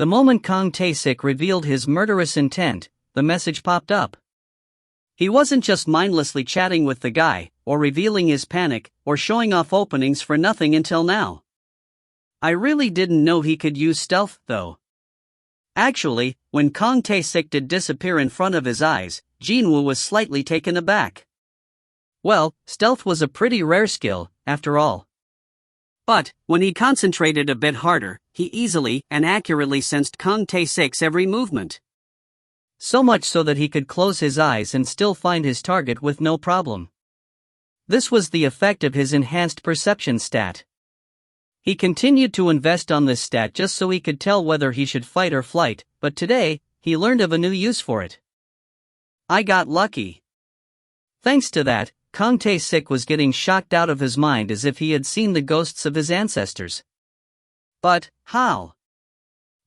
The moment Kang Tae-sik revealed his murderous intent, the message popped up. He wasn't just mindlessly chatting with the guy, or revealing his panic, or showing off openings for nothing until now. I really didn't know he could use stealth, though. Actually, when Kang Tae-sik did disappear in front of his eyes, Jin-Woo was slightly taken aback. Well, stealth was a pretty rare skill, after all. But, when he concentrated a bit harder, he easily and accurately sensed Kang Tae-sik's every movement. So much so that he could close his eyes and still find his target with no problem. This was the effect of his enhanced perception stat. He continued to invest on this stat just so he could tell whether he should fight or flight, but today, he learned of a new use for it. I got lucky. Thanks to that, Kang Tae-sik was getting shocked out of his mind as if he had seen the ghosts of his ancestors. But, how?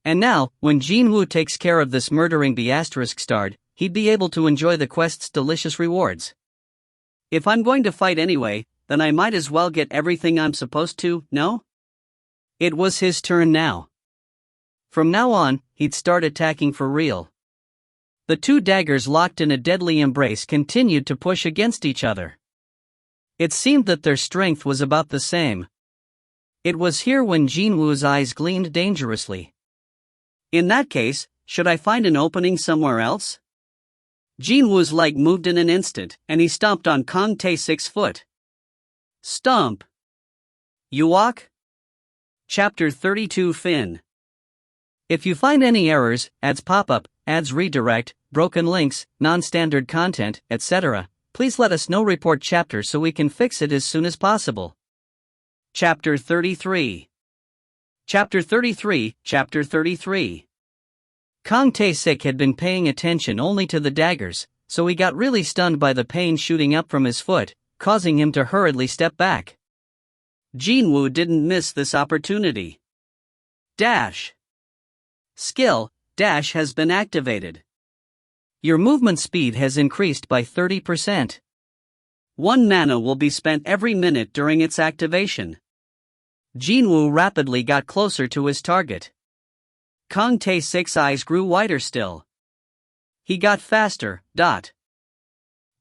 And now, when Jin-Woo takes care of this murdering ****, he'd be able to enjoy the quest's delicious rewards. If I'm going to fight anyway, then I might as well get everything I'm supposed to, no? It was his turn now. From now on, he'd start attacking for real. The two daggers locked in a deadly embrace continued to push against each other. It seemed that their strength was about the same. It was here when Jin-Woo's eyes gleamed dangerously. In that case, should I find an opening somewhere else? Jin-Woo's leg moved in an instant, and he stomped on Kang Tae-sik's foot. Stomp. You walk? Chapter 32 Fin. If you find any errors, ads pop up, ads redirect, broken links, non-standard content, etc., please let us know. Report chapter so we can fix it as soon as possible. Chapter 33. Chapter 33. Chapter 33. Kang Tae-sik had been paying attention only to the daggers, so he got really stunned by the pain shooting up from his foot, causing him to hurriedly step back. Jin-Woo didn't miss this opportunity. Dash. Skill, dash has been activated. Your movement speed has increased by 30%. 1 mana will be spent every minute during its activation. Jin-Woo rapidly got closer to his target. Kang Tae-sik's eyes grew wider still. He got faster.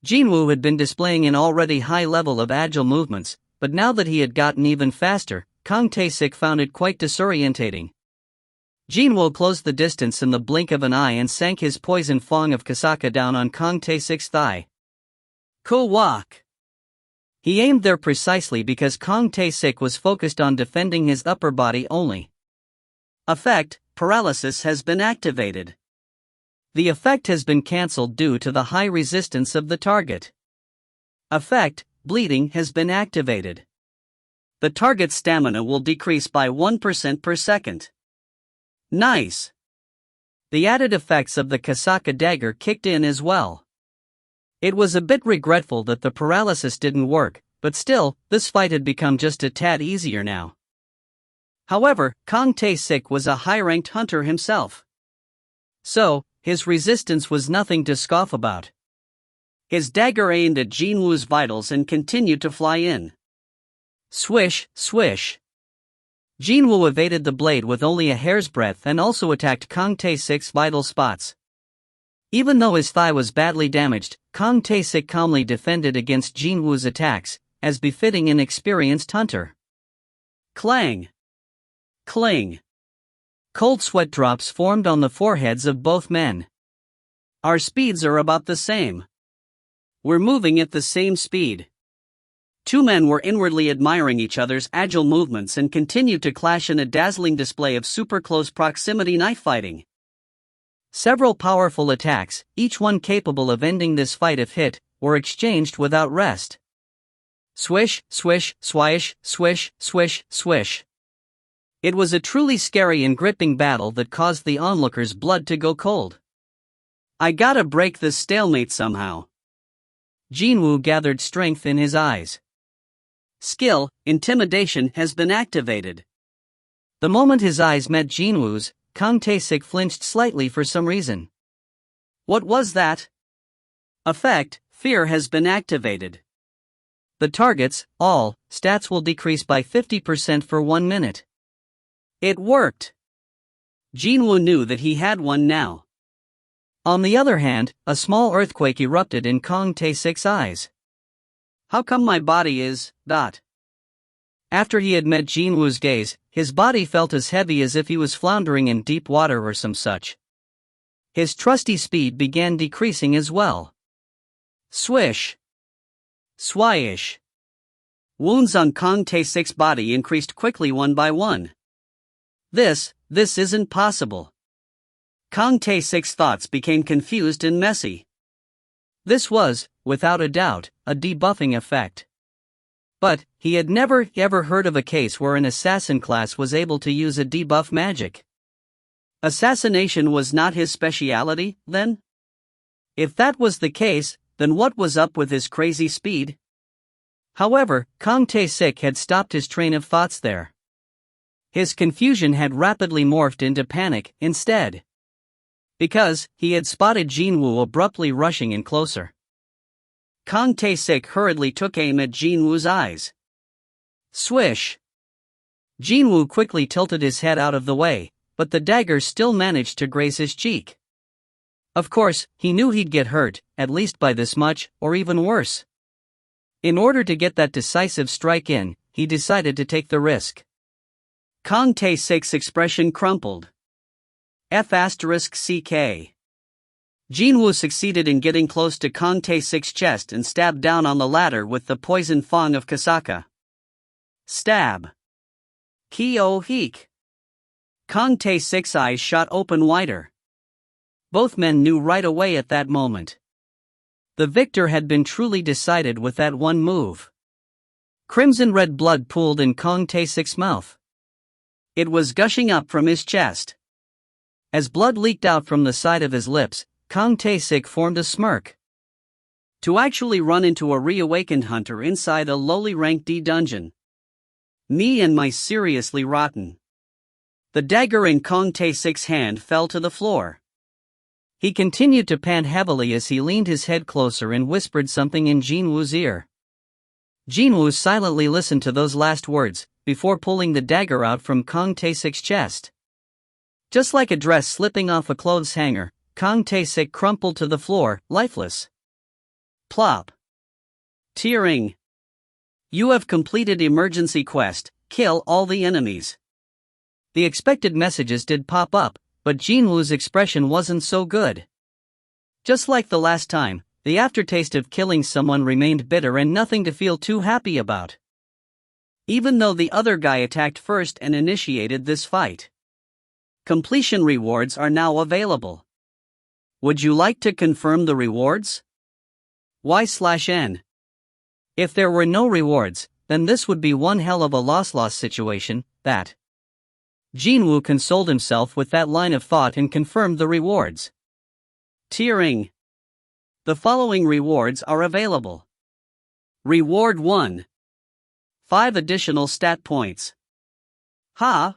Jin-Woo had been displaying an already high level of agile movements, but now that he had gotten even faster, Kang Tae-sik found it quite disorientating. Jin-Woo closed the distance in the blink of an eye and sank his poison fong of Kasaka down on Kang Tae-sik's thigh. Cool walk. He aimed there precisely because Kang Tae-sik was focused on defending his upper body only. Effect, paralysis has been activated. The effect has been cancelled due to the high resistance of the target. Effect, bleeding has been activated. The target's stamina will decrease by 1% per second. Nice. The added effects of the Kasaka dagger kicked in as well. It was a bit regretful that the paralysis didn't work, but still, this fight had become just a tad easier now. However, Kang Tae-sik was a high-ranked hunter himself. So, his resistance was nothing to scoff about. His dagger aimed at Jin-Woo's vitals and continued to fly in. Swish, swish. Jin-Woo evaded the blade with only a hair's breadth and also attacked Kang Tae-sik's vital spots. Even though his thigh was badly damaged, Kang Tae-sik calmly defended against Jin-Woo's attacks, as befitting an experienced hunter. Clang. Cling. Cold sweat drops formed on the foreheads of both men. Our speeds are about the same. We're moving at the same speed. Two men were inwardly admiring each other's agile movements and continued to clash in a dazzling display of super close proximity knife fighting. Several powerful attacks, each one capable of ending this fight if hit, were exchanged without rest. Swish, swish, swish, swish, swish, swish. It was a truly scary and gripping battle that caused the onlookers' blood to go cold. I gotta break this stalemate somehow. Jin-Woo gathered strength in his eyes. Skill, intimidation has been activated. The moment his eyes met Jin-Woo's, Kang Tae-sik flinched slightly for some reason. What was that? Effect, fear has been activated. The target's, all, stats will decrease by 50% for 1 minute. It worked. Jin-Woo knew that he had one now. On the other hand, a small earthquake erupted in Kang Tae-sik's eyes. How come my body is, ... After he had met Jin-Woo's gaze, his body felt as heavy as if he was floundering in deep water or some such. His trusty speed began decreasing as well. Swish. Swyish. Wounds on Kang Tae-sik's body increased quickly one by one. This isn't possible. Kang Tae-sik's thoughts became confused and messy. This was, without a doubt, a debuffing effect. But he had never ever heard of a case where an assassin class was able to use a debuff magic. Assassination was not his speciality, then? If that was the case, then what was up with his crazy speed? However, Kang Tae-sik had stopped his train of thoughts there. His confusion had rapidly morphed into panic instead. Because he had spotted Jin-Woo abruptly rushing in closer. Kang Tae-sik hurriedly took aim at Jin-Woo's eyes. Swish! Jin-Woo quickly tilted his head out of the way, but the dagger still managed to graze his cheek. Of course, he knew he'd get hurt, at least by this much, or even worse. In order to get that decisive strike in, he decided to take the risk. Kang Tae-sik's expression crumpled. F***CK. Jin-Woo succeeded in getting close to Kang Tae-sik's chest and stabbed down on the latter with the poison fang of Kasaka. Stab. Ki-oh-heek. Kang Tae-sik's eyes shot open wider. Both men knew right away at that moment. The victor had been truly decided with that one move. Crimson red blood pooled in Kang Tae-sik's mouth. It was gushing up from his chest. As blood leaked out from the side of his lips, Kang Tae-sik formed a smirk. To actually run into a reawakened hunter inside a lowly rank D dungeon. Me and my seriously rotten. The dagger in Kang Tae-sik's hand fell to the floor. He continued to pant heavily as he leaned his head closer and whispered something in Jin-Woo's ear. Jin-Woo silently listened to those last words, before pulling the dagger out from Kang Tae-sik's chest. Just like a dress slipping off a clothes hanger, Kang Tae-sik crumpled to the floor, lifeless. Plop. Tearing. You have completed emergency quest, kill all the enemies. The expected messages did pop up, but Jin-Woo's expression wasn't so good. Just like the last time, the aftertaste of killing someone remained bitter and nothing to feel too happy about. Even though the other guy attacked first and initiated this fight. Completion rewards are now available. Would you like to confirm the rewards? Y/N. If there were no rewards, then this would be one hell of a loss-loss situation, that. Jin-Woo consoled himself with that line of thought and confirmed the rewards. Tiering. The following rewards are available. Reward 1. 5 additional stat points. Ha!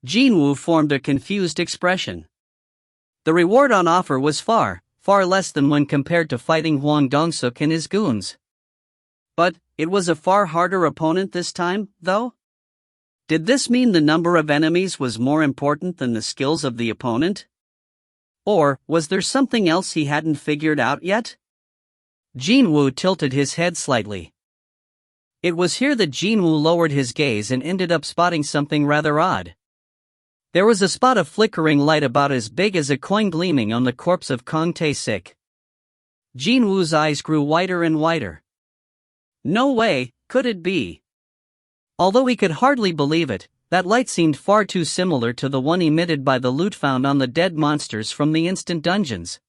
Jin-Woo formed a confused expression. The reward on offer was far less than when compared to fighting Hwang Dong-suk and his goons. But it was a far harder opponent this time, though? Did this mean the number of enemies was more important than the skills of the opponent? Or was there something else he hadn't figured out yet? Jin-Woo tilted his head slightly. It was here that Jin-Woo lowered his gaze and ended up spotting something rather odd. There was a spot of flickering light about as big as a coin gleaming on the corpse of Kang Tae-sik. Jin-Woo's eyes grew wider and wider. No way could it be. Although he could hardly believe it, that light seemed far too similar to the one emitted by the loot found on the dead monsters from the instant dungeons.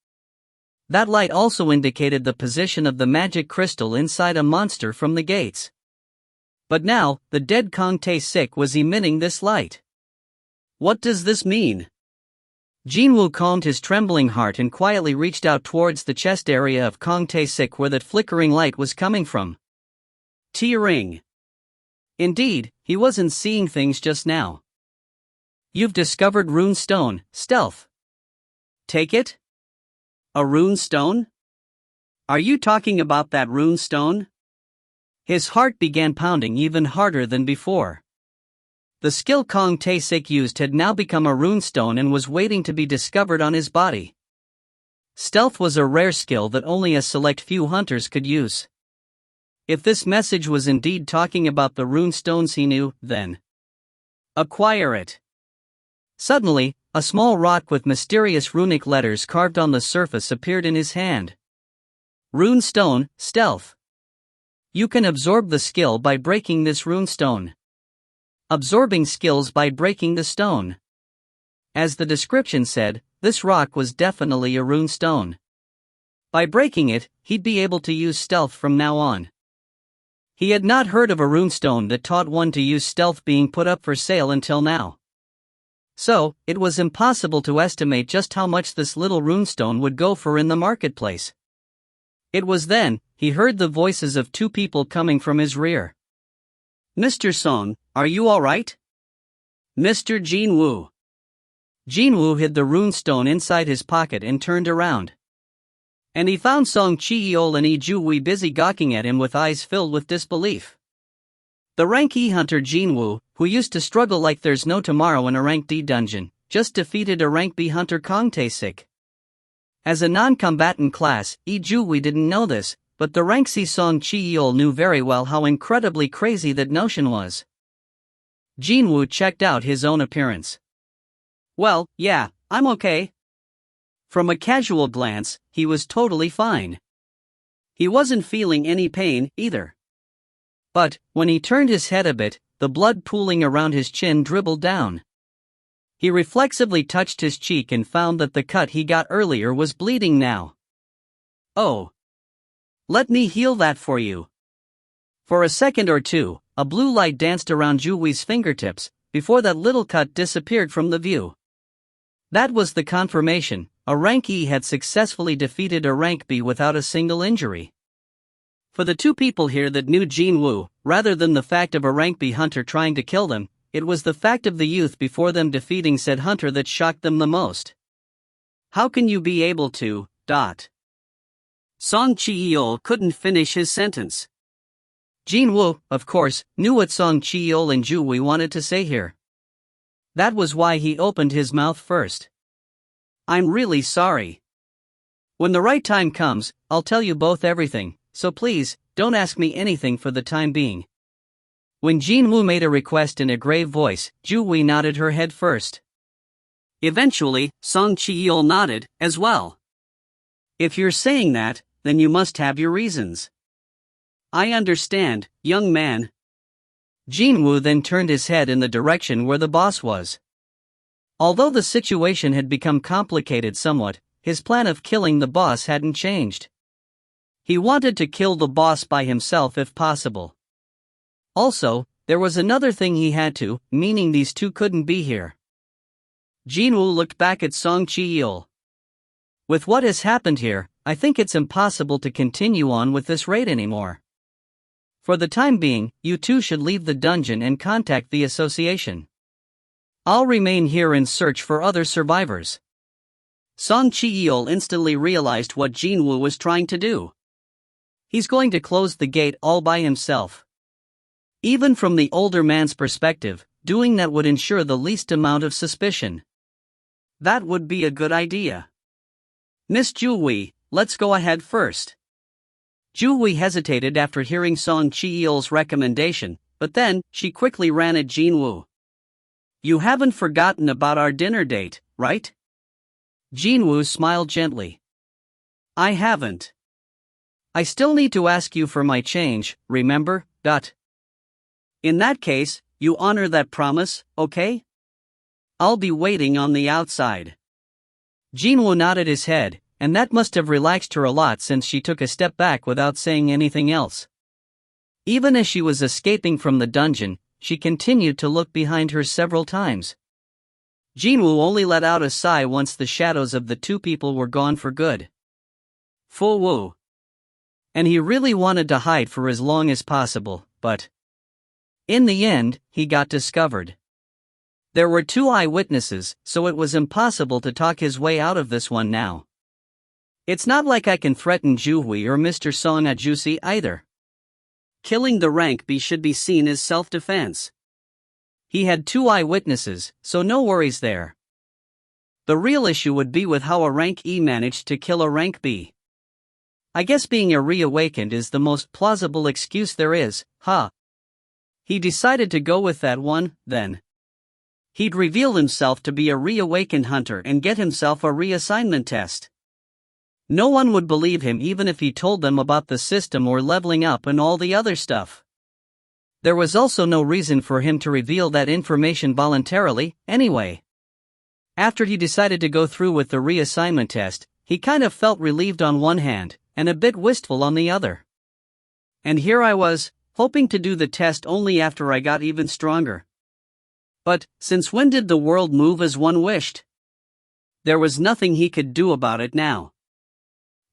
That light also indicated the position of the magic crystal inside a monster from the gates. But now, the dead Kang Tae-sik was emitting this light. What does this mean? Jin-Woo calmed his trembling heart and quietly reached out towards the chest area of Kang Tae-sik where that flickering light was coming from. Tearing. Indeed, he wasn't seeing things just now. You've discovered rune stone, stealth. Take it? A rune stone? Are you talking about that rune stone? His heart began pounding even harder than before. The skill Kong Tae-sik used had now become a runestone and was waiting to be discovered on his body. Stealth was a rare skill that only a select few hunters could use. If this message was indeed talking about the runestones he knew, then acquire it. Suddenly, a small rock with mysterious runic letters carved on the surface appeared in his hand. Runestone, Stealth. You can absorb the skill by breaking this runestone. Absorbing skills by breaking the stone. As the description said, this rock was definitely a runestone. By breaking it, he'd be able to use stealth from now on. He had not heard of a runestone that taught one to use stealth being put up for sale until now. So, it was impossible to estimate just how much this little runestone would go for in the marketplace. It was then he heard the voices of two people coming from his rear. Mr. Song, are you alright? Mr. Jin-Woo. Jin-Woo hid the runestone inside his pocket and turned around. And he found Song Chi-yeol and Lee-Ju-wee busy gawking at him with eyes filled with disbelief. The rank E hunter Jin-Woo, who used to struggle like there's no tomorrow in a rank D dungeon, just defeated a rank B hunter Kong Tae-sik. As a non-combatant class, Lee-Ju-wee didn't know this, but the rank C Song Chi-yeol knew very well how incredibly crazy that notion was. Jin-Woo checked out his own appearance. Well, yeah, I'm okay. From a casual glance, he was totally fine. He wasn't feeling any pain, either. But, when he turned his head a bit, the blood pooling around his chin dribbled down. He reflexively touched his cheek and found that the cut he got earlier was bleeding now. Oh. Let me heal that for you. For a second or two, a blue light danced around Ju-wee's fingertips, before that little cut disappeared from the view. That was the confirmation, a rank E had successfully defeated a rank B without a single injury. For the two people here that knew Jin-Woo, rather than the fact of a rank B hunter trying to kill them, it was the fact of the youth before them defeating said hunter that shocked them the most. How can you be able to, Song Chi-yeol couldn't finish his sentence. Jin-Woo, of course, knew what Song Chi-yeol and Ju-wee wanted to say here. That was why he opened his mouth first. I'm really sorry. When the right time comes, I'll tell you both everything, so please, don't ask me anything for the time being. When Jin-Woo made a request in a grave voice, Ju-wee nodded her head first. Eventually, Song Chi-yeol nodded, as well. If you're saying that, then you must have your reasons. I understand, young man. Jin-Woo then turned his head in the direction where the boss was. Although the situation had become complicated somewhat, his plan of killing the boss hadn't changed. He wanted to kill the boss by himself if possible. Also, there was another thing he had to, meaning these two couldn't be here. Jin-Woo looked back at Song Chi-yeol. With what has happened here, I think it's impossible to continue on with this raid anymore. For the time being, you two should leave the dungeon and contact the association. I'll remain here and search for other survivors. Song Chi-yeol instantly realized what Jin-Woo was trying to do. He's going to close the gate all by himself. Even from the older man's perspective, doing that would ensure the least amount of suspicion. That would be a good idea. Miss Ju-wee, let's go ahead first. Ju-wee hesitated after hearing Song Chi-yeol's recommendation, but then, she quickly ran at Jin-Woo. You haven't forgotten about our dinner date, right? Jin-Woo smiled gently. I haven't. I still need to ask you for my change, remember? In that case, you honor that promise, okay? I'll be waiting on the outside. Jin-Woo nodded his head, and that must have relaxed her a lot since she took a step back without saying anything else. Even as she was escaping from the dungeon, she continued to look behind her several times. Jin-Woo only let out a sigh once the shadows of the two people were gone for good. Full woo. And he really wanted to hide for as long as possible, but in the end, he got discovered. There were two eyewitnesses, so it was impossible to talk his way out of this one now. It's not like I can threaten Ju-wee or Mr. Song Ajusi either. Killing the rank B should be seen as self-defense. He had 2 eyewitnesses, so no worries there. The real issue would be with how a rank E managed to kill a rank B. I guess being a reawakened is the most plausible excuse there is, huh? He decided to go with that one, then. He'd reveal himself to be a reawakened hunter and get himself a reassignment test. No one would believe him even if he told them about the system or leveling up and all the other stuff. There was also no reason for him to reveal that information voluntarily, anyway. After he decided to go through with the reassignment test, he kind of felt relieved on one hand, and a bit wistful on the other. And here I was, hoping to do the test only after I got even stronger. But, since when did the world move as one wished? There was nothing he could do about it now.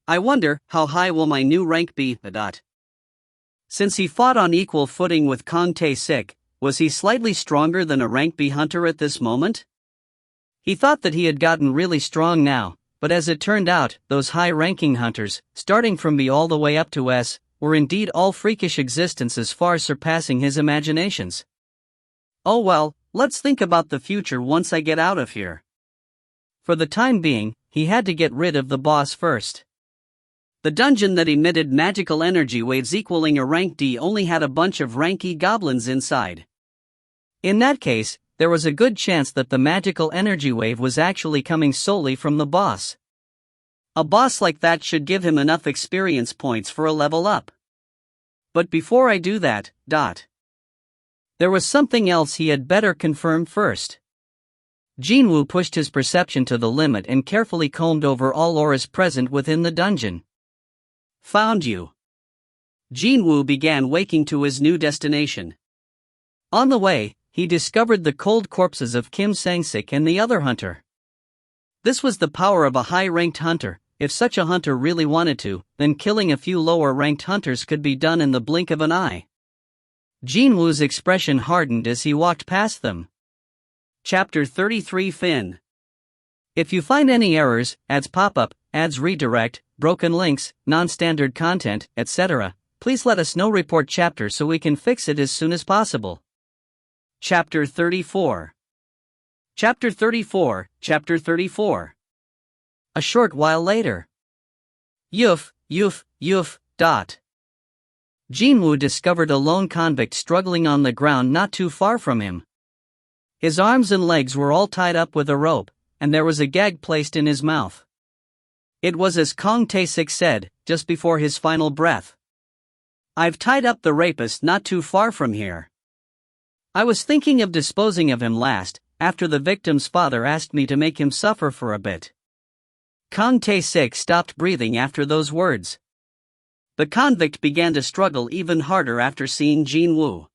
I wonder, how high will my new rank be? Since he fought on equal footing with Kang Tae-sik, was he slightly stronger than a rank B hunter at this moment? He thought that he had gotten really strong now, but as it turned out, those high-ranking hunters, starting from B all the way up to S, were indeed all freakish existences far surpassing his imaginations. Oh well, let's think about the future once I get out of here. For the time being, he had to get rid of the boss first. The dungeon that emitted magical energy waves equaling a rank D only had a bunch of rank E goblins inside. In that case, there was a good chance that the magical energy wave was actually coming solely from the boss. A boss like that should give him enough experience points for a level up. But before I do that, there was something else he had better confirm first. Jin-Woo pushed his perception to the limit and carefully combed over all auras present within the dungeon. Found you. Jin-Woo began waking to his new destination. On the way, he discovered the cold corpses of Kim Sang-sik and the other hunter. This was the power of a high-ranked hunter. If such a hunter really wanted to, then killing a few lower-ranked hunters could be done in the blink of an eye. Jin-Woo's expression hardened as he walked past them. Chapter 33 Fin. If you find any errors, ads pop up, ads redirect, broken links, non-standard content, etc., please let us know. Report chapter so we can fix it as soon as possible. Chapter 34. Chapter 34. Chapter 34. A short while later. Jin-Woo discovered a lone convict struggling on the ground not too far from him. His arms and legs were all tied up with a rope, and there was a gag placed in his mouth. It was as Kang Tae-sik said, just before his final breath. I've tied up the rapist not too far from here. I was thinking of disposing of him last, after the victim's father asked me to make him suffer for a bit. Kang Tae-sik stopped breathing after those words. The convict began to struggle even harder after seeing Jin-Woo.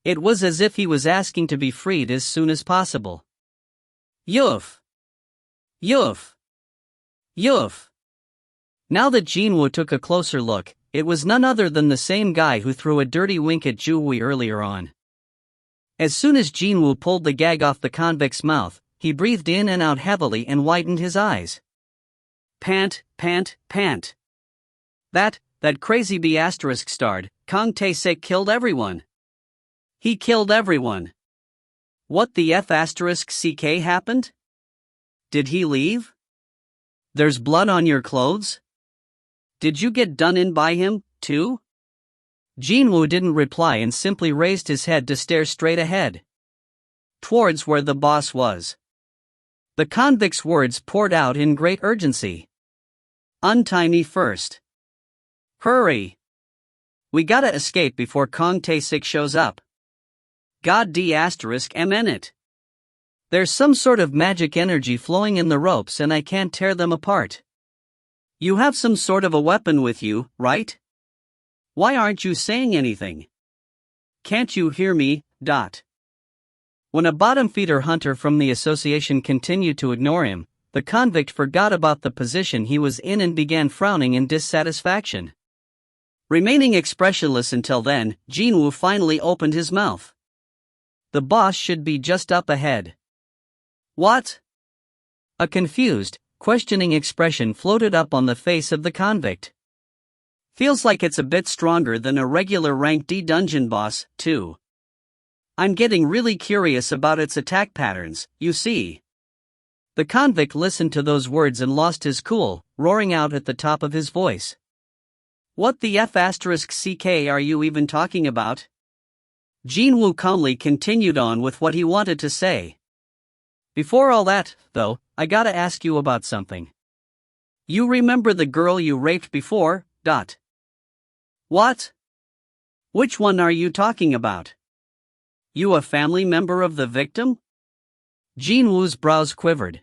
It was as if he was asking to be freed as soon as possible. Yoof! Yoof! Yoof! Now that Jin-Woo took a closer look, it was none other than the same guy who threw a dirty wink at Ju-Wee earlier on. As soon as Jin-Woo pulled the gag off the convict's mouth, he breathed in and out heavily and widened his eyes. Pant, pant, pant. That crazy B** starred, Kang Tae-sik killed everyone. He killed everyone. What the F***ck happened? Did he leave? There's blood on your clothes? Did you get done in by him, too? Jin-Woo didn't reply and simply raised his head to stare straight ahead. Towards where the boss was. The convict's words poured out in great urgency. Untie me first. Hurry. We gotta escape before Kang Tae-sik shows up. God d***m in it. There's some sort of magic energy flowing in the ropes and I can't tear them apart. You have some sort of a weapon with you, right? Why aren't you saying anything? Can't you hear me? When a bottom-feeder hunter from the association continued to ignore him, the convict forgot about the position he was in and began frowning in dissatisfaction. Remaining expressionless until then, Jin-Woo finally opened his mouth. The boss should be just up ahead. What? A confused, questioning expression floated up on the face of the convict. Feels like it's a bit stronger than a regular rank D dungeon boss, too. I'm getting really curious about its attack patterns, you see. The convict listened to those words and lost his cool, roaring out at the top of his voice. What the F***ck are you even talking about? Jin-Woo calmly continued on with what he wanted to say. Before all that, though, I gotta ask you about something. You remember the girl you raped before, ? What? Which one are you talking about? You a family member of the victim? Jin-Woo's brows quivered.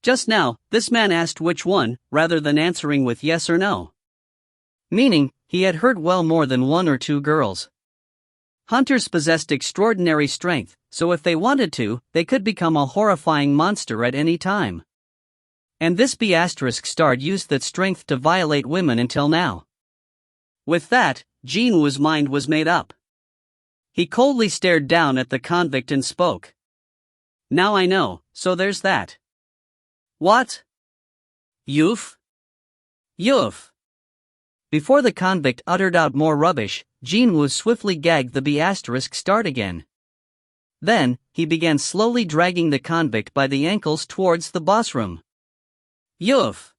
Just now, this man asked which one, rather than answering with yes or no. Meaning, he had hurt well more than one or two girls. Hunters possessed extraordinary strength, so if they wanted to, they could become a horrifying monster at any time. And this B***starred used that strength to violate women until now. With that, Jin-Woo's mind was made up. He coldly stared down at the convict and spoke. Now I know, so there's that. What? You've? Before the convict uttered out more rubbish, Jin-Woo swiftly gagged the B***starred again. Then, he began slowly dragging the convict by the ankles towards the boss room. You've.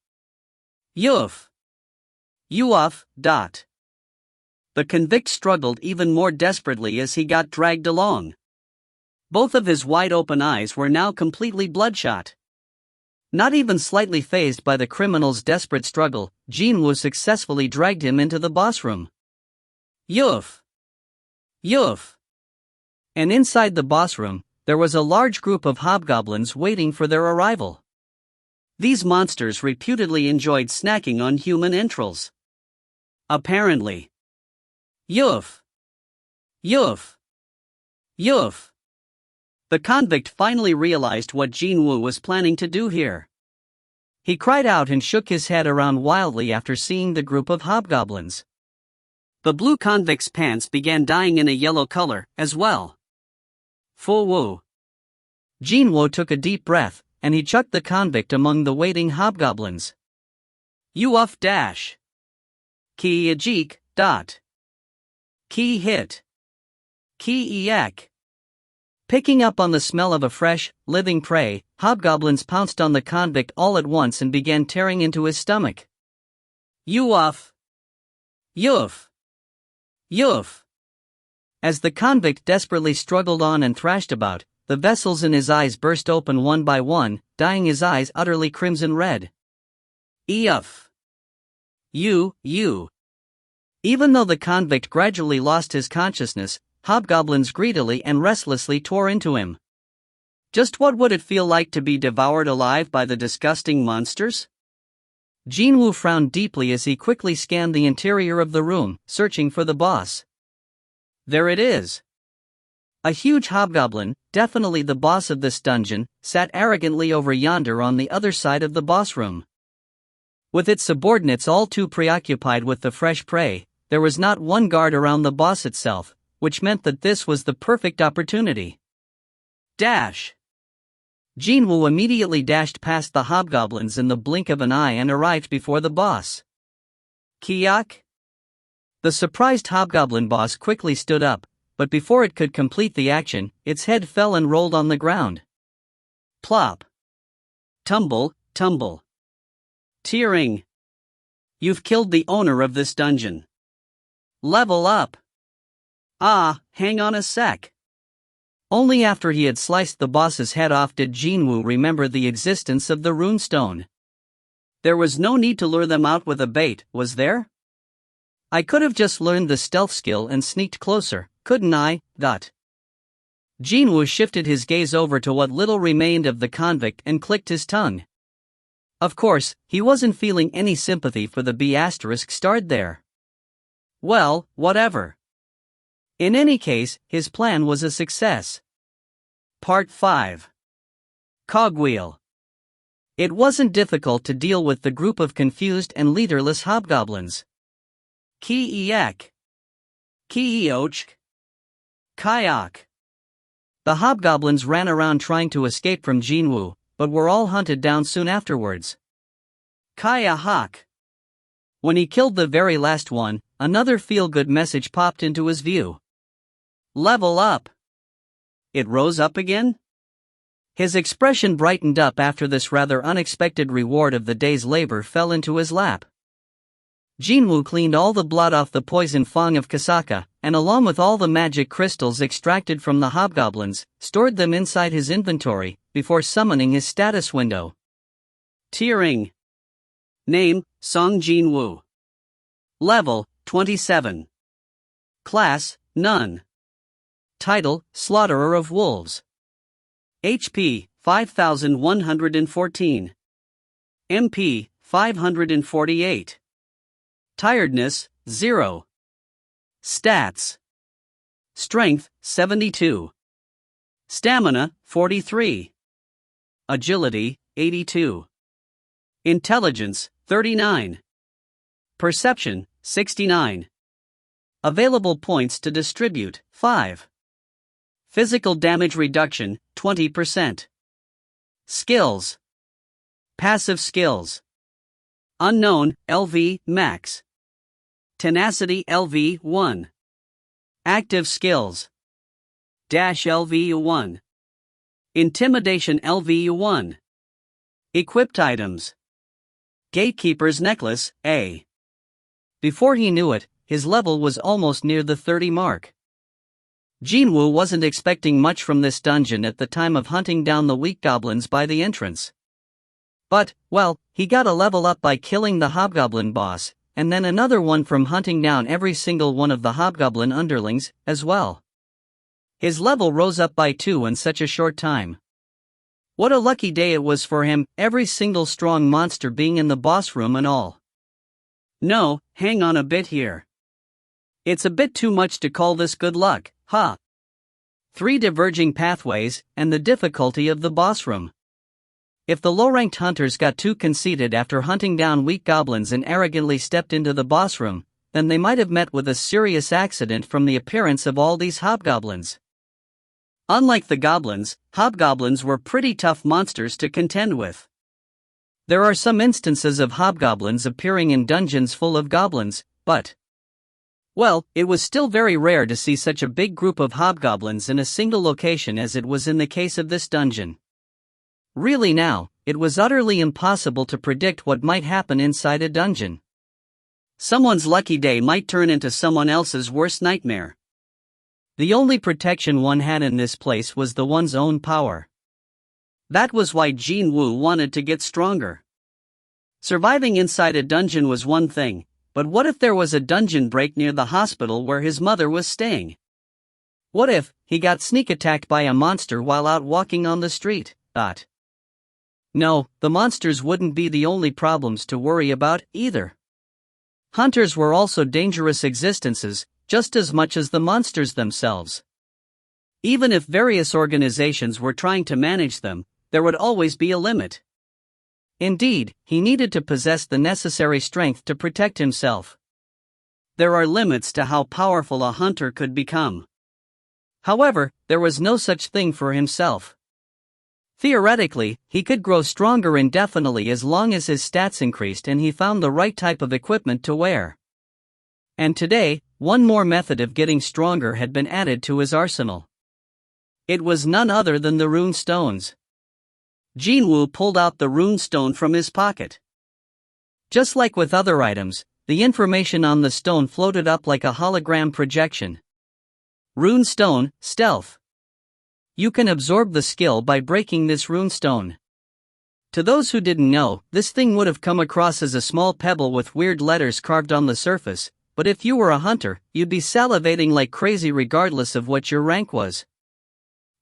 You off. The convict struggled even more desperately as he got dragged along. Both of his wide-open eyes were now completely bloodshot. Not even slightly fazed by the criminal's desperate struggle, Jin-Woo successfully dragged him into the boss room. You've. And inside the boss room, there was a large group of hobgoblins waiting for their arrival. These monsters reputedly enjoyed snacking on human entrails. Apparently. You've. The convict finally realized what Jin-Woo was planning to do here. He cried out and shook his head around wildly after seeing the group of hobgoblins. The blue convict's pants began dyeing in a yellow color, as well. Fu-woo. Jin-Woo took a deep breath, and he chucked the convict among the waiting hobgoblins. You off dash. Ki ajik. Ki hit. Ki eak. Picking up on the smell of a fresh, living prey, hobgoblins pounced on the convict all at once and began tearing into his stomach. You off. You've. As the convict desperately struggled on and thrashed about, the vessels in his eyes burst open one by one, dyeing his eyes utterly crimson red. Euf. You. Even though the convict gradually lost his consciousness, hobgoblins greedily and restlessly tore into him. Just what would it feel like to be devoured alive by the disgusting monsters? Jin-Woo frowned deeply as he quickly scanned the interior of the room, searching for the boss. There it is. A huge hobgoblin, definitely the boss of this dungeon, sat arrogantly over yonder on the other side of the boss room. With its subordinates all too preoccupied with the fresh prey, there was not one guard around the boss itself, which meant that this was the perfect opportunity. Dash! Jin-Woo immediately dashed past the hobgoblins in the blink of an eye and arrived before the boss. Kiak? The surprised hobgoblin boss quickly stood up, but before it could complete the action, its head fell and rolled on the ground. Plop. Tumble. Tearing. You've killed the owner of this dungeon. Level up. Ah, hang on a sec. Only after he had sliced the boss's head off did Jin-Woo remember the existence of the runestone. There was no need to lure them out with a bait, was there? I could have just learned the stealth skill and sneaked closer, couldn't I? Jin-Woo shifted his gaze over to what little remained of the convict and clicked his tongue. Of course, he wasn't feeling any sympathy for the B***starred there. Well, whatever. In any case, his plan was a success. Part 5. Cogwheel. It wasn't difficult to deal with the group of confused and leaderless hobgoblins. Ki-eak. Ki-eoch. Kayak. The hobgoblins ran around trying to escape from Jin-Woo, but were all hunted down soon afterwards. Kaya-hak. When he killed the very last one, another feel-good message popped into his view. Level up. it rose up again? His expression brightened up after this rather unexpected reward of the day's labor fell into his lap. Jin-Woo cleaned all the blood off the poison fang of Kasaka, and along with all the magic crystals extracted from the hobgoblins, stored them inside his inventory, before summoning his status window. Tiering. Name, Seong Jin-Woo. Level, 27. Class, None. Title, Slaughterer of Wolves. HP, 5114. MP, 548. Tiredness, 0. Stats. Strength, 72. Stamina, 43. Agility, 82. Intelligence, 39. Perception, 69. Available points to distribute, 5. Physical damage reduction, 20%. Skills. Passive skills. Unknown, LV, max. Tenacity, LV, 1. Active skills. Dash, LV, 1. Intimidation, LV, 1. Equipped items. Gatekeeper's necklace, A. Before he knew it, his level was almost near the 30 mark. Jin-Woo wasn't expecting much from this dungeon at the time of hunting down the weak goblins by the entrance. But, well, he got a level up by killing the hobgoblin boss, and then another one from hunting down every single one of the hobgoblin underlings, as well. His level rose up by 2 in such a short time. What a lucky day it was for him, every single strong monster being in the boss room and all. No, hang on a bit here. It's a bit too much to call this good luck, huh? 3 diverging pathways, and the difficulty of the boss room. If the low-ranked hunters got too conceited after hunting down weak goblins and arrogantly stepped into the boss room, then they might have met with a serious accident from the appearance of all these hobgoblins. Unlike the goblins, hobgoblins were pretty tough monsters to contend with. There are some instances of hobgoblins appearing in dungeons full of goblins, but, well, it was still very rare to see such a big group of hobgoblins in a single location as it was in the case of this dungeon. Really now, it was utterly impossible to predict what might happen inside a dungeon. Someone's lucky day might turn into someone else's worst nightmare. The only protection one had in this place was the one's own power. That was why Jin-Woo wanted to get stronger. Surviving inside a dungeon was one thing, but what if there was a dungeon break near the hospital where his mother was staying? What if he got sneak attacked by a monster while out walking on the street? No, the monsters wouldn't be the only problems to worry about, either. Hunters were also dangerous existences, just as much as the monsters themselves. Even if various organizations were trying to manage them, there would always be a limit. Indeed, he needed to possess the necessary strength to protect himself. There are limits to how powerful a hunter could become. However, there was no such thing for himself. Theoretically, he could grow stronger indefinitely as long as his stats increased and he found the right type of equipment to wear. And today, one more method of getting stronger had been added to his arsenal. It was none other than the rune stones. Jin-Woo pulled out the rune stone from his pocket. Just like with other items, the information on the stone floated up like a hologram projection. Rune stone, stealth. You can absorb the skill by breaking this rune stone. To those who didn't know, this thing would have come across as a small pebble with weird letters carved on the surface, but if you were a hunter, you'd be salivating like crazy regardless of what your rank was.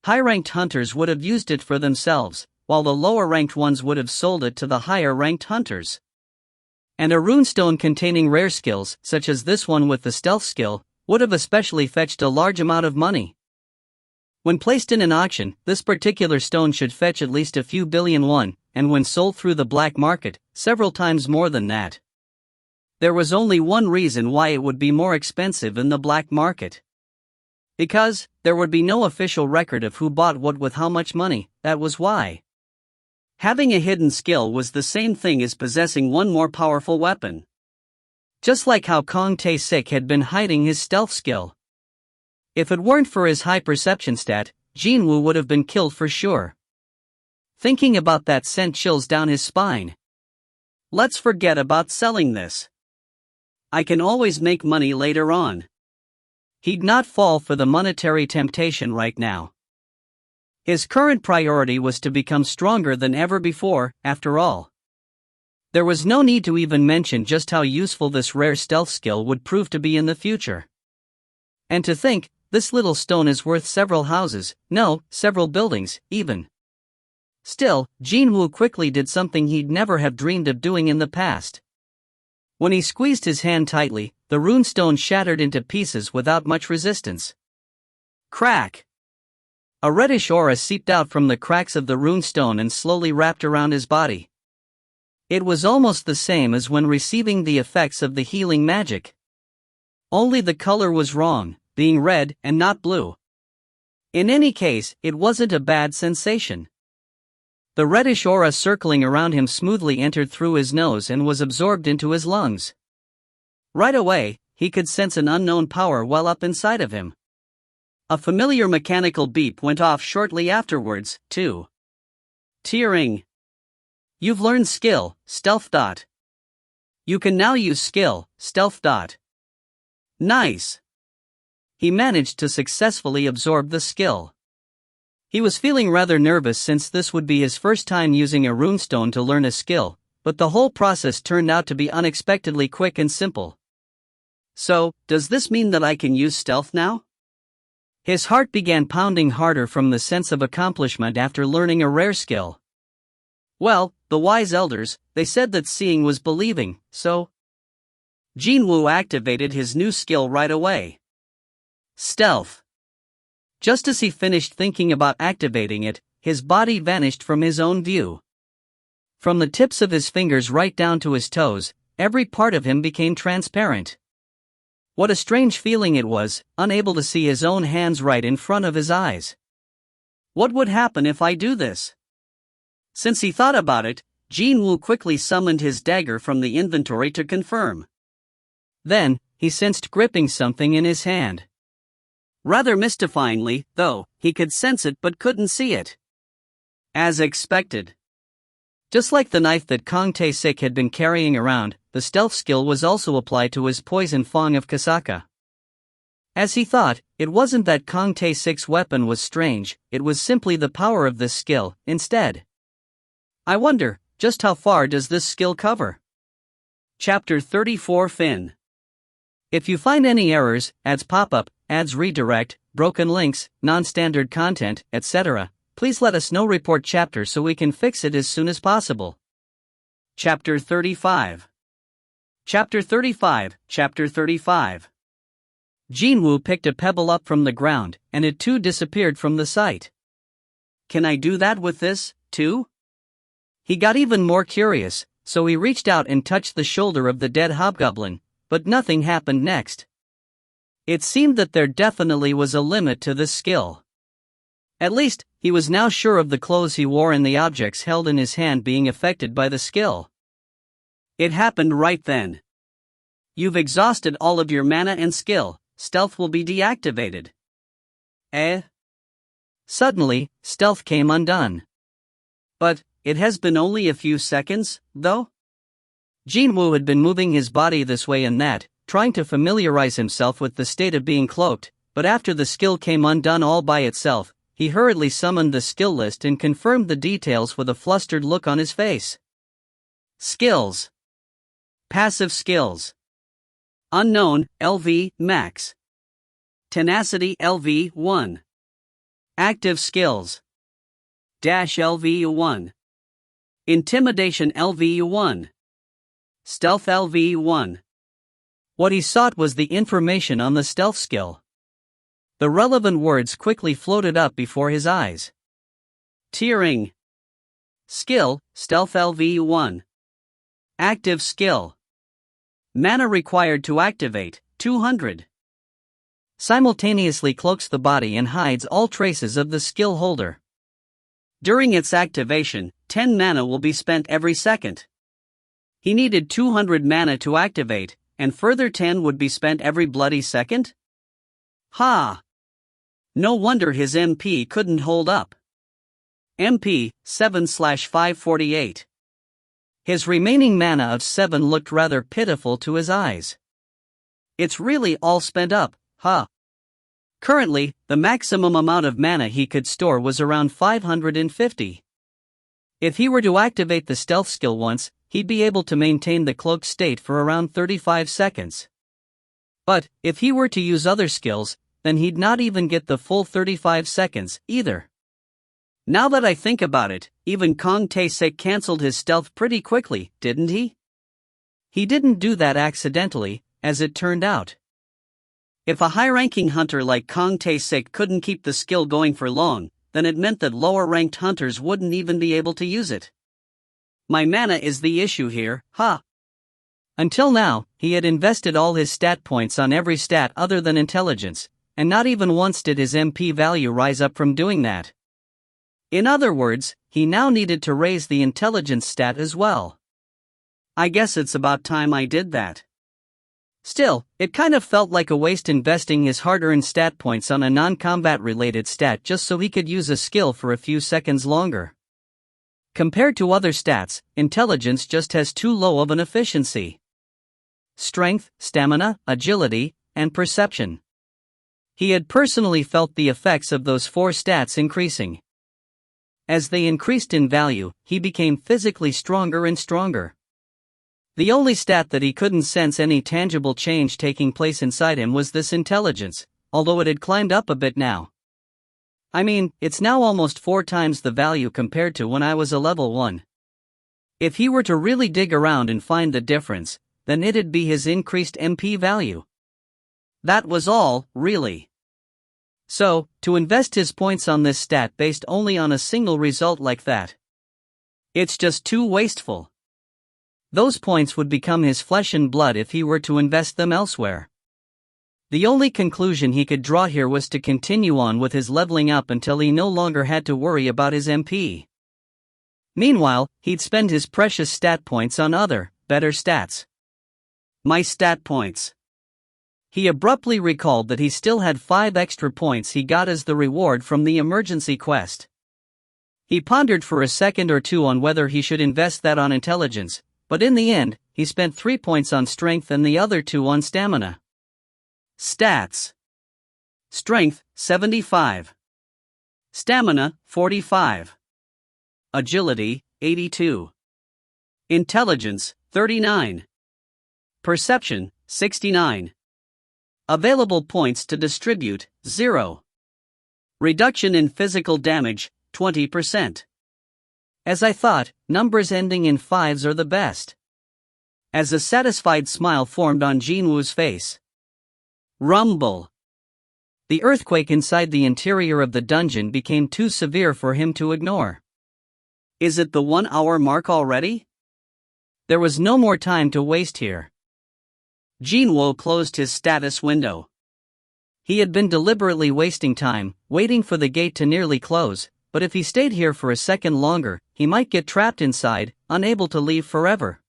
High-ranked hunters would have used it for themselves, while the lower-ranked ones would have sold it to the higher-ranked hunters. And a runestone containing rare skills, such as this one with the stealth skill, would have especially fetched a large amount of money. When placed in an auction, this particular stone should fetch at least a few billion won, and when sold through the black market, several times more than that. There was only one reason why it would be more expensive in the black market. Because there would be no official record of who bought what with how much money, that was why. Having a hidden skill was the same thing as possessing one more powerful weapon. Just like how Kong Tae-sik had been hiding his stealth skill. If it weren't for his high perception stat, Jin-Woo would have been killed for sure. Thinking about that sent chills down his spine. Let's forget about selling this. I can always make money later on. He'd not fall for the monetary temptation right now. His current priority was to become stronger than ever before, after all. There was no need to even mention just how useful this rare stealth skill would prove to be in the future. And to think, this little stone is worth several houses, no, several buildings, even. Still, Jin-Woo quickly did something he'd never have dreamed of doing in the past. When he squeezed his hand tightly, the runestone shattered into pieces without much resistance. Crack! A reddish aura seeped out from the cracks of the runestone and slowly wrapped around his body. It was almost the same as when receiving the effects of the healing magic. Only the color was wrong, being red and not blue. In any case, it wasn't a bad sensation. The reddish aura circling around him smoothly entered through his nose and was absorbed into his lungs. Right away, he could sense an unknown power well up inside of him. A familiar mechanical beep went off shortly afterwards, too. Tearing. You've learned skill, stealth. You can now use skill, stealth. Nice. He managed to successfully absorb the skill. He was feeling rather nervous since this would be his first time using a runestone to learn a skill, but the whole process turned out to be unexpectedly quick and simple. So, does this mean that I can use stealth now? His heart began pounding harder from the sense of accomplishment after learning a rare skill. Well, the wise elders, they said that seeing was believing, so Jin-Woo activated his new skill right away. Stealth. Just as he finished thinking about activating it, his body vanished from his own view. From the tips of his fingers right down to his toes, every part of him became transparent. What a strange feeling it was, unable to see his own hands right in front of his eyes. What would happen if I do this? Since he thought about it, Jin-Woo quickly summoned his dagger from the inventory to confirm. Then, he sensed gripping something in his hand. Rather mystifyingly, though, he could sense it but couldn't see it. As expected. Just like the knife that Kong Tae-sik had been carrying around, the stealth skill was also applied to his poison fang of Kasaka. As he thought, it wasn't that Kong Tae-sik's weapon was strange, it was simply the power of this skill, instead. I wonder, just how far does this skill cover? Chapter 34 Fin. If you find any errors, ads pop up, ads redirect, broken links, non-standard content, etc., please let us know. Report chapter so we can fix it as soon as possible. Chapter 35. Chapter 35. Chapter 35. Jin-Woo picked a pebble up from the ground, and it too disappeared from the sight. Can I do that with this, too? He got even more curious, so he reached out and touched the shoulder of the dead hobgoblin, but nothing happened next. It seemed that there definitely was a limit to this skill. At least, he was now sure of the clothes he wore and the objects held in his hand being affected by the skill. It happened right then. You've exhausted all of your mana and skill, stealth will be deactivated. Suddenly, stealth came undone. But, it has been only a few seconds, though? Jin-Woo had been moving his body this way and that, trying to familiarize himself with the state of being cloaked, but after the skill came undone all by itself, he hurriedly summoned the skill list and confirmed the details with a flustered look on his face. Skills. Passive skills. Unknown, LV, max. Tenacity, LV, 1. Active skills. Dash, LV, 1. Intimidation, LV, 1. Stealth, LV, 1. What he sought was the information on the stealth skill. The relevant words quickly floated up before his eyes. Tearing. Skill, stealth LV1. Active skill. Mana required to activate, 200. Simultaneously cloaks the body and hides all traces of the skill holder. During its activation, 10 mana will be spent every second. He needed 200 mana to activate, and further 10 would be spent every bloody second? Ha! No wonder his MP couldn't hold up. MP 7/548. His remaining mana of 7 looked rather pitiful to his eyes. It's really all spent up, huh? Currently, the maximum amount of mana he could store was around 550. If he were to activate the stealth skill once, he'd be able to maintain the cloaked state for around 35 seconds. But, if he were to use other skills, then he'd not even get the full 35 seconds, either. Now that I think about it, even Kong Tae-sik cancelled his stealth pretty quickly, didn't he? He didn't do that accidentally, as it turned out. If a high-ranking hunter like Kong Tae-sik couldn't keep the skill going for long, then it meant that lower-ranked hunters wouldn't even be able to use it. My mana is the issue here, huh? Until now, he had invested all his stat points on every stat other than intelligence, and not even once did his MP value rise up from doing that. In other words, he now needed to raise the intelligence stat as well. I guess it's about time I did that. Still, it kind of felt like a waste investing his hard-earned stat points on a non-combat related stat just so he could use a skill for a few seconds longer. Compared to other stats, intelligence just has too low of an efficiency. Strength, stamina, agility, and perception. He had personally felt the effects of those 4 stats increasing. As they increased in value, he became physically stronger and stronger. The only stat that he couldn't sense any tangible change taking place inside him was this intelligence, although it had climbed up a bit now. I mean, it's now almost 4 times the value compared to when I was a level 1. If he were to really dig around and find the difference, then it'd be his increased MP value. That was all, really. So, to invest his points on this stat based only on a single result like that, it's just too wasteful. Those points would become his flesh and blood if he were to invest them elsewhere. The only conclusion he could draw here was to continue on with his leveling up until he no longer had to worry about his MP. Meanwhile, he'd spend his precious stat points on other, better stats. My stat points. He abruptly recalled that he still had 5 extra points he got as the reward from the emergency quest. He pondered for a second or two on whether he should invest that on intelligence, but in the end, he spent 3 points on strength and the other 2 on stamina. Stats. Strength, 75. Stamina, 45. Agility, 82. Intelligence, 39. Perception, 69. Available points to distribute, 0. Reduction in physical damage, 20%. As I thought, numbers ending in 5s are the best. As a satisfied smile formed on Jin-Woo's face. Rumble. The earthquake inside the interior of the dungeon became too severe for him to ignore. Is it the 1-hour mark already? There was no more time to waste here. Jin-Woo closed his status window. He had been deliberately wasting time, waiting for the gate to nearly close, but if he stayed here for a second longer, he might get trapped inside, unable to leave forever.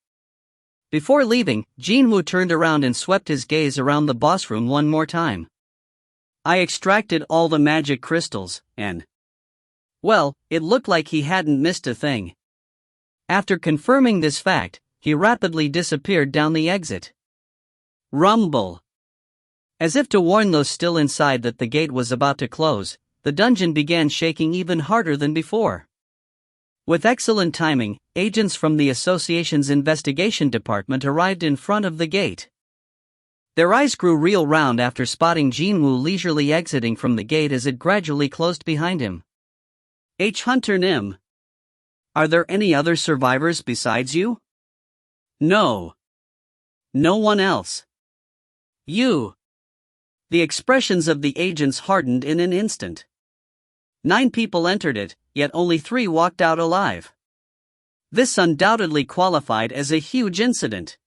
Before leaving, Jin-Woo turned around and swept his gaze around the boss room one more time. I extracted all the magic crystals, and well, it looked like he hadn't missed a thing. After confirming this fact, he rapidly disappeared down the exit. Rumble. As if to warn those still inside that the gate was about to close, the dungeon began shaking even harder than before. With excellent timing, agents from the association's investigation department arrived in front of the gate. Their eyes grew real round after spotting Jin-Woo leisurely exiting from the gate as it gradually closed behind him. Hunter Nim. Are there any other survivors besides you? No. No one else. You. The expressions of the agents hardened in an instant. 9 people entered it, yet only 3 walked out alive. This undoubtedly qualified as a huge incident.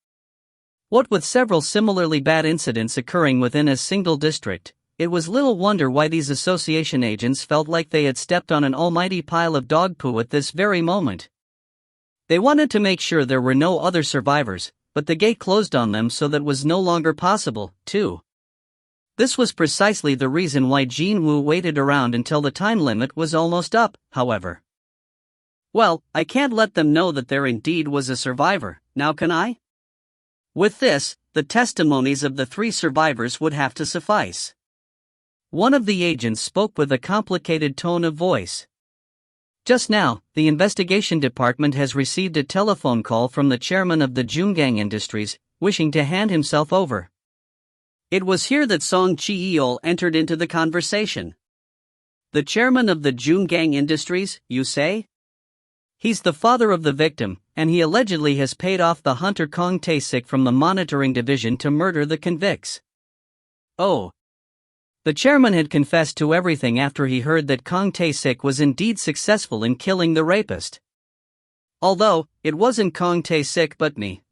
What with several similarly bad incidents occurring within a single district, it was little wonder why these association agents felt like they had stepped on an almighty pile of dog poo at this very moment. They wanted to make sure there were no other survivors, but the gate closed on them so that was no longer possible, too. This was precisely the reason why Jin-Woo waited around until the time limit was almost up, however. Well, I can't let them know that there indeed was a survivor, now can I? With this, the testimonies of the 3 survivors would have to suffice. One of the agents spoke with a complicated tone of voice. Just now, the investigation department has received a telephone call from the chairman of the Jungang Industries, wishing to hand himself over. It was here that Seong Jin-Woo entered into the conversation. The chairman of the Jungang Industries, you say? He's the father of the victim, and he allegedly has paid off the hunter Kang Tae-sik from the monitoring division to murder the convicts. Oh. The chairman had confessed to everything after he heard that Kang Tae-sik was indeed successful in killing the rapist. Although, it wasn't Kang Tae-sik but me.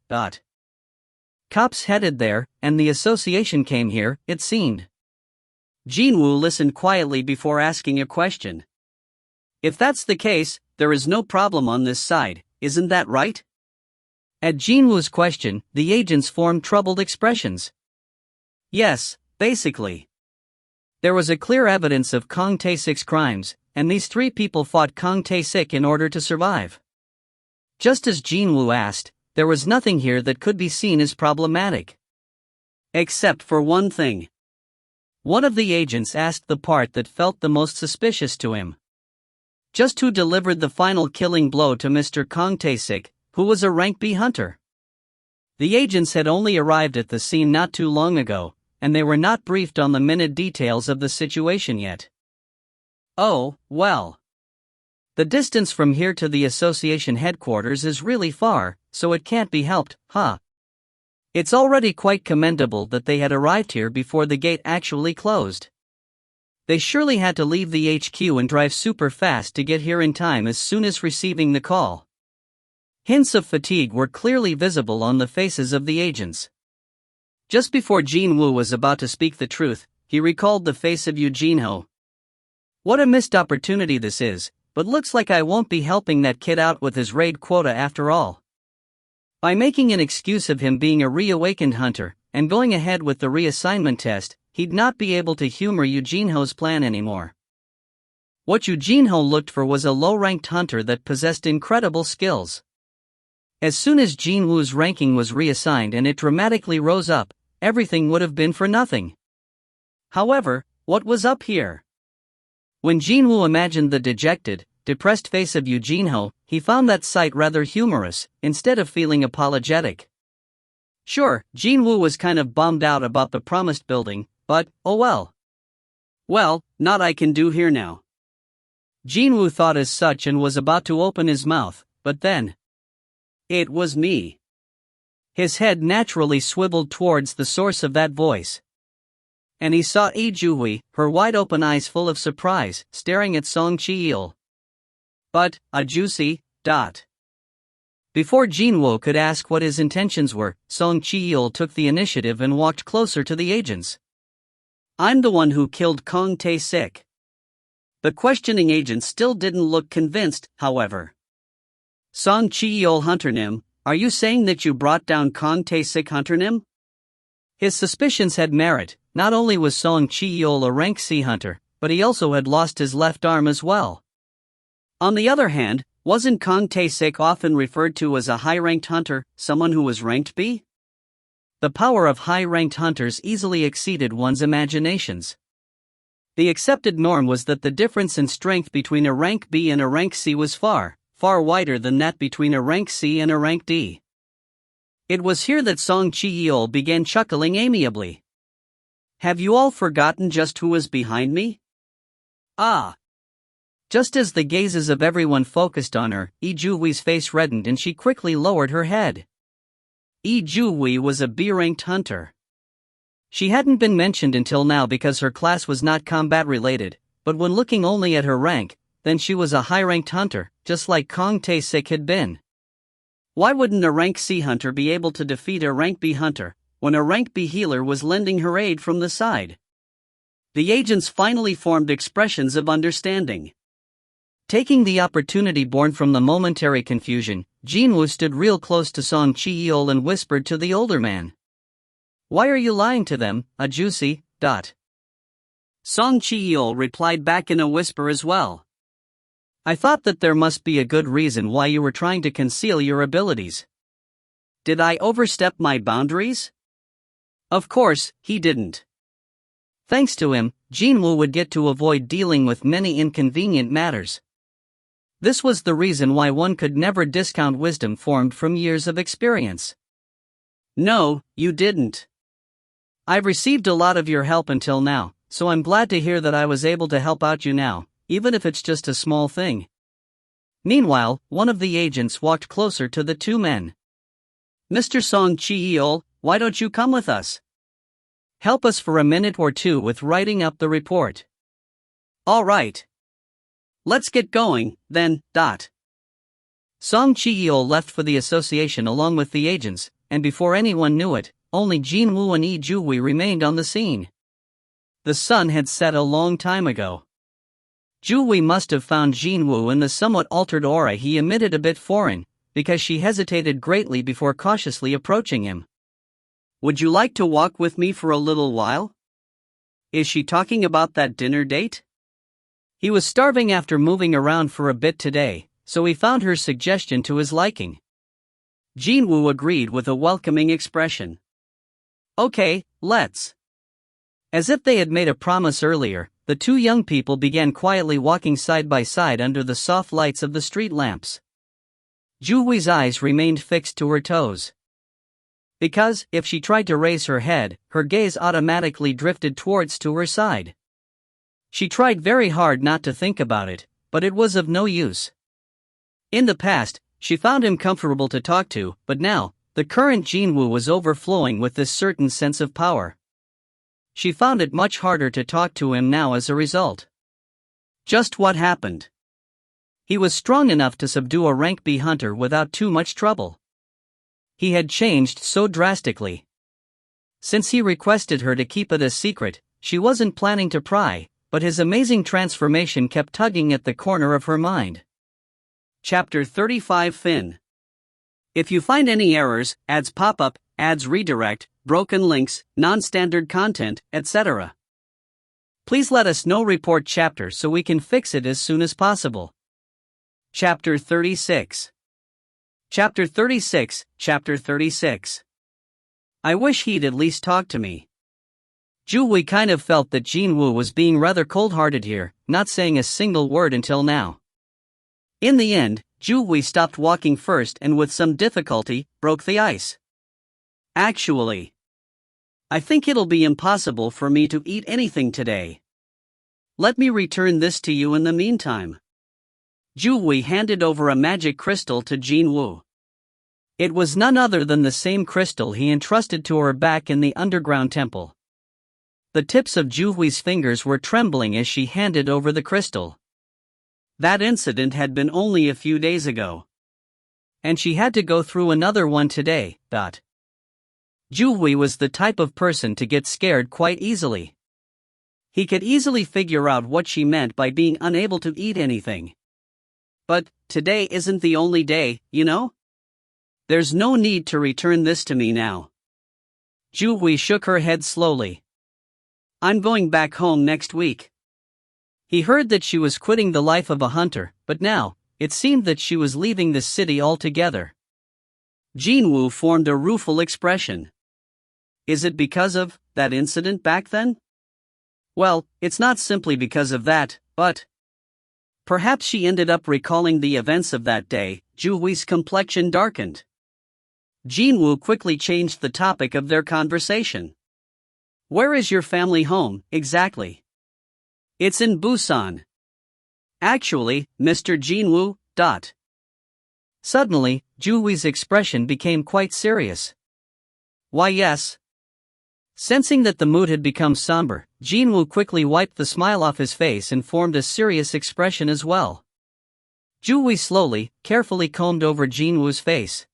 Cops headed there, and the association came here, it seemed. Jin-Woo listened quietly before asking a question. If that's the case, there is no problem on this side, isn't that right? At Jin-Woo's question, the agents formed troubled expressions. Yes, basically. There was a clear evidence of Kang Tae-sik's crimes, and these 3 people fought Kang Tae-sik in order to survive. Just as Jin-Woo asked, there was nothing here that could be seen as problematic. Except for one thing. One of the agents asked the part that felt the most suspicious to him. Just who delivered the final killing blow to Mr. Kang Tae-sik, who was a rank B hunter? The agents had only arrived at the scene not too long ago, and they were not briefed on the minute details of the situation yet. Oh, well. The distance from here to the association headquarters is really far, so it can't be helped, huh? It's already quite commendable that they had arrived here before the gate actually closed. They surely had to leave the HQ and drive super fast to get here in time as soon as receiving the call. Hints of fatigue were clearly visible on the faces of the agents. Just before Jin-Woo was about to speak the truth, he recalled the face of Eugene-ho. What a missed opportunity this is, but looks like I won't be helping that kid out with his raid quota after all. By making an excuse of him being a reawakened hunter, and going ahead with the reassignment test, he'd not be able to humor Eugene-ho's plan anymore. What Eugene-ho looked for was a low-ranked hunter that possessed incredible skills. As soon as Jin-Woo's ranking was reassigned and it dramatically rose up, everything would have been for nothing. However, what was up here? When Jin-Woo imagined the dejected, depressed face of Eugene-ho, he found that sight rather humorous, instead of feeling apologetic. Sure, Jin-Woo was kind of bummed out about the promised building, but, oh well. Well, naught I can do here now. Jin-Woo thought as such and was about to open his mouth, but then. It was me. His head naturally swiveled towards the source of that voice. And he saw Ijui, her wide-open eyes full of surprise, staring at Seong Jin-Woo. But, juicy. Before Jin-Woo could ask what his intentions were, Seong Jin-Woo took the initiative and walked closer to the agents. I'm the one who killed Kang Tae-sik. The questioning agent still didn't look convinced, however. Seong Jin-Woo Hunternim, are you saying that you brought down Kang Tae-sik Hunternim? His suspicions had merit. Not only was Seong Jin-Woo a rank C hunter, but he also had lost his left arm as well. On the other hand, wasn't Kang Tae-sik often referred to as a high-ranked hunter, someone who was ranked B? The power of high-ranked hunters easily exceeded one's imaginations. The accepted norm was that the difference in strength between a rank B and a rank C was far, far wider than that between a rank C and a rank D. It was here that Seong Jin-Woo began chuckling amiably. Have you all forgotten just who was behind me? Ah! Just as the gazes of everyone focused on her, Ijui's face reddened and she quickly lowered her head. Ijui was a B-ranked hunter. She hadn't been mentioned until now because her class was not combat-related, but when looking only at her rank, then she was a high-ranked hunter, just like Kang Tae-sik had been. Why wouldn't a rank C hunter be able to defeat a rank B hunter, when a rank B healer was lending her aid from the side? The agents finally formed expressions of understanding. Taking the opportunity born from the momentary confusion, Jin-Woo stood real close to Seong Jin-Woo and whispered to the older man. Why are you lying to them, Ajusi? Song Ji-yeol replied back in a whisper as well. I thought that there must be a good reason why you were trying to conceal your abilities. Did I overstep my boundaries? Of course, he didn't. Thanks to him, Jin-Woo would get to avoid dealing with many inconvenient matters. This was the reason why one could never discount wisdom formed from years of experience. No, you didn't. I've received a lot of your help until now, so I'm glad to hear that I was able to help out you now, even if it's just a small thing. Meanwhile, one of the agents walked closer to the two men. Mr. Song Ji-yeol, why don't you come with us? Help us for a minute or two with writing up the report. All right. Let's get going, then. Song Ji-yeol left for the association along with the agents, and before anyone knew it, only Jin-Woo and Lee Ju-hui remained on the scene. The sun had set a long time ago. Ju-hui must have found Jin-Woo in the somewhat altered aura he emitted a bit foreign, because she hesitated greatly before cautiously approaching him. Would you like to walk with me for a little while? Is she talking about that dinner date? He was starving after moving around for a bit today, so he found her suggestion to his liking. Jin-Woo agreed with a welcoming expression. Okay, let's. As if they had made a promise earlier, the two young people began quietly walking side by side under the soft lights of the street lamps. Ju-hui's eyes remained fixed to her toes. Because, if she tried to raise her head, her gaze automatically drifted towards to her side. She tried very hard not to think about it, but it was of no use. In the past, she found him comfortable to talk to, but now, the current Jin-Woo was overflowing with this certain sense of power. She found it much harder to talk to him now as a result. Just what happened? He was strong enough to subdue a rank B hunter without too much trouble. He had changed so drastically. Since he requested her to keep it a secret, she wasn't planning to pry, but his amazing transformation kept tugging at the corner of her mind. Chapter 35 Fin. If you find any errors, ads pop up, ads redirect, broken links, non-standard content, etc., please let us know. Report chapter so we can fix it as soon as possible. Chapter 36. Chapter 36. I wish he'd at least talk to me. Ju-hui kind of felt that Jin-Woo was being rather cold-hearted here, not saying a single word until now. In the end, Ju-hui stopped walking first and with some difficulty, broke the ice. Actually, I think it'll be impossible for me to eat anything today. Let me return this to you in the meantime. Ju-hui handed over a magic crystal to Jin-Woo. It was none other than the same crystal he entrusted to her back in the underground temple. The tips of Ju-hui's fingers were trembling as she handed over the crystal. That incident had been only a few days ago. And she had to go through another one today. Ju-hui was the type of person to get scared quite easily. He could easily figure out what she meant by being unable to eat anything. But, today isn't the only day, you know? There's no need to return this to me now. Ju-hui shook her head slowly. I'm going back home next week. He heard that she was quitting the life of a hunter, but now, it seemed that she was leaving the city altogether. Jin-Woo formed a rueful expression. Is it because of that incident back then? Well, it's not simply because of that, but perhaps she ended up recalling the events of that day. Ju-hui's complexion darkened. Jin-Woo quickly changed the topic of their conversation. Where is your family home, exactly? It's in Busan. Actually, Mr. Jin-Woo. Suddenly, Ju-hui's expression became quite serious. Why yes. Sensing that the mood had become somber, Jin-Woo quickly wiped the smile off his face and formed a serious expression as well. Ju-hui slowly, carefully combed over Jin-Woo's face.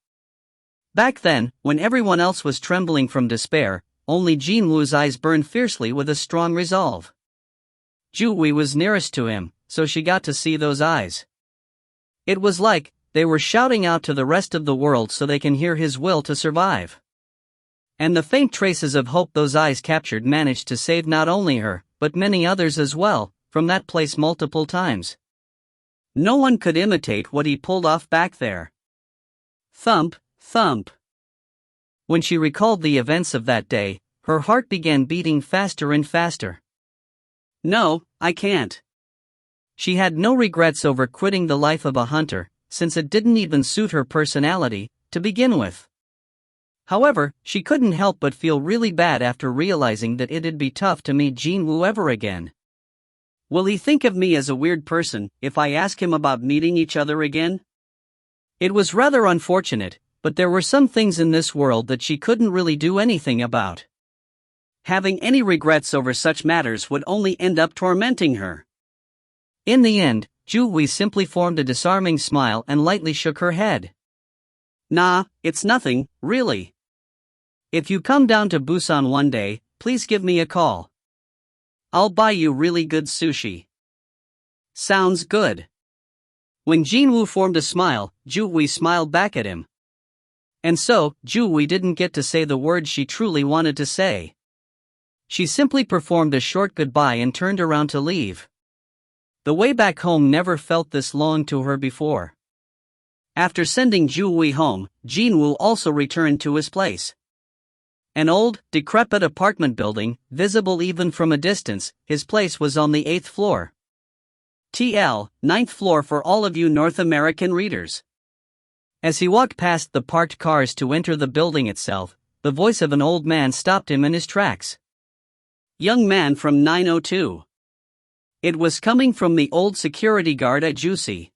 Back then, when everyone else was trembling from despair, only Jin-Woo's eyes burned fiercely with a strong resolve. Ju-hui was nearest to him, so she got to see those eyes. It was like they were shouting out to the rest of the world so they can hear his will to survive. And the faint traces of hope those eyes captured managed to save not only her, but many others as well, from that place multiple times. No one could imitate what he pulled off back there. Thump, thump. When she recalled the events of that day, her heart began beating faster and faster. No, I can't. She had no regrets over quitting the life of a hunter, since it didn't even suit her personality, to begin with. However, she couldn't help but feel really bad after realizing that it'd be tough to meet Jin-Woo ever again. Will he think of me as a weird person if I ask him about meeting each other again? It was rather unfortunate, but there were some things in this world that she couldn't really do anything about. Having any regrets over such matters would only end up tormenting her. In the end, Ju-Wei simply formed a disarming smile and lightly shook her head. Nah, it's nothing, really. If you come down to Busan one day, please give me a call. I'll buy you really good sushi. Sounds good. When Jin-Woo formed a smile, Ju-Wei smiled back at him. And so, Ju-Wei didn't get to say the words she truly wanted to say. She simply performed a short goodbye and turned around to leave. The way back home never felt this long to her before. After sending Ju-Wei home, Jin-Woo also returned to his place. An old, decrepit apartment building, visible even from a distance. His place was on the 8th floor. TL, 9th floor for all of you North American readers. As he walked past the parked cars to enter the building itself, the voice of an old man stopped him in his tracks. Young man from 902. It was coming from the old security guard at Juicy.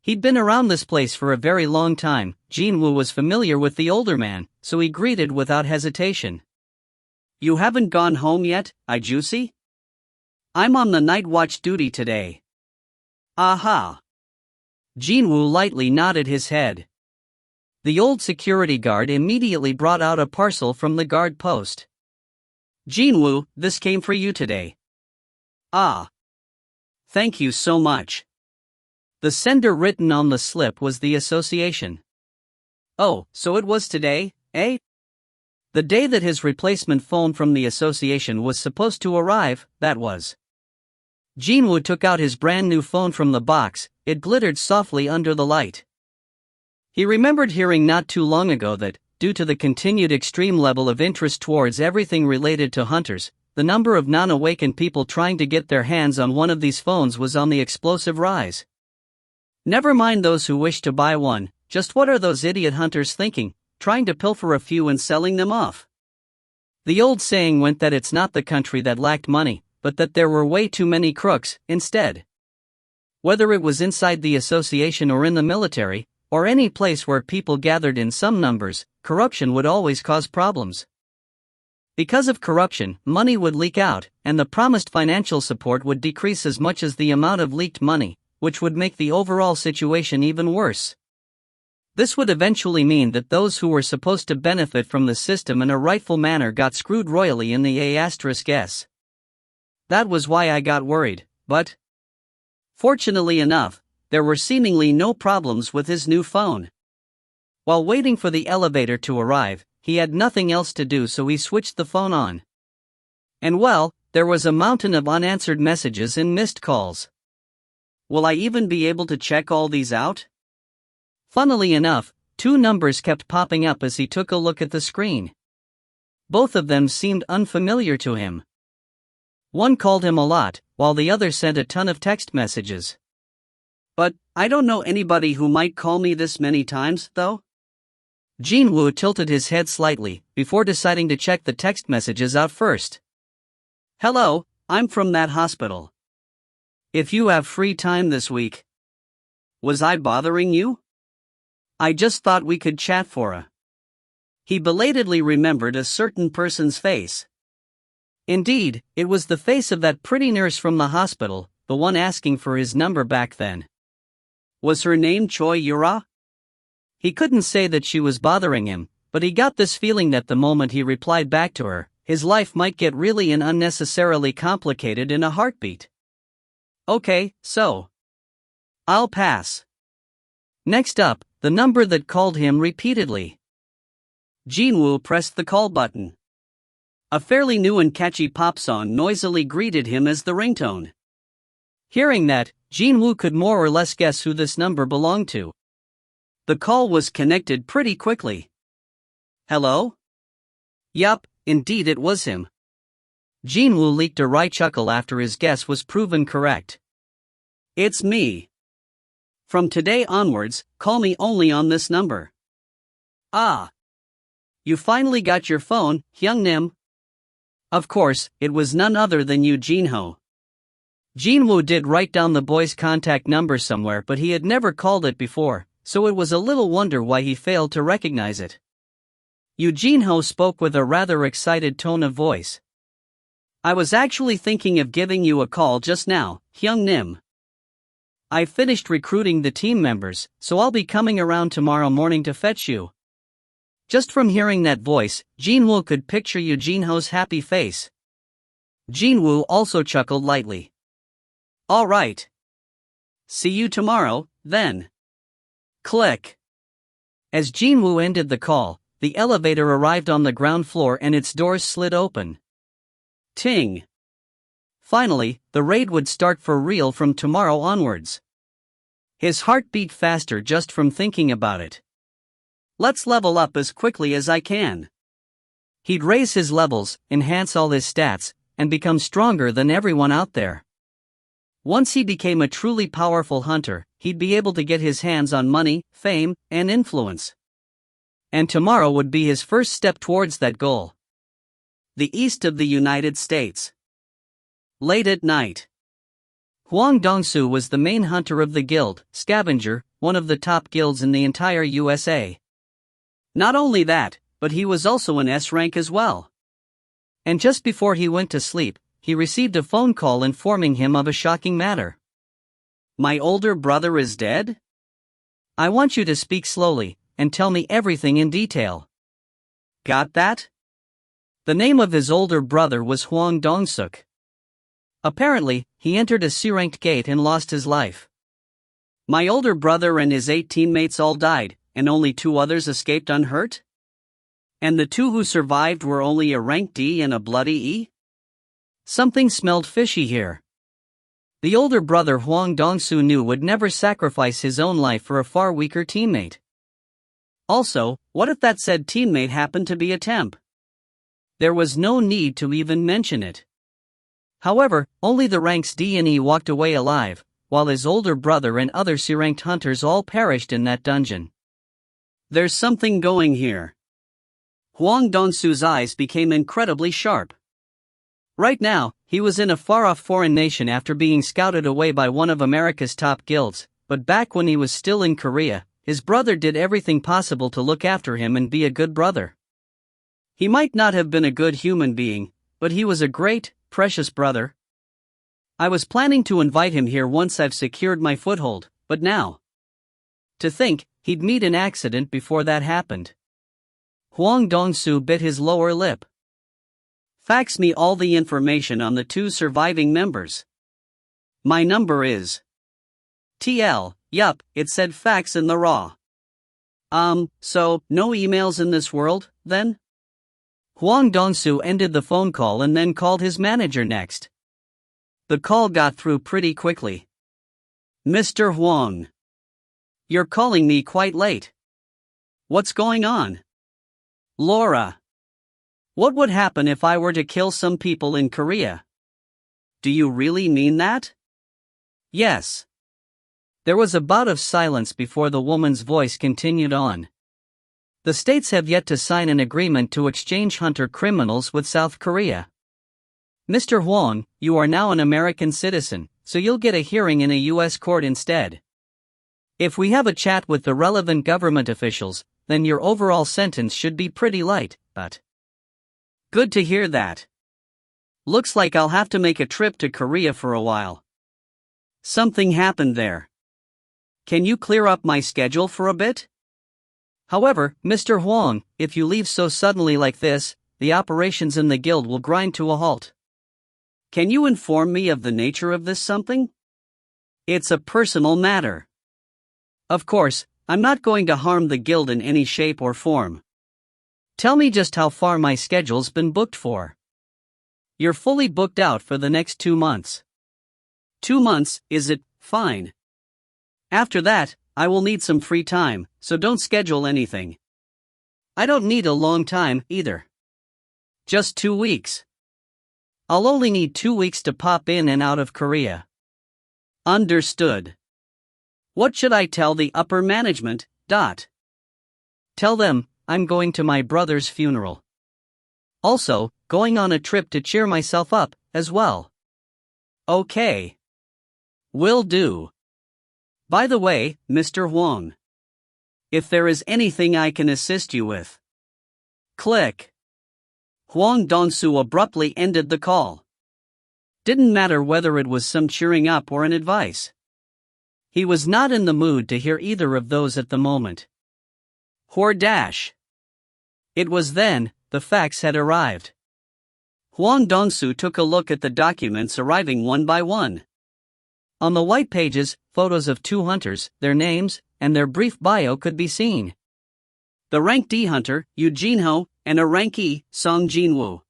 He'd been around this place for a very long time. Jin-Woo was familiar with the older man, so he greeted without hesitation. You haven't gone home yet, Juicy? I'm on the night watch duty today. Aha. Jin-Woo lightly nodded his head. The old security guard immediately brought out a parcel from the guard post. Jin-Woo, this came for you today. Ah. Thank you so much. The sender written on the slip was the association. Oh, so it was today, eh? The day that his replacement phone from the association was supposed to arrive, that was. Jin-Woo took out his brand new phone from the box. It glittered softly under the light. He remembered hearing not too long ago that, due to the continued extreme level of interest towards everything related to hunters, the number of non-awakened people trying to get their hands on one of these phones was on the explosive rise. Never mind those who wish to buy one, just what are those idiot hunters thinking, trying to pilfer a few and selling them off? The old saying went that it's not the country that lacked money, but that there were way too many crooks, instead. Whether it was inside the association or in the military, or any place where people gathered in some numbers, corruption would always cause problems. Because of corruption, money would leak out, and the promised financial support would decrease as much as the amount of leaked money, which would make the overall situation even worse. This would eventually mean that those who were supposed to benefit from the system in a rightful manner got screwed royally in the A*S. That was why I got worried, but fortunately enough, there were seemingly no problems with his new phone. While waiting for the elevator to arrive, he had nothing else to do, so he switched the phone on. And well, there was a mountain of unanswered messages and missed calls. Will I even be able to check all these out? Funnily enough, two numbers kept popping up as he took a look at the screen. Both of them seemed unfamiliar to him. One called him a lot, while the other sent a ton of text messages. But, I don't know anybody who might call me this many times, though. Jin-Woo tilted his head slightly, before deciding to check the text messages out first. Hello, I'm from that hospital. If you have free time this week. Was I bothering you? I just thought we could chat for a. He belatedly remembered a certain person's face. Indeed, it was the face of that pretty nurse from the hospital, the one asking for his number back then. Was her name Choi Yura? He couldn't say that she was bothering him, but he got this feeling that the moment he replied back to her, his life might get really and unnecessarily complicated in a heartbeat. Okay, so. I'll pass. Next up, the number that called him repeatedly. Jin-Woo pressed the call button. A fairly new and catchy pop song noisily greeted him as the ringtone. Hearing that, Jin-Woo could more or less guess who this number belonged to. The call was connected pretty quickly. Hello? Yup, indeed it was him. Jin-Woo leaked a wry chuckle after his guess was proven correct. It's me. From today onwards, call me only on this number. Ah. You finally got your phone, Hyung-nim. Of course, it was none other than Yoo Jin-ho. Jin-Woo did write down the boy's contact number somewhere, but he had never called it before, so it was a little wonder why he failed to recognize it. Yoo Jin-ho spoke with a rather excited tone of voice. I was actually thinking of giving you a call just now, Hyung-nim. I've finished recruiting the team members, so I'll be coming around tomorrow morning to fetch you. Just from hearing that voice, Jin-Woo could picture Yoo Jin-ho's happy face. Jin-Woo also chuckled lightly. All right. See you tomorrow, then. Click. As Jin-Woo ended the call, the elevator arrived on the ground floor and its doors slid open. Ting. Finally, the raid would start for real from tomorrow onwards. His heart beat faster just from thinking about it. Let's level up as quickly as I can. He'd raise his levels, enhance all his stats, and become stronger than everyone out there. Once he became a truly powerful hunter, he'd be able to get his hands on money, fame, and influence. And tomorrow would be his first step towards that goal. The east of the United States. Late at night. Hwang Dong-soo was the main hunter of the guild, Scavenger, one of the top guilds in the entire USA. Not only that, but he was also an S rank as well. And just before he went to sleep, he received a phone call informing him of a shocking matter. My older brother is dead? I want you to speak slowly, and tell me everything in detail. Got that? The name of his older brother was Hwang Dong-suk. Apparently, he entered a C-ranked gate and lost his life. My older brother and his 8 teammates all died, and only 2 others escaped unhurt? And the 2 who survived were only a rank D and a bloody E? Something smelled fishy here. The older brother Hwang Dong-soo knew would never sacrifice his own life for a far weaker teammate. Also, what if that said teammate happened to be a temp? There was no need to even mention it. However, only the ranks D and E walked away alive, while his older brother and other C-ranked hunters all perished in that dungeon. There's something going here. Hwang Dong-soo's eyes became incredibly sharp. Right now, he was in a far-off foreign nation after being scouted away by one of America's top guilds, but back when he was still in Korea, his brother did everything possible to look after him and be a good brother. He might not have been a good human being, but he was a great, precious brother. I was planning to invite him here once I've secured my foothold, but now. To think, he'd meet an accident before that happened. Hwang Dong-soo bit his lower lip. Fax me all the information on the 2 surviving members. My number is TL, yup, it said fax in the raw. So, no emails in this world, then? Hwang Dong-soo ended the phone call and then called his manager next. The call got through pretty quickly. Mr. Hwang. You're calling me quite late. What's going on? Laura. What would happen if I were to kill some people in Korea? Do you really mean that? Yes. There was a bout of silence before the woman's voice continued on. The states have yet to sign an agreement to exchange hunter criminals with South Korea. Mr. Hwang, you are now an American citizen, so you'll get a hearing in a U.S. court instead. If we have a chat with the relevant government officials, then your overall sentence should be pretty light, but... Good to hear that. Looks like I'll have to make a trip to Korea for a while. Something happened there. Can you clear up my schedule for a bit? However, Mr. Hwang, if you leave so suddenly like this, the operations in the guild will grind to a halt. Can you inform me of the nature of this something? It's a personal matter. Of course, I'm not going to harm the guild in any shape or form. Tell me just how far my schedule's been booked for. You're fully booked out for the next 2 months. 2 months, is it? Fine. After that, I will need some free time, so don't schedule anything. I don't need a long time, either. Just 2 weeks. I'll only need 2 weeks to pop in and out of Korea. Understood. What should I tell the upper management? Tell them, I'm going to my brother's funeral. Also, going on a trip to cheer myself up, as well. Okay. Will do. By the way, Mr. Huang. If there is anything I can assist you with. Click. Huang Dongsu abruptly ended the call. Didn't matter whether it was some cheering up or an advice. He was not in the mood to hear either of those at the moment. It was then, the fax had arrived. Huang Dongsu took a look at the documents arriving one by one. On the white pages, photos of 2 hunters, their names, and their brief bio could be seen. The rank D hunter, Yu Jin-Ho, and a rank E, Seong Jin-Woo.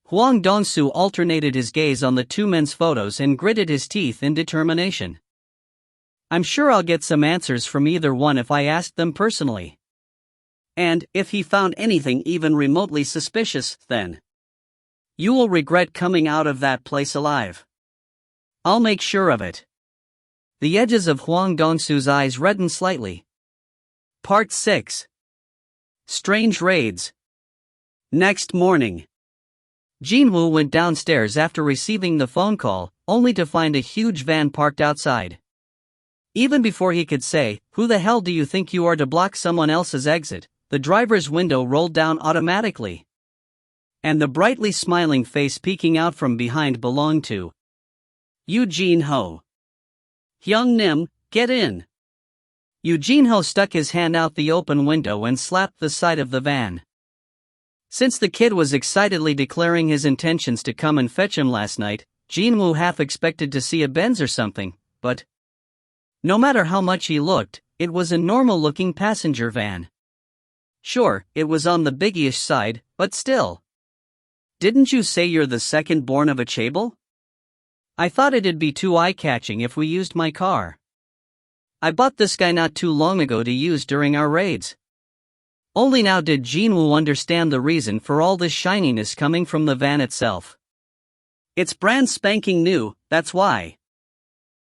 Huang Dongsu alternated his gaze on the 2 men's photos and gritted his teeth in determination. I'm sure I'll get some answers from either one if I ask them personally. And, if he found anything even remotely suspicious, then you will regret coming out of that place alive. I'll make sure of it. The edges of Huang Dongsu's eyes reddened slightly. Part 6. Strange Raids. Next morning. Jin-Woo went downstairs after receiving the phone call, only to find a huge van parked outside. Even before he could say, "Who the hell do you think you are to block someone else's exit?" the driver's window rolled down automatically. And the brightly smiling face peeking out from behind belonged to Yu Jin-Ho. Hyung Nim, get in. Yu Jin-Ho stuck his hand out the open window and slapped the side of the van. Since the kid was excitedly declaring his intentions to come and fetch him last night, Jin-Woo half expected to see a Benz or something, but no matter how much he looked, it was a normal-looking passenger van. Sure, it was on the biggish side, but still. Didn't you say you're the second born of a chaebol? I thought it'd be too eye-catching if we used my car. I bought this guy not too long ago to use during our raids. Only now did Jin-Woo understand the reason for all this shininess coming from the van itself. It's brand spanking new, that's why.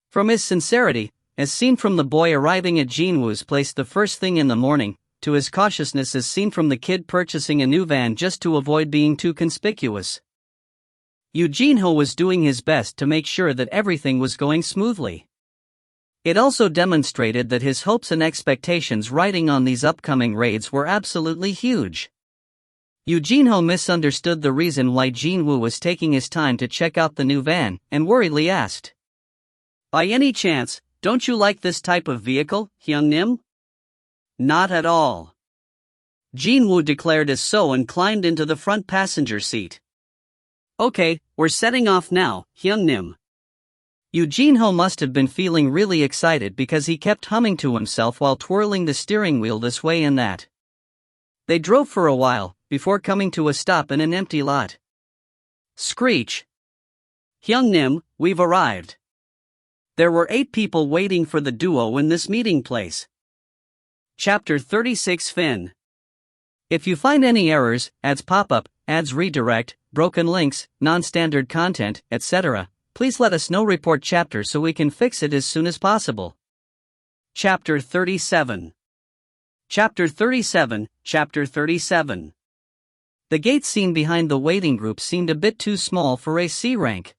From his sincerity, as seen from the boy arriving at Jin-Woo's place the first thing in the morning, to his cautiousness as seen from the kid purchasing a new van just to avoid being too conspicuous. Yu Jin-Ho was doing his best to make sure that everything was going smoothly. It also demonstrated that his hopes and expectations riding on these upcoming raids were absolutely huge. Yu Jin-Ho misunderstood the reason why Jin-Woo was taking his time to check out the new van, and worriedly asked, "By any chance, don't you like this type of vehicle, Hyung Nim?" "Not at all." Jin-Woo declared as so and climbed into the front passenger seat. "Okay, we're setting off now, Hyung Nim." Yu Jin-Ho must have been feeling really excited because he kept humming to himself while twirling the steering wheel this way and that. They drove for a while, before coming to a stop in an empty lot. Screech. "Hyung Nim, we've arrived." There were 8 people waiting for the duo in this meeting place. Chapter 36 Fin. If you find any errors, ads pop up, ads redirect, broken links, non-standard content, etc., please let us know. Report chapter so we can fix it as soon as possible. Chapter 37. Chapter 37. Chapter 37. The gate scene behind the waiting group seemed a bit too small for a C rank.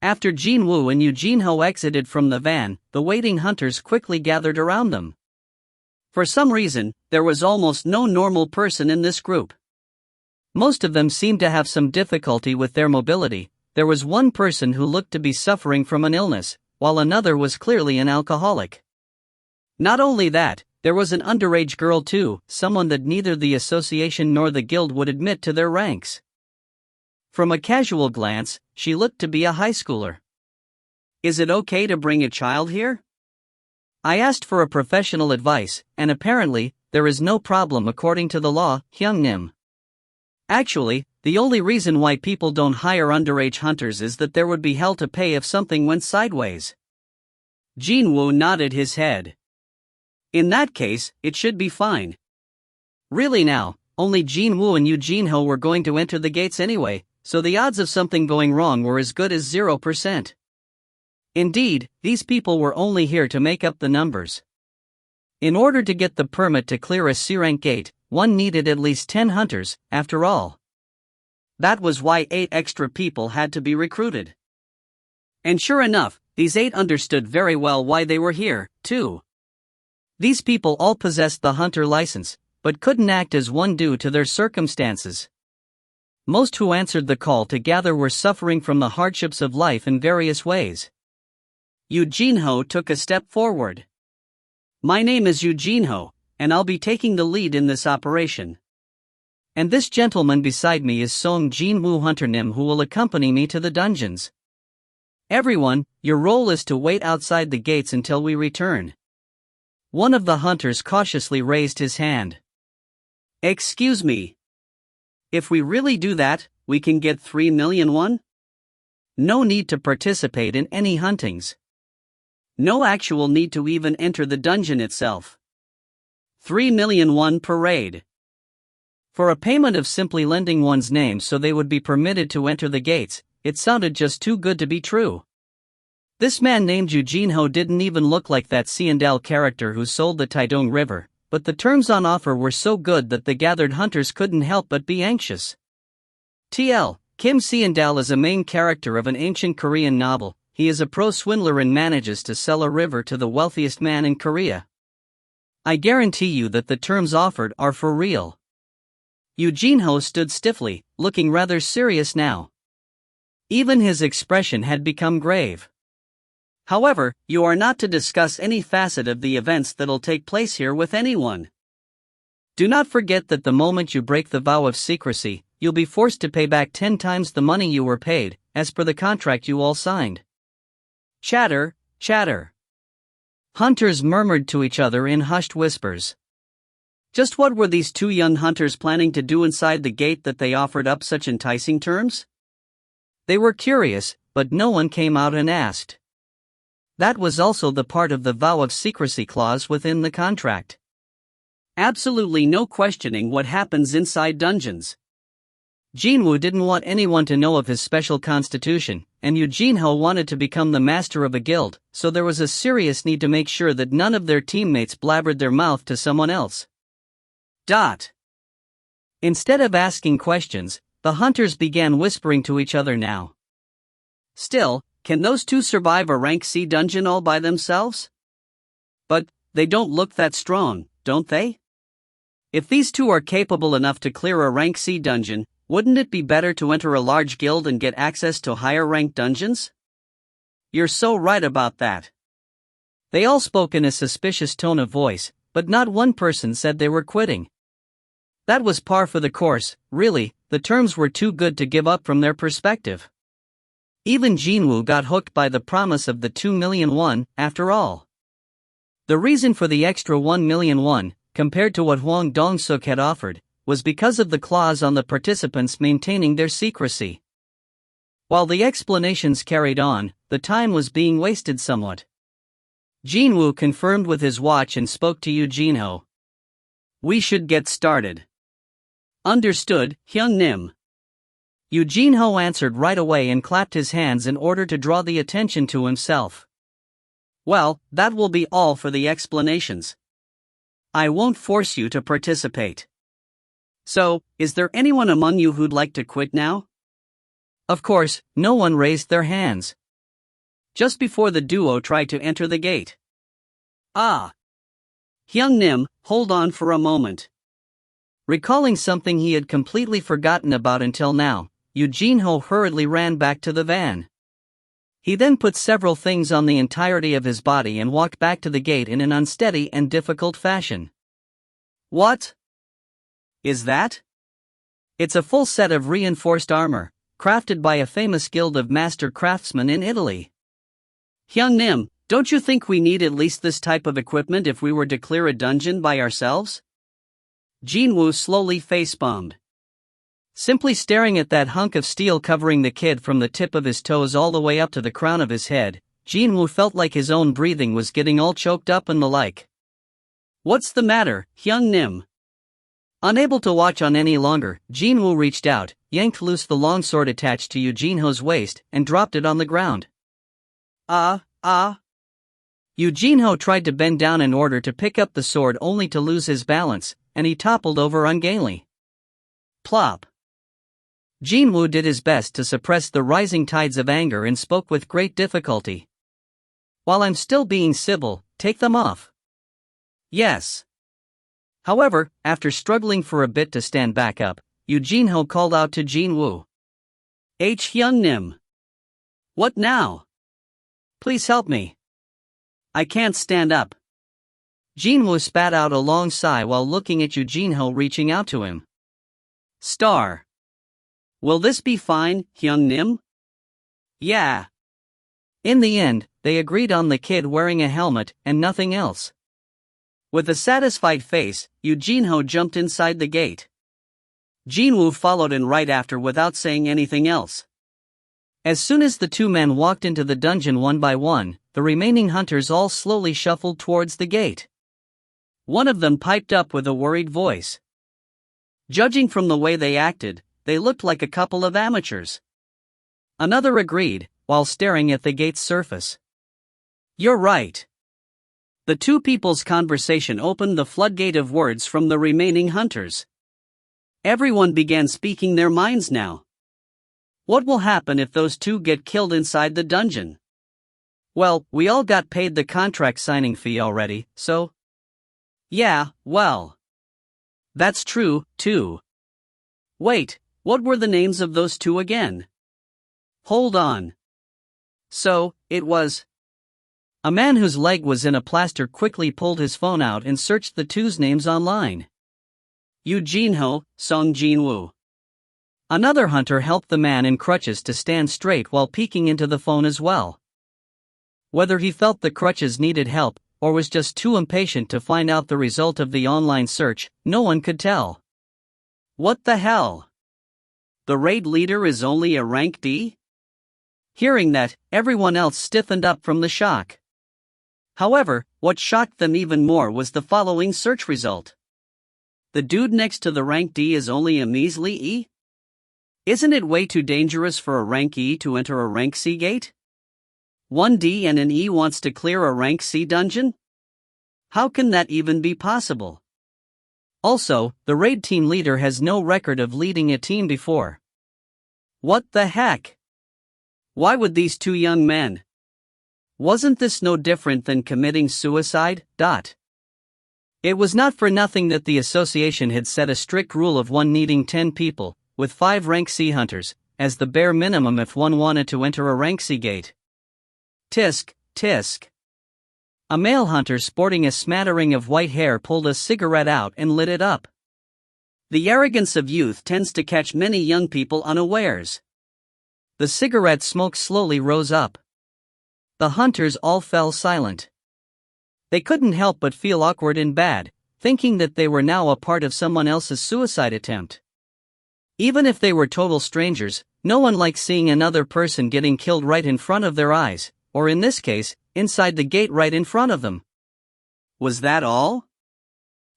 After Jin-Woo and Yu Jin-Ho exited from the van, the waiting hunters quickly gathered around them. For some reason, there was almost no normal person in this group. Most of them seemed to have some difficulty with their mobility. There was one person who looked to be suffering from an illness, while another was clearly an alcoholic. Not only that, there was an underage girl too, someone that neither the association nor the guild would admit to their ranks. From a casual glance, she looked to be a high schooler. "Is it okay to bring a child here?" I asked for a professional advice, and apparently, there is no problem according to the law, Hyung Nim. Actually, the only reason why people don't hire underage hunters is that there would be hell to pay if something went sideways. Jin-Woo nodded his head. In that case, it should be fine. Really now, only Jin-Woo and Yoo Jin-ho were going to enter the gates anyway, so the odds of something going wrong were as good as 0%. Indeed, these people were only here to make up the numbers. In order to get the permit to clear a C-rank gate, one needed at least 10 hunters, after all. That was why 8 extra people had to be recruited. And sure enough, these 8 understood very well why they were here, too. These people all possessed the hunter license, but couldn't act as one due to their circumstances. Most who answered the call to gather were suffering from the hardships of life in various ways. Yoo Jin-ho took a step forward. My name is Yoo Jin-ho, and I'll be taking the lead in this operation. And this gentleman beside me is Seong Jin-Woo Hunter Nim, who will accompany me to the dungeons. Everyone, your role is to wait outside the gates until we return. One of the hunters cautiously raised his hand. Excuse me. If we really do that, we can get 3 million won? No need to participate in any huntings. No actual need to even enter the dungeon itself. 3 million won per raid. For a payment of simply lending one's name so they would be permitted to enter the gates, it sounded just too good to be true. This man named Yoo Jin-ho didn't even look like that Seondal character who sold the Taedong River, but the terms on offer were so good that the gathered hunters couldn't help but be anxious. TL, Kim Seondal is a main character of an ancient Korean novel. He is a pro swindler and manages to sell a river to the wealthiest man in Korea. I guarantee you that the terms offered are for real. Yoo Jin-ho stood stiffly, looking rather serious now. Even his expression had become grave. However, you are not to discuss any facet of the events that'll take place here with anyone. Do not forget that the moment you break the vow of secrecy, you'll be forced to pay back 10 times the money you were paid, as per the contract you all signed. Chatter, chatter. Hunters murmured to each other in hushed whispers. Just what were these 2 young hunters planning to do inside the gate that they offered up such enticing terms? They were curious, but no one came out and asked. That was also the part of the vow of secrecy clause within the contract. Absolutely no questioning what happens inside dungeons. Jin-Woo didn't want anyone to know of his special constitution, and Yoo Jin-ho wanted to become the master of a guild, so there was a serious need to make sure that none of their teammates blabbered their mouth to someone else. Instead of asking questions, the hunters began whispering to each other now. Still, can those 2 survive a rank C dungeon all by themselves? But they don't look that strong, don't they? If these 2 are capable enough to clear a rank C dungeon, wouldn't it be better to enter a large guild and get access to higher ranked dungeons? You're so right about that. They all spoke in a suspicious tone of voice, but not one person said they were quitting. That was par for the course, really. The terms were too good to give up from their perspective. Even Jin-Woo got hooked by the promise of the 2 million won, after all. The reason for the extra 1 million won, compared to what Hwang Dong-suk had offered, was because of the clause on the participants maintaining their secrecy. While the explanations carried on, the time was being wasted somewhat. Jin-Woo confirmed with his watch and spoke to Yoo Jin-ho. We should get started. Understood, Hyung Nim. Yoo Jin-ho answered right away and clapped his hands in order to draw the attention to himself. Well, that will be all for the explanations. I won't force you to participate. So, is there anyone among you who'd like to quit now? Of course, no one raised their hands. Just before the duo tried to enter the gate. Hyung Nim, hold on for a moment. Recalling something he had completely forgotten about until now, Yoo Jin-ho hurriedly ran back to the van. He then put several things on the entirety of his body and walked back to the gate in an unsteady and difficult fashion. What is that? It's a full set of reinforced armor, crafted by a famous guild of master craftsmen in Italy. Hyung Nim, don't you think we need at least this type of equipment if we were to clear a dungeon by ourselves? Jin-Woo slowly facepalmed. Simply staring at that hunk of steel covering the kid from the tip of his toes all the way up to the crown of his head, Jin-Woo felt like his own breathing was getting all choked up and the like. "What's the matter, Hyung Nim?" Unable to watch on any longer, Jin-Woo reached out, yanked loose the long sword attached to Eugene-ho's waist, and dropped it on the ground. Eugene-ho tried to bend down in order to pick up the sword only to lose his balance, and he toppled over ungainly. Plop. Jin-Woo did his best to suppress the rising tides of anger and spoke with great difficulty. "While I'm still being civil, take them off." "Yes." However, after struggling for a bit to stand back up, Eugene-ho called out to Jin-Woo. "Hyung Nim. What now? Please help me. I can't stand up." Jin-Woo spat out a long sigh while looking at Eugene-ho reaching out to him. "Star. Will this be fine, Hyung Nim?" "Yeah." In the end, they agreed on the kid wearing a helmet and nothing else. With a satisfied face, Eugene-ho jumped inside the gate. Jin-Woo followed in right after without saying anything else. As soon as the two men walked into the dungeon one by one, the remaining hunters all slowly shuffled towards the gate. One of them piped up with a worried voice. Judging from the way they acted, they looked like a couple of amateurs. Another agreed, while staring at the gate's surface. "You're right." The two people's conversation opened the floodgate of words from the remaining hunters. Everyone began speaking their minds now. What will happen if those two get killed inside the dungeon? Well, we all got paid the contract signing fee already, so... Yeah, well... That's true, too. Wait, what were the names of those two again? Hold on. So, it was... A man whose leg was in a plaster quickly pulled his phone out and searched the two's names online. Eugene-ho, Seong Jin-Woo. Another hunter helped the man in crutches to stand straight while peeking into the phone as well. Whether he felt the crutches needed help, or was just too impatient to find out the result of the online search, no one could tell. What the hell? The raid leader is only a rank D? Hearing that, everyone else stiffened up from the shock. However, what shocked them even more was the following search result. The dude next to the rank D is only a measly E? Isn't it way too dangerous for a rank E to enter a rank C gate? One D and an E wants to clear a rank C dungeon? How can that even be possible? Also, the raid team leader has no record of leading a team before. What the heck? Why would these two young men? Wasn't this no different than committing suicide? It was not for nothing that the association had set a strict rule of one needing 10 people, with 5 rank C hunters, as the bare minimum if one wanted to enter a rank C gate. Tisk, tisk. A male hunter sporting a smattering of white hair pulled a cigarette out and lit it up. The arrogance of youth tends to catch many young people unawares. The cigarette smoke slowly rose up. The hunters all fell silent. They couldn't help but feel awkward and bad, thinking that they were now a part of someone else's suicide attempt. Even if they were total strangers, no one likes seeing another person getting killed right in front of their eyes, or in this case, inside the gate right in front of them. Was that all?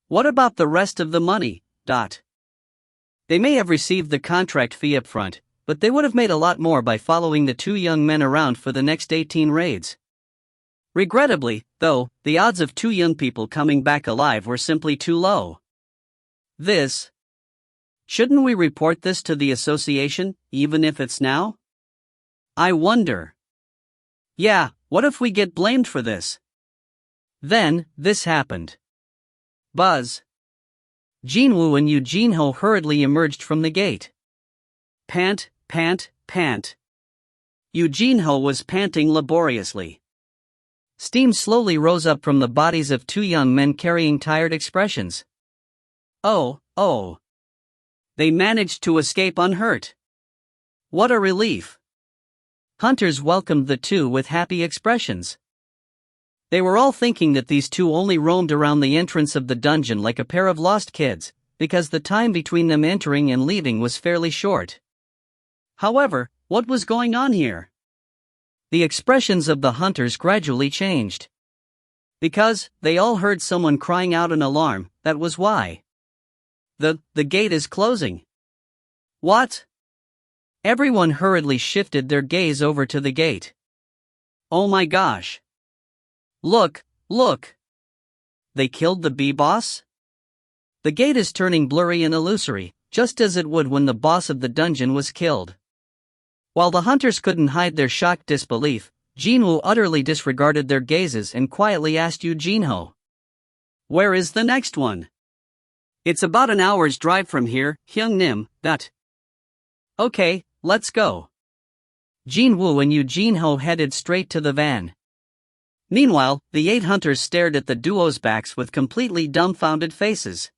What about the rest of the money? They may have received the contract fee up front, but they would have made a lot more by following the two young men around for the next 18 raids. Regrettably, though, the odds of two young people coming back alive were simply too low. Shouldn't we report this to the association, even if it's now? I wonder. Yeah, what if we get blamed for this? Then, this happened. Buzz. Jin-Woo and Eugene-ho hurriedly emerged from the gate. Pant, pant, pant. Eugene-ho was panting laboriously. Steam slowly rose up from the bodies of two young men carrying tired expressions. Oh. They managed to escape unhurt. What a relief. Hunters welcomed the two with happy expressions. They were all thinking that these two only roamed around the entrance of the dungeon like a pair of lost kids, because the time between them entering and leaving was fairly short. However, what was going on here? The expressions of the hunters gradually changed. Because they all heard someone crying out an alarm, that was why. The gate is closing. What? Everyone hurriedly shifted their gaze over to the gate. Oh my gosh. Look. They killed the bee boss? The gate is turning blurry and illusory, just as it would when the boss of the dungeon was killed. While the hunters couldn't hide their shocked disbelief, Jin-Woo utterly disregarded their gazes and quietly asked Yu Jin-Ho. Where is the next one? It's about an hour's drive from here, Hyung-nim, that. Okay, let's go. Jin-Woo and Yu Jin-Ho headed straight to the van. Meanwhile, the 8 hunters stared at the duo's backs with completely dumbfounded faces.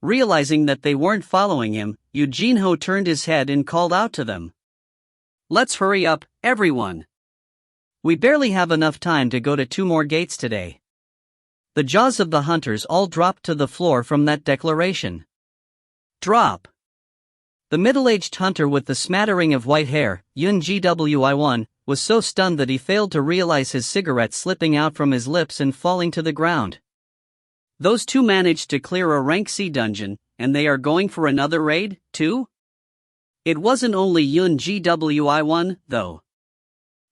Realizing that they weren't following him, Yu Jin-Ho turned his head and called out to them. Let's hurry up, everyone. We barely have enough time to go to 2 more gates today. The jaws of the hunters all dropped to the floor from that declaration. Drop. The middle-aged hunter with the smattering of white hair, Yun Gwi1, was so stunned that he failed to realize his cigarette slipping out from his lips and falling to the ground. Those 2 managed to clear a rank C dungeon, and they are going for another raid, too? It wasn't only Yun Gwi1, though.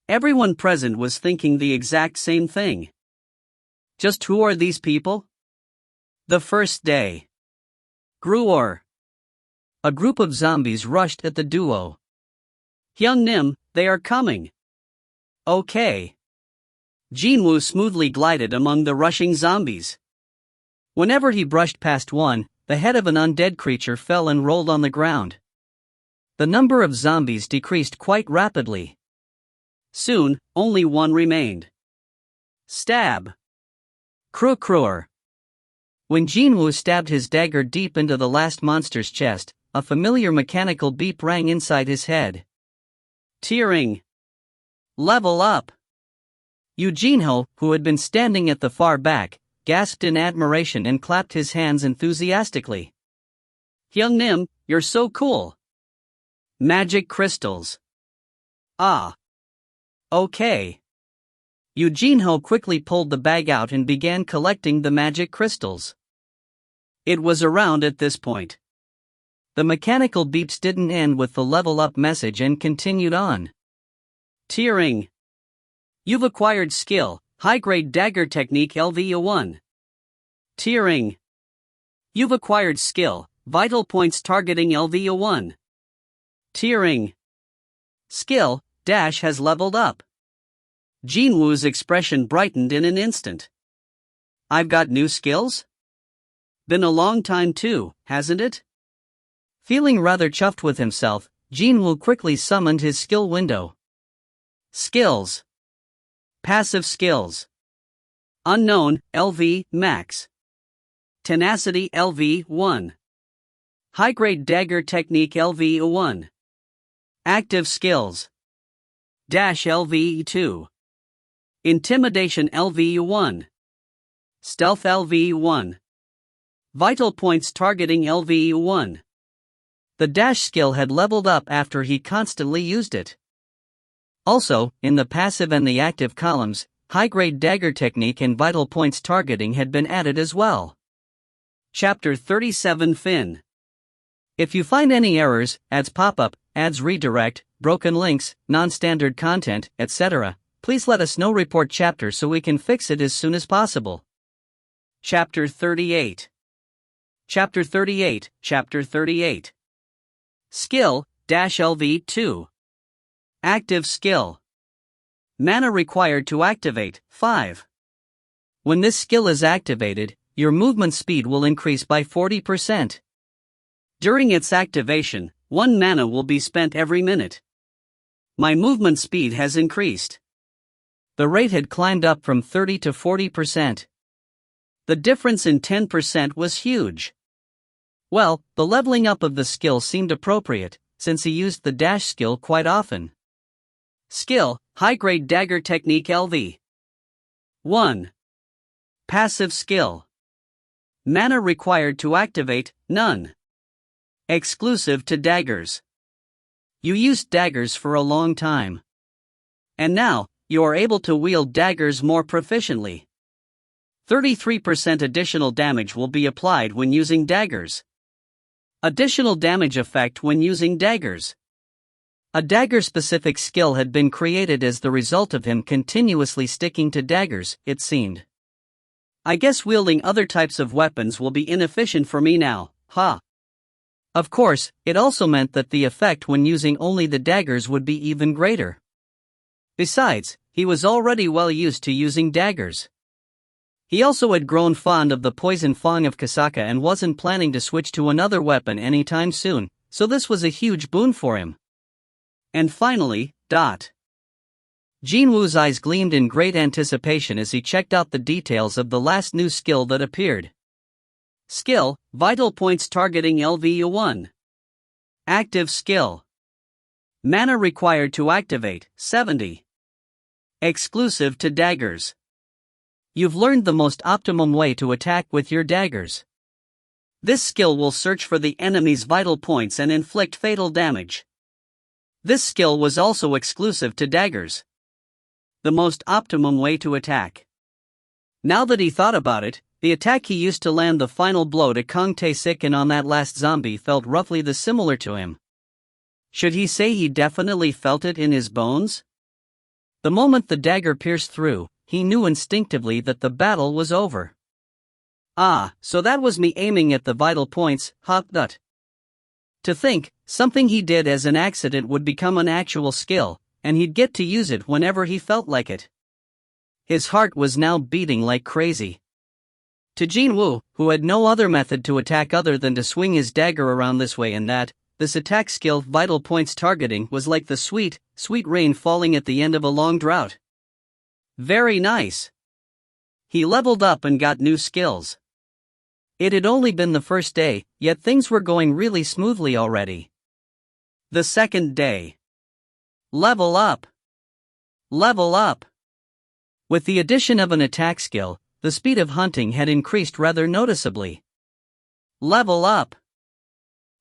Everyone present was thinking the exact same thing. Just who are these people? The first day. Gruor. A group of zombies rushed at the duo. Hyung-Nim, they are coming. Okay. Jin-Woo smoothly glided among the rushing zombies. Whenever he brushed past one, the head of an undead creature fell and rolled on the ground. The number of zombies decreased quite rapidly. Soon, only one remained. Stab. Kruor. When Jin-Woo stabbed his dagger deep into the last monster's chest, a familiar mechanical beep rang inside his head. Tearing. Level up. Yu Jin-Ho, who had been standing at the far back, gasped in admiration and clapped his hands enthusiastically. Hyung-Nim, you're so cool. Magic crystals. Ah. Okay. Yu Jin-Ho quickly pulled the bag out and began collecting the magic crystals. It was around at this point. The mechanical beeps didn't end with the level up message and continued on. Tearing. You've acquired skill, high-grade dagger technique LV1. Tearing. You've acquired skill, vital points targeting LV1. Tearing. Skill, dash has leveled up. Jin-Woo's expression brightened in an instant. I've got new skills? Been a long time too, hasn't it? Feeling rather chuffed with himself, Jin-Woo quickly summoned his skill window. Skills. Passive skills. Unknown, LV, max. Tenacity, LV, 1. High-grade dagger technique, LV, 1. Active skills. Dash, LV, 2. Intimidation, LV, 1. Stealth, LV, 1. Vital points targeting, LV, 1. The dash skill had leveled up after he constantly used it. Also, in the passive and the active columns, high-grade dagger technique and vital points targeting had been added as well. Chapter 37 Fin. If you find any errors, ads pop-up, ads redirect, broken links, non-standard content, etc., please let us know. Report chapter so we can fix it as soon as possible. Chapter 38. Chapter 38. Skill, -LV2. Active skill. Mana required to activate, 5. When this skill is activated, your movement speed will increase by 40%. During its activation, 1 mana will be spent every minute. My movement speed has increased. The rate had climbed up from 30 to 40%. The difference in 10% was huge. Well, the leveling up of the skill seemed appropriate, since he used the dash skill quite often. Skill, high-grade dagger technique LV. 1. Passive skill. Mana required to activate, None. Exclusive to daggers. You used daggers for a long time. And now, you are able to wield daggers more proficiently. 33% additional damage will be applied when using daggers. Additional damage effect when using daggers. A dagger-specific skill had been created as the result of him continuously sticking to daggers, it seemed. I guess wielding other types of weapons will be inefficient for me now, huh? Of course, it also meant that the effect when using only the daggers would be even greater. Besides, he was already well used to using daggers. He also had grown fond of the poison fang of Kasaka and wasn't planning to switch to another weapon anytime soon, so this was a huge boon for him. And finally, Jin-Woo's eyes gleamed in great anticipation as he checked out the details of the last new skill that appeared. Skill, Vital Points Targeting LVU1. Active Skill. Mana required to activate, 70. Exclusive to daggers. You've learned the most optimum way to attack with your daggers. This skill will search for the enemy's vital points and inflict fatal damage. This skill was also exclusive to daggers. The most optimum way to attack. Now that he thought about it, the attack he used to land the final blow to Kang Tae-sik and on that last zombie felt roughly the similar to him. Should he say he definitely felt it in his bones? The moment the dagger pierced through, he knew instinctively that the battle was over. Ah, so that was me aiming at the vital points, nut. To think, something he did as an accident would become an actual skill, and he'd get to use it whenever he felt like it. His heart was now beating like crazy. To Jin-Woo, who had no other method to attack other than to swing his dagger around this way and that, this attack skill, Vital Points Targeting, was like the sweet, sweet rain falling at the end of a long drought. Very nice. He leveled up and got new skills. It had only been the first day, yet things were going really smoothly already. The second day. Level up. Level up. With the addition of an attack skill, the speed of hunting had increased rather noticeably. Level up.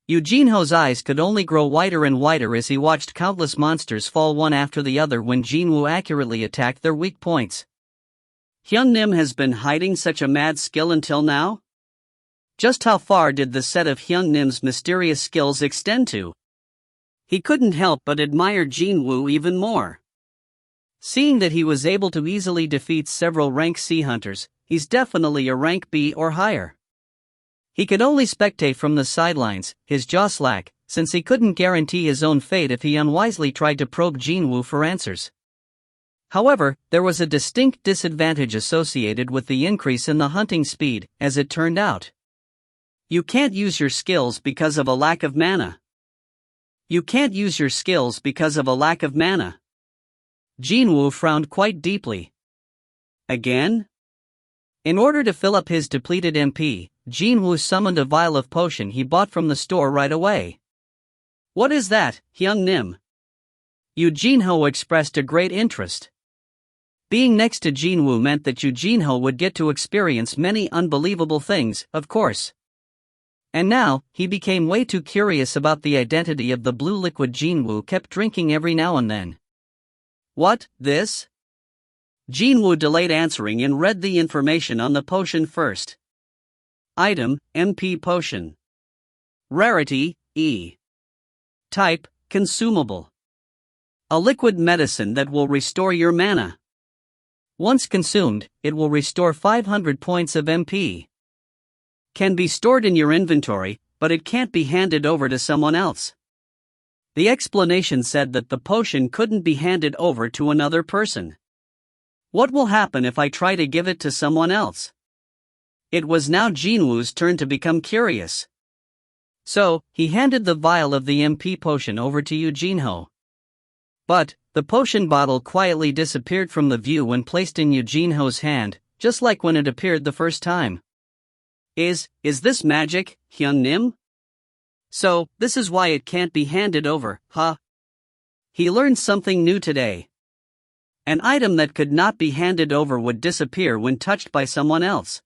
Jin-Ho's eyes could only grow wider and wider as he watched countless monsters fall one after the other when Jin-Woo accurately attacked their weak points. Hyun-Nim has been hiding such a mad skill until now? Just how far did the set of Hyun-Nim's mysterious skills extend to? He couldn't help but admire Jin-Woo even more. Seeing that he was able to easily defeat several rank C hunters, he's definitely a rank B or higher. He could only spectate from the sidelines, his jaw slack, since he couldn't guarantee his own fate if he unwisely tried to probe Jin-Woo for answers. However, there was a distinct disadvantage associated with the increase in the hunting speed, as it turned out. You can't use your skills because of a lack of mana. You can't use your skills because of a lack of mana. Jin-Woo frowned quite deeply. Again? In order to fill up his depleted MP, Jin-Woo summoned a vial of potion he bought from the store right away. What is that, Hyun-Nim? Jin-Ho expressed a great interest. Being next to Jin-Woo meant that Jin-Ho would get to experience many unbelievable things, of course. And now, he became way too curious about the identity of the blue liquid Jin-Woo kept drinking every now and then. What, this? Jin-Woo delayed answering and read the information on the potion first. Item, MP Potion. Rarity, E. Type, Consumable. A liquid medicine that will restore your mana. Once consumed, it will restore 500 points of MP. Can be stored in your inventory, but it can't be handed over to someone else. The explanation said that the potion couldn't be handed over to another person. What will happen if I try to give it to someone else? It was now Jin-Woo's turn to become curious. So, he handed the vial of the MP potion over to Jin-Ho. But, the potion bottle quietly disappeared from the view when placed in Jin-Ho's hand, just like when it appeared the first time. Is this magic, Hyun-Nim? So, this is why it can't be handed over, huh? He learned something new today. An item that could not be handed over would disappear when touched by someone else.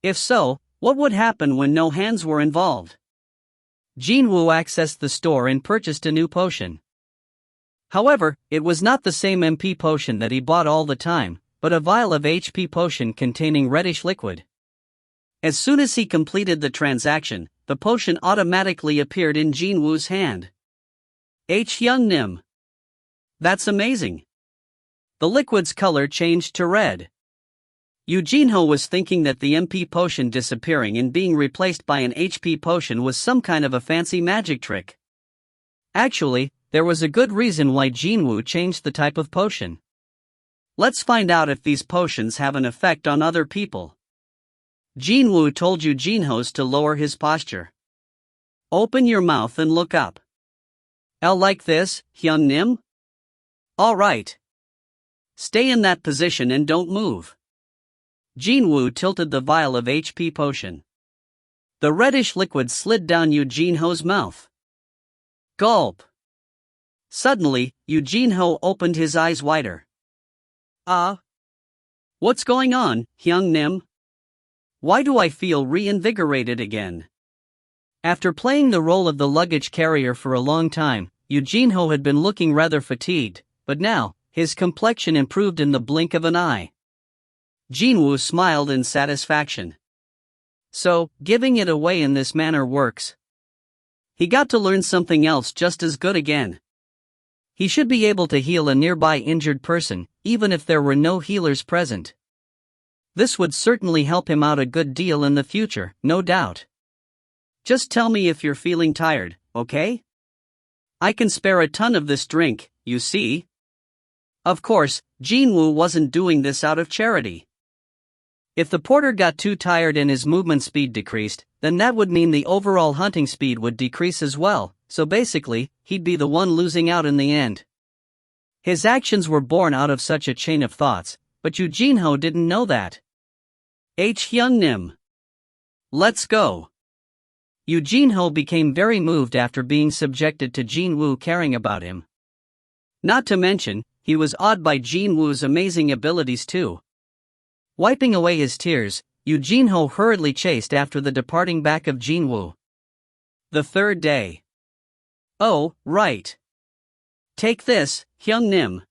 If so, What would happen when no hands were involved? Jin-Woo accessed the store and purchased a new potion. However, it was not the same MP potion that he bought all the time, but a vial of HP potion containing reddish liquid. As soon as he completed the transaction, the potion automatically appeared in Jin-Woo's hand. Hyung Nim. That's amazing. The liquid's color changed to red. Jin-Ho was thinking that the MP potion disappearing and being replaced by an HP potion was some kind of a fancy magic trick. Actually, there was a good reason why Jin-Woo changed the type of potion. Let's find out if these potions have an effect on other people. Jin-Woo told Jin-Ho's to lower his posture. Open your mouth and look up. L like this, Hyung Nim? Alright. Stay in that position and don't move. Jin-Woo tilted the vial of HP potion. The reddish liquid slid down Jin-Ho's mouth. Gulp. Suddenly, Jin-Ho opened his eyes wider. What's going on, Hyung Nim? Why do I feel reinvigorated again? After playing the role of the luggage carrier for a long time, Jin-Ho had been looking rather fatigued, but now, his complexion improved in the blink of an eye. Jin-Woo smiled in satisfaction. So, giving it away in this manner works. He got to learn something else just as good again. He should be able to heal a nearby injured person, even if there were no healers present. This would certainly help him out a good deal in the future, no doubt. Just tell me if you're feeling tired, okay? I can spare a ton of this drink, you see. Of course, Jin-Woo wasn't doing this out of charity. If the porter got too tired and his movement speed decreased, then that would mean the overall hunting speed would decrease as well, so basically, he'd be the one losing out in the end. His actions were born out of such a chain of thoughts, but Jin-Ho didn't know that. Hyung Nim. Let's go. Jin-Ho became very moved after being subjected to Jin-Woo caring about him. Not to mention, he was awed by Jin-Woo's amazing abilities too. Wiping away his tears, Jin-Ho hurriedly chased after the departing back of Jin-Woo. The third day. Oh, right. Take this, Hyung Nim.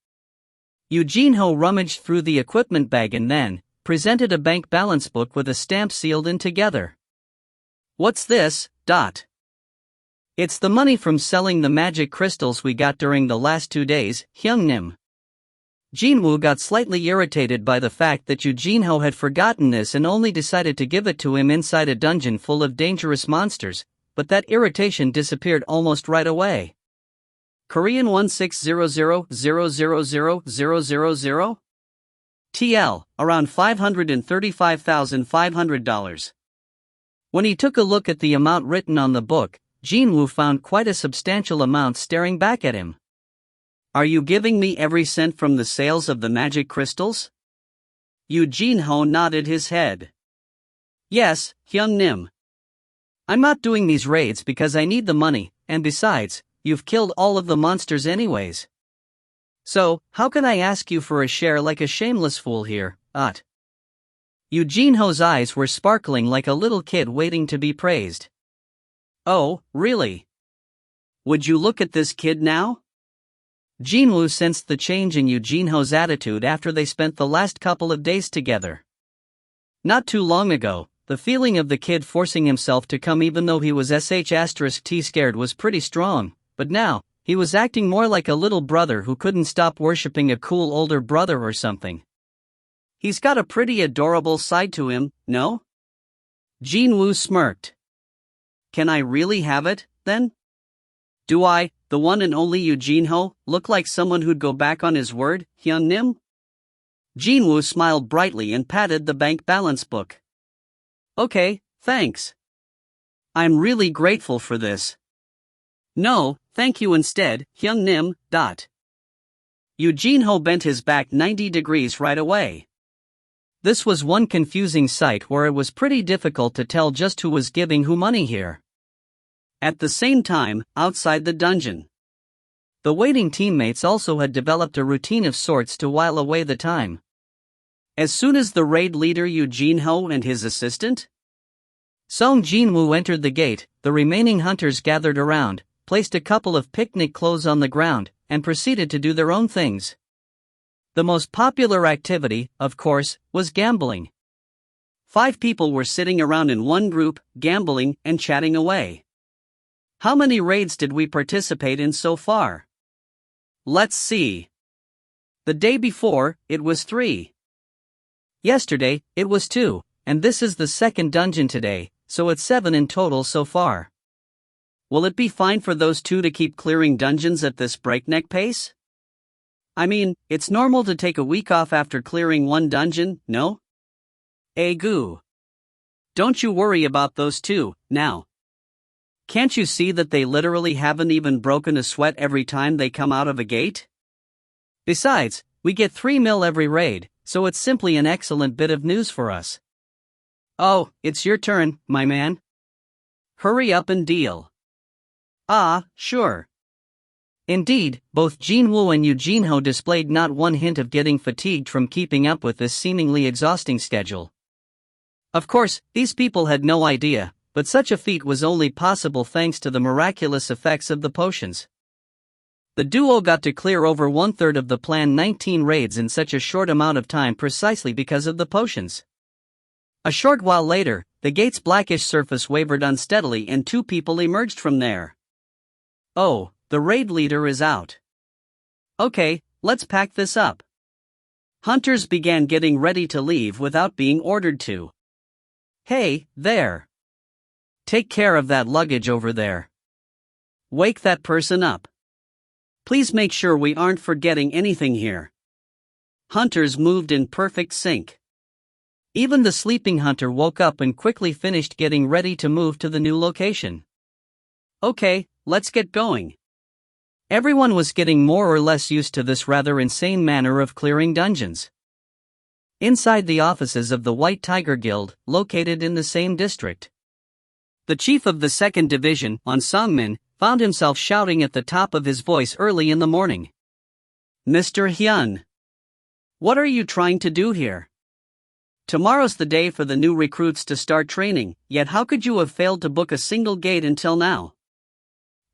Jin-Ho rummaged through the equipment bag and then presented a bank balance book with a stamp sealed in together. What's this, Dot? It's the money from selling the magic crystals we got during the last 2 days, Hyung Nim. Jin-Woo got slightly irritated by the fact that Jin-Ho had forgotten this and only decided to give it to him inside a dungeon full of dangerous monsters, but that irritation disappeared almost right away. Korean 1600000000? TL, around $535,500. When he took a look at the amount written on the book, Jin-Woo found quite a substantial amount staring back at him. Are you giving me every cent from the sales of the magic crystals? Jin-Ho nodded his head. Yes, Hyung Nim. I'm not doing these raids because I need the money, and besides, you've killed all of the monsters anyways. So, how can I ask you for a share like a shameless fool here, Jin-Ho's eyes were sparkling like a little kid waiting to be praised. Oh, really? Would you look at this kid now? Jin-Woo sensed the change in Jin-Ho's attitude after they spent the last couple of days together. Not too long ago, the feeling of the kid forcing himself to come even though he was *T scared was pretty strong, but now, he was acting more like a little brother who couldn't stop worshipping a cool older brother or something. He's got a pretty adorable side to him, no? Jin-Woo smirked. Can I really have it, then? Do I, the one and only Jin-Ho, look like someone who'd go back on his word, Hyung Nim? Jin-Woo smiled brightly and patted the bank balance book. Okay, thanks. I'm really grateful for this. No, thank you instead, Hyung Nim, Jin-Ho bent his back 90 degrees right away. This was one confusing sight where it was pretty difficult to tell just who was giving who money here. At the same time, outside the dungeon, the waiting teammates also had developed a routine of sorts to while away the time. As soon as the raid leader Jin-Ho and his assistant, Seong Jin-Woo entered the gate, the remaining hunters gathered around, placed a couple of picnic clothes on the ground, and proceeded to do their own things. The most popular activity, of course, was gambling. 5 people were sitting around in one group, gambling and chatting away. How many raids did we participate in so far? Let's see. The day before, it was 3. Yesterday, it was 2, and this is the second dungeon today, so it's 7 in total so far. Will it be fine for those 2 to keep clearing dungeons at this breakneck pace? I mean, it's normal to take a week off after clearing one dungeon, no? Goo. Don't you worry about those 2, now. Can't you see that they literally haven't even broken a sweat every time they come out of a gate? Besides, we get 3 mil every raid, so it's simply an excellent bit of news for us. Oh, it's your turn, my man. Hurry up and deal. Ah, sure. Indeed, both Jin-Woo and Eugene-ho displayed not one hint of getting fatigued from keeping up with this seemingly exhausting schedule. Of course, these people had no idea, but such a feat was only possible thanks to the miraculous effects of the potions. The duo got to clear over 1/3 of the planned 19 raids in such a short amount of time precisely because of the potions. A short while later, the gate's blackish surface wavered unsteadily and 2 people emerged from there. Oh, the raid leader is out. Okay, let's pack this up. Hunters began getting ready to leave without being ordered to. Hey, there. Take care of that luggage over there. Wake that person up. Please make sure we aren't forgetting anything here. Hunters moved in perfect sync. Even the sleeping hunter woke up and quickly finished getting ready to move to the new location. Okay, let's get going. Everyone was getting more or less used to this rather insane manner of clearing dungeons. Inside the offices of the White Tiger Guild, located in the same district, the chief of the 2nd Division, On Sungmin, found himself shouting at the top of his voice early in the morning. Mr. Hyun, what are you trying to do here? Tomorrow's the day for the new recruits to start training, yet how could you have failed to book a single gate until now?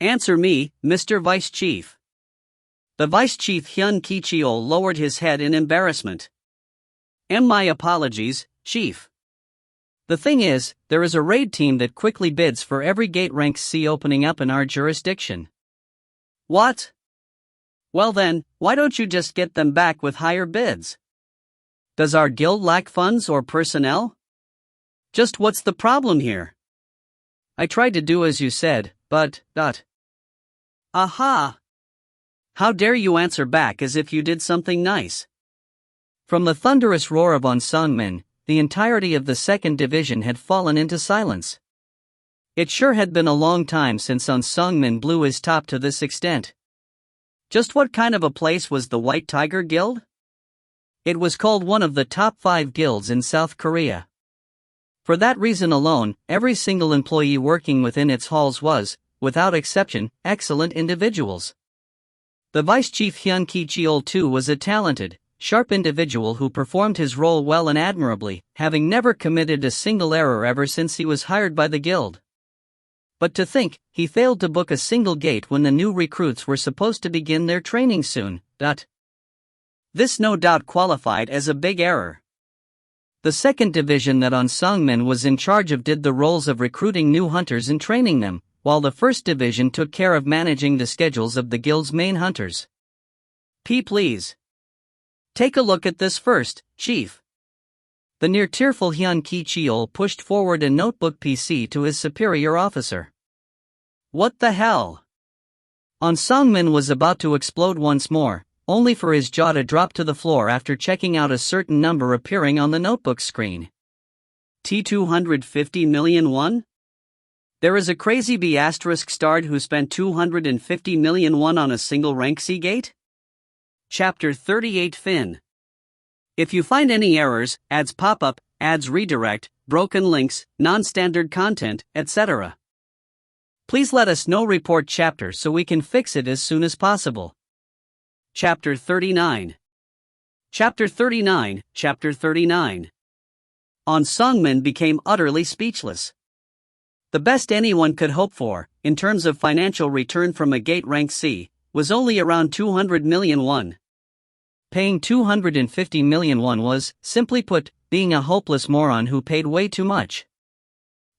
Answer me, Mr. Vice Chief. The Vice Chief Hyun Ki-cheol lowered his head in embarrassment. My apologies, Chief. The thing is, there is a raid team that quickly bids for every gate rank C opening up in our jurisdiction. What? Well then, why don't you just get them back with higher bids? Does our guild lack funds or personnel? Just what's the problem here? I tried to do as you said, but. Aha! How dare you answer back as if you did something nice? From the thunderous roar of On Sungmin, the entirety of the 2nd Division had fallen into silence. It sure had been a long time since On Sungmin blew his top to this extent. Just what kind of a place was the White Tiger Guild? It was called one of the top 5 guilds in South Korea. For that reason alone, every single employee working within its halls was, without exception, excellent individuals. The Vice Chief Hyun Ki-cheol too was a talented, sharp individual who performed his role well and admirably, having never committed a single error ever since he was hired by the guild. But to think, he failed to book a single gate when the new recruits were supposed to begin their training soon. This no doubt qualified as a big error. The 2nd Division that On Sungmin was in charge of did the roles of recruiting new hunters and training them, while the 1st Division took care of managing the schedules of the guild's main hunters. Please. Take a look at this first, Chief. The near-tearful Hyun Ki-cheol pushed forward a notebook PC to his superior officer. What the hell? On Sungmin was about to explode once more, only for his jaw to drop to the floor after checking out a certain number appearing on the notebook screen. T250 million won? There is a crazy B***starred who spent 250 million won on a single rank C gate? Chapter 38 Fin. If you find any errors, ads pop up, ads redirect, broken links, non-standard content, etc., please let us know. Report chapter so we can fix it as soon as possible. Chapter 39. Chapter 39. On Sungmin became utterly speechless. The best anyone could hope for, in terms of financial return from a gate rank C, was only around 200 million won. Paying 250 million won was, simply put, being a hopeless moron who paid way too much.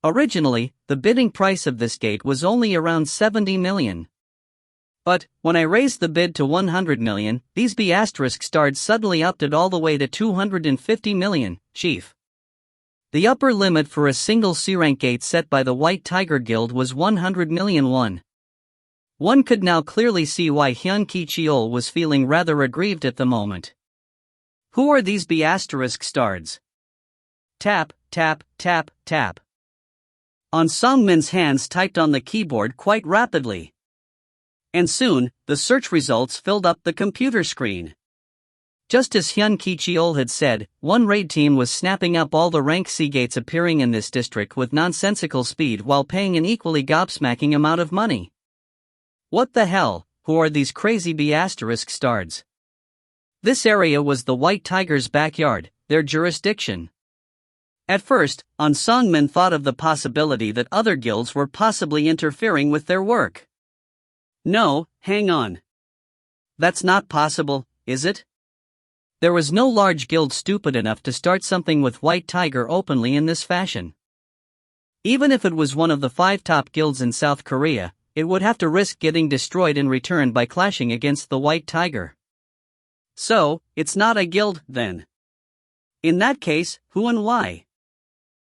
Originally, the bidding price of this gate was only around 70 million. But, when I raised the bid to 100 million, these B** stars suddenly upped it all the way to 250 million, chief. The upper limit for a single C-rank gate set by the White Tiger Guild was 100 million won. One could now clearly see why Hyun Ki-cheol was feeling rather aggrieved at the moment. Who are these B** stars? Tap, tap, tap, tap. On Song-min's hands typed on the keyboard quite rapidly. And soon, the search results filled up the computer screen. Just as Hyun Ki-cheol had said, one raid team was snapping up all the rank C gates appearing in this district with nonsensical speed while paying an equally gobsmacking amount of money. What the hell, who are these crazy B** stars? This area was the White Tiger's backyard, their jurisdiction. At first, An Song-min thought of the possibility that other guilds were possibly interfering with their work. No, hang on. That's not possible, is it? There was no large guild stupid enough to start something with White Tiger openly in this fashion. Even if it was one of the 5 top guilds in South Korea, it would have to risk getting destroyed in return by clashing against the White Tiger. So, it's not a guild, then. In that case, who and why?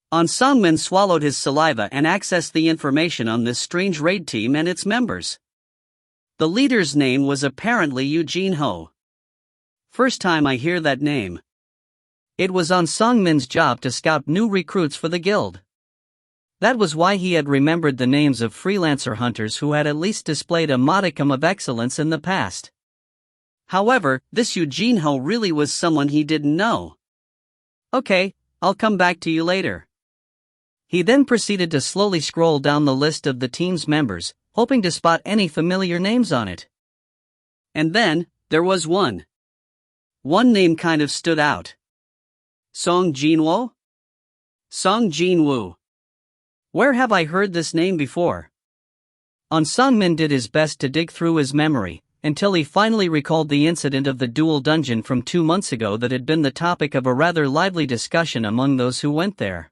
An Song-min swallowed his saliva and accessed the information on this strange raid team and its members. The leader's name was apparently Yoo Jin-ho. First time I hear that name. It was An Song-min's job to scout new recruits for the guild. That was why he had remembered the names of freelancer hunters who had at least displayed a modicum of excellence in the past. However, this Yoo Jin-ho really was someone he didn't know. Okay, I'll come back to you later. He then proceeded to slowly scroll down the list of the team's members, hoping to spot any familiar names on it. And then, there was one. One name kind of stood out. Seong Jin-Woo? Seong Jin-Woo. Where have I heard this name before? An Song-min did his best to dig through his memory, until he finally recalled the incident of the dual dungeon from 2 months ago that had been the topic of a rather lively discussion among those who went there.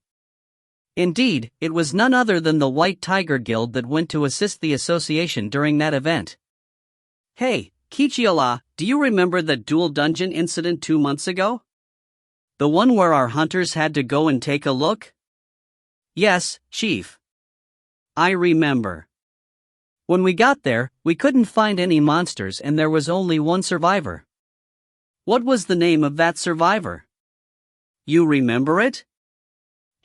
Indeed, it was none other than the White Tiger Guild that went to assist the association during that event. Hey, Ki-cheol, do you remember that dual dungeon incident 2 months ago? The one where our hunters had to go and take a look? Yes, Chief. I remember. When we got there, we couldn't find any monsters and there was only one survivor. What was the name of that survivor? You remember it?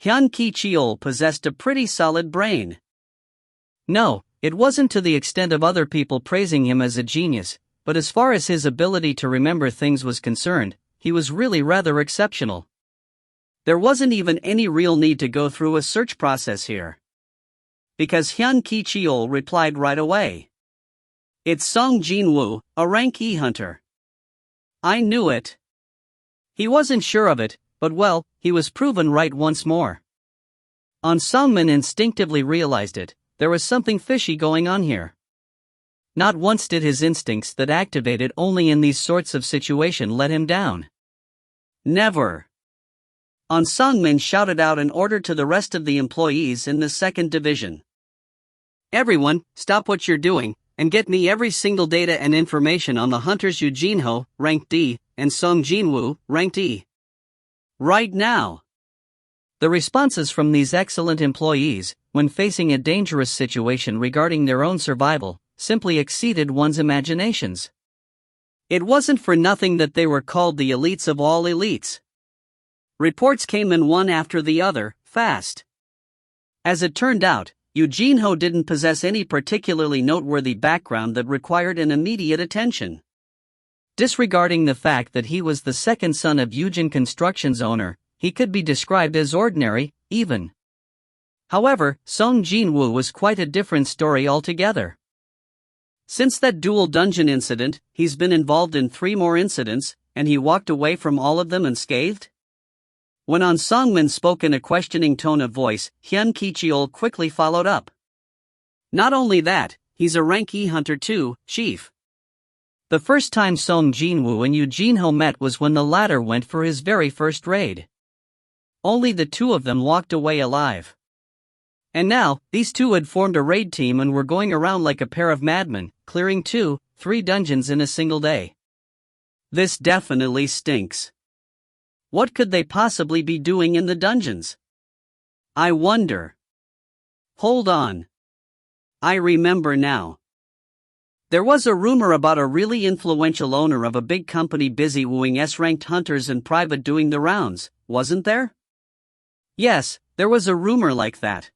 Hyun Ki-cheol possessed a pretty solid brain. No, it wasn't to the extent of other people praising him as a genius, but as far as his ability to remember things was concerned, he was really rather exceptional. There wasn't even any real need to go through a search process here. Because Hyun Ki-cheol replied right away. It's Seong Jin-Woo, a rank E hunter. I knew it. He wasn't sure of it, but well, he was proven right once more. An Song-min instinctively realized it, there was something fishy going on here. Not once did his instincts that activated only in these sorts of situations let him down. Never. An Song-min shouted out an order to the rest of the employees in the 2nd division. Everyone, stop what you're doing, and get me every single data and information on the hunters Yoo Jin-ho, ranked D, and Seong Jin-Woo, ranked E. Right now. The responses from these excellent employees, when facing a dangerous situation regarding their own survival, simply exceeded one's imaginations. It wasn't for nothing that they were called the elites of all elites. Reports came in one after the other, fast. As it turned out, Yoo Jin-ho didn't possess any particularly noteworthy background that required an immediate attention. Disregarding the fact that he was the second son of Yujin Construction's owner, he could be described as ordinary, even. However, Seong Jin-Woo was quite a different story altogether. Since that dual dungeon incident, he's been involved in 3 more incidents, and he walked away from all of them unscathed? When An Song-min spoke in a questioning tone of voice, Hyun Ki-cheol quickly followed up. Not only that, he's a rank E hunter too, chief. The first time Seong Jin-Woo and Yoo Jin-ho met was when the latter went for his very first raid. Only the two of them walked away alive. And now, these two had formed a raid team and were going around like a pair of madmen, clearing 2-3 dungeons in a single day. This definitely stinks. What could they possibly be doing in the dungeons? I wonder. Hold on. I remember now. There was a rumor about a really influential owner of a big company busy wooing S-ranked hunters in private doing the rounds, wasn't there? Yes, there was a rumor like that.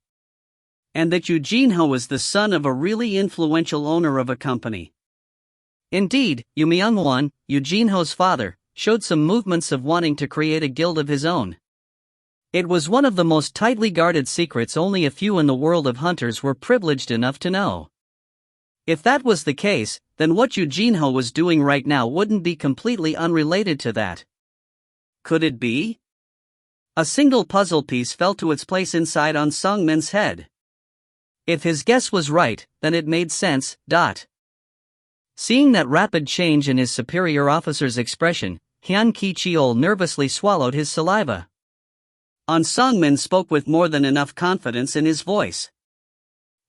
And that Yoo Jin-ho was the son of a really influential owner of a company. Indeed, Yoo Myung-won, Yoo Jin-ho's father, showed some movements of wanting to create a guild of his own. It was one of the most tightly guarded secrets only a few in the world of hunters were privileged enough to know. If that was the case, then what Yoo Jin-ho was doing right now wouldn't be completely unrelated to that. Could it be? A single puzzle piece fell to its place inside An Song-min's head. If his guess was right, then it made sense. Seeing that rapid change in his superior officer's expression, Hyun Ki-cheol nervously swallowed his saliva. An Song-min spoke with more than enough confidence in his voice.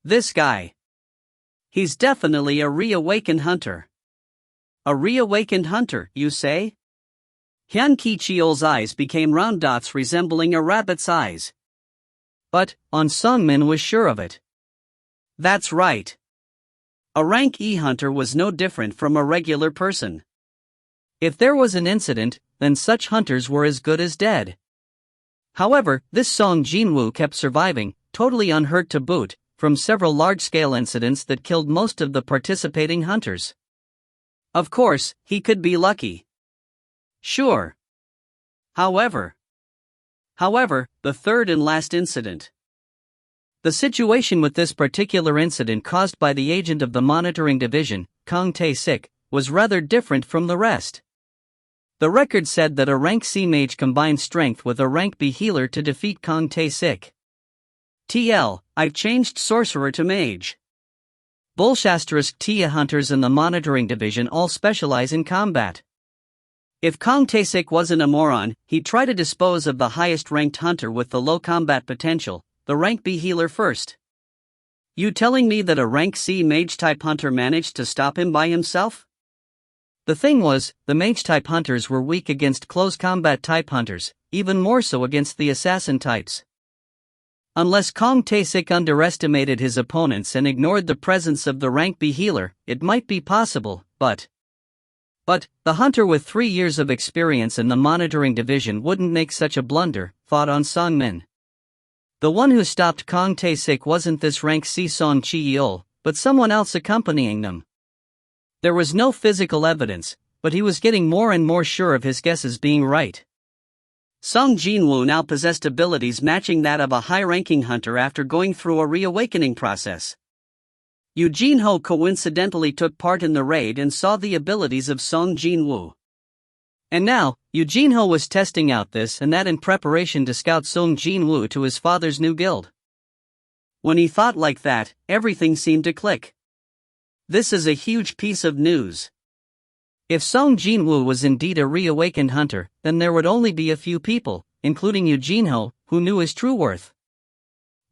This guy. He's definitely a reawakened hunter. A reawakened hunter, you say? Hyun Ki-cheol's eyes became round dots resembling a rabbit's eyes. But, An Song-min was sure of it. That's right. A rank E hunter was no different from a regular person. If there was an incident, then such hunters were as good as dead. However, this Seong Jin-Woo kept surviving, totally unhurt to boot, from several large-scale incidents that killed most of the participating hunters. Of course, he could be lucky. Sure. However, the third and last incident. The situation with this particular incident caused by the agent of the monitoring division, Kang Tae-sik, was rather different from the rest. The record said that a rank C mage combined strength with a rank B healer to defeat Kang Tae-sik. I've changed sorcerer to mage. Bullshasterisk Tia hunters in the monitoring division all specialize in combat. If Kang Tae-sik wasn't a moron, he'd try to dispose of the highest ranked hunter with the low combat potential, the rank B healer first. You telling me that a rank C mage type hunter managed to stop him by himself? The thing was, the mage type hunters were weak against close combat type hunters, even more so against the assassin types. Unless Kang Tae-sik underestimated his opponents and ignored the presence of the rank B healer, it might be possible, but the hunter with 3 years of experience in the monitoring division wouldn't make such a blunder, thought An Song-min. The one who stopped Kang Tae-sik wasn't this rank C Song Chi-yeol, but someone else accompanying them. There was no physical evidence, but he was getting more and more sure of his guesses being right. Seong Jin-Woo now possessed abilities matching that of a high-ranking hunter after going through a reawakening process. Yoo Jin-ho coincidentally took part in the raid and saw the abilities of Seong Jin-Woo. And now, Yoo Jin-ho was testing out this and that in preparation to scout Seong Jin-Woo to his father's new guild. When he thought like that, everything seemed to click. This is a huge piece of news. If Seong Jin-Woo was indeed a reawakened hunter, then there would only be a few people, including Yoo Jin-ho, who knew his true worth.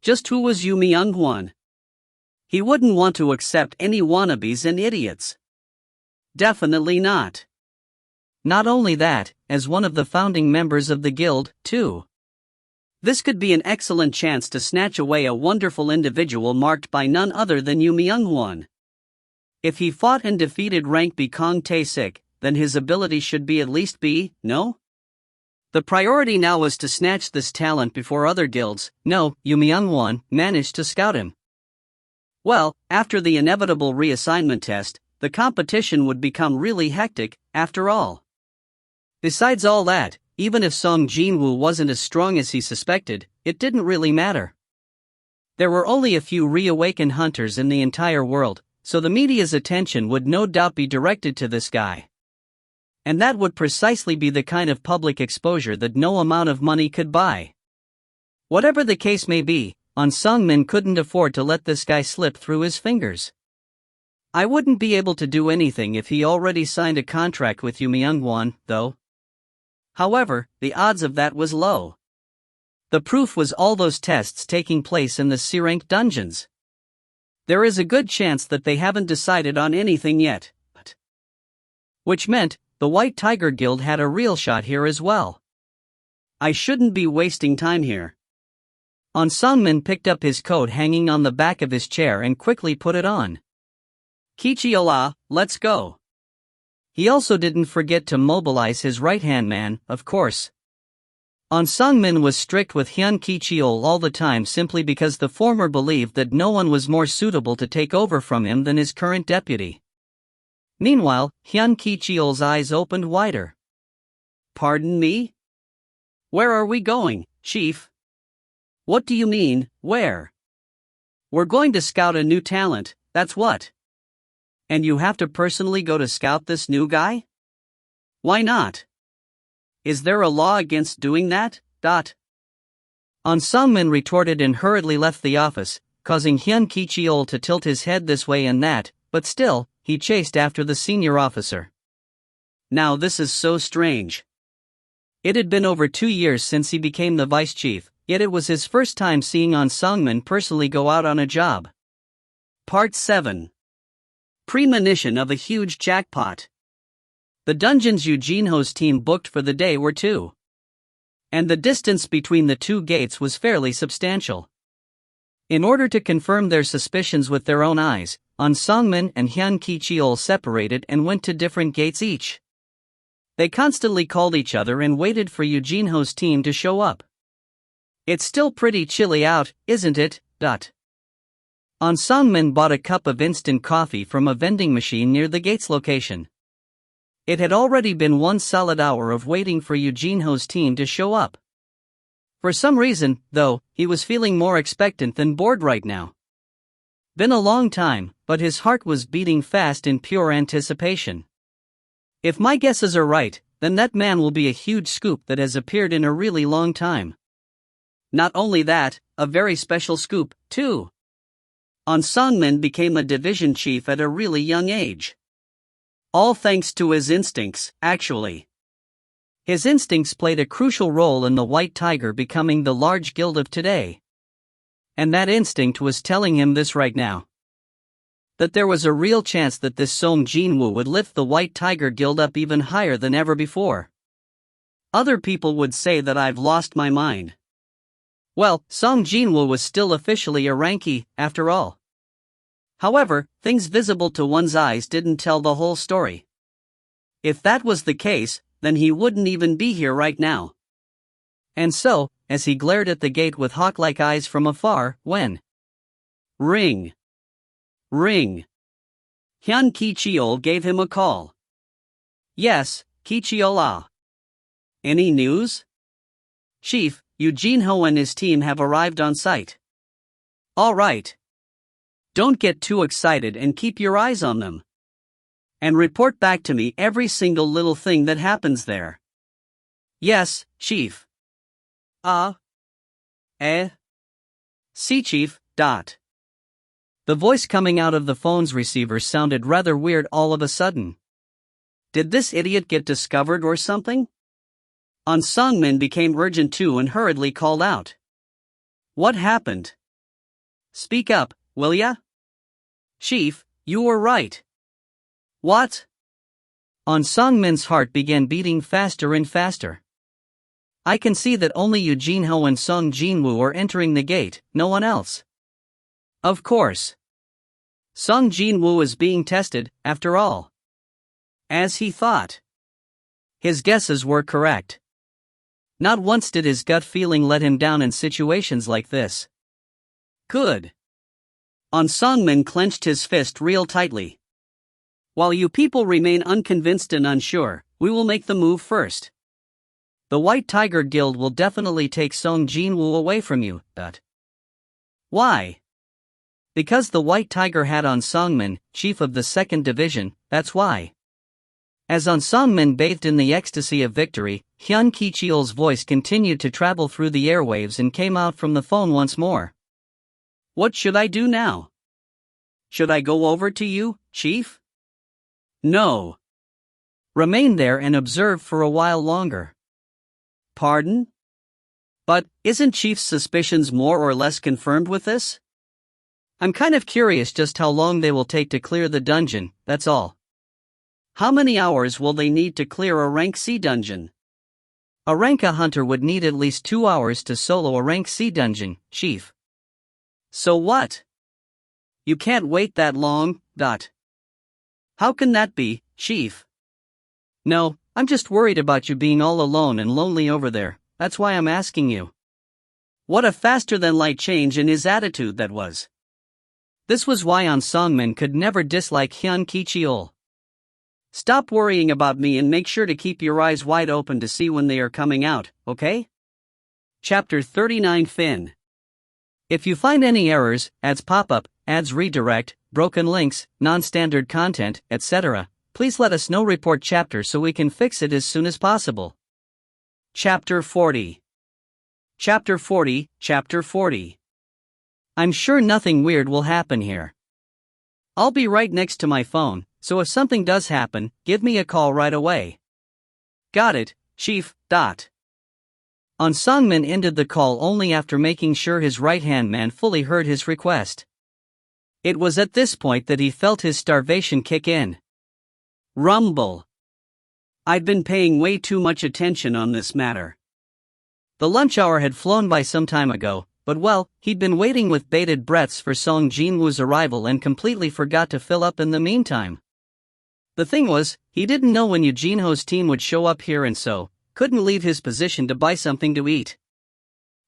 Just who was Yoo Myung-won? He wouldn't want to accept any wannabes and idiots. Definitely not. Not only that, as one of the founding members of the guild, too. This could be an excellent chance to snatch away a wonderful individual marked by none other than Yoo Myung-won. If he fought and defeated rank B Kang Tae-sik, then his ability should be at least B, no? The priority now was to snatch this talent before other guilds, Yoo Myung-won, managed to scout him. Well, after the inevitable reassignment test, the competition would become really hectic, after all. Besides all that, even if Seong Jin-Woo wasn't as strong as he suspected, it didn't really matter. There were only a few reawakened hunters in the entire world, so the media's attention would no doubt be directed to this guy. And that would precisely be the kind of public exposure that no amount of money could buy. Whatever the case may be, An Sung-min couldn't afford to let this guy slip through his fingers. I wouldn't be able to do anything if he already signed a contract with you, Myung-won, though. However, the odds of that was low. The proof was all those tests taking place in the C-rank dungeons. There is a good chance that they haven't decided on anything yet, which meant the White Tiger Guild had a real shot here as well. I shouldn't be wasting time here. An Sung-min picked up his coat hanging on the back of his chair and quickly put it on. Kichiola, let's go. He also didn't forget to mobilize his right-hand man, of course. An Sung-min was strict with Hyun Ki-cheol all the time simply because the former believed that no one was more suitable to take over from him than his current deputy. Meanwhile, Hyun Ki-cheol's eyes opened wider. Pardon me? Where are we going, Chief? What do you mean, where? We're going to scout a new talent, that's what. And you have to personally go to scout this new guy? Why not? Is there a law against doing that? An Sung-min retorted and hurriedly left the office, causing Hyun Ki-cheol to tilt his head this way and that, but still, he chased after the senior officer. Now this is so strange. It had been over 2 years since he became the vice chief, yet it was his first time seeing An Sung-min personally go out on a job. Part 7. Premonition of a huge jackpot. The dungeons Eugene-ho's team booked for the day were 2. And the distance between the 2 gates was fairly substantial. In order to confirm their suspicions with their own eyes, An Sung-min and Hyun Ki-cheol separated and went to different gates each. They constantly called each other and waited for Eugene-ho's team to show up. It's still pretty chilly out, isn't it? An Sung-min bought a cup of instant coffee from a vending machine near the gate's location. It had already been 1 solid hour of waiting for Eugene-ho's team to show up. For some reason, though, he was feeling more expectant than bored right now. Been a long time, but his heart was beating fast in pure anticipation. If my guesses are right, then that man will be a huge scoop that has appeared in a really long time. Not only that, a very special scoop, too. An Sung-min became a division chief at a really young age. All thanks to his instincts, actually. His instincts played a crucial role in the White Tiger becoming the large guild of today. And that instinct was telling him this right now. That there was a real chance that this Seong Jin-Woo would lift the White Tiger Guild up even higher than ever before. Other people would say that I've lost my mind. Well, Seong Jin-Woo was still officially a rankie, after all. However, things visible to one's eyes didn't tell the whole story. If that was the case, then he wouldn't even be here right now. And so, as he glared at the gate with hawk-like eyes from afar, when ring. Hyun Ki-cheol gave him a call. Yes, Ki-cheol. Any news? Chief, Eugene-ho and his team have arrived on site. All right. Don't get too excited and keep your eyes on them. And report back to me every single little thing that happens there. Yes, Chief. See, Chief. The voice coming out of the phone's receiver sounded rather weird all of a sudden. Did this idiot get discovered or something? An Sung-min became urgent too and hurriedly called out. What happened? Speak up, will ya? Chief, you were right. What? An Sung-min's heart began beating faster and faster. I can see that only Eugene-ho and Seong Jin-Woo are entering the gate, no one else. Of course. Seong Jin-Woo is being tested, after all. As he thought. His guesses were correct. Not once did his gut feeling let him down in situations like this. Good. An Sung-min clenched his fist real tightly. While you people remain unconvinced and unsure, we will make the move first. The White Tiger Guild will definitely take Seong Jin-Woo away from you, Why? Because the White Tiger had An Sung-min, chief of the 2nd Division, that's why. As An Sang-min bathed in the ecstasy of victory, Hyun Ki-cheol's voice continued to travel through the airwaves and came out from the phone once more. What should I do now? Should I go over to you, Chief? No. Remain there and observe for a while longer. Pardon? But, isn't Chief's suspicions more or less confirmed with this? I'm kind of curious just how long they will take to clear the dungeon, that's all. How many hours will they need to clear a rank C dungeon? A rank A hunter would need at least 2 hours to solo a rank C dungeon, Chief. So what? You can't wait that long, dot. How can that be, Chief? No, I'm just worried about you being all alone and lonely over there, that's why I'm asking you. What a faster-than-light change in his attitude that was. This was why An Sang-min could never dislike Hyun Ki-cheol. Stop worrying about me and make sure to keep your eyes wide open to see when they are coming out, okay? Chapter 39 Fin. If you find any errors, ads pop up, ads redirect, broken links, non-standard content, etc., please let us know. Report chapter so we can fix it as soon as possible. Chapter 40. Chapter 40, Chapter 40. I'm sure nothing weird will happen here. I'll be right next to my phone, so if something does happen, give me a call right away. Got it, Chief. An Sang-min ended the call only after making sure his right-hand man fully heard his request. It was at this point that he felt his starvation kick in. Rumble. I'd been paying way too much attention on this matter. The lunch hour had flown by some time ago, but well, he'd been waiting with bated breaths for Seong Jin-Woo's arrival and completely forgot to fill up in the meantime. The thing was, he didn't know when Eugene-ho's team would show up here and so couldn't leave his position to buy something to eat.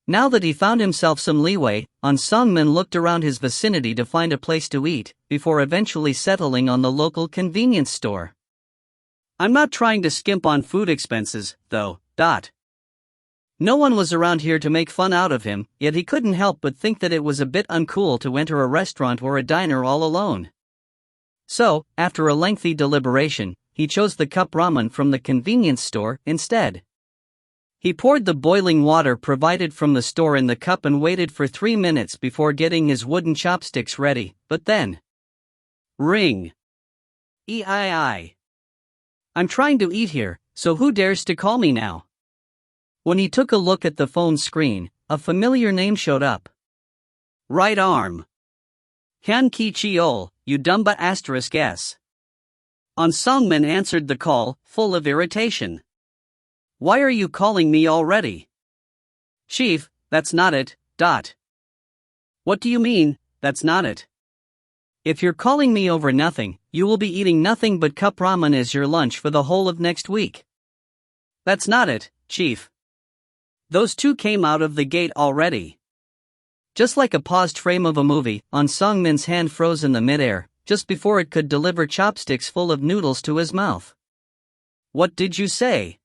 Now that he found himself some leeway, An Sang-min looked around his vicinity to find a place to eat, before eventually settling on the local convenience store. I'm not trying to skimp on food expenses, though, No one was around here to make fun out of him, yet he couldn't help but think that it was a bit uncool to enter a restaurant or a diner all alone. So, after a lengthy deliberation, he chose the cup ramen from the convenience store instead. He poured the boiling water provided from the store in the cup and waited for 3 minutes before getting his wooden chopsticks ready, but then... Ring. I'm trying to eat here, so who dares to call me now? When he took a look at the phone screen, a familiar name showed up. Right arm. Hyun Ki-cheol, you dumba *s. An Sang-min answered the call, full of irritation. Why are you calling me already? Chief, that's not it, What do you mean, that's not it? If you're calling me over nothing, you will be eating nothing but cup ramen as your lunch for the whole of next week. That's not it, Chief. Those two came out of the gate already. Just like a paused frame of a movie, An Sang-min's hand froze in the midair, just before it could deliver chopsticks full of noodles to his mouth. What did you say?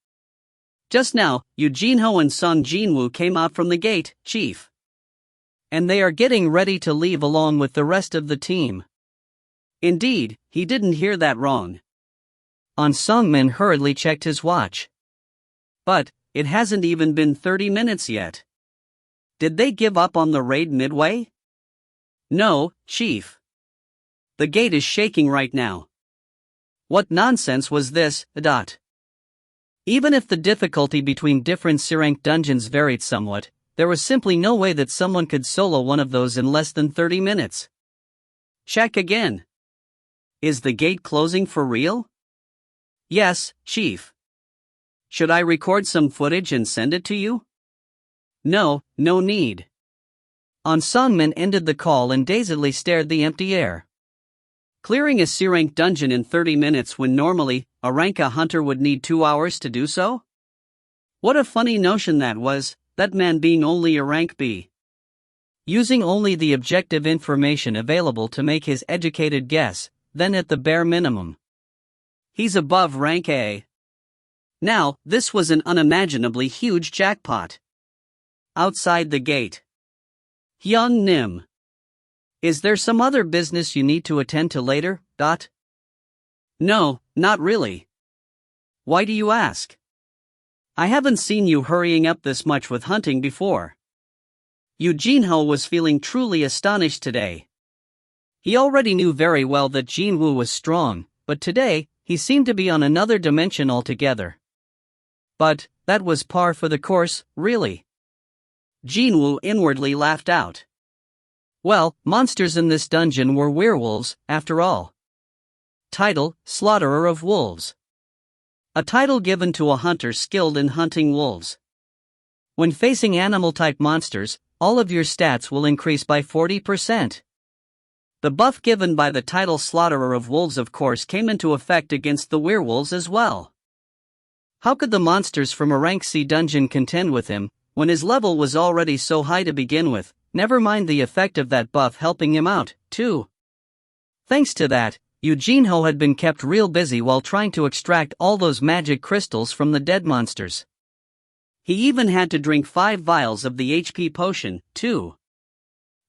Just now, Eugene-ho and Seong Jin-Woo came out from the gate, Chief. And they are getting ready to leave along with the rest of the team. Indeed, he didn't hear that wrong. An Sang-min hurriedly checked his watch. But, it hasn't even been 30 minutes yet. Did they give up on the raid midway? No, Chief. The gate is shaking right now. What nonsense was this, Even if the difficulty between different C-rank dungeons varied somewhat, there was simply no way that someone could solo one of those in less than 30 minutes. Check again. Is the gate closing for real? Yes, Chief. Should I record some footage and send it to you? No need. An Sang-min ended the call and dazedly stared the empty air. Clearing a C-rank dungeon in 30 minutes when normally, a rank A hunter would need 2 hours to do so? What a funny notion that was, that man being only a rank B. Using only the objective information available to make his educated guess, then at the bare minimum. He's above rank A. Now, this was an unimaginably huge jackpot. Outside the gate. Hyun Nim. Is there some other business you need to attend to later, No, not really. Why do you ask? I haven't seen you hurrying up this much with hunting before. Yoo Jin-ho was feeling truly astonished today. He already knew very well that Jin-Woo was strong, but today, he seemed to be on another dimension altogether. But that was par for the course, really. Jin-Woo inwardly laughed out. Well, monsters in this dungeon were werewolves, after all. Title: Slaughterer of Wolves. A title given to a hunter skilled in hunting wolves. When facing animal-type monsters, all of your stats will increase by 40%. The buff given by the title Slaughterer of Wolves of course came into effect against the werewolves as well. How could the monsters from a rank C dungeon contend with him, when his level was already so high to begin with, never mind the effect of that buff helping him out, too. Thanks to that, Yoo Jin-ho had been kept real busy while trying to extract all those magic crystals from the dead monsters. He even had to drink 5 vials of the HP potion, too.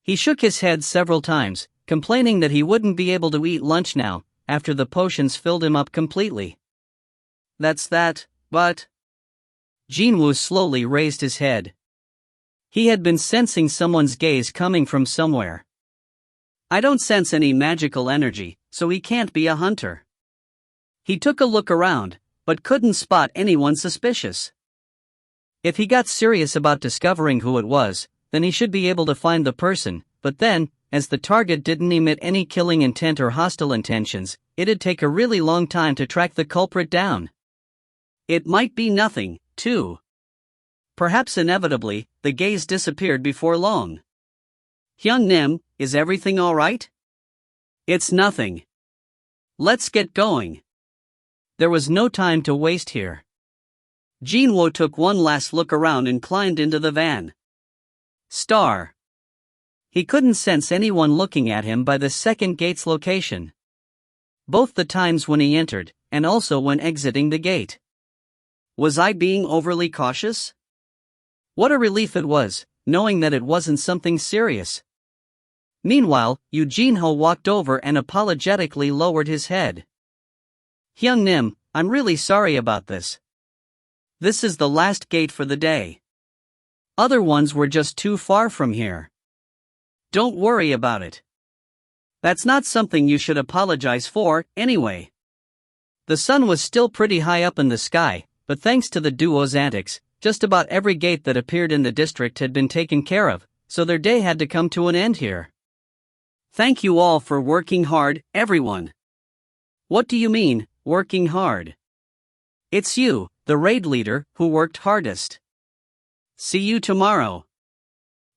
He shook his head several times, complaining that he wouldn't be able to eat lunch now, after the potions filled him up completely. That's that, but... Jin-Woo slowly raised his head. He had been sensing someone's gaze coming from somewhere. I don't sense any magical energy, so he can't be a hunter. He took a look around, but couldn't spot anyone suspicious. If he got serious about discovering who it was, then he should be able to find the person, but then, as the target didn't emit any killing intent or hostile intentions, it'd take a really long time to track the culprit down. It might be nothing, too. Perhaps inevitably, the gaze disappeared before long. Hyung Nim, is everything alright? It's nothing. Let's get going. There was no time to waste here. Jin-Woo took one last look around and climbed into the van. Star. He couldn't sense anyone looking at him by the second gate's location. Both the times when he entered, and also when exiting the gate. Was I being overly cautious? What a relief it was, knowing that it wasn't something serious. Meanwhile, Yoo Jin-ho walked over and apologetically lowered his head. Hyung Nim, I'm really sorry about this. This is the last gate for the day. Other ones were just too far from here. Don't worry about it. That's not something you should apologize for, anyway. The sun was still pretty high up in the sky, but thanks to the duo's antics, just about every gate that appeared in the district had been taken care of, so their day had to come to an end here. Thank you all for working hard, everyone. What do you mean, working hard? It's you, the raid leader, who worked hardest. See you tomorrow.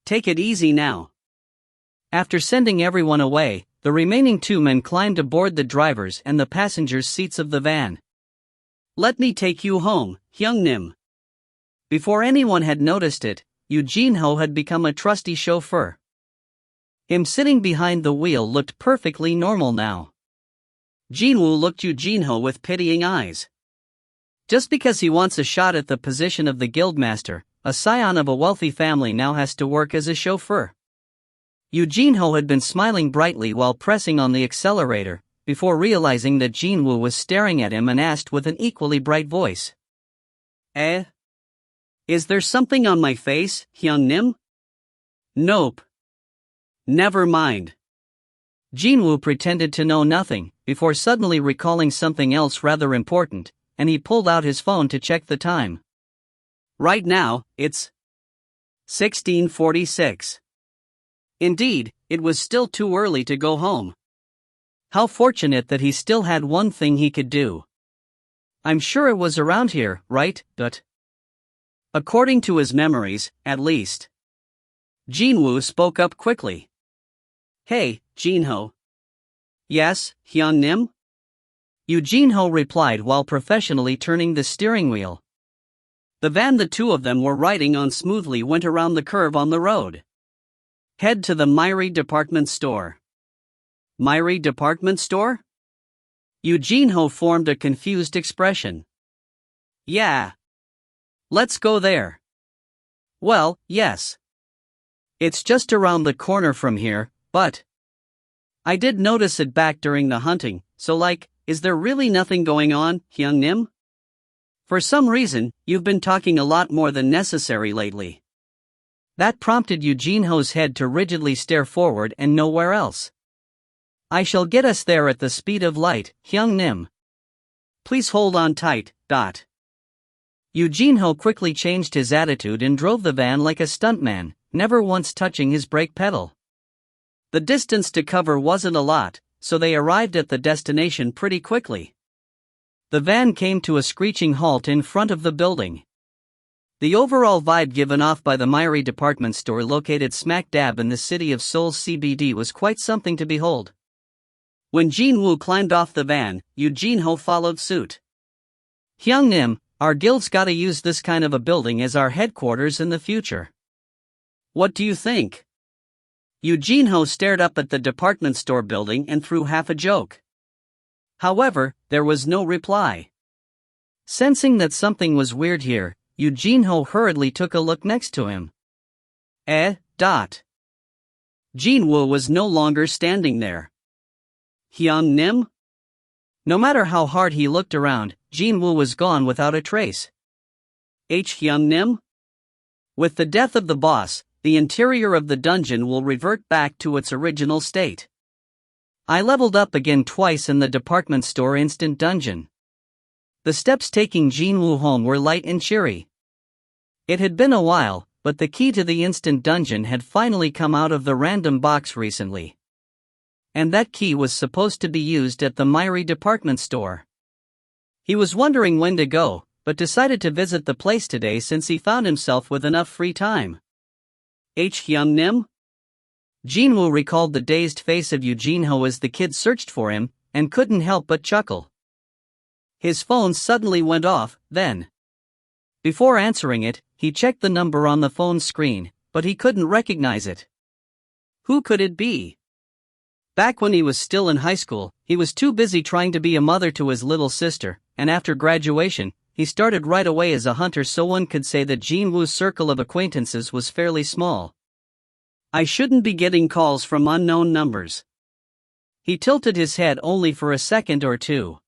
Take it easy now. After sending everyone away, the remaining 2 men climbed aboard the driver's and the passengers' seats of the van. Let me take you home, Hyung Nim. Before anyone had noticed it, Yoo Jin-ho had become a trusty chauffeur. Him sitting behind the wheel looked perfectly normal now. Jin-Woo looked Yoo Jin-ho with pitying eyes. Just because he wants a shot at the position of the guildmaster, a scion of a wealthy family now has to work as a chauffeur. Yoo Jin-ho had been smiling brightly while pressing on the accelerator, before realizing that Jin-Woo was staring at him and asked with an equally bright voice. Is there something on my face, Hyung Nim? Nope. Never mind. Jin-Woo pretended to know nothing, before suddenly recalling something else rather important, and he pulled out his phone to check the time. Right now, it's 16:46. Indeed, it was still too early to go home. How fortunate that he still had one thing he could do. I'm sure it was around here, right, but... According to his memories, at least. Jin-Woo spoke up quickly. Hey, Jin-ho. Yes, Hyun Nim? Yoo Jin-ho replied while professionally turning the steering wheel. The van the 2 of them were riding on smoothly went around the curve on the road. Head to the Myri department store. Myri department store? Yoo Jin-ho formed a confused expression. Yeah. Let's go there. Well, yes. It's just around the corner from here, but... I did notice it back during the hunting, so is there really nothing going on, Hyung Nim? For some reason, you've been talking a lot more than necessary lately. That prompted Jin-Ho's head to rigidly stare forward and nowhere else. I shall get us there at the speed of light, Hyung-nim. Please hold on tight. Jin-Ho quickly changed his attitude and drove the van like a stuntman, never once touching his brake pedal. The distance to cover wasn't a lot, so they arrived at the destination pretty quickly. The van came to a screeching halt in front of the building. The overall vibe given off by the Myri department store located smack dab in the city of Seoul's CBD was quite something to behold. When Jin-Woo climbed off the van, Jin-Ho followed suit. Hyung-nim, our guild's gotta use this kind of a building as our headquarters in the future. What do you think? Jin-Ho stared up at the department store building and threw half a joke. However, there was no reply. Sensing that something was weird here, Jin-Ho hurriedly took a look next to him. Jin-Woo was no longer standing there. Hyung-nim? No matter how hard he looked around, Jin-Woo was gone without a trace. Hyung-nim? With the death of the boss, the interior of the dungeon will revert back to its original state. I leveled up again twice in the department store instant dungeon. The steps taking Jin-Woo home were light and cheery. It had been a while, but the key to the instant dungeon had finally come out of the random box recently. And that key was supposed to be used at the Myri department store. He was wondering when to go, but decided to visit the place today since he found himself with enough free time. Hyung-nim? Jin-Woo recalled the dazed face of Jin-Ho as the kid searched for him, and couldn't help but chuckle. His phone suddenly went off, then. Before answering it, he checked the number on the phone screen, but he couldn't recognize it. Who could it be? Back when he was still in high school, he was too busy trying to be a mother to his little sister, and after graduation, he started right away as a hunter, so one could say that Jin-Woo's circle of acquaintances was fairly small. I shouldn't be getting calls from unknown numbers. He tilted his head only for a second or two.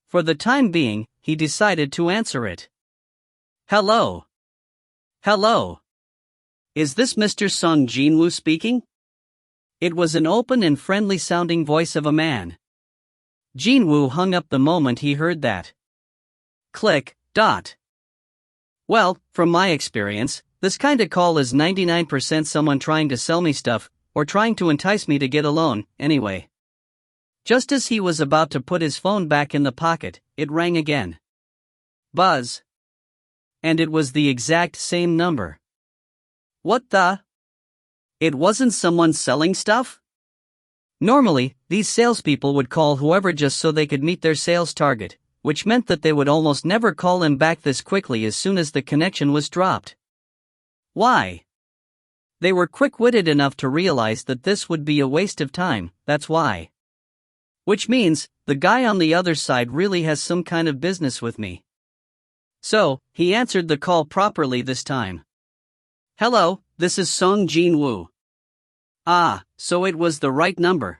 For the time being, he decided to answer it. Hello. Hello. Is this Mr. Seong Jin-Woo speaking? It was an open and friendly-sounding voice of a man. Jin-Woo hung up the moment he heard that. Click. Well, from my experience, this kinda call is 99% someone trying to sell me stuff, or trying to entice me to get a loan, anyway. Just as he was about to put his phone back in the pocket, it rang again. Buzz. And it was the exact same number. What the? It wasn't someone selling stuff? Normally, these salespeople would call whoever just so they could meet their sales target, which meant that they would almost never call him back this quickly as soon as the connection was dropped. Why? They were quick-witted enough to realize that this would be a waste of time, that's why. Which means, the guy on the other side really has some kind of business with me. So, he answered the call properly this time. Hello, this is Seong Jin-Woo. Ah, so it was the right number.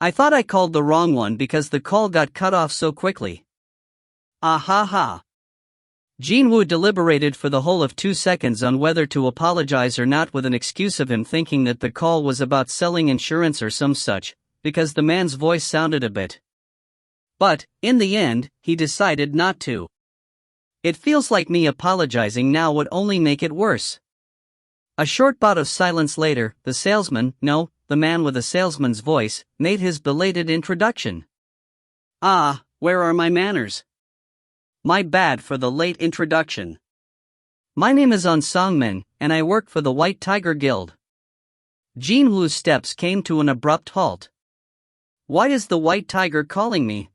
I thought I called the wrong one because the call got cut off so quickly. Ah ha ha. Jin-Woo deliberated for the whole of 2 seconds on whether to apologize or not, with an excuse of him thinking that the call was about selling insurance or some such, because the man's voice sounded a bit. But, in the end, he decided not to. It feels like me apologizing now would only make it worse. A short bout of silence later, the salesman, no, the man with a salesman's voice, made his belated introduction. Ah, where are my manners? My bad for the late introduction. My name is On Songmin, and I work for the White Tiger Guild. Jin-Woo's steps came to an abrupt halt. Why is the White Tiger calling me?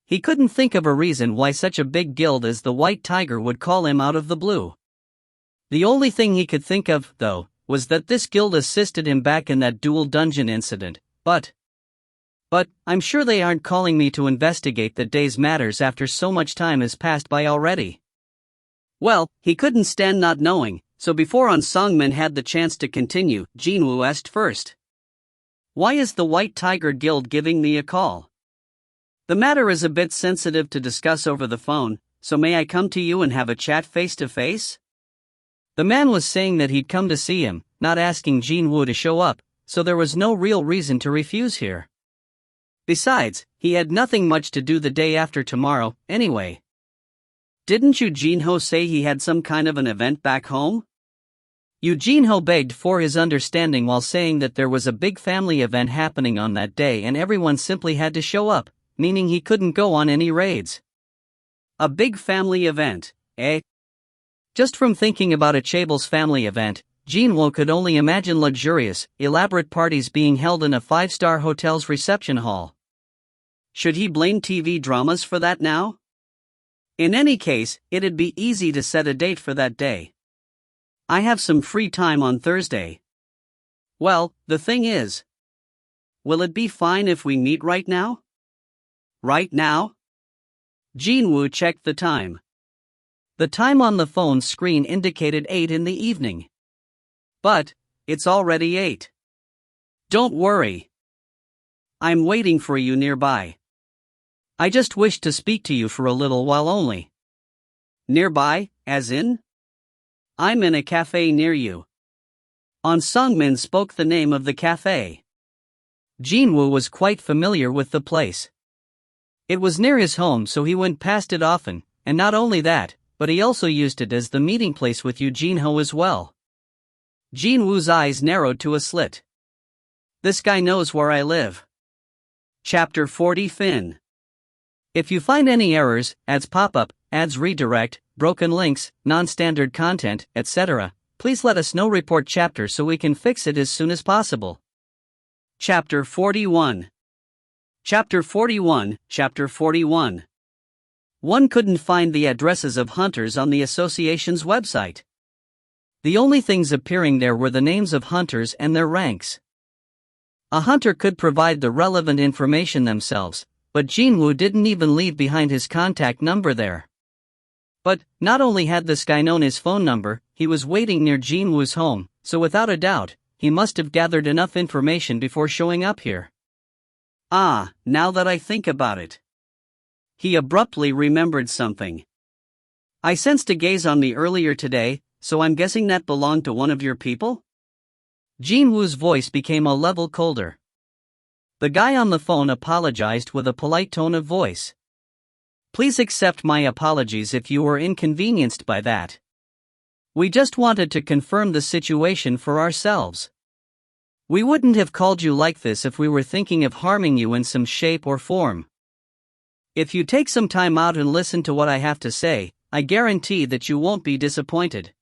He couldn't think of a reason why such a big guild as the White Tiger would call him out of the blue. The only thing he could think of, though, was that this guild assisted him back in that dual dungeon incident, but I'm sure they aren't calling me to investigate the day's matters after so much time has passed by already. Well, he couldn't stand not knowing, so before On Songmin had the chance to continue, Jin-Woo asked first. Why is the White Tiger Guild giving me a call? The matter is a bit sensitive to discuss over the phone, so may I come to you and have a chat face to face? The man was saying that he'd come to see him, not asking Jin-Woo to show up, so there was no real reason to refuse here. Besides, he had nothing much to do the day after tomorrow, anyway. Didn't you Jin-Ho say he had some kind of an event back home? Jin-Ho begged for his understanding while saying that there was a big family event happening on that day and everyone simply had to show up, meaning he couldn't go on any raids. A big family event, eh? Just from thinking about a Chaeble's family event, Jin-Woo could only imagine luxurious, elaborate parties being held in a five-star hotel's reception hall. Should he blame TV dramas for that now? In any case, it'd be easy to set a date for that day. I have some free time on Thursday. Well, the thing is, will it be fine if we meet right now? Right now? Jin-Woo checked the time. The time on the phone screen indicated 8 in the evening. But, it's already 8. Don't worry. I'm waiting for you nearby. I just wish to speak to you for a little while only. Nearby, as in? I'm in a cafe near you. On Sungmin spoke the name of the cafe. Jin-Woo was quite familiar with the place. It was near his home, so he went past it often, and not only that, but he also used it as the meeting place with Jin-Ho as well. Jin-Woo's eyes narrowed to a slit. This guy knows where I live. Chapter 40 Fin. If you find any errors, ads pop up, ads redirect, broken links, non-standard content, etc., please let us know. Report chapter so we can fix it as soon as possible. Chapter 41. Chapter 41. Chapter 41. One couldn't find the addresses of hunters on the association's website. The only things appearing there were the names of hunters and their ranks. A hunter could provide the relevant information themselves, but Jin-Woo didn't even leave behind his contact number there. But, not only had this guy known his phone number, he was waiting near Jin-Woo's home, so without a doubt, he must have gathered enough information before showing up here. Ah, now that I think about it. He abruptly remembered something. I sensed a gaze on me earlier today, so I'm guessing that belonged to one of your people? Jin-Woo's voice became a level colder. The guy on the phone apologized with a polite tone of voice. Please accept my apologies if you were inconvenienced by that. We just wanted to confirm the situation for ourselves. We wouldn't have called you like this if we were thinking of harming you in some shape or form. If you take some time out and listen to what I have to say, I guarantee that you won't be disappointed.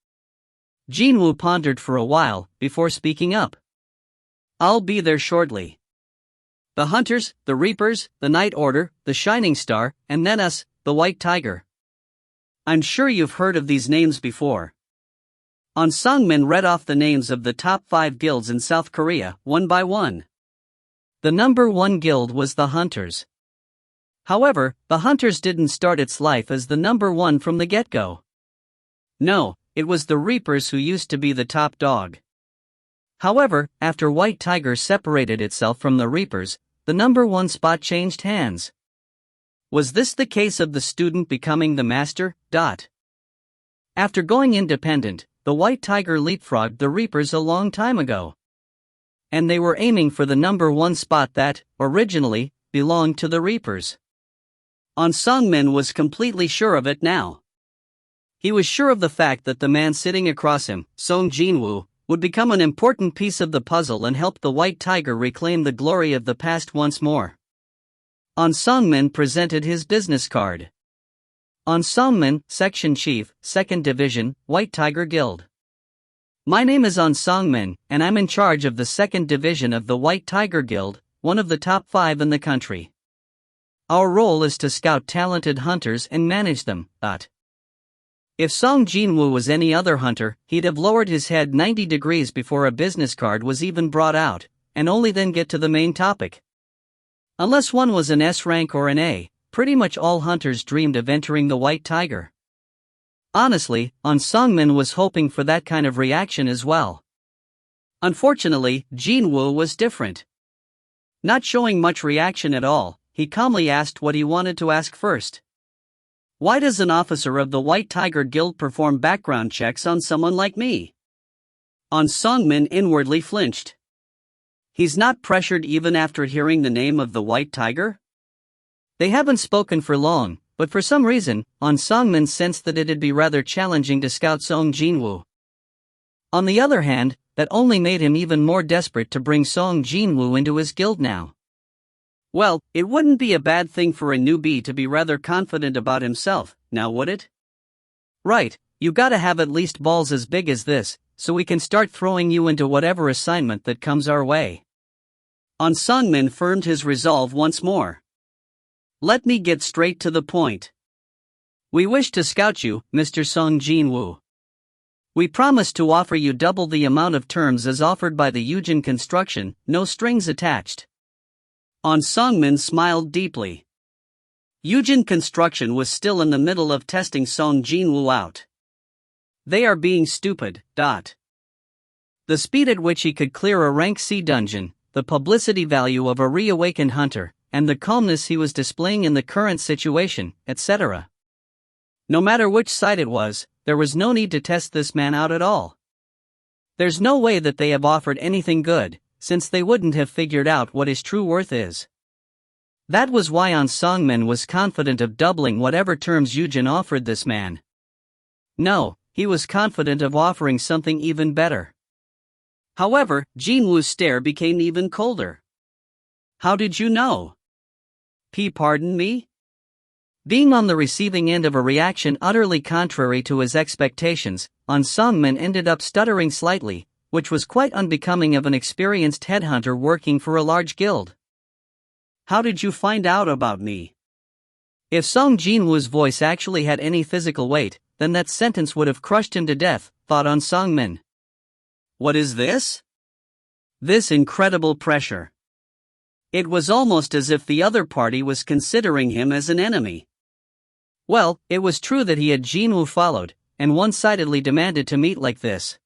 Jin-Woo pondered for a while, before speaking up. I'll be there shortly. The Hunters, the Reapers, the Night Order, the Shining Star, and then us, the White Tiger. I'm sure you've heard of these names before. On Sungmin read off the names of the top 5 guilds in South Korea, one by one. The number 1 guild was the Hunters. However, the Hunters didn't start its life as the number 1 from the get-go. No, it was the Reapers who used to be the top dog. However, after White Tiger separated itself from the Reapers, the number 1 spot changed hands. Was this the case of the student becoming the master? After going independent, the White Tiger leapfrogged the Reapers a long time ago. And they were aiming for the number 1 spot that, originally, belonged to the Reapers. On Sungmin was completely sure of it now. He was sure of the fact that the man sitting across him, Seong Jin-Woo, would become an important piece of the puzzle and help the White Tiger reclaim the glory of the past once more. On Sungmin presented his business card. On Sungmin, Section Chief, 2nd Division, White Tiger Guild. My name is On Sungmin, and I'm in charge of the 2nd Division of the White Tiger Guild, one of the top 5 in the country. Our role is to scout talented hunters and manage them. If Seong Jin-Woo was any other hunter, he'd have lowered his head 90 degrees before a business card was even brought out, and only then get to the main topic. Unless one was an S rank or an A, pretty much all hunters dreamed of entering the White Tiger. Honestly, On Sungmin was hoping for that kind of reaction as well. Unfortunately, Jin-Woo was different. Not showing much reaction at all, he calmly asked what he wanted to ask first. Why does an officer of the White Tiger Guild perform background checks on someone like me? On Seong-min inwardly flinched. He's not pressured even after hearing the name of the White Tiger? They haven't spoken for long, but for some reason, On Seong-min sensed that it'd be rather challenging to scout Seong Jin-Woo. On the other hand, that only made him even more desperate to bring Seong Jin-Woo into his guild now. Well, it wouldn't be a bad thing for a newbie to be rather confident about himself, now would it? Right, you gotta have at least balls as big as this, so we can start throwing you into whatever assignment that comes our way. On Seong-min firmed his resolve once more. Let me get straight to the point. We wish to scout you, Mr. Seong Jin-Woo. We promise to offer you double the amount of terms as offered by the Yujin Construction, no strings attached. On Seong-min smiled deeply. Yujin Construction was still in the middle of testing Seong Jin-Woo out. They are being stupid. The speed at which he could clear a rank C dungeon, the publicity value of a reawakened hunter, and the calmness he was displaying in the current situation, etc. No matter which side it was, there was no need to test this man out at all. There's no way that they have offered anything good, since they wouldn't have figured out what his true worth is. That was why On Seong-min was confident of doubling whatever terms Yujin offered this man. No, he was confident of offering something even better. However, Jin-Woo's stare became even colder. How did you know? Pardon me? Being on the receiving end of a reaction utterly contrary to his expectations, On Seong-min ended up stuttering slightly, which was quite unbecoming of an experienced headhunter working for a large guild. How did you find out about me? If Seong Jin-Woo's voice actually had any physical weight, then that sentence would have crushed him to death, thought On Seong-min. What is this? This incredible pressure. It was almost as if the other party was considering him as an enemy. Well, it was true that he had Jin-Woo followed, and one-sidedly demanded to meet like this.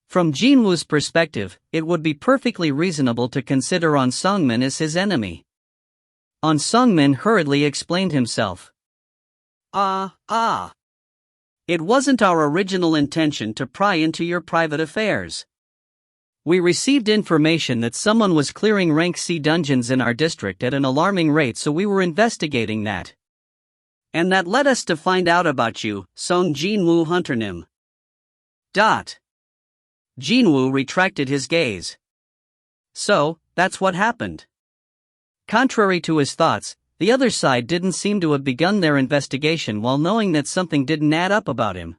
From Jin-Woo's perspective, it would be perfectly reasonable to consider On Seong-min as his enemy. On Seong-min hurriedly explained himself. It wasn't our original intention to pry into your private affairs. We received information that someone was clearing rank C dungeons in our district at an alarming rate, so we were investigating that. And that led us to find out about you, Seong Jin-Woo Hunternim. Jin-Woo retracted his gaze. So, that's what happened. Contrary to his thoughts, the other side didn't seem to have begun their investigation while knowing that something didn't add up about him.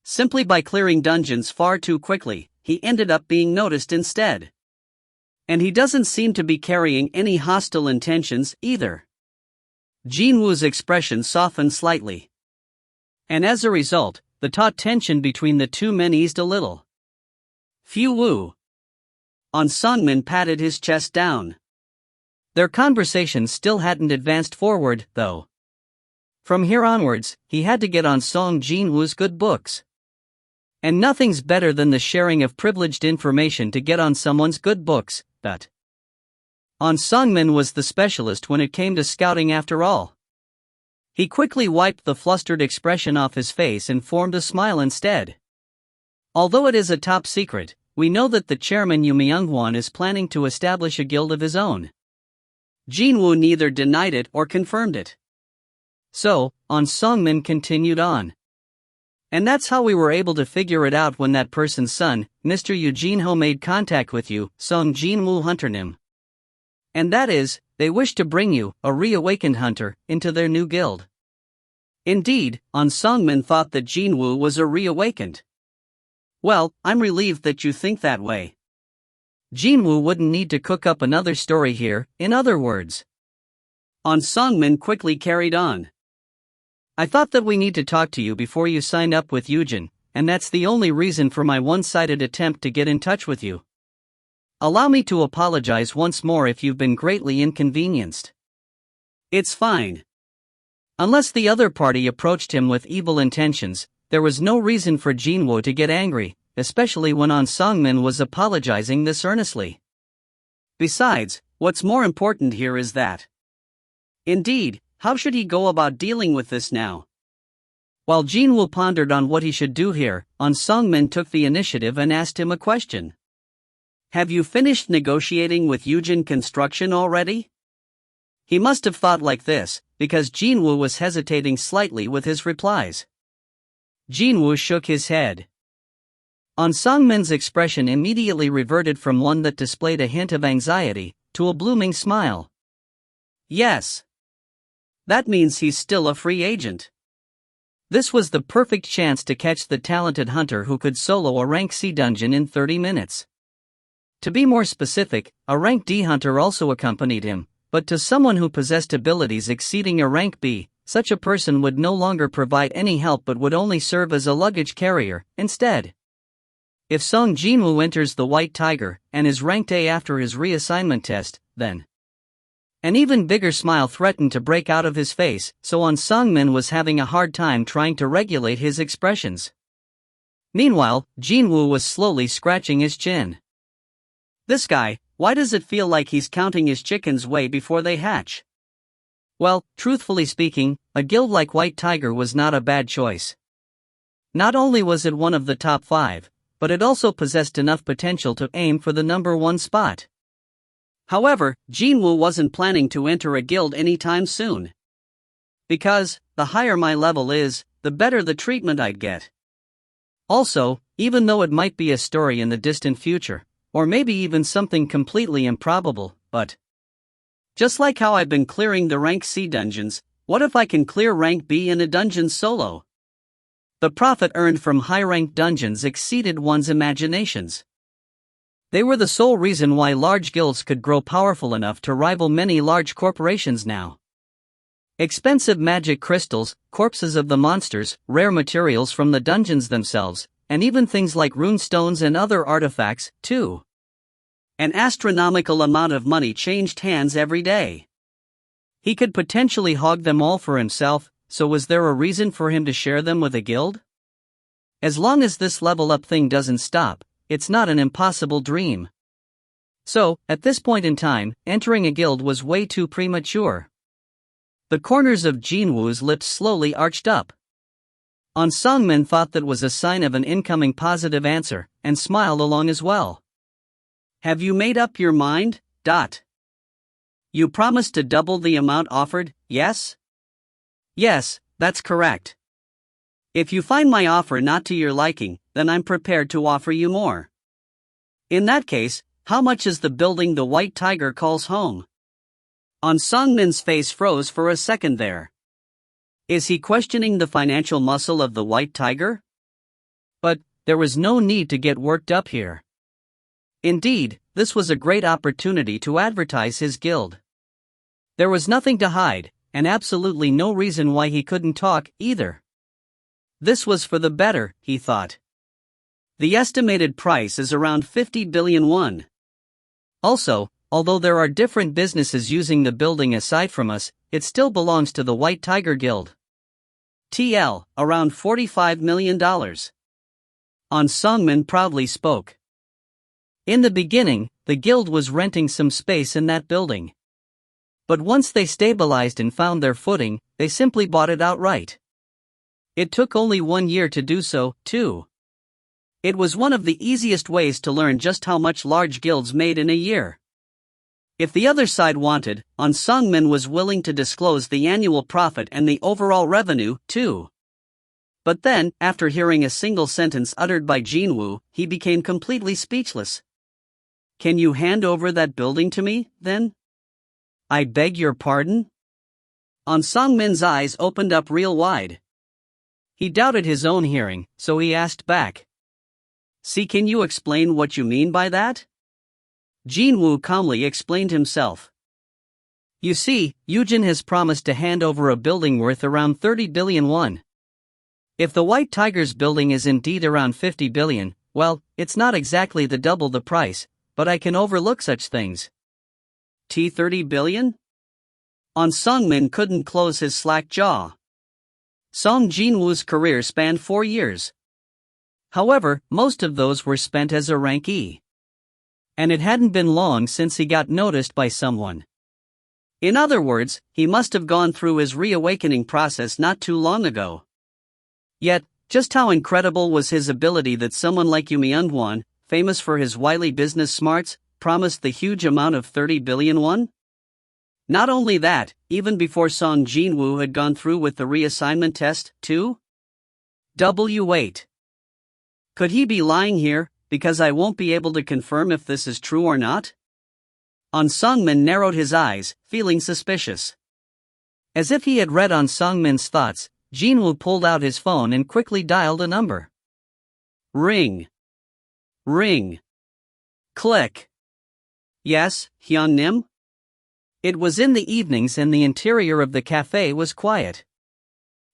Simply by clearing dungeons far too quickly, he ended up being noticed instead. And he doesn't seem to be carrying any hostile intentions either. Jin-Woo's expression softened slightly. And as a result, the taut tension between the two men eased a little. Phew Woo. On Seong-min patted his chest down. Their conversation still hadn't advanced forward, though. From here onwards, he had to get on Seong Jin-Woo's good books. And nothing's better than the sharing of privileged information to get on someone's good books, On Seong-min was the specialist when it came to scouting after all. He quickly wiped the flustered expression off his face and formed a smile instead. Although it is a top secret, we know that the chairman Yu Myung-hwan is planning to establish a guild of his own. Jin-Woo neither denied it or confirmed it. So, On Seong-min continued on. And that's how we were able to figure it out when that person's son, Mr. Yu Jin-ho, made contact with you, Seong Jin-Woo Hunternim. And that is, they wish to bring you, a reawakened hunter, into their new guild. Indeed, On Seong-min thought that Jin-Woo was a reawakened. Well, I'm relieved that you think that way. Jin-Woo wouldn't need to cook up another story here, in other words. On Seong-min quickly carried on. I thought that we need to talk to you before you signed up with Yujin, and that's the only reason for my one-sided attempt to get in touch with you. Allow me to apologize once more if you've been greatly inconvenienced. It's fine. Unless the other party approached him with evil intentions, there was no reason for Jin-Woo to get angry, especially when On Seong-min was apologizing this earnestly. Besides, what's more important here is that Indeed, how should he go about dealing with this now? While Jin-Woo pondered on what he should do here, Song-min took the initiative and asked him a question. Have you finished negotiating with Yujin Construction already? He must have thought like this, because Jin-Woo was hesitating slightly with his replies. Jin-Woo shook his head. Song-min's expression immediately reverted from one that displayed a hint of anxiety, to a blooming smile. Yes. That means he's still a free agent. This was the perfect chance to catch the talented hunter who could solo a rank C dungeon in 30 minutes. To be more specific, a rank D hunter also accompanied him, but to someone who possessed abilities exceeding a rank B, such a person would no longer provide any help but would only serve as a luggage carrier, instead. If Seong Jin-Woo enters the White Tiger, and is ranked A after his reassignment test, then an even bigger smile threatened to break out of his face, so Song-min was having a hard time trying to regulate his expressions. Meanwhile, Jin-Woo was slowly scratching his chin. This guy, why does it feel like he's counting his chickens way before they hatch? Well, truthfully speaking, a guild like White Tiger was not a bad choice. Not only was it one of the top 5, but it also possessed enough potential to aim for the number 1 spot. However, Jin-Woo wasn't planning to enter a guild anytime soon. Because, the higher my level is, the better the treatment I'd get. Also, even though it might be a story in the distant future, or maybe even something completely improbable, but just like how I've been clearing the rank C dungeons, what if I can clear rank B in a dungeon solo? The profit earned from high-ranked dungeons exceeded one's imaginations. They were the sole reason why large guilds could grow powerful enough to rival many large corporations now. Expensive magic crystals, corpses of the monsters, rare materials from the dungeons themselves, and even things like rune stones and other artifacts, too. An astronomical amount of money changed hands every day. He could potentially hog them all for himself, so was there a reason for him to share them with a guild? As long as this level up thing doesn't stop, it's not an impossible dream. So, at this point in time, entering a guild was way too premature. The corners of Jin-Woo's lips slowly arched up. Song-min thought that was a sign of an incoming positive answer, and smiled along as well. Have you made up your mind? You promised to double the amount offered, yes? Yes, that's correct. If you find my offer not to your liking, then I'm prepared to offer you more. In that case, how much is the building the White Tiger calls home? Song-min's face froze for a second there. Is he questioning the financial muscle of the White Tiger? But there was no need to get worked up here. Indeed, this was a great opportunity to advertise his guild. There was nothing to hide, and absolutely no reason why he couldn't talk, either. This was for the better, he thought. The estimated price is around 50 billion won. Also, although there are different businesses using the building aside from us, it still belongs to the White Tiger Guild. TL, around $45 million. Song-min proudly spoke. In the beginning, the guild was renting some space in that building. But once they stabilized and found their footing, they simply bought it outright. It took only 1 year to do so, too. It was one of the easiest ways to learn just how much large guilds made in a year. If the other side wanted, Song-min was willing to disclose the annual profit and the overall revenue, too. But then, after hearing a single sentence uttered by Jin-Woo, he became completely speechless. Can you hand over that building to me, then? I beg your pardon? Song-min's eyes opened up real wide. He doubted his own hearing, so he asked back. See, can you explain what you mean by that? Jin-Woo calmly explained himself. You see, Yujin has promised to hand over a building worth around 30 billion won. If the White Tiger's building is indeed around 50 billion, well, it's not exactly the double the price, but I can overlook such things. 30 billion? Song-min couldn't close his slack jaw. Seong Jin-Woo's career spanned 4 years. However, most of those were spent as a rank E. And it hadn't been long since he got noticed by someone. In other words, he must have gone through his reawakening process not too long ago. Yet, just how incredible was his ability that someone like Yu Myung-won, famous for his wily business smarts, promised the huge amount of 30 billion won? Not only that, even before Seong Jin-Woo had gone through with the reassignment test, too? Wait. Could he be lying here, because I won't be able to confirm if this is true or not? An Sung-min narrowed his eyes, feeling suspicious. As if he had read An Sung-min's thoughts, Jin-Woo pulled out his phone and quickly dialed a number. Ring. Ring. Click. Yes, Hyun-nim? It was in the evenings and the interior of the cafe was quiet.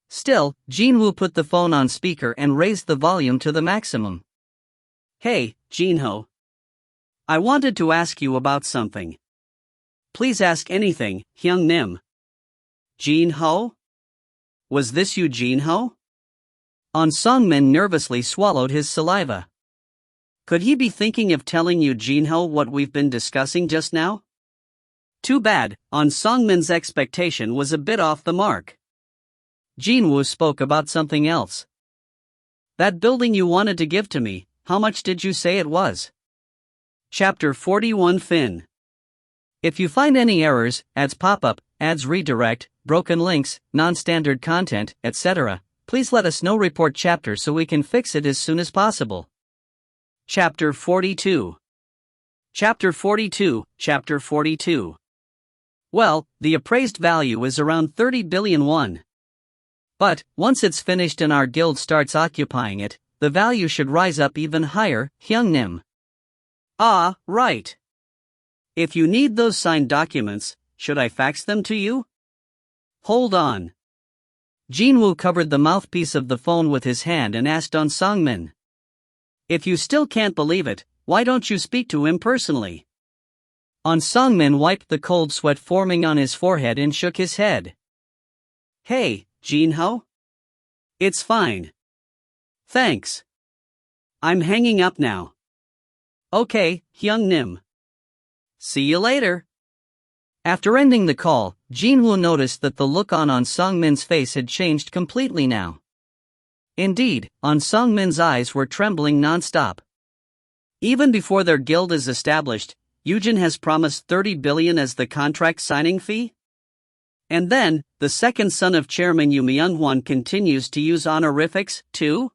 Still, Jin-Woo put the phone on speaker and raised the volume to the maximum. Hey, Jin-ho. I wanted to ask you about something. Please ask anything, Hyun-nim. Jin-ho? Was this you, Jin-ho? An Sung-min nervously swallowed his saliva. Could he be thinking of telling you, Jin-ho, what we've been discussing just now? Too bad, An Sung-min's expectation was a bit off the mark. Jin-Woo spoke about something else. That building you wanted to give to me, how much did you say it was? Chapter 41 Fin. If you find any errors, ads pop up, ads redirect, broken links, non-standard content, etc., please let us know. Report chapter so we can fix it as soon as possible. Chapter 42. Chapter 42. Chapter 42. Well, the appraised value is around 30 billion won. But, once it's finished and our guild starts occupying it, the value should rise up even higher, Hyun-nim. Ah, right. If you need those signed documents, should I fax them to you? Hold on. Jin-Woo covered the mouthpiece of the phone with his hand and asked An Sung-min. If you still can't believe it, why don't you speak to him personally? An Sung-min wiped the cold sweat forming on his forehead and shook his head. Hey, Jin-ho? It's fine. Thanks. I'm hanging up now. Okay, Hyun-nim. See you later. After ending the call, Jin-Woo noticed that the look on An Sung-min's face had changed completely now. Indeed, An Sung-min's eyes were trembling non-stop. Even before their guild is established, Yujin has promised 30 billion as the contract signing fee? And then, the second son of Chairman Yu Myung-won continues to use honorifics, too?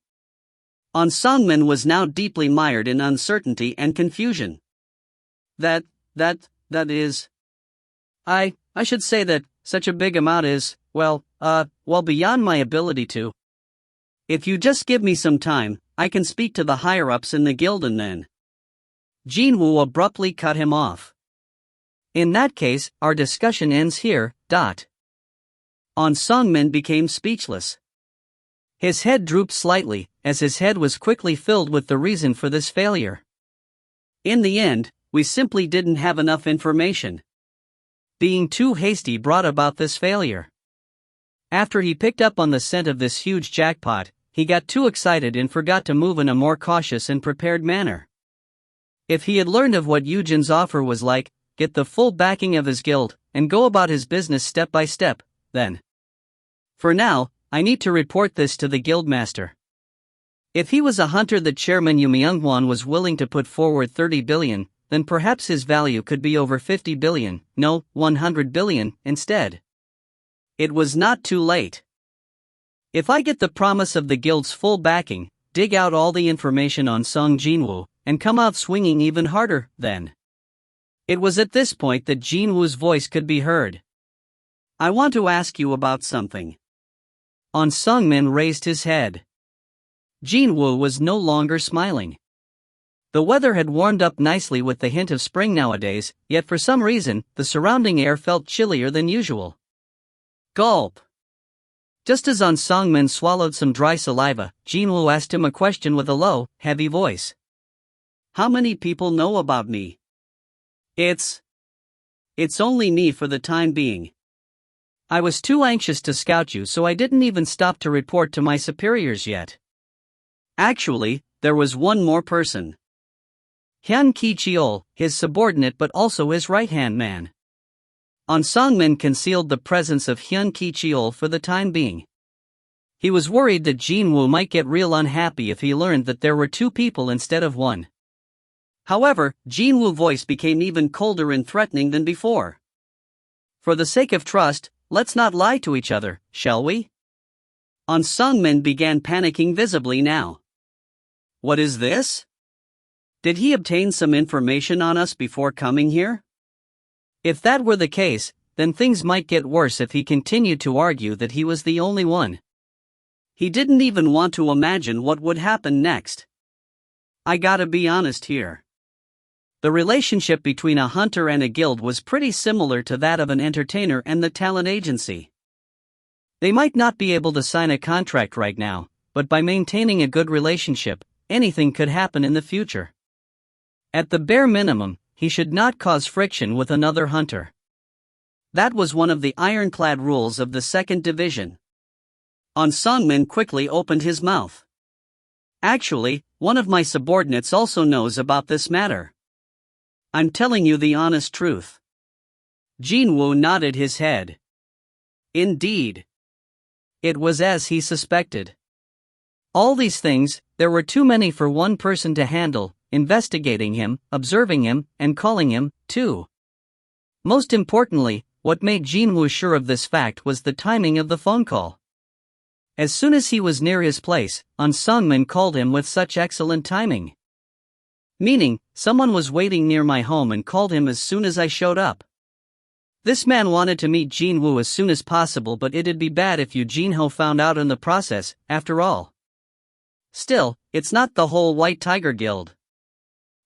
An Sung-min was now deeply mired in uncertainty and confusion. That is... I should say that such a big amount is, well, beyond my ability to. If you just give me some time, I can speak to the higher-ups in the guild and then. Jin-Woo abruptly cut him off. In that case, our discussion ends here, An Sung-min became speechless. His head drooped slightly, as his head was quickly filled with the reason for this failure. In the end, we simply didn't have enough information. Being too hasty brought about this failure. After he picked up on the scent of this huge jackpot, he got too excited and forgot to move in a more cautious and prepared manner. If he had learned of what Yujin's offer was like, get the full backing of his guild, and go about his business step by step, then. For now, I need to report this to the guildmaster. If he was a hunter that Chairman Yu Myung-won was willing to put forward 30 billion, then perhaps his value could be over 50 billion, no, 100 billion, instead. It was not too late. If I get the promise of the guild's full backing, dig out all the information on Seong Jin-Woo, and come out swinging even harder, then. It was at this point that Jin-Woo's voice could be heard. I want to ask you about something. An Sung-min raised his head. Jin-Woo was no longer smiling. The weather had warmed up nicely with the hint of spring nowadays, yet for some reason, the surrounding air felt chillier than usual. Gulp. Just as An Sung-min swallowed some dry saliva, Jin-Woo asked him a question with a low, heavy voice. How many people know about me? It's only me for the time being. I was too anxious to scout you, so I didn't even stop to report to my superiors yet. Actually, there was one more person. Hyun Ki-cheol, his subordinate but also his right-hand man. On Songmin concealed the presence of Hyun Ki-cheol for the time being. He was worried that Jin-Woo might get real unhappy if he learned that there were two people instead of one. However, Jin-Woo's voice became even colder and threatening than before. For the sake of trust, let's not lie to each other, shall we? On Songmin began panicking visibly now. What is this? Did he obtain some information on us before coming here? If that were the case, then things might get worse if he continued to argue that he was the only one. He didn't even want to imagine what would happen next. I gotta be honest here. The relationship between a hunter and a guild was pretty similar to that of an entertainer and the talent agency. They might not be able to sign a contract right now, but by maintaining a good relationship, anything could happen in the future. At the bare minimum, he should not cause friction with another hunter. That was one of the ironclad rules of the second division. On Songmin quickly opened his mouth. Actually, one of my subordinates also knows about this matter. I'm telling you the honest truth. Jin-Woo nodded his head. Indeed. It was as he suspected. All these things, there were too many for one person to handle, investigating him, observing him, and calling him, too. Most importantly, what made Jin-Woo sure of this fact was the timing of the phone call. As soon as he was near his place, An Sungmin called him with such excellent timing. Meaning, someone was waiting near my home and called him as soon as I showed up. This man wanted to meet Jin-Woo as soon as possible, but it'd be bad if Yu Jin-ho found out in the process, after all. Still, it's not the whole White Tiger Guild.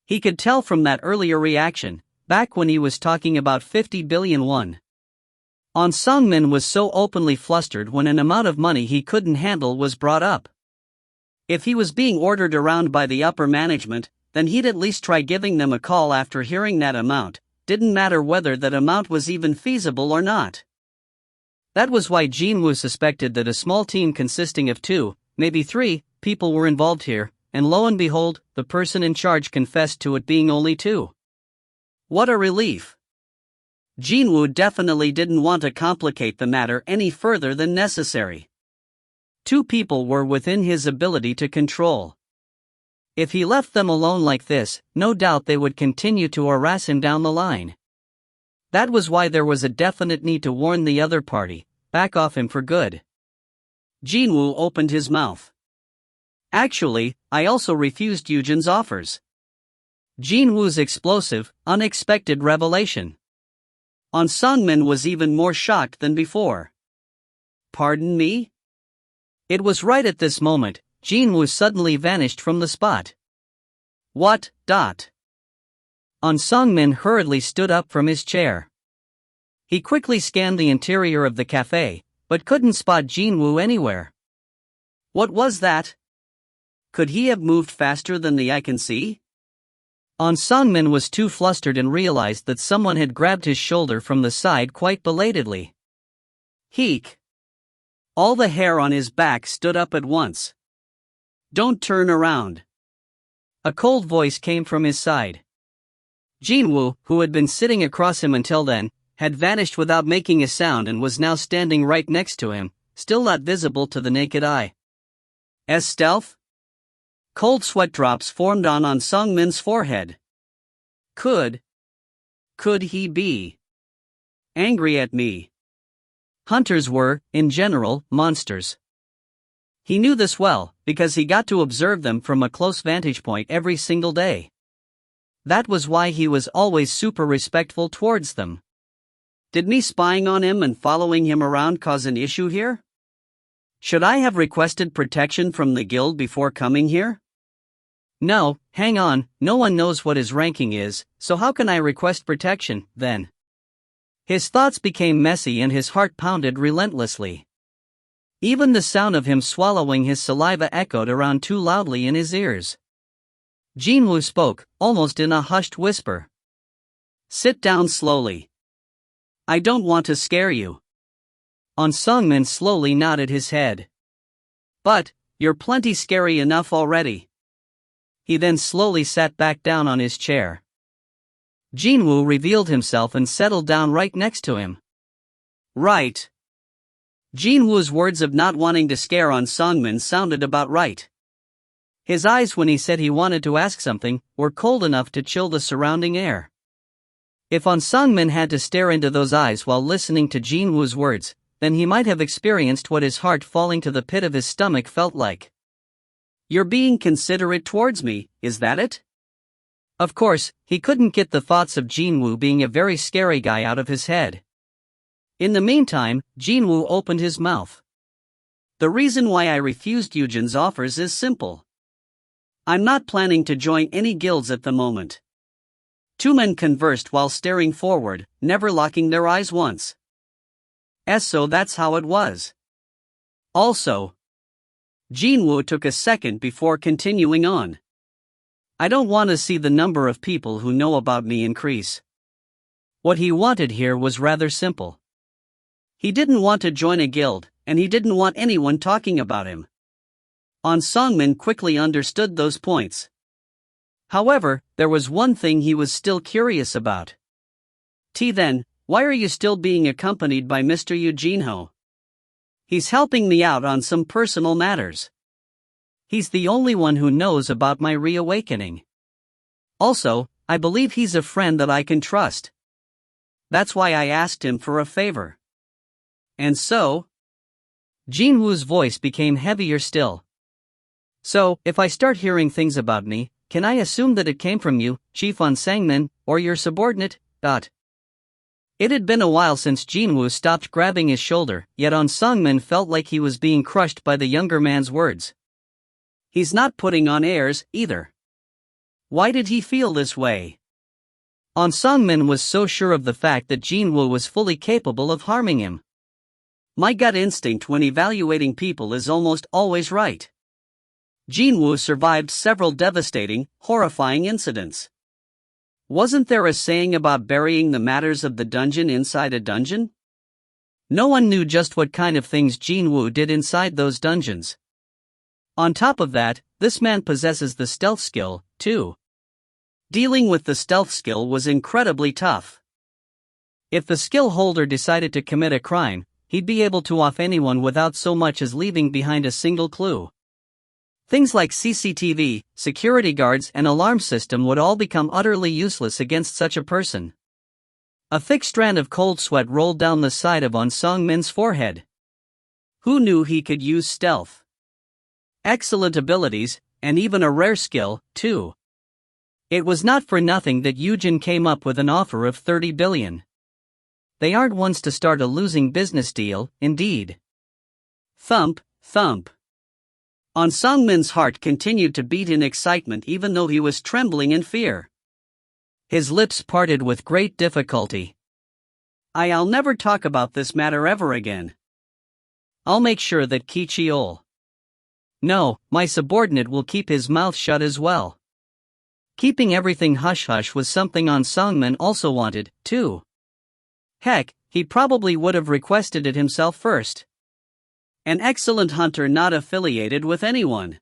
He could tell from that earlier reaction, back when he was talking about 50 billion won. An Sungmin was so openly flustered when an amount of money he couldn't handle was brought up. If he was being ordered around by the upper management, then he'd at least try giving them a call after hearing that amount, didn't matter whether that amount was even feasible or not. That was why Jin-Woo suspected that a small team consisting of 2, maybe 3, people were involved here, and lo and behold, the person in charge confessed to it being only 2. What a relief! Jin-Woo definitely didn't want to complicate the matter any further than necessary. 2 people were within his ability to control. If he left them alone like this, no doubt they would continue to harass him down the line. That was why there was a definite need to warn the other party, back off him for good. Jin-Woo opened his mouth. Actually, I also refused Yujin's offers. Jin-Woo's explosive, unexpected revelation. An Sungmin was even more shocked than before. Pardon me? It was right at this moment, Jin-Woo suddenly vanished from the spot. What? An Sungmin hurriedly stood up from his chair. He quickly scanned the interior of the cafe, but couldn't spot Jin-Woo anywhere. What was that? Could he have moved faster than the eye can see? An Sungmin was too flustered and realized that someone had grabbed his shoulder from the side quite belatedly. Heek! All the hair on his back stood up at once. Don't turn around. A cold voice came from his side. Jin-Woo, who had been sitting across him until then, had vanished without making a sound and was now standing right next to him, still not visible to the naked eye. Stealth? Cold sweat drops formed on An Sungmin's forehead. Could he be angry at me? Hunters were, in general, monsters. He knew this well, because he got to observe them from a close vantage point every single day. That was why he was always super respectful towards them. Did me spying on him and following him around cause an issue here? Should I have requested protection from the guild before coming here? No, hang on, no one knows what his ranking is, so how can I request protection, then? His thoughts became messy and his heart pounded relentlessly. Even the sound of him swallowing his saliva echoed around too loudly in his ears. Jin-Woo spoke, almost in a hushed whisper. Sit down slowly. I don't want to scare you. An Sungmin slowly nodded his head. But, you're plenty scary enough already. He then slowly sat back down on his chair. Jin-Woo revealed himself and settled down right next to him. Right. Jin-Woo's words of not wanting to scare on Songmin sounded about right. His eyes when he said he wanted to ask something were cold enough to chill the surrounding air. If On Songmin had to stare into those eyes while listening to Jin-Woo's words, then he might have experienced what his heart falling to the pit of his stomach felt like. You're being considerate towards me, is that it? Of course, he couldn't get the thoughts of Jin-Woo being a very scary guy out of his head. In the meantime, Jin-Woo opened his mouth. The reason why I refused Eugen's offers is simple. I'm not planning to join any guilds at the moment. Two men conversed while staring forward, never locking their eyes once. So that's how it was. Also, Jin-Woo took a second before continuing on. I don't want to see the number of people who know about me increase. What he wanted here was rather simple. He didn't want to join a guild, and he didn't want anyone talking about him. On Songmin quickly understood those points. However, there was one thing he was still curious about. Then, why are you still being accompanied by Mr. Eugene Ho? He's helping me out on some personal matters. He's the only one who knows about my reawakening. Also, I believe he's a friend that I can trust. That's why I asked him for a favor. And so? Jin-Woo's voice became heavier still. So, if I start hearing things about me, can I assume that it came from you, Chief On Sangmin, or your subordinate? It had been a while since Jin-Woo stopped grabbing his shoulder, yet On Sangmin felt like he was being crushed by the younger man's words. He's not putting on airs, either. Why did he feel this way? On Sangmin was so sure of the fact that Jin-Woo was fully capable of harming him. My gut instinct when evaluating people is almost always right. Jin-Woo survived several devastating, horrifying incidents. Wasn't there a saying about burying the matters of the dungeon inside a dungeon? No one knew just what kind of things Jin-Woo did inside those dungeons. On top of that, this man possesses the stealth skill, too. Dealing with the stealth skill was incredibly tough. If the skill holder decided to commit a crime, he'd be able to off anyone without so much as leaving behind a single clue. Things like CCTV, security guards and alarm system would all become utterly useless against such a person. A thick strand of cold sweat rolled down the side of On Songmin's forehead. Who knew he could use stealth? Excellent abilities, and even a rare skill, too. It was not for nothing that Eugen came up with an offer of 30 billion. They aren't ones to start a losing business deal, indeed. Thump, thump. On Songmin's heart continued to beat in excitement even though he was trembling in fear. His lips parted with great difficulty. I'll never talk about this matter ever again. I'll make sure that Kichiol. No, my subordinate will keep his mouth shut as well. Keeping everything hush-hush was something On Songmin also wanted, too. Heck, he probably would have requested it himself first. An excellent hunter not affiliated with anyone.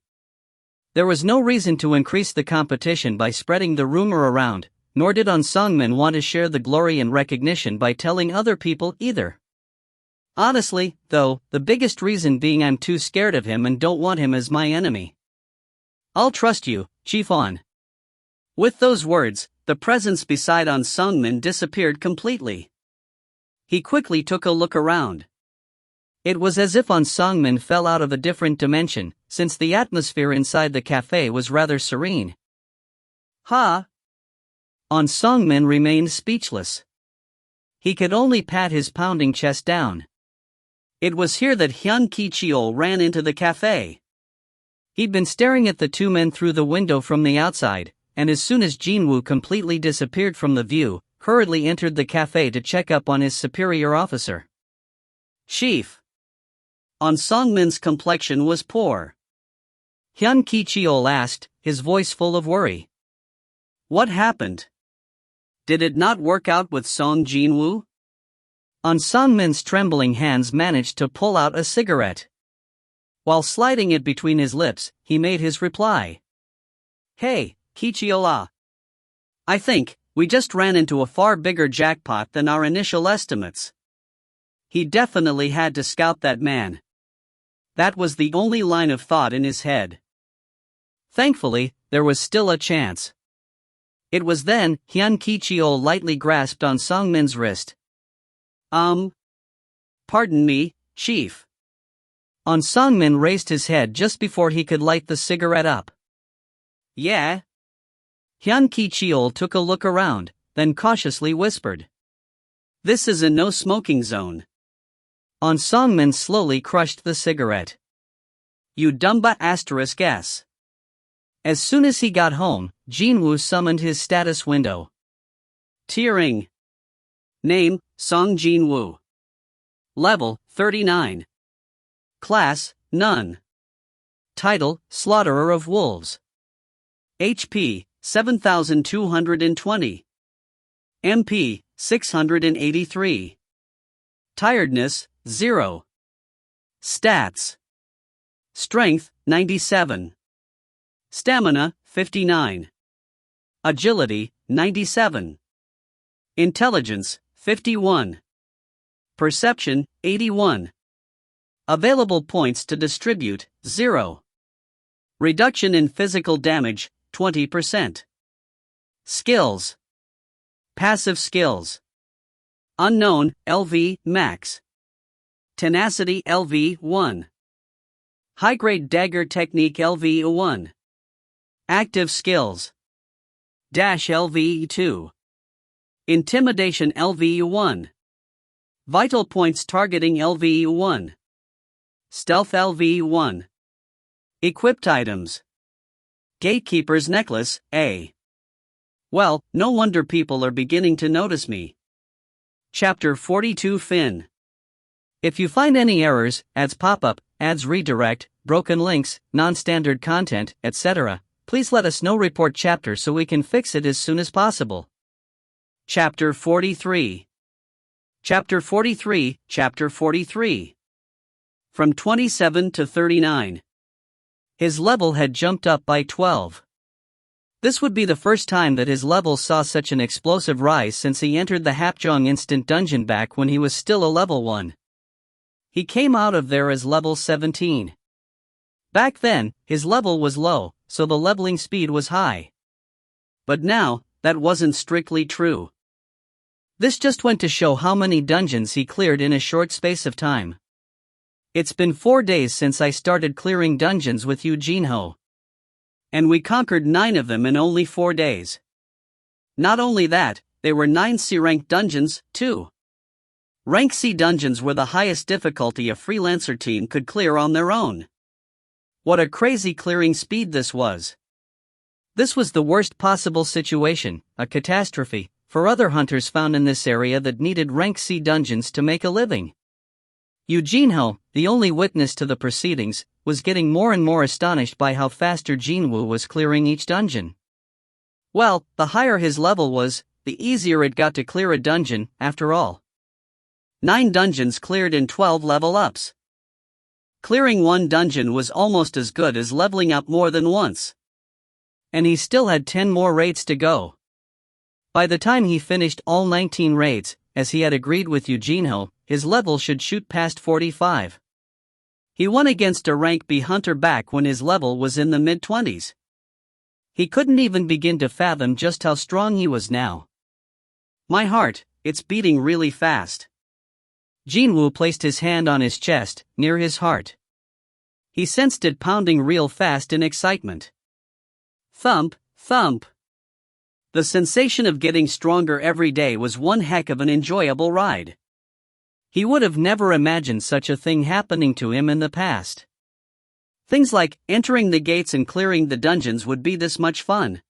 There was no reason to increase the competition by spreading the rumor around, nor did On Songmin want to share the glory and recognition by telling other people either. Honestly, though, the biggest reason being I'm too scared of him and don't want him as my enemy. I'll trust you, Chief On. With those words, the presence beside On Songmin disappeared completely. He quickly took a look around. It was as if On Songmin fell out of a different dimension, since the atmosphere inside the cafe was rather serene. On Songmin remained speechless. He could only pat his pounding chest down. It was here that Hyun Ki-cheol ran into the cafe. He'd been staring at the two men through the window from the outside, and as soon as Jin-Woo completely disappeared from the view, hurriedly entered the cafe to check up on his superior officer. Chief. On Songmin's complexion was poor. Hyun Ki-cheol asked, his voice full of worry. What happened? Did it not work out with Seong Jin-Woo? On Songmin's trembling hands managed to pull out a cigarette. While sliding it between his lips, he made his reply. Hey, Ki-cheol. I think We just ran into a far bigger jackpot than our initial estimates. He definitely had to scout that man. That was the only line of thought in his head. Thankfully, there was still a chance. It was then Hyun Ki-cheol lightly grasped on Sungmin's wrist. Pardon me, Chief. On Sungmin raised his head just before he could light the cigarette up. Yeah? Hyun Ki-cheol took a look around, then cautiously whispered. This is a no-smoking zone. On Sungmin slowly crushed the cigarette. You dumba *s. As soon as he got home, Jin-Woo summoned his status window. Tearing. Name, Seong Jin-Woo. Level, 39. Class, None. Title, Slaughterer of Wolves. HP, 7,220. MP, 683. Tiredness, 0. Stats. Strength, 97. Stamina, 59. Agility, 97. Intelligence, 51. Perception, 81. Available points to distribute, 0. Reduction in physical damage, 20%. Skills. Passive skills. Unknown, LV, Max. Tenacity, LV, 1. High-grade dagger technique, LV, 1. Active skills. Dash, LV, 2. Intimidation, LV, 1. Vital points targeting, LV, 1. Stealth, LV, 1. Equipped items. Gatekeeper's necklace, A. Well, no wonder people are beginning to notice me. Chapter 42 Fin. If you find any errors, ads pop up, ads redirect, broken links, non-standard content, etc., please let us know. Report chapter so we can fix it as soon as possible. Chapter 43. Chapter 43, Chapter 43. From 27 to 39. His level had jumped up by 12. This would be the first time that his level saw such an explosive rise since he entered the Hapjeong Instant Dungeon back when he was still a level 1. He came out of there as level 17. Back then, his level was low, so the leveling speed was high. But now, that wasn't strictly true. This just went to show how many dungeons he cleared in a short space of time. It's been 4 days since I started clearing dungeons with you, Jin-Ho. And we conquered 9 of them in only 4 days. Not only that, they were 9 C-rank dungeons, too. Rank C dungeons were the highest difficulty a freelancer team could clear on their own. What a crazy clearing speed this was. This was the worst possible situation, a catastrophe, for other hunters found in this area that needed rank C dungeons to make a living. Jin-Ho, the only witness to the proceedings, was getting more and more astonished by how faster Jin-Woo was clearing each dungeon. Well, the higher his level was, the easier it got to clear a dungeon, after all. 9 dungeons cleared in 12 level ups. Clearing 1 dungeon was almost as good as leveling up more than once. And he still had 10 more raids to go. By the time he finished all 19 raids, as he had agreed with Jin-Ho, his level should shoot past 45. He won against a rank B hunter back when his level was in the mid-20s. He couldn't even begin to fathom just how strong he was now. My heart, it's beating really fast. Jin-Woo placed his hand on his chest, near his heart. He sensed it pounding real fast in excitement. Thump, thump. The sensation of getting stronger every day was one heck of an enjoyable ride. He would have never imagined such a thing happening to him in the past. Things like entering the gates and clearing the dungeons would be this much fun.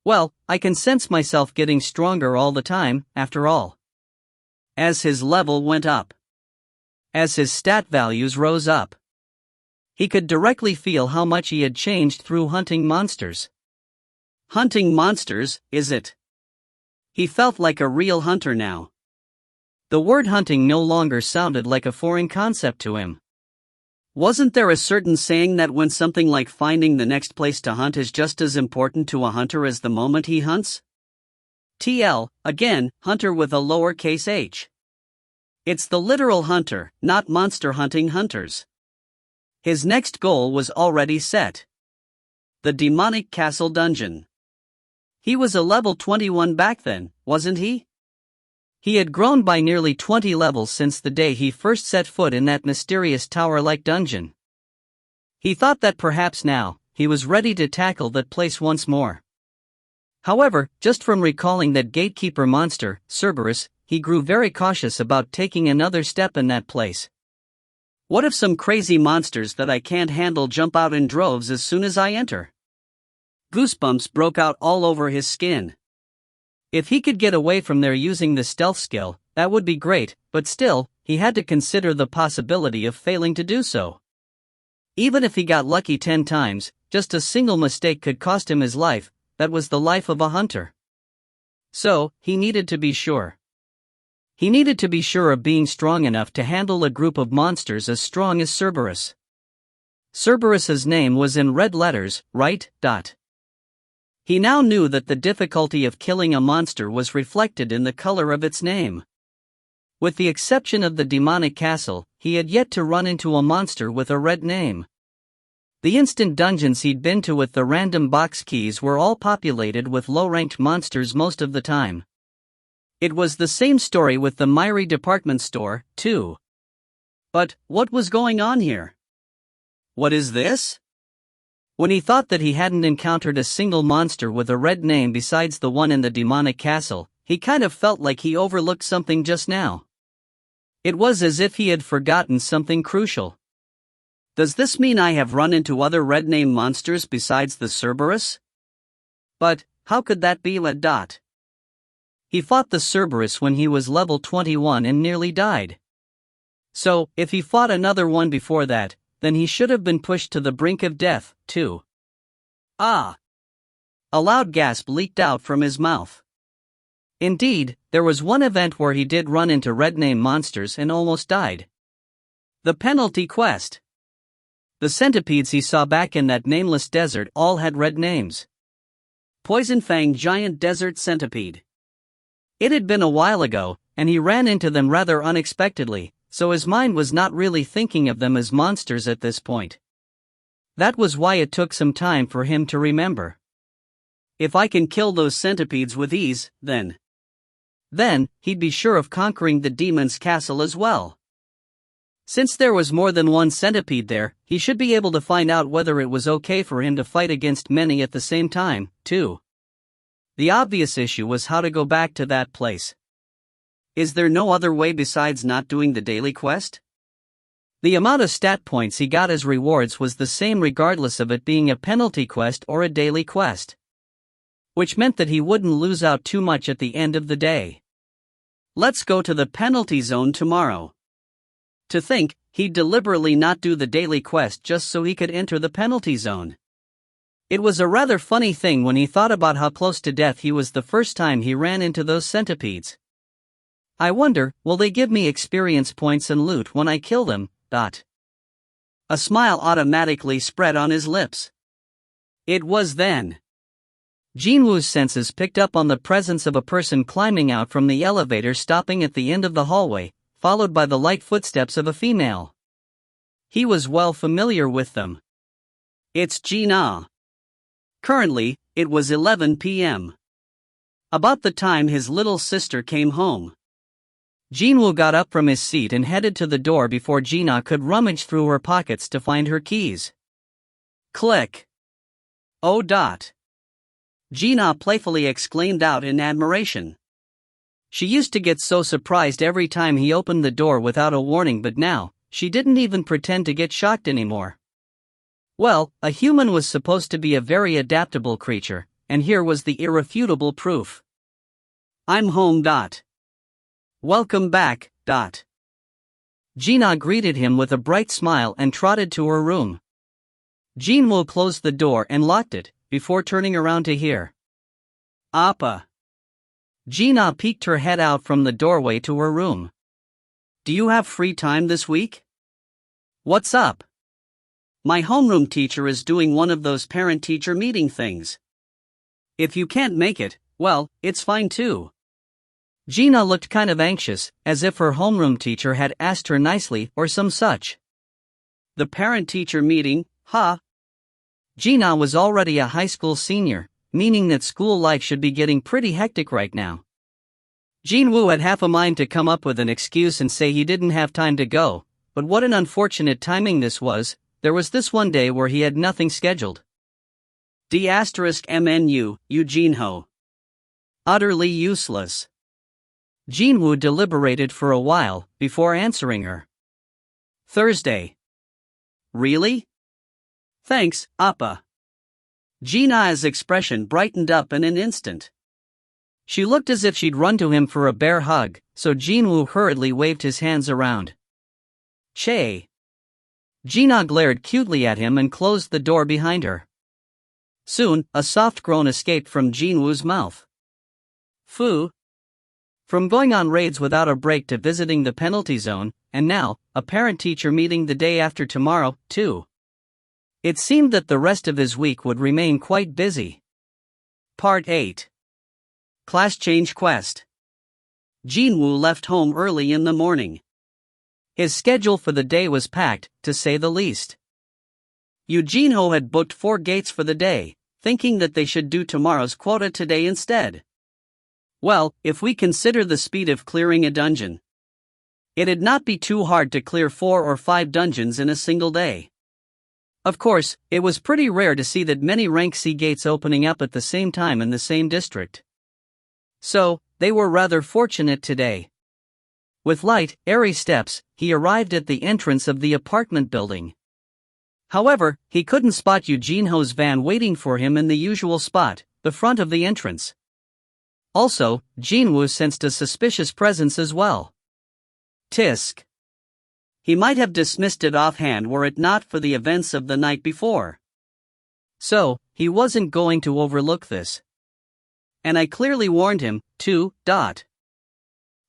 Well, I can sense myself getting stronger all the time, after all. As his level went up. As his stat values rose up. He could directly feel how much he had changed through hunting monsters. Hunting monsters, is it? He felt like a real hunter now. The word hunting no longer sounded like a foreign concept to him. Wasn't there a certain saying that when something like finding the next place to hunt is just as important to a hunter as the moment he hunts? TL, again, hunter with a lowercase h. It's the literal hunter, not monster hunting hunters. His next goal was already set. The demonic castle dungeon. He was a level 21 back then, wasn't he? He had grown by nearly 20 levels since the day he first set foot in that mysterious tower-like dungeon. He thought that perhaps now, he was ready to tackle that place once more. However, just from recalling that gatekeeper monster, Cerberus, he grew very cautious about taking another step in that place. What if some crazy monsters that I can't handle jump out in droves as soon as I enter? Goosebumps broke out all over his skin. If he could get away from there using the stealth skill, that would be great, but still, he had to consider the possibility of failing to do so. Even if he got lucky 10 times, just a single mistake could cost him his life. That was the life of a hunter. So, he needed to be sure. He needed to be sure of being strong enough to handle a group of monsters as strong as Cerberus. Cerberus's name was in red letters, right? He now knew that the difficulty of killing a monster was reflected in the color of its name. With the exception of the demonic castle, he had yet to run into a monster with a red name. The instant dungeons he'd been to with the random box keys were all populated with low-ranked monsters most of the time. It was the same story with the Myri department store, too. But, what was going on here? What is this? When he thought that he hadn't encountered a single monster with a red name besides the one in the demonic castle, he kind of felt like he overlooked something just now. It was as if he had forgotten something crucial. Does this mean I have run into other red name monsters besides the Cerberus? But, how could that be? He fought the Cerberus when he was level 21 and nearly died. So, if he fought another one before that, then he should have been pushed to the brink of death, too. Ah! A loud gasp leaked out from his mouth. Indeed, there was one event where he did run into red name monsters and almost died. The penalty quest. The centipedes he saw back in that nameless desert all had red names. Poison Fang Giant Desert Centipede. It had been a while ago, and he ran into them rather unexpectedly, so his mind was not really thinking of them as monsters at this point. That was why it took some time for him to remember. If I can kill those centipedes with ease, then he'd be sure of conquering the demon's castle as well. Since there was more than one centipede there, he should be able to find out whether it was okay for him to fight against many at the same time, too. The obvious issue was how to go back to that place. Is there no other way besides not doing the daily quest? The amount of stat points he got as rewards was the same regardless of it being a penalty quest or a daily quest. Which meant that he wouldn't lose out too much at the end of the day. Let's go to the penalty zone tomorrow. To think, he'd deliberately not do the daily quest just so he could enter the penalty zone. It was a rather funny thing when he thought about how close to death he was the first time he ran into those centipedes. I wonder, will they give me experience points and loot when I kill them? A smile automatically spread on his lips. It was then. Jin-Woo's senses picked up on the presence of a person climbing out from the elevator stopping at the end of the hallway, followed by the light footsteps of a female. He was well familiar with them. It's Gina. Currently, it was 11 p.m. About the time his little sister came home. Jin-Woo got up from his seat and headed to the door before Gina could rummage through her pockets to find her keys. Click. Oh. Gina playfully exclaimed out in admiration. She used to get so surprised every time he opened the door without a warning, but now, she didn't even pretend to get shocked anymore. Well, a human was supposed to be a very adaptable creature, and here was the irrefutable proof. I'm home. Welcome back. Gina greeted him with a bright smile and trotted to her room. Jin-Woo closed the door and locked it, before turning around to hear. Appa. Gina peeked her head out from the doorway to her room. Do you have free time this week? What's up? My homeroom teacher is doing one of those parent-teacher meeting things. If you can't make it, Well, it's fine too. Gina looked kind of anxious, as if her homeroom teacher had asked her nicely or some such. The parent-teacher meeting, huh? Gina was already a high school senior, meaning that school life should be getting pretty hectic right now. Jin-Woo had half a mind to come up with an excuse and say he didn't have time to go, but what an unfortunate timing this was. There was this one day where he had nothing scheduled. D*MNU, Eugene-ho. Utterly useless. Jin-Woo deliberated for a while, before answering her. Thursday. Really? Thanks, Appa. Gina's expression brightened up in an instant. She looked as if she'd run to him for a bear hug, so Jin-Woo hurriedly waved his hands around. Che. Gina glared cutely at him and closed the door behind her. Soon, a soft groan escaped from Jin-Woo's mouth. Fu. From going on raids without a break to visiting the penalty zone, and now, a parent-teacher meeting the day after tomorrow, too. It seemed that the rest of his week would remain quite busy. Part 8. Class Change Quest. Jin-Woo left home early in the morning. His schedule for the day was packed, to say the least. Eugene-ho had booked 4 gates for the day, thinking that they should do tomorrow's quota today instead. Well, if we consider the speed of clearing a dungeon, it'd not be too hard to clear 4 or 5 dungeons in a single day. Of course, it was pretty rare to see that many rank C gates opening up at the same time in the same district. So, they were rather fortunate today. With light, airy steps, he arrived at the entrance of the apartment building. However, he couldn't spot Eugene-ho's van waiting for him in the usual spot, the front of the entrance. Also, Jin-Woo sensed a suspicious presence as well. Tisk. He might have dismissed it offhand were it not for the events of the night before. So, he wasn't going to overlook this. And I clearly warned him, too.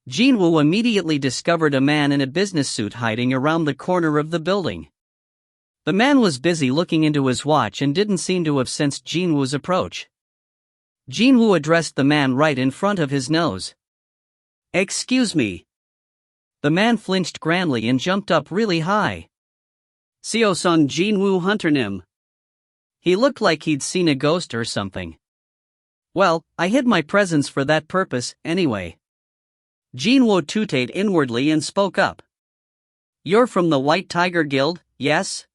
Jin-Woo immediately discovered a man in a business suit hiding around the corner of the building. The man was busy looking into his watch and didn't seem to have sensed Jin-Woo's approach. Jin-Woo addressed the man right in front of his nose. Excuse me. The man flinched grandly and jumped up really high. Seo-sung Jin-Woo Hunternim. He looked like he'd seen a ghost or something. Well, I hid my presence for that purpose, anyway. Jin-Woo tooted inwardly and spoke up. You're from the White Tiger Guild, yes?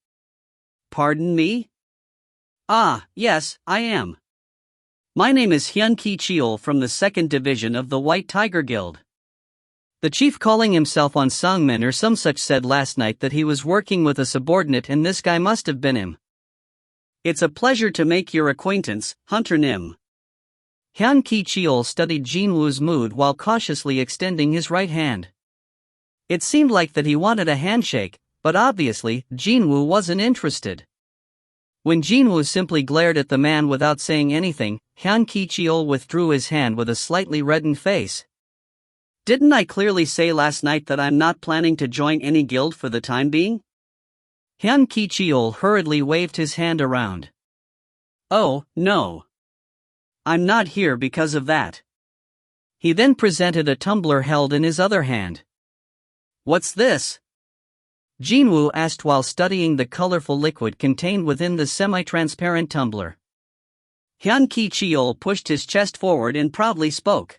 Pardon me? Ah, yes, I am. My name is Hyun-Ki Cheol from the 2nd Division of the White Tiger Guild. The chief calling himself on Songmin or some such said last night that he was working with a subordinate and this guy must have been him. It's a pleasure to make your acquaintance, Hunter Nim. Hyun-Ki Cheol studied Jin-Woo's mood while cautiously extending his right hand. It seemed like that he wanted a handshake, but obviously, Jin-Woo wasn't interested. When Jin-Woo simply glared at the man without saying anything, Hyun-Ki Cheol withdrew his hand with a slightly reddened face. Didn't I clearly say last night that I'm not planning to join any guild for the time being? Hyun-Ki Cheol hurriedly waved his hand around. Oh, no. I'm not here because of that. He then presented a tumbler held in his other hand. What's this? Jin-Woo asked while studying the colorful liquid contained within the semi-transparent tumbler. Hyun-Ki Cheol pushed his chest forward and proudly spoke.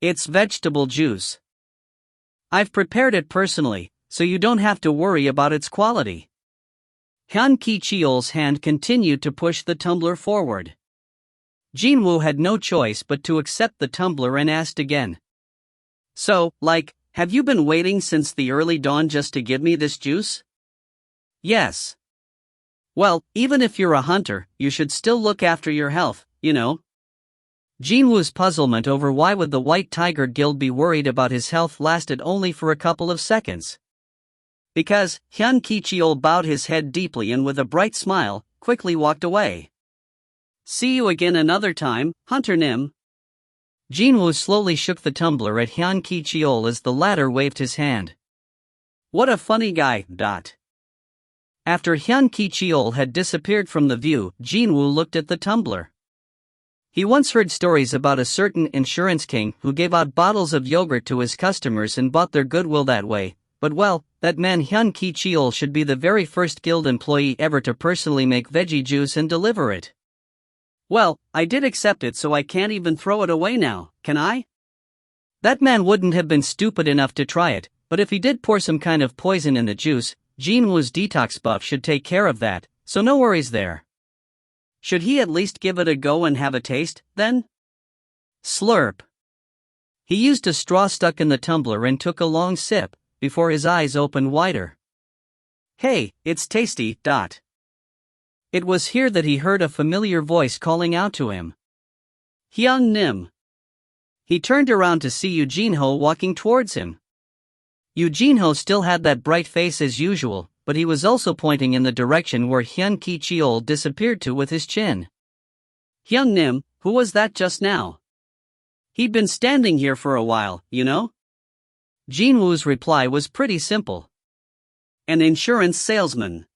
It's vegetable juice. I've prepared it personally, so you don't have to worry about its quality. Hyun-Ki Cheol's hand continued to push the tumbler forward. Jin-Woo had no choice but to accept the tumbler and asked again. So, have you been waiting since the early dawn just to give me this juice? Yes. Well, even if you're a hunter, you should still look after your health, you know. Jin-Woo's puzzlement over why would the White Tiger Guild be worried about his health lasted only for a couple of seconds. Because, Hyun-Ki Cheol bowed his head deeply and with a bright smile, quickly walked away. See you again another time, Hunter Nim. Jin-Woo slowly shook the tumbler at Hyun-Ki Cheol as the latter waved his hand. What a funny guy. After Hyun-Ki Cheol had disappeared from the view, Jin-Woo looked at the tumbler. He once heard stories about a certain insurance king who gave out bottles of yogurt to his customers and bought their goodwill that way, but well, that man Hyun Ki-cheol should be the very first guild employee ever to personally make veggie juice and deliver it. Well, I did accept it, so I can't even throw it away now, can I? That man wouldn't have been stupid enough to try it, but if he did pour some kind of poison in the juice, Jin-Woo's detox buff should take care of that, so no worries there. Should he at least give it a go and have a taste, then? Slurp. He used a straw stuck in the tumbler and took a long sip, before his eyes opened wider. Hey, it's tasty. It was here that he heard a familiar voice calling out to him. Hyung Nim. He turned around to see Eugene-ho walking towards him. Eugene-ho still had that bright face as usual, but he was also pointing in the direction where Hyun Ki-cheol disappeared to with his chin. Hyung Nim, who was that just now? He'd been standing here for a while, you know? Jin-Woo's reply was pretty simple. An insurance salesman.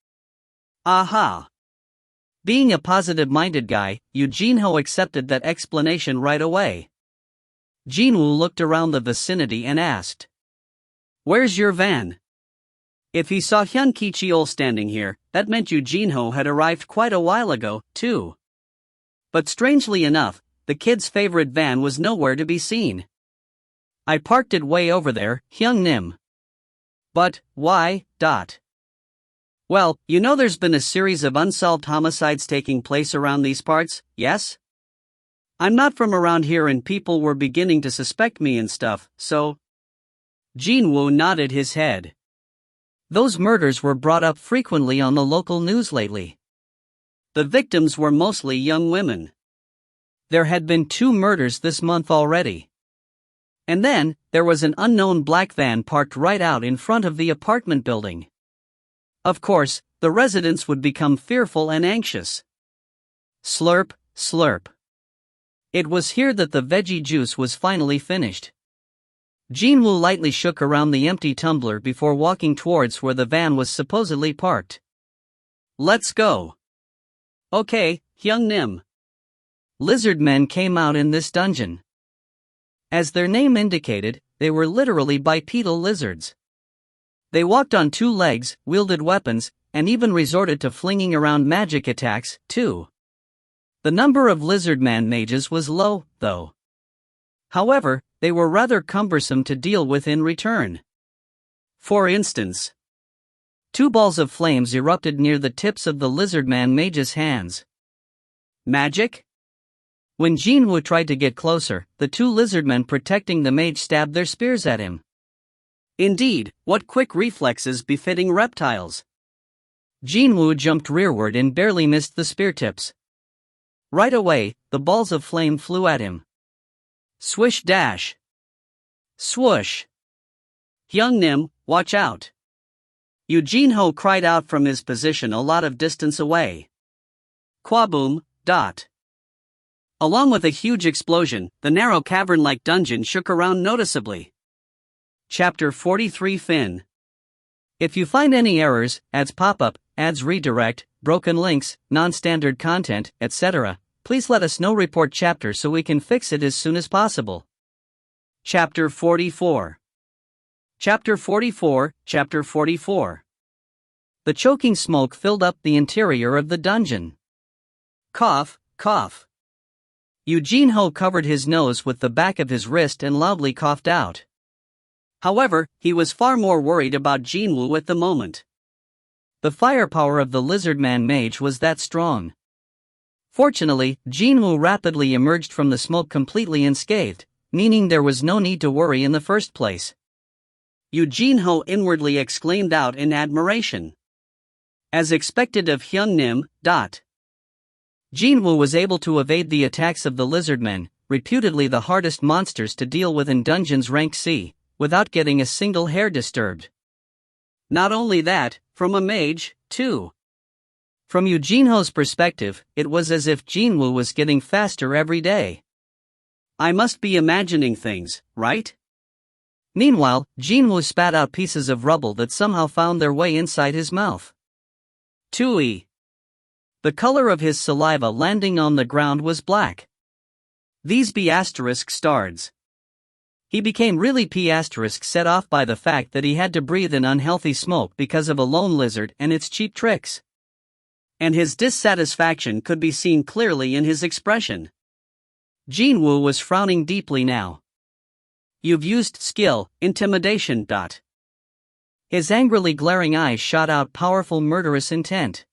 Aha. Being a positive-minded guy, Eugene-ho accepted that explanation right away. Jin-Woo looked around the vicinity and asked, "Where's your van?" If he saw Hyun Ki-cheol standing here, that meant Eugene-ho had arrived quite a while ago, too. But strangely enough, the kid's favorite van was nowhere to be seen. I parked it way over there, Hyung Nim. But, why? Well, you know there's been a series of unsolved homicides taking place around these parts, yes? I'm not from around here and people were beginning to suspect me and stuff, so... Jin-Woo nodded his head. Those murders were brought up frequently on the local news lately. The victims were mostly young women. There had been 2 murders this month already. And then, there was an unknown black van parked right out in front of the apartment building. Of course, the residents would become fearful and anxious. Slurp, slurp. It was here that the veggie juice was finally finished. Jin-Woo lightly shook around the empty tumbler before walking towards where the van was supposedly parked. Let's go. Okay, Hyung Nim. Lizard men came out in this dungeon. As their name indicated, they were literally bipedal lizards. They walked on 2 legs, wielded weapons, and even resorted to flinging around magic attacks, too. The number of lizard man mages was low, though. However, they were rather cumbersome to deal with in return. For instance, 2 balls of flames erupted near the tips of the lizardman mage's hands. Magic? When Jin-Woo tried to get closer, the 2 lizardmen protecting the mage stabbed their spears at him. Indeed, what quick reflexes befitting reptiles. Jin-Woo jumped rearward and barely missed the spear tips. Right away, the balls of flame flew at him. Swish dash. Swoosh. Hyung Nim, watch out. Eugene-ho cried out from his position a lot of distance away. Quaboom. Along with a huge explosion, the narrow cavern-like dungeon shook around noticeably. Chapter 43 Fin. If you find any errors, ads pop-up, ads redirect, broken links, non-standard content, etc., please let us know. Report chapter so we can fix it as soon as possible. Chapter 44. Chapter 44. Chapter 44. The choking smoke filled up the interior of the dungeon. Cough, cough. Eugene-ho covered his nose with the back of his wrist and loudly coughed out. However, he was far more worried about Jin-Woo at the moment. The firepower of the lizardman mage was that strong. Fortunately, Jin-Woo rapidly emerged from the smoke completely unscathed, meaning there was no need to worry in the first place. Eugene-ho inwardly exclaimed out in admiration. As expected of Hyung Nim. Jin-Woo was able to evade the attacks of the lizardmen, reputedly the hardest monsters to deal with in dungeons rank C, without getting a single hair disturbed. Not only that, from a mage, too. From Eugene-ho's perspective, it was as if Jin-Woo was getting faster every day. I must be imagining things, right? Meanwhile, Jin-Woo spat out pieces of rubble that somehow found their way inside his mouth. Tui. The color of his saliva landing on the ground was black. These B** stards. He became really P** set off by the fact that he had to breathe in unhealthy smoke because of a lone lizard and its cheap tricks. And his dissatisfaction could be seen clearly in his expression. Jin-Woo was frowning deeply now. You've used skill, intimidation. His angrily glaring eyes shot out powerful murderous intent.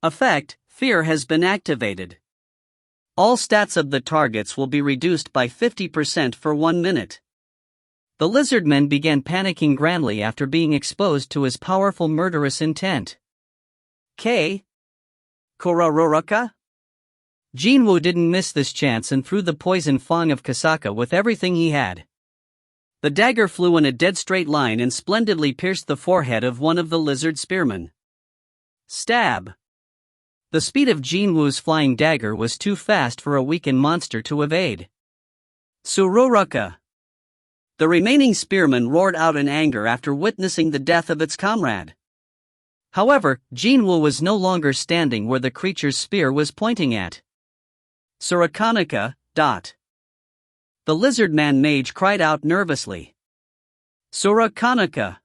Effect, fear has been activated. All stats of the targets will be reduced by 50% for 1 minute. The lizardmen began panicking grandly after being exposed to his powerful murderous intent. K. Korororaka? Jin-Woo didn't miss this chance and threw the poison fang of Kasaka with everything he had. The dagger flew in a dead straight line and splendidly pierced the forehead of one of the lizard spearmen. Stab! The speed of Jin-Woo's flying dagger was too fast for a weakened monster to evade. Sururaka! The remaining spearman roared out in anger after witnessing the death of its comrade. However, Jin-Woo was no longer standing where the creature's spear was pointing at. Surakanika. The lizard-man mage cried out nervously. Surakanika.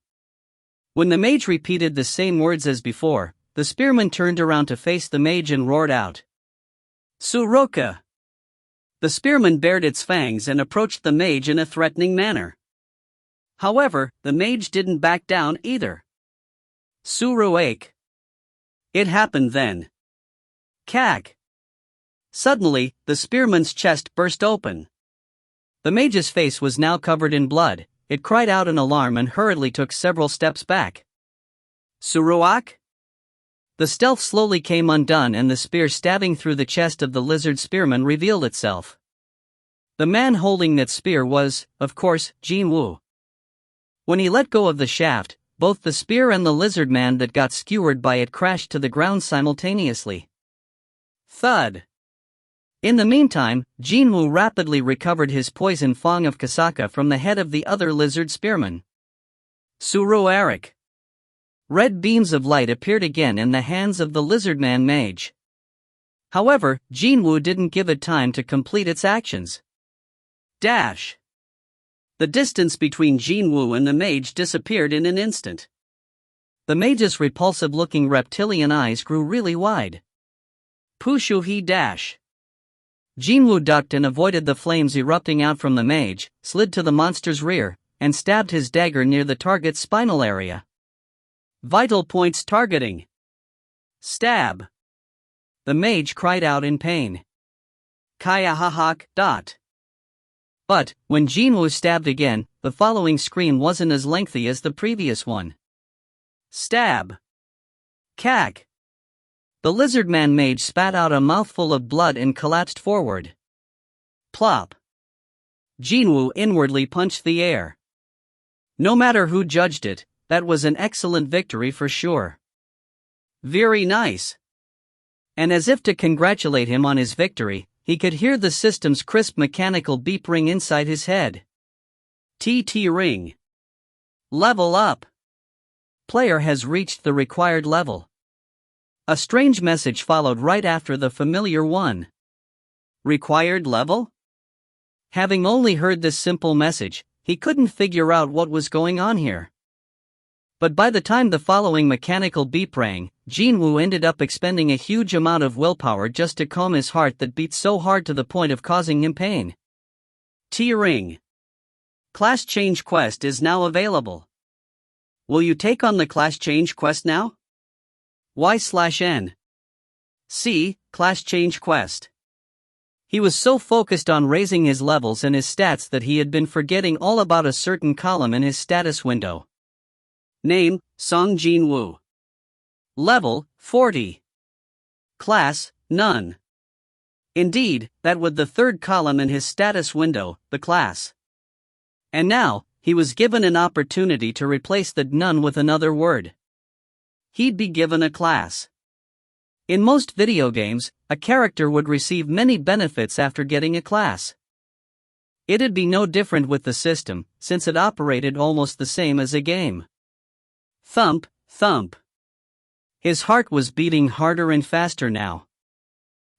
When the mage repeated the same words as before, the spearman turned around to face the mage and roared out. Suroka. The spearman bared its fangs and approached the mage in a threatening manner. However, the mage didn't back down either. Suruake. It happened then. Kak. Suddenly, the spearman's chest burst open. The mage's face was now covered in blood. It cried out in alarm and hurriedly took several steps back. Suruak? The stealth slowly came undone and the spear stabbing through the chest of the lizard spearman revealed itself. The man holding that spear was, of course, Jin-Woo. When he let go of the shaft, both the spear and the lizard man that got skewered by it crashed to the ground simultaneously. Thud. In the meantime, Jin-Woo rapidly recovered his poison fang of Kasaka from the head of the other lizard spearman. Suruarik. Red beams of light appeared again in the hands of the lizardman mage. However, Jin-Woo didn't give it time to complete its actions. Dash. The distance between Jin-Woo and the mage disappeared in an instant. The mage's repulsive-looking reptilian eyes grew really wide. Pushu-he dash. Jin-Woo ducked and avoided the flames erupting out from the mage, slid to the monster's rear, and stabbed his dagger near the target's spinal area. Vital points targeting. Stab. The mage cried out in pain. Kayahahak. But, when Jin-Woo stabbed again, the following scream wasn't as lengthy as the previous one. Stab. Kak. The lizardman mage spat out a mouthful of blood and collapsed forward. Plop. Jin-Woo inwardly punched the air. No matter who judged it, that was an excellent victory for sure. Very nice. And as if to congratulate him on his victory, he could hear the system's crisp mechanical beep ring inside his head. TT ring. Level up. Player has reached the required level. A strange message followed right after the familiar one. Required level? Having only heard this simple message, he couldn't figure out what was going on here. But by the time the following mechanical beep rang, Jin-Woo ended up expending a huge amount of willpower just to calm his heart that beat so hard to the point of causing him pain. T-Ring. Class Change Quest is now available. Will you take on the Class Change Quest now? Y/N. C. Class Change Quest. He was so focused on raising his levels and his stats that he had been forgetting all about a certain column in his status window. Name, Seong Jin-Woo. Level, 40. Class, None. Indeed, that was the third column in his status window, the class. And now, he was given an opportunity to replace the none with another word. He'd be given a class. In most video games, a character would receive many benefits after getting a class. It'd be no different with the system, since it operated almost the same as a game. Thump, thump. His heart was beating harder and faster now.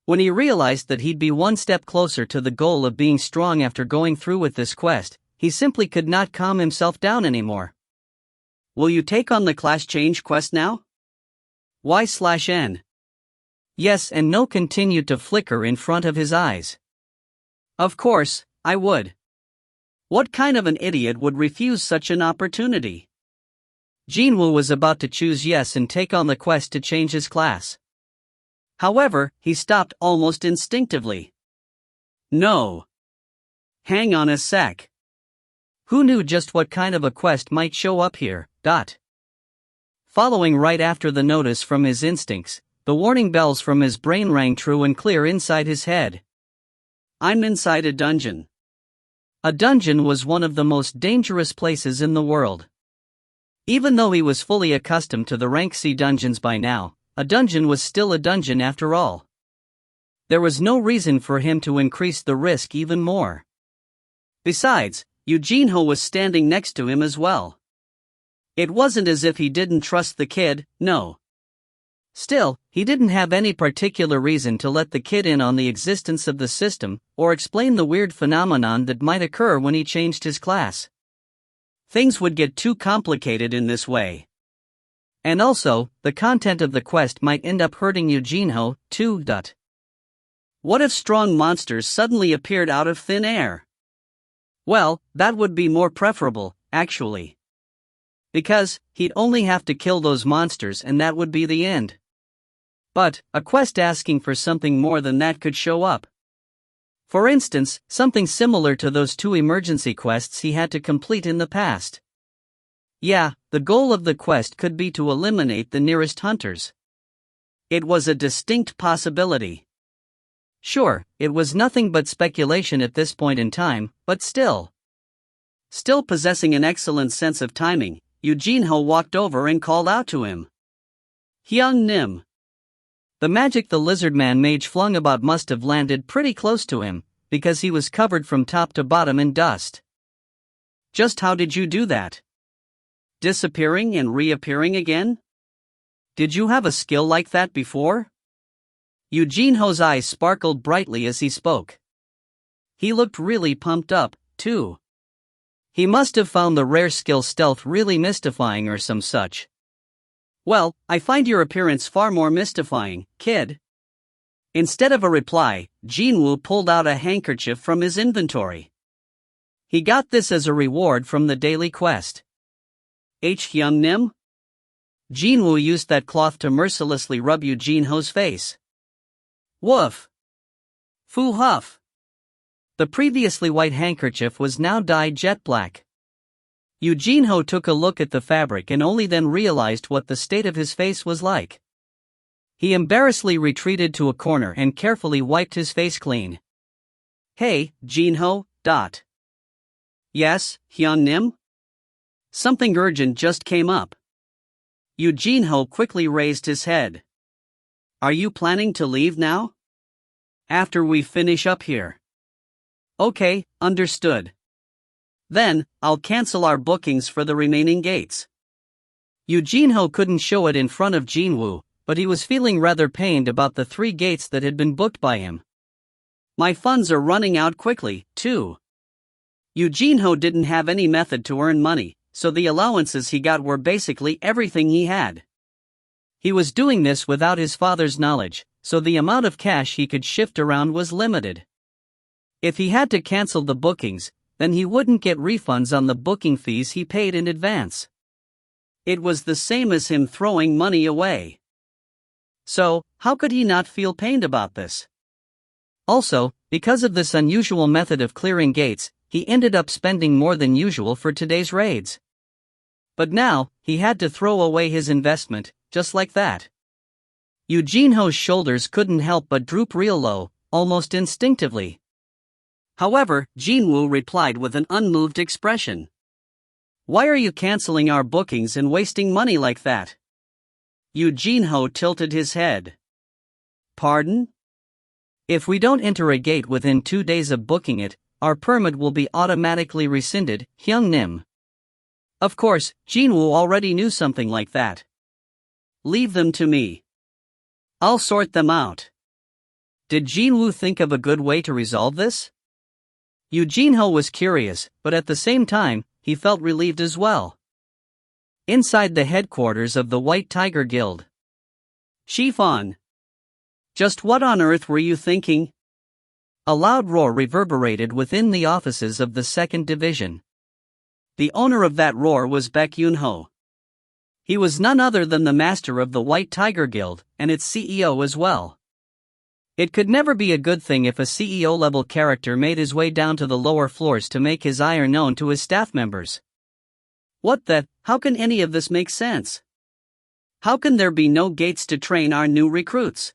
When he realized that he'd be one step closer to the goal of being strong after going through with this quest, he simply could not calm himself down anymore. Will you take on the class change quest now? Y/N. Yes and no continued to flicker in front of his eyes. Of course, I would. What kind of an idiot would refuse such an opportunity? Jin-Woo was about to choose yes and take on the quest to change his class. However, he stopped almost instinctively. No. Hang on a sec. Who knew just what kind of a quest might show up here? Following right after the notice from his instincts, the warning bells from his brain rang true and clear inside his head. I'm inside a dungeon. A dungeon was one of the most dangerous places in the world. Even though he was fully accustomed to the rank C dungeons by now, a dungeon was still a dungeon after all. There was no reason for him to increase the risk even more. Besides, Eugene-ho was standing next to him as well. It wasn't as if he didn't trust the kid, no. Still, he didn't have any particular reason to let the kid in on the existence of the system, or explain the weird phenomenon that might occur when he changed his class. Things would get too complicated in this way. And also, the content of the quest might end up hurting Eugene-ho, too. What if strong monsters suddenly appeared out of thin air? Well, that would be more preferable, actually. Because, he'd only have to kill those monsters and that would be the end. But, a quest asking for something more than that could show up. For instance, something similar to those 2 emergency quests he had to complete in the past. Yeah, the goal of the quest could be to eliminate the nearest hunters. It was a distinct possibility. Sure, it was nothing but speculation at this point in time, but still. Still possessing an excellent sense of timing, Eugene-ho walked over and called out to him. Hyung Nim. The magic the lizard man mage flung about must have landed pretty close to him, because he was covered from top to bottom in dust. Just how did you do that? Disappearing and reappearing again? Did you have a skill like that before? Eugene-ho's eyes sparkled brightly as he spoke. He looked really pumped up, too. He must have found the rare skill stealth really mystifying or some such. Well, I find your appearance far more mystifying, kid. Instead of a reply, Jin-Woo pulled out a handkerchief from his inventory. He got this as a reward from the daily quest. Hyung Nim? Jin-Woo used that cloth to mercilessly rub Eugene-ho's face. Woof! Foo huff! The previously white handkerchief was now dyed jet black. Eugene-ho took a look at the fabric and only then realized what the state of his face was like. He embarrassedly retreated to a corner and carefully wiped his face clean. Hey, Jin-ho. Yes, Hyun Nim? Something urgent just came up. Eugene-ho quickly raised his head. Are you planning to leave now? After we finish up here. Okay, understood. Then, I'll cancel our bookings for the remaining gates. Eugene-ho couldn't show it in front of Jin-Woo, but he was feeling rather pained about the 3 gates that had been booked by him. My funds are running out quickly, too. Eugene-ho didn't have any method to earn money, so the allowances he got were basically everything he had. He was doing this without his father's knowledge, so the amount of cash he could shift around was limited. If he had to cancel the bookings, then he wouldn't get refunds on the booking fees he paid in advance. It was the same as him throwing money away. So, how could he not feel pained about this? Also, because of this unusual method of clearing gates, he ended up spending more than usual for today's raids. But now, he had to throw away his investment, just like that. Eugene-ho's shoulders couldn't help but droop real low, almost instinctively. However, Jin-Woo replied with an unmoved expression. Why are you canceling our bookings and wasting money like that? Eugene-ho tilted his head. Pardon? If we don't enter a gate within 2 days of booking it, our permit will be automatically rescinded, Hyung Nim. Of course, Jin-Woo already knew something like that. Leave them to me. I'll sort them out. Did Jin-Woo think of a good way to resolve this? Jin-Ho was curious, but at the same time, he felt relieved as well. Inside the headquarters of the White Tiger Guild. Chiffon. Just what on earth were you thinking? A loud roar reverberated within the offices of the 2nd Division. The owner of that roar was Baek Yun-ho. He was none other than the master of the White Tiger Guild, and its CEO as well. It could never be a good thing if a CEO-level character made his way down to the lower floors to make his ire known to his staff members. How can any of this make sense? How can there be no gates to train our new recruits?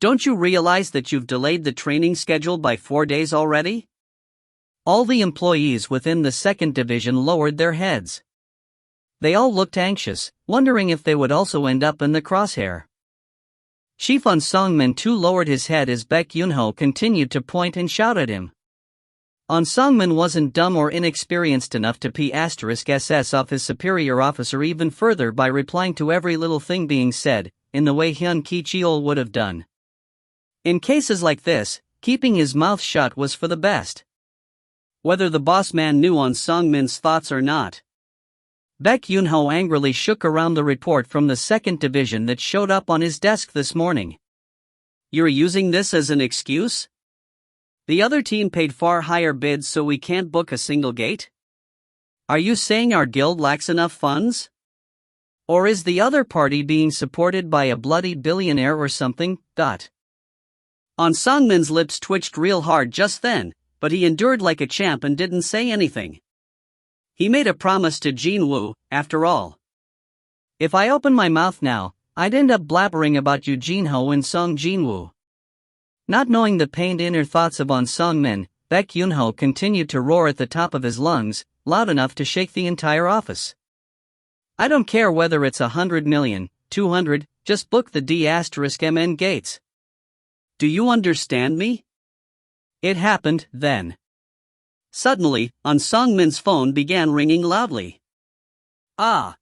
Don't you realize that you've delayed the training schedule by 4 days already? All the employees within the 2nd Division lowered their heads. They all looked anxious, wondering if they would also end up in the crosshair. Chiffon Songmin too lowered his head as Baek Yun-ho continued to point and shout at him. Songmin wasn't dumb or inexperienced enough to P*SS off his superior officer even further by replying to every little thing being said, in the way Hyun Ki-cheol would have done. In cases like this, keeping his mouth shut was for the best. Whether the boss man knew Songmin's thoughts or not. Baek Yun-ho angrily shook around the report from the 2nd Division that showed up on his desk this morning. You're using this as an excuse? The other team paid far higher bids so we can't book a single gate? Are you saying our guild lacks enough funds? Or is the other party being supported by a bloody billionaire or something? Songmin's lips twitched real hard just then, but he endured like a champ and didn't say anything. He made a promise to Jin-Woo, after all. If I open my mouth now, I'd end up blabbering about Jin-Ho and Seong Jin-Woo. Not knowing the pained inner thoughts of Songmin, Baek Yun-ho continued to roar at the top of his lungs, loud enough to shake the entire office. I don't care whether it's 100 million, 200, just book the D*MN gates. Do you understand me? It happened, then. Suddenly, Songmin's phone began ringing loudly. I'm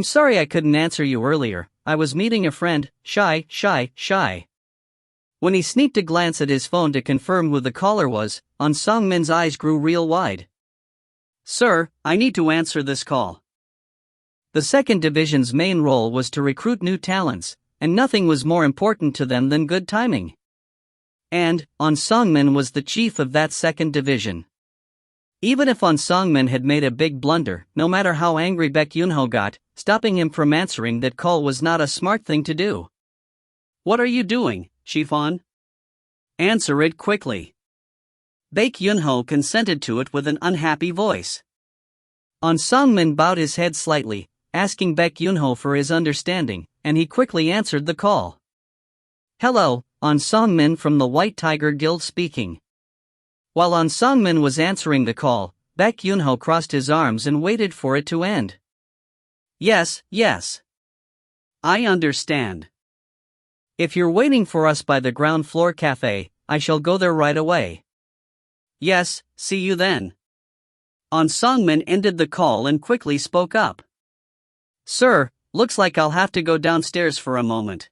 sorry I couldn't answer you earlier, I was meeting a friend, shy. When he sneaked a glance at his phone to confirm who the caller was, Songmin's eyes grew real wide. Sir, I need to answer this call. The 2nd Division's main role was to recruit new talents, and nothing was more important to them than good timing. And, Songmin was the chief of that 2nd Division. Even if Songmin had made a big blunder, no matter how angry Baek Yun-ho got, stopping him from answering that call was not a smart thing to do. What are you doing, Chiffon? Answer it quickly. Baek Yun-ho consented to it with an unhappy voice. Songmin bowed his head slightly, asking Baek Yun-ho for his understanding, and he quickly answered the call. Hello, Songmin from the White Tiger Guild speaking. While Songmin was answering the call, Baek Yun-ho crossed his arms and waited for it to end. Yes. I understand. If you're waiting for us by the ground floor cafe, I shall go there right away. Yes, see you then. Songmin ended the call and quickly spoke up. Sir, looks like I'll have to go downstairs for a moment.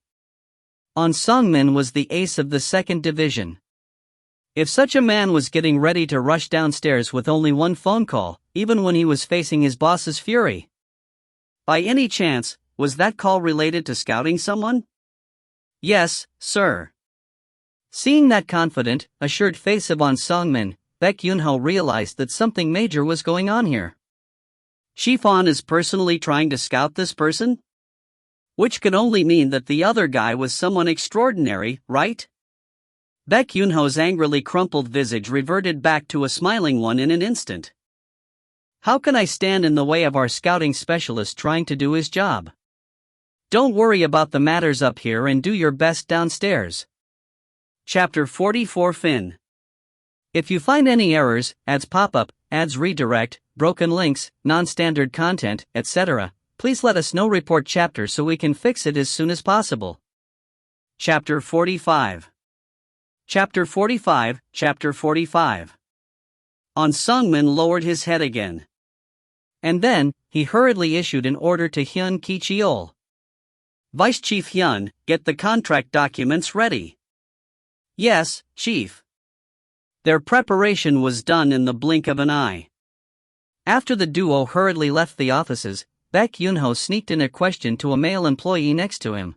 Songmin was the ace of the 2nd Division. If such a man was getting ready to rush downstairs with only one phone call, even when he was facing his boss's fury. By any chance, was that call related to scouting someone? Yes, sir. Seeing that confident, assured face of Songmin, Baek Yun-ho realized that something major was going on here. Chiffon is personally trying to scout this person? Which could only mean that the other guy was someone extraordinary, right? Baek Yun-ho's angrily crumpled visage reverted back to a smiling one in an instant. How can I stand in the way of our scouting specialist trying to do his job? Don't worry about the matters up here and do your best downstairs. Chapter 44 Fin. If you find any errors, ads pop up, ads redirect, broken links, non-standard content, etc., please let us know. Report chapter so we can fix it as soon as possible. Chapter 45. Chapter 45. Songmin lowered his head again. And then, he hurriedly issued an order to Hyun Ki-cheol. Vice Chief Hyun, get the contract documents ready. Yes, Chief. Their preparation was done in the blink of an eye. After the duo hurriedly left the offices, Baek Yun-ho sneaked in a question to a male employee next to him.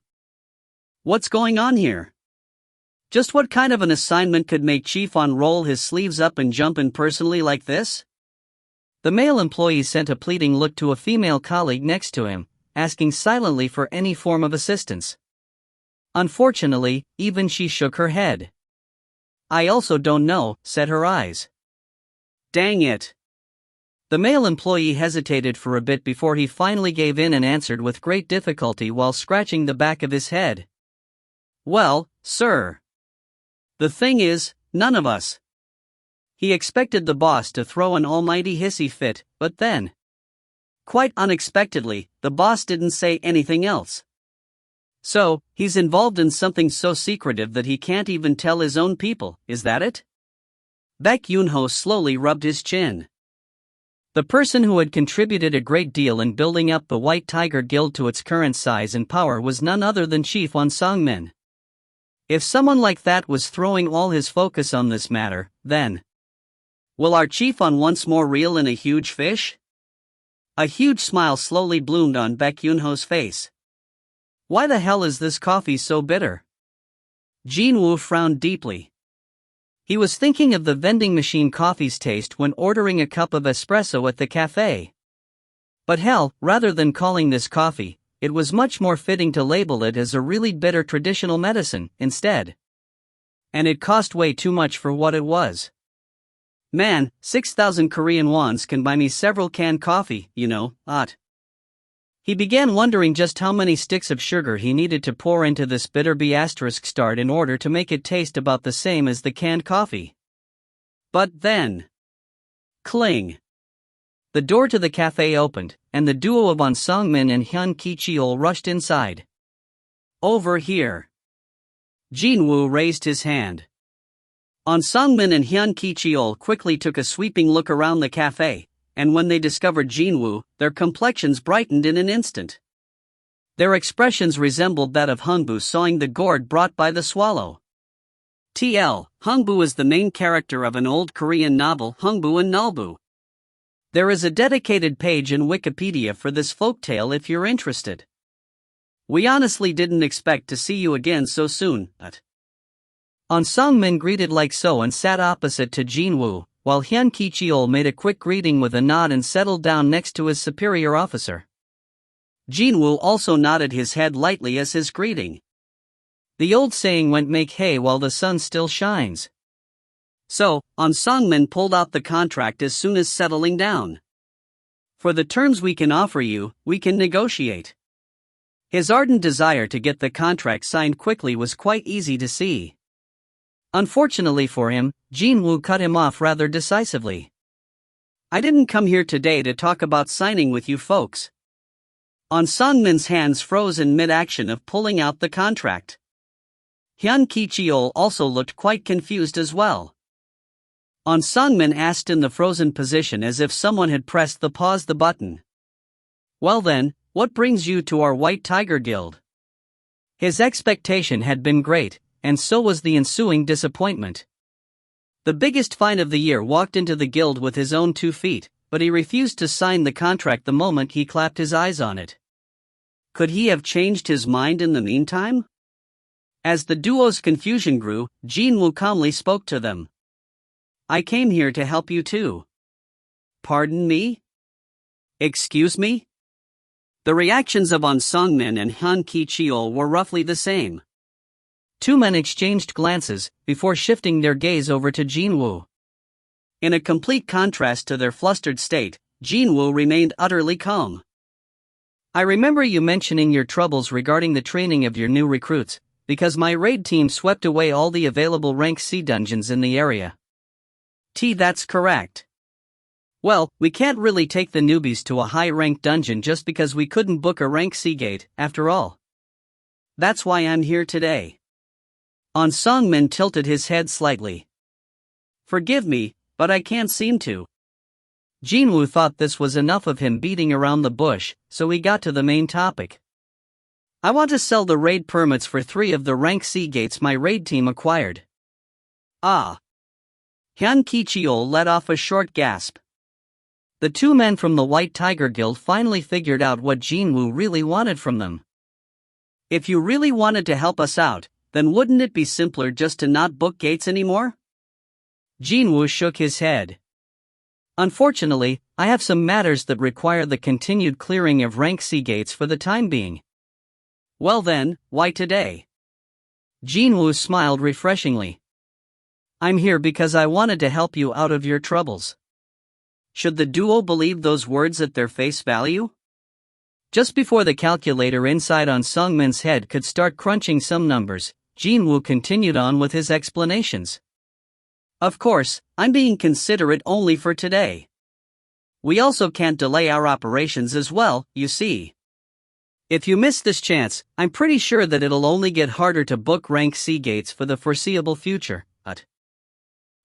What's going on here? Just what kind of an assignment could make Chief On roll his sleeves up and jump in personally like this? The male employee sent a pleading look to a female colleague next to him, asking silently for any form of assistance. Unfortunately, even she shook her head. I also don't know, said her eyes. Dang it. The male employee hesitated for a bit before he finally gave in and answered with great difficulty while scratching the back of his head. Well, sir. The thing is, none of us. He expected the boss to throw an almighty hissy fit, but then, quite unexpectedly, the boss didn't say anything else. So, he's involved in something so secretive that he can't even tell his own people, is that it? Baek Yun-ho slowly rubbed his chin. The person who had contributed a great deal in building up the White Tiger Guild to its current size and power was none other than Chief Won Sung-min. If someone like that was throwing all his focus on this matter, then, will our Chief On once more reel in a huge fish? A huge smile slowly bloomed on Baek Yun-ho's face. Why the hell is this coffee so bitter? Jin-Woo frowned deeply. He was thinking of the vending machine coffee's taste when ordering a cup of espresso at the cafe. But hell, rather than calling this coffee, it was much more fitting to label it as a really bitter traditional medicine, instead. And it cost way too much for what it was. Man, 6,000 Korean wons can buy me several canned coffee, you know, He began wondering just how many sticks of sugar he needed to pour into this bitter B***start in order to make it taste about the same as the canned coffee. But then, cling. The door to the cafe opened, and the duo of On Sung-min and Hyun Ki-cheol rushed inside. Over here. Jin-Woo raised his hand. On Sung-min and Hyun Ki-cheol quickly took a sweeping look around the cafe, and when they discovered Jin-Woo, their complexions brightened in an instant. Their expressions resembled that of Hungbu sawing the gourd brought by the swallow. TL, Hungbu is the main character of an old Korean novel, Hungbu and Nulbu. There is a dedicated page in Wikipedia for this folktale if you're interested. We honestly didn't expect to see you again so soon, On Sung-min greeted like so and sat opposite to Jin-Woo, while Hyun Ki-cheol made a quick greeting with a nod and settled down next to his superior officer. Jin-Woo also nodded his head lightly as his greeting. The old saying went make hay while the sun still shines. So, On Sung-min pulled out the contract as soon as settling down. For the terms we can offer you, we can negotiate. His ardent desire to get the contract signed quickly was quite easy to see. Unfortunately for him, Jin-Woo cut him off rather decisively. I didn't come here today to talk about signing with you folks. On Sung-min's hands froze in mid-action of pulling out the contract. Hyun Ki-cheol also looked quite confused as well. On Sung-min asked in the frozen position as if someone had pressed the pause the button. Well then, what brings you to our White Tiger Guild? His expectation had been great, and so was the ensuing disappointment. The biggest find of the year walked into the guild with his own 2 feet, but he refused to sign the contract the moment he clapped his eyes on it. Could he have changed his mind in the meantime? As the duo's confusion grew, Jin-Woo calmly spoke to them. I came here to help you too. Pardon me? Excuse me? The reactions of On Sung-min and Hyun Ki-cheol were roughly the same. Two men exchanged glances, before shifting their gaze over to Jin-Woo. In a complete contrast to their flustered state, Jin-Woo remained utterly calm. I remember you mentioning your troubles regarding the training of your new recruits, because my raid team swept away all the available rank C dungeons in the area. That's correct. Well, we can't really take the newbies to a high-ranked dungeon just because we couldn't book a rank C gate, after all. That's why I'm here today. On Sung-min tilted his head slightly. Forgive me, but I can't seem to. Jin-Woo thought this was enough of him beating around the bush, so he got to the main topic. I want to sell the raid permits for 3 of the rank C gates my raid team acquired. Ah! Hyun Ki-cheol let off a short gasp. The two men from the White Tiger Guild finally figured out what Jin-Woo really wanted from them. If you really wanted to help us out, then wouldn't it be simpler just to not book gates anymore? Jin-Woo shook his head. Unfortunately, I have some matters that require the continued clearing of rank C gates for the time being. Well then, why today? Jin-Woo smiled refreshingly. I'm here because I wanted to help you out of your troubles. Should the duo believe those words at their face value? Just before the calculator inside on Seong-min's head could start crunching some numbers, Jin-Woo continued on with his explanations. Of course, I'm being considerate only for today. We also can't delay our operations as well, you see. If you miss this chance, I'm pretty sure that it'll only get harder to book rank C gates for the foreseeable future.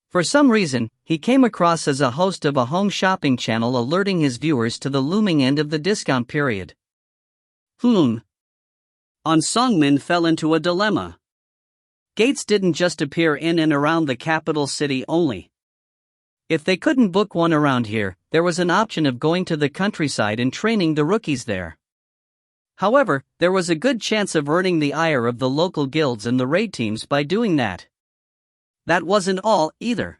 For some reason, he came across as a host of a home shopping channel alerting his viewers to the looming end of the discount period. On Seong-min fell into a dilemma. Gates didn't just appear in and around the capital city only. If they couldn't book one around here, there was an option of going to the countryside and training the rookies there. However, there was a good chance of earning the ire of the local guilds and the raid teams by doing that. That wasn't all, either.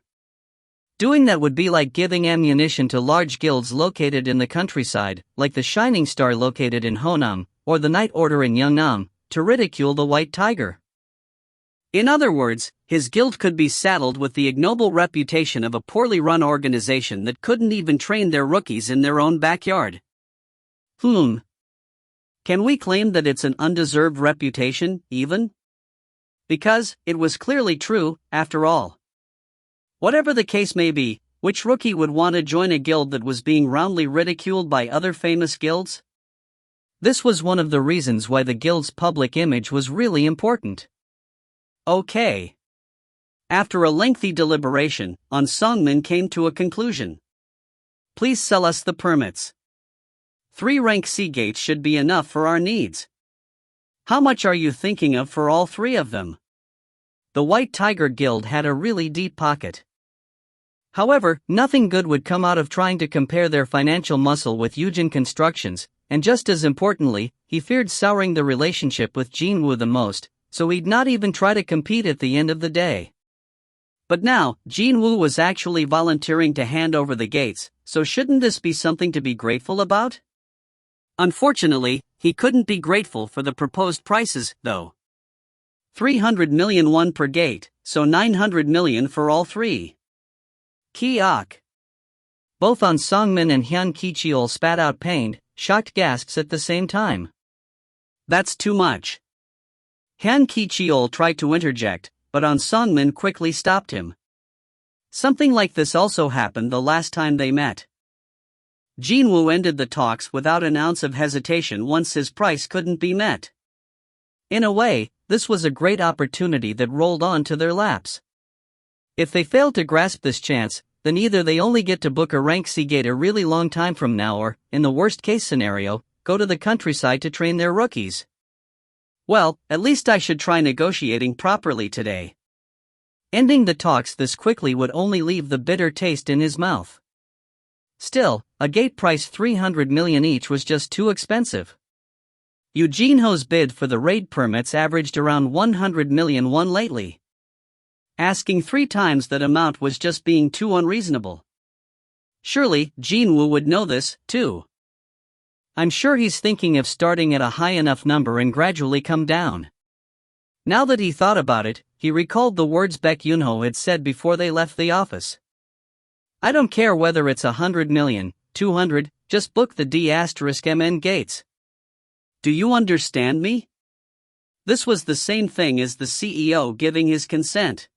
Doing that would be like giving ammunition to large guilds located in the countryside, like the Shining Star located in Honam, or the Night Order in Yeongnam, to ridicule the White Tiger. In other words, his guild could be saddled with the ignoble reputation of a poorly run organization that couldn't even train their rookies in their own backyard. Can we claim that it's an undeserved reputation, even? Because it was clearly true, after all. Whatever the case may be, which rookie would want to join a guild that was being roundly ridiculed by other famous guilds? This was one of the reasons why the guild's public image was really important. Okay. After a lengthy deliberation, Seong-min came to a conclusion. Please sell us the permits. 3 rank C gates should be enough for our needs. How much are you thinking of for all 3 of them? The White Tiger Guild had a really deep pocket. However, nothing good would come out of trying to compare their financial muscle with Yujin Constructions, and just as importantly, he feared souring the relationship with Jin-Woo the most, so he'd not even try to compete at the end of the day. But now, Jin-Woo was actually volunteering to hand over the gates, so shouldn't this be something to be grateful about? Unfortunately, he couldn't be grateful for the proposed prices, though. 300 million won per gate, so 900 million for all 3. Kiak. Both Seong-min and Hyun Ki-cheol spat out pained, shocked gasps at the same time. That's too much. Hyun Ki-cheol tried to interject, but Seong-min quickly stopped him. Something like this also happened the last time they met. Jin-Woo ended the talks without an ounce of hesitation once his price couldn't be met. In a way, this was a great opportunity that rolled on to their laps. If they failed to grasp this chance, then either they only get to book a rank C gate a really long time from now or, in the worst case scenario, go to the countryside to train their rookies. Well, at least I should try negotiating properly today. Ending the talks this quickly would only leave the bitter taste in his mouth. Still, a gate price 300 million each was just too expensive. Eugene-ho's bid for the raid permits averaged around 100 million won lately. Asking 3 times that amount was just being too unreasonable. Surely, Jin-Woo would know this, too. I'm sure he's thinking of starting at a high enough number and gradually come down. Now that he thought about it, he recalled the words Baek Yun-ho had said before they left the office. I don't care whether it's 100 million, 200, just book the D*MN gates. Do you understand me? This was the same thing as the CEO giving his consent.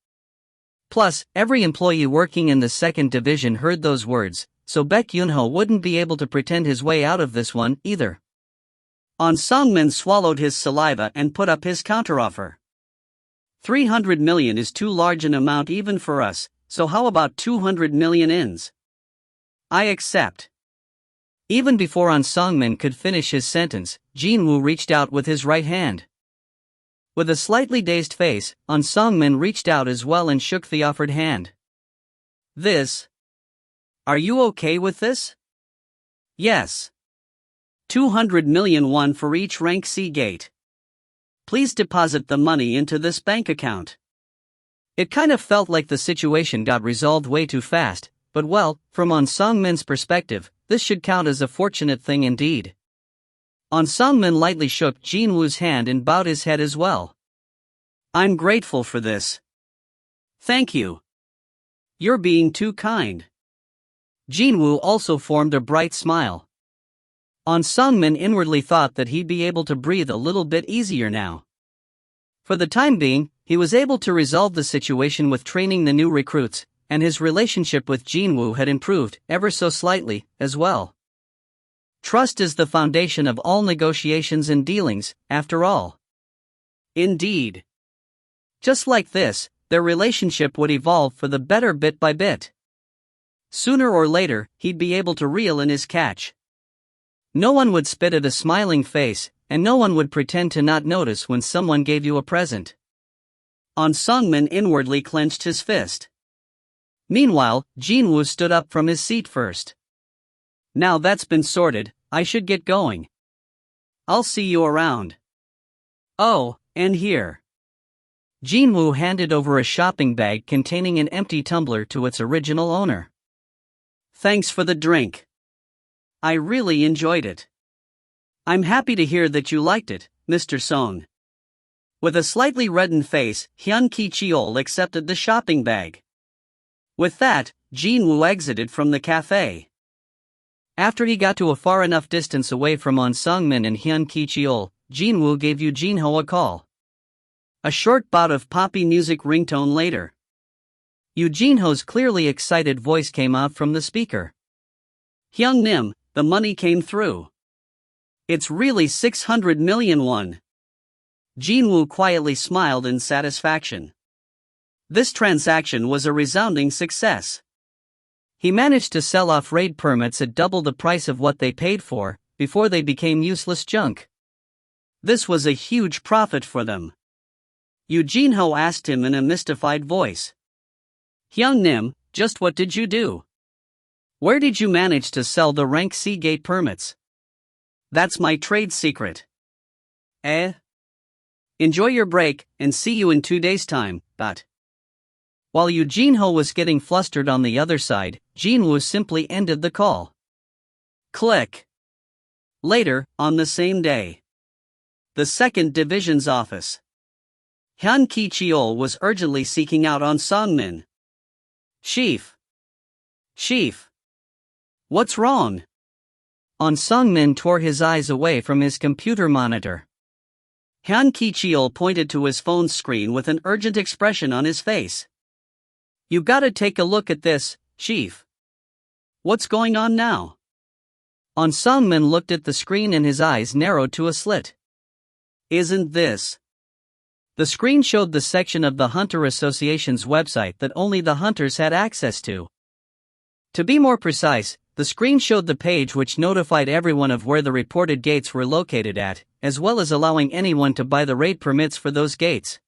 Plus, every employee working in the 2nd division heard those words, so Baek Yun-ho wouldn't be able to pretend his way out of this one, either. Seong-min swallowed his saliva and put up his counteroffer. 300 million is too large an amount even for us, so how about 200 million ins? I accept. Even before Seong-min could finish his sentence, Jin-Woo reached out with his right hand. With a slightly dazed face, An Song-min reached out as well and shook the offered hand. This. Are you okay with this? Yes. 200 million won for each rank C gate. Please deposit the money into this bank account. It kind of felt like the situation got resolved way too fast, but well, from An Song-min's perspective, this should count as a fortunate thing indeed. An Song-min lightly shook Jin-Woo's hand and bowed his head as well. I'm grateful for this. Thank you. You're being too kind. Jin-Woo also formed a bright smile. An Song-min inwardly thought that he'd be able to breathe a little bit easier now. For the time being, he was able to resolve the situation with training the new recruits, and his relationship with Jin-Woo had improved ever so slightly as well. Trust is the foundation of all negotiations and dealings, after all. Indeed. Just like this, their relationship would evolve for the better bit by bit. Sooner or later, he'd be able to reel in his catch. No one would spit at a smiling face, and no one would pretend to not notice when someone gave you a present. An Song-min inwardly clenched his fist. Meanwhile, Jin-Woo stood up from his seat first. Now that's been sorted, I should get going. I'll see you around. Oh, and here. Jin-Woo handed over a shopping bag containing an empty tumbler to its original owner. Thanks for the drink. I really enjoyed it. I'm happy to hear that you liked it, Mr. Song. With a slightly reddened face, Hyun Ki-cheol accepted the shopping bag. With that, Jin-Woo exited from the cafe. After he got to a far enough distance away from An Song-min and Hyun Ki-cheol, Jin-Woo gave Yoo Jin-ho a call. A short bout of poppy music ringtone later. Yoo Jin-ho's clearly excited voice came out from the speaker. Hyung-nim, the money came through. It's really 600 million won. Jin-Woo quietly smiled in satisfaction. This transaction was a resounding success. He managed to sell off raid permits at double the price of what they paid for, before they became useless junk. This was a huge profit for them. Yoo Jin-ho asked him in a mystified voice. Hyung-nim, just what did you do? Where did you manage to sell the rank C gate permits? That's my trade secret. Enjoy your break, and see you in 2 days' time, but. While Yoo Jin-ho was getting flustered on the other side, Jin-Woo simply ended the call. Click. Later, on the same day. The 2nd Division's office. Hyun Ki-cheol was urgently seeking out An Song-min. Chief. What's wrong? An Song-min tore his eyes away from his computer monitor. Hyun Ki-cheol pointed to his phone screen with an urgent expression on his face. You gotta take a look at this, Chief. What's going on now? An Song-min looked at the screen and his eyes narrowed to a slit. Isn't this? The screen showed the section of the Hunter Association's website that only the hunters had access to. To be more precise, the screen showed the page which notified everyone of where the reported gates were located at, as well as allowing anyone to buy the raid permits for those gates.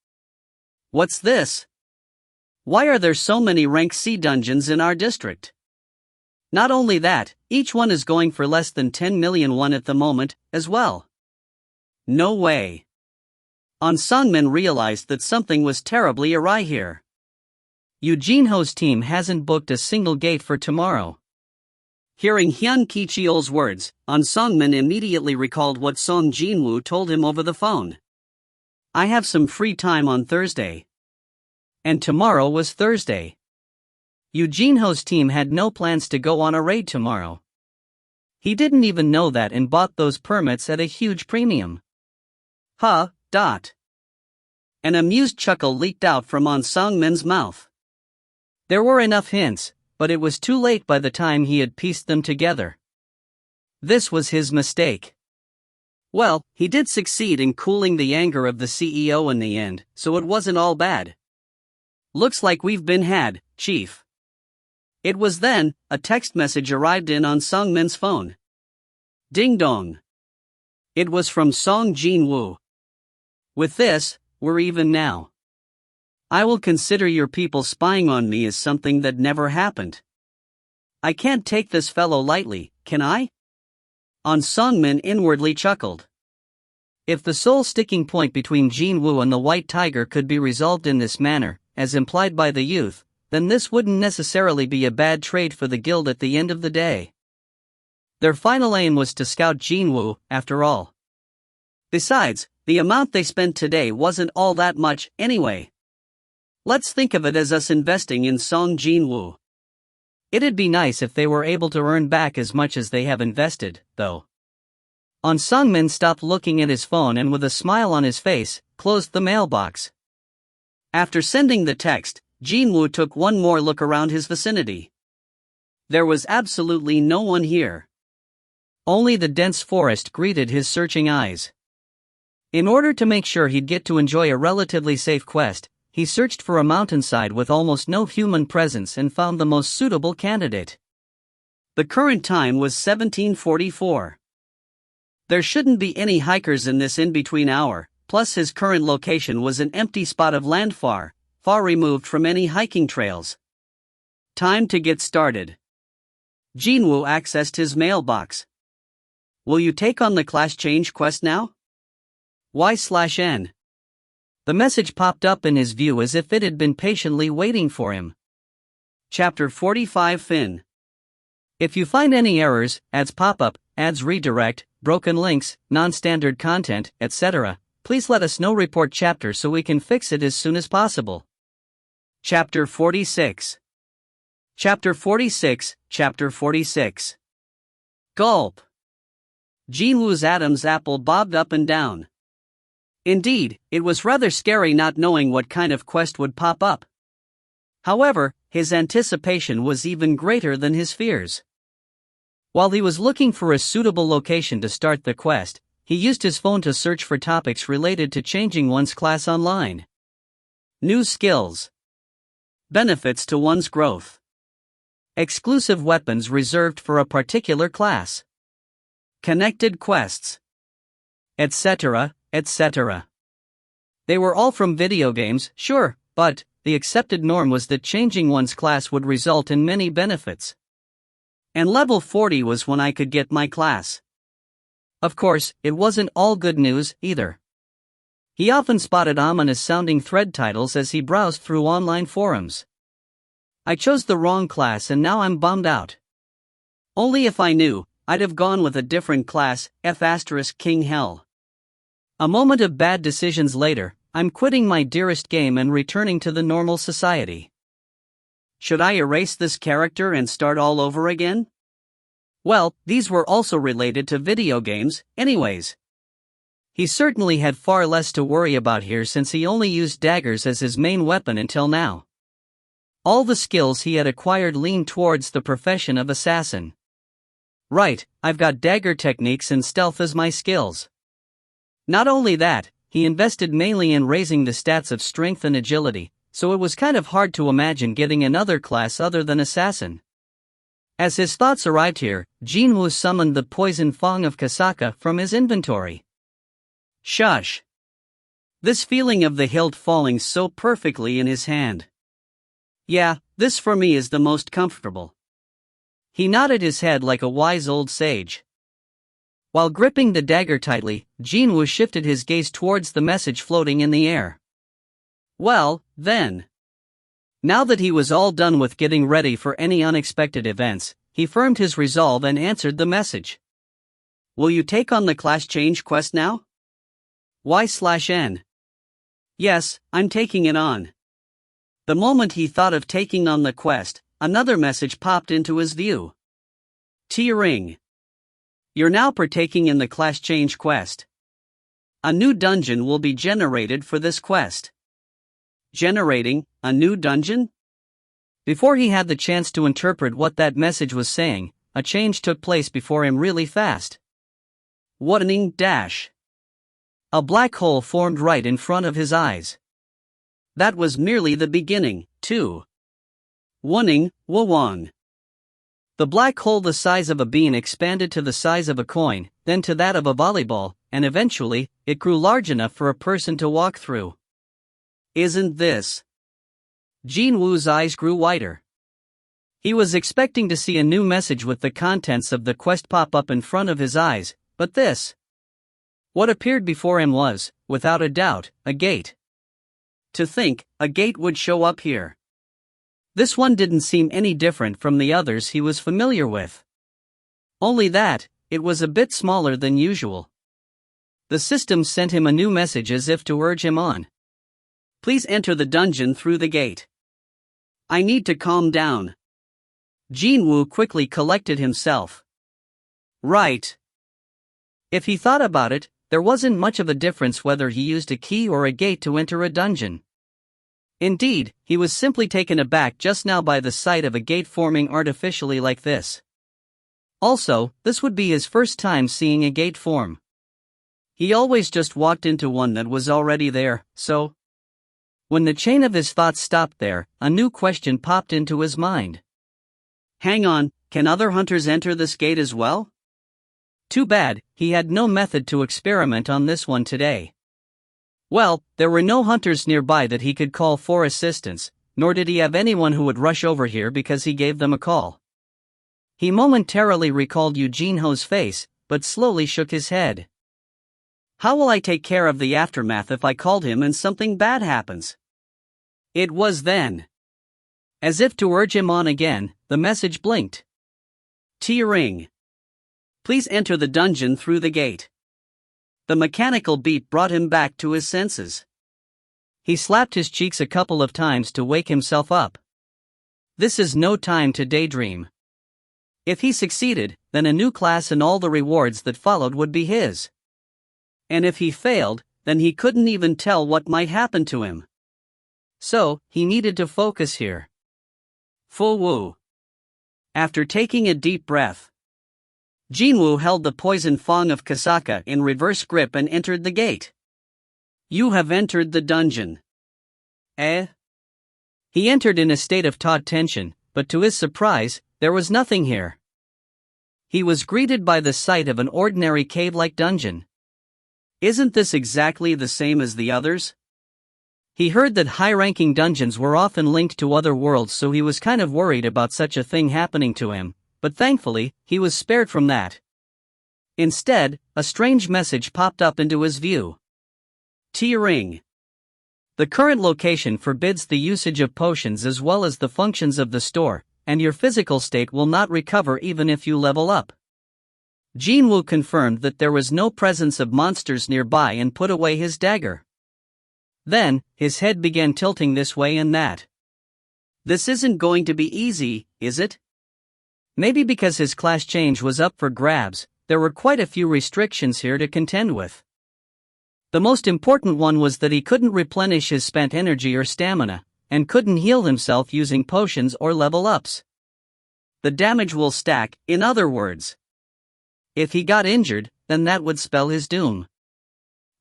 What's this? Why are there so many rank C dungeons in our district? Not only that, each one is going for less than 10 million won at the moment, as well. No way. An Song-min realized that something was terribly awry here. Yoo Jin-ho's team hasn't booked a single gate for tomorrow. Hearing Hyun Ki-cheol's words, An Song-min immediately recalled what Seong Jin-Woo told him over the phone. I have some free time on Thursday. And tomorrow was Thursday. Yoo Jin-ho's team had no plans to go on a raid tomorrow. He didn't even know that and bought those permits at a huge premium. An amused chuckle leaked out from An Song-min's mouth. There were enough hints, but it was too late by the time he had pieced them together. This was his mistake. Well, he did succeed in cooling the anger of the CEO in the end, so it wasn't all bad. Looks like we've been had, Chief. It was then, a text message arrived in on Song-min's phone. Ding dong. It was from Seong Jin-Woo. With this, we're even now. I will consider your people spying on me as something that never happened. I can't take this fellow lightly, can I? Seong Min inwardly chuckled. If the sole sticking point between Jin-Woo and the White Tiger could be resolved in this manner, as implied by the youth, then this wouldn't necessarily be a bad trade for the guild at the end of the day. Their final aim was to scout Jin-Woo, after all. Besides, the amount they spent today wasn't all that much, anyway. Let's think of it as us investing in Seong Jin-Woo. It'd be nice if they were able to earn back as much as they have invested, though. Seong Min stopped looking at his phone and with a smile on his face, closed the mailbox. After sending the text, Jin-Woo took one more look around his vicinity. There was absolutely no one here. Only the dense forest greeted his searching eyes. In order to make sure he'd get to enjoy a relatively safe quest, he searched for a mountainside with almost no human presence and found the most suitable candidate. The current time was 1744. There shouldn't be any hikers in this in-between hour, plus his current location was an empty spot of land far removed from any hiking trails. Time to get started. Jin-Woo accessed his mailbox. Will you take on the class change quest now? Y/N. The message popped up in his view as if it had been patiently waiting for him. Chapter 45 Fin. If you find any errors, ads pop up, ads redirect, broken links, non-standard content, etc., please let us know. Report chapter so we can fix it as soon as possible. Chapter 46. Chapter 46. Chapter 46. Gulp. Jin-Woo's Adam's apple bobbed up and down. Indeed, it was rather scary not knowing what kind of quest would pop up. However, his anticipation was even greater than his fears. While he was looking for a suitable location to start the quest, he used his phone to search for topics related to changing one's class online. New skills. Benefits to one's growth. Exclusive weapons reserved for a particular class. Connected quests. Etc., etc. They were all from video games, sure, but the accepted norm was that changing one's class would result in many benefits. And level 40 was when I could get my class. Of course, it wasn't all good news, either. He often spotted ominous-sounding thread titles as he browsed through online forums. I chose the wrong class and now I'm bummed out. Only if I knew, I'd have gone with a different class, F*King Hell. A moment of bad decisions later, I'm quitting my dearest game and returning to the normal society. Should I erase this character and start all over again? Well, these were also related to video games, anyways. He certainly had far less to worry about here since he only used daggers as his main weapon until now. All the skills he had acquired leaned towards the profession of assassin. Right, I've got dagger techniques and stealth as my skills. Not only that, he invested mainly in raising the stats of strength and agility, so it was kind of hard to imagine getting another class other than assassin. As his thoughts arrived here, Jin-Woo summoned the poison Fong of Kasaka from his inventory. Shush. This feeling of the hilt falling so perfectly in his hand. Yeah, this for me is the most comfortable. He nodded his head like a wise old sage. While gripping the dagger tightly, Jin-Woo shifted his gaze towards the message floating in the air. Well, then. Now that he was all done with getting ready for any unexpected events, he firmed his resolve and answered the message. Will you take on the class change quest now? Y/N. Yes, I'm taking it on. The moment he thought of taking on the quest, another message popped into his view. T-Ring. You're now partaking in the class change quest. A new dungeon will be generated for this quest. Generating a new dungeon? Before he had the chance to interpret what that message was saying, a change took place before him really fast. Warning dash. A black hole formed right in front of his eyes. That was merely the beginning, too. Warning, Wawang. The black hole the size of a bean expanded to the size of a coin, then to that of a volleyball, and eventually, it grew large enough for a person to walk through. Isn't this? Jin-Woo's eyes grew wider. He was expecting to see a new message with the contents of the quest pop up in front of his eyes, but this. What appeared before him was, without a doubt, a gate. To think, a gate would show up here. This one didn't seem any different from the others he was familiar with. Only that, it was a bit smaller than usual. The system sent him a new message as if to urge him on. Please enter the dungeon through the gate. I need to calm down. Jin-Woo quickly collected himself. Right. If he thought about it, there wasn't much of a difference whether he used a key or a gate to enter a dungeon. Indeed, he was simply taken aback just now by the sight of a gate forming artificially like this. Also, this would be his first time seeing a gate form. He always just walked into one that was already there, so. When the chain of his thoughts stopped there, a new question popped into his mind. Hang on, can other hunters enter this gate as well? Too bad, he had no method to experiment on this one today. Well, there were no hunters nearby that he could call for assistance, nor did he have anyone who would rush over here because he gave them a call. He momentarily recalled Eugenio's face, but slowly shook his head. How will I take care of the aftermath if I called him and something bad happens? It was then. As if to urge him on again, the message blinked. T-ring. Please enter the dungeon through the gate. The mechanical beat brought him back to his senses. He slapped his cheeks a couple of times to wake himself up. This is no time to daydream. If he succeeded, then a new class and all the rewards that followed would be his. And if he failed, then he couldn't even tell what might happen to him. So, he needed to focus here. Fu-woo. After taking a deep breath, Jin-Woo held the poison fang of Kasaka in reverse grip and entered the gate. You have entered the dungeon. Eh? He entered in a state of taut tension, but to his surprise, there was nothing here. He was greeted by the sight of an ordinary cave-like dungeon. Isn't this exactly the same as the others? He heard that high-ranking dungeons were often linked to other worlds, so he was kind of worried about such a thing happening to him, but thankfully, he was spared from that. Instead, a strange message popped up into his view. T-ring. The current location forbids the usage of potions as well as the functions of the store, and your physical state will not recover even if you level up. Jin-Woo confirmed that there was no presence of monsters nearby and put away his dagger. Then, his head began tilting this way and that. This isn't going to be easy, is it? Maybe because his class change was up for grabs, there were quite a few restrictions here to contend with. The most important one was that he couldn't replenish his spent energy or stamina, and couldn't heal himself using potions or level ups. The damage will stack, in other words. If he got injured, then that would spell his doom.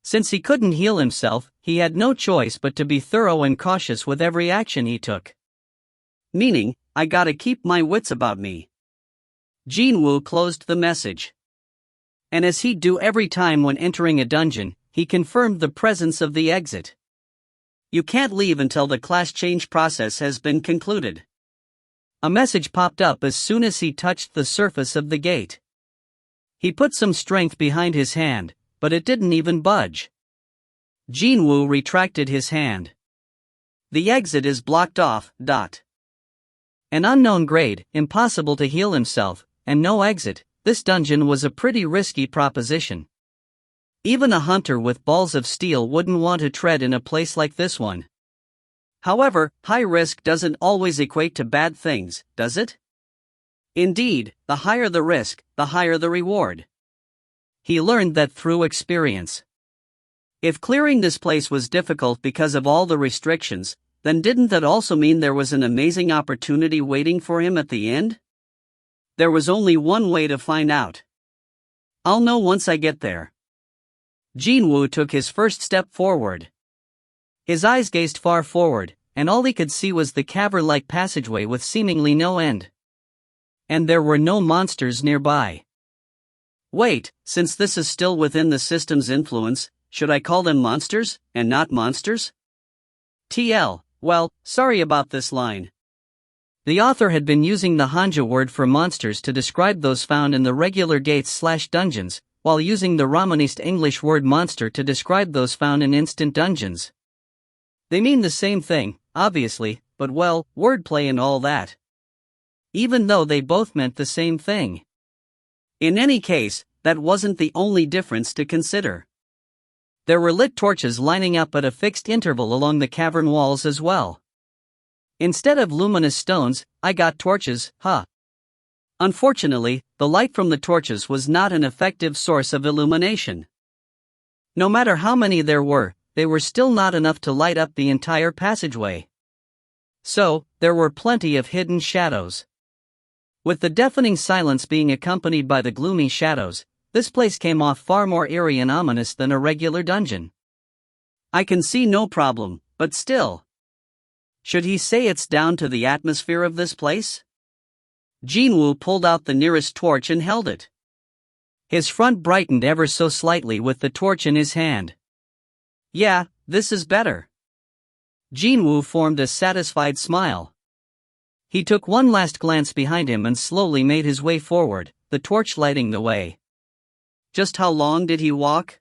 Since he couldn't heal himself, he had no choice but to be thorough and cautious with every action he took. Meaning, I gotta keep my wits about me. Jin-Woo closed the message. And as he'd do every time when entering a dungeon, he confirmed the presence of the exit. You can't leave until the class change process has been concluded. A message popped up as soon as he touched the surface of the gate. He put some strength behind his hand, but it didn't even budge. Jin-Woo retracted his hand. The exit is blocked off. An unknown grade, impossible to heal himself, and no exit. This dungeon was a pretty risky proposition. Even a hunter with balls of steel wouldn't want to tread in a place like this one. However, high risk doesn't always equate to bad things, does it? Indeed, the higher the risk, the higher the reward. He learned that through experience. If clearing this place was difficult because of all the restrictions, then didn't that also mean there was an amazing opportunity waiting for him at the end? There was only one way to find out. I'll know once I get there. Jin-Woo took his first step forward. His eyes gazed far forward, and all he could see was the cavern-like passageway with seemingly no end. And there were no monsters nearby. Wait, since this is still within the system's influence, should I call them monsters, and not monsters? Well, sorry about this line. The author had been using the Hanja word for monsters to describe those found in the regular gates/dungeons, while using the Romanist English word monster to describe those found in instant dungeons. They mean the same thing, obviously, but well, wordplay and all that. Even though they both meant the same thing. In any case, that wasn't the only difference to consider. There were lit torches lining up at a fixed interval along the cavern walls as well. Instead of luminous stones, I got torches, Unfortunately, the light from the torches was not an effective source of illumination. No matter how many there were, they were still not enough to light up the entire passageway. So, there were plenty of hidden shadows. With the deafening silence being accompanied by the gloomy shadows, this place came off far more eerie and ominous than a regular dungeon. I can see no problem, but still. Should he say it's down to the atmosphere of this place? Jin-Woo pulled out the nearest torch and held it. His front brightened ever so slightly with the torch in his hand. Yeah, this is better. Jin-Woo formed a satisfied smile. He took one last glance behind him and slowly made his way forward, the torch lighting the way. Just how long did he walk?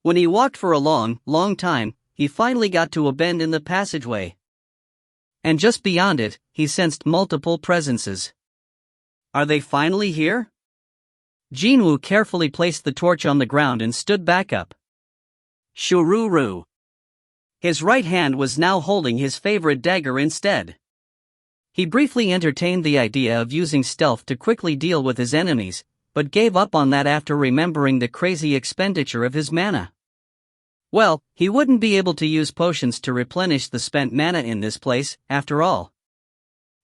When he walked for a long time, he finally got to a bend in the passageway. And just beyond it, he sensed multiple presences. Are they finally here? Jin-Woo carefully placed the torch on the ground and stood back up. Shururu. His right hand was now holding his favorite dagger instead. He briefly entertained the idea of using stealth to quickly deal with his enemies, but gave up on that after remembering the crazy expenditure of his mana. Well, he wouldn't be able to use potions to replenish the spent mana in this place, after all.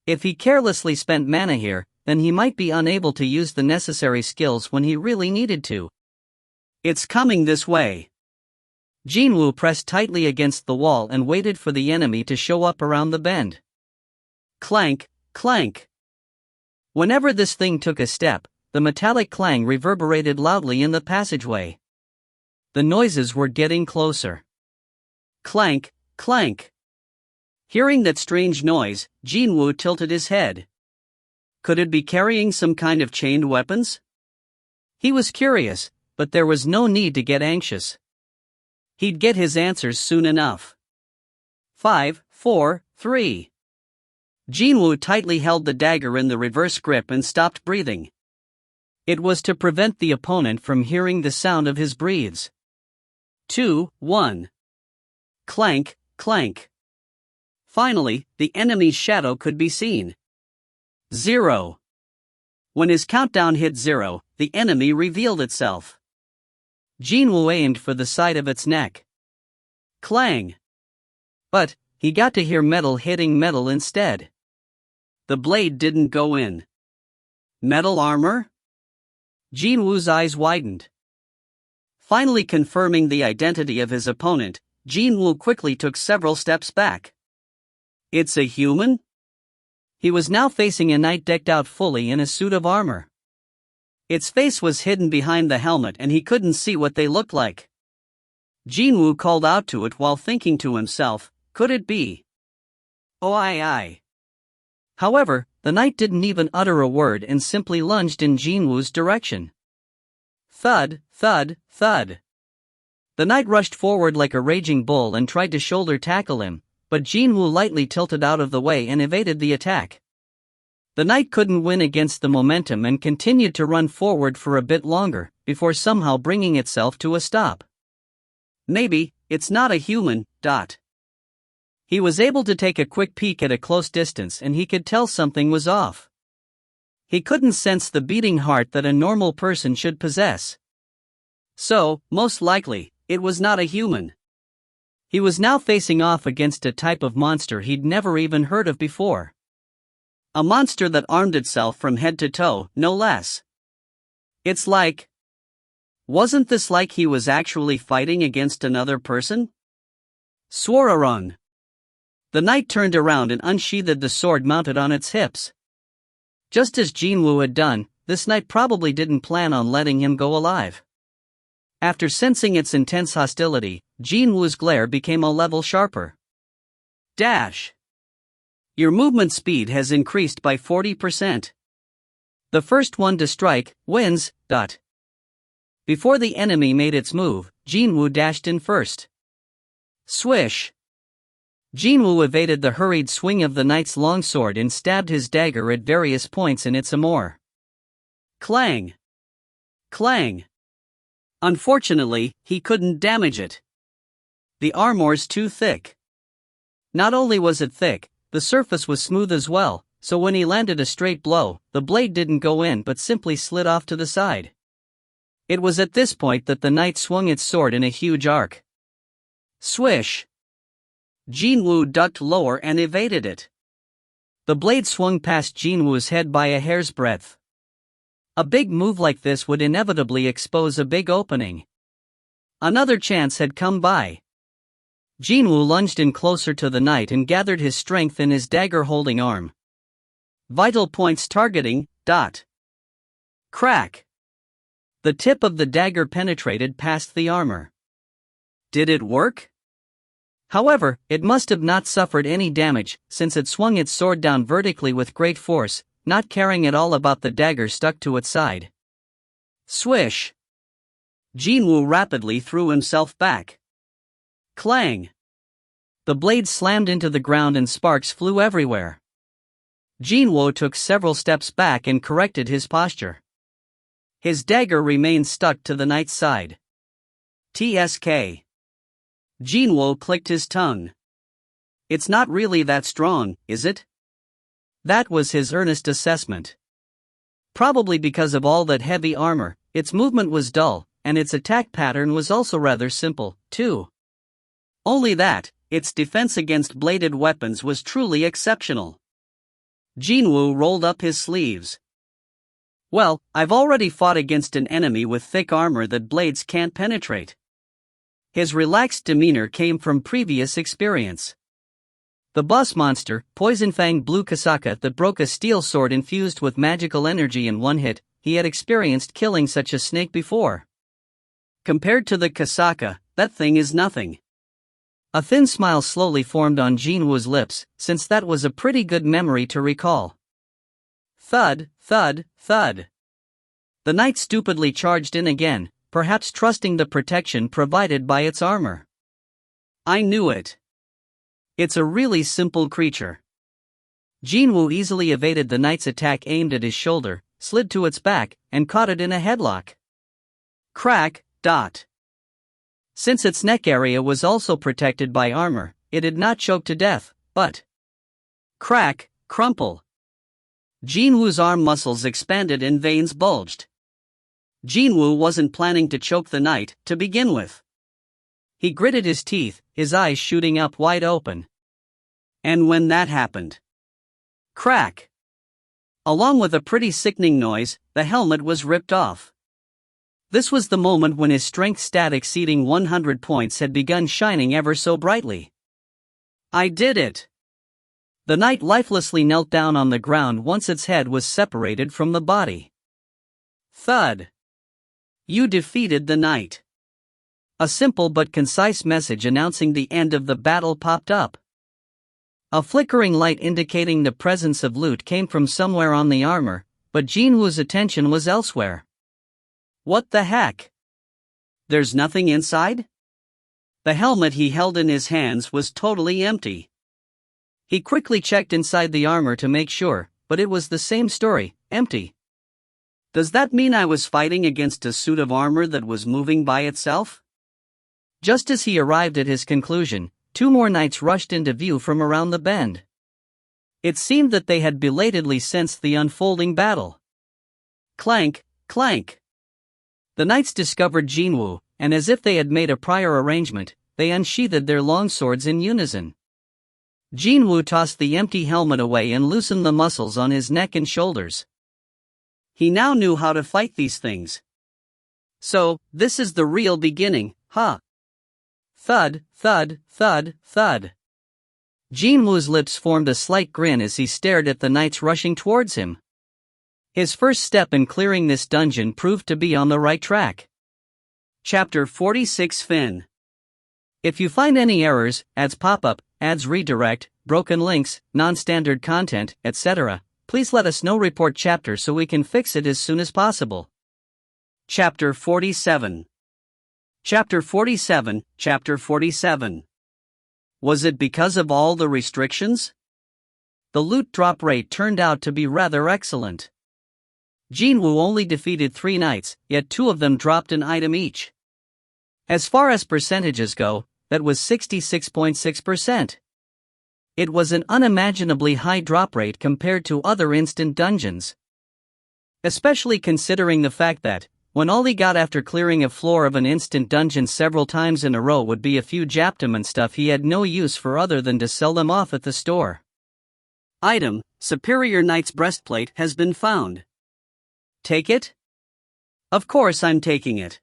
If he carelessly spent mana here, then he might be unable to use the necessary skills when he really needed to. It's coming this way. Jin-Woo pressed tightly against the wall and waited for the enemy to show up around the bend. Clank, clank. Whenever this thing took a step, the metallic clang reverberated loudly in the passageway. The noises were getting closer. Clank, clank. Hearing that strange noise, Jin-Woo tilted his head. Could it be carrying some kind of chained weapons? He was curious, but there was no need to get anxious. He'd get his answers soon enough. 5, 4, 3. Jin-Woo tightly held the dagger in the reverse grip and stopped breathing. It was to prevent the opponent from hearing the sound of his breaths. 2, 1. Clank, clank. Finally, the enemy's shadow could be seen. 0. When his countdown hit 0, the enemy revealed itself. Jin-Woo aimed for the side of its neck. Clang. But, he got to hear metal hitting metal instead. The blade didn't go in. Metal armor? Jin-Woo's eyes widened. Finally confirming the identity of his opponent, Jin-Woo quickly took several steps back. It's a human? He was now facing a knight decked out fully in a suit of armor. Its face was hidden behind the helmet and he couldn't see what they looked like. Jin-Woo called out to it while thinking to himself, could it be? Oh aye. However, the knight didn't even utter a word and simply lunged in Jin-Woo's direction. Thud, thud, thud. The knight rushed forward like a raging bull and tried to shoulder tackle him, but Jin-Woo lightly tilted out of the way and evaded the attack. The knight couldn't win against the momentum and continued to run forward for a bit longer, before somehow bringing itself to a stop. Maybe, it's not a human, He was able to take a quick peek at a close distance and he could tell something was off. He couldn't sense the beating heart that a normal person should possess. So, most likely, it was not a human. He was now facing off against a type of monster he'd never even heard of before. A monster that armed itself from head to toe, no less. It's like... Wasn't this like he was actually fighting against another person? Swararung. The knight turned around and unsheathed the sword mounted on its hips. Just as Jin-Woo had done, this knight probably didn't plan on letting him go alive. After sensing its intense hostility, Jin-Woo's glare became a level sharper. Dash. Your movement speed has increased by 40%. The first one to strike wins. Before the enemy made its move, Jin-Woo dashed in first. Swish. Jin-Woo evaded the hurried swing of the knight's longsword and stabbed his dagger at various points in its armor. Clang. Clang. Unfortunately, he couldn't damage it. The armor's too thick. Not only was it thick, the surface was smooth as well, so when he landed a straight blow, the blade didn't go in but simply slid off to the side. It was at this point that the knight swung its sword in a huge arc. Swish. Jin-Woo ducked lower and evaded it. The blade swung past Jin-Woo's head by a hair's breadth. A big move like this would inevitably expose a big opening. Another chance had come by. Jin-Woo lunged in closer to the knight and gathered his strength in his dagger-holding arm. Vital points targeting. Crack. The tip of the dagger penetrated past the armor. Did it work? However, it must have not suffered any damage, since it swung its sword down vertically with great force, not caring at all about the dagger stuck to its side. Swish. Jin-Woo rapidly threw himself back. Clang. The blade slammed into the ground and sparks flew everywhere. Jin-Woo took several steps back and corrected his posture. His dagger remained stuck to the knight's side. TSK. Jin-Woo clicked his tongue. It's not really that strong, is it? That was his earnest assessment. Probably because of all that heavy armor, its movement was dull, and its attack pattern was also rather simple, too. Only that, its defense against bladed weapons was truly exceptional. Jin-Woo rolled up his sleeves. Well, I've already fought against an enemy with thick armor that blades can't penetrate. His relaxed demeanor came from previous experience. The boss monster, Poison Fang Blue Kasaka, that broke a steel sword infused with magical energy in one hit, he had experienced killing such a snake before. Compared to the Kasaka, that thing is nothing. A thin smile slowly formed on Jin-Woo's lips, since that was a pretty good memory to recall. Thud, thud, thud. The knight stupidly charged in again, perhaps trusting the protection provided by its armor. I knew it. It's a really simple creature. Jin-Woo easily evaded the knight's attack aimed at his shoulder, slid to its back, and caught it in a headlock. Crack. Since its neck area was also protected by armor, it had not choked to death, but crack, crumple. Jin-Woo's arm muscles expanded and veins bulged. Jin-Woo wasn't planning to choke the knight, to begin with. He gritted his teeth, his eyes shooting up wide open. And when that happened, crack! Along with a pretty sickening noise, the helmet was ripped off. This was the moment when his strength stat exceeding 100 points had begun shining ever so brightly. I did it! The knight lifelessly knelt down on the ground once its head was separated from the body. Thud! You defeated the knight. A simple but concise message announcing the end of the battle popped up. A flickering light indicating the presence of loot came from somewhere on the armor, but Jin-Woo's attention was elsewhere. What the heck? There's nothing inside? The helmet he held in his hands was totally empty. He quickly checked inside the armor to make sure, but it was the same story, empty. Does that mean I was fighting against a suit of armor that was moving by itself? Just as he arrived at his conclusion, two more knights rushed into view from around the bend. It seemed that they had belatedly sensed the unfolding battle. Clank, clank. The knights discovered Jin-Woo, and as if they had made a prior arrangement, they unsheathed their longswords in unison. Jin-Woo tossed the empty helmet away and loosened the muscles on his neck and shoulders. He now knew how to fight these things. So, this is the real beginning, huh? Thud, thud, thud, thud. Jin-Woo's lips formed a slight grin as he stared at the knights rushing towards him. His first step in clearing this dungeon proved to be on the right track. Chapter 46 Fin. If you find any errors, ads pop up, ads redirect, broken links, non-standard content, etc. Please let us know. Report chapter so we can fix it as soon as possible. Chapter 47. Chapter 47. Chapter 47. Was it because of all the restrictions? The loot drop rate turned out to be rather excellent. Jin-Woo only defeated 3 knights, yet 2 of them dropped an item each. As far as percentages go, that was 66.6%. It was an unimaginably high drop rate compared to other instant dungeons. Especially considering the fact that, when all he got after clearing a floor of an instant dungeon several times in a row would be a few Japtum and stuff he had no use for other than to sell them off at the store. Item, Superior Knight's Breastplate has been found. Take it? Of course I'm taking it.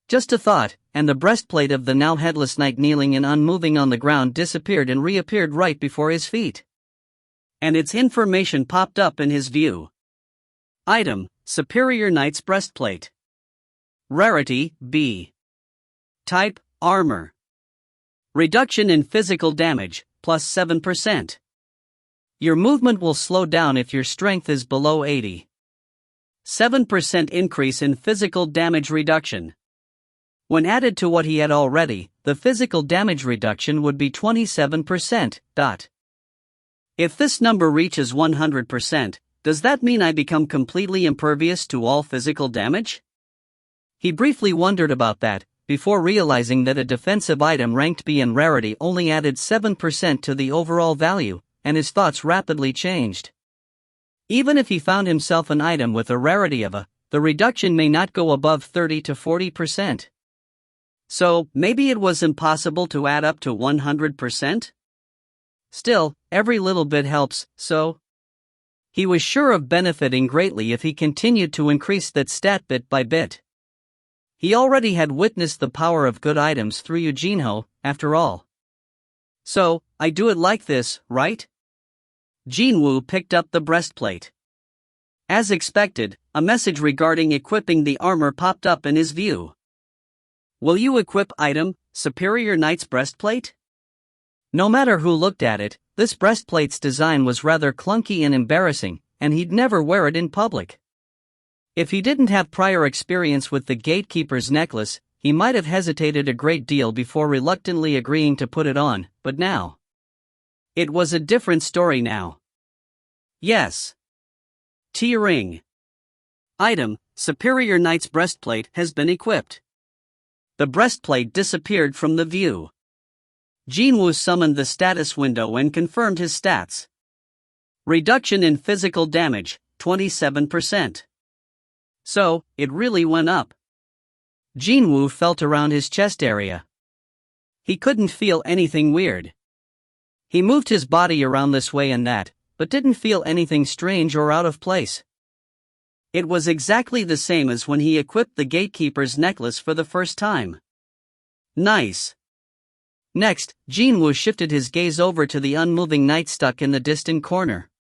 Just a thought, and the breastplate of the now headless knight kneeling and unmoving on the ground disappeared and reappeared right before his feet. And its information popped up in his view. Item, Superior Knight's Breastplate. Rarity, B. Type, Armor. Reduction in physical damage, plus 7%. Your movement will slow down if your strength is below 80. 7% increase in physical damage reduction. When added to what he had already, the physical damage reduction would be 27%. If this number reaches 100%, does that mean I become completely impervious to all physical damage? He briefly wondered about that, before realizing that a defensive item ranked B in rarity only added 7% to the overall value, and his thoughts rapidly changed. Even if he found himself an item with a rarity of A, the reduction may not go above 30 to 40%. So, maybe it was impossible to add up to 100%? Still, every little bit helps, so he was sure of benefiting greatly if he continued to increase that stat bit by bit. He already had witnessed the power of good items through Eugenho, after all. So, I do it like this, right? Jin-Woo picked up the breastplate. As expected, a message regarding equipping the armor popped up in his view. Will you equip item, Superior Knight's Breastplate? No matter who looked at it, this breastplate's design was rather clunky and embarrassing, and he'd never wear it in public. If he didn't have prior experience with the Gatekeeper's necklace, he might have hesitated a great deal before reluctantly agreeing to put it on, but now it was a different story now. Yes. T-ring. Item, Superior Knight's Breastplate has been equipped. The breastplate disappeared from the view. Jin-Woo summoned the status window and confirmed his stats. Reduction in physical damage, 27%. So, it really went up. Jin-Woo felt around his chest area. He couldn't feel anything weird. He moved his body around this way and that, but didn't feel anything strange or out of place. It was exactly the same as when he equipped the Gatekeeper's necklace for the first time. Nice. Next, Jin-Woo shifted his gaze over to the unmoving knight stuck in the distant corner.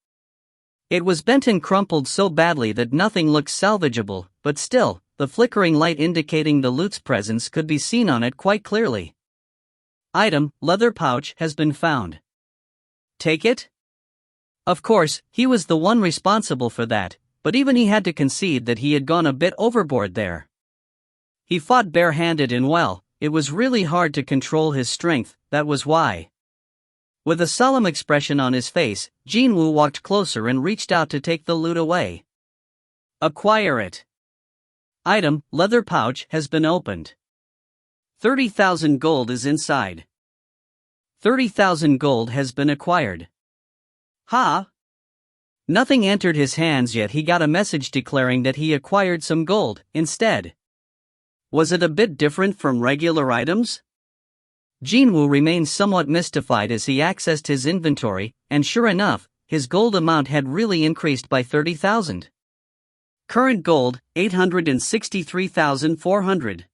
It was bent and crumpled so badly that nothing looked salvageable, but still, the flickering light indicating the loot's presence could be seen on it quite clearly. Item, leather pouch has been found. Take it? Of course, he was the one responsible for that, but even he had to concede that he had gone a bit overboard there. He fought barehanded and well, it was really hard to control his strength, that was why. With a solemn expression on his face, Jin-Woo walked closer and reached out to take the loot away. Acquire it. Item, leather pouch has been opened. 30,000 gold is inside. 30,000 gold has been acquired. Ha! Nothing entered his hands yet he got a message declaring that he acquired some gold, instead. Was it a bit different from regular items? Jin-Woo remained somewhat mystified as he accessed his inventory, and sure enough, his gold amount had really increased by 30,000. Current gold, 863,400.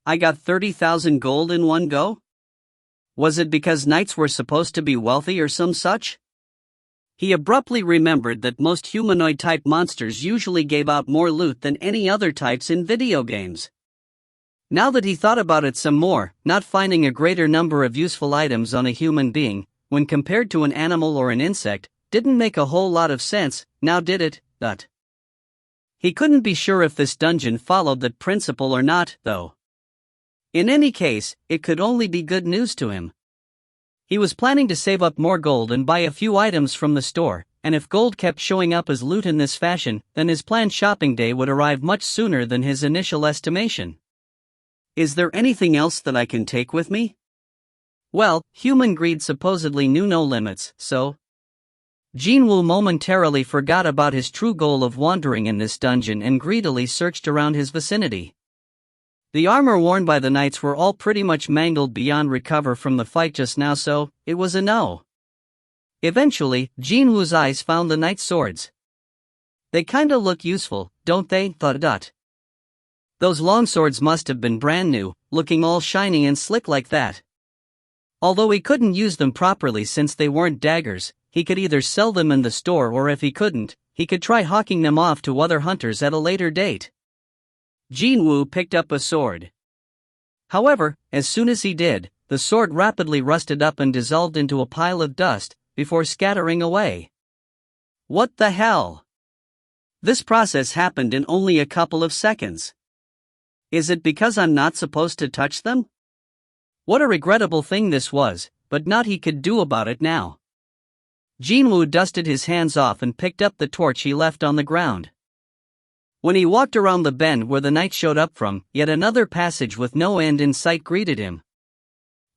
I got 30,000 gold in one go? Was it because knights were supposed to be wealthy or some such? He abruptly remembered that most humanoid-type monsters usually gave out more loot than any other types in video games. Now that he thought about it some more, not finding a greater number of useful items on a human being, when compared to an animal or an insect, didn't make a whole lot of sense, now did it? He couldn't be sure if this dungeon followed that principle or not, though. In any case, it could only be good news to him. He was planning to save up more gold and buy a few items from the store, and if gold kept showing up as loot in this fashion, then his planned shopping day would arrive much sooner than his initial estimation. Is there anything else that I can take with me? Well, human greed supposedly knew no limits, so Jin-Woo momentarily forgot about his true goal of wandering in this dungeon and greedily searched around his vicinity. The armor worn by the knights were all pretty much mangled beyond recover from the fight just now, so it was a no. Eventually, Jin-Woo's eyes found the knight swords. They kinda look useful, don't they? Thought. Those long swords must have been brand new, looking all shiny and slick like that. Although he couldn't use them properly since they weren't daggers, he could either sell them in the store or if he couldn't, he could try hawking them off to other hunters at a later date. Jin-Woo picked up a sword. However, as soon as he did, the sword rapidly rusted up and dissolved into a pile of dust, before scattering away. What the hell? This process happened in only a couple of seconds. Is it because I'm not supposed to touch them? What a regrettable thing this was, but naught he could do about it now. Jin-Woo dusted his hands off and picked up the torch he left on the ground. When he walked around the bend where the knight showed up from, yet another passage with no end in sight greeted him.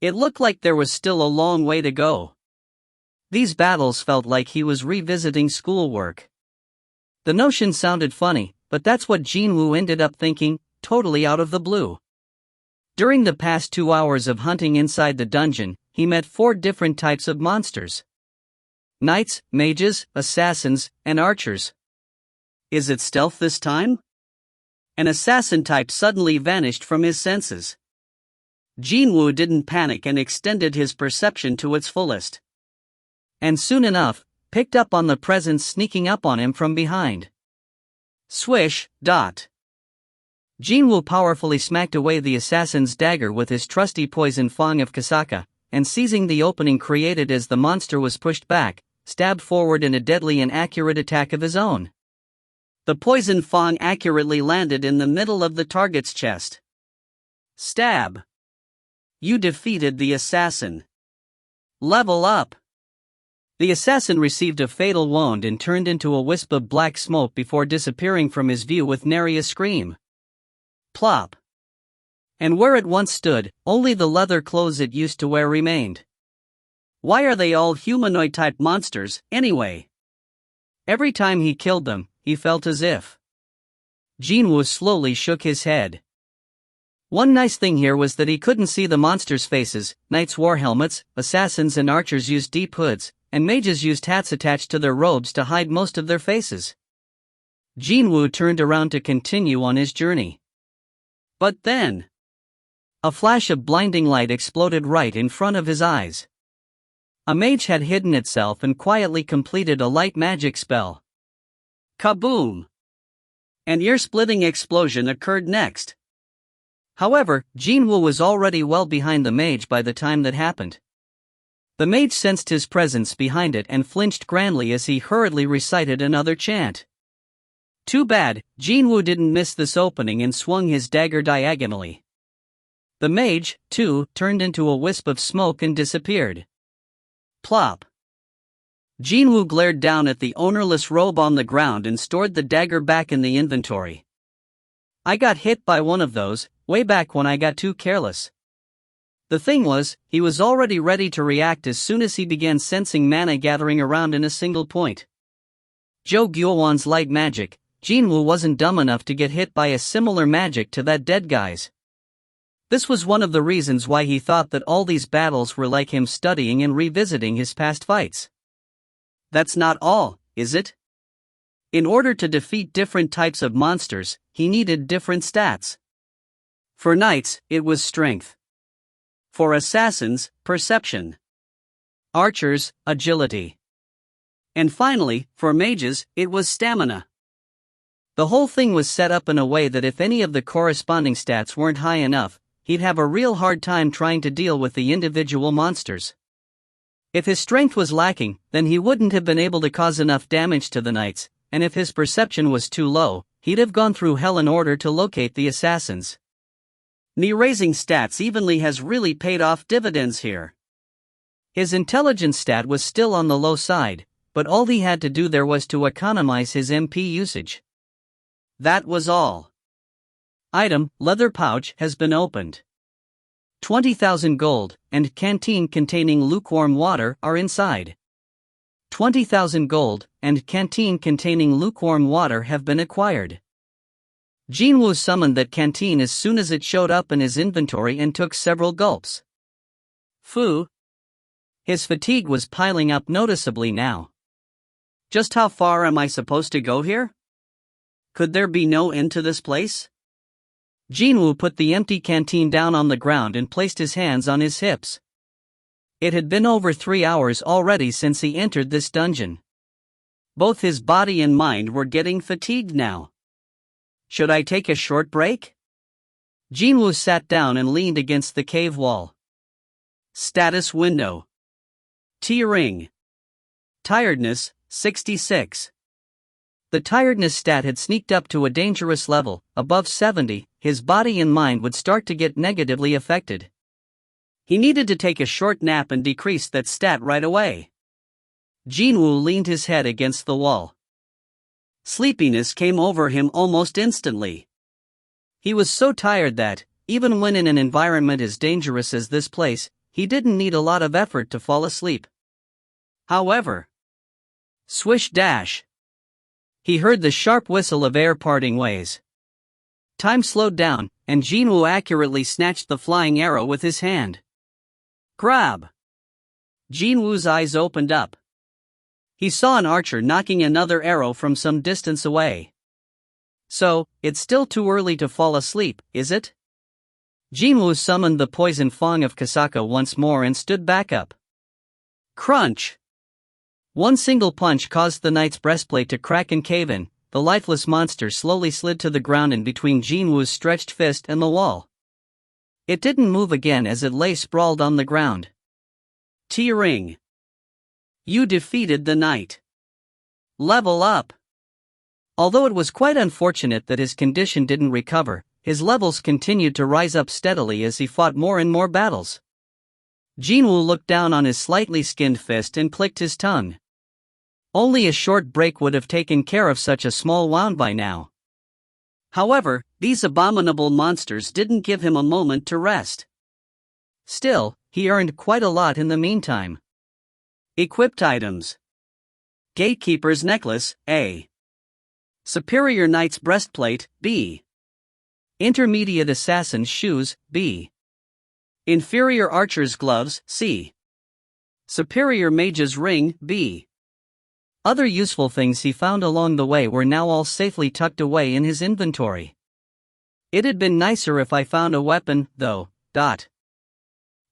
It looked like there was still a long way to go. These battles felt like he was revisiting schoolwork. The notion sounded funny, but that's what Jin-Woo ended up thinking, totally out of the blue. During the past 2 hours of hunting inside the dungeon, he met 4 different types of monsters. Knights, mages, assassins, and archers. Is it stealth this time? An assassin type suddenly vanished from his senses. Jin-Woo didn't panic and extended his perception to its fullest. And soon enough, picked up on the presence sneaking up on him from behind. Swish, dot. Jin-Woo powerfully smacked away the assassin's dagger with his trusty poison fang of Kasaka, and seizing the opening created as the monster was pushed back, stabbed forward in a deadly and accurate attack of his own. The poison fang accurately landed in the middle of the target's chest. Stab. You defeated the assassin. Level up. The assassin received a fatal wound and turned into a wisp of black smoke before disappearing from his view with nary a scream. Plop. And where it once stood, only the leather clothes it used to wear remained. Why are they all humanoid-type monsters, anyway? Every time he killed them, he felt as if. Jin-Woo slowly shook his head. One nice thing here was that he couldn't see the monsters' faces. Knights wore helmets, assassins and archers used deep hoods, and mages used hats attached to their robes to hide most of their faces. Jin-Woo turned around to continue on his journey. But then, a flash of blinding light exploded right in front of his eyes. A mage had hidden itself and quietly completed a light magic spell. Kaboom! An ear-splitting explosion occurred next. However, Jin-Woo was already well behind the mage by the time that happened. The mage sensed his presence behind it and flinched grandly as he hurriedly recited another chant. Too bad, Jin-Woo didn't miss this opening and swung his dagger diagonally. The mage, too, turned into a wisp of smoke and disappeared. Plop. Jin-Woo glared down at the ownerless robe on the ground and stored the dagger back in the inventory. I got hit by one of those, way back when I got too careless. The thing was, he was already ready to react as soon as he began sensing mana gathering around in a single point. Joe Gyowan's light magic, Jin-Woo wasn't dumb enough to get hit by a similar magic to that dead guy's. This was one of the reasons why he thought that all these battles were like him studying and revisiting his past fights. That's not all, is it? In order to defeat different types of monsters, he needed different stats. For knights, it was strength. For assassins, perception. Archers, agility. And finally, for mages, it was stamina. The whole thing was set up in a way that if any of the corresponding stats weren't high enough, he'd have a real hard time trying to deal with the individual monsters. If his strength was lacking, then he wouldn't have been able to cause enough damage to the knights, and if his perception was too low, he'd have gone through hell in order to locate the assassins. Knee-raising stats evenly has really paid off dividends here. His intelligence stat was still on the low side, but all he had to do there was to economize his MP usage. That was all. Item, leather pouch has been opened. 20,000 gold, and canteen containing lukewarm water are inside. 20,000 gold, and canteen containing lukewarm water have been acquired. Jin-Woo summoned that canteen as soon as it showed up in his inventory and took several gulps. Phew. His fatigue was piling up noticeably now. Just how far am I supposed to go here? Could there be no end to this place? Jin-Woo put the empty canteen down on the ground and placed his hands on his hips. It had been over 3 hours already since he entered this dungeon. Both his body and mind were getting fatigued now. Should I take a short break? Jin-Woo sat down and leaned against the cave wall. Status window. T-ring. Tiredness, 66. The tiredness stat had sneaked up to a dangerous level. Above 70, his body and mind would start to get negatively affected. He needed to take a short nap and decrease that stat right away. Jin-Woo leaned his head against the wall. Sleepiness came over him almost instantly. He was so tired that, even when in an environment as dangerous as this place, he didn't need a lot of effort to fall asleep. However, swish dash. He heard the sharp whistle of air parting ways. Time slowed down, and Jin-Woo accurately snatched the flying arrow with his hand. Grab! Jin-Woo's eyes opened up. He saw an archer knocking another arrow from some distance away. So, it's still too early to fall asleep, is it? Jin-Woo summoned the poison fang of Kasaka once more and stood back up. Crunch! One single punch caused the knight's breastplate to crack and cave in. The lifeless monster slowly slid to the ground in between Jin-Woo's stretched fist and the wall. It didn't move again as it lay sprawled on the ground. T-ring. You defeated the knight. Level up. Although it was quite unfortunate that his condition didn't recover, his levels continued to rise up steadily as he fought more and more battles. Jin-Woo looked down on his slightly skinned fist and clicked his tongue. Only a short break would have taken care of such a small wound by now. However, these abominable monsters didn't give him a moment to rest. Still, he earned quite a lot in the meantime. Equipped items. Gatekeeper's necklace, A. Superior Knight's breastplate, B. Intermediate Assassin's shoes, B. Inferior Archer's gloves, C. Superior Mage's ring, B. Other useful things he found along the way were now all safely tucked away in his inventory. It had been nicer if I found a weapon, though.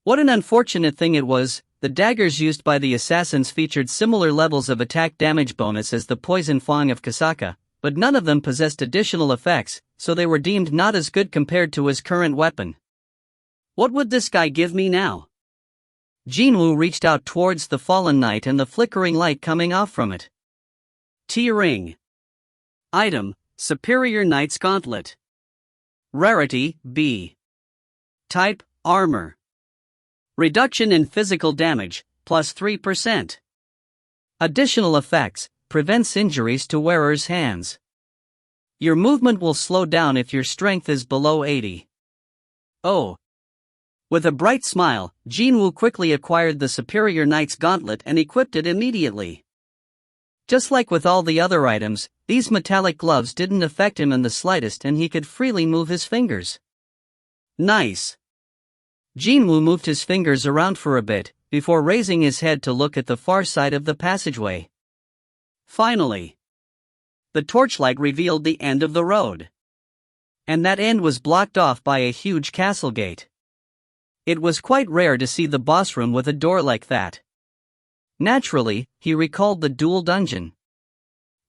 What an unfortunate thing it was. The daggers used by the assassins featured similar levels of attack damage bonus as the poison fang of Kasaka, but none of them possessed additional effects, so they were deemed not as good compared to his current weapon. What would this guy give me now? Jin-Woo reached out towards the fallen knight and the flickering light coming off from it. T-ring. Item, Superior Knight's Gauntlet. Rarity, B. Type, Armor. Reduction in physical damage, plus 3%. Additional effects, prevents injuries to wearer's hands. Your movement will slow down if your strength is below 80. Oh. With a bright smile, Jin-Woo quickly acquired the Superior Knight's Gauntlet and equipped it immediately. Just like with all the other items, these metallic gloves didn't affect him in the slightest and he could freely move his fingers. Nice. Jin-Woo moved his fingers around for a bit, before raising his head to look at the far side of the passageway. Finally, the torchlight revealed the end of the road. And that end was blocked off by a huge castle gate. It was quite rare to see the boss room with a door like that. Naturally, he recalled the dual dungeon.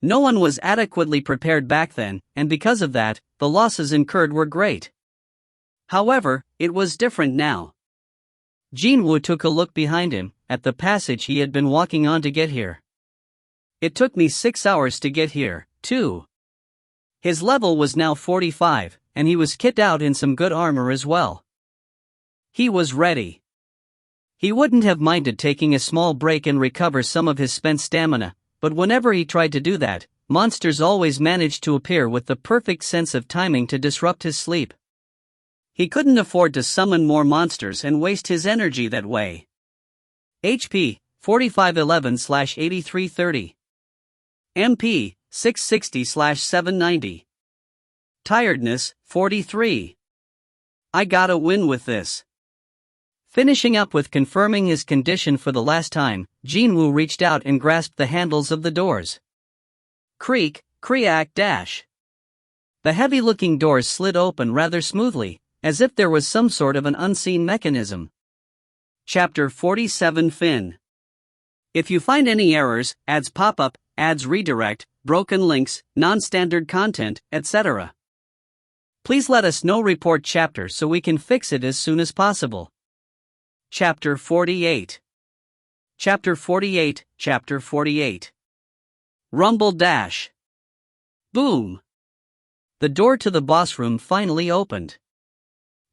No one was adequately prepared back then, and because of that, the losses incurred were great. However, it was different now. Jin-Woo took a look behind him, at the passage he had been walking on to get here. It took me 6 hours to get here, too. His level was now 45, and he was kitted out in some good armor as well. He was ready. He wouldn't have minded taking a small break and recover some of his spent stamina, but whenever he tried to do that, monsters always managed to appear with the perfect sense of timing to disrupt his sleep. He couldn't afford to summon more monsters and waste his energy that way. HP 4511/8330. MP 660/790. Tiredness 43. I gotta win with this. Finishing up with confirming his condition for the last time, Jin-Woo reached out and grasped the handles of the doors. Creak, creak dash. The heavy-looking doors slid open rather smoothly, as if there was some sort of an unseen mechanism. Chapter 47 Fin. If you find any errors, ads pop up, ads redirect, broken links, non-standard content, etc., please let us know. Report chapter so we can fix it as soon as possible. Chapter 48. Chapter 48. Chapter 48. Rumble dash. Boom. The door to the boss room finally opened.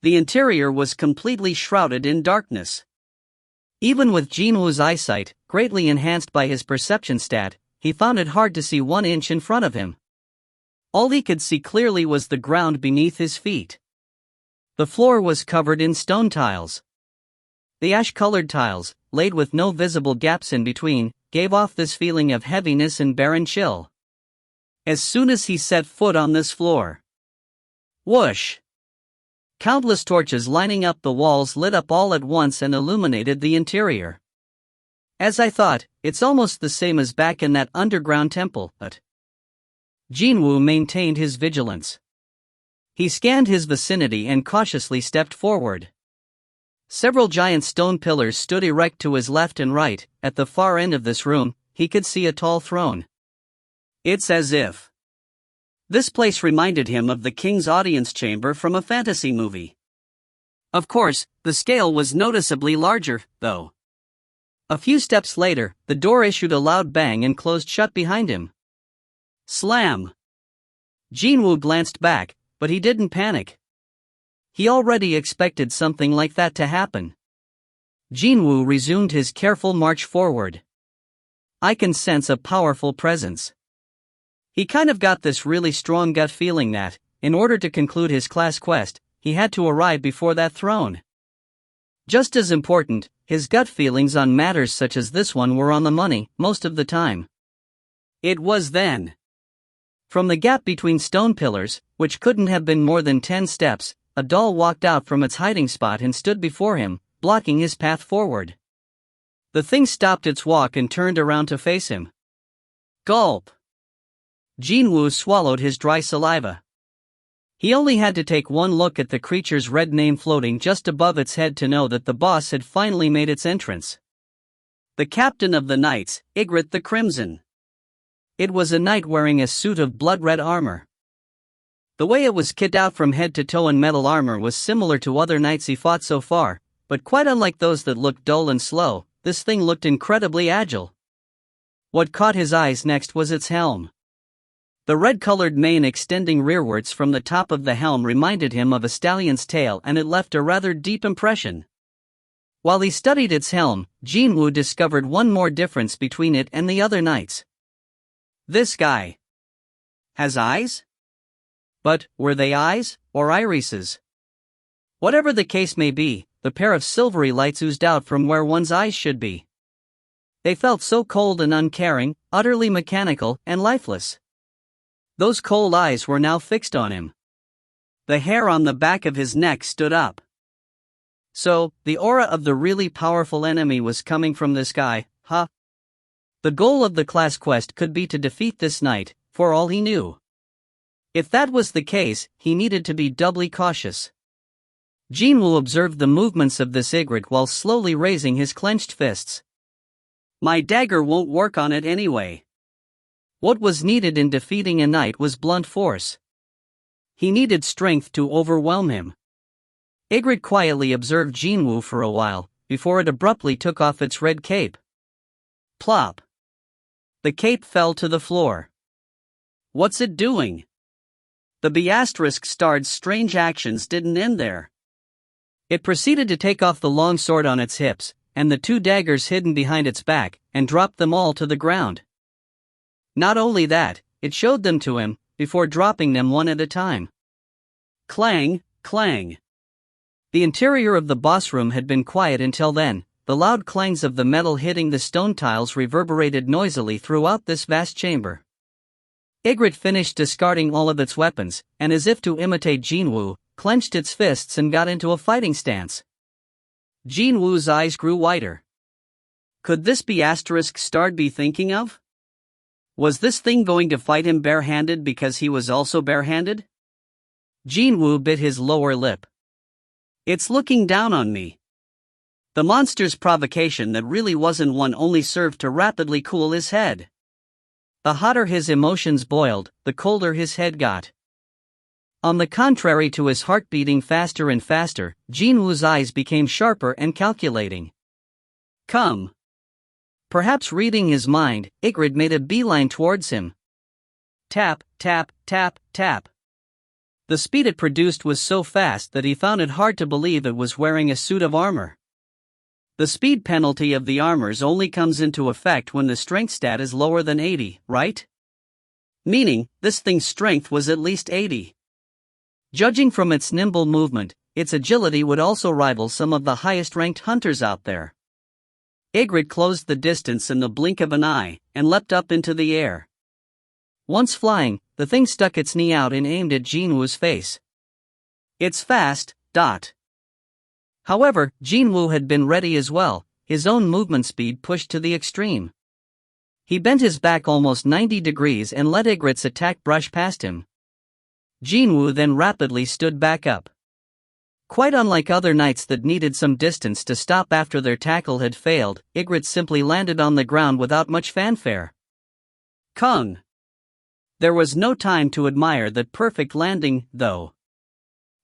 The interior was completely shrouded in darkness. Even with Jin-Woo's eyesight, greatly enhanced by his perception stat, he found it hard to see 1 inch in front of him. All he could see clearly was the ground beneath his feet. The floor was covered in stone tiles. The ash-colored tiles, laid with no visible gaps in between, gave off this feeling of heaviness and barren chill. As soon as he set foot on this floor, whoosh! Countless torches lining up the walls lit up all at once and illuminated the interior. As I thought, it's almost the same as back in that underground temple, but Jin-Woo maintained his vigilance. He scanned his vicinity and cautiously stepped forward. Several giant stone pillars stood erect to his left and right. At the far end of this room, he could see a tall throne. It's as if this place reminded him of the king's audience chamber from a fantasy movie. Of course, the scale was noticeably larger, though. A few steps later, the door issued a loud bang and closed shut behind him. Slam! Jin-Woo glanced back, but he didn't panic. He already expected something like that to happen. Jin-Woo resumed his careful march forward. I can sense a powerful presence. He kind of got this really strong gut feeling that, in order to conclude his class quest, he had to arrive before that throne. Just as important, his gut feelings on matters such as this one were on the money, most of the time. It was then. From the gap between stone pillars, which couldn't have been more than 10 steps, a doll walked out from its hiding spot and stood before him, blocking his path forward. The thing stopped its walk and turned around to face him. Gulp! Jin-Woo swallowed his dry saliva. He only had to take one look at the creature's red name floating just above its head to know that the boss had finally made its entrance. The captain of the knights, Ygritte the Crimson. It was a knight wearing a suit of blood-red armor. The way it was kitted out from head to toe in metal armor was similar to other knights he fought so far, but quite unlike those that looked dull and slow, this thing looked incredibly agile. What caught his eyes next was its helm. The red-colored mane extending rearwards from the top of the helm reminded him of a stallion's tail, and it left a rather deep impression. While he studied its helm, Jin-Woo discovered one more difference between it and the other knights. This guy has eyes? But, were they eyes, or irises? Whatever the case may be, the pair of silvery lights oozed out from where one's eyes should be. They felt so cold and uncaring, utterly mechanical and lifeless. Those cold eyes were now fixed on him. The hair on the back of his neck stood up. So, the aura of the really powerful enemy was coming from this guy, huh? The goal of the class quest could be to defeat this knight, for all he knew. If that was the case, he needed to be doubly cautious. Jin-Woo observed the movements of this Ygritte while slowly raising his clenched fists. My dagger won't work on it anyway. What was needed in defeating a knight was blunt force. He needed strength to overwhelm him. Ygritte quietly observed Jin-Woo for a while, before it abruptly took off its red cape. Plop! The cape fell to the floor. What's it doing? The B*****'''''''''''''''''''''''''''''''''''''''''''''''''''''''''''''''''' starred strange actions didn't end there. It proceeded to take off the long sword on its hips, and the 2 daggers hidden behind its back, and dropped them all to the ground. Not only that, it showed them to him, before dropping them one at a time. Clang, clang. The interior of the boss room had been quiet until then. The loud clangs of the metal hitting the stone tiles reverberated noisily throughout this vast chamber. Ygritte finished discarding all of its weapons, and as if to imitate Jin-Woo, clenched its fists and got into a fighting stance. Jin-Woo's eyes grew wider. Could this be ****** be thinking of? Was this thing going to fight him barehanded because he was also barehanded? Jin-Woo bit his lower lip. It's looking down on me. The monster's provocation that really wasn't one only served to rapidly cool his head. The hotter his emotions boiled, the colder his head got. On the contrary to his heart beating faster and faster, Jin-Woo's eyes became sharper and calculating. Come. Perhaps reading his mind, Ygritte made a beeline towards him. Tap, tap, tap, tap. The speed it produced was so fast that he found it hard to believe it was wearing a suit of armor. The speed penalty of the armors only comes into effect when the strength stat is lower than 80, right? Meaning, this thing's strength was at least 80. Judging from its nimble movement, its agility would also rival some of the highest-ranked hunters out there. Ygritte closed the distance in the blink of an eye, and leapt up into the air. Once flying, the thing stuck its knee out and aimed at Jin-Woo's face. It's fast, dot. However, Jin-Woo had been ready as well, his own movement speed pushed to the extreme. He bent his back almost 90 degrees and let Ygritte's attack brush past him. Jin-Woo then rapidly stood back up. Quite unlike other knights that needed some distance to stop after their tackle had failed, Ygritte simply landed on the ground without much fanfare. Kung! There was no time to admire that perfect landing, though.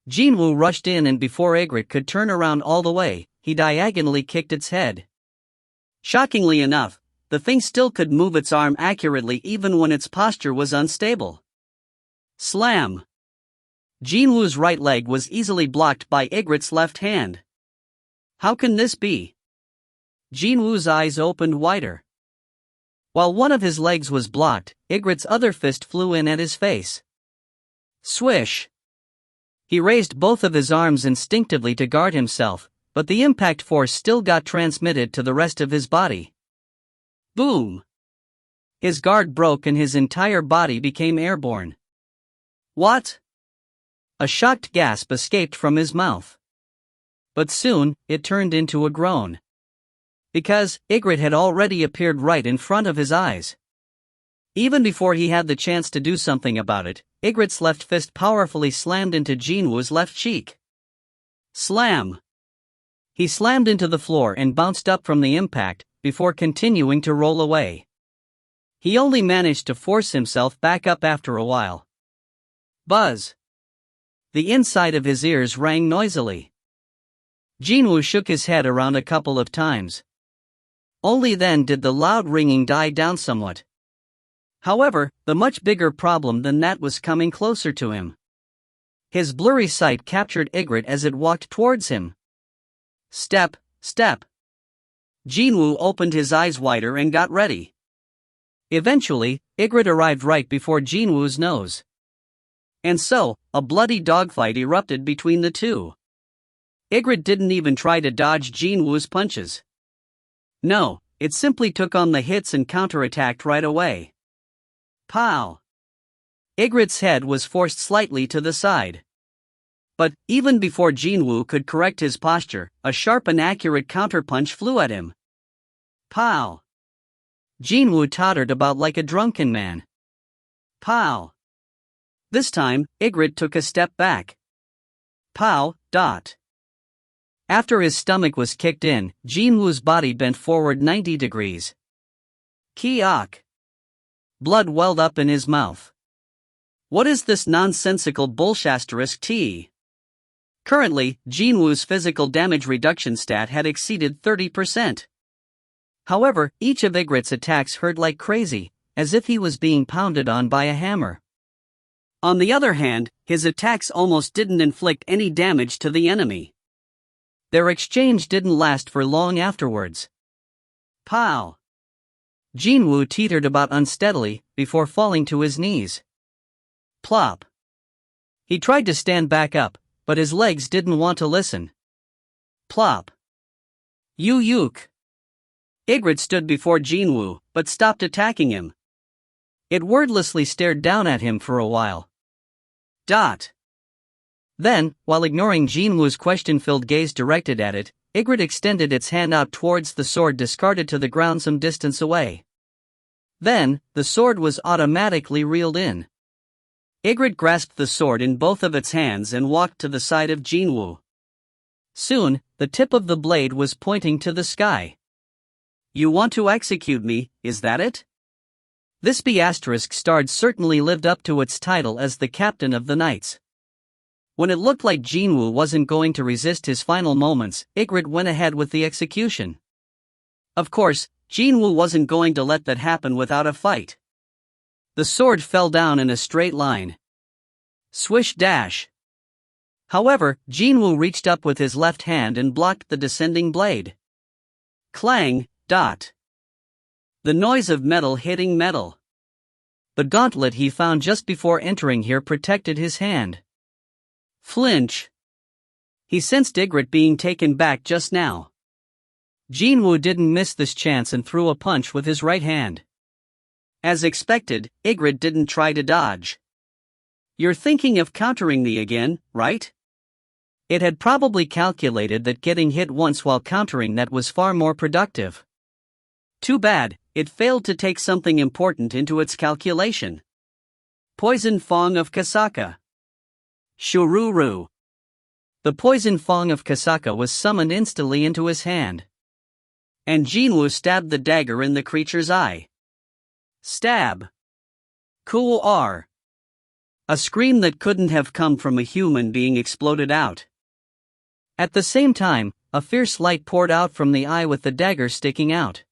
Jin-Woo rushed in, and before Ygritte could turn around all the way, he diagonally kicked its head. Shockingly enough, the thing still could move its arm accurately even when its posture was unstable. Slam! Jin-Woo's right leg was easily blocked by Ygritte's left hand. How can this be? Jin-Woo's eyes opened wider. While one of his legs was blocked, Ygritte's other fist flew in at his face. Swish! He raised both of his arms instinctively to guard himself, but the impact force still got transmitted to the rest of his body. Boom! His guard broke and his entire body became airborne. What? A shocked gasp escaped from his mouth. But soon, it turned into a groan. Because Ygritte had already appeared right in front of his eyes. Even before he had the chance to do something about it, Ygritte's left fist powerfully slammed into Jin-Woo's left cheek. Slam! He slammed into the floor and bounced up from the impact, before continuing to roll away. He only managed to force himself back up after a while. Buzz! The inside of his ears rang noisily. Jin-Woo shook his head around a couple of times. Only then did the loud ringing die down somewhat. However, the much bigger problem than that was coming closer to him. His blurry sight captured Ygritte as it walked towards him. Step, step. Jin-Woo opened his eyes wider and got ready. Eventually, Ygritte arrived right before Jin-Woo's nose. And so, a bloody dogfight erupted between the two. Ygritte didn't even try to dodge Jin-Woo's punches. No, it simply took on the hits and counterattacked right away. Pow! Ygritte's head was forced slightly to the side. But, even before Jin-Woo could correct his posture, a sharp and accurate counterpunch flew at him. Pow! Jin-Woo tottered about like a drunken man. Pow! This time, Ygritte took a step back. Pow! Dot! After his stomach was kicked in, Jin-Woo's body bent forward 90 degrees. Ki-ok! Blood welled up in his mouth. What is this nonsensical bullshit? Currently, Jin-Woo's physical damage reduction stat had exceeded 30%. However, each of Ygritte's attacks hurt like crazy, as if he was being pounded on by a hammer. On the other hand, his attacks almost didn't inflict any damage to the enemy. Their exchange didn't last for long afterwards. Pow! Jin-Woo teetered about unsteadily, before falling to his knees. Plop! He tried to stand back up, but his legs didn't want to listen. Plop! Yuk! Ygritte stood before Jin-Woo, but stopped attacking him. It wordlessly stared down at him for a while. Then, while ignoring Jin-Woo's question-filled gaze directed at it, Ygritte extended its hand out towards the sword discarded to the ground some distance away. Then, the sword was automatically reeled in. Ygritte grasped the sword in both of its hands and walked to the side of Jin-Woo. Soon, the tip of the blade was pointing to the sky. You want to execute me, is that it? This B***** certainly lived up to its title as the captain of the knights. When it looked like Jin-Woo wasn't going to resist his final moments, Ygritte went ahead with the execution. Of course, Jin-Woo wasn't going to let that happen without a fight. The sword fell down in a straight line. Swish dash. However, Jin-Woo reached up with his left hand and blocked the descending blade. Clang. The noise of metal hitting metal. The gauntlet he found just before entering here protected his hand. Flinch. He sensed Ygritte being taken back just now. Jin-Woo didn't miss this chance and threw a punch with his right hand. As expected, Ygritte didn't try to dodge. You're thinking of countering me again, right? It had probably calculated that getting hit once while countering that was far more productive. Too bad, it failed to take something important into its calculation. Poison Fong of Kasaka. Shururu. The poison Fong of Kasaka was summoned instantly into his hand. And Jin-Woo stabbed the dagger in the creature's eye. Stab. Cool R. A scream that couldn't have come from a human being exploded out. At the same time, a fierce light poured out from the eye with the dagger sticking out.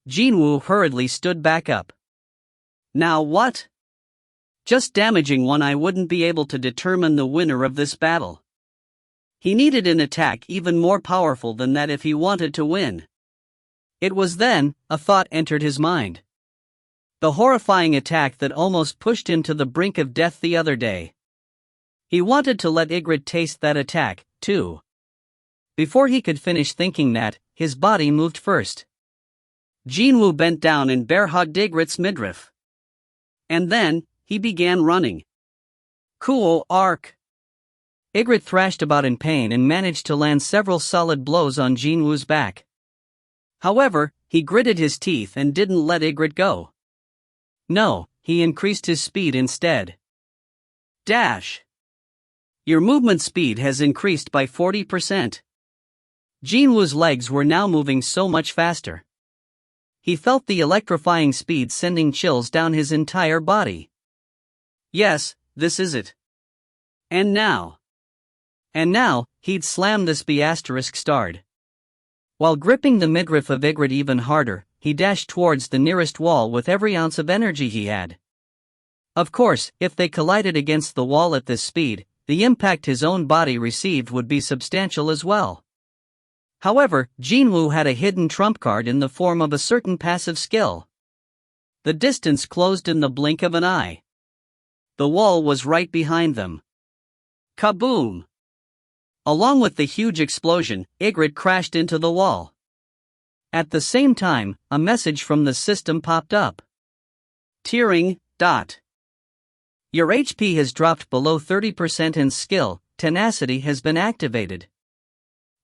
Jin-Woo hurriedly stood back up. Now what? Just damaging one eye wouldn't be able to determine the winner of this battle. He needed an attack even more powerful than that if he wanted to win. It was then, a thought entered his mind. The horrifying attack that almost pushed him to the brink of death the other day. He wanted to let Ygritte taste that attack, too. Before he could finish thinking that, his body moved first. Jin-Woo bent down and bear-hugged Ygritte's midriff. And then, he began running. Cool arc. Ygritte thrashed about in pain and managed to land several solid blows on Jin-Woo's back. However, he gritted his teeth and didn't let Ygritte go. No, he increased his speed instead. Dash. Your movement speed has increased by 40%. Jin-Woo's legs were now moving so much faster. He felt the electrifying speed sending chills down his entire body. Yes, this is it. And now, he'd slammed this B****. While gripping the midriff of Ygritte even harder, he dashed towards the nearest wall with every ounce of energy he had. Of course, if they collided against the wall at this speed, the impact his own body received would be substantial as well. However, Jin-Woo had a hidden trump card in the form of a certain passive skill. The distance closed in the blink of an eye. The wall was right behind them. Kaboom! Along with the huge explosion, Ygritte crashed into the wall. At the same time, a message from the system popped up. Tearing. Your HP has dropped below 30% and skill, tenacity has been activated.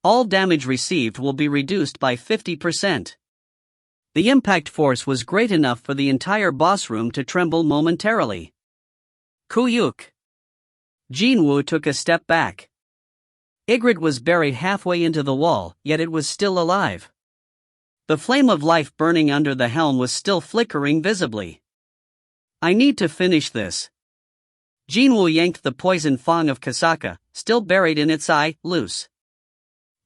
All damage received will be reduced by 50%. The impact force was great enough for the entire boss room to tremble momentarily. Kuyuk. Jin-Woo took a step back. Ygritte was buried halfway into the wall, yet it was still alive. The flame of life burning under the helm was still flickering visibly. I need to finish this. Jin-Woo yanked the poison fang of Kasaka, still buried in its eye, loose.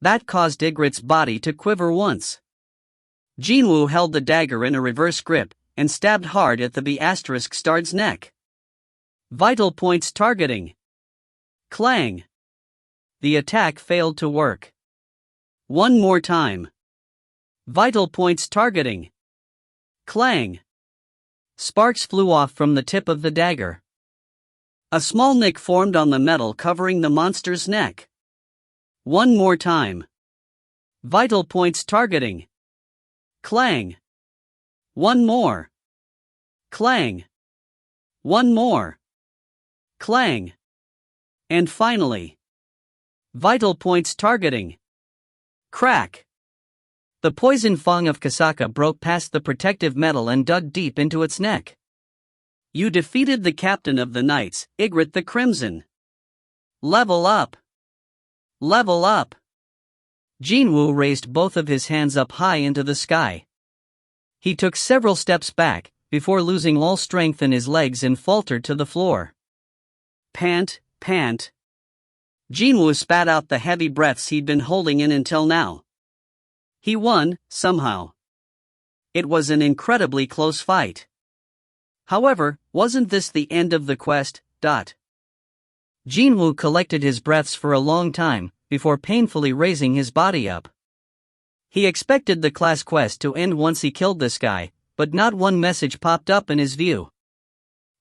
That caused Ygritte's body to quiver once. Jin-Woo held the dagger in a reverse grip, and stabbed hard at the B******'*''''''''''*'*. Vital points targeting. Clang. The attack failed to work. One more time. Vital points targeting. Clang. Sparks flew off from the tip of the dagger. A small nick formed on the metal covering the monster's neck. One more time. Vital points targeting. Clang. One more. Clang. One more. Clang. And finally. Vital points targeting. Crack. The poison fang of Kasaka broke past the protective metal and dug deep into its neck. You defeated the captain of the Knights, Ygritte the Crimson. Level up. Level up. Jin-Woo raised both of his hands up high into the sky. He took several steps back, before losing all strength in his legs and faltered to the floor. Pant, pant. Jin-Woo spat out the heavy breaths he'd been holding in until now. He won, somehow. It was an incredibly close fight. However, wasn't this the end of the quest? Jin-Woo collected his breaths for a long time, before painfully raising his body up. He expected the class quest to end once he killed this guy, but not one message popped up in his view.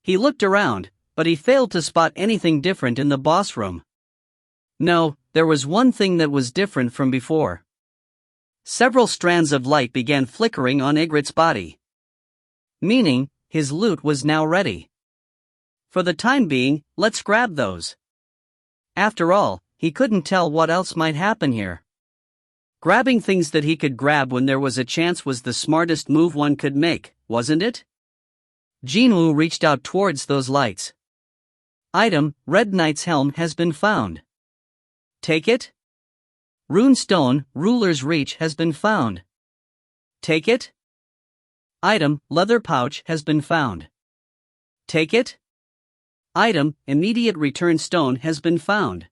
He looked around, but he failed to spot anything different in the boss room. No, there was one thing that was different from before. Several strands of light began flickering on Ygritte's body. Meaning, his loot was now ready. For the time being, let's grab those. After all, he couldn't tell what else might happen here. Grabbing things that he could grab when there was a chance was the smartest move one could make, wasn't it? Jin-Woo reached out towards those lights. Item, Red Knight's helm has been found. Take it? Rune stone, Ruler's Reach has been found. Take it? Item, Leather pouch has been found. Take it? Item, Immediate return stone has been found.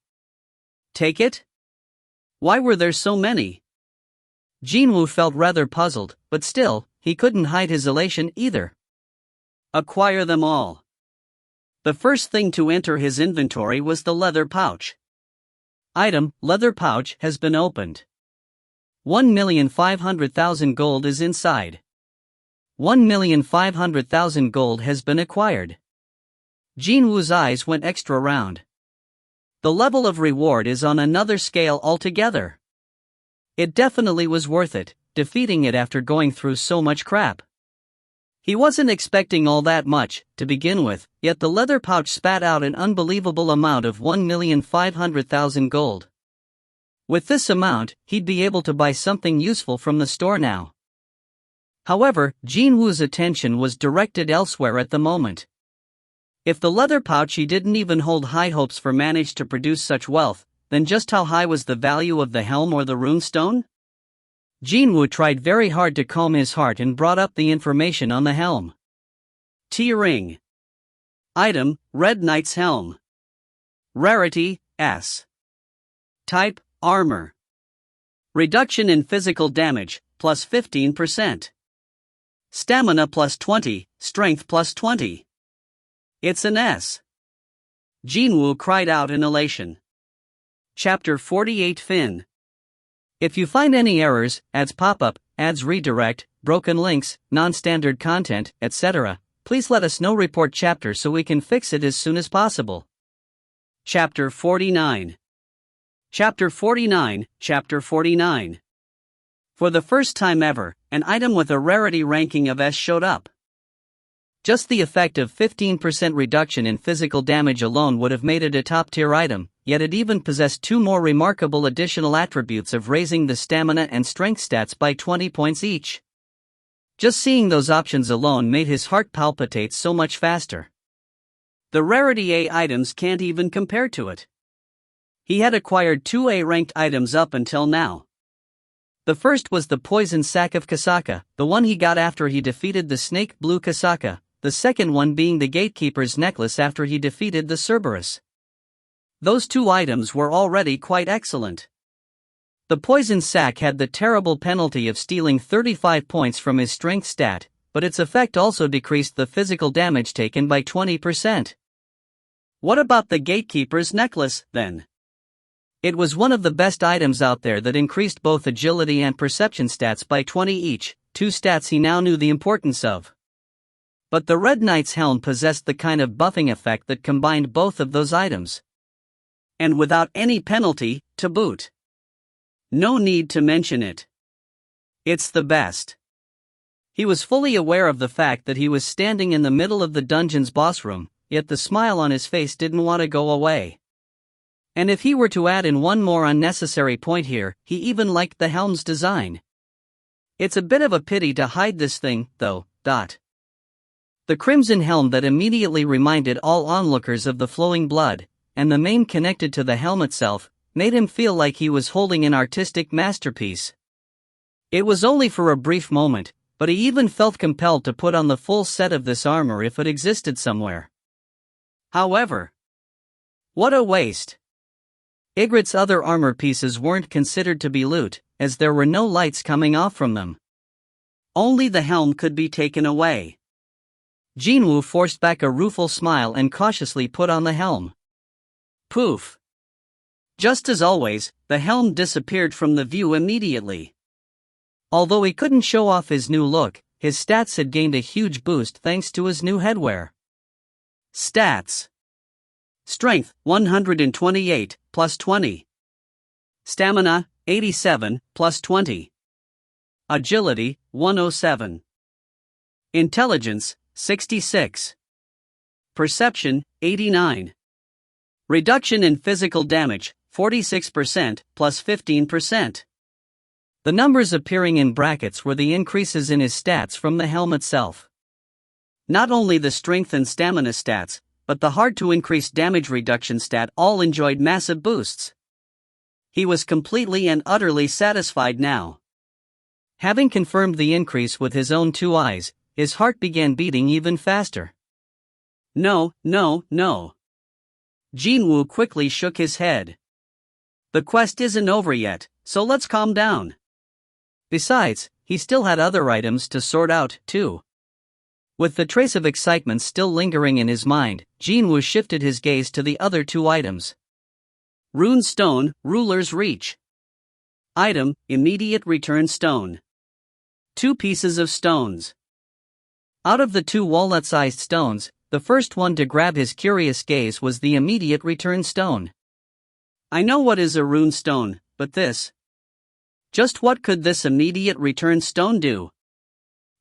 Take it? Why were there so many? Jin-Woo felt rather puzzled, but still, he couldn't hide his elation either. Acquire them all. The first thing to enter his inventory was the leather pouch. Item, Leather pouch has been opened. 1,500,000 gold is inside. 1,500,000 gold has been acquired. Jin-Woo's eyes went extra round. The level of reward is on another scale altogether. It definitely was worth it, defeating it after going through so much crap. He wasn't expecting all that much, to begin with, yet the leather pouch spat out an unbelievable amount of 1,500,000 gold. With this amount, he'd be able to buy something useful from the store now. However, Jin-Woo's attention was directed elsewhere at the moment. If the leather pouch he didn't even hold high hopes for managed to produce such wealth, then just how high was the value of the helm or the runestone? Jin-Woo tried very hard to calm his heart and brought up the information on the helm. T-ring. Item, Red Knight's helm. Rarity, S. Type, armor. Reduction in physical damage, plus 15%. Stamina plus 20, strength plus 20. It's an S. Jin-Woo cried out in elation. Chapter 48 Fin. If you find any errors, ads pop up, ads redirect, broken links, non-standard content, etc., please let us know. Report chapter so we can fix it as soon as possible. Chapter 49. Chapter 49, Chapter 49. For the first time ever, an item with a rarity ranking of S showed up. Just the effect of 15% reduction in physical damage alone would have made it a top-tier item, yet it even possessed two more remarkable additional attributes of raising the stamina and strength stats by 20 points each. Just seeing those options alone made his heart palpitate so much faster. The rarity A items can't even compare to it. He had acquired two A-ranked items up until now. The first was the poison sack of Kasaka, the one he got after he defeated the snake blue Kasaka, the second one being the gatekeeper's necklace after he defeated the Cerberus. Those two items were already quite excellent. The poison sac had the terrible penalty of stealing 35 points from his strength stat, but its effect also decreased the physical damage taken by 20%. What about the gatekeeper's necklace, then? It was one of the best items out there that increased both agility and perception stats by 20 each, two stats he now knew the importance of. But the Red Knight's helm possessed the kind of buffing effect that combined both of those items. And without any penalty, to boot. No need to mention it. It's the best. He was fully aware of the fact that he was standing in the middle of the dungeon's boss room, yet the smile on his face didn't want to go away. And if he were to add in one more unnecessary point here, he even liked the helm's design. It's a bit of a pity to hide this thing, though. The crimson helm that immediately reminded all onlookers of the flowing blood, and the mane connected to the helm itself, made him feel like he was holding an artistic masterpiece. It was only for a brief moment, but he even felt compelled to put on the full set of this armor if it existed somewhere. However, what a waste! Ygritte's other armor pieces weren't considered to be loot, as there were no lights coming off from them. Only the helm could be taken away. Jin-Woo forced back a rueful smile and cautiously put on the helm. Poof! Just as always, the helm disappeared from the view immediately. Although he couldn't show off his new look, his stats had gained a huge boost thanks to his new headwear. Stats: Strength, 128, plus 20. Stamina, 87, plus 20. Agility, 107. Intelligence, 66. Perception, 89. Reduction in physical damage, 46%, plus 15%. The numbers appearing in brackets were the increases in his stats from the helm itself. Not only the strength and stamina stats, but the hard-to-increase damage reduction stat all enjoyed massive boosts. He was completely and utterly satisfied now. Having confirmed the increase with his own two eyes, his heart began beating even faster. No. Jin-Woo quickly shook his head. The quest isn't over yet, so let's calm down. Besides, he still had other items to sort out, too. With the trace of excitement still lingering in his mind, Jin-Woo shifted his gaze to the other two items. Rune Stone, Ruler's Reach. Item, Immediate Return Stone. 2 pieces of stones. Out of the 2 walnut-sized stones, the first one to grab his curious gaze was the Immediate Return Stone. I know what is a rune stone, but this. Just what could this Immediate Return Stone do?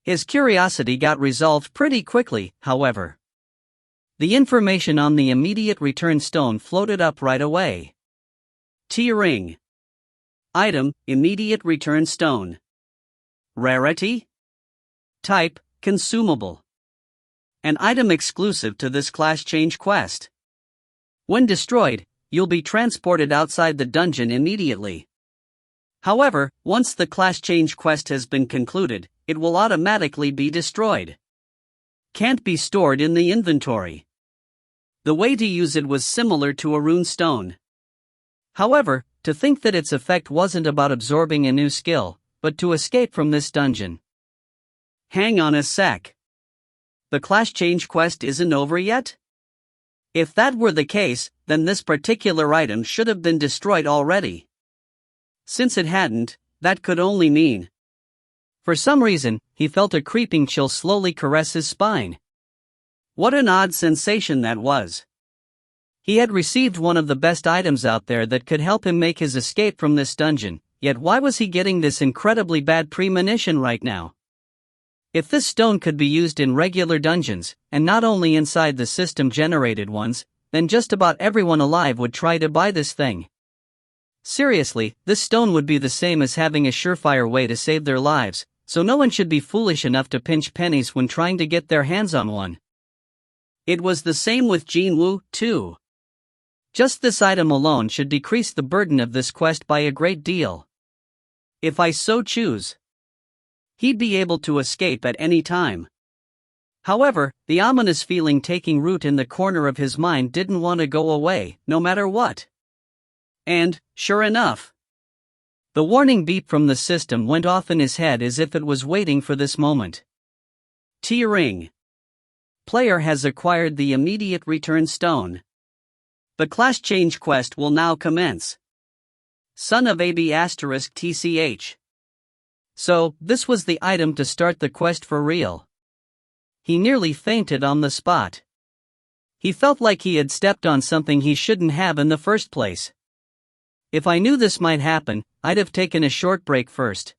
His curiosity got resolved pretty quickly, however. The information on the Immediate Return Stone floated up right away. T-Ring. Item, Immediate Return Stone. Rarity? Type, Consumable. An item exclusive to this class change quest. When destroyed, you'll be transported outside the dungeon immediately. However, once the class change quest has been concluded, it will automatically be destroyed. Can't be stored in the inventory. The way to use it was similar to a rune stone. However, to think that its effect wasn't about absorbing a new skill, but to escape from this dungeon. Hang on a sec. The class change quest isn't over yet? If that were the case, then this particular item should have been destroyed already. Since it hadn't, that could only mean. For some reason, he felt a creeping chill slowly caress his spine. What an odd sensation that was. He had received one of the best items out there that could help him make his escape from this dungeon, yet why was he getting this incredibly bad premonition right now? If this stone could be used in regular dungeons, and not only inside the system-generated ones, then just about everyone alive would try to buy this thing. Seriously, this stone would be the same as having a surefire way to save their lives, so no one should be foolish enough to pinch pennies when trying to get their hands on one. It was the same with Jin-Woo, too. Just this item alone should decrease the burden of this quest by a great deal. If I so choose, he'd be able to escape at any time. However, the ominous feeling taking root in the corner of his mind didn't want to go away, no matter what. And, sure enough, the warning beep from the system went off in his head as if it was waiting for this moment. T-ring. Player has acquired the immediate return stone. The class change quest will now commence. Son of AB** TCH. So, this was the item to start the quest for real. He nearly fainted on the spot. He felt like he had stepped on something he shouldn't have in the first place. If I knew this might happen, I'd have taken a short break first.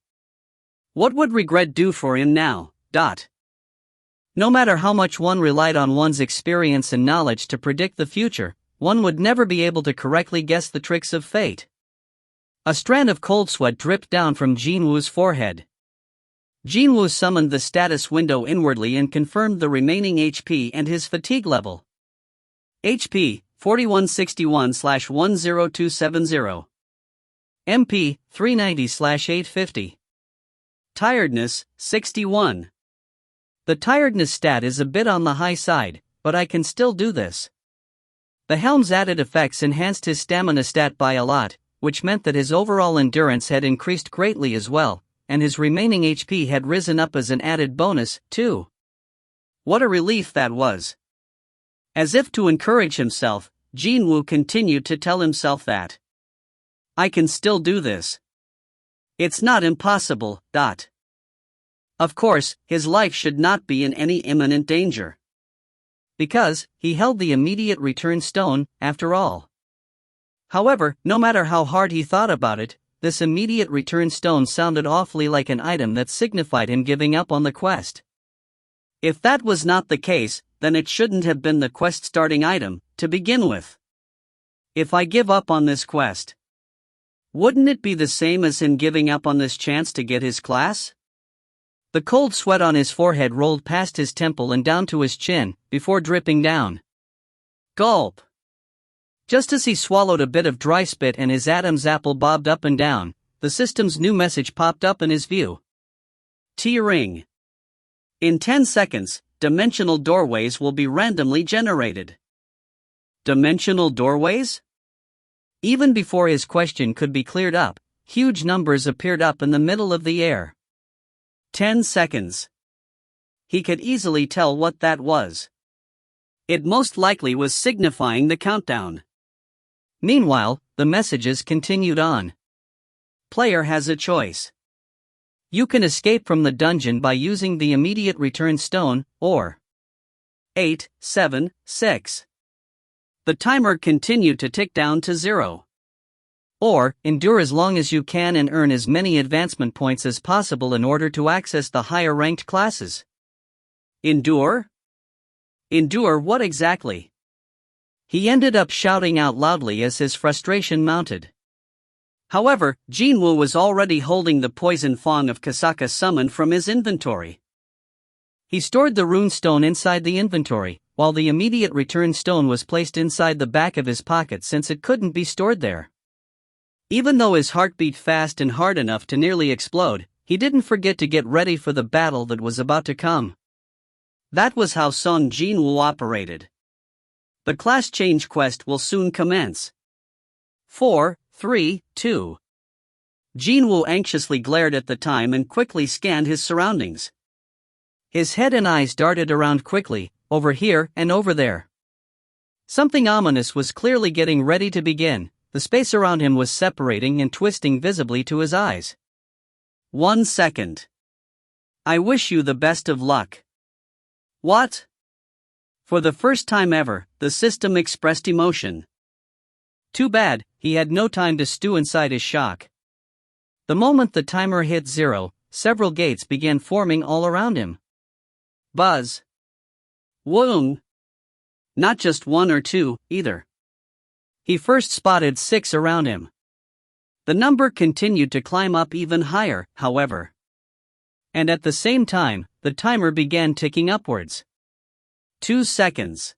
What would regret do for him now? No matter how much one relied on one's experience and knowledge to predict the future, one would never be able to correctly guess the tricks of fate. A strand of cold sweat dripped down from Jin-Woo's forehead. Jin-Woo summoned the status window inwardly and confirmed the remaining HP and his fatigue level. HP, 4161/10270. MP, 390/850. Tiredness, 61. The tiredness stat is a bit on the high side, but I can still do this. The helm's added effects enhanced his stamina stat by a lot, which meant that his overall endurance had increased greatly as well, and his remaining HP had risen up as an added bonus, too. What a relief that was. As if to encourage himself, Jin-Woo continued to tell himself that I can still do this. It's not impossible. Of course, his life should not be in any imminent danger. Because, he held the immediate return stone, after all. However, no matter how hard he thought about it, this immediate return stone sounded awfully like an item that signified him giving up on the quest. If that was not the case, then it shouldn't have been the quest starting item, to begin with. If I give up on this quest, wouldn't it be the same as him giving up on this chance to get his class? The cold sweat on his forehead rolled past his temple and down to his chin, before dripping down. Gulp! Just as he swallowed a bit of dry spit and his Adam's apple bobbed up and down, the system's new message popped up in his view. T-ring. In 10 seconds, dimensional doorways will be randomly generated. Dimensional doorways? Even before his question could be cleared up, huge numbers appeared up in the middle of the air. 10 seconds. He could easily tell what that was. It most likely was signifying the countdown. Meanwhile, the messages continued on. Player has a choice. You can escape from the dungeon by using the immediate return stone, or 8, 7, 6. The timer continued to tick down to 0. Or, endure as long as you can and earn as many advancement points as possible in order to access the higher ranked classes. Endure? Endure what exactly? He ended up shouting out loudly as his frustration mounted. However, Jin-Woo was already holding the poison fong of Kasaka summoned from his inventory. He stored the rune stone inside the inventory, while the immediate return stone was placed inside the back of his pocket since it couldn't be stored there. Even though his heart beat fast and hard enough to nearly explode, he didn't forget to get ready for the battle that was about to come. That was how Seong Jin-Woo operated. The class change quest will soon commence. 4, 3, 2. Jin-Woo anxiously glared at the time and quickly scanned his surroundings. His head and eyes darted around quickly, over here and over there. Something ominous was clearly getting ready to begin. The space around him was separating and twisting visibly to his eyes. 1 second. I wish you the best of luck. What? For the first time ever, the system expressed emotion. Too bad, he had no time to stew inside his shock. The moment the timer hit 0, several gates began forming all around him. Buzz. Woong. Not just 1 or 2, either. He first spotted 6 around him. The number continued to climb up even higher, however. And at the same time, the timer began ticking upwards. 2 seconds.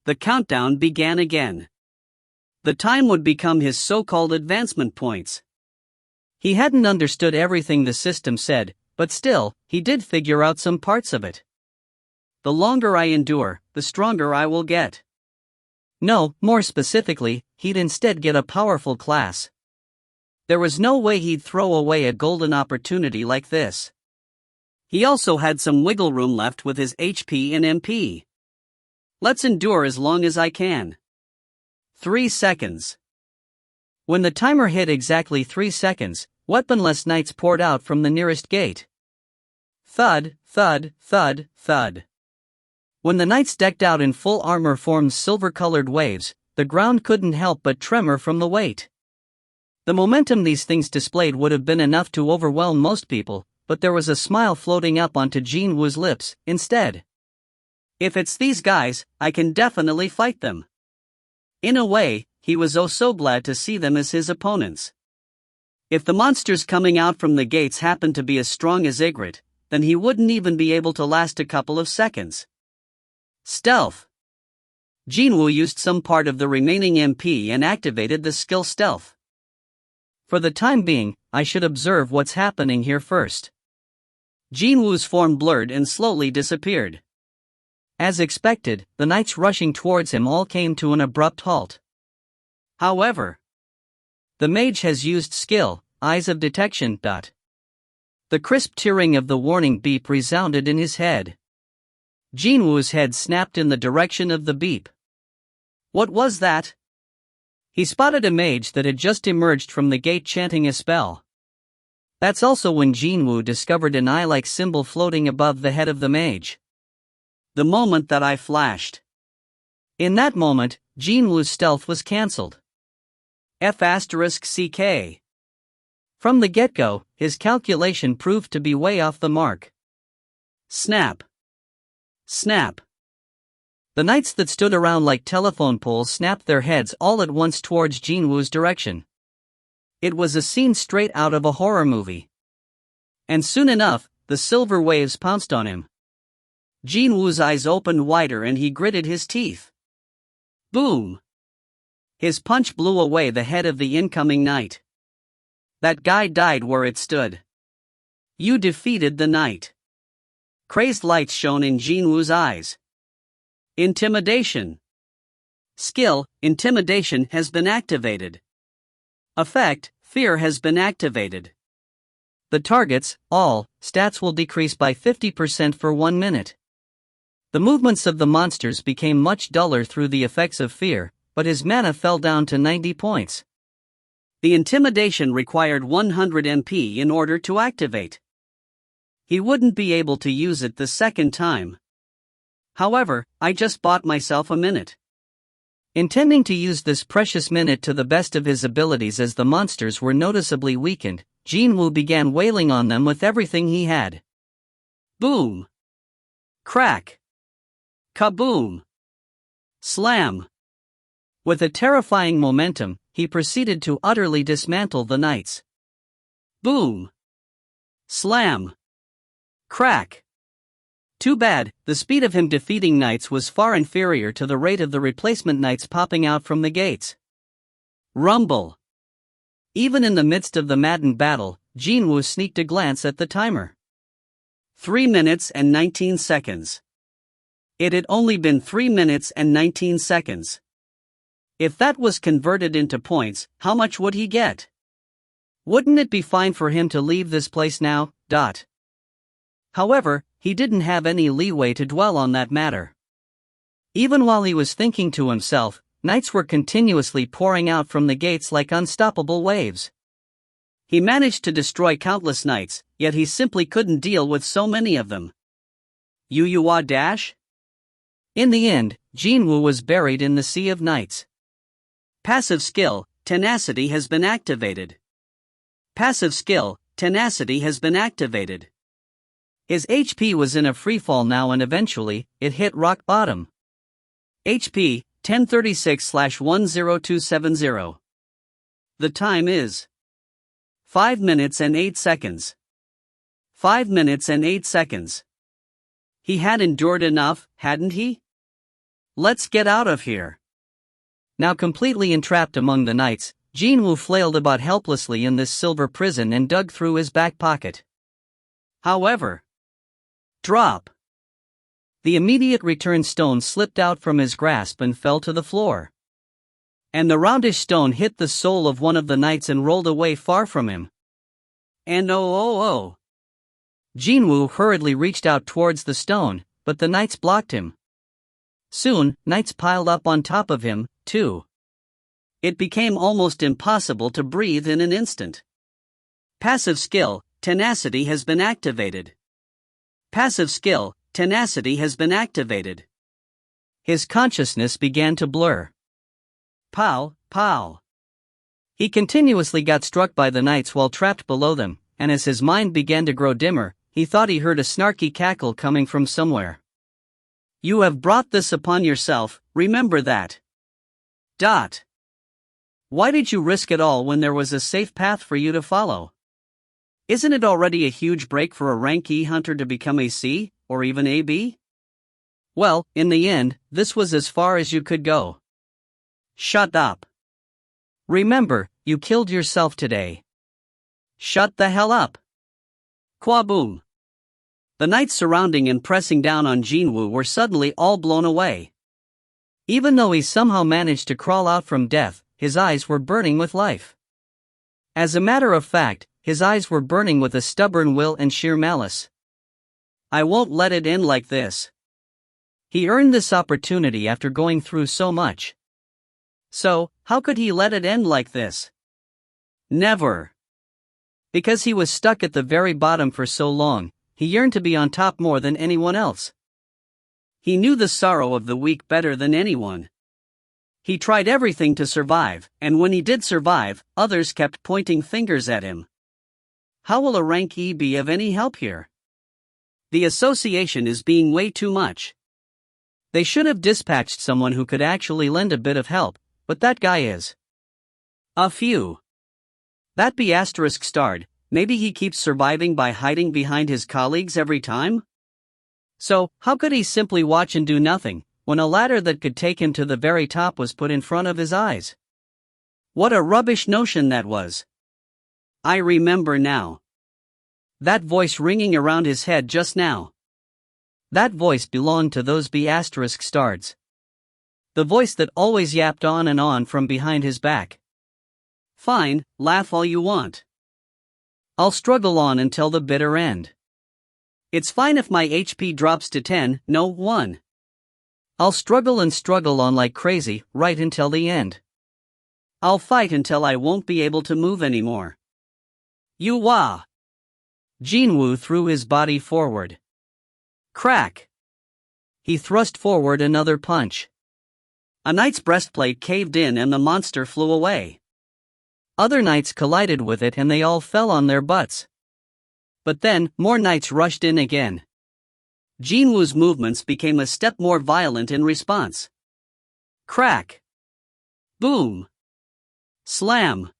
The countdown began again. The time would become his so-called advancement points. He hadn't understood everything the system said, but still, he did figure out some parts of it. the longer I endure, the stronger I will get. No, more specifically, he'd instead get a powerful class. There was no way he'd throw away a golden opportunity like this. He also had some wiggle room left with his HP and MP. Let's endure as long as I can. 3 seconds. When the timer hit exactly 3 seconds, weaponless knights poured out from the nearest gate. Thud, thud, thud, thud. When the knights decked out in full armor formed silver-colored waves, the ground couldn't help but tremor from the weight. The momentum these things displayed would have been enough to overwhelm most people, but there was a smile floating up onto Jin-Woo's lips, instead. If it's these guys, I can definitely fight them. In a way, he was oh so glad to see them as his opponents. If the monsters coming out from the gates happened to be as strong as Ygritte, then he wouldn't even be able to last a couple of seconds. Stealth. Jin-Woo used some part of the remaining MP and activated the skill Stealth. For the time being, I should observe what's happening here first. Jin-Woo's form blurred and slowly disappeared. As expected, the knights rushing towards him all came to an abrupt halt. However, the mage has used skill, Eyes of Detection. The crisp tearing of the warning beep resounded in his head. Jin-Woo's head snapped in the direction of the beep. What was that? He spotted a mage that had just emerged from the gate chanting a spell. That's also when Jin-Woo discovered an eye-like symbol floating above the head of the mage. The moment that I flashed. In that moment, Jin-Woo's stealth was cancelled. F***CK. From the get-go, his calculation proved to be way off the mark. Snap. Snap. The knights that stood around like telephone poles snapped their heads all at once towards Jin-Woo's direction. It was a scene straight out of a horror movie. And soon enough, the silver waves pounced on him. Jin-Woo's eyes opened wider and he gritted his teeth. Boom! His punch blew away the head of the incoming knight. That guy died where it stood. You defeated the knight. Crazed lights shone in Jin-Woo's eyes. Intimidation. Skill, Intimidation has been activated. Effect, Fear has been activated. The target's, all, stats will decrease by 50% for 1 minute. The movements of the monsters became much duller through the effects of fear, but his mana fell down to 90 points. The intimidation required 100 MP in order to activate. He wouldn't be able to use it the second time. However, I just bought myself a minute. Intending to use this precious minute to the best of his abilities as the monsters were noticeably weakened, Jin-Woo began wailing on them with everything he had. Boom! Crack! Kaboom! Slam! With a terrifying momentum, he proceeded to utterly dismantle the knights. Boom! Slam! Crack! Too bad, the speed of him defeating knights was far inferior to the rate of the replacement knights popping out from the gates. Rumble! Even in the midst of the maddened battle, Jin-Woo sneaked a glance at the timer. 3 minutes and 19 seconds. It had only been 3 minutes and 19 seconds. If that was converted into points, how much would he get? Wouldn't it be fine for him to leave this place now? However, he didn't have any leeway to dwell on that matter. Even while he was thinking to himself, knights were continuously pouring out from the gates like unstoppable waves. He managed to destroy countless knights, yet he simply couldn't deal with so many of them. Yu-Yu-Wa dash? In the end, Jin-Woo was buried in the sea of knights. Passive skill, Tenacity has been activated. Passive skill, Tenacity has been activated. His HP was in a freefall now and eventually, it hit rock bottom. HP, 1036/10270. The time is 5 minutes and 8 seconds. 5 minutes and 8 seconds. He had endured enough, hadn't he? Let's get out of here. Now completely entrapped among the knights, Jin-Woo flailed about helplessly in this silver prison and dug through his back pocket. However, drop. The immediate return stone slipped out from his grasp and fell to the floor. And the roundish stone hit the soul of one of the knights and rolled away far from him. And oh. Jin-Woo hurriedly reached out towards the stone, but the knights blocked him. Soon, knights piled up on top of him, too. It became almost impossible to breathe in an instant. Passive skill, tenacity has been activated. Passive skill, tenacity has been activated. His consciousness began to blur. Pow, pow. He continuously got struck by the knights while trapped below them, and as his mind began to grow dimmer, he thought he heard a snarky cackle coming from somewhere. You have brought this upon yourself, remember that. Why did you risk it all when there was a safe path for you to follow? Isn't it already a huge break for a rank E hunter to become a C, or even a B? Well, in the end, this was as far as you could go. Shut up. Remember, you killed yourself today. Shut the hell up. Qua-boom. The knights surrounding and pressing down on Jin-Woo were suddenly all blown away. Even though he somehow managed to crawl out from death, his eyes were burning with life. As a matter of fact, his eyes were burning with a stubborn will and sheer malice. I won't let it end like this. He earned this opportunity after going through so much. So, how could he let it end like this? Never. Because he was stuck at the very bottom for so long, he yearned to be on top more than anyone else. He knew the sorrow of the weak better than anyone. He tried everything to survive, and when he did survive, others kept pointing fingers at him. How will a rank E be of any help here? The association is being way too much. They should have dispatched someone who could actually lend a bit of help, but that guy is. A few. That be asterisk starred, maybe he keeps surviving by hiding behind his colleagues every time? So, how could he simply watch and do nothing, when a ladder that could take him to the very top was put in front of his eyes? What a rubbish notion that was. I remember now. That voice ringing around his head just now. That voice belonged to those be asterisk stards. The voice that always yapped on and on from behind his back. Fine, laugh all you want. I'll struggle on until the bitter end. It's fine if my HP drops to 10, no 1. I'll struggle and struggle on like crazy, right until the end. I'll fight until I won't be able to move anymore. You wah! Jin-Woo threw his body forward. Crack! He thrust forward another punch. A knight's breastplate caved in and the monster flew away. Other knights collided with it and they all fell on their butts. But then, more knights rushed in again. Jin-Woo's movements became a step more violent in response. Crack! Boom! Slam!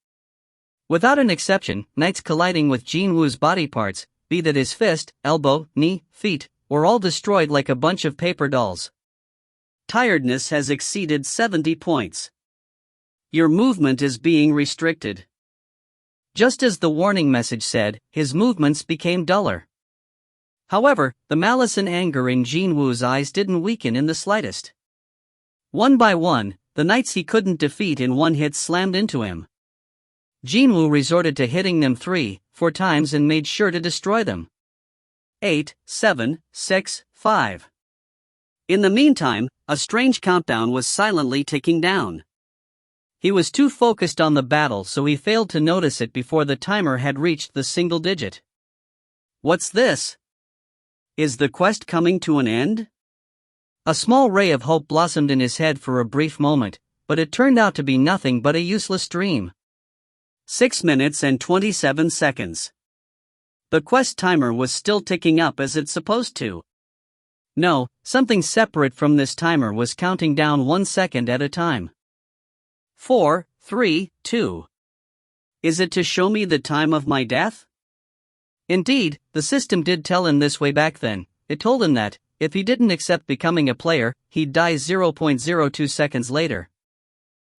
Without an exception, knights colliding with Jin-Woo's body parts, be that his fist, elbow, knee, feet, were all destroyed like a bunch of paper dolls. Tiredness has exceeded 70 points. Your movement is being restricted. Just as the warning message said, his movements became duller. However, the malice and anger in Jin-Woo's eyes didn't weaken in the slightest. One by one, the knights he couldn't defeat in one hit slammed into him. Jin-Woo resorted to hitting them 3, 4 times and made sure to destroy them. 8, 7, 6, 5. In the meantime, a strange countdown was silently ticking down. He was too focused on the battle so he failed to notice it before the timer had reached the single digit. What's this? Is the quest coming to an end? A small ray of hope blossomed in his head for a brief moment, but it turned out to be nothing but a useless dream. 6 minutes and 27 seconds. The quest timer was still ticking up as it's supposed to. No, something separate from this timer was counting down 1 second at a time. 4, 3, 2. Is it to show me the time of my death? Indeed, the system did tell him this way back then. It told him that, if he didn't accept becoming a player, he'd die 0.02 seconds later.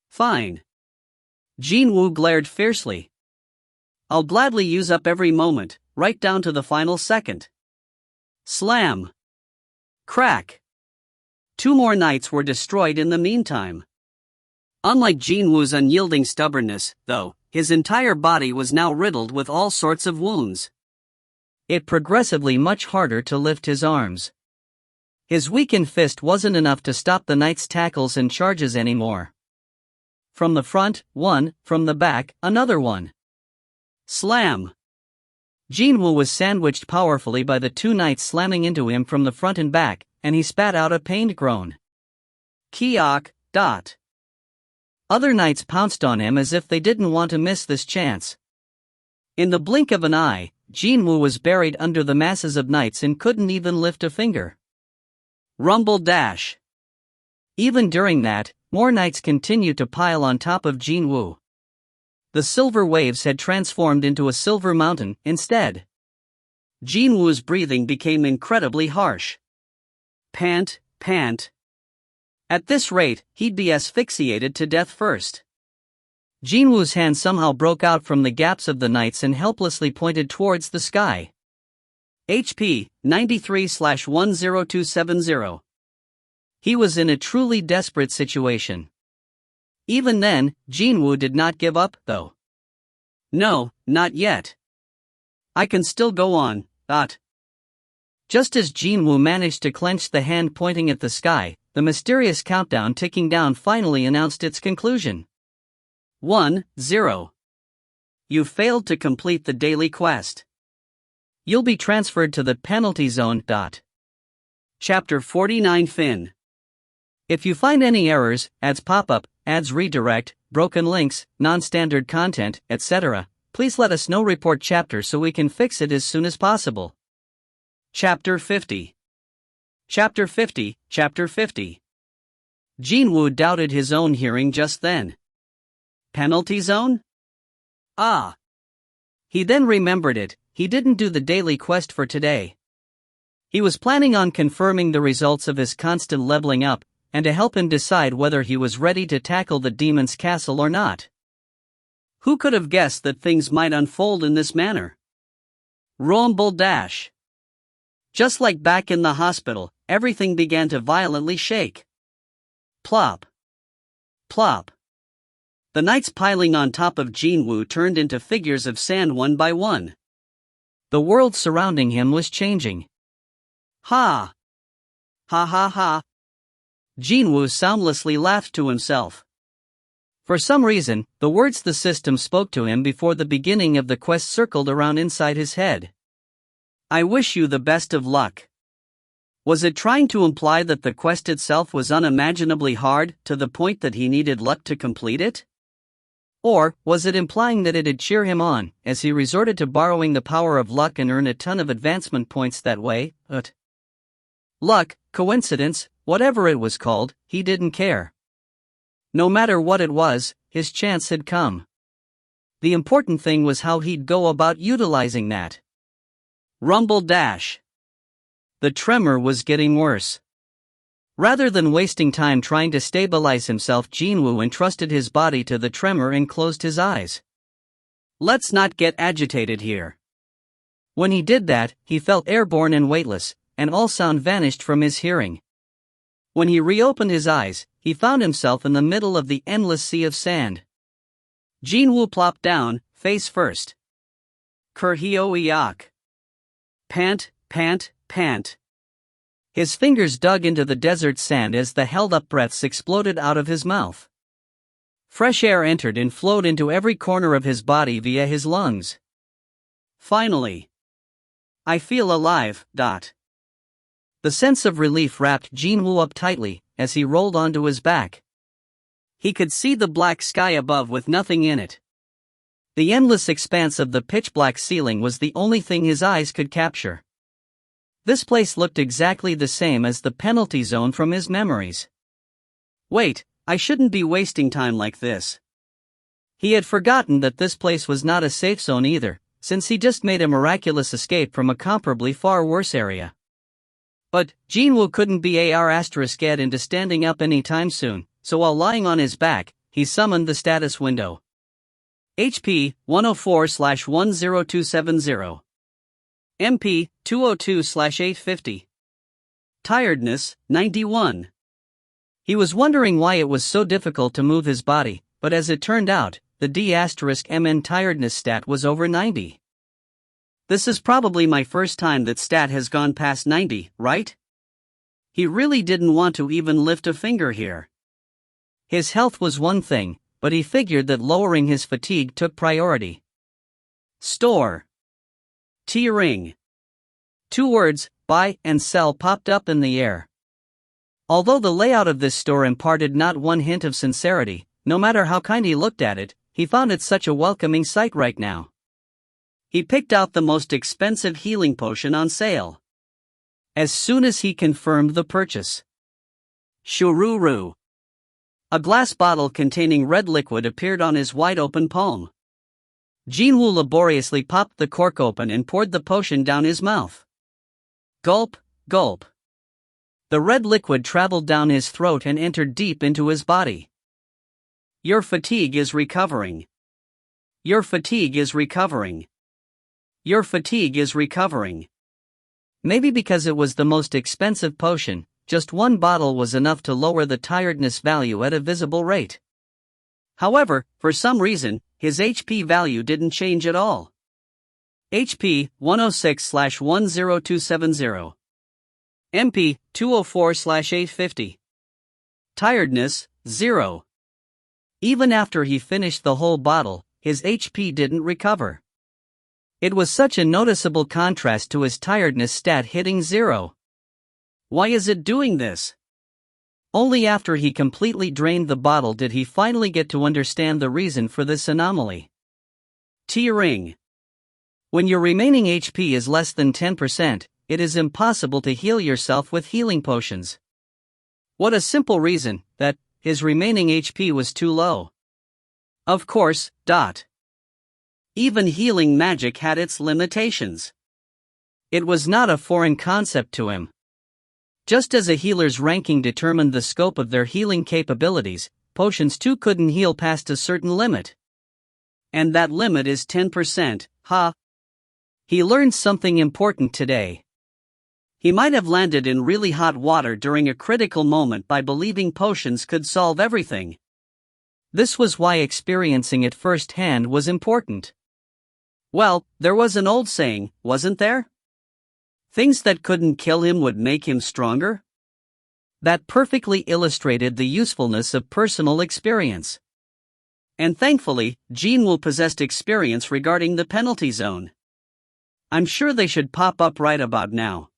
Fine. Jin-Woo glared fiercely. I'll gladly use up every moment, right down to the final second. Slam! Crack. 2 more knights were destroyed in the meantime. Unlike Jin-Woo's unyielding stubbornness, though, his entire body was now riddled with all sorts of wounds. It progressively much harder to lift his arms. His weakened fist wasn't enough to stop the knight's tackles and charges anymore. From the front, one; from the back, another one. Slam! Jin-Woo was sandwiched powerfully by the 2 knights slamming into him from the front and back, and he spat out a pained groan. Kiok. Other knights pounced on him as if they didn't want to miss this chance. In the blink of an eye, Jin-Woo was buried under the masses of knights and couldn't even lift a finger. Rumble dash. Even during that, more knights continued to pile on top of Jin-Woo. The silver waves had transformed into a silver mountain instead. Jin-Woo's breathing became incredibly harsh. Pant, pant. At this rate, he'd be asphyxiated to death first. Jin-Woo's hand somehow broke out from the gaps of the knights and helplessly pointed towards the sky. HP 93/10270. He was in a truly desperate situation. Even then, Jin-Woo did not give up, though. No, not yet. I can still go on, . Just as Jin-Woo managed to clench the hand pointing at the sky, the mysterious countdown ticking down finally announced its conclusion. 1-0. You failed to complete the daily quest. You'll be transferred to the penalty zone. Chapter 49 Fin. If you find any errors, ads pop up, ads redirect, broken links, non-standard content, etc., please let us know. Report chapter so we can fix it as soon as possible. Chapter 50. Chapter 50. Chapter 50. Jin-Woo doubted his own hearing just then. Penalty zone? Ah. He then remembered it. He didn't do the daily quest for today. He was planning on confirming the results of his constant leveling up, and to help him decide whether he was ready to tackle the demon's castle or not. Who could have guessed that things might unfold in this manner? Rumble dash. Just like back in the hospital, everything began to violently shake. Plop. Plop. The knights piling on top of Jin-Woo turned into figures of sand one by one. The world surrounding him was changing. Ha! Ha ha ha! Jin-Woo soundlessly laughed to himself. For some reason, the words the system spoke to him before the beginning of the quest circled around inside his head. I wish you the best of luck. Was it trying to imply that the quest itself was unimaginably hard, to the point that he needed luck to complete it? Or was it implying that it'd cheer him on, as he resorted to borrowing the power of luck and earn a ton of advancement points that way? Luck, coincidence, whatever it was called, he didn't care. No matter what it was, his chance had come. The important thing was how he'd go about utilizing that. Rumble dash. The tremor was getting worse. Rather than wasting time trying to stabilize himself, Jin-Woo entrusted his body to the tremor and closed his eyes. Let's not get agitated here. When he did that, he felt airborne and weightless, and all sound vanished from his hearing. When he reopened his eyes, he found himself in the middle of the endless sea of sand. Jin-Woo plopped down, face first. Kurhio-iyak. Pant, pant, pant. His fingers dug into the desert sand as the held-up breaths exploded out of his mouth. Fresh air entered and flowed into every corner of his body via his lungs. Finally. I feel alive. The sense of relief wrapped Jin-Woo up tightly, as he rolled onto his back. He could see the black sky above with nothing in it. The endless expanse of the pitch-black ceiling was the only thing his eyes could capture. This place looked exactly the same as the penalty zone from his memories. Wait, I shouldn't be wasting time like this. He had forgotten that this place was not a safe zone either, since he just made a miraculous escape from a comparably far worse area. But Jin-Woo couldn't be **ed into standing up anytime soon, so while lying on his back, he summoned the status window. HP 104/10270. MP 202/850. Tiredness, 91. He was wondering why it was so difficult to move his body, but as it turned out, the D*MN tiredness stat was over 90. This is probably my first time that stat has gone past 90, right? He really didn't want to even lift a finger here. His health was one thing, but he figured that lowering his fatigue took priority. Store. T-ring. 2 words, buy and sell, popped up in the air. Although the layout of this store imparted not one hint of sincerity, no matter how kind he looked at it, he found it such a welcoming sight right now. He picked out the most expensive healing potion on sale. As soon as he confirmed the purchase. Shururu. A glass bottle containing red liquid appeared on his wide-open palm. Jin-Woo laboriously popped the cork open and poured the potion down his mouth. Gulp, gulp. The red liquid traveled down his throat and entered deep into his body. Your fatigue is recovering. Your fatigue is recovering. Your fatigue is recovering. Maybe because it was the most expensive potion, just one bottle was enough to lower the tiredness value at a visible rate. However, for some reason, his HP value didn't change at all. HP 106/10270. MP 204/850. Tiredness 0. Even after he finished the whole bottle, his HP didn't recover. It was such a noticeable contrast to his tiredness stat hitting 0. Why is it doing this? Only after he completely drained the bottle did he finally get to understand the reason for this anomaly. T-ring. When your remaining HP is less than 10%, it is impossible to heal yourself with healing potions. What a simple reason, that his remaining HP was too low. Of course, Even healing magic had its limitations. It was not a foreign concept to him. Just as a healer's ranking determined the scope of their healing capabilities, potions too couldn't heal past a certain limit. And that limit is 10%, ha! He learned something important today. He might have landed in really hot water during a critical moment by believing potions could solve everything. This was why experiencing it firsthand was important. Well, there was an old saying, wasn't there? Things that couldn't kill him would make him stronger? That perfectly illustrated the usefulness of personal experience. And thankfully, Jin-Woo possessed experience regarding the penalty zone. I'm sure they should pop up right about now.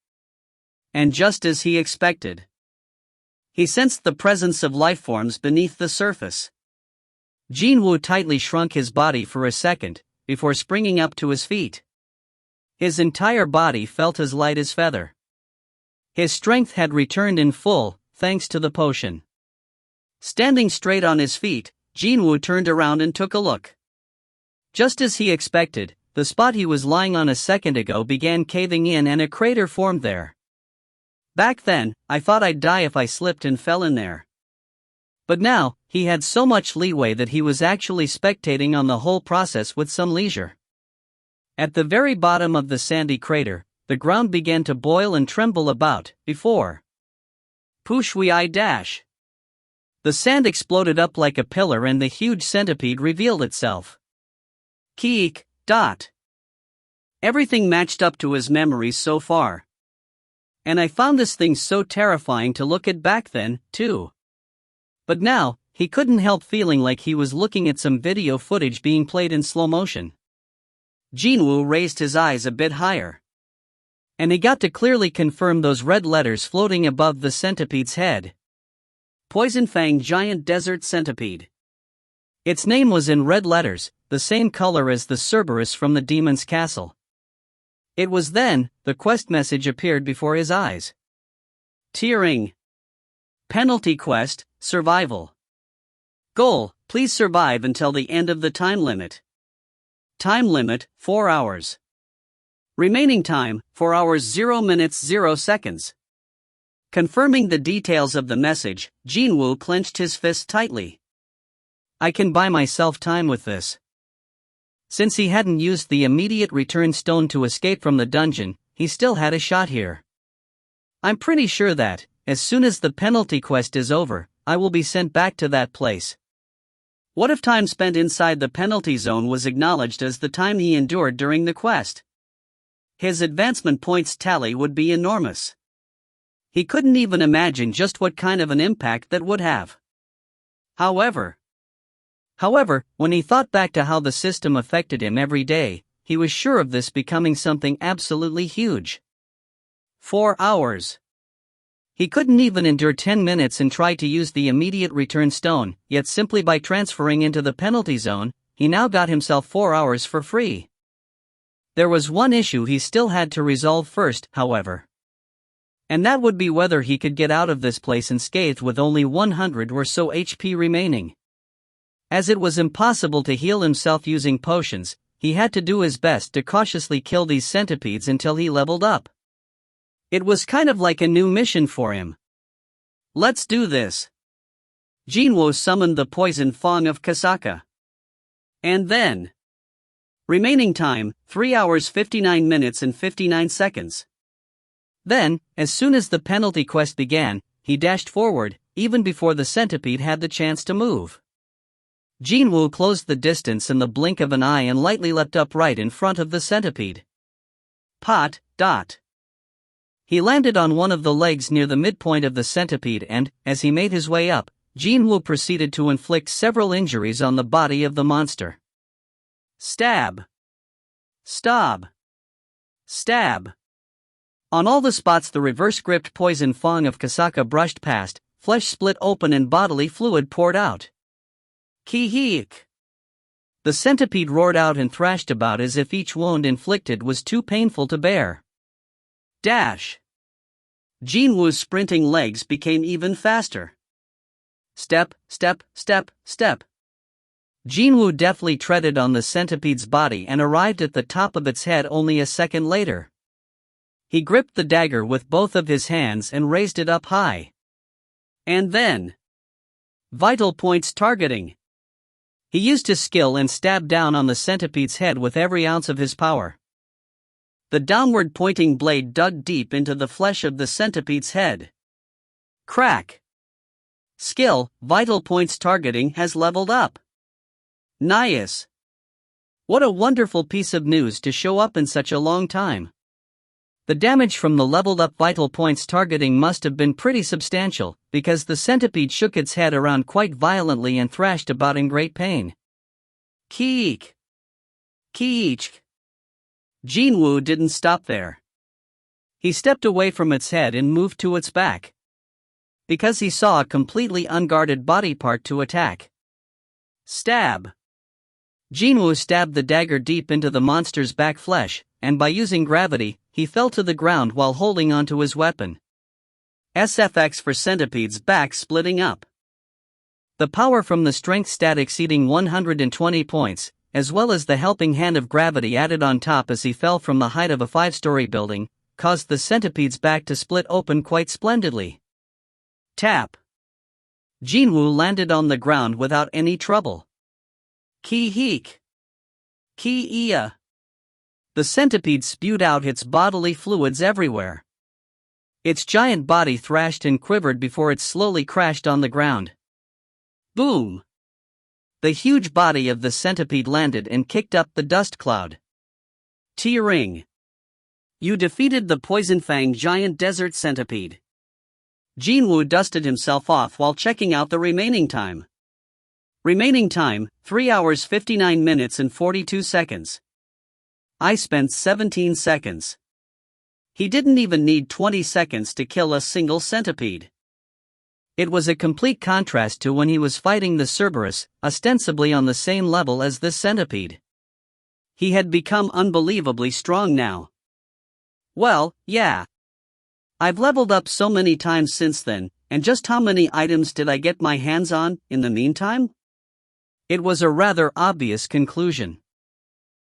And just as he expected, he sensed the presence of lifeforms beneath the surface. Jin-Woo tightly shrunk his body for a second, before springing up to his feet. His entire body felt as light as feather. His strength had returned in full, thanks to the potion. Standing straight on his feet, Jin-Woo turned around and took a look. Just as he expected, the spot he was lying on a second ago began caving in and a crater formed there. Back then, I thought I'd die if I slipped and fell in there. But now, he had so much leeway that he was actually spectating on the whole process with some leisure. At the very bottom of the sandy crater, the ground began to boil and tremble about, before. Push-we-I-dash. The sand exploded up like a pillar and the huge centipede revealed itself. Keek, dot. Everything matched up to his memories so far. And I found this thing so terrifying to look at back then, too. But now, he couldn't help feeling like he was looking at some video footage being played in slow motion. Jin-Woo raised his eyes a bit higher. And he got to clearly confirm those red letters floating above the centipede's head. Poison Fang Giant Desert Centipede. Its name was in red letters, the same color as the Cerberus from the demon's castle. It was then, the quest message appeared before his eyes. Tearing. Penalty quest, survival. Goal, please survive until the end of the time limit. Time limit, 4 hours. Remaining time, 4 hours 0 minutes 0 seconds. Confirming the details of the message, Jin-Woo clenched his fist tightly. I can buy myself time with this. Since he hadn't used the immediate return stone to escape from the dungeon, he still had a shot here. I'm pretty sure that, as soon as the penalty quest is over, I will be sent back to that place. What if time spent inside the penalty zone was acknowledged as the time he endured during the quest? His advancement points tally would be enormous. He couldn't even imagine just what kind of an impact that would have. However, when he thought back to how the system affected him every day, he was sure of this becoming something absolutely huge. 4 hours. He couldn't even endure 10 minutes and try to use the immediate return stone, yet simply by transferring into the penalty zone, he now got himself 4 hours for free. There was one issue he still had to resolve first, however. And that would be whether he could get out of this place unscathed with only 100 or so HP remaining. As it was impossible to heal himself using potions, he had to do his best to cautiously kill these centipedes until he leveled up. It was kind of like a new mission for him. Let's do this. Jin-Woo summoned the poison Fang of Kasaka. And then. Remaining time, 3 hours 59 minutes and 59 seconds. Then, as soon as the penalty quest began, he dashed forward, even before the centipede had the chance to move. Jin-Woo closed the distance in the blink of an eye and lightly leapt up right in front of the centipede. Pot, dot. He landed on one of the legs near the midpoint of the centipede and, as he made his way up, Jin-Woo proceeded to inflict several injuries on the body of the monster. Stab. Stab. Stab. On all the spots the reverse-gripped poison Fang of Kasaka brushed past, flesh split open and bodily fluid poured out. Ki-heek. The centipede roared out and thrashed about as if each wound inflicted was too painful to bear. Dash. Jin-Woo's sprinting legs became even faster. Step, step, step, step. Jin-Woo deftly treaded on the centipede's body and arrived at the top of its head only a second later. He gripped the dagger with both of his hands and raised it up high. And then. Vital points targeting. He used his skill and stabbed down on the centipede's head with every ounce of his power. The downward pointing blade dug deep into the flesh of the centipede's head. Crack. Skill, vital points targeting has leveled up. Nice. What a wonderful piece of news to show up in such a long time. The damage from the leveled up vital points targeting must have been pretty substantial, because the centipede shook its head around quite violently and thrashed about in great pain. Keek. Keech. Jin-Woo didn't stop there. He stepped away from its head and moved to its back. Because he saw a completely unguarded body part to attack. Stab. Jin-Woo stabbed the dagger deep into the monster's back flesh, and by using gravity, he fell to the ground while holding onto his weapon. SFX for centipede's back splitting up. The power from the strength stat exceeding 120 points, as well as the helping hand of gravity added on top as he fell from the height of a 5-story building, caused the centipede's back to split open quite splendidly. Tap. Jin-Woo landed on the ground without any trouble. Ki-heek. Ki-ia. The centipede spewed out its bodily fluids everywhere. Its giant body thrashed and quivered before it slowly crashed on the ground. Boom! The huge body of the centipede landed and kicked up the dust cloud. T-ring. You defeated the Poison Fang giant desert centipede. Jin-Woo dusted himself off while checking out the remaining time. Remaining time, 3 hours 59 minutes and 42 seconds. I spent 17 seconds. He didn't even need 20 seconds to kill a single centipede. It was a complete contrast to when he was fighting the Cerberus, ostensibly on the same level as this centipede. He had become unbelievably strong now. Well, yeah. I've leveled up so many times since then, and just how many items did I get my hands on, in the meantime? It was a rather obvious conclusion.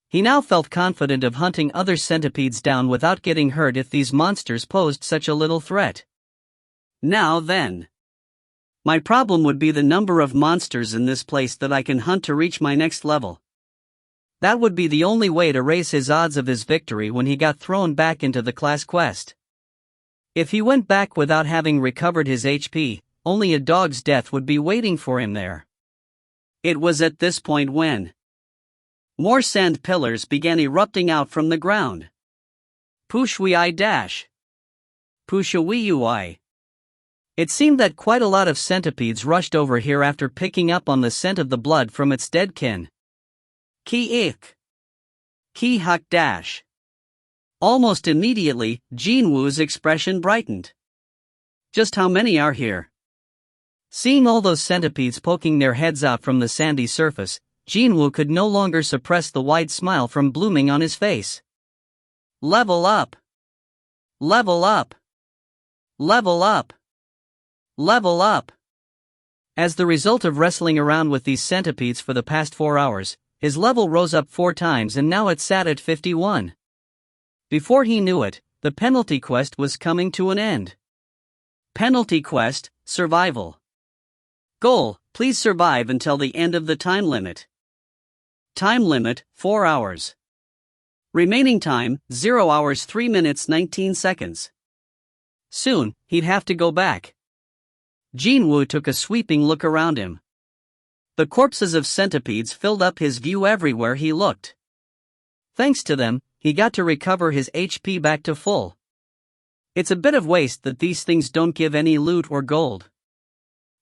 He now felt confident of hunting other centipedes down without getting hurt if these monsters posed such a little threat. Now then. My problem would be the number of monsters in this place that I can hunt to reach my next level. That would be the only way to raise his odds of his victory when he got thrown back into the class quest. If he went back without having recovered his HP, only a dog's death would be waiting for him there. It was at this point when more sand pillars began erupting out from the ground. Pushui dash. Pushui. It seemed that quite a lot of centipedes rushed over here after picking up on the scent of the blood from its dead kin. Ki-ik. Ki-huk dash. Almost immediately, Jin-Woo's expression brightened. Just how many are here? Seeing all those centipedes poking their heads out from the sandy surface, Jin-Woo could no longer suppress the wide smile from blooming on his face. Level up! Level up! Level up! Level up! As the result of wrestling around with these centipedes for the past 4 hours, his level rose up 4 times and now it sat at 51. Before he knew it, the penalty quest was coming to an end. Penalty quest, survival. Goal, please survive until the end of the time limit. Time limit, 4 hours. Remaining time, 0 hours 3 minutes 19 seconds. Soon, he'd have to go back. Jin-Woo took a sweeping look around him. The corpses of centipedes filled up his view everywhere he looked. Thanks to them, he got to recover his HP back to full. It's a bit of waste that these things don't give any loot or gold.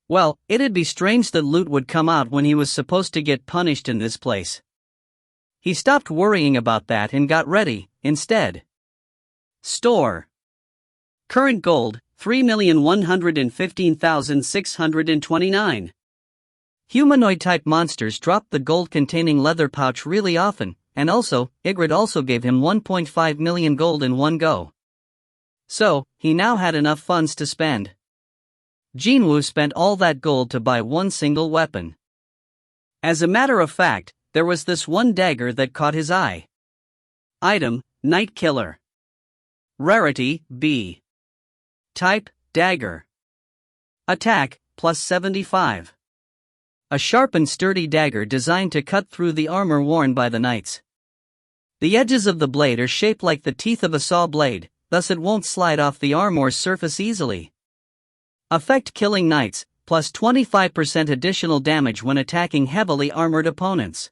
Well, it'd be strange that loot would come out when he was supposed to get punished in this place. He stopped worrying about that and got ready, instead. Store. Current gold, 3,115,629. Humanoid-type monsters dropped the gold-containing leather pouch really often, and also, Ygritte also gave him 1.5 million gold in one go. So, he now had enough funds to spend. Jin-Woo spent all that gold to buy one single weapon. As a matter of fact, there was this one dagger that caught his eye. Item, Night Killer. Rarity, B. Type, dagger. Attack, plus 75. A sharp and sturdy dagger designed to cut through the armor worn by the knights. The edges of the blade are shaped like the teeth of a saw blade, thus it won't slide off the armor's surface easily. Effect killing knights, plus 25% additional damage when attacking heavily armored opponents.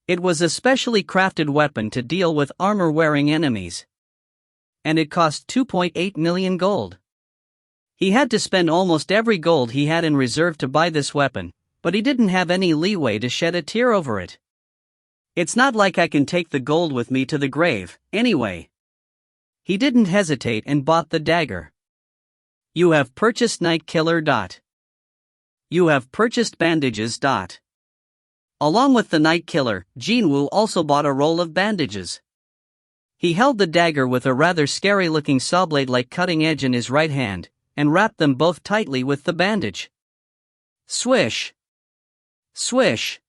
It was a specially crafted weapon to deal with armor-wearing enemies. And it cost 2.8 million gold. He had to spend almost every gold he had in reserve to buy this weapon, but he didn't have any leeway to shed a tear over it. It's not like I can take the gold with me to the grave, anyway. He didn't hesitate and bought the dagger. You have purchased Night Killer. You have purchased bandages. Along with the Night Killer, Jin-Woo also bought a roll of bandages. He held the dagger with a rather scary-looking sawblade-like cutting edge in his right hand, and wrapped them both tightly with the bandage. Swish! Swish!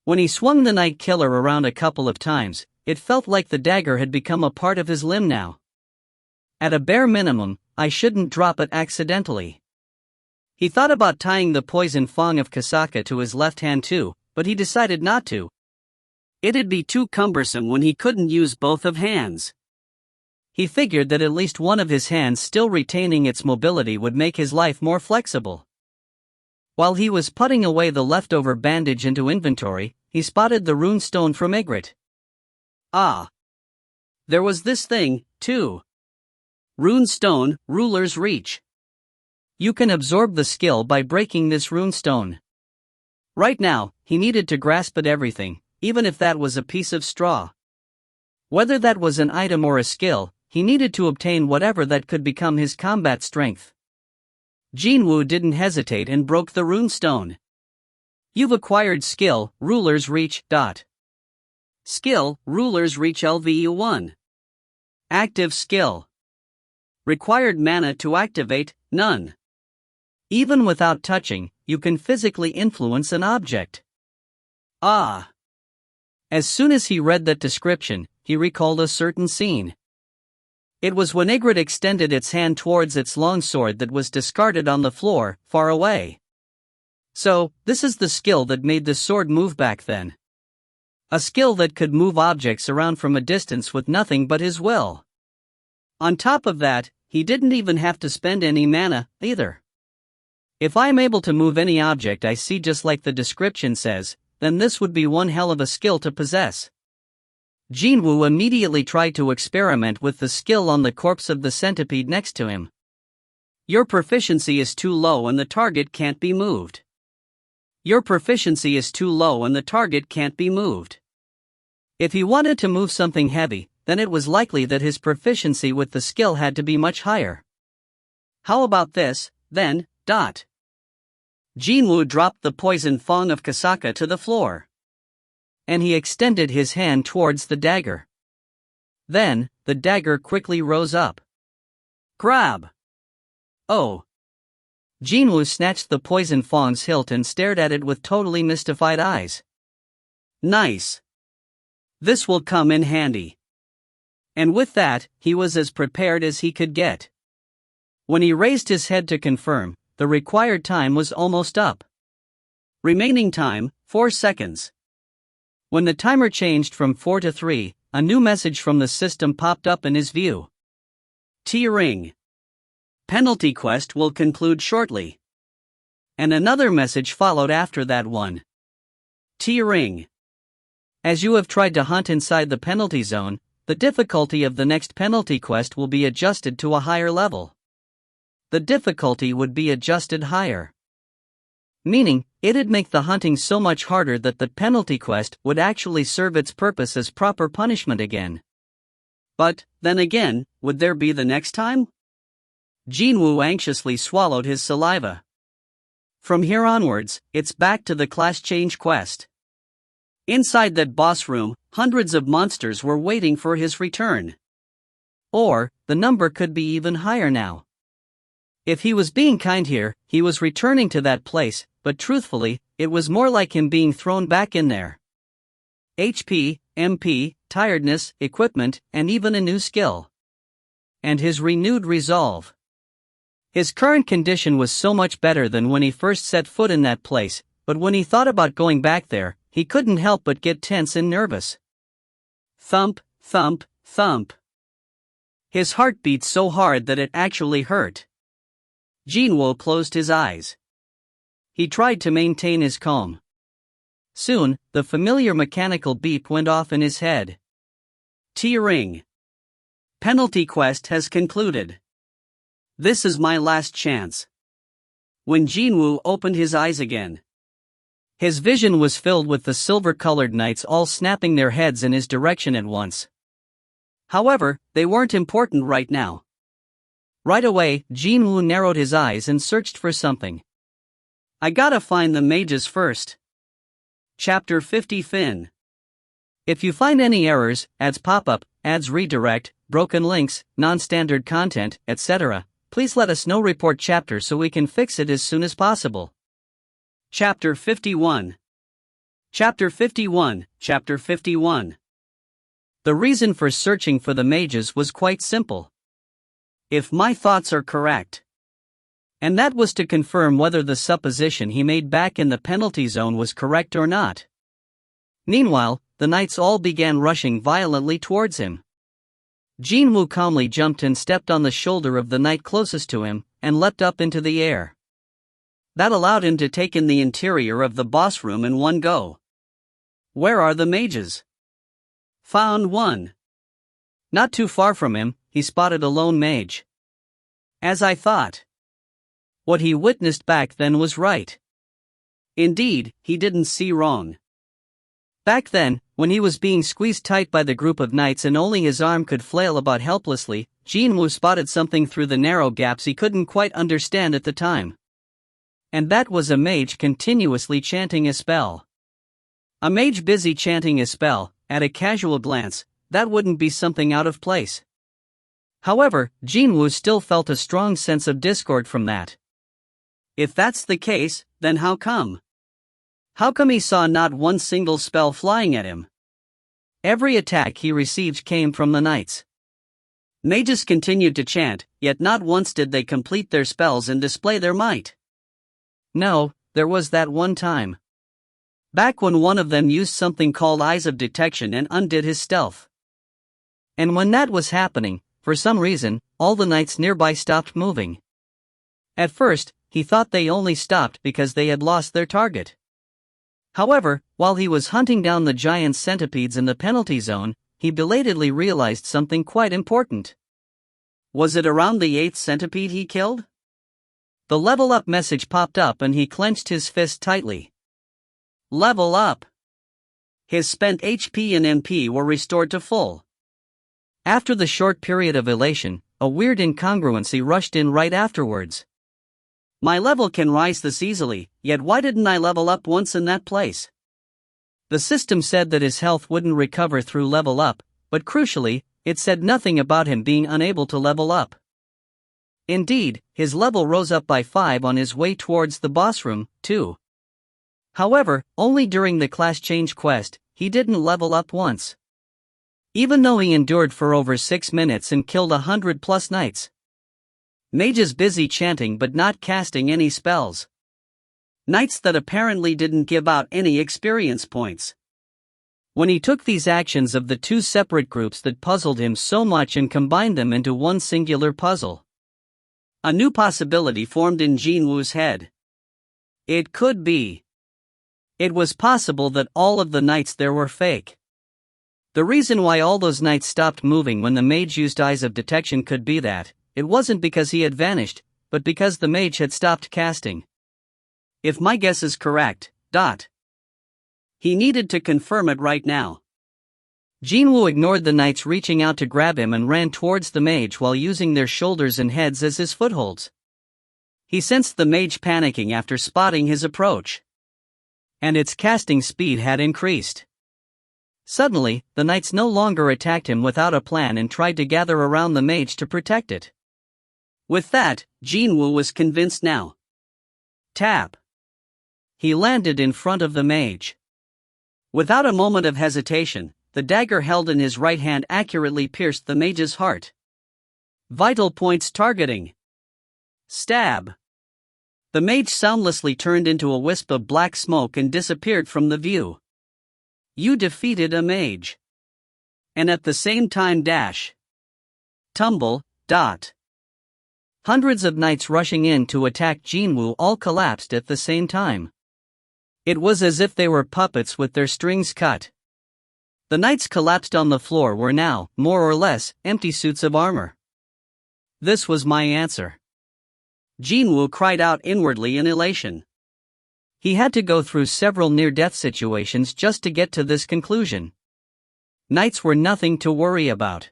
When he swung the Night Killer around a couple of times, it felt like the dagger had become a part of his limb now. At a bare minimum, I shouldn't drop it accidentally. He thought about tying the poison fang of Kasaka to his left hand too, but he decided not to. It'd be too cumbersome when he couldn't use both of hands. He figured that at least one of his hands still retaining its mobility would make his life more flexible. While he was putting away the leftover bandage into inventory, he spotted the rune stone from Ygritte. Ah! There was this thing, too. Rune stone, ruler's reach. You can absorb the skill by breaking this rune stone. Right now, he needed to grasp at everything, even if that was a piece of straw. Whether that was an item or a skill, he needed to obtain whatever that could become his combat strength. Jin-Woo didn't hesitate and broke the rune stone. You've acquired skill, ruler's reach. Skill, ruler's reach LVU1. Active skill. Required mana to activate, none. Even without touching, you can physically influence an object. Ah! As soon as he read that description, he recalled a certain scene. It was when Ygritte extended its hand towards its long sword that was discarded on the floor, far away. So, this is the skill that made the sword move back then. A skill that could move objects around from a distance with nothing but his will. On top of that, he didn't even have to spend any mana, either. If I'm able to move any object I see just like the description says, then this would be one hell of a skill to possess. Jin-Woo immediately tried to experiment with the skill on the corpse of the centipede next to him. Your proficiency is too low and the target can't be moved. Your proficiency is too low and the target can't be moved. If he wanted to move something heavy, then it was likely that his proficiency with the skill had to be much higher. How about this, then, Jin-Woo dropped the poison fang of Kasaka to the floor. And he extended his hand towards the dagger. Then, the dagger quickly rose up. Grab! Oh! Jin-Woo snatched the poison fang's hilt and stared at it with totally mystified eyes. Nice! This will come in handy. And with that, he was as prepared as he could get. When he raised his head to confirm, the required time was almost up. Remaining time, 4 seconds. When the timer changed from 4 to 3, a new message from the system popped up in his view. T-Ring. Penalty quest will conclude shortly. And another message followed after that one. T-Ring. As you have tried to hunt inside the penalty zone, the difficulty of the next penalty quest will be adjusted to a higher level. The difficulty would be adjusted higher. Meaning, it'd make the hunting so much harder that the penalty quest would actually serve its purpose as proper punishment again. But, then again, would there be the next time? Jin-Woo anxiously swallowed his saliva. From here onwards, it's back to the class change quest. Inside that boss room, hundreds of monsters were waiting for his return. Or, the number could be even higher now. If he was being kind here, he was returning to that place, but truthfully, it was more like him being thrown back in there. HP, MP, tiredness, equipment, and even a new skill. And his renewed resolve. His current condition was so much better than when he first set foot in that place, but when he thought about going back there, he couldn't help but get tense and nervous. Thump, thump, thump. His heart beat so hard that it actually hurt. Jin-Woo closed his eyes. He tried to maintain his calm. Soon, the familiar mechanical beep went off in his head. T-Ring. Penalty quest has concluded. This is my last chance. When Jin-Woo opened his eyes again, his vision was filled with the silver-colored knights all snapping their heads in his direction at once. However, they weren't important right now. Right away, Jin-Woo narrowed his eyes and searched for something. I gotta find the mages first. Chapter 50 Fin. If you find any errors, ads pop up, ads redirect, broken links, non-standard content, etc., please let us know. Report chapter so we can fix it as soon as possible. Chapter 51. Chapter 51. Chapter 51. The reason for searching for the mages was quite simple. If my thoughts are correct. And that was to confirm whether the supposition he made back in the penalty zone was correct or not. Meanwhile, the knights all began rushing violently towards him. Jin-Woo calmly jumped and stepped on the shoulder of the knight closest to him, and leapt up into the air. That allowed him to take in the interior of the boss room in one go. Where are the mages? Found one. Not too far from him, he spotted a lone mage. As I thought. What he witnessed back then was right. Indeed, he didn't see wrong. Back then, when he was being squeezed tight by the group of knights and only his arm could flail about helplessly, Jin-Woo spotted something through the narrow gaps he couldn't quite understand at the time. And that was a mage continuously chanting a spell. A mage busy chanting a spell, at a casual glance, that wouldn't be something out of place. However, Jin-Woo still felt a strong sense of discord from that. If that's the case, then how come? How come he saw not one single spell flying at him? Every attack he received came from the knights. Mages continued to chant, yet not once did they complete their spells and display their might. No, there was that one time. Back when one of them used something called Eyes of Detection and undid his stealth. And when that was happening, for some reason, all the knights nearby stopped moving. At first, he thought they only stopped because they had lost their target. However, while he was hunting down the giant centipedes in the penalty zone, he belatedly realized something quite important. Was it around the 8th centipede he killed? The level up message popped up and he clenched his fist tightly. Level up! His spent HP and MP were restored to full. After the short period of elation, a weird incongruency rushed in right afterwards. My level can rise this easily, yet why didn't I level up once in that place? The system said that his health wouldn't recover through level up, but crucially, it said nothing about him being unable to level up. Indeed, his level rose up by 5 on his way towards the boss room, too. However, only during the class change quest, he didn't level up once. Even though he endured for over 6 minutes and killed 100+ knights. Mages busy chanting but not casting any spells. Knights that apparently didn't give out any experience points. When he took these actions of the 2 separate groups that puzzled him so much and combined them into one singular puzzle, a new possibility formed in Jin-Woo's head. It could be. It was possible that all of the knights there were fake. The reason why all those knights stopped moving when the mage used Eyes of Detection could be that it wasn't because he had vanished, but because the mage had stopped casting. If my guess is correct, he needed to confirm it right now. Jin-Woo ignored the knights reaching out to grab him and ran towards the mage while using their shoulders and heads as his footholds. He sensed the mage panicking after spotting his approach. And its casting speed had increased. Suddenly, the knights no longer attacked him without a plan and tried to gather around the mage to protect it. With that, Jin-Woo was convinced now. Tap. He landed in front of the mage. Without a moment of hesitation, the dagger held in his right hand accurately pierced the mage's heart. Vital points targeting. Stab. The mage soundlessly turned into a wisp of black smoke and disappeared from the view. You defeated a mage. And at the same time tumble. Hundreds of knights rushing in to attack Jin-Woo all collapsed at the same time. It was as if they were puppets with their strings cut. The knights collapsed on the floor were now, more or less, empty suits of armor. This was my answer. Jin-Woo cried out inwardly in elation. He had to go through several near-death situations just to get to this conclusion. Knights were nothing to worry about.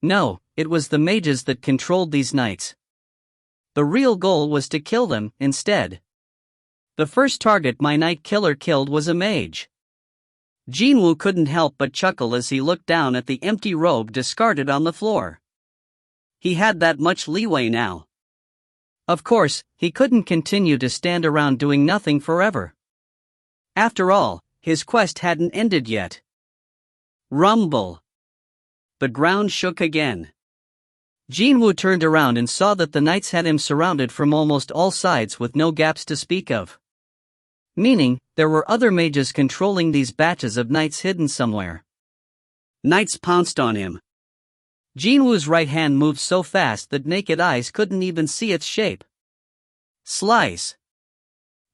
No, it was the mages that controlled these knights. The real goal was to kill them, instead. The first target my knight killer killed was a mage. Jin-Woo couldn't help but chuckle as he looked down at the empty robe discarded on the floor. He had that much leeway now. Of course, he couldn't continue to stand around doing nothing forever. After all, his quest hadn't ended yet. Rumble. The ground shook again. Jin-Woo turned around and saw that the knights had him surrounded from almost all sides with no gaps to speak of. Meaning, there were other mages controlling these batches of knights hidden somewhere. Knights pounced on him. Jin-Woo's right hand moved so fast that naked eyes couldn't even see its shape. Slice.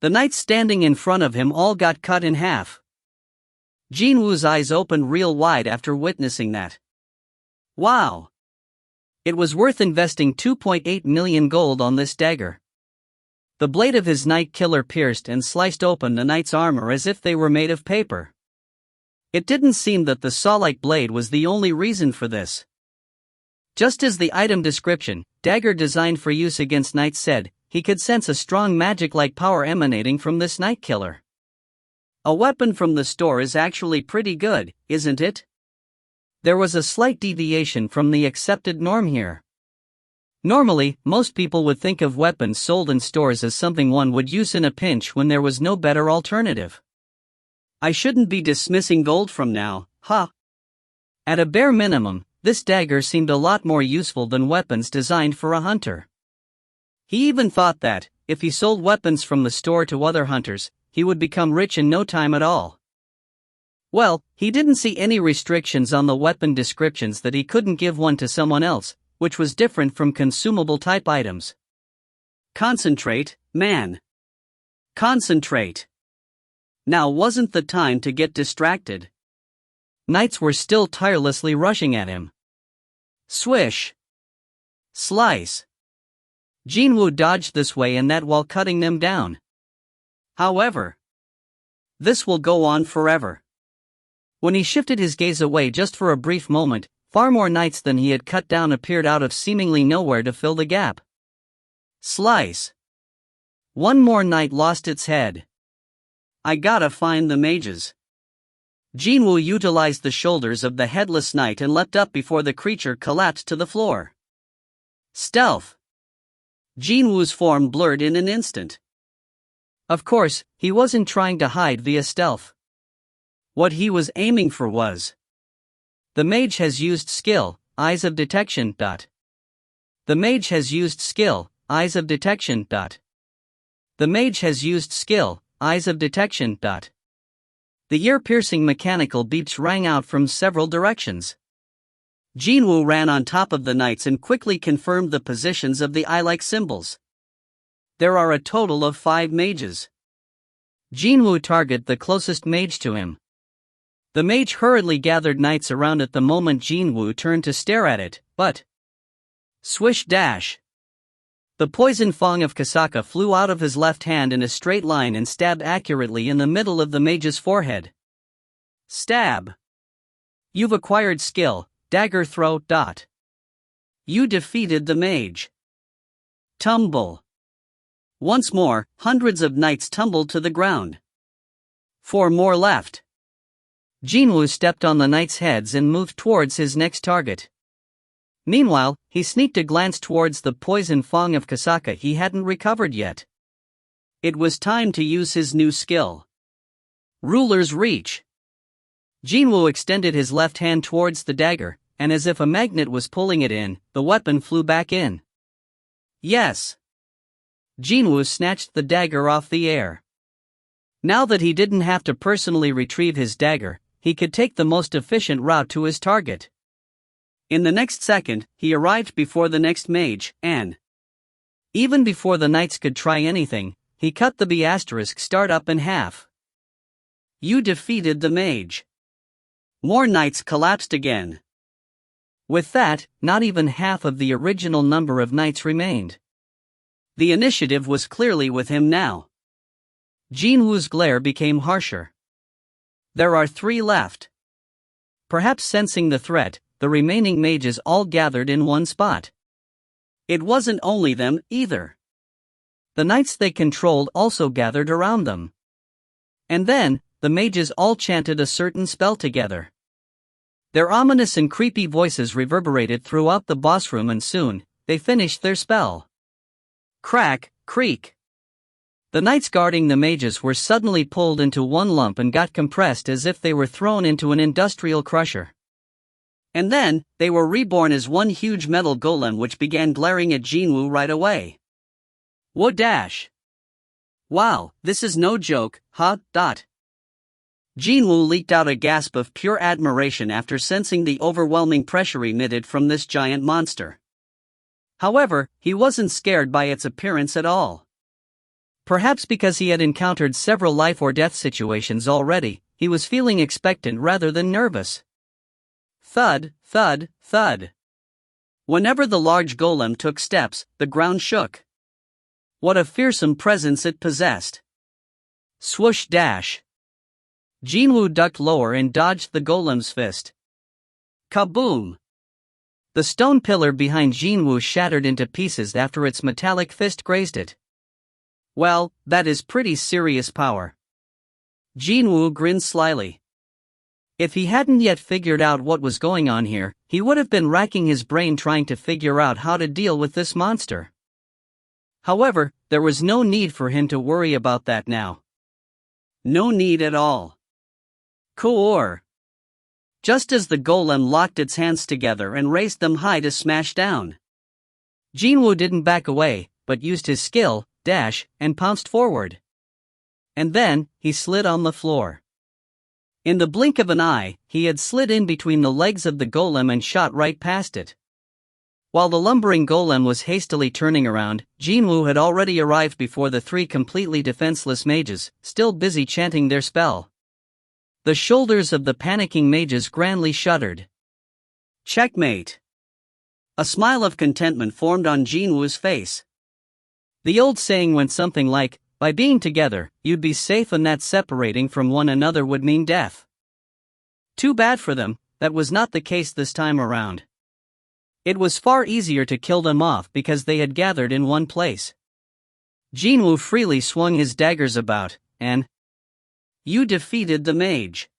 The knights standing in front of him all got cut in half. Jin-Woo's eyes opened real wide after witnessing that. Wow! It was worth investing 2.8 million gold on this dagger. The blade of his knight killer pierced and sliced open the knight's armor as if they were made of paper. It didn't seem that the saw-like blade was the only reason for this. Just as the item description, dagger designed for use against knights said, he could sense a strong magic-like power emanating from this knight killer. A weapon from the store is actually pretty good, isn't it? There was a slight deviation from the accepted norm here. Normally, most people would think of weapons sold in stores as something one would use in a pinch when there was no better alternative. I shouldn't be dismissing gold from now, huh? At a bare minimum, this dagger seemed a lot more useful than weapons designed for a hunter. He even thought that, if he sold weapons from the store to other hunters, he would become rich in no time at all. Well, he didn't see any restrictions on the weapon descriptions that he couldn't give one to someone else, which was different from consumable type items. Concentrate, man. Concentrate. Now wasn't the time to get distracted. Knights were still tirelessly rushing at him. Swish. Slice. Jin-Woo dodged this way and that while cutting them down. However, this will go on forever. When he shifted his gaze away just for a brief moment, far more knights than he had cut down appeared out of seemingly nowhere to fill the gap. Slice. One more knight lost its head. I gotta find the mages. Jin-Woo utilized the shoulders of the headless knight and leapt up before the creature collapsed to the floor. Stealth. Jin-Woo's form blurred in an instant. Of course, he wasn't trying to hide via stealth. What he was aiming for was. The mage has used skill, eyes of detection. The mage has used skill, eyes of detection. The mage has used skill, eyes of detection. The ear-piercing mechanical beeps rang out from several directions. Jin-Woo ran on top of the knights and quickly confirmed the positions of the eye-like symbols. There are a total of 5 mages. Jin-Woo targeted the closest mage to him. The mage hurriedly gathered knights around it the moment Jin-Woo turned to stare at it, but... Swish dash! The poison fang of Kasaka flew out of his left hand in a straight line and stabbed accurately in the middle of the mage's forehead. Stab! You've acquired skill, dagger throw. You defeated the mage. Tumble. Once more, hundreds of knights tumbled to the ground. 4 more left. Jin-Woo stepped on the knights' heads and moved towards his next target. Meanwhile, he sneaked a glance towards the poison fang of Kasaka he hadn't recovered yet. It was time to use his new skill. Ruler's Reach. Jin-Woo extended his left hand towards the dagger, and as if a magnet was pulling it in, the weapon flew back in. Yes. Jin-Woo snatched the dagger off the air. Now that he didn't have to personally retrieve his dagger, he could take the most efficient route to his target. In the next second, he arrived before the next mage, and even before the knights could try anything, he cut the B** startup in half. You defeated the mage. More knights collapsed again. With that, not even half of the original number of knights remained. The initiative was clearly with him now. Jin-Woo's glare became harsher. There are 3 left. Perhaps sensing the threat, the remaining mages all gathered in one spot. It wasn't only them, either. The knights they controlled also gathered around them. And then, the mages all chanted a certain spell together. Their ominous and creepy voices reverberated throughout the boss room and soon, they finished their spell. Crack, creak. The knights guarding the mages were suddenly pulled into one lump and got compressed as if they were thrown into an industrial crusher. And then, they were reborn as one huge metal golem which began glaring at Jin-Woo right away. Whoa dash! Wow, this is no joke, huh? Jin-Woo leaked out a gasp of pure admiration after sensing the overwhelming pressure emitted from this giant monster. However, he wasn't scared by its appearance at all. Perhaps because he had encountered several life or death situations already, he was feeling expectant rather than nervous. Thud, thud, thud. Whenever the large golem took steps, the ground shook. What a fearsome presence it possessed. Swoosh dash. Jin-Woo ducked lower and dodged the golem's fist. Kaboom! The stone pillar behind Jin-Woo shattered into pieces after its metallic fist grazed it. Well, that is pretty serious power. Jin-Woo grinned slyly. If he hadn't yet figured out what was going on here, he would have been racking his brain trying to figure out how to deal with this monster. However, there was no need for him to worry about that now. No need at all. Cool. Just as the golem locked its hands together and raised them high to smash down. Jin-Woo didn't back away, but used his skill, dash, and pounced forward. And then, he slid on the floor. In the blink of an eye, he had slid in between the legs of the golem and shot right past it. While the lumbering golem was hastily turning around, Jin-Woo had already arrived before the three completely defenseless mages, still busy chanting their spell. The shoulders of the panicking mages grandly shuddered. Checkmate! A smile of contentment formed on Jin-Woo's face. The old saying went something like, by being together, you'd be safe, and that separating from one another would mean death. Too bad for them, that was not the case this time around. It was far easier to kill them off because they had gathered in one place. Jin-Woo freely swung his daggers about, and you defeated the mage.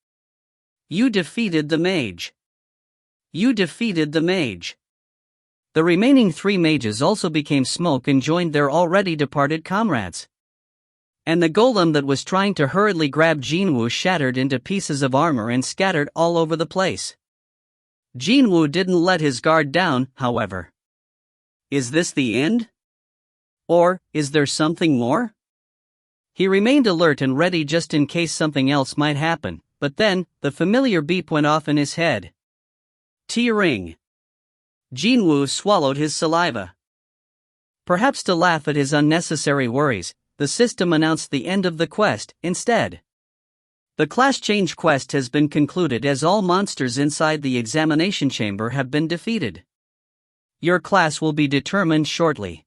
You defeated the mage. You defeated the mage. The remaining three mages also became smoke and joined their already departed comrades. And the golem that was trying to hurriedly grab Jin-Woo shattered into pieces of armor and scattered all over the place. Jin-Woo didn't let his guard down, however. Is this the end? Or, is there something more? He remained alert and ready just in case something else might happen, but then, the familiar beep went off in his head. T-ring. Jin-Woo swallowed his saliva. Perhaps to laugh at his unnecessary worries, the system announced the end of the quest, instead. The class change quest has been concluded as all monsters inside the examination chamber have been defeated. Your class will be determined shortly.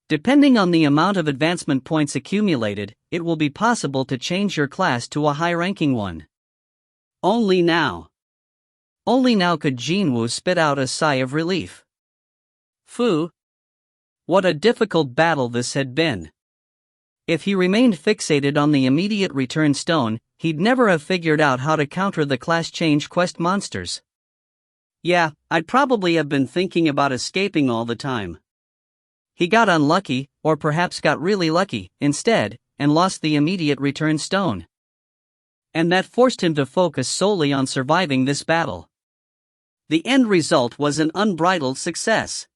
Depending on the amount of advancement points accumulated, it will be possible to change your class to a high-ranking one. Only now could Jin-Woo spit out a sigh of relief. Phew! What a difficult battle this had been. If he remained fixated on the immediate return stone, he'd never have figured out how to counter the class change quest monsters. Yeah, I'd probably have been thinking about escaping all the time. He got unlucky, or perhaps got really lucky, instead, and lost the immediate return stone. And that forced him to focus solely on surviving this battle. The end result was an unbridled success.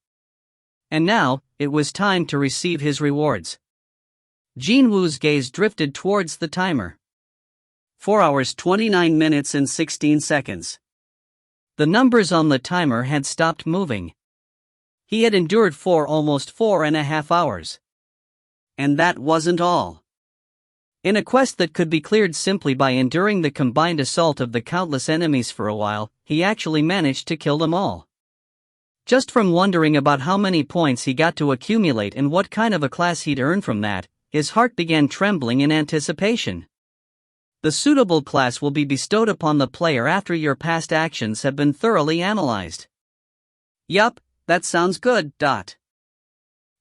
And now, it was time to receive his rewards. Jin-Woo's gaze drifted towards the timer. 4 hours 29 minutes and 16 seconds. The numbers on the timer had stopped moving. He had endured for almost 4.5 hours. And that wasn't all. In a quest that could be cleared simply by enduring the combined assault of the countless enemies for a while, he actually managed to kill them all. Just from wondering about how many points he got to accumulate and what kind of a class he'd earn from that, his heart began trembling in anticipation. The suitable class will be bestowed upon the player after your past actions have been thoroughly analyzed. Yup, that sounds good.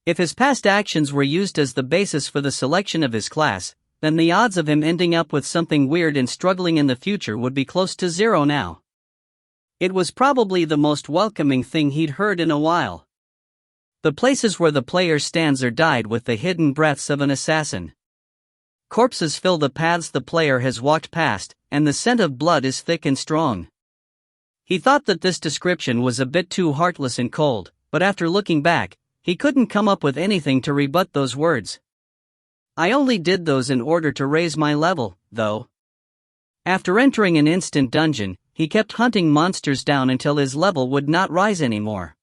If his past actions were used as the basis for the selection of his class, then the odds of him ending up with something weird and struggling in the future would be close to zero now. It was probably the most welcoming thing he'd heard in a while. The places where the player stands are dyed with the hidden breaths of an assassin. Corpses fill the paths the player has walked past, and the scent of blood is thick and strong. He thought that this description was a bit too heartless and cold, but after looking back, he couldn't come up with anything to rebut those words. I only did those in order to raise my level, though. After entering an instant dungeon, he kept hunting monsters down until his level would not rise anymore.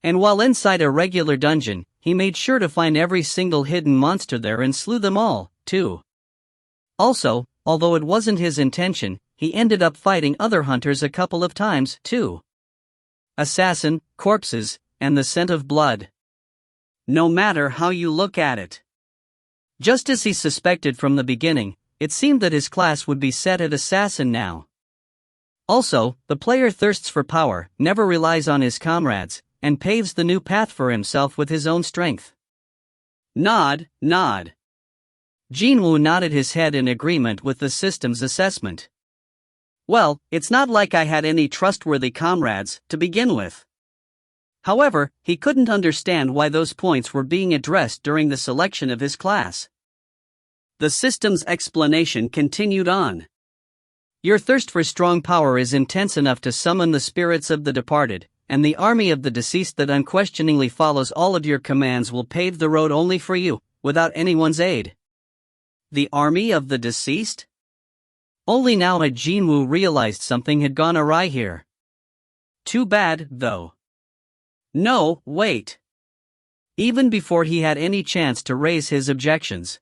And while inside a regular dungeon, he made sure to find every single hidden monster there and slew them all, too. Also, although it wasn't his intention, he ended up fighting other hunters a couple of times, too. Assassin, corpses, and the scent of blood. No matter how you look at it. Just as he suspected from the beginning, it seemed that his class would be set at assassin now. Also, the player thirsts for power, never relies on his comrades, and paves the new path for himself with his own strength. Nod. Jin-Woo nodded his head in agreement with the system's assessment. Well, it's not like I had any trustworthy comrades, to begin with. However, he couldn't understand why those points were being addressed during the selection of his class. The system's explanation continued on. Your thirst for strong power is intense enough to summon the spirits of the departed, and the army of the deceased that unquestioningly follows all of your commands will pave the road only for you, without anyone's aid. The army of the deceased? Only now had Jin-Woo realized something had gone awry here. Too bad, though. No, wait. Even before he had any chance to raise his objections,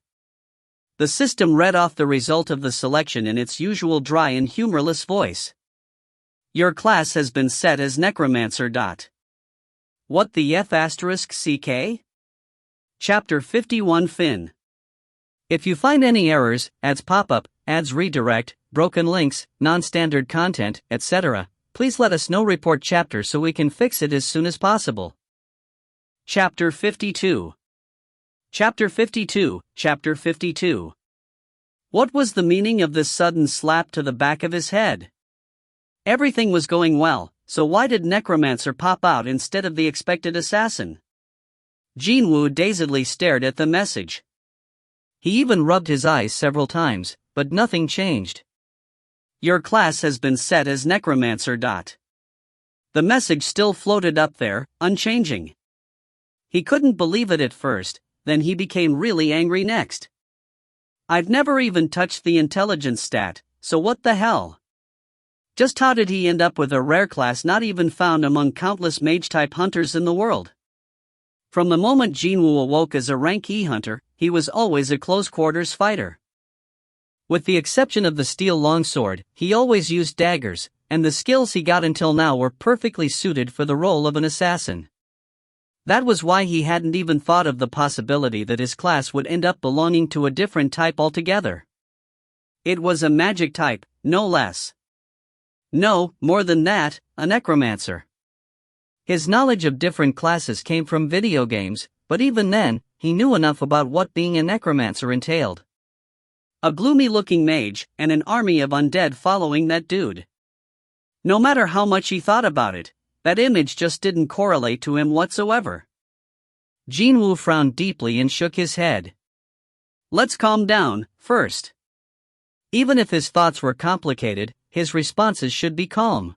the system read off the result of the selection in its usual dry and humorless voice. Your class has been set as Necromancer. What the F***CK? Chapter 51 Fin. If you find any errors, ads pop up, ads redirect, broken links, non-standard content, etc., please let us know. Report chapter so we can fix it as soon as possible. Chapter 52. Chapter 52. Chapter 52. What was the meaning of this sudden slap to the back of his head? Everything was going well, so why did Necromancer pop out instead of the expected assassin? Jin-Woo dazedly stared at the message. He even rubbed his eyes several times, but nothing changed. Your class has been set as Necromancer. The message still floated up there, unchanging. He couldn't believe it at first, then he became really angry next. I've never even touched the intelligence stat, so what the hell? Just how did he end up with a rare class not even found among countless mage-type hunters in the world? From the moment Jin-Woo awoke as a rank E hunter, he was always a close-quarters fighter. With the exception of the steel longsword, he always used daggers, and the skills he got until now were perfectly suited for the role of an assassin. That was why he hadn't even thought of the possibility that his class would end up belonging to a different type altogether. It was a magic type, no less. No, more than that, a necromancer. His knowledge of different classes came from video games, but even then, he knew enough about what being a necromancer entailed. A gloomy-looking mage, and an army of undead following that dude. No matter how much he thought about it, that image just didn't correlate to him whatsoever. Jin-Woo frowned deeply and shook his head. Let's calm down, first. Even if his thoughts were complicated, his responses should be calm.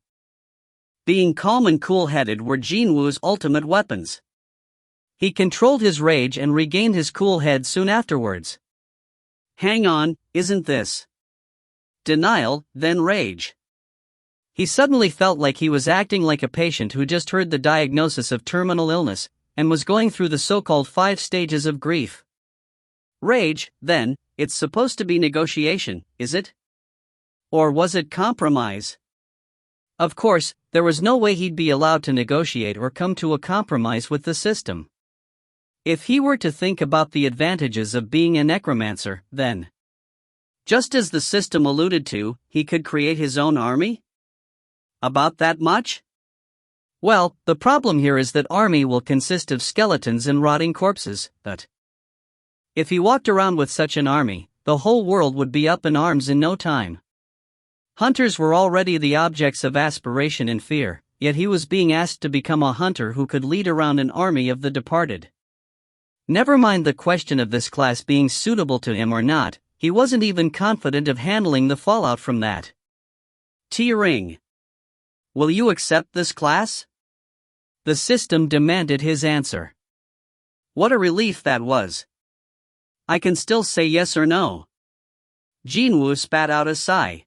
Being calm and cool-headed were Jin-Woo's ultimate weapons. He controlled his rage and regained his cool head soon afterwards. Hang on, isn't this denial, then rage? He suddenly felt like he was acting like a patient who just heard the diagnosis of terminal illness, and was going through the so-called 5 stages of grief. Rage, then, it's supposed to be negotiation, is it? Or was it compromise? Of course, there was no way he'd be allowed to negotiate or come to a compromise with the system. If he were to think about the advantages of being a necromancer, then, just as the system alluded to, he could create his own army? About that much? Well, the problem here is that army will consist of skeletons and rotting corpses, but if he walked around with such an army, the whole world would be up in arms in no time. Hunters were already the objects of aspiration and fear, yet he was being asked to become a hunter who could lead around an army of the departed. Never mind the question of this class being suitable to him or not, he wasn't even confident of handling the fallout from that. T-Ring. Will you accept this class? The system demanded his answer. What a relief that was. I can still say yes or no. Jin-Woo spat out a sigh.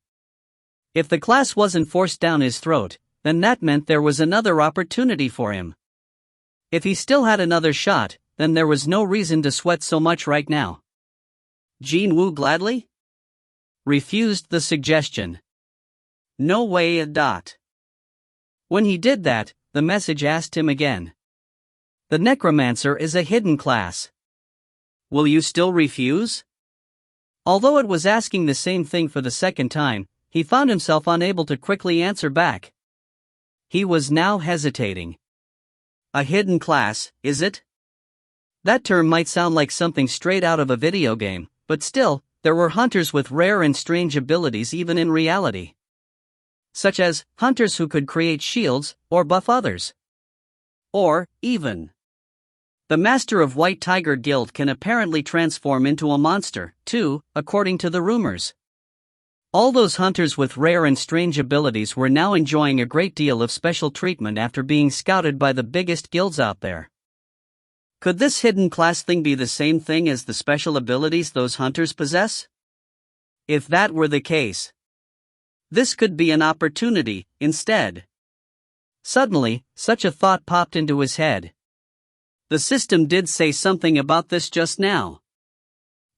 If the class wasn't forced down his throat, then that meant there was another opportunity for him. If he still had another shot, then there was no reason to sweat so much right now. Jin-Woo gladly refused the suggestion. No way. When he did that, the message asked him again. The necromancer is a hidden class. Will you still refuse? Although it was asking the same thing for the second time, he found himself unable to quickly answer back. He was now hesitating. A hidden class, is it? That term might sound like something straight out of a video game, but still, there were hunters with rare and strange abilities even in reality. Such as hunters who could create shields or buff others. Or, even, the master of White Tiger Guild can apparently transform into a monster, too, according to the rumors. All those hunters with rare and strange abilities were now enjoying a great deal of special treatment after being scouted by the biggest guilds out there. Could this hidden class thing be the same thing as the special abilities those hunters possess? If that were the case, This could be an opportunity, instead. Suddenly, such a thought popped into his head. The system did say something about this just now.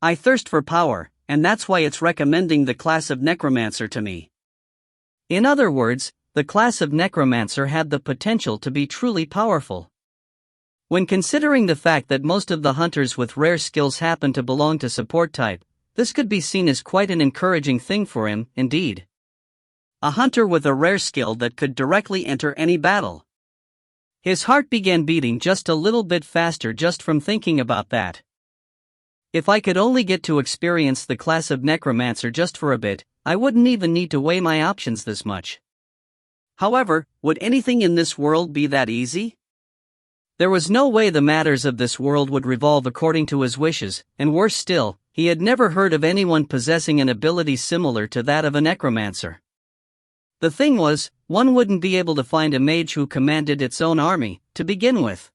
I thirst for power, and that's why it's recommending the class of necromancer to me. In other words, the class of necromancer had the potential to be truly powerful. When considering the fact that most of the hunters with rare skills happen to belong to support type, this could be seen as quite an encouraging thing for him, indeed. A hunter with a rare skill that could directly enter any battle. His heart began beating just a little bit faster just from thinking about that. If I could only get to experience the class of necromancer just for a bit, I wouldn't even need to weigh my options this much. However, would anything in this world be that easy? There was no way the matters of this world would revolve according to his wishes, and worse still, he had never heard of anyone possessing an ability similar to that of a necromancer. The thing was, one wouldn't be able to find a mage who commanded its own army, to begin with.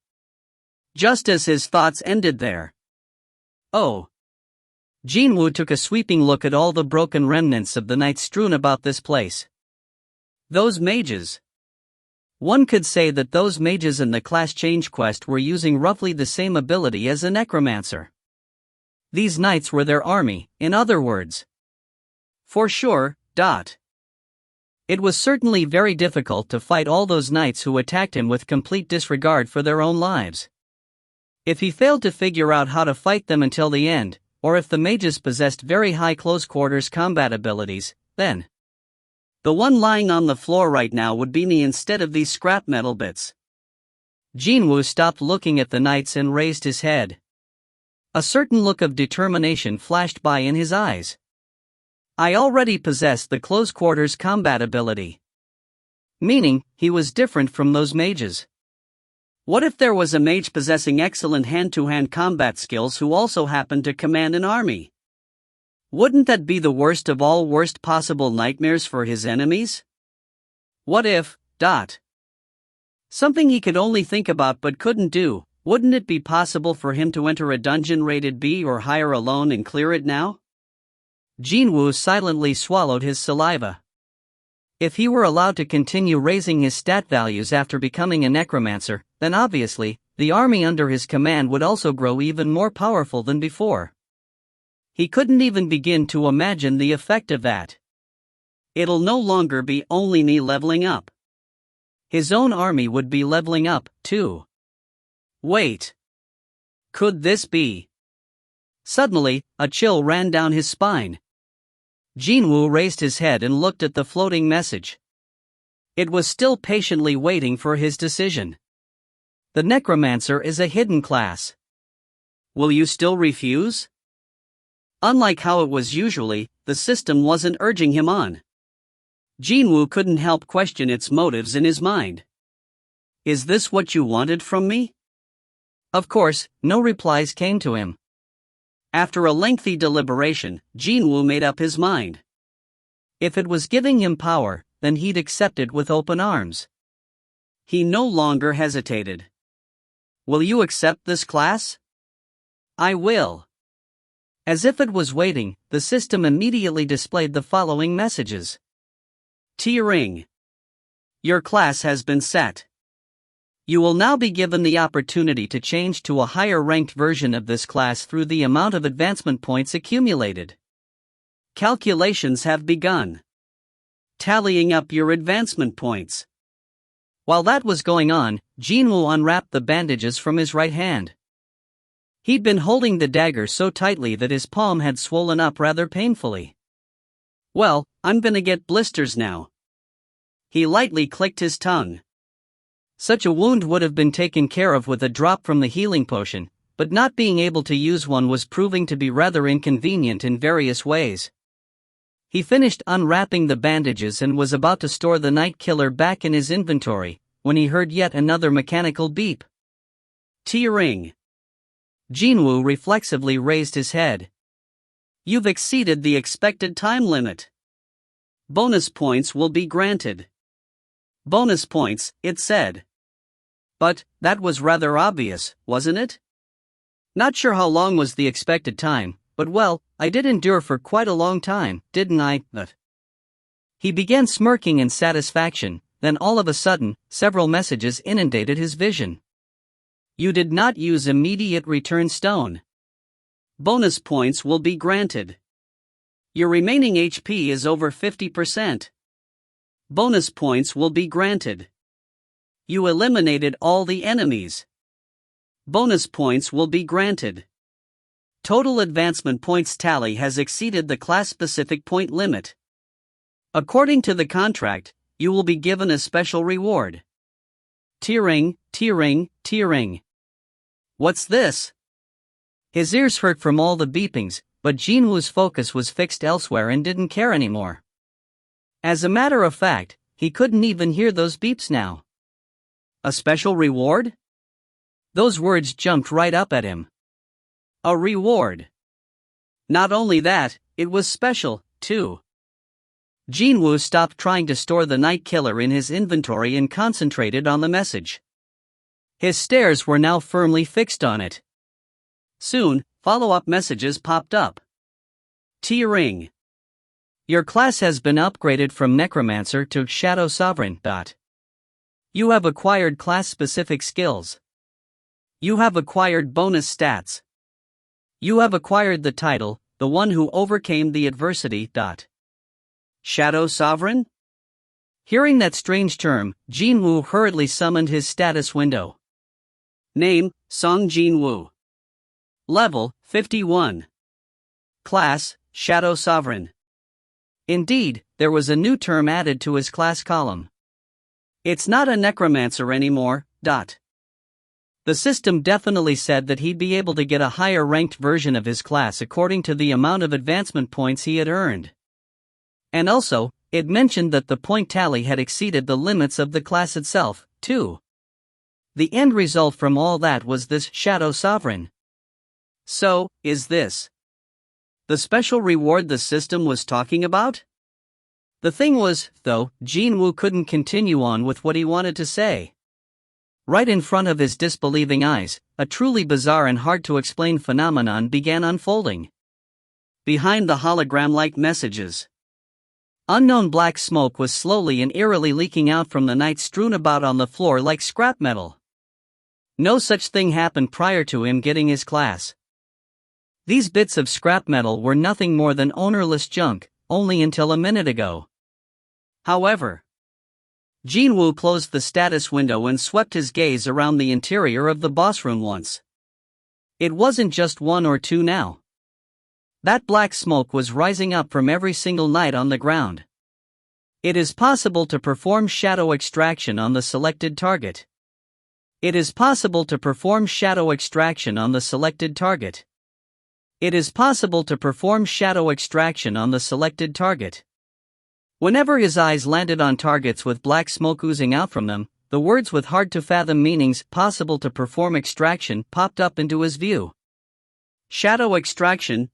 Just as his thoughts ended there. Oh. Jin-Woo took a sweeping look at all the broken remnants of the knights strewn about this place. Those mages. One could say that those mages in the class change quest were using roughly the same ability as a necromancer. These knights were their army, in other words. For sure. It was certainly very difficult to fight all those knights who attacked him with complete disregard for their own lives. If he failed to figure out how to fight them until the end, or if the mages possessed very high close-quarters combat abilities, then the one lying on the floor right now would be me instead of these scrap metal bits. Jin-Woo stopped looking at the knights and raised his head. A certain look of determination flashed by in his eyes. I already possessed the close-quarters combat ability. Meaning, he was different from those mages. What if there was a mage possessing excellent hand-to-hand combat skills who also happened to command an army? Wouldn't that be the worst of all worst possible nightmares for his enemies? What if, something he could only think about but couldn't do, wouldn't it be possible for him to enter a dungeon rated B or higher alone and clear it now? Jin-Woo silently swallowed his saliva. If he were allowed to continue raising his stat values after becoming a necromancer, then obviously, the army under his command would also grow even more powerful than before. He couldn't even begin to imagine the effect of that. It'll no longer be only me leveling up. His own army would be leveling up, too. Wait. Could this be? Suddenly, a chill ran down his spine. Jin-Woo raised his head and looked at the floating message. It was still patiently waiting for his decision. The necromancer is a hidden class. Will you still refuse? Unlike how it was usually, the system wasn't urging him on. Jin-Woo couldn't help question its motives in his mind. Is this what you wanted from me? Of course, no replies came to him. After a lengthy deliberation, Jin-Woo made up his mind. If it was giving him power, then he'd accept it with open arms. He no longer hesitated. Will you accept this class? I will. As if it was waiting, the system immediately displayed the following messages. T-Ring. Your class has been set. You will now be given the opportunity to change to a higher-ranked version of this class through the amount of advancement points accumulated. Calculations have begun. Tallying up your advancement points. While that was going on, Jin-Woo unwrapped the bandages from his right hand. He'd been holding the dagger so tightly that his palm had swollen up rather painfully. Well, I'm gonna get blisters now. He lightly clicked his tongue. Such a wound would have been taken care of with a drop from the healing potion, but not being able to use one was proving to be rather inconvenient in various ways. He finished unwrapping the bandages and was about to store the night killer back in his inventory, when he heard yet another mechanical beep. T-Ring. Jin-Woo reflexively raised his head. You've exceeded the expected time limit. Bonus points will be granted. Bonus points, it said. But, that was rather obvious, wasn't it? Not sure how long was the expected time, but well, I did endure for quite a long time, didn't I? He began smirking in satisfaction, then all of a sudden, several messages inundated his vision. You did not use immediate return stone. Bonus points will be granted. Your remaining HP is over 50%. Bonus points will be granted. You eliminated all the enemies. Bonus points will be granted. Total advancement points tally has exceeded the class-specific point limit. According to the contract, you will be given a special reward. Tearing, tearing, tearing. What's this? His ears hurt from all the beepings, but Jin-Woo's focus was fixed elsewhere and didn't care anymore. As a matter of fact, he couldn't even hear those beeps now. A special reward? Those words jumped right up at him. A reward. Not only that, it was special, too. Jin-Woo stopped trying to store the night killer in his inventory and concentrated on the message. His stares were now firmly fixed on it. Soon, follow-up messages popped up. T-Ring. Your class has been upgraded from Necromancer to Shadow Sovereign. You have acquired class-specific skills. You have acquired bonus stats. You have acquired the title, the one who overcame the adversity. Shadow Sovereign? Hearing that strange term, Jin-Woo hurriedly summoned his status window. Name, Seong Jin-Woo. Level, 51. Class, Shadow Sovereign. Indeed, there was a new term added to his class column. It's not a necromancer anymore. The system definitely said that he'd be able to get a higher ranked version of his class according to the amount of advancement points he had earned. And also, it mentioned that the point tally had exceeded the limits of the class itself, too. The end result from all that was this Shadow Sovereign. So, is this the special reward the system was talking about? The thing was, though, Jin-Woo couldn't continue on with what he wanted to say. Right in front of his disbelieving eyes, a truly bizarre and hard-to-explain phenomenon began unfolding. Behind the hologram-like messages, unknown black smoke was slowly and eerily leaking out from the night strewn about on the floor like scrap metal. No such thing happened prior to him getting his class. These bits of scrap metal were nothing more than ownerless junk, only until a minute ago. However, Jin-Woo closed the status window and swept his gaze around the interior of the boss room once. It wasn't just one or two now. That black smoke was rising up from every single night on the ground. It is possible to perform shadow extraction on the selected target. It is possible to perform shadow extraction on the selected target. It is possible to perform shadow extraction on the selected target. Whenever his eyes landed on targets with black smoke oozing out from them, the words with hard-to-fathom meanings "possible to perform extraction" popped up into his view. Shadow extraction.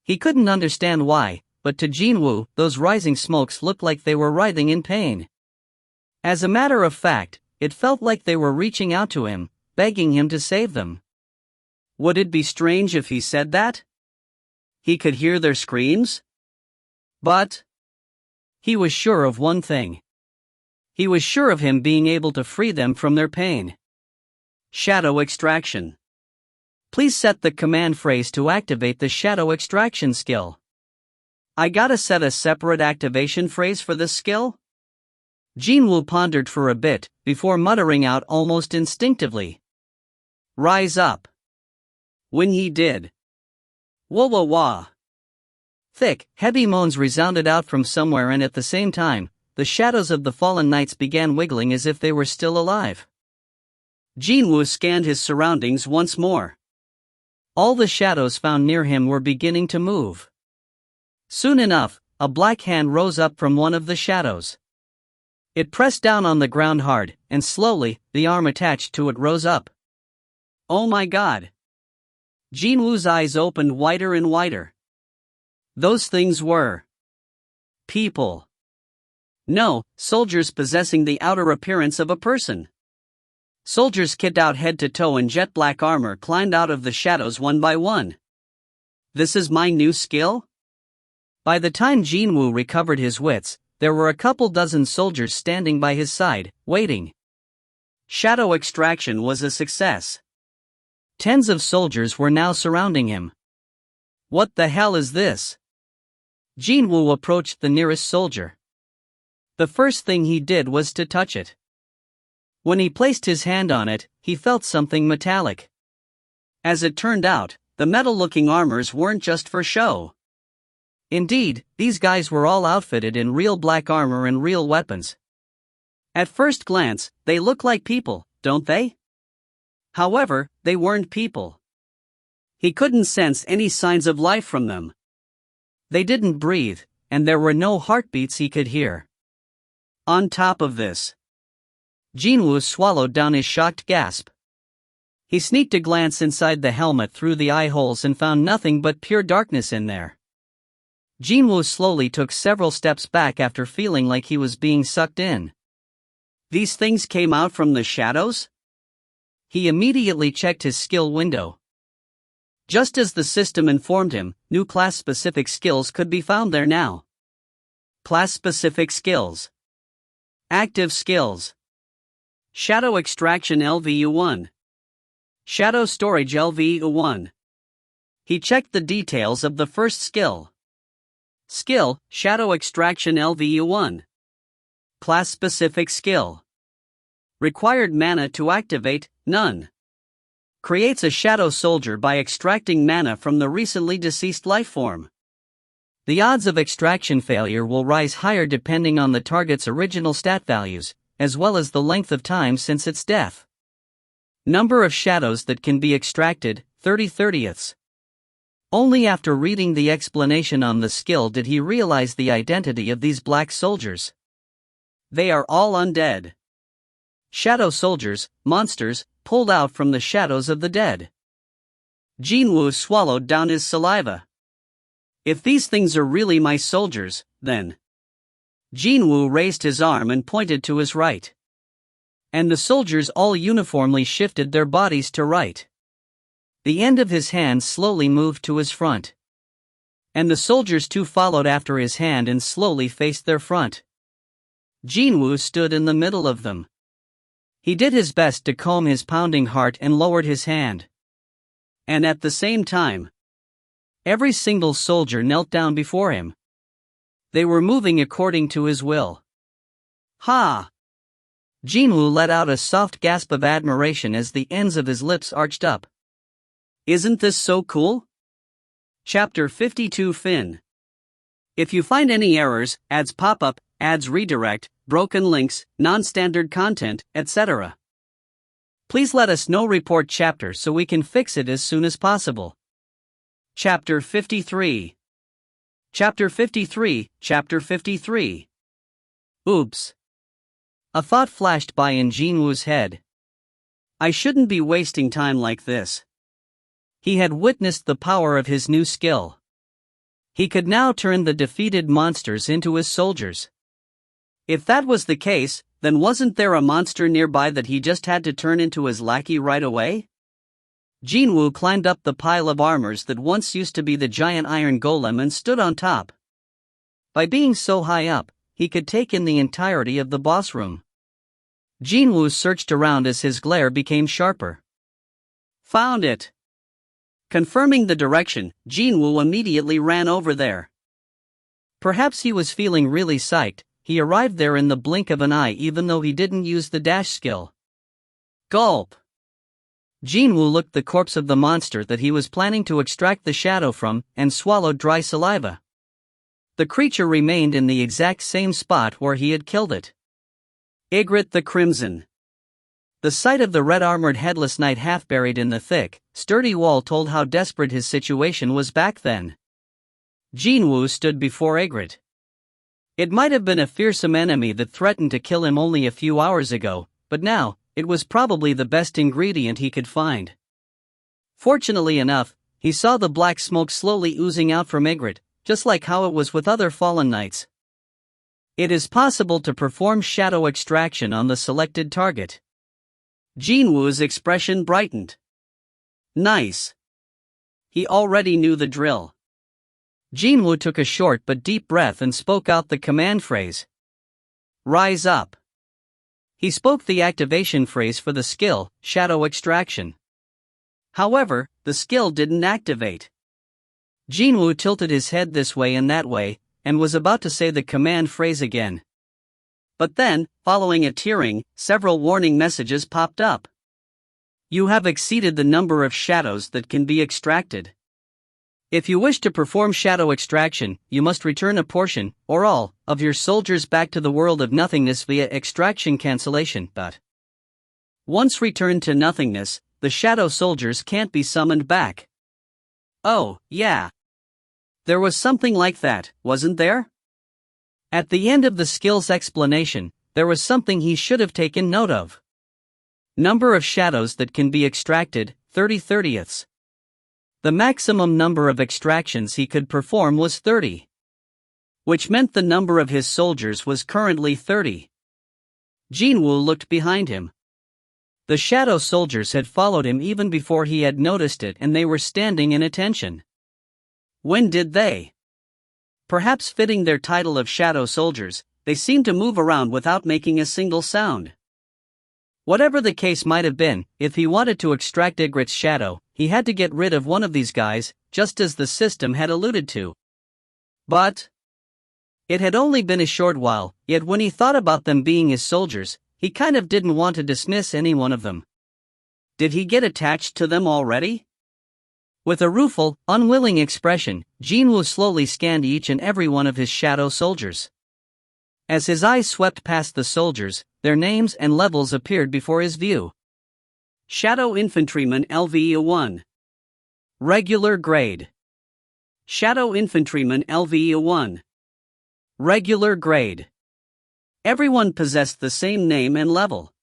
He couldn't understand why, but to Jin-Woo, those rising smokes looked like they were writhing in pain. As a matter of fact, it felt like they were reaching out to him, begging him to save them. Would it be strange if he said that? He could hear their screams? But he was sure of one thing. He was sure of him being able to free them from their pain. Shadow extraction. Please set the command phrase to activate the shadow extraction skill. I gotta set a separate activation phrase for this skill? Jin-Woo pondered for a bit, before muttering out almost instinctively, "Rise up." When he did, wah wah wah. Thick, heavy moans resounded out from somewhere, and at the same time, the shadows of the fallen knights began wiggling as if they were still alive. Jin-Woo scanned his surroundings once more. All the shadows found near him were beginning to move. Soon enough, a black hand rose up from one of the shadows. It pressed down on the ground hard, and slowly, the arm attached to it rose up. Oh my God! Jin-Woo's eyes opened wider and wider. Those things were people. No, soldiers possessing the outer appearance of a person. Soldiers kitted out head to toe in jet black armor climbed out of the shadows one by one. This is my new skill? By the time Jin-Woo recovered his wits, there were a couple dozen soldiers standing by his side, waiting. Shadow extraction was a success. Tens of soldiers were now surrounding him. What the hell is this? Jin-Woo approached the nearest soldier. The first thing he did was to touch it. When he placed his hand on it, he felt something metallic. As it turned out, the metal-looking armors weren't just for show. Indeed, these guys were all outfitted in real black armor and real weapons. At first glance, they look like people, don't they? However, they weren't people. He couldn't sense any signs of life from them. They didn't breathe, and there were no heartbeats he could hear. On top of this, Jin-Woo swallowed down his shocked gasp. He sneaked a glance inside the helmet through the eye holes and found nothing but pure darkness in there. Jin-Woo slowly took several steps back after feeling like he was being sucked in. These things came out from the shadows? He immediately checked his skill window. Just as the system informed him, new class-specific skills could be found there now. Class-specific skills. Active skills. Shadow extraction LVU1. Shadow storage LVU1. He checked the details of the first skill. Skill, Shadow extraction LVU1. Class-specific skill. Required mana to activate, none. Creates a shadow soldier by extracting mana from the recently deceased lifeform. The odds of extraction failure will rise higher depending on the target's original stat values, as well as the length of time since its death. Number of shadows that can be extracted, 30/30ths. Only after reading the explanation on the skill did he realize the identity of these black soldiers. They are all undead. Shadow soldiers, monsters, pulled out from the shadows of the dead. Jin-Woo swallowed down his saliva. If these things are really my soldiers, then... Jin-Woo raised his arm and pointed to his right. And the soldiers all uniformly shifted their bodies to right. The end of his hand slowly moved to his front. And the soldiers too followed after his hand and slowly faced their front. Jin-Woo stood in the middle of them. He did his best to calm his pounding heart and lowered his hand. And at the same time, every single soldier knelt down before him. They were moving according to his will. Ha! Jin-Woo let out a soft gasp of admiration as the ends of his lips arched up. Isn't this so cool? Chapter 52 Fin. If you find any errors, ads pop up, ads redirect, broken links, non-standard content, etc., please let us know. Report chapter so we can fix it as soon as possible. Chapter 53. Chapter 53, Chapter 53. Oops. A thought flashed by in Jin-Woo's head. I shouldn't be wasting time like this. He had witnessed the power of his new skill. He could now turn the defeated monsters into his soldiers. If that was the case, then wasn't there a monster nearby that he just had to turn into his lackey right away? Jin-Woo climbed up the pile of armors that once used to be the giant iron golem and stood on top. By being so high up, he could take in the entirety of the boss room. Jin-Woo searched around as his glare became sharper. Found it! Confirming the direction, Jin-Woo immediately ran over there. Perhaps he was feeling really psyched. He arrived there in the blink of an eye even though he didn't use the dash skill. Gulp! Jin-Woo looked the corpse of the monster that he was planning to extract the shadow from, and swallowed dry saliva. The creature remained in the exact same spot where he had killed it. Ygritte the Crimson. The sight of the red-armored headless knight half buried in the thick, sturdy wall told how desperate his situation was back then. Jin-Woo stood before Ygritte. It might have been a fearsome enemy that threatened to kill him only a few hours ago, but now, it was probably the best ingredient he could find. Fortunately enough, he saw the black smoke slowly oozing out from Ygritte, just like how it was with other fallen knights. It is possible to perform shadow extraction on the selected target. Jin-Woo's expression brightened. Nice. He already knew the drill. Jin-Woo took a short but deep breath and spoke out the command phrase. Rise up. He spoke the activation phrase for the skill, shadow extraction. However, the skill didn't activate. Jin-Woo tilted his head this way and that way, and was about to say the command phrase again. But then, following a tearing, several warning messages popped up. You have exceeded the number of shadows that can be extracted. If you wish to perform shadow extraction, you must return a portion, or all, of your soldiers back to the world of nothingness via extraction cancellation. But once returned to nothingness, the shadow soldiers can't be summoned back. Oh, yeah. There was something like that, wasn't there? At the end of the skill's explanation, there was something he should have taken note of. Number of shadows that can be extracted, 30/30ths. The maximum number of extractions he could perform was 30. Which meant the number of his soldiers was currently 30. Jin-Woo looked behind him. The shadow soldiers had followed him even before he had noticed it, and they were standing in attention. When did they? Perhaps fitting their title of shadow soldiers, they seemed to move around without making a single sound. Whatever the case might have been, if he wanted to extract Ygritte's shadow, he had to get rid of one of these guys, just as the system had alluded to. But it had only been a short while, yet when he thought about them being his soldiers, he kind of didn't want to dismiss any one of them. Did he get attached to them already? With a rueful, unwilling expression, Jin-Woo slowly scanned each and every one of his shadow soldiers. As his eyes swept past the soldiers, their names and levels appeared before his view. Shadow Infantryman LVE-1. Regular grade. Shadow Infantryman LVE-1. Regular grade. Everyone possessed the same name and level.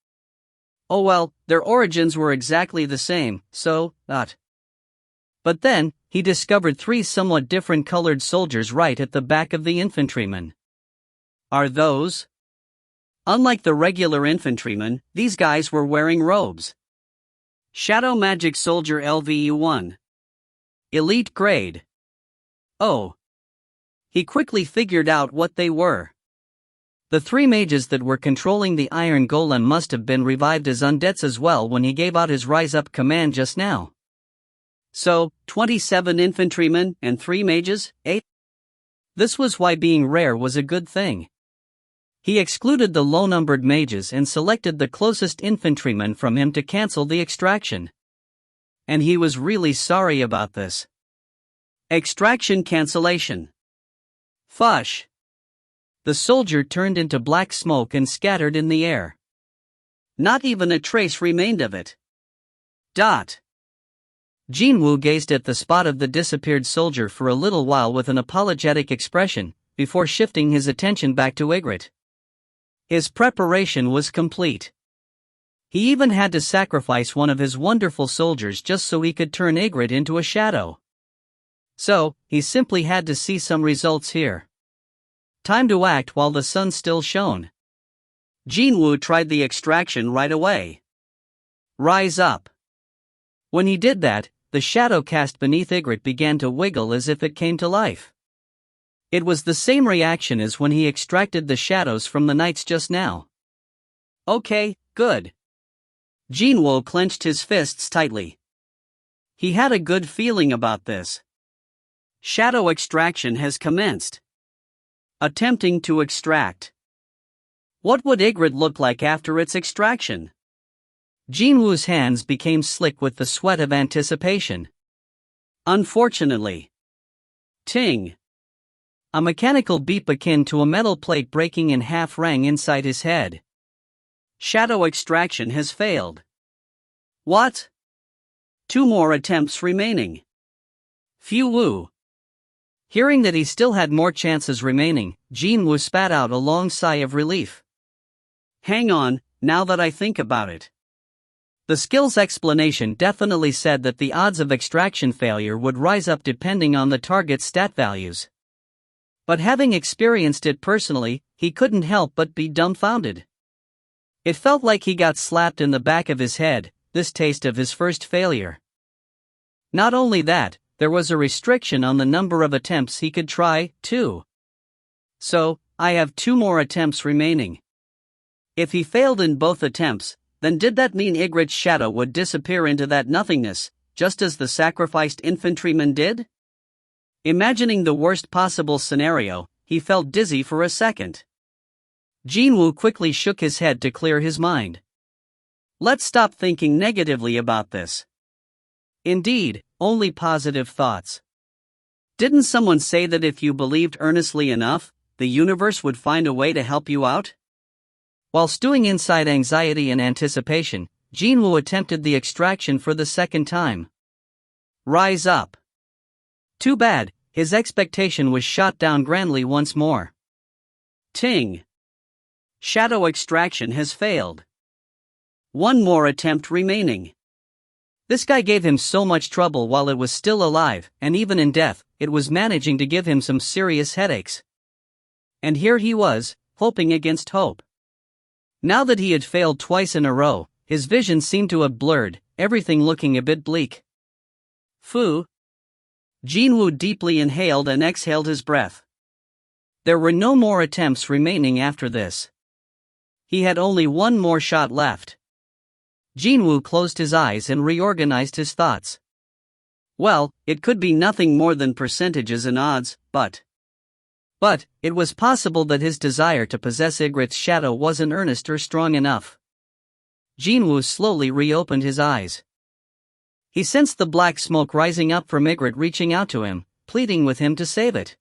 Oh well, their origins were exactly the same, so, But then, he discovered 3 somewhat different colored soldiers right at the back of the infantryman. Are those? Unlike the regular infantryman, these guys were wearing robes. Shadow Magic Soldier LVE-1. Elite grade. Oh. He quickly figured out what they were. The 3 mages that were controlling the Iron Golem must have been revived as undeads as well when he gave out his Rise Up command just now. So, 27 infantrymen and 3 mages, 8? This was why being rare was a good thing. He excluded the low-numbered mages and selected the closest infantryman from him to cancel the extraction. And he was really sorry about this. Extraction cancellation. Fush. The soldier turned into black smoke and scattered in the air. Not even a trace remained of it. Jin-Woo gazed at the spot of the disappeared soldier for a little while with an apologetic expression, before shifting his attention back to Ygritte. His preparation was complete. He even had to sacrifice one of his wonderful soldiers just so he could turn Ygritte into a shadow. So, he simply had to see some results here. Time to act while the sun still shone. Jin-Woo tried the extraction right away. Rise up. When he did that, the shadow cast beneath Ygritte began to wiggle as if it came to life. It was the same reaction as when he extracted the shadows from the knights just now. Okay, good. Jin-Woo clenched his fists tightly. He had a good feeling about this. Shadow extraction has commenced. Attempting to extract. What would Ygritte look like after its extraction? Jin-Woo's hands became slick with the sweat of anticipation. Unfortunately. Ting. A mechanical beep akin to a metal plate breaking in half rang inside his head. Shadow extraction has failed. What? 2 more attempts remaining. Phew. Hearing that he still had more chances remaining, Jin-Woo spat out a long sigh of relief. Hang on, now that I think about it. The skill's explanation definitely said that the odds of extraction failure would rise up depending on the target's stat values. But having experienced it personally, he couldn't help but be dumbfounded. It felt like he got slapped in the back of his head, this taste of his first failure. Not only that, there was a restriction on the number of attempts he could try, too. So, I have 2 more attempts remaining. If he failed in both attempts, then did that mean Ygritte's shadow would disappear into that nothingness, just as the sacrificed infantryman did? Imagining the worst possible scenario, he felt dizzy for a second. Jin-Woo quickly shook his head to clear his mind. Let's stop thinking negatively about this. Indeed, only positive thoughts. Didn't someone say that if you believed earnestly enough, the universe would find a way to help you out? While stewing inside anxiety and anticipation, Jin-Woo attempted the extraction for the second time. Rise up. Too bad, his expectation was shot down grandly once more. Ting. Shadow extraction has failed. 1 more attempt remaining. This guy gave him so much trouble while it was still alive, and even in death, it was managing to give him some serious headaches. And here he was, hoping against hope. Now that he had failed twice in a row, his vision seemed to have blurred, everything looking a bit bleak. Phew. Jin-Woo deeply inhaled and exhaled his breath. There were no more attempts remaining after this. He had only 1 more shot left. Jin-Woo closed his eyes and reorganized his thoughts. Well, it could be nothing more than percentages and odds, but it was possible that his desire to possess Ygritte's shadow wasn't earnest or strong enough. Jin-Woo slowly reopened his eyes. He sensed the black smoke rising up from Ygritte reaching out to him, pleading with him to save it.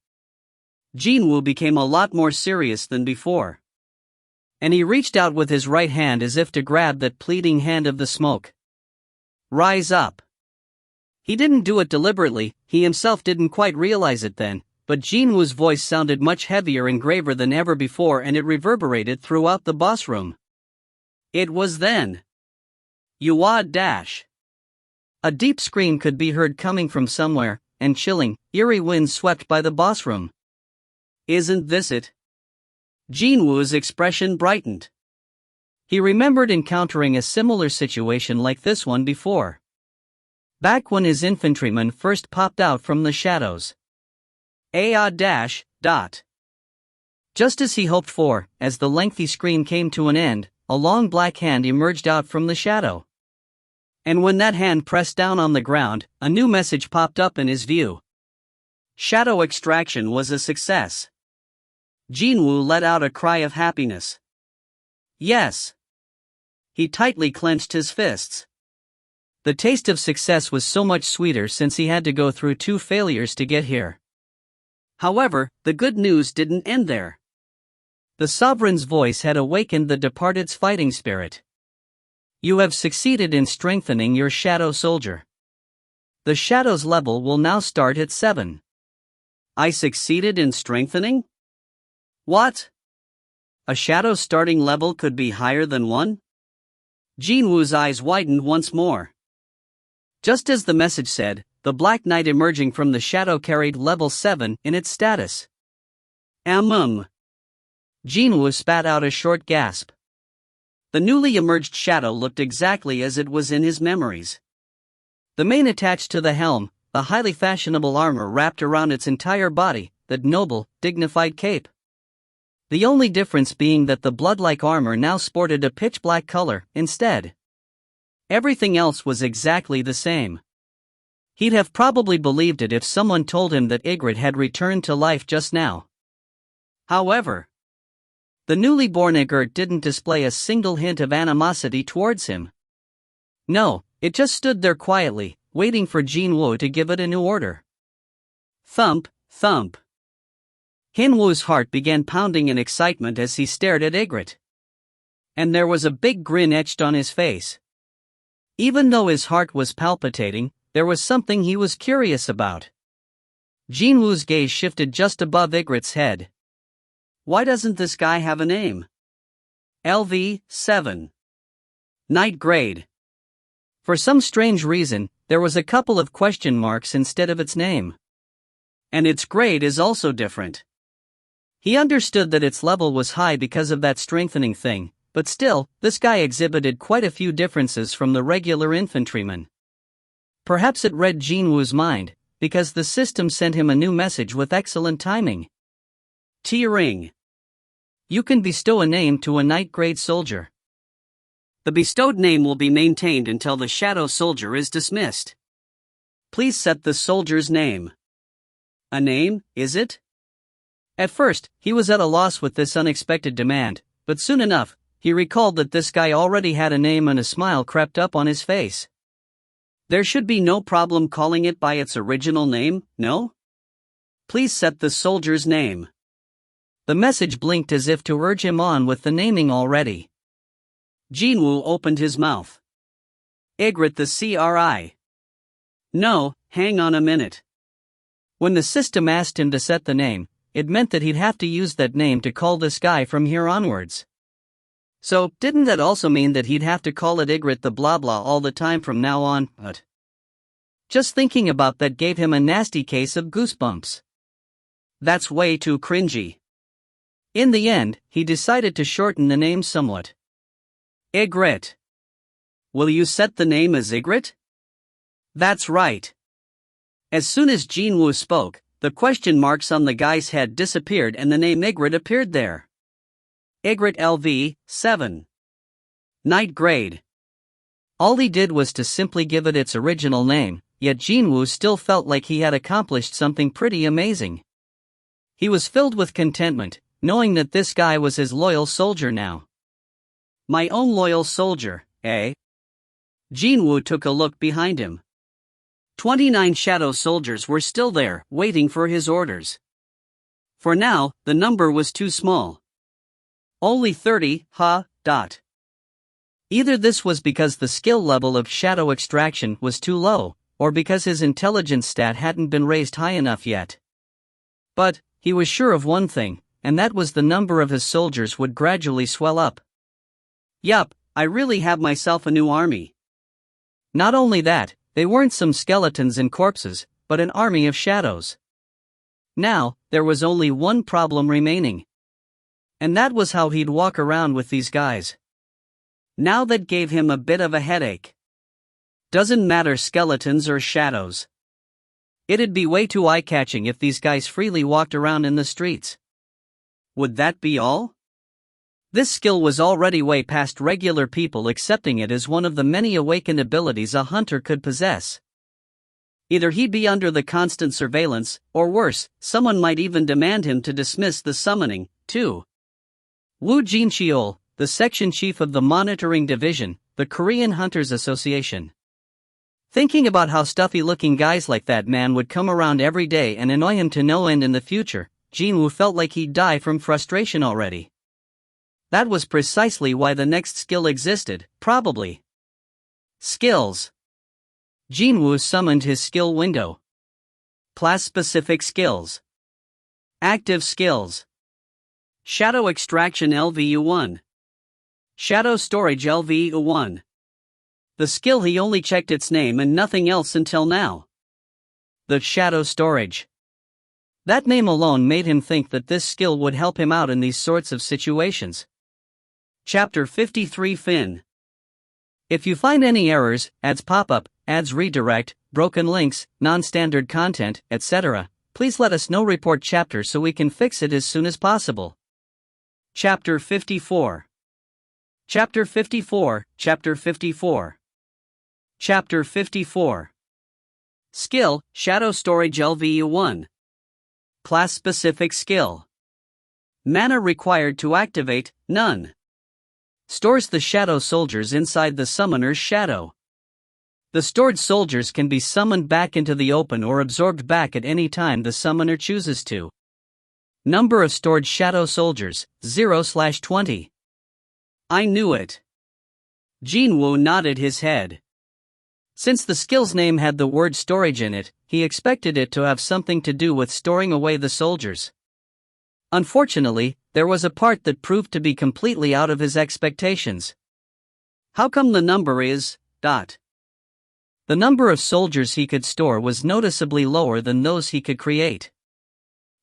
Jin-Woo became a lot more serious than before. And he reached out with his right hand as if to grab that pleading hand of the smoke. Rise up. He didn't do it deliberately, he himself didn't quite realize it then, but Jin-Woo's voice sounded much heavier and graver than ever before, and it reverberated throughout the boss room. It was then. Yuad dash. A deep scream could be heard coming from somewhere, and chilling, eerie winds swept by the boss room. Isn't this it? Jin-Woo's expression brightened. He remembered encountering a similar situation like this one before. Back when his infantryman first popped out from the shadows. Just as he hoped for, as the lengthy scream came to an end, a long black hand emerged out from the shadow. And when that hand pressed down on the ground, a new message popped up in his view. Shadow extraction was a success. Jin-Woo let out a cry of happiness. Yes. He tightly clenched his fists. The taste of success was so much sweeter since he had to go through 2 failures to get here. However, the good news didn't end there. The sovereign's voice had awakened the departed's fighting spirit. You have succeeded in strengthening your shadow soldier. The shadow's level will now start at 7. I succeeded in strengthening? What? A shadow's starting level could be higher than 1? Jin-Woo's eyes widened once more. Just as the message said, the Black Knight emerging from the shadow carried level 7 in its status. Jin-Woo spat out a short gasp. The newly emerged shadow looked exactly as it was in his memories. The mane attached to the helm, the highly fashionable armor wrapped around its entire body, that noble, dignified cape. The only difference being that the blood-like armor now sported a pitch-black color instead. Everything else was exactly the same. He'd have probably believed it if someone told him that Ygritte had returned to life just now. However, the newly born Ygritte didn't display a single hint of animosity towards him. No, it just stood there quietly, waiting for Jin-Woo to give it a new order. Thump, thump. Jin-Woo's heart began pounding in excitement as he stared at Ygritte. And there was a big grin etched on his face. Even though his heart was palpitating, there was something he was curious about. Jin-Woo's gaze shifted just above Ygritte's head. Why doesn't this guy have a name? LV-7. Knight grade. For some strange reason, there was a couple of question marks instead of its name. And its grade is also different. He understood that its level was high because of that strengthening thing, but still, this guy exhibited quite a few differences from the regular infantryman. Perhaps it read Jin-Woo's mind, because the system sent him a new message with excellent timing. T-ring. You can bestow a name to a night grade soldier. The bestowed name will be maintained until the shadow soldier is dismissed. Please set the soldier's name. A name, is it? At first, he was at a loss with this unexpected demand, but soon enough, he recalled that this guy already had a name and a smile crept up on his face. There should be no problem calling it by its original name, no? Please set the soldier's name. The message blinked as if to urge him on with the naming already. Jin-Woo opened his mouth. Excerpt the CRI. No, hang on a minute. When the system asked him to set the name, it meant that he'd have to use that name to call this guy from here onwards. So, didn't that also mean that he'd have to call it excerpt the blah blah all the time from now on? But just thinking about that gave him a nasty case of goosebumps. That's way too cringy. In the end, he decided to shorten the name somewhat. Excerpt. Will you set the name as excerpt? That's right. As soon as Jin-Woo spoke, the question marks on the guy's head disappeared and the name excerpt appeared there. Excerpt LV, 7. Night grade. All he did was to simply give it its original name, yet Jin-Woo still felt like he had accomplished something pretty amazing. He was filled with contentment, knowing that this guy was his loyal soldier now. My own loyal soldier, eh? Jin-Woo took a look behind him. 29 shadow soldiers were still there, waiting for his orders. For now, the number was too small. Only 30, Either this was because the skill level of shadow extraction was too low, or because his intelligence stat hadn't been raised high enough yet. But, he was sure of one thing, and that was the number of his soldiers would gradually swell up. Yup, I really have myself a new army. Not only that, they weren't some skeletons and corpses, but an army of shadows. Now, there was only one problem remaining. And that was how he'd walk around with these guys. Now that gave him a bit of a headache. Doesn't matter skeletons or shadows. It'd be way too eye-catching if these guys freely walked around in the streets. Would that be all? This skill was already way past regular people accepting it as one of the many awakened abilities a hunter could possess. Either he'd be under the constant surveillance, or worse, someone might even demand him to dismiss the summoning, too. Woo Jin-Cheol, the section chief of the Monitoring Division, the Korean Hunters Association. Thinking about how stuffy-looking guys like that man would come around every day and annoy him to no end in the future, Jin-Woo felt like he'd die from frustration already. That was precisely why the next skill existed, probably. Skills. Jin-Woo summoned his skill window. Class-specific skills. Active skills. Shadow extraction LVU1. Shadow storage LVU1. The skill he only checked its name and nothing else until now. The shadow storage. That name alone made him think that this skill would help him out in these sorts of situations. Chapter 53 Fin. If you find any errors, ads pop up, ads redirect, broken links, non-standard content, etc., please let us know. Report chapter so we can fix it as soon as possible. Chapter 54. Chapter 54, Chapter 54. Chapter 54. Skill, Shadow Storage LVU1. Class-specific skill. Mana required to activate, none. Stores the shadow soldiers inside the summoner's shadow. The stored soldiers can be summoned back into the open or absorbed back at any time the summoner chooses to. Number of stored shadow soldiers, 0/20. I knew it. Jin-Woo nodded his head. Since the skill's name had the word storage in it, he expected it to have something to do with storing away the soldiers. Unfortunately, there was a part that proved to be completely out of his expectations. How come the number is, ... The number of soldiers he could store was noticeably lower than those he could create.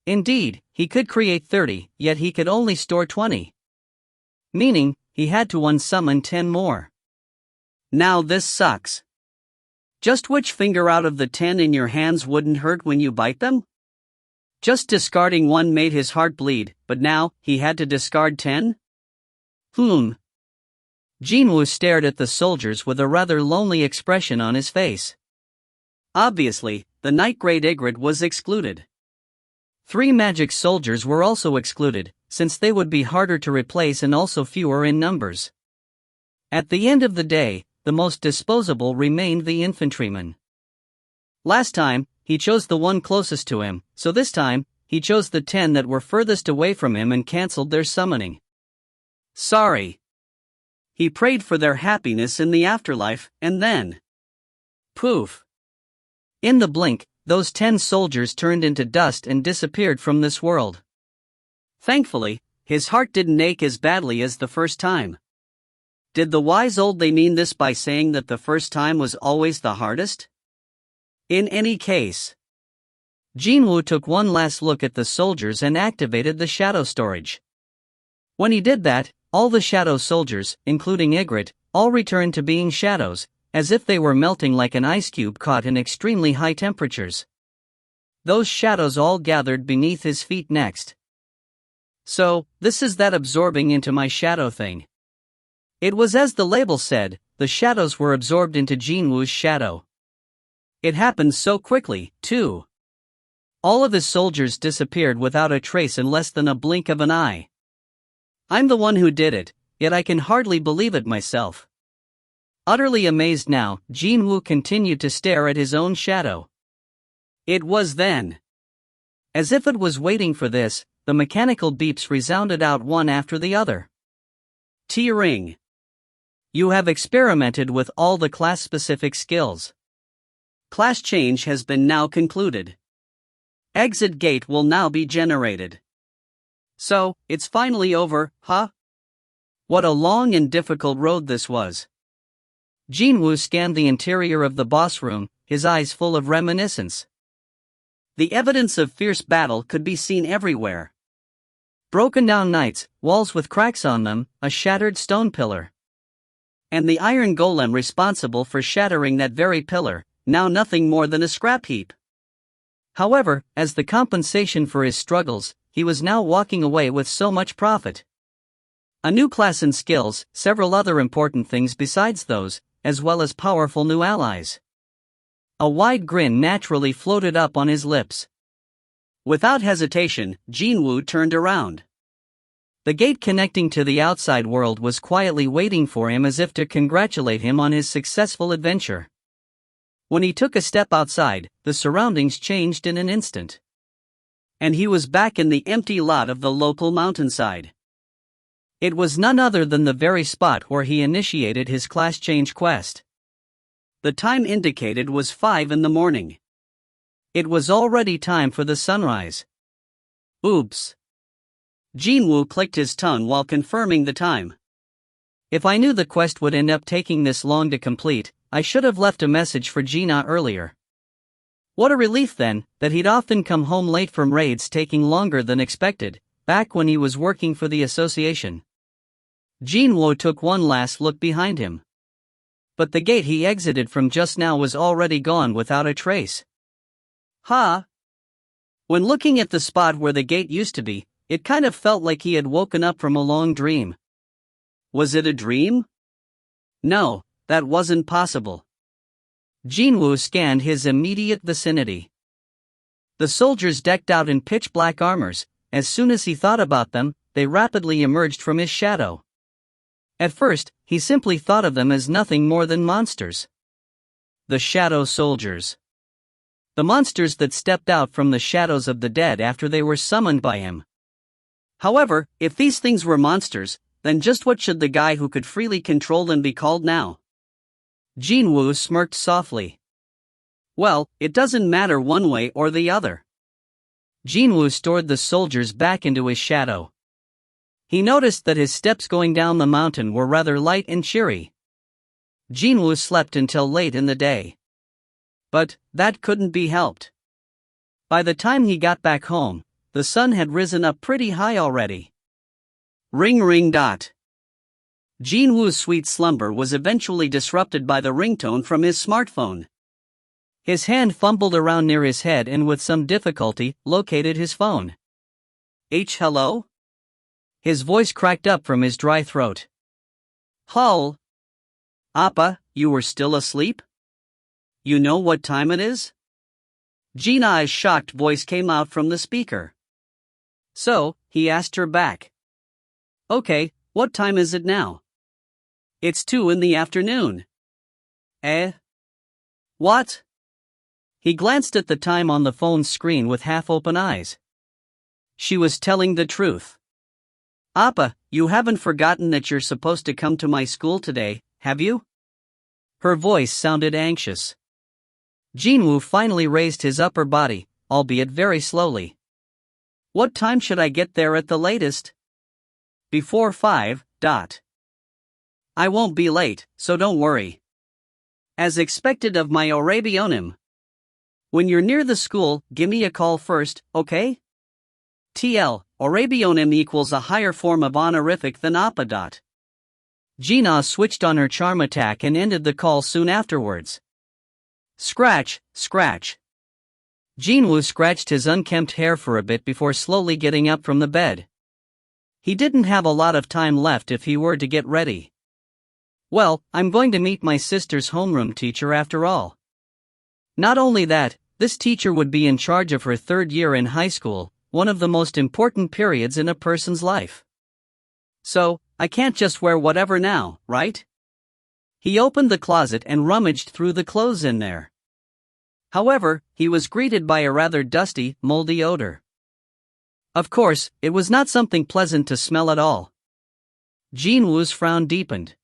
Indeed, he could create 30, yet he could only store 20. Meaning, he had to unsummon 10 more. Now this sucks. Just which finger out of the 10 in your hands wouldn't hurt when you bite them? Just discarding one made his heart bleed, but now, he had to discard 10? Jin-Woo stared at the soldiers with a rather lonely expression on his face. Obviously, the night-grade Ygritte was excluded. 3 magic soldiers were also excluded, since they would be harder to replace and also fewer in numbers. At the end of the day, the most disposable remained the infantryman. Last time, he chose the one closest to him, so this time, he chose the 10 that were furthest away from him and cancelled their summoning. Sorry. He prayed for their happiness in the afterlife, and then... poof. In the blink, those 10 soldiers turned into dust and disappeared from this world. Thankfully, his heart didn't ache as badly as the first time. Did the wise old they mean this by saying that the first time was always the hardest? In any case, Jin-Woo took one last look at the soldiers and activated the shadow storage. When he did that, all the shadow soldiers, including Ygritte, all returned to being shadows, as if they were melting like an ice cube caught in extremely high temperatures. Those shadows all gathered beneath his feet next. So, this is that absorbing into my shadow thing. It was as the label said, the shadows were absorbed into Jin-Woo's shadow. It happened so quickly, too. All of his soldiers disappeared without a trace in less than a blink of an eye. I'm the one who did it, yet I can hardly believe it myself. Utterly amazed now, Jin-Woo continued to stare at his own shadow. It was then. As if it was waiting for this, the mechanical beeps resounded out one after the other. T-ring. You have experimented with all the class-specific skills. Class change has been now concluded. Exit gate will now be generated. So, it's finally over, huh? What a long and difficult road this was. Jin-Woo scanned the interior of the boss room, his eyes full of reminiscence. The evidence of fierce battle could be seen everywhere. Broken down knights, walls with cracks on them, a shattered stone pillar. And the iron golem responsible for shattering that very pillar, now nothing more than a scrap heap. However, as the compensation for his struggles, he was now walking away with so much profit. A new class and skills, several other important things besides those, as well as powerful new allies. A wide grin naturally floated up on his lips. Without hesitation, Jin-Woo turned around. The gate connecting to the outside world was quietly waiting for him as if to congratulate him on his successful adventure. When he took a step outside, the surroundings changed in an instant. And he was back in the empty lot of the local mountainside. It was none other than the very spot where he initiated his class change quest. The time indicated was 5 in the morning. It was already time for the sunrise. Oops. Jin-Woo clicked his tongue while confirming the time. If I knew the quest would end up taking this long to complete, I should have left a message for Gina earlier. What a relief then, that he'd often come home late from raids taking longer than expected, back when he was working for the association. Jin-Woo took one last look behind him. But the gate he exited from just now was already gone without a trace. When looking at the spot where the gate used to be, it kind of felt like he had woken up from a long dream. Was it a dream? No, that wasn't possible. Jin-Woo scanned his immediate vicinity. The soldiers decked out in pitch-black armors, as soon as he thought about them, they rapidly emerged from his shadow. At first, he simply thought of them as nothing more than monsters. The shadow soldiers. The monsters that stepped out from the shadows of the dead after they were summoned by him. However, if these things were monsters, then just what should the guy who could freely control them be called now? Jin-Woo smirked softly. Well, it doesn't matter one way or the other. Jin-Woo stored the soldiers back into his shadow. He noticed that his steps going down the mountain were rather light and cheery. Jin-Woo slept until late in the day. But that couldn't be helped. By the time he got back home, the sun had risen up pretty high already. Ring ring dot. Jin-Woo's sweet slumber was eventually disrupted by the ringtone from his smartphone. His hand fumbled around near his head and with some difficulty, located his phone. Hello? His voice cracked up from his dry throat. Hull? Appa, you were still asleep? You know what time it is? Gina's shocked voice came out from the speaker. So, he asked her back. Okay, what time is it now? It's 2 in the afternoon. What? He glanced at the time on the phone's screen with half-open eyes. She was telling the truth. Appa, you haven't forgotten that you're supposed to come to my school today, have you? Her voice sounded anxious. Jin-Woo finally raised his upper body, albeit very slowly. What time should I get there at the latest? Before 5. I won't be late, so don't worry. As expected of my Orabionim. When you're near the school, give me a call first, okay? TL, Orabionim equals a higher form of honorific than Appa. Gina switched on her charm attack and ended the call soon afterwards. Scratch, scratch. Jin-Woo scratched his unkempt hair for a bit before slowly getting up from the bed. He didn't have a lot of time left if he were to get ready. Well, I'm going to meet my sister's homeroom teacher after all. Not only that, this teacher would be in charge of her 3rd year in high school, one of the most important periods in a person's life. So, I can't just wear whatever now, right? He opened the closet and rummaged through the clothes in there. However, he was greeted by a rather dusty, moldy odor. Of course, it was not something pleasant to smell at all. Jin-Woo's frown deepened.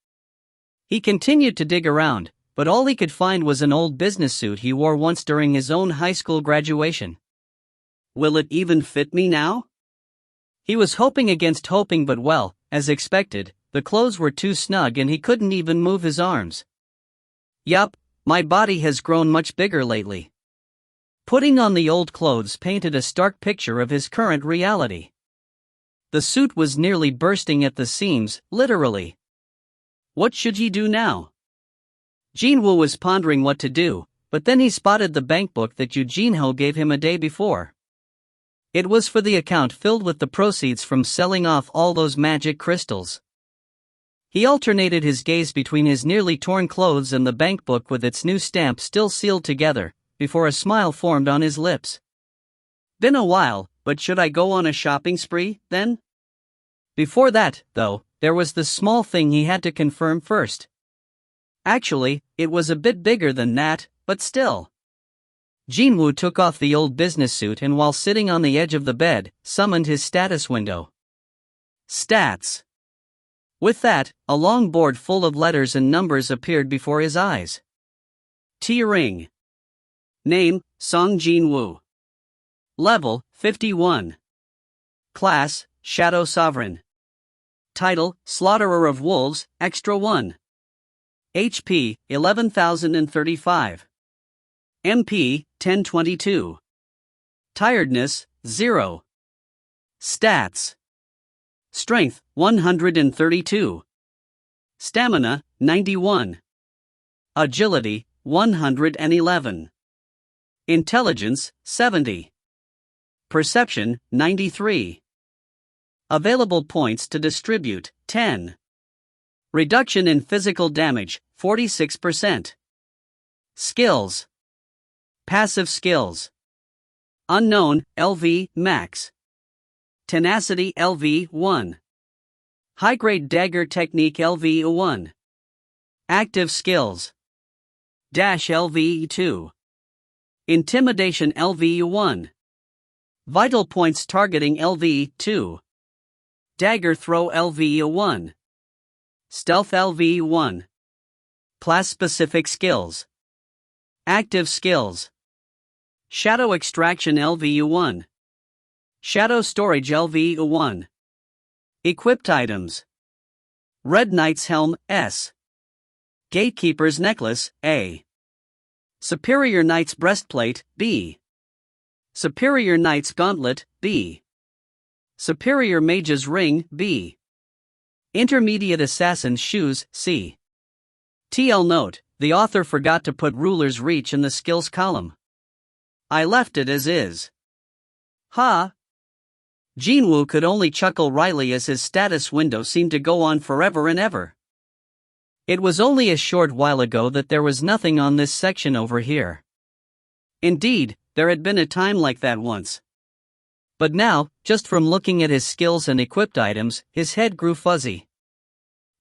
He continued to dig around, but all he could find was an old business suit he wore once during his own high school graduation. Will it even fit me now? He was hoping against hoping, but well, as expected, the clothes were too snug and he couldn't even move his arms. Yup, my body has grown much bigger lately. Putting on the old clothes painted a stark picture of his current reality. The suit was nearly bursting at the seams, literally. What should he do now? Jin-Woo was pondering what to do, but then he spotted the bankbook that Eugene-ho gave him a day before. It was for the account filled with the proceeds from selling off all those magic crystals. He alternated his gaze between his nearly torn clothes and the bankbook with its new stamp still sealed together, before a smile formed on his lips. Been a while, but should I go on a shopping spree, then? Before that, though, there was the small thing he had to confirm first. Actually, it was a bit bigger than that, but still. Jin-Woo took off the old business suit and while sitting on the edge of the bed, summoned his status window. Stats. With that, a long board full of letters and numbers appeared before his eyes. T-ring. Name, Seong Jin-Woo. Level, 51. Class, Shadow Sovereign. Title, Slaughterer of Wolves, Extra 1. HP, 11,035. MP, 1022. Tiredness, 0. Stats. Strength, 132. Stamina, 91. Agility, 111. Intelligence, 70. Perception, 93. Available points to distribute, 10. Reduction in physical damage, 46%. Skills. Passive skills. Unknown, LV, Max. Tenacity, LV, 1. High-grade dagger technique, LV, 1. Active skills. Dash, LV, 2. Intimidation, LV, 1. Vital points targeting, LV, 2. Dagger throw, LV, 1. Stealth, LV, 1. Class-specific skills. Active skills. Shadow extraction, LV, 1. Shadow storage, LV, 1. Equipped items. Red Knight's helm, S. Gatekeeper's necklace, A. Superior Knight's breastplate, B. Superior Knight's gauntlet, B. Superior Mage's ring, B. Intermediate Assassin's shoes, C. TL note, the author forgot to put ruler's reach in the skills column. I left it as is. Ha! Jin-Woo could only chuckle wryly as his status window seemed to go on forever and ever. It was only a short while ago that there was nothing on this section over here. Indeed, there had been a time like that once. But now, just from looking at his skills and equipped items, his head grew fuzzy.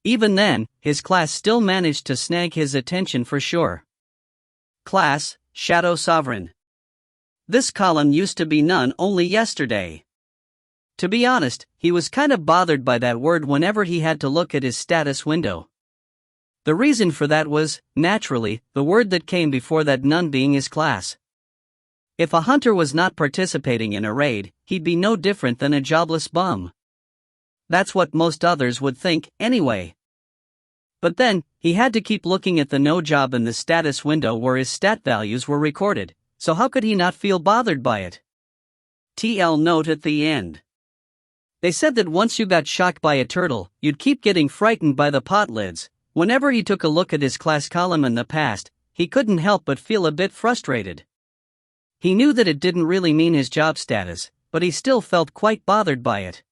Even then, his class still managed to snag his attention for sure. Class, Shadow Sovereign. This column used to be none only yesterday. To be honest, he was kind of bothered by that word whenever he had to look at his status window. The reason for that was, naturally, the word that came before that, none being his class. If a hunter was not participating in a raid, he'd be no different than a jobless bum. That's what most others would think, anyway. But then, he had to keep looking at the no job in the status window where his stat values were recorded, so how could he not feel bothered by it? TL note at the end. They said that once you got shocked by a turtle, you'd keep getting frightened by the pot lids. Whenever he took a look at his class column in the past, he couldn't help but feel a bit frustrated. He knew that it didn't really mean his job status, but he still felt quite bothered by it.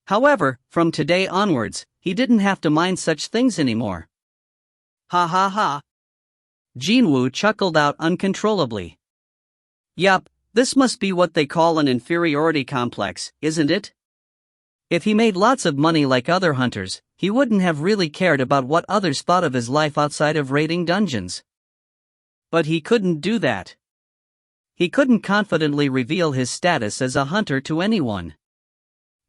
However, from today onwards, he didn't have to mind such things anymore. Ha ha ha. Jin-Woo chuckled out uncontrollably. Yup, this must be what they call an inferiority complex, isn't it? If he made lots of money like other hunters, he wouldn't have really cared about what others thought of his life outside of raiding dungeons. But he couldn't do that. He couldn't confidently reveal his status as a hunter to anyone.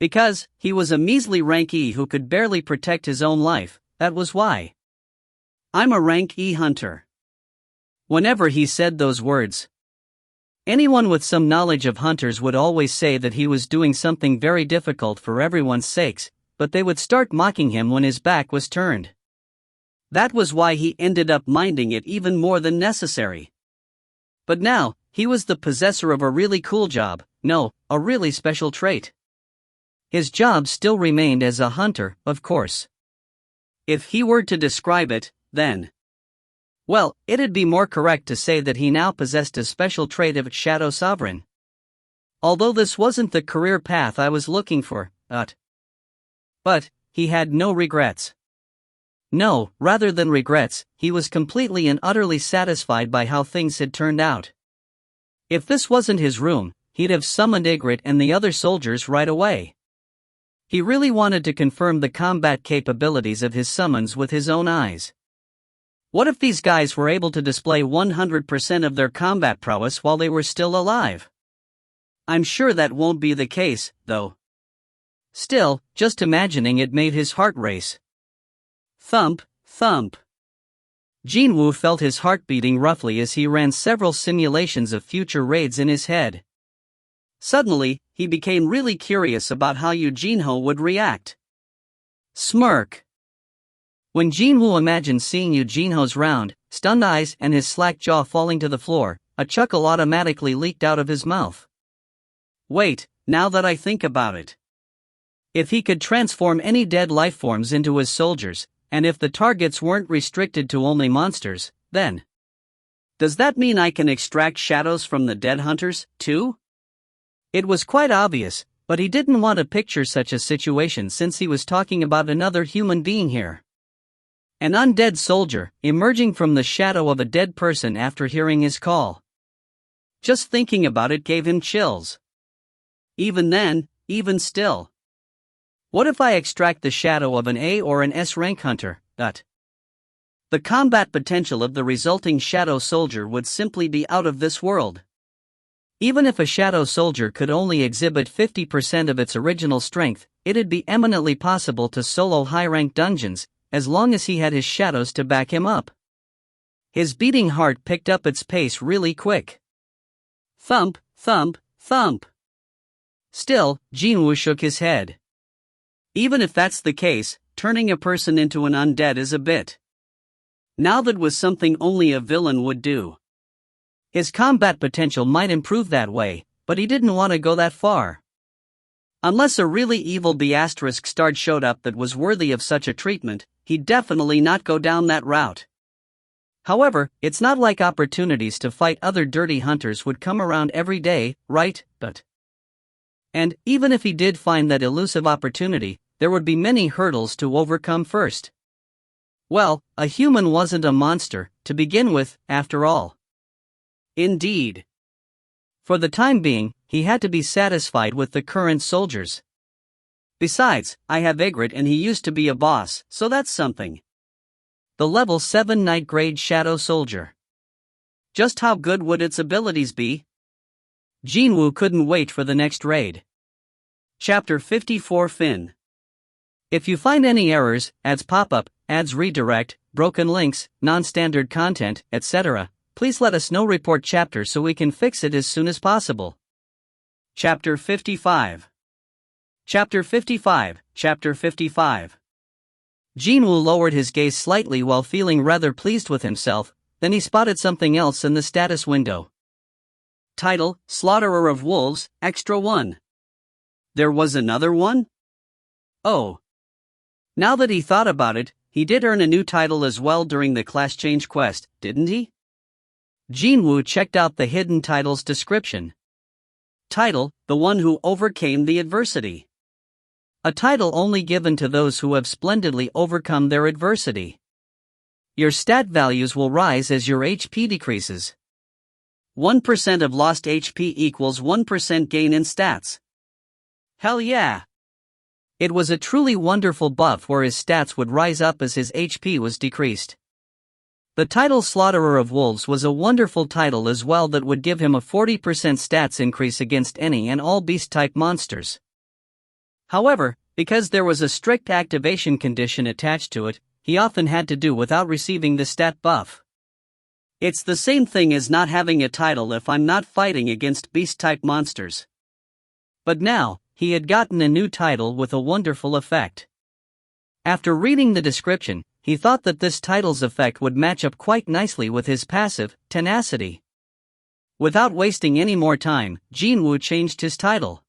Because he was a measly rank E who could barely protect his own life, that was why. I'm a rank E hunter. Whenever he said those words, anyone with some knowledge of hunters would always say that he was doing something very difficult for everyone's sakes, but they would start mocking him when his back was turned. That was why he ended up minding it even more than necessary. But now, he was the possessor of a really cool job, no, a really special trait. His job still remained as a hunter, of course. If he were to describe it, then, well, it'd be more correct to say that he now possessed a special trait of Shadow Sovereign. Although this wasn't the career path I was looking for, but he had no regrets. No, rather than regrets, he was completely and utterly satisfied by how things had turned out. If this wasn't his room, he'd have summoned Ygritte and the other soldiers right away. He really wanted to confirm the combat capabilities of his summons with his own eyes. What if these guys were able to display 100% of their combat prowess while they were still alive? I'm sure that won't be the case, though. Still, just imagining it made his heart race. Thump, thump. Jin-Woo felt his heart beating roughly as he ran several simulations of future raids in his head. Suddenly, he became really curious about how Eugene-ho would react. Smirk. When Jin-Woo imagined seeing Eugene-ho's round, stunned eyes and his slack jaw falling to the floor, a chuckle automatically leaked out of his mouth. Wait, now that I think about it. If he could transform any dead lifeforms into his soldiers, and if the targets weren't restricted to only monsters, then does that mean I can extract shadows from the dead hunters, too? It was quite obvious, but he didn't want to picture such a situation since he was talking about another human being here. An undead soldier, emerging from the shadow of a dead person after hearing his call. Just thinking about it gave him chills. Even then, even still. What if I extract the shadow of an A or an S rank hunter? The combat potential of the resulting shadow soldier would simply be out of this world. Even if a shadow soldier could only exhibit 50% of its original strength, it'd be eminently possible to solo high-rank dungeons, as long as he had his shadows to back him up. His beating heart picked up its pace really quick. Thump, thump, thump. Still, Jin-Woo shook his head. Even if that's the case, turning a person into an undead is a bit. Now that was something only a villain would do. His combat potential might improve that way, but he didn't want to go that far. Unless a really evil B** star showed up that was worthy of such a treatment, he'd definitely not go down that route. However, it's not like opportunities to fight other dirty hunters would come around every day, right? And, even if he did find that elusive opportunity, there would be many hurdles to overcome first. Well, a human wasn't a monster, to begin with, after all. Indeed. For the time being, he had to be satisfied with the current soldiers. Besides, I have Egret and he used to be a boss, so that's something. The level 7 Night Grade Shadow Soldier. Just how good would its abilities be? Jin-Woo couldn't wait for the next raid. Chapter 54 Fin. If you find any errors, ads pop up, ads redirect, broken links, non-standard content, etc., please let us know. Report chapter so we can fix it as soon as possible. Chapter 55. Chapter 55. Chapter 55. Jin-Woo lowered his gaze slightly while feeling rather pleased with himself, then he spotted something else in the status window. Title, Slaughterer of Wolves, Extra 1. There was another one? Oh. Now that he thought about it, he did earn a new title as well during the class change quest, didn't he? Jin-Woo checked out the hidden title's description. Title, The One Who Overcame the Adversity. A title only given to those who have splendidly overcome their adversity. Your stat values will rise as your HP decreases. 1% of lost HP equals 1% gain in stats. Hell yeah! It was a truly wonderful buff where his stats would rise up as his HP was decreased. The title Slaughterer of Wolves was a wonderful title as well that would give him a 40% stats increase against any and all beast-type monsters. However, because there was a strict activation condition attached to it, he often had to do without receiving the stat buff. It's the same thing as not having a title if I'm not fighting against beast-type monsters. But now, he had gotten a new title with a wonderful effect. After reading the description, he thought that this title's effect would match up quite nicely with his passive, Tenacity. Without wasting any more time, Jin-Woo changed his title.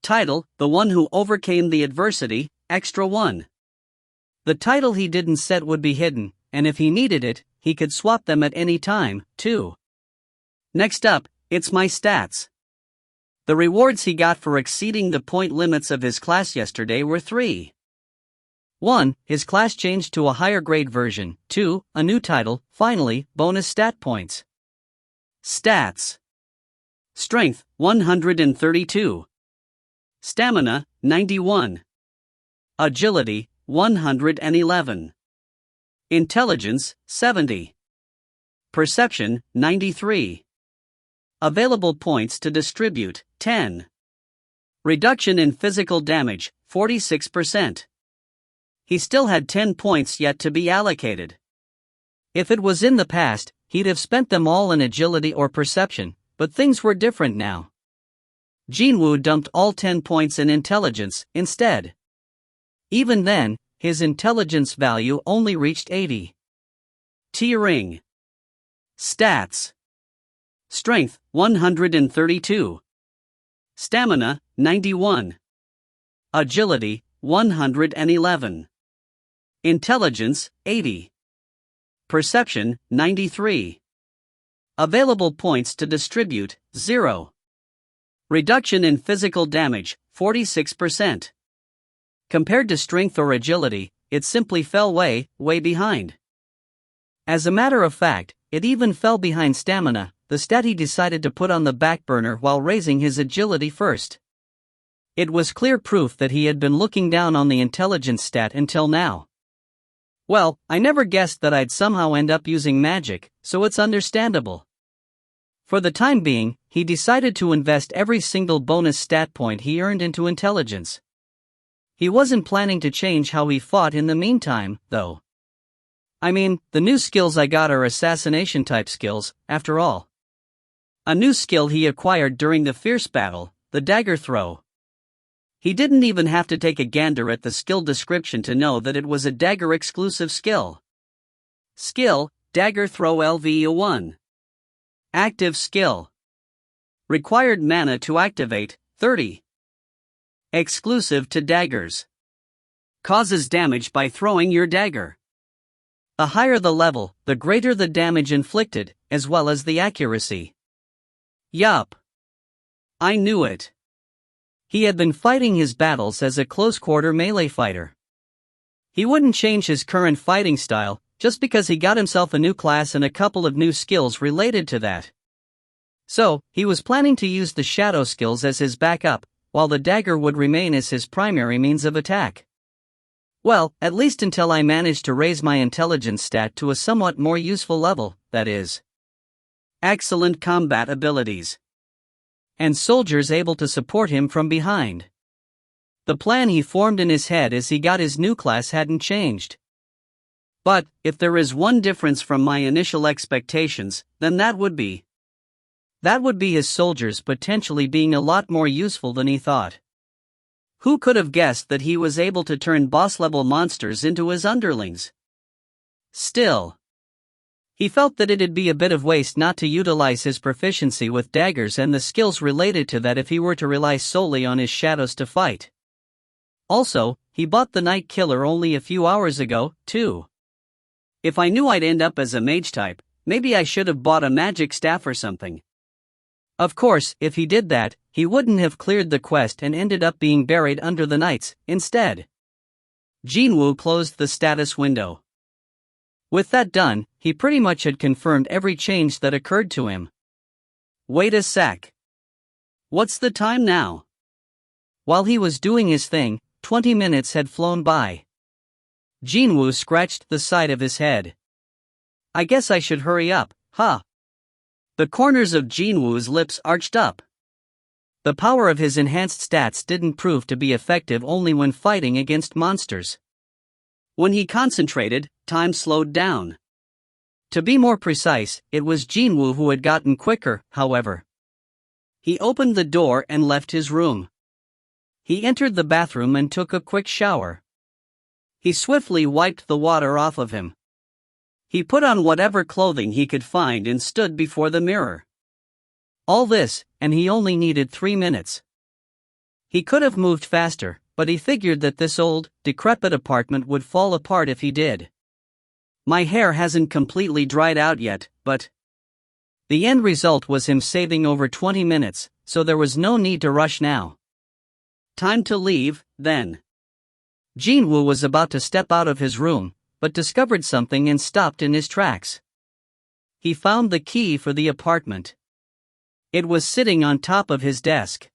Title, The One Who Overcame the Adversity, Extra 1. The title he didn't set would be hidden, and if he needed it, he could swap them at any time, too. Next up, it's my stats. The rewards he got for exceeding the point limits of his class yesterday were 3. 1. His class changed to a higher grade version. 2. A new title. Finally, bonus stat points. Stats. Strength, 132. Stamina, 91. Agility, 111. Intelligence, 70. Perception, 93. Available points to distribute, 10. Reduction in physical damage, 46%. He still had 10 points yet to be allocated. If it was in the past, he'd have spent them all in agility or perception, but things were different now. Jin-Woo dumped all 10 points in intelligence, instead. Even then, his intelligence value only reached 80. T-Ring. Stats. Strength, 132. Stamina, 91. Agility, 111. Intelligence, 80. Perception, 93. Available points to distribute, 0. Reduction in physical damage, 46%. Compared to strength or agility, it simply fell way behind. As a matter of fact, it even fell behind stamina, the stat he decided to put on the back burner while raising his agility first. It was clear proof that he had been looking down on the intelligence stat until now. Well, I never guessed that I'd somehow end up using magic, so it's understandable. For the time being, he decided to invest every single bonus stat point he earned into intelligence. He wasn't planning to change how he fought in the meantime, though. I mean, the new skills I got are assassination-type skills, after all. A new skill he acquired during the fierce battle, the dagger throw. He didn't even have to take a gander at the skill description to know that it was a dagger-exclusive skill. Skill, Dagger Throw LV1. Active skill. Required mana to activate, 30. Exclusive to daggers. Causes damage by throwing your dagger. The higher the level, the greater the damage inflicted, as well as the accuracy. Yup. I knew it. He had been fighting his battles as a close-quarter melee fighter. He wouldn't change his current fighting style, just because he got himself a new class and a couple of new skills related to that. So, he was planning to use the shadow skills as his backup, while the dagger would remain as his primary means of attack. Well, at least until I managed to raise my intelligence stat to a somewhat more useful level, that is. Excellent combat abilities. And soldiers able to support him from behind. The plan he formed in his head as he got his new class hadn't changed. But, if there is one difference from my initial expectations, then that would be his soldiers potentially being a lot more useful than he thought. Who could have guessed that he was able to turn boss-level monsters into his underlings? Still, he felt that it'd be a bit of waste not to utilize his proficiency with daggers and the skills related to that if he were to rely solely on his shadows to fight. Also, he bought the Night Killer only a few hours ago, too. If I knew I'd end up as a mage type, maybe I should have bought a magic staff or something. Of course, if he did that, he wouldn't have cleared the quest and ended up being buried under the knights, instead. Jin-Woo closed the status window. With that done, he pretty much had confirmed every change that occurred to him. Wait a sec. What's the time now? While he was doing his thing, 20 minutes had flown by. Jin-Woo scratched the side of his head. I guess I should hurry up, huh? The corners of Jin-Woo's lips arched up. The power of his enhanced stats didn't prove to be effective only when fighting against monsters. When he concentrated, time slowed down. To be more precise, it was Jin-Woo who had gotten quicker, however. He opened the door and left his room. He entered the bathroom and took a quick shower. He swiftly wiped the water off of him. He put on whatever clothing he could find and stood before the mirror. All this, and he only needed 3 minutes. He could have moved faster, but he figured that this old, decrepit apartment would fall apart if he did. My hair hasn't completely dried out yet, but... The end result was him saving over 20 minutes, so there was no need to rush now. Time to leave, then. Jin-Woo was about to step out of his room, but discovered something and stopped in his tracks. He found the key for the apartment. It was sitting on top of his desk.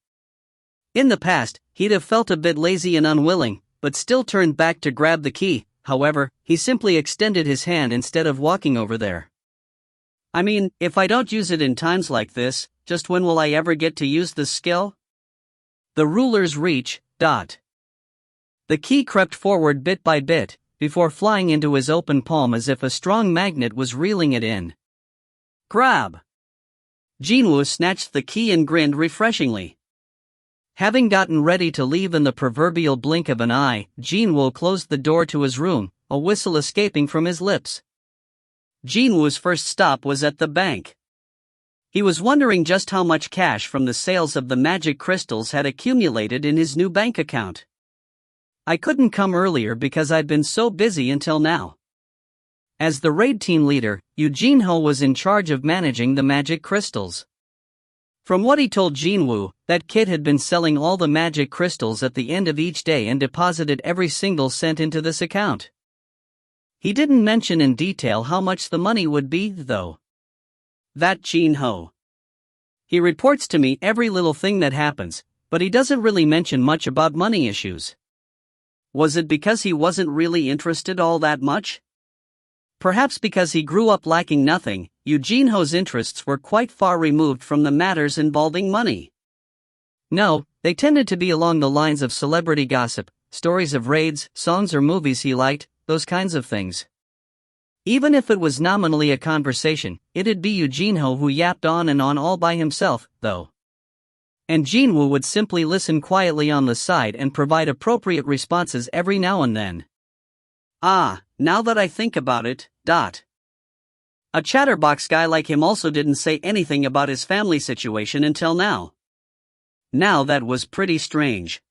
In the past, he'd have felt a bit lazy and unwilling, but still turned back to grab the key. However, he simply extended his hand instead of walking over there. I mean, if I don't use it in times like this, just when will I ever get to use this skill? The ruler's reach, ... The key crept forward bit by bit, before flying into his open palm as if a strong magnet was reeling it in. Grab! Jin-Woo snatched the key and grinned refreshingly. Having gotten ready to leave in the proverbial blink of an eye, Jin-Woo closed the door to his room, a whistle escaping from his lips. Jin-Woo's first stop was at the bank. He was wondering just how much cash from the sales of the magic crystals had accumulated in his new bank account. I couldn't come earlier because I'd been so busy until now. As the raid team leader, Eugene-ho was in charge of managing the magic crystals. From what he told Jin-Woo, that kid had been selling all the magic crystals at the end of each day and deposited every single cent into this account. He didn't mention in detail how much the money would be, though. That Jin-Ho. He reports to me every little thing that happens, but he doesn't really mention much about money issues. Was it because he wasn't really interested all that much? Perhaps because he grew up lacking nothing, Eugene-ho's interests were quite far removed from the matters involving money. No, they tended to be along the lines of celebrity gossip, stories of raids, songs or movies he liked, those kinds of things. Even if it was nominally a conversation, it'd be Eugene-ho who yapped on and on all by himself, though. And Jin-Woo would simply listen quietly on the side and provide appropriate responses every now and then. Ah, now that I think about it, ... A chatterbox guy like him also didn't say anything about his family situation until now. Now that was pretty strange.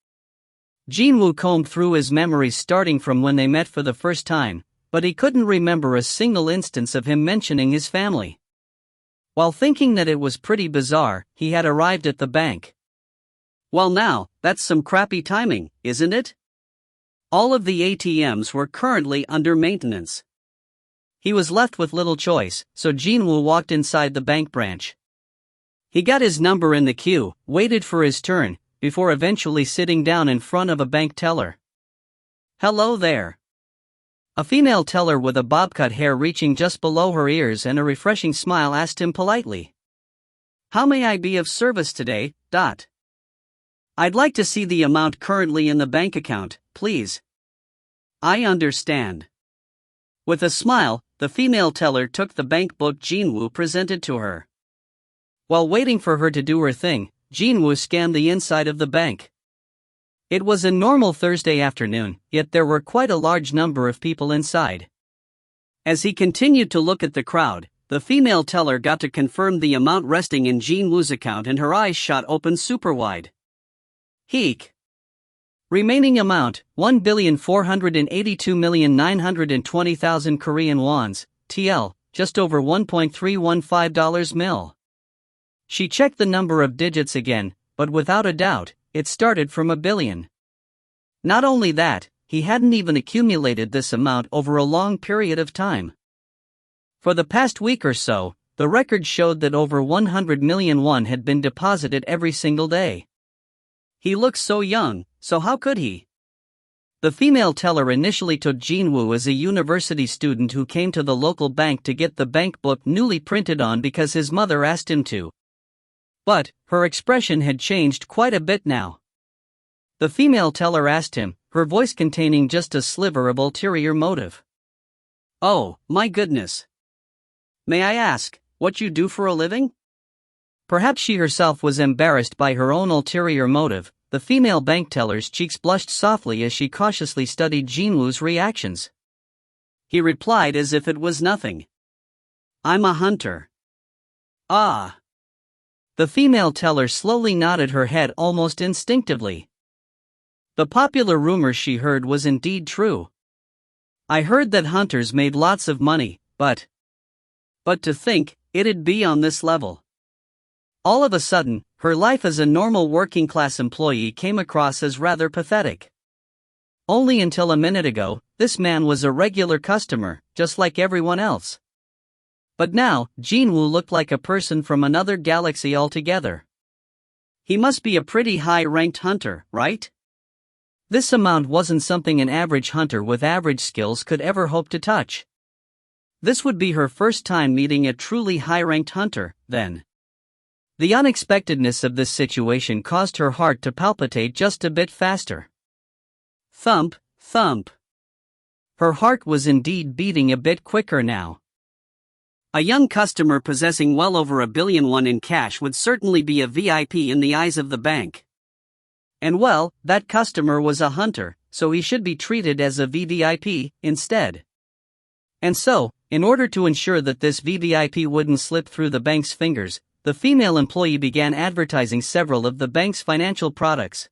Jin-Woo combed through his memories starting from when they met for the first time, but he couldn't remember a single instance of him mentioning his family. While thinking that it was pretty bizarre, he had arrived at the bank. Well now, that's some crappy timing, isn't it? All of the ATMs were currently under maintenance. He was left with little choice, so Jin-Woo walked inside the bank branch. He got his number in the queue, waited for his turn, before eventually sitting down in front of a bank teller. "Hello there." A female teller with a bob-cut hair reaching just below her ears and a refreshing smile asked him politely, "How may I be of service today, Dot? I'd like to see the amount currently in the bank account, please." "I understand." With a smile, the female teller took the bank book Jin-Woo presented to her. While waiting for her to do her thing, Jin-Woo scanned the inside of the bank. It was a normal Thursday afternoon, yet there were quite a large number of people inside. As he continued to look at the crowd, the female teller got to confirm the amount resting in Jin-Woo's account and her eyes shot open super wide. Heek. Remaining amount, 1,482,920,000 Korean wons, TL, just over $1.315 mil. She checked the number of digits again, but without a doubt, it started from a billion. Not only that, he hadn't even accumulated this amount over a long period of time. For the past week or so, the record showed that over 100 million won had been deposited every single day. He looks so young, so how could he? The female teller initially took Jin-Woo as a university student who came to the local bank to get the bank book newly printed on because his mother asked him to. But her expression had changed quite a bit now. The female teller asked him, her voice containing just a sliver of ulterior motive. "Oh, my goodness. May I ask, what you do for a living?" Perhaps she herself was embarrassed by her own ulterior motive. The female bank teller's cheeks blushed softly as she cautiously studied Jin-Woo's reactions. He replied as if it was nothing. "I'm a hunter." "Ah." The female teller slowly nodded her head almost instinctively. The popular rumor she heard was indeed true. "I heard that hunters made lots of money, but to think, it'd be on this level." All of a sudden, her life as a normal working-class employee came across as rather pathetic. Only until a minute ago, this man was a regular customer, just like everyone else. But now, Jin-Woo looked like a person from another galaxy altogether. He must be a pretty high-ranked hunter, right? This amount wasn't something an average hunter with average skills could ever hope to touch. This would be her first time meeting a truly high-ranked hunter, then. The unexpectedness of this situation caused her heart to palpitate just a bit faster. Thump, thump. Her heart was indeed beating a bit quicker now. A young customer possessing well over $1 billion in cash would certainly be a VIP in the eyes of the bank. And well, that customer was a hunter, so he should be treated as a VVIP instead. And so, in order to ensure that this VVIP wouldn't slip through the bank's fingers, the female employee began advertising several of the bank's financial products.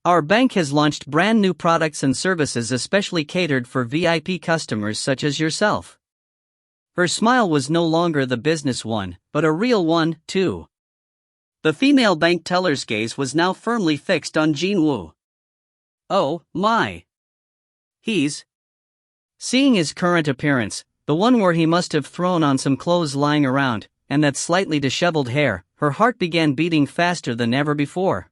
"Our bank has launched brand new products and services especially catered for VIP customers such as yourself." Her smile was no longer the business one, but a real one, too. The female bank teller's gaze was now firmly fixed on Jin-Woo. Oh, my. Seeing his current appearance, the one where he must have thrown on some clothes lying around, and that slightly disheveled hair, her heart began beating faster than ever before.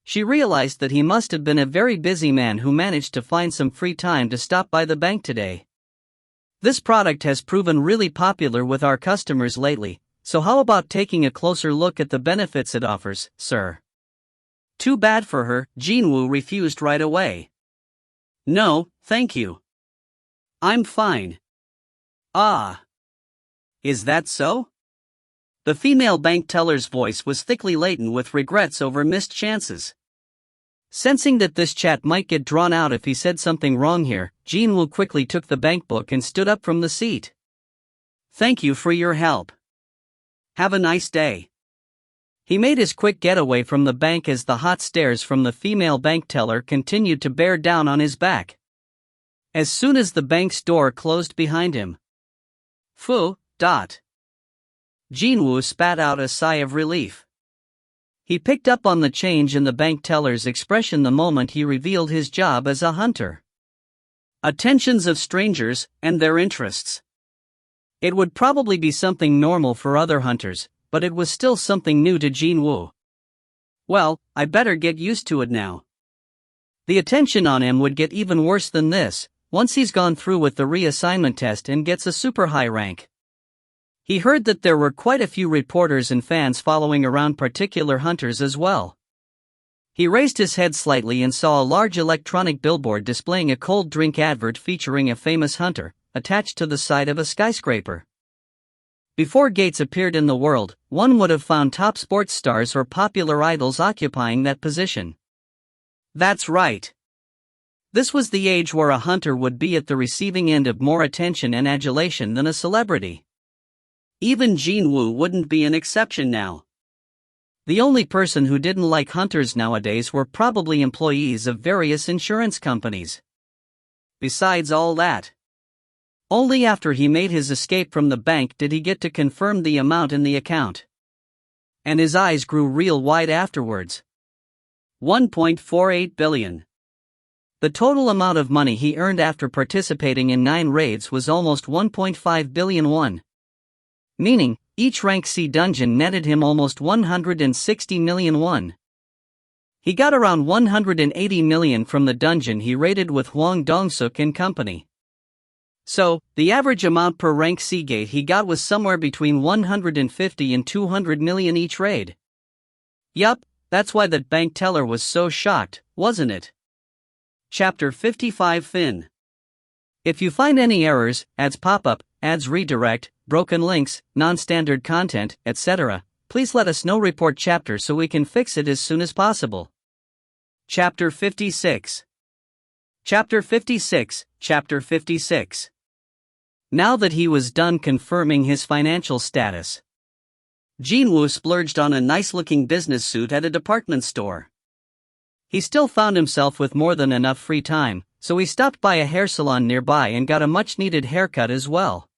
She realized that he must have been a very busy man who managed to find some free time to stop by the bank today. This product has proven really popular with our customers lately, so how about taking a closer look at the benefits it offers, sir? Too bad for her, Jin-Woo refused right away. "No, thank you. I'm fine." "Ah. Is that so?" The female bank teller's voice was thickly laden with regrets over missed chances. Sensing that this chat might get drawn out if he said something wrong here, Jin-Woo quickly took the bank book and stood up from the seat. "Thank you for your help. Have a nice day." He made his quick getaway from the bank as the hot stares from the female bank teller continued to bear down on his back. as soon as the bank's door closed behind him. Phew. Jin-Woo spat out a sigh of relief. He picked up on the change in the bank teller's expression the moment he revealed his job as a hunter. Attentions of strangers, and their interests. It would probably be something normal for other hunters, but it was still something new to Jin-Woo. Well, I better get used to it now. The attention on him would get even worse than this, once he's gone through with the reassignment test and gets a super high rank. He heard that there were quite a few reporters and fans following around particular hunters as well. He raised his head slightly and saw a large electronic billboard displaying a cold drink advert featuring a famous hunter, attached to the side of a skyscraper. Before Gates appeared in the world, one would have found top sports stars or popular idols occupying that position. That's right. This was the age where a hunter would be at the receiving end of more attention and adulation than a celebrity. Even Jin-Woo wouldn't be an exception now. The only person who didn't like hunters nowadays were probably employees of various insurance companies. Besides all that, only after he made his escape from the bank did he get to confirm the amount in the account. And his eyes grew real wide afterwards. 1.48 billion. The total amount of money he earned after participating in 9 raids was almost 1.5 billion won. Meaning, each rank C dungeon netted him almost 160 million won. He got around 180 million from the dungeon he raided with Hwang Dong-suk and company. So, the average amount per rank C gate he got was somewhere between 150 and 200 million each raid. Yup, that's why that bank teller was so shocked, wasn't it? Chapter 55 Fin. If you find any errors, ads pop up, ads redirect, broken links, non-standard content, etc., please let us know. Report chapter so we can fix it as soon as possible. Chapter 56. Chapter 56. Chapter 56. Now that he was done confirming his financial status, Jin-Woo splurged on a nice-looking business suit at a department store. He still found himself with more than enough free time, so he stopped by a hair salon nearby and got a much-needed haircut as well.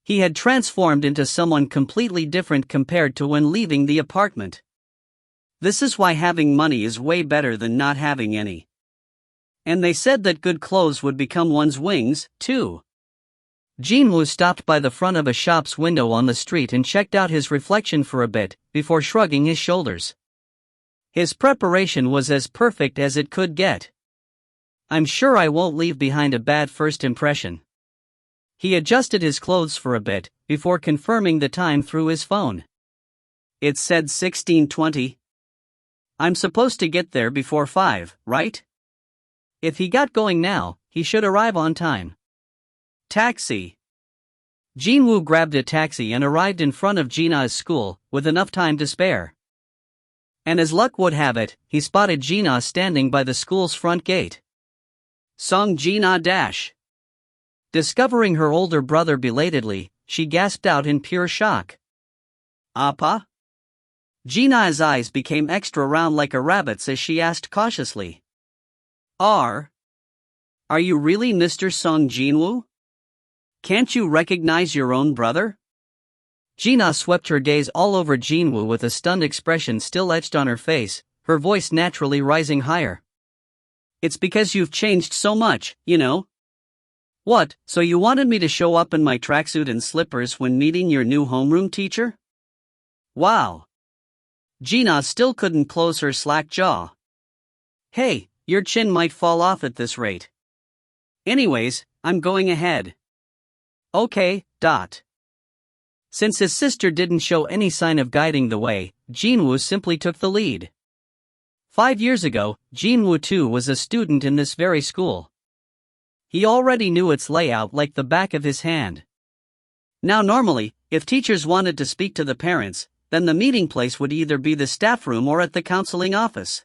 He had transformed into someone completely different compared to when leaving the apartment. This is why having money is way better than not having any. And they said that good clothes would become one's wings, too. Jin-Woo stopped by the front of a shop's window on the street and checked out his reflection for a bit, before shrugging his shoulders. His preparation was as perfect as it could get. I'm sure I won't leave behind a bad first impression. He adjusted his clothes for a bit, before confirming the time through his phone. It said 16:20. I'm supposed to get there before 5, right? If he got going now, he should arrive on time. Taxi. Jin-Woo grabbed a taxi and arrived in front of Gina's school, with enough time to spare. And as luck would have it, he spotted Gina standing by the school's front gate. Seong Jin-Woo. Discovering her older brother belatedly, she gasped out in pure shock. Appa? Gina's eyes became extra round like a rabbit's as she asked cautiously. Are you really Mr. Seong Jin-Woo? Can't you recognize your own brother? Gina swept her gaze all over Jin-Woo with a stunned expression still etched on her face, her voice naturally rising higher. It's because you've changed so much, you know. What, so you wanted me to show up in my tracksuit and slippers when meeting your new homeroom teacher? Wow. Gina still couldn't close her slack jaw. Hey, your chin might fall off at this rate. Anyways, I'm going ahead. Okay. Since his sister didn't show any sign of guiding the way, Jin-Woo simply took the lead. 5 years ago, Jin-Woo too was a student in this very school. He already knew its layout like the back of his hand. Now normally, if teachers wanted to speak to the parents, then the meeting place would either be the staff room or at the counseling office.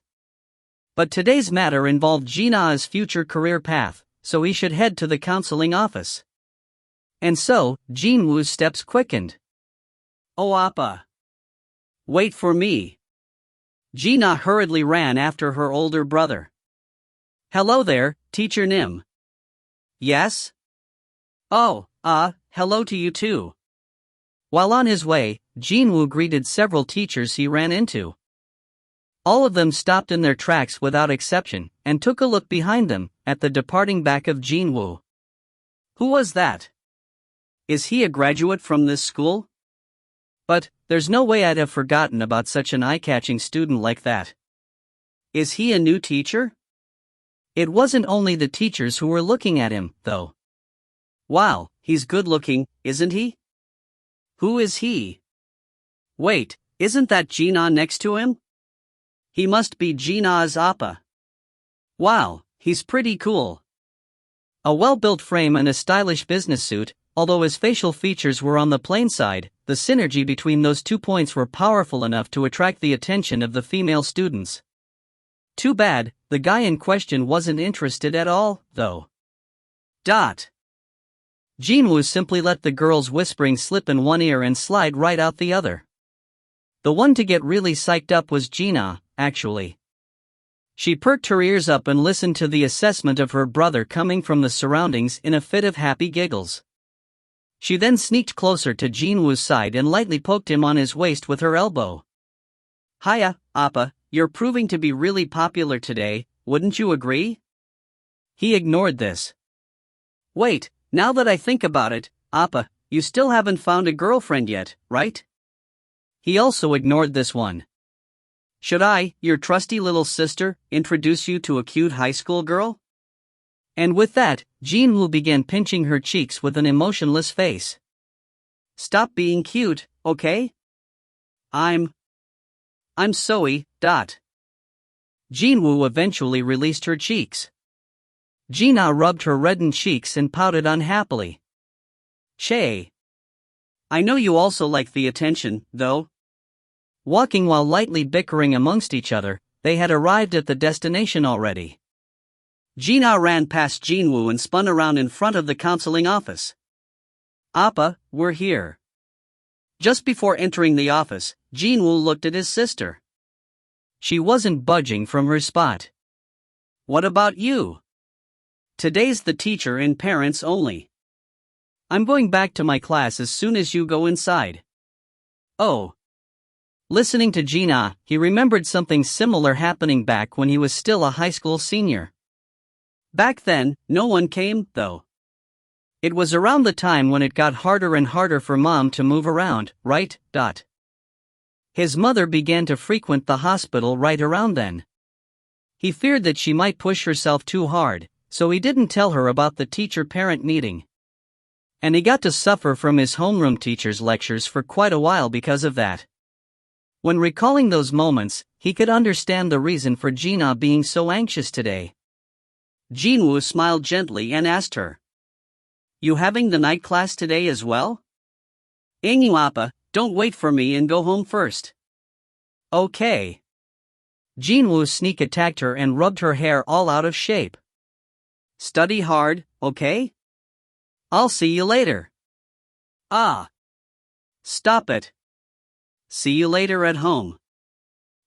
But today's matter involved Gina's future career path, so he should head to the counseling office. And so, Jin-Woo's steps quickened. Oh Appa! Wait for me! Gina hurriedly ran after her older brother. Hello there, Teacher Nim. Yes? Oh, hello to you too. While on his way, Jin-Woo greeted several teachers he ran into. All of them stopped in their tracks without exception, and took a look behind them, at the departing back of Jin-Woo. Who was that? Is he a graduate from this school? But, there's no way I'd have forgotten about such an eye-catching student like that. Is he a new teacher? It wasn't only the teachers who were looking at him, though. Wow, he's good-looking, isn't he? Who is he? Wait, isn't that Jina next to him? He must be Jina's appa. Wow, he's pretty cool. A well-built frame and a stylish business suit, although his facial features were on the plain side, the synergy between those 2 points were powerful enough to attract the attention of the female students. Too bad, the guy in question wasn't interested at all, though. Jin-Woo simply let the girl's whispering slip in one ear and slide right out the other. The one to get really psyched up was Jina, actually. She perked her ears up and listened to the assessment of her brother coming from the surroundings in a fit of happy giggles. She then sneaked closer to Jin-Woo's side and lightly poked him on his waist with her elbow. Hiya, appa, you're proving to be really popular today, wouldn't you agree? He ignored this. Wait, now that I think about it, appa, you still haven't found a girlfriend yet, right? He also ignored this one. Should I, your trusty little sister, introduce you to a cute high school girl? And with that, Jin-Woo began pinching her cheeks with an emotionless face. Stop being cute, okay? I'm sorry. Jin-Woo eventually released her cheeks. Jina rubbed her reddened cheeks and pouted unhappily. Shay. I know you also like the attention, though. Walking while lightly bickering amongst each other, they had arrived at the destination already. Jina ran past Jin-Woo and spun around in front of the counseling office. Appa, we're here. Just before entering the office, Jin-Woo looked at his sister. She wasn't budging from her spot. What about you? Today's the teacher and parents only. I'm going back to my class as soon as you go inside. Oh. Listening to Jina, he remembered something similar happening back when he was still a high school senior. Back then, no one came, though. It was around the time when it got harder and harder for Mom to move around, right? His mother began to frequent the hospital right around then. He feared that she might push herself too hard, so he didn't tell her about the teacher-parent meeting. And he got to suffer from his homeroom teacher's lectures for quite a while because of that. When recalling those moments, he could understand the reason for Jina being so anxious today. Jin-Woo smiled gently and asked her. You having the night class today as well? Appa, don't wait for me and go home first. Okay. Jin-Woo sneak attacked her and rubbed her hair all out of shape. Study hard, okay? I'll see you later. Stop it. See you later at home.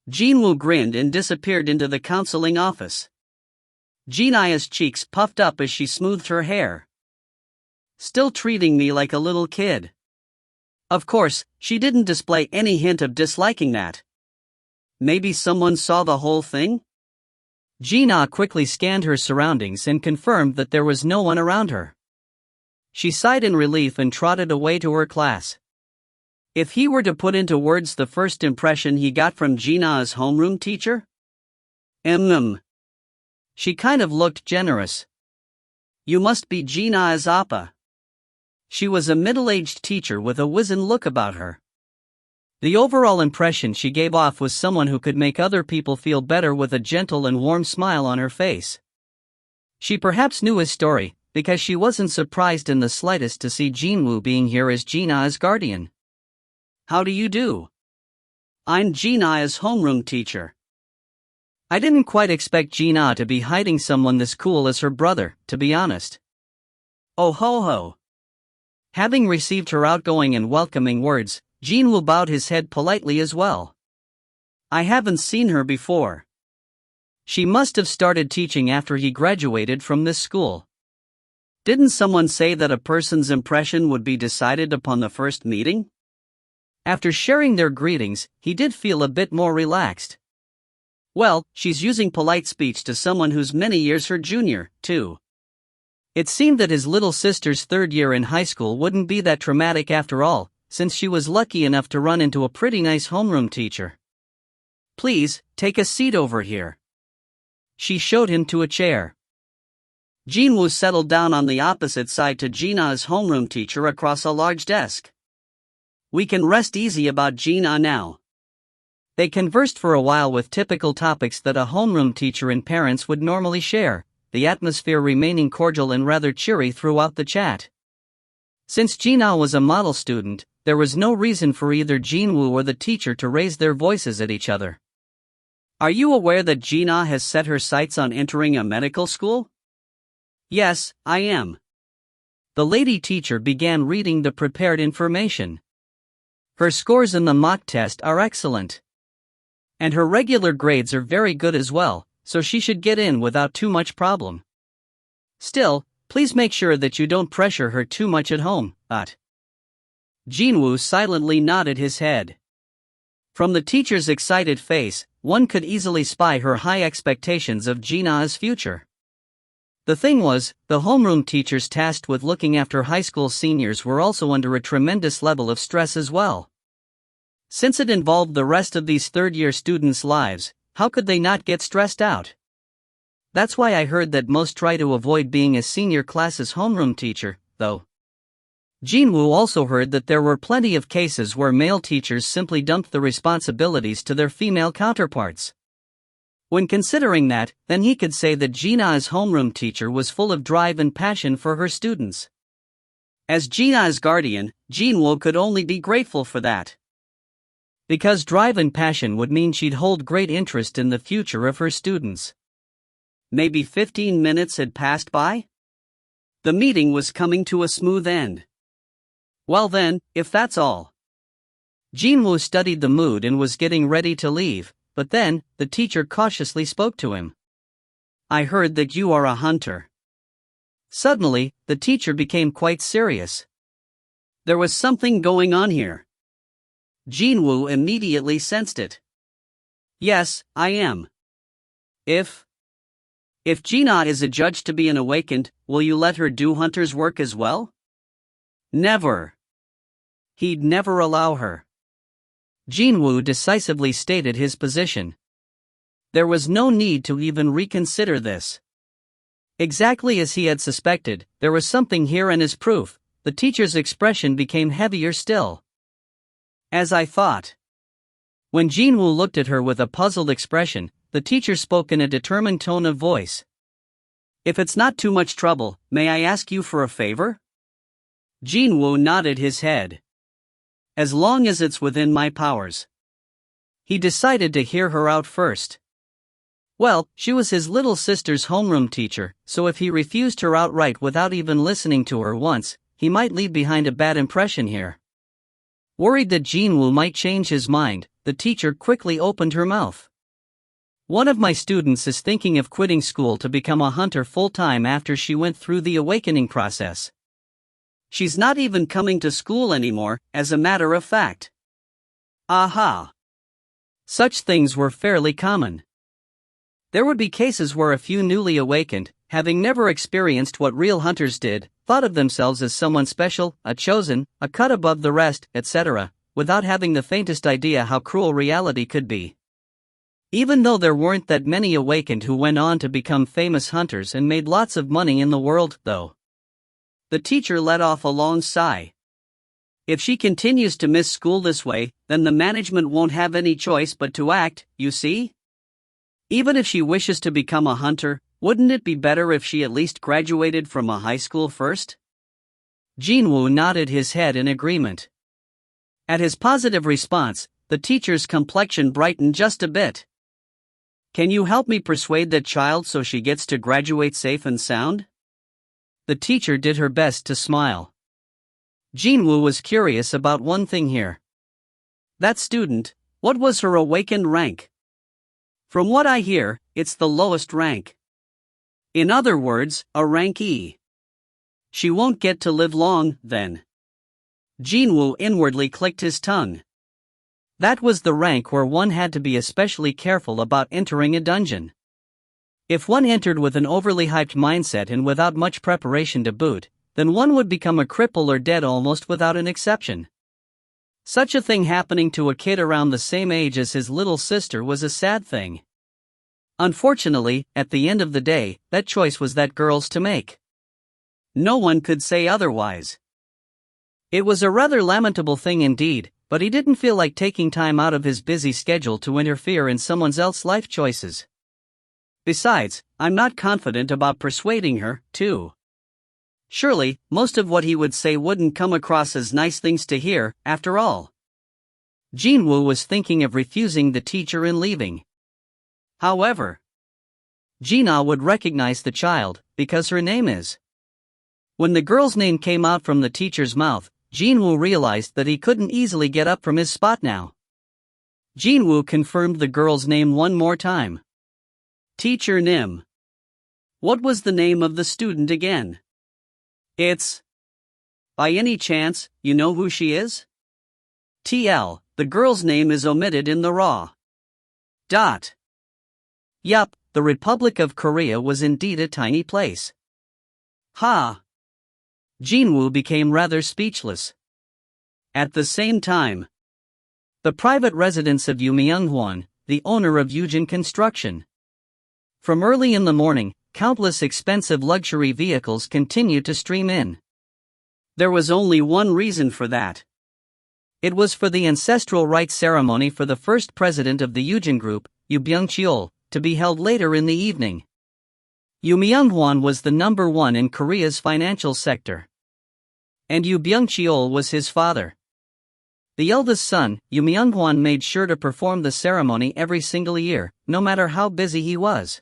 Jin-Woo grinned and disappeared into the counseling office. Jina's cheeks puffed up as she smoothed her hair. Still treating me like a little kid. Of course, she didn't display any hint of disliking that. Maybe someone saw the whole thing? Jina quickly scanned her surroundings and confirmed that there was no one around her. She sighed in relief and trotted away to her class. If he were to put into words the first impression he got from Jina's homeroom teacher? She kind of looked generous. You must be Jina's appa. She was a middle-aged teacher with a wizened look about her. The overall impression she gave off was someone who could make other people feel better with a gentle and warm smile on her face. She perhaps knew his story, because she wasn't surprised in the slightest to see Jin-Woo being here as Jina's guardian. How do you do? I'm Jina's homeroom teacher. I didn't quite expect Jina to be hiding someone this cool as her brother, to be honest. Oh ho ho. Having received her outgoing and welcoming words, Jin-Woo bowed his head politely as well. I haven't seen her before. She must have started teaching after he graduated from this school. Didn't someone say that a person's impression would be decided upon the first meeting? After sharing their greetings, he did feel a bit more relaxed. Well, she's using polite speech to someone who's many years her junior, too. It seemed that his little sister's third year in high school wouldn't be that traumatic after all, since she was lucky enough to run into a pretty nice homeroom teacher. Please, take a seat over here. She showed him to a chair. Jin-Woo settled down on the opposite side to Gina's homeroom teacher across a large desk. We can rest easy about Gina now. They conversed for a while with typical topics that a homeroom teacher and parents would normally share, the atmosphere remaining cordial and rather cheery throughout the chat. Since Gina was a model student, there was no reason for either Jin-Woo or the teacher to raise their voices at each other. Are you aware that Gina has set her sights on entering a medical school? Yes, I am. The lady teacher began reading the prepared information. Her scores in the mock test are excellent. And her regular grades are very good as well, so she should get in without too much problem. Still, please make sure that you don't pressure her too much at home, Jin-Woo silently nodded his head. From the teacher's excited face, one could easily spy her high expectations of Gina's future. The thing was, the homeroom teachers tasked with looking after high school seniors were also under a tremendous level of stress as well. Since it involved the rest of these third-year students' lives, how could they not get stressed out? That's why I heard that most try to avoid being a senior class's homeroom teacher, though. Jin-Woo also heard that there were plenty of cases where male teachers simply dumped the responsibilities to their female counterparts. When considering that, then he could say that Gina's homeroom teacher was full of drive and passion for her students. As Gina's guardian, Jin-Woo could only be grateful for that. Because drive and passion would mean she'd hold great interest in the future of her students. Maybe 15 minutes had passed by? The meeting was coming to a smooth end. Well then, if that's all. Jin-Woo studied the mood and was getting ready to leave, but then, the teacher cautiously spoke to him. I heard that you are a hunter. Suddenly, the teacher became quite serious. There was something going on here. Jin-Woo immediately sensed it. Yes, I am. If Gina is adjudged to be an awakened, will you let her do hunter's work as well? Never. He'd never allow her. Jin-Woo decisively stated his position. There was no need to even reconsider this. Exactly as he had suspected, there was something here and as proof, the teacher's expression became heavier still. As I thought. When Jin-Woo looked at her with a puzzled expression, the teacher spoke in a determined tone of voice. If it's not too much trouble, may I ask you for a favor? Jin-Woo nodded his head. As long as it's within my powers. He decided to hear her out first. Well, she was his little sister's homeroom teacher, so if he refused her outright without even listening to her once, he might leave behind a bad impression here. Worried that Jin-Woo might change his mind, the teacher quickly opened her mouth. One of my students is thinking of quitting school to become a hunter full-time after she went through the awakening process. She's not even coming to school anymore, as a matter of fact. Aha! Such things were fairly common. There would be cases where a few newly awakened, having never experienced what real hunters did, thought of themselves as someone special, a chosen, a cut above the rest, etc., without having the faintest idea how cruel reality could be. Even though there weren't that many awakened who went on to become famous hunters and made lots of money in the world, though. The teacher let off a long sigh. If she continues to miss school this way, then the management won't have any choice but to act, you see? Even if she wishes to become a hunter, wouldn't it be better if she at least graduated from a high school first? Jin-Woo nodded his head in agreement. At his positive response, the teacher's complexion brightened just a bit. Can you help me persuade that child so she gets to graduate safe and sound? The teacher did her best to smile. Jin-Woo was curious about one thing here. That student, what was her awakened rank? From what I hear, it's the lowest rank. In other words, a rank E. She won't get to live long, then. Jin-Woo inwardly clicked his tongue. That was the rank where one had to be especially careful about entering a dungeon. If one entered with an overly hyped mindset and without much preparation to boot, then one would become a cripple or dead almost without an exception. Such a thing happening to a kid around the same age as his little sister was a sad thing. Unfortunately, at the end of the day, that choice was that girl's to make. No one could say otherwise. It was a rather lamentable thing indeed, but he didn't feel like taking time out of his busy schedule to interfere in someone else's life choices. Besides, I'm not confident about persuading her, too. Surely, most of what he would say wouldn't come across as nice things to hear, after all. Jin-Woo was thinking of refusing the teacher and leaving. However, Gina would recognize the child, because her name is. When the girl's name came out from the teacher's mouth, Jin-Woo realized that he couldn't easily get up from his spot now. Jin-Woo confirmed the girl's name one more time. Teacher Nim. What was the name of the student again? It's. By any chance, you know who she is? TL, the girl's name is omitted in the raw. Dot. Yup, the Republic of Korea was indeed a tiny place. Ha! Jin-Woo became rather speechless. At the same time, the private residence of Yu Myung-hwan, the owner of Yujin Construction. From early in the morning, countless expensive luxury vehicles continued to stream in. There was only one reason for that. It was for the ancestral rites ceremony for the first president of the Yujin Group, Yu Byung-cheol, to be held later in the evening. Yu Myung-hwan was the number one in Korea's financial sector. And Yu Byung-cheol was his father. The eldest son, Yu Myung-hwan, made sure to perform the ceremony every single year, no matter how busy he was.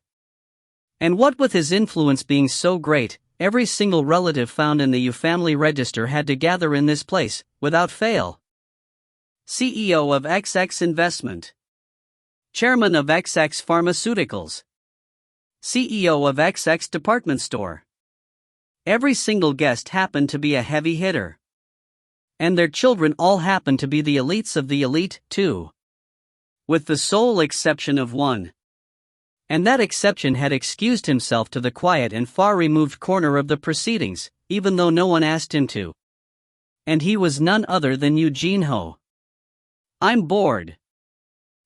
And what with his influence being so great, every single relative found in the Yu family register had to gather in this place, without fail. CEO of XX Investment. Chairman of XX Pharmaceuticals. CEO of XX Department Store. Every single guest happened to be a heavy hitter. And their children all happened to be the elites of the elite, too. With the sole exception of one. And that exception had excused himself to the quiet and far-removed corner of the proceedings, even though no one asked him to. And he was none other than Yu Jin-ho. I'm bored.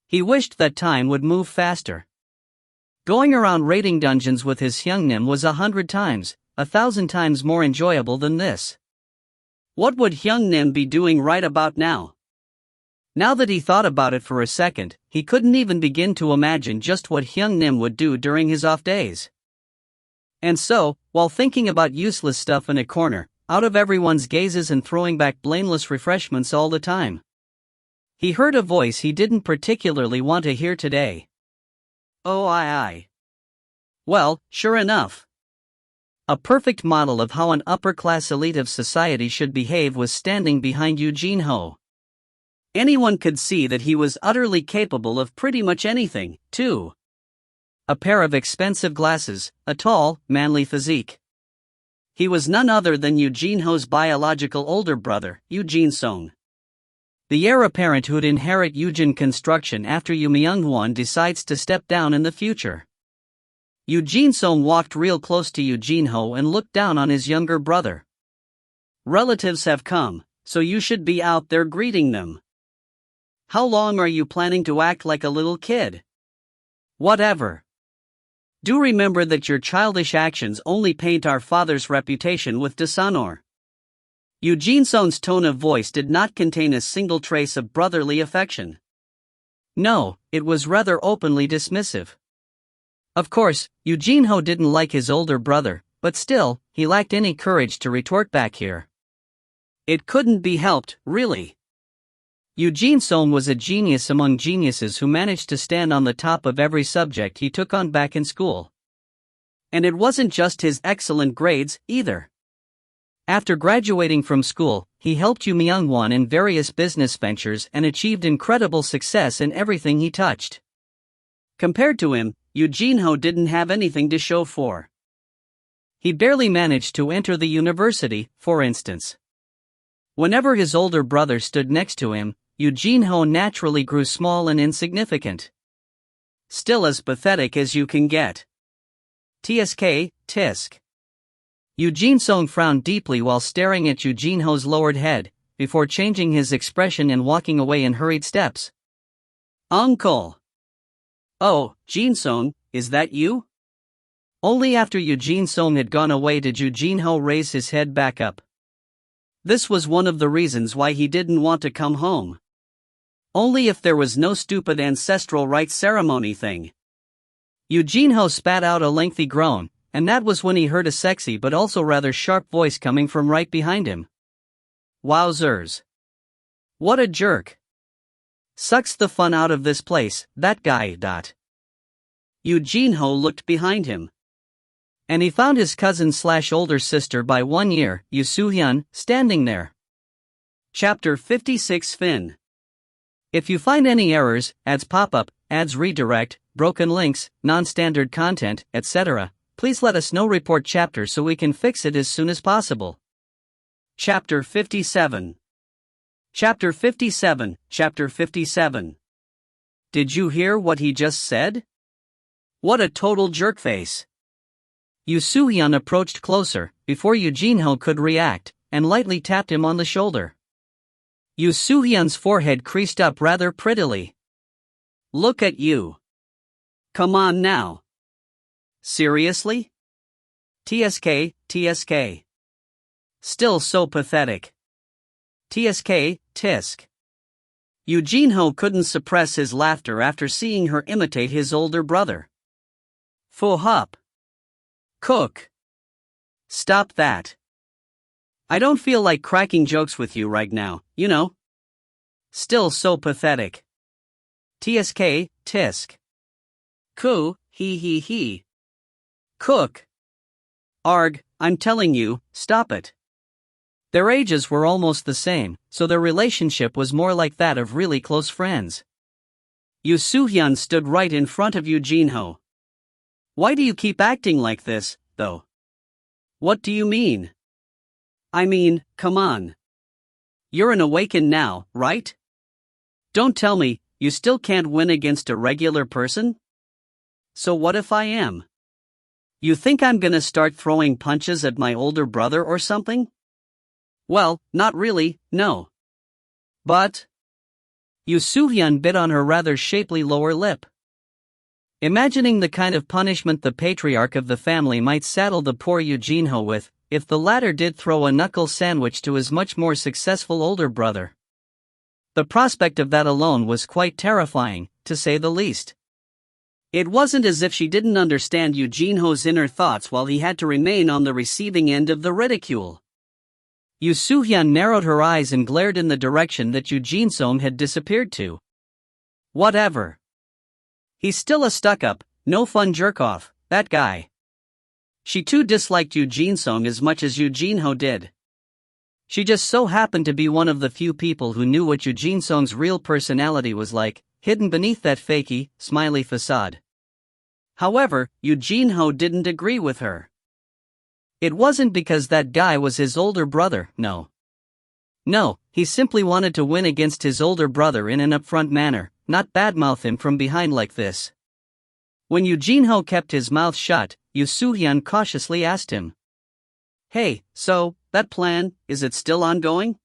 He wished that time would move faster. Going around raiding dungeons with his Hyungnim was 100 times, 1,000 times more enjoyable than this. What would Hyungnim be doing right about now? Now that he thought about it for a second, he couldn't even begin to imagine just what Hyungnim would do during his off days. And so, while thinking about useless stuff in a corner, out of everyone's gazes and throwing back blameless refreshments all the time, he heard a voice he didn't particularly want to hear today. Oh aye. Well, sure enough. A perfect model of how an upper-class elite of society should behave was standing behind Yu Jin-ho. Anyone could see that he was utterly capable of pretty much anything, too. A pair of expensive glasses, a tall, manly physique. He was none other than Yu Jin-ho's biological older brother, Yu Jin-song. The heir apparent who'd inherit Yujin Construction after Yu Myung-hwan decides to step down in the future. Yu Jin-song walked real close to Yu Jin-ho and looked down on his younger brother. Relatives have come, so you should be out there greeting them. How long are you planning to act like a little kid? Whatever. Do remember that your childish actions only paint our father's reputation with dishonor. Yu Jin-song's tone of voice did not contain a single trace of brotherly affection. No, it was rather openly dismissive. Of course, Yu Jin-ho didn't like his older brother, but still, he lacked any courage to retort back here. It couldn't be helped, really. Yu Jin-song was a genius among geniuses who managed to stand on the top of every subject he took on back in school. And it wasn't just his excellent grades, either. After graduating from school, he helped Yu Myung-hwan in various business ventures and achieved incredible success in everything he touched. Compared to him, Yoo Jin-ho didn't have anything to show for. He barely managed to enter the university, for instance. Whenever his older brother stood next to him, Yoo Jin-ho naturally grew small and insignificant. Still as pathetic as you can get. Tsk, tisk. Yoo Jin-sung frowned deeply while staring at Yoo Jin-ho's lowered head, before changing his expression and walking away in hurried steps. Uncle! Oh, Jin-sung, is that you? Only after Yoo Jin-sung had gone away did Yoo Jin-ho raise his head back up. This was one of the reasons why he didn't want to come home. Only if there was no stupid ancestral rites ceremony thing. Yoo Jin-ho spat out a lengthy groan, and that was when he heard a sexy but also rather sharp voice coming from right behind him. Wowzers. What a jerk. Sucks the fun out of this place, that guy. Yoo Jin-ho looked behind him. And he found his cousin/older sister by 1 year, Yoo Soo-hyun, standing there. Chapter 56 Fin. If you find any errors, ads pop up, ads redirect, broken links, non-standard content, etc., please let us know. Report chapter so we can fix it as soon as possible. Chapter 57. Chapter 57, Chapter 57. Did you hear what he just said? What a total jerkface. Yoo Soo-hyun approached closer, before Yoo Jin-ho could react, and lightly tapped him on the shoulder. Yoo Soo-hyun's forehead creased up rather prettily. Look at you. Come on now. Seriously? Tsk. Still so pathetic. Tsk, tisk. Yoo Jin-ho couldn't suppress his laughter after seeing her imitate his older brother. Fuh up. Cook. Stop that. I don't feel like cracking jokes with you right now, you know. Still so pathetic. Tsk, tisk. Coo, he. Cook. Arg, I'm telling you, stop it. Their ages were almost the same, so their relationship was more like that of really close friends. Yoo Soo-hyun stood right in front of Yoo Jin-ho. Why do you keep acting like this, though? What do you mean? I mean, come on. You're an awakened now, right? Don't tell me, you still can't win against a regular person? So what if I am? You think I'm gonna start throwing punches at my older brother or something? Well, not really, no. But? Yoo Soo-hyun bit on her rather shapely lower lip. Imagining the kind of punishment the patriarch of the family might saddle the poor Yoo Jin-ho with, if the latter did throw a knuckle sandwich to his much more successful older brother. The prospect of that alone was quite terrifying, to say the least. It wasn't as if she didn't understand Yoo Jin-ho's inner thoughts while he had to remain on the receiving end of the ridicule. Yoo Soo-hyun narrowed her eyes and glared in the direction that Yoo Jin-sung had disappeared to. Whatever. He's still a stuck-up, no fun jerk-off, that guy. She too disliked Yoo Jin-sung as much as Yoo Jin-ho did. She just so happened to be one of the few people who knew what Yoo Jin-sung's real personality was like, hidden beneath that fakey, smiley facade. However, Yoo Jin-ho didn't agree with her. It wasn't because that guy was his older brother, no. No, he simply wanted to win against his older brother in an upfront manner, not badmouth him from behind like this. When Yoo Jin-ho kept his mouth shut, Yoo Soo-hyun cautiously asked him. Hey, so, that plan, is it still ongoing?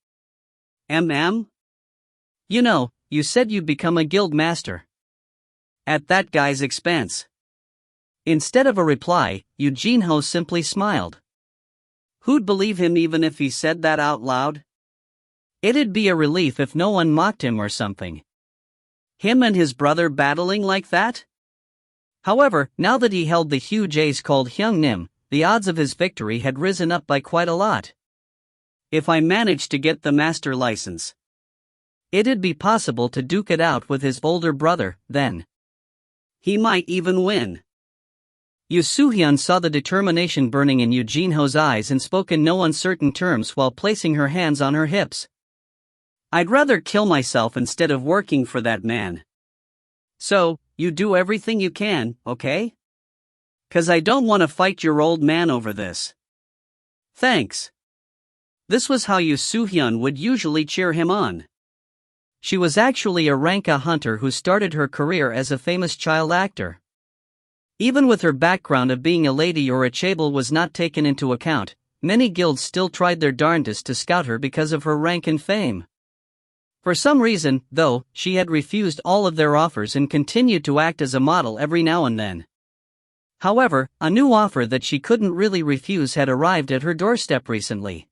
You know, you said you'd become a guild master. At that guy's expense. Instead of a reply, Yoo Jin-ho simply smiled. Who'd believe him even if he said that out loud? It'd be a relief if no one mocked him or something. Him and his brother battling like that? However, now that he held the huge ace called Hyung-nim, the odds of his victory had risen up by quite a lot. If I managed to get the master license, it'd be possible to duke it out with his older brother, then. He might even win. Yoo Soo-hyun saw the determination burning in Yoo Jin-ho's eyes and spoke in no uncertain terms while placing her hands on her hips. I'd rather kill myself instead of working for that man. So, you do everything you can, okay? 'Cause I don't want to fight your old man over this. Thanks. This was how Yoo Soo-hyun would usually cheer him on. She was actually a Ranka hunter who started her career as a famous child actor. Even with her background of being a lady or a chaebol was not taken into account, many guilds still tried their darndest to scout her because of her rank and fame. For some reason, though, she had refused all of their offers and continued to act as a model every now and then. However, a new offer that she couldn't really refuse had arrived at her doorstep recently.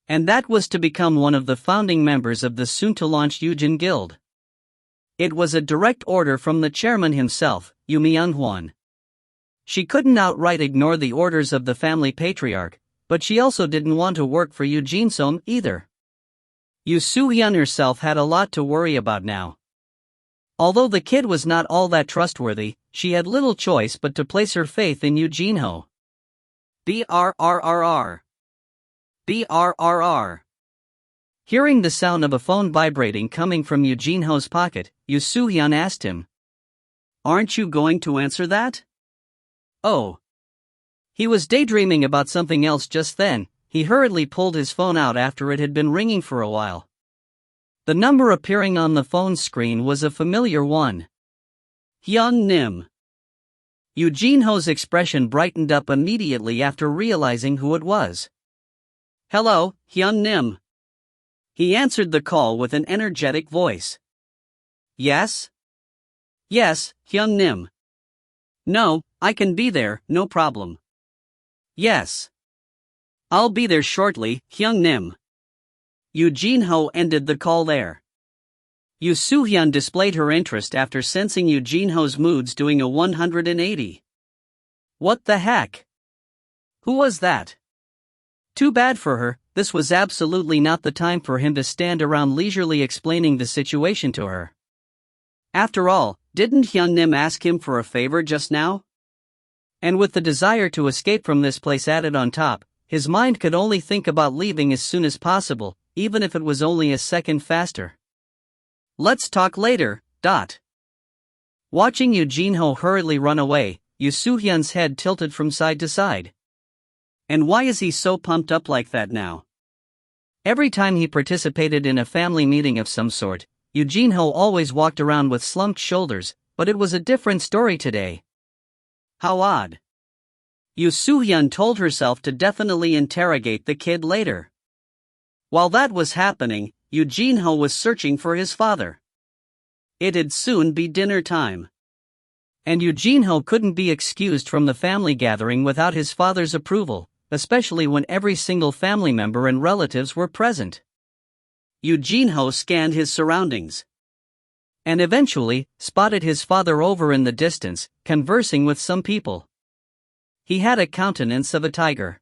And that was to become one of the founding members of the soon-to-launch Yujin Guild. It was a direct order from the chairman himself, Yoo Myung-hwan. She couldn't outright ignore the orders of the family patriarch, but she also didn't want to work for Yoo Jin-sung either. Yoo Soo-hyun herself had a lot to worry about now. Although the kid was not all that trustworthy, she had little choice but to place her faith in Yoo Jin-ho. BRRRR. BRRR. Hearing the sound of a phone vibrating coming from Yoo Jin-ho's pocket, Yoo Soo-hyun asked him, "Aren't you going to answer that?" Oh. He was daydreaming about something else just then. He hurriedly pulled his phone out after it had been ringing for a while. The number appearing on the phone screen was a familiar one. Hyun Nim. Yoo Jin-ho's expression brightened up immediately after realizing who it was. "Hello, Hyun Nim." He answered the call with an energetic voice. "Yes? Yes, Hyun Nim. No, I can be there, no problem. Yes. I'll be there shortly, Hyun Nim." Yoo Jin-ho ended the call there. Yoo Soo-hyun displayed her interest after sensing Yoo Jin-ho's moods doing a 180. What the heck? Who was that? Too bad for her, this was absolutely not the time for him to stand around leisurely explaining the situation to her. After all, didn't Hyun Nim ask him for a favor just now? And with the desire to escape from this place added on top, his mind could only think about leaving as soon as possible, even if it was only a second faster. Let's talk later. Watching Yoo Jin-ho hurriedly run away, Yoo Soo-hyun's head tilted from side to side. And why is he so pumped up like that now? Every time he participated in a family meeting of some sort, Yoo Jin-ho always walked around with slumped shoulders, but it was a different story today. How odd. Yoo Soo-hyun told herself to definitely interrogate the kid later. While that was happening, Yoo Jin-ho was searching for his father. It'd soon be dinner time. And Yoo Jin-ho couldn't be excused from the family gathering without his father's approval, especially when every single family member and relatives were present. Yoo Jin-ho scanned his surroundings. And eventually, spotted his father over in the distance, conversing with some people. He had a countenance of a tiger.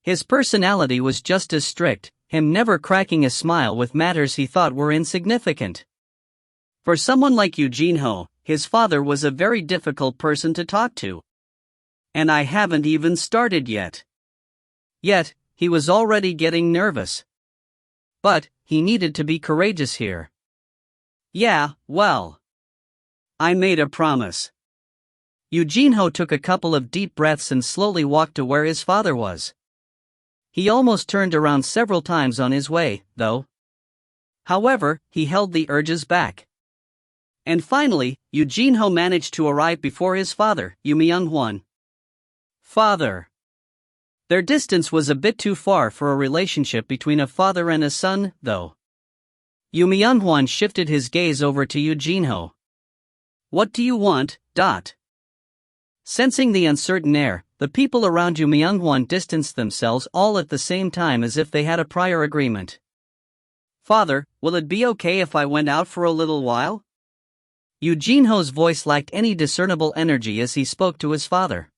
His personality was just as strict, him never cracking a smile with matters he thought were insignificant. For someone like Yoo Jin-ho, his father was a very difficult person to talk to. And I haven't even started yet. Yet, he was already getting nervous. But, he needed to be courageous here. Yeah, well. I made a promise. Yoo Jin-ho took a couple of deep breaths and slowly walked to where his father was. He almost turned around several times on his way, though. However, he held the urges back. And finally, Yoo Jin-ho managed to arrive before his father, Yoo Myung-hwan. Father. Their distance was a bit too far for a relationship between a father and a son, though. Yoo Myung-hwan shifted his gaze over to Yoo Jin-ho. What do you want? Sensing the uncertain air, the people around Yoo Myung-hwan distanced themselves all at the same time as if they had a prior agreement. Father, will it be okay if I went out for a little while? Yoo Jin-ho's voice lacked any discernible energy as he spoke to his father.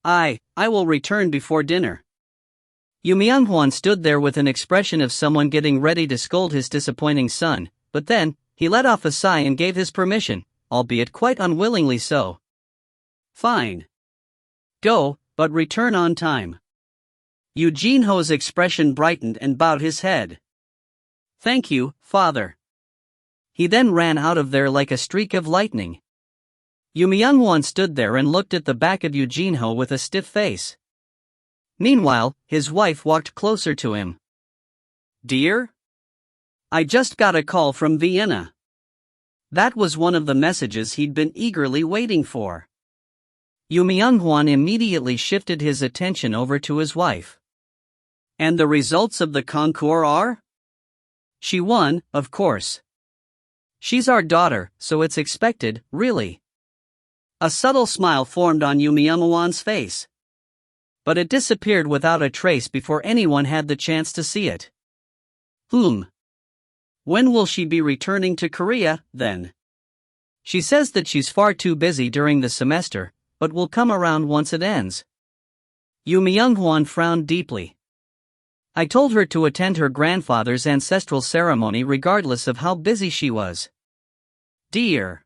I will return before dinner. Yoo Myung-hwan stood there with an expression of someone getting ready to scold his disappointing son, but then, he let off a sigh and gave his permission, albeit quite unwillingly so. Fine. Go, but return on time. Yoo Jin-ho's expression brightened and bowed his head. Thank you, father. He then ran out of there like a streak of lightning. Yu Myung-won stood there and looked at the back of Yoo Jin-ho with a stiff face. Meanwhile, his wife walked closer to him. "Dear? I just got a call from Vienna." That was one of the messages he'd been eagerly waiting for. Yu Myung-won immediately shifted his attention over to his wife. "And the results of the concours are?" "She won, of course. She's our daughter, so it's expected, really." A subtle smile formed on Yu Myung-won's face. But it disappeared without a trace before anyone had the chance to see it. When will she be returning to Korea, then? She says that she's far too busy during the semester, but will come around once it ends. Yu Myung-won frowned deeply. "I told her to attend her grandfather's ancestral ceremony regardless of how busy she was." Dear.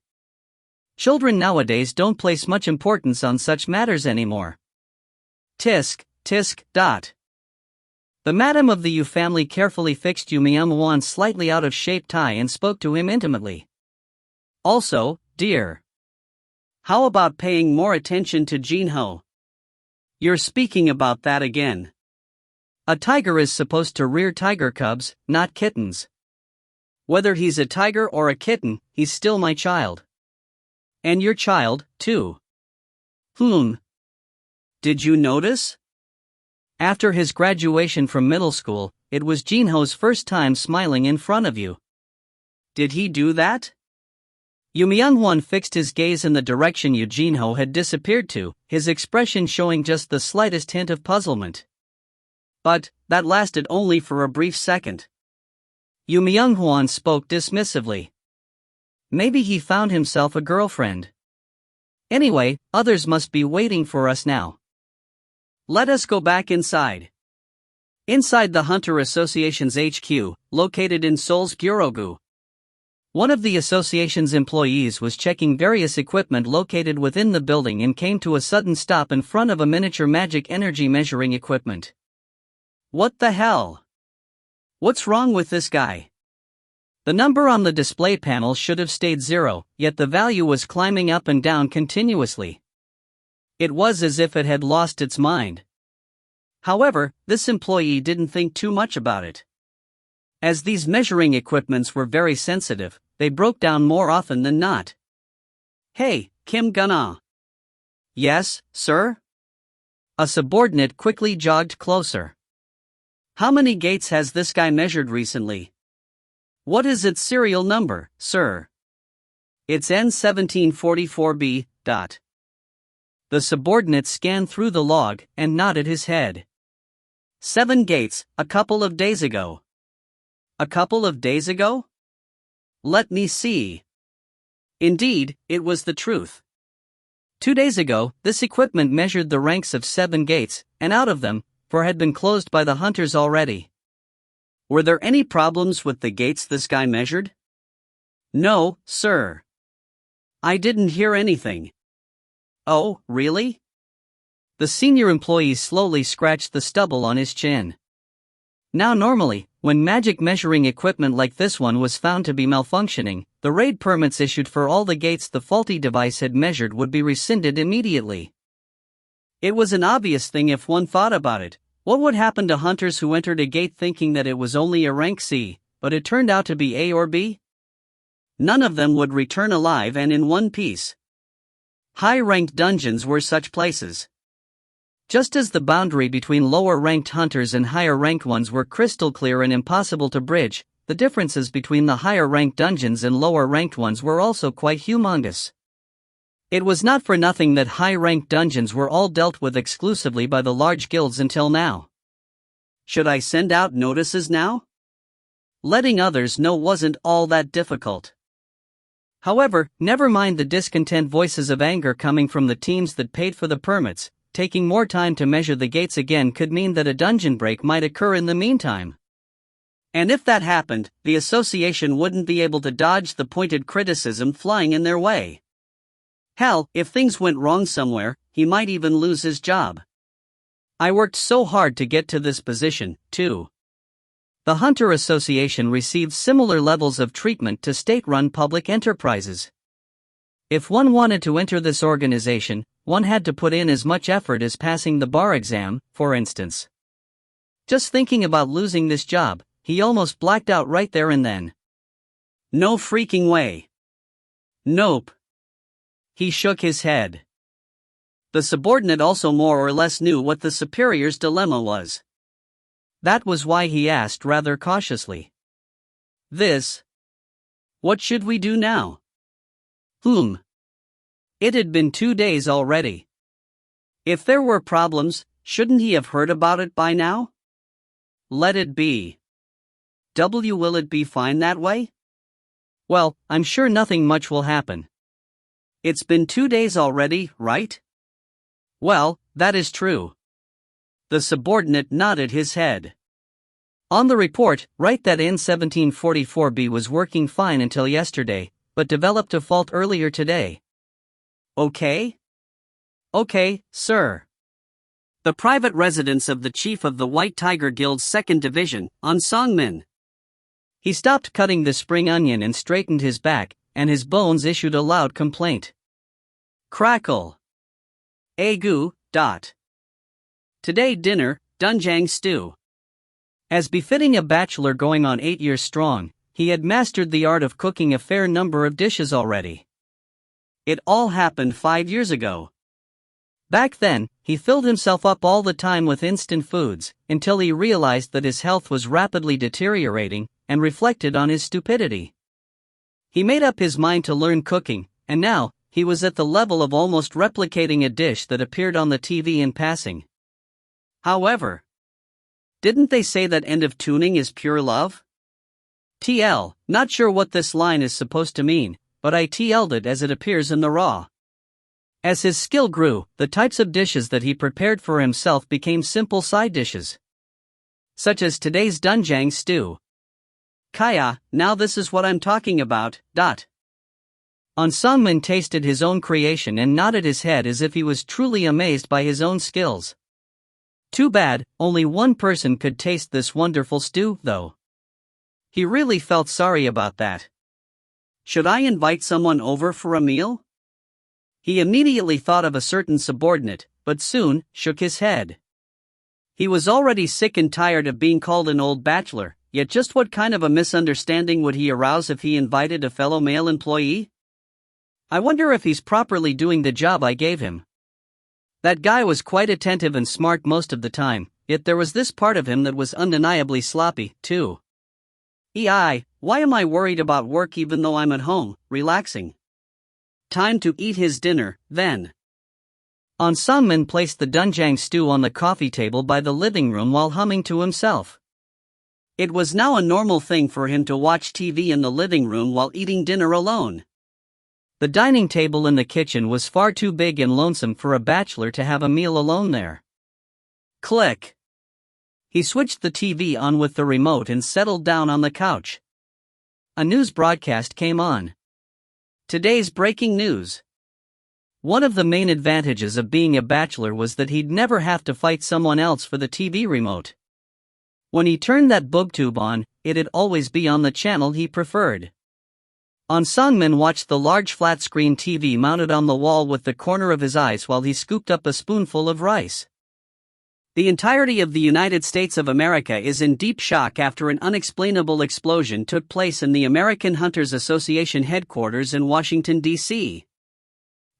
Children nowadays don't place much importance on such matters anymore. Tisk, tisk, dot. The madam of the Yu family carefully fixed Yu Myung-won's slightly out-of-shape tie and spoke to him intimately. "Also, dear. How about paying more attention to Jin-ho? You're speaking about that again. A tiger is supposed to rear tiger cubs, not kittens. Whether he's a tiger or a kitten, he's still my child. And your child, too." Did you notice? After his graduation from middle school, it was Jin-ho's first time smiling in front of you. Did he do that? Yu Myung-won fixed his gaze in the direction Yoo Jin-ho had disappeared to, his expression showing just the slightest hint of puzzlement. But that lasted only for a brief second. Yu Myung-won spoke dismissively. Maybe he found himself a girlfriend. Anyway, others must be waiting for us now. Let us go back inside. Inside the Hunter Association's HQ, located in Seoul's Gyeonggu. One of the association's employees was checking various equipment located within the building and came to a sudden stop in front of a miniature magic energy measuring equipment. What the hell? What's wrong with this guy? The number on the display panel should have stayed 0, yet the value was climbing up and down continuously. It was as if it had lost its mind. However, this employee didn't think too much about it. As these measuring equipments were very sensitive, they broke down more often than not. "Hey, Kim Gun-ah." "Yes, sir?" A subordinate quickly jogged closer. "How many gates has this guy measured recently?" "What is its serial number, sir?" "It's N1744B. The subordinate scanned through the log and nodded his head. 7 gates, a couple of days ago." "A couple of days ago?" "Let me see." Indeed, it was the truth. 2 days ago, this equipment measured the ranks of 7 gates, and out of them, 4 had been closed by the hunters already. Were there any problems with the gates this guy measured? "No, sir. I didn't hear anything." "Oh, really?" The senior employee slowly scratched the stubble on his chin. Now normally, when magic measuring equipment like this one was found to be malfunctioning, the raid permits issued for all the gates the faulty device had measured would be rescinded immediately. It was an obvious thing if one thought about it. What would happen to hunters who entered a gate thinking that it was only a rank C, but it turned out to be A or B? None of them would return alive and in one piece. High-ranked dungeons were such places. Just as the boundary between lower-ranked hunters and higher-ranked ones were crystal clear and impossible to bridge, the differences between the higher-ranked dungeons and lower-ranked ones were also quite humongous. It was not for nothing that high-ranked dungeons were all dealt with exclusively by the large guilds until now. Should I send out notices now? Letting others know wasn't all that difficult. However, never mind the discontent voices of anger coming from the teams that paid for the permits. Taking more time to measure the gates again could mean that a dungeon break might occur in the meantime. And if that happened, the association wouldn't be able to dodge the pointed criticism flying in their way. Hell, if things went wrong somewhere, he might even lose his job. I worked so hard to get to this position, too. The Hunter Association receives similar levels of treatment to state-run public enterprises. If one wanted to enter this organization, one had to put in as much effort as passing the bar exam, for instance. Just thinking about losing this job, he almost blacked out right there and then. No freaking way. Nope. He shook his head. The subordinate also more or less knew what the superior's dilemma was. That was why he asked rather cautiously. What should we do now? It had been 2 days already. If there were problems, shouldn't he have heard about it by now? Let it be. Will it be fine that way? Well, I'm sure nothing much will happen. It's been 2 days already, right? Well, that is true. The subordinate nodded his head. On the report, write that N1744B was working fine until yesterday, but developed a fault earlier today. Okay? Okay, sir. The private residence of the chief of the White Tiger Guild's 2nd Division, on Songmin. He stopped cutting the spring onion and straightened his back, and his bones issued a loud complaint. Crackle. Agu. Today dinner, doenjang stew. As befitting a bachelor going on 8 years strong, he had mastered the art of cooking a fair number of dishes already. It all happened 5 years ago. Back then, he filled himself up all the time with instant foods, until he realized that his health was rapidly deteriorating, and reflected on his stupidity. He made up his mind to learn cooking, and now, he was at the level of almost replicating a dish that appeared on the TV in passing. However, didn't they say that end of tuning is pure love? TL, not sure what this line is supposed to mean, but I TL'd it as it appears in the raw. As his skill grew, the types of dishes that he prepared for himself became simple side dishes. Such as today's doenjang stew. Kaya, now this is what I'm talking about, On Songmin tasted his own creation and nodded his head as if he was truly amazed by his own skills. Too bad, only one person could taste this wonderful stew, though. He really felt sorry about that. Should I invite someone over for a meal? He immediately thought of a certain subordinate, but soon shook his head. He was already sick and tired of being called an old bachelor, yet just what kind of a misunderstanding would he arouse if he invited a fellow male employee? I wonder if he's properly doing the job I gave him. That guy was quite attentive and smart most of the time, yet there was this part of him that was undeniably sloppy, too. Why am I worried about work even though I'm at home, relaxing? Time to eat his dinner, then. On Songmin placed the doenjang stew on the coffee table by the living room while humming to himself. It was now a normal thing for him to watch TV in the living room while eating dinner alone. The dining table in the kitchen was far too big and lonesome for a bachelor to have a meal alone there. Click. He switched the TV on with the remote and settled down on the couch. A news broadcast came on. Today's breaking news. One of the main advantages of being a bachelor was that he'd never have to fight someone else for the TV remote. When he turned that booktube on, it'd always be on the channel he preferred. On Songmin watched the large flat-screen TV mounted on the wall with the corner of his eyes while he scooped up a spoonful of rice. The entirety of the United States of America is in deep shock after an unexplainable explosion took place in the American Hunters Association headquarters in Washington, D.C.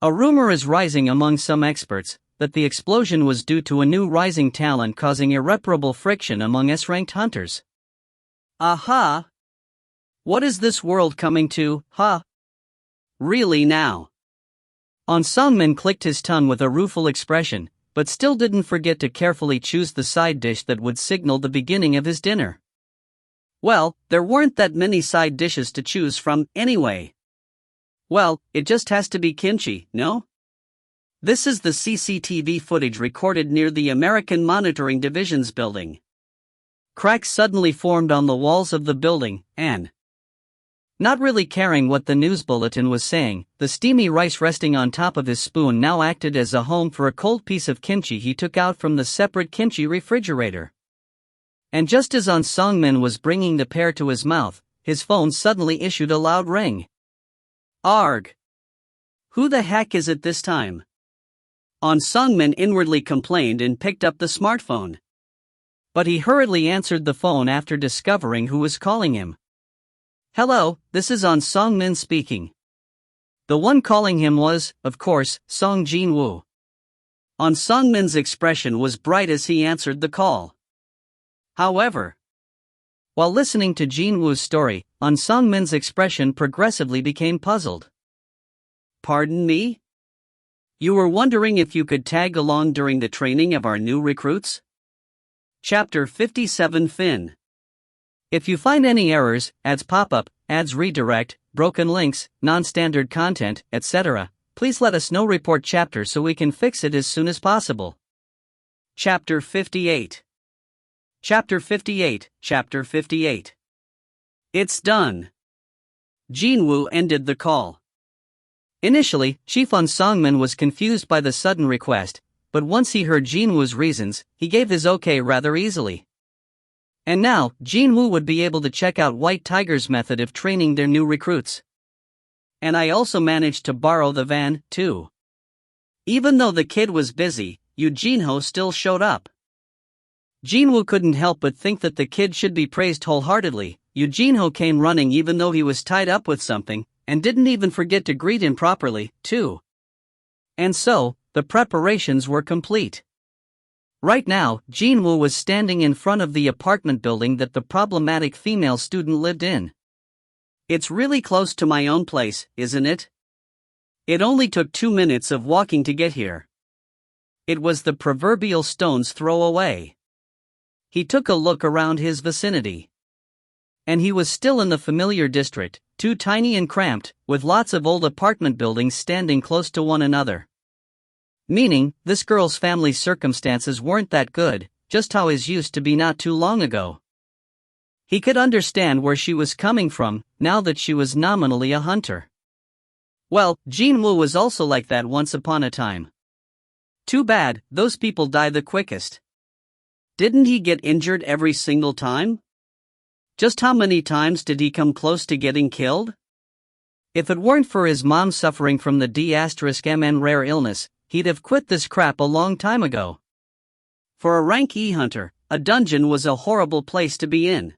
A rumor is rising among some experts that the explosion was due to a new rising talent causing irreparable friction among S-ranked hunters. Aha! What is this world coming to, huh? Really now? On Songmin clicked his tongue with a rueful expression, but still didn't forget to carefully choose the side dish that would signal the beginning of his dinner. Well, there weren't that many side dishes to choose from, anyway. Well, it just has to be kimchi, no? This is the CCTV footage recorded near the American Monitoring Division's building. Cracks suddenly formed on the walls of the building, and not really caring what the news bulletin was saying, the steamy rice resting on top of his spoon now acted as a home for a cold piece of kimchi he took out from the separate kimchi refrigerator. And just as An Sung-min was bringing the pair to his mouth, his phone suddenly issued a loud ring. Arg! Who the heck is it this time? An Sung-min inwardly complained and picked up the smartphone. But he hurriedly answered the phone after discovering who was calling him. Hello, this is An Sung-min speaking. The one calling him was, of course, Seong Jin-Woo. An Sung-min's expression was bright as he answered the call. However, while listening to Jin-Woo's story, An Sung-min's expression progressively became puzzled. Pardon me? You were wondering if you could tag along during the training of our new recruits? Chapter 57 Fin. If you find any errors, ads pop up, ads redirect, broken links, non-standard content, etc., please let us know. Report chapter so we can fix it as soon as possible. Chapter 58. Chapter 58. Chapter 58. It's done. Jin-Woo ended the call. Initially, Chief An Sung-min was confused by the sudden request, but once he heard Jin-Woo's reasons, he gave his okay rather easily. And now, Jin-Woo would be able to check out White Tiger's method of training their new recruits. And I also managed to borrow the van, too. Even though the kid was busy, Yoo Jin-ho still showed up. Jin-Woo couldn't help but think that the kid should be praised wholeheartedly. Yoo Jin-ho came running even though he was tied up with something, and didn't even forget to greet him properly, too. And so, the preparations were complete. Right now, Jin-Woo was standing in front of the apartment building that the problematic female student lived in. It's really close to my own place, isn't it? It only took 2 minutes of walking to get here. It was the proverbial stone's throw away. He took a look around his vicinity. And he was still in the familiar district, too tiny and cramped, with lots of old apartment buildings standing close to one another. Meaning, this girl's family's circumstances weren't that good, just how his used to be not too long ago. He could understand where she was coming from, now that she was nominally a hunter. Well, Jin-Woo was also like that once upon a time. Too bad, those people die the quickest. Didn't he get injured every single time? Just how many times did he come close to getting killed? If it weren't for his mom suffering from the D*MN rare illness, he'd have quit this crap a long time ago. For a rank E hunter, a dungeon was a horrible place to be in.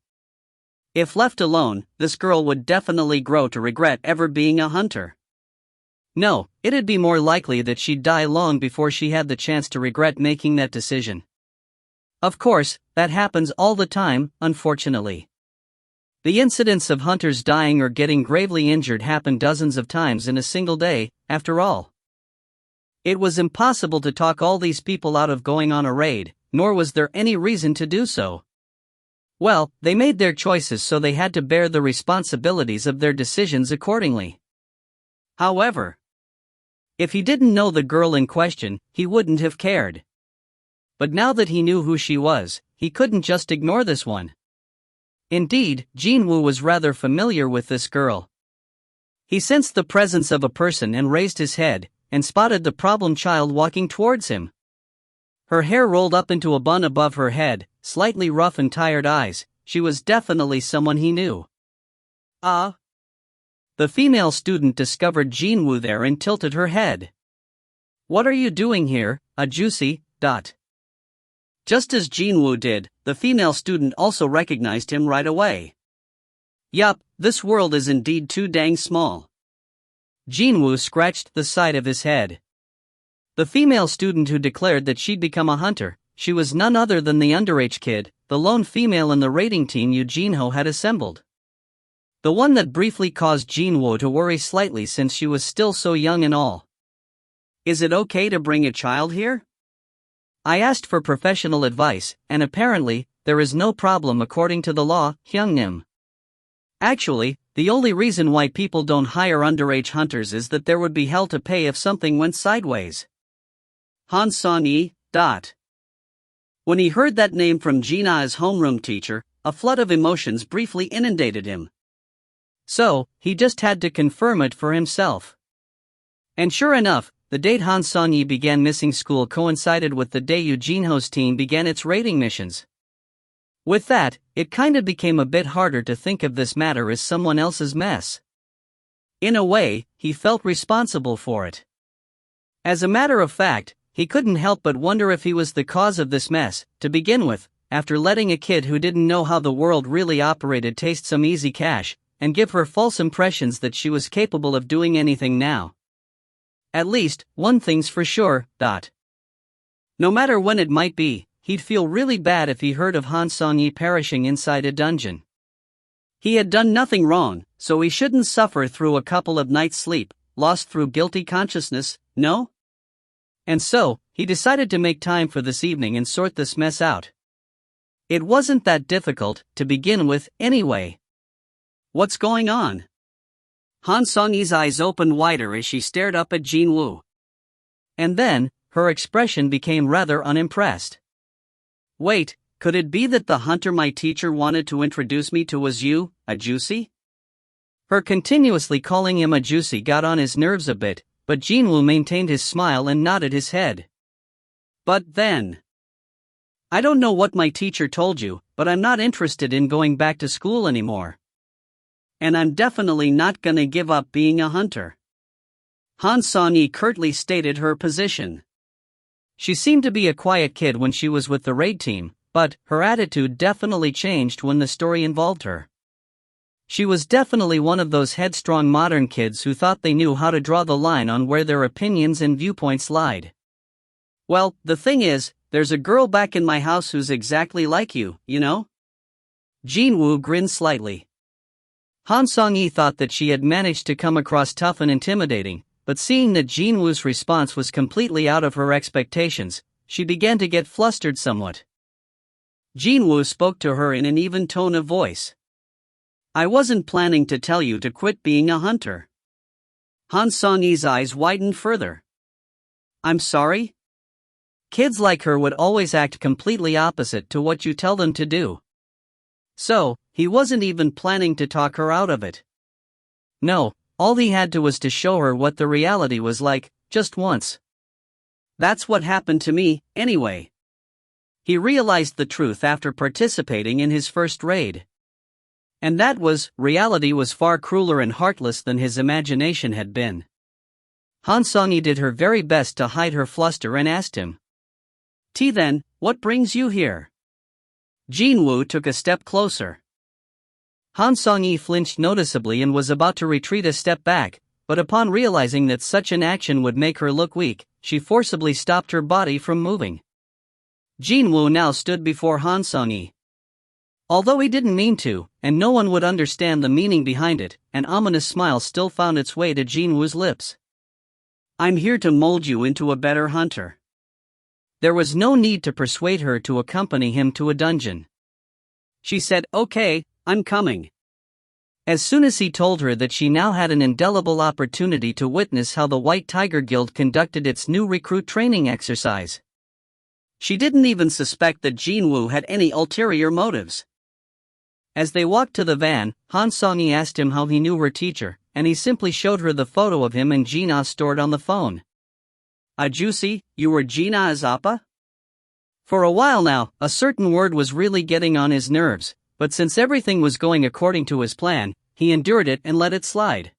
If left alone, this girl would definitely grow to regret ever being a hunter. No, it'd be more likely that she'd die long before she had the chance to regret making that decision. Of course, that happens all the time, unfortunately. The incidents of hunters dying or getting gravely injured happen dozens of times in a single day, after all. It was impossible to talk all these people out of going on a raid, nor was there any reason to do so. Well, they made their choices, so they had to bear the responsibilities of their decisions accordingly. However, if he didn't know the girl in question, he wouldn't have cared. But now that he knew who she was, he couldn't just ignore this one. Indeed, Jin-Woo was rather familiar with this girl. He sensed the presence of a person and raised his head, and spotted the problem child walking towards him. Her hair rolled up into a bun above her head, slightly rough and tired eyes. She was definitely someone he knew. Ah! The female student discovered Jin-Woo there and tilted her head. What are you doing here, a juicy, dot? Just as Jin-Woo did, the female student also recognized him right away. Yup, this world is indeed too dang small. Jin-Woo scratched the side of his head. The female student who declared that she'd become a hunter, she was none other than the underage kid, the lone female in the raiding team Yoo Jin-ho had assembled. The one that briefly caused Jin-Woo to worry slightly since she was still so young and all. Is it okay to bring a child here? I asked for professional advice, and apparently, there is no problem according to the law, Hyungnim. Actually, the only reason why people don't hire underage hunters is that there would be hell to pay if something went sideways. Han Son-yi, dot. When he heard that name from Jina's homeroom teacher, a flood of emotions briefly inundated him. So, he just had to confirm it for himself. And sure enough, the date Han Son-yi began missing school coincided with the day Yoo Jin-ho's team began its raiding missions. With that, it kinda became a bit harder to think of this matter as someone else's mess. In a way, he felt responsible for it. As a matter of fact, he couldn't help but wonder if he was the cause of this mess, to begin with, after letting a kid who didn't know how the world really operated taste some easy cash, and give her false impressions that she was capable of doing anything now. At least, one thing's for sure, no matter when it might be, he'd feel really bad if he heard of Han Song-yi perishing inside a dungeon. He had done nothing wrong, so he shouldn't suffer through a couple of nights' sleep, lost through guilty consciousness, no? And so, he decided to make time for this evening and sort this mess out. It wasn't that difficult, to begin with, anyway. What's going on? Han Song-yi's eyes opened wider as she stared up at Jin-Woo. And then, her expression became rather unimpressed. Wait, could it be that the hunter my teacher wanted to introduce me to was you, a juicy? Her continuously calling him a juicy got on his nerves a bit, but Jin-Woo maintained his smile and nodded his head. But then... I don't know what my teacher told you, but I'm not interested in going back to school anymore. And I'm definitely not gonna give up being a hunter. Han Song-yi curtly stated her position. She seemed to be a quiet kid when she was with the raid team, but her attitude definitely changed when the story involved her. She was definitely one of those headstrong modern kids who thought they knew how to draw the line on where their opinions and viewpoints lied. Well, the thing is, there's a girl back in my house who's exactly like you, you know? Jin-Woo grinned slightly. Han Song-yi thought that she had managed to come across tough and intimidating, but seeing that Jin-Woo's response was completely out of her expectations, she began to get flustered somewhat. Jin-Woo spoke to her in an even tone of voice. I wasn't planning to tell you to quit being a hunter. Han Song-yi's eyes widened further. I'm sorry? Kids like her would always act completely opposite to what you tell them to do. So, he wasn't even planning to talk her out of it. No, all he had to was to show her what the reality was like, just once. That's what happened to me, anyway. He realized the truth after participating in his first raid. And that was, reality was far crueler and heartless than his imagination had been. Han Song-yi did her very best to hide her fluster and asked him. Then, what brings you here? Jin-Woo took a step closer. Han Song-yi flinched noticeably and was about to retreat a step back, but upon realizing that such an action would make her look weak, she forcibly stopped her body from moving. Jin-Woo now stood before Han Song-yi. Although he didn't mean to, and no one would understand the meaning behind it, an ominous smile still found its way to Jin-Woo's lips. I'm here to mold you into a better hunter. There was no need to persuade her to accompany him to a dungeon. She said, okay, I'm coming. As soon as he told her that she now had an indelible opportunity to witness how the White Tiger Guild conducted its new recruit training exercise. She didn't even suspect that Jin-Woo had any ulterior motives. As they walked to the van, Han Song-yi asked him how he knew her teacher, and he simply showed her the photo of him and Gina stored on the phone. Juicy, you were Gina's appa? For a while now, a certain word was really getting on his nerves, but since everything was going according to his plan, he endured it and let it slide.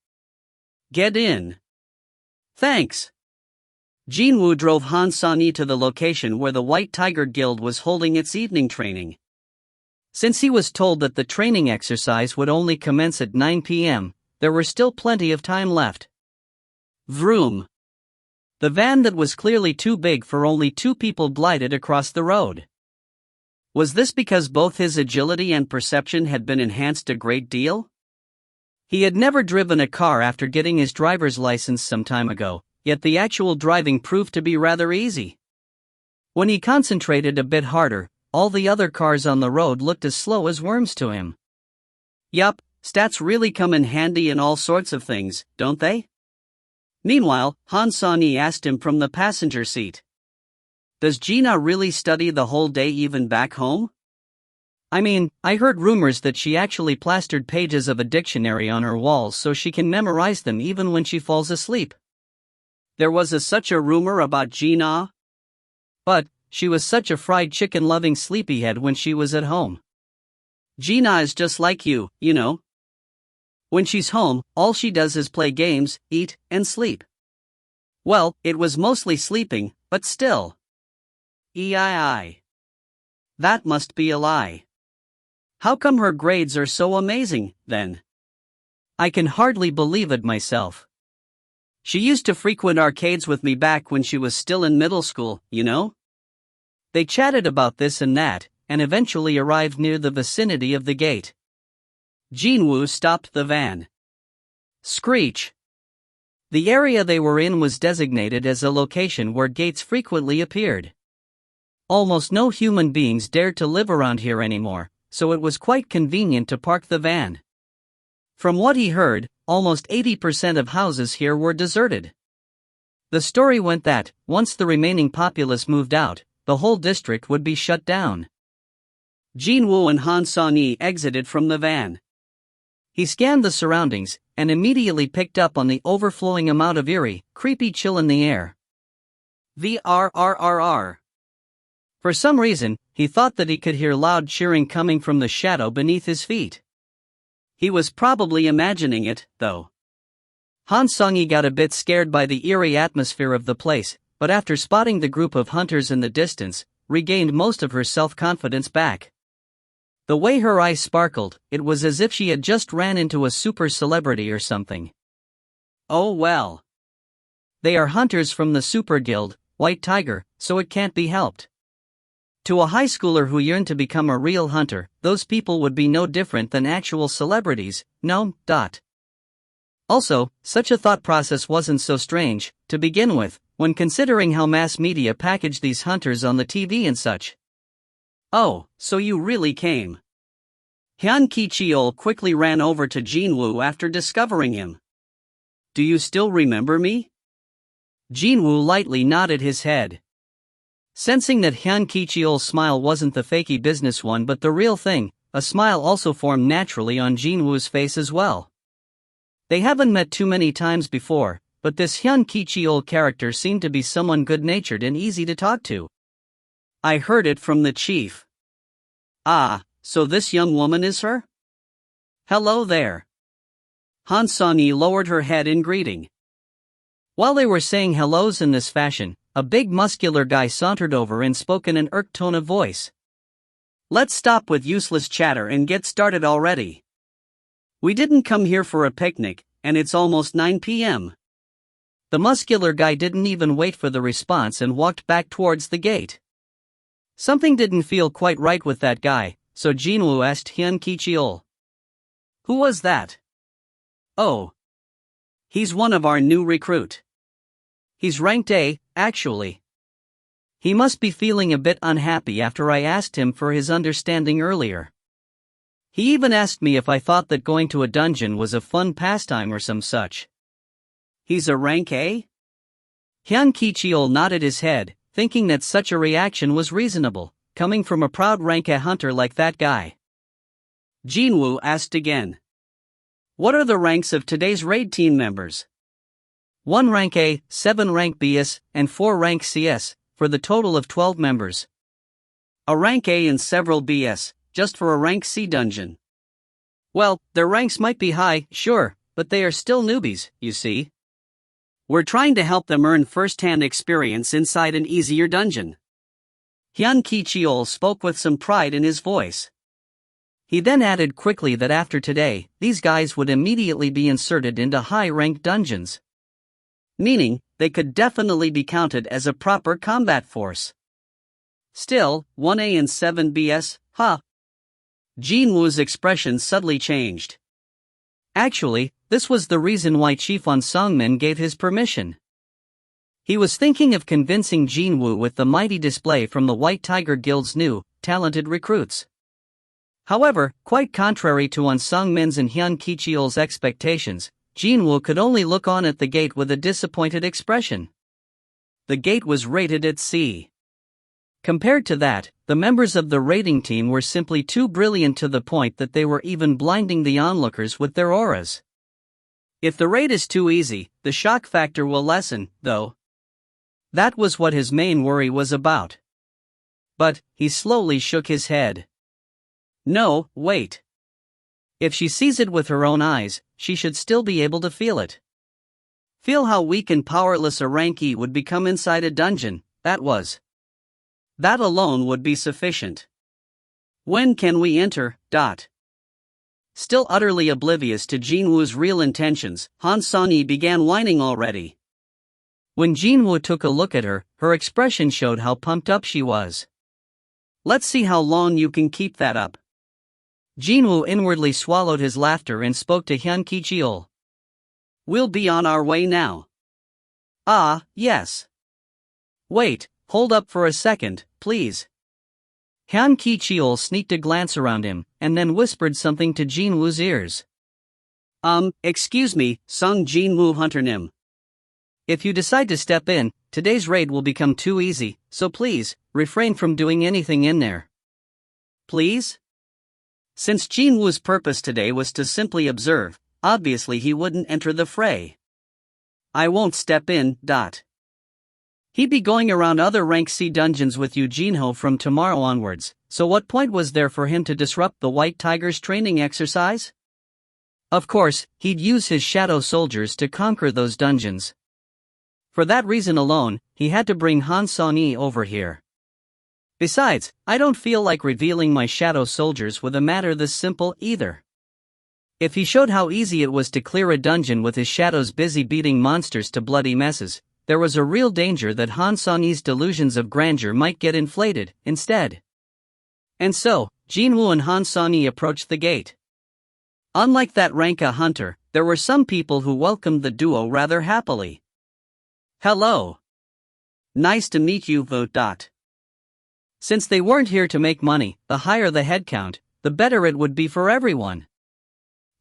Get in. Thanks. Jin-Woo drove Han Song-yi to the location where the White Tiger Guild was holding its evening training. Since he was told that the training exercise would only commence at 9 p.m., there were still plenty of time left. Vroom. The van that was clearly too big for only two people glided across the road. Was this because both his agility and perception had been enhanced a great deal? He had never driven a car after getting his driver's license some time ago, yet the actual driving proved to be rather easy. When he concentrated a bit harder, all the other cars on the road looked as slow as worms to him. Yup, stats really come in handy in all sorts of things, don't they? Meanwhile, Han Song-yi asked him from the passenger seat. Does Gina really study the whole day even back home? I mean, I heard rumors that she actually plastered pages of a dictionary on her walls so she can memorize them even when she falls asleep. There was such a rumor about Gina? But, she was such a fried chicken-loving sleepyhead when she was at home. Gina is just like you, you know. When she's home, all she does is play games, eat, and sleep. Well, it was mostly sleeping, but still. Eii. That must be a lie. How come her grades are so amazing, then? I can hardly believe it myself. She used to frequent arcades with me back when she was still in middle school, you know? They chatted about this and that, and eventually arrived near the vicinity of the gate. Jin-Woo stopped the van. Screech. The area they were in was designated as a location where gates frequently appeared. Almost no human beings dared to live around here anymore, so it was quite convenient to park the van. From what he heard, almost 80% of houses here were deserted. The story went that, once the remaining populace moved out, the whole district would be shut down. Jin-Woo and Han Song-yi exited from the van. He scanned the surroundings, and immediately picked up on the overflowing amount of eerie, creepy chill in the air. VRRRR. For some reason, he thought that he could hear loud cheering coming from the shadow beneath his feet. He was probably imagining it, though. Han Song-yi got a bit scared by the eerie atmosphere of the place, but after spotting the group of hunters in the distance, regained most of her self-confidence back. The way her eyes sparkled, it was as if she had just ran into a super celebrity or something. Oh well. They are hunters from the super guild, White Tiger, so it can't be helped. To a high schooler who yearned to become a real hunter, those people would be no different than actual celebrities, no. Also, such a thought process wasn't so strange, to begin with, when considering how mass media packaged these hunters on the TV and such. Oh, so you really came. Hyun Ki-cheol quickly ran over to Jin-Woo after discovering him. Do you still remember me? Jin-Woo lightly nodded his head. Sensing that Hyun Ki-cheol's smile wasn't the fakey business one but the real thing, a smile also formed naturally on Jin-Woo's face as well. They haven't met too many times before, but this Hyun Ki-cheol character seemed to be someone good-natured and easy to talk to. I heard it from the chief. Ah, so this young woman is her? Hello there. Han Song-yi lowered her head in greeting. While they were saying hellos in this fashion, a big muscular guy sauntered over and spoke in an irked tone of voice. Let's stop with useless chatter and get started already. We didn't come here for a picnic, and it's almost 9 p.m. The muscular guy didn't even wait for the response and walked back towards the gate. Something didn't feel quite right with that guy, so Jin-Woo asked Hyun Ki-cheol. Who was that? Oh. He's one of our new recruit. He's ranked A, actually. He must be feeling a bit unhappy after I asked him for his understanding earlier. He even asked me if I thought that going to a dungeon was a fun pastime or some such. He's a rank A? Hyun Ki-cheol nodded his head, thinking that such a reaction was reasonable, coming from a proud rank A hunter like that guy. Jin-Woo asked again. What are the ranks of today's raid team members? 1 rank A, 7 rank BS, and 4 rank CS, for the total of 12 members. A rank A and several BS, just for a rank C dungeon. Well, their ranks might be high, sure, but they are still newbies, you see. We're trying to help them earn first-hand experience inside an easier dungeon. Hyun Ki-cheol spoke with some pride in his voice. He then added quickly that after today, these guys would immediately be inserted into high-ranked dungeons. Meaning, they could definitely be counted as a proper combat force. Still, 1A and 7 BS, huh? Jin-Woo's expression subtly changed. Actually, this was the reason why Chief Han Song-min gave his permission. He was thinking of convincing Jin-Woo with the mighty display from the White Tiger Guild's new, talented recruits. However, quite contrary to Han Song-min's and Hyun Ki-cheol's expectations, Jin-Woo could only look on at the gate with a disappointed expression. The gate was rated at C. Compared to that, the members of the raiding team were simply too brilliant to the point that they were even blinding the onlookers with their auras. If the raid is too easy, the shock factor will lessen, though. That was what his main worry was about. But, he slowly shook his head. No, wait. If she sees it with her own eyes, she should still be able to feel it. Feel how weak and powerless a Ranky would become inside a dungeon. That alone would be sufficient. When can we enter? Still utterly oblivious to Jin-Woo's real intentions, Han Song-yi began whining already. When Jin-Woo took a look at her, her expression showed how pumped up she was. Let's see how long you can keep that up. Jin-Woo inwardly swallowed his laughter and spoke to Hyun Ki-cheol. We'll be on our way now. Ah, yes. Wait, hold up for a second, please. Hyun Ki-cheol sneaked a glance around him, and then whispered something to Jin-Woo's ears. Excuse me, Seong Jin-Woo Hunter Nim. If you decide to step in, today's raid will become too easy, so please, refrain from doing anything in there. Please? Since Jin-Woo's purpose today was to simply observe, obviously he wouldn't enter the fray. I won't step in. He'd be going around other rank C dungeons with you Jinho from tomorrow onwards, so what point was there for him to disrupt the White Tiger's training exercise? Of course, he'd use his shadow soldiers to conquer those dungeons. For that reason alone, he had to bring Han Song-yi over here. Besides, I don't feel like revealing my shadow soldiers with a matter this simple either. If he showed how easy it was to clear a dungeon with his shadows busy beating monsters to bloody messes, there was a real danger that Han Song-yi's delusions of grandeur might get inflated instead. And so, Jin-Woo and Han Song-yi approached the gate. Unlike that Ranka hunter, there were some people who welcomed the duo rather happily. Hello. Nice to meet you. Since they weren't here to make money, the higher the headcount, the better it would be for everyone.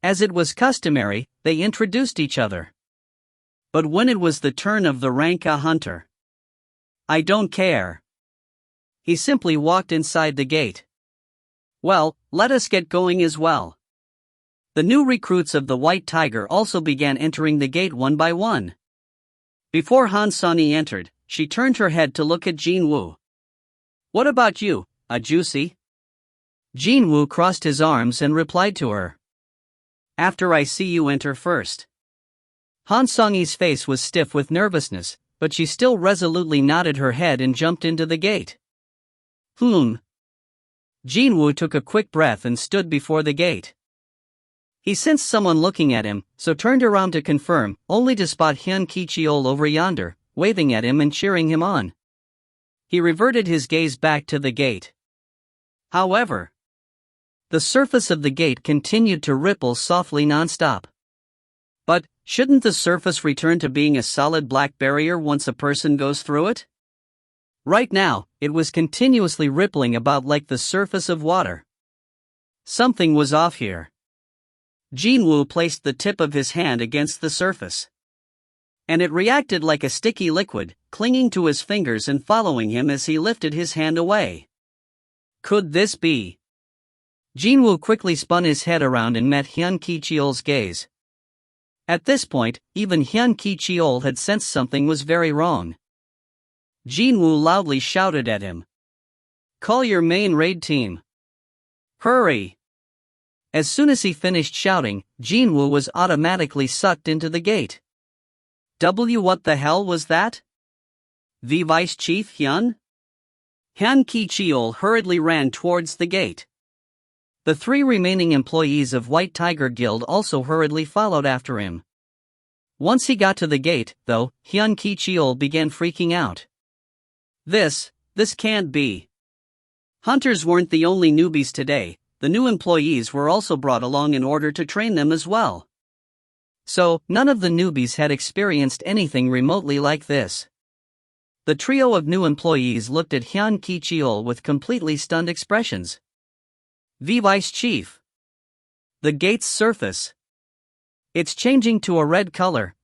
As it was customary, they introduced each other. But when it was the turn of the Ranka hunter, I don't care. He simply walked inside the gate. Well, let us get going as well. The new recruits of the White Tiger also began entering the gate one by one. Before Han Song-yi entered, she turned her head to look at Jin-Woo. What about you, a juicy? Jin-Woo crossed his arms and replied to her. After I see you enter first. Han Song-yi's face was stiff with nervousness, but she still resolutely nodded her head and jumped into the gate. Jin-Woo took a quick breath and stood before the gate. He sensed someone looking at him, so turned around to confirm, only to spot Hyun Ki-cheol over yonder, waving at him and cheering him on. He reverted his gaze back to the gate. However, the surface of the gate continued to ripple softly nonstop. But, shouldn't the surface return to being a solid black barrier once a person goes through it? Right now, it was continuously rippling about like the surface of water. Something was off here. Jin-Woo placed the tip of his hand against the surface. And it reacted like a sticky liquid, clinging to his fingers and following him as he lifted his hand away. Could this be? Jin-Woo quickly spun his head around and met Hyun Ki-cheol's gaze. At this point, even Hyun Ki-cheol had sensed something was very wrong. Jin-Woo loudly shouted at him. Call your main raid team. Hurry! As soon as he finished shouting, Jin-Woo was automatically sucked into the gate. What the hell was that? The Vice Chief Hyun? Hyun Ki-cheol hurriedly ran towards the gate. The 3 remaining employees of White Tiger Guild also hurriedly followed after him. Once he got to the gate, though, Hyun Ki-cheol began freaking out. This can't be. Hunters weren't the only newbies today, the new employees were also brought along in order to train them as well. So, none of the newbies had experienced anything remotely like this. The trio of new employees looked at Hyun Ki-cheol with completely stunned expressions. The Vice Chief. The gate's surface. It's changing to a red color.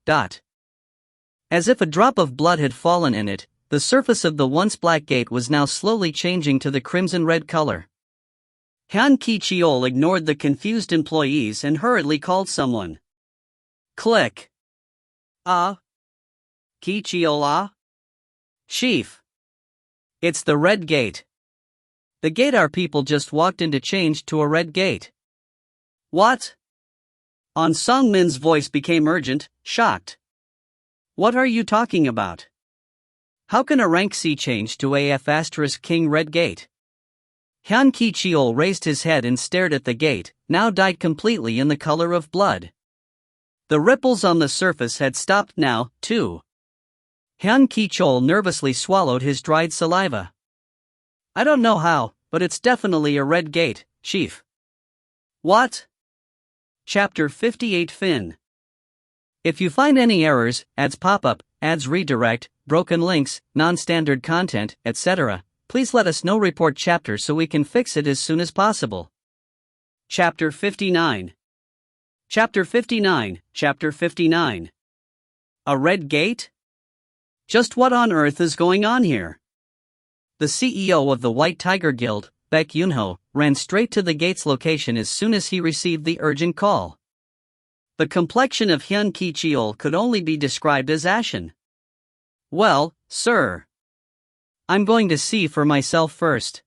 As if a drop of blood had fallen in it, the surface of the once black gate was now slowly changing to the crimson red color. Hyun Ki-cheol ignored the confused employees and hurriedly called someone. Click. Ki-cheol. Chief. It's the red gate. The gate our people just walked into changed to a red gate. What? On Song Min's voice became urgent, shocked. What are you talking about? How can a rank C change to a F*King red gate? Hyun Ki-cheol raised his head and stared at the gate, now dyed completely in the color of blood. The ripples on the surface had stopped now, too. Hyun Ki-cheol nervously swallowed his dried saliva. I don't know how, but it's definitely a red gate, Chief. What? Chapter 58 Fin. If you find any errors, ads pop up, ads redirect, broken links, non-standard content, etc., please let us know. Report chapter so we can fix it as soon as possible. Chapter 59. Chapter 59. Chapter 59. A red gate? Just what on earth is going on here? The CEO of the White Tiger Guild, Baek Yoon-ho, ran straight to the gate's location as soon as he received the urgent call. The complexion of Hyun Ki-cheol could only be described as ashen. Well, sir. I'm going to see for myself first.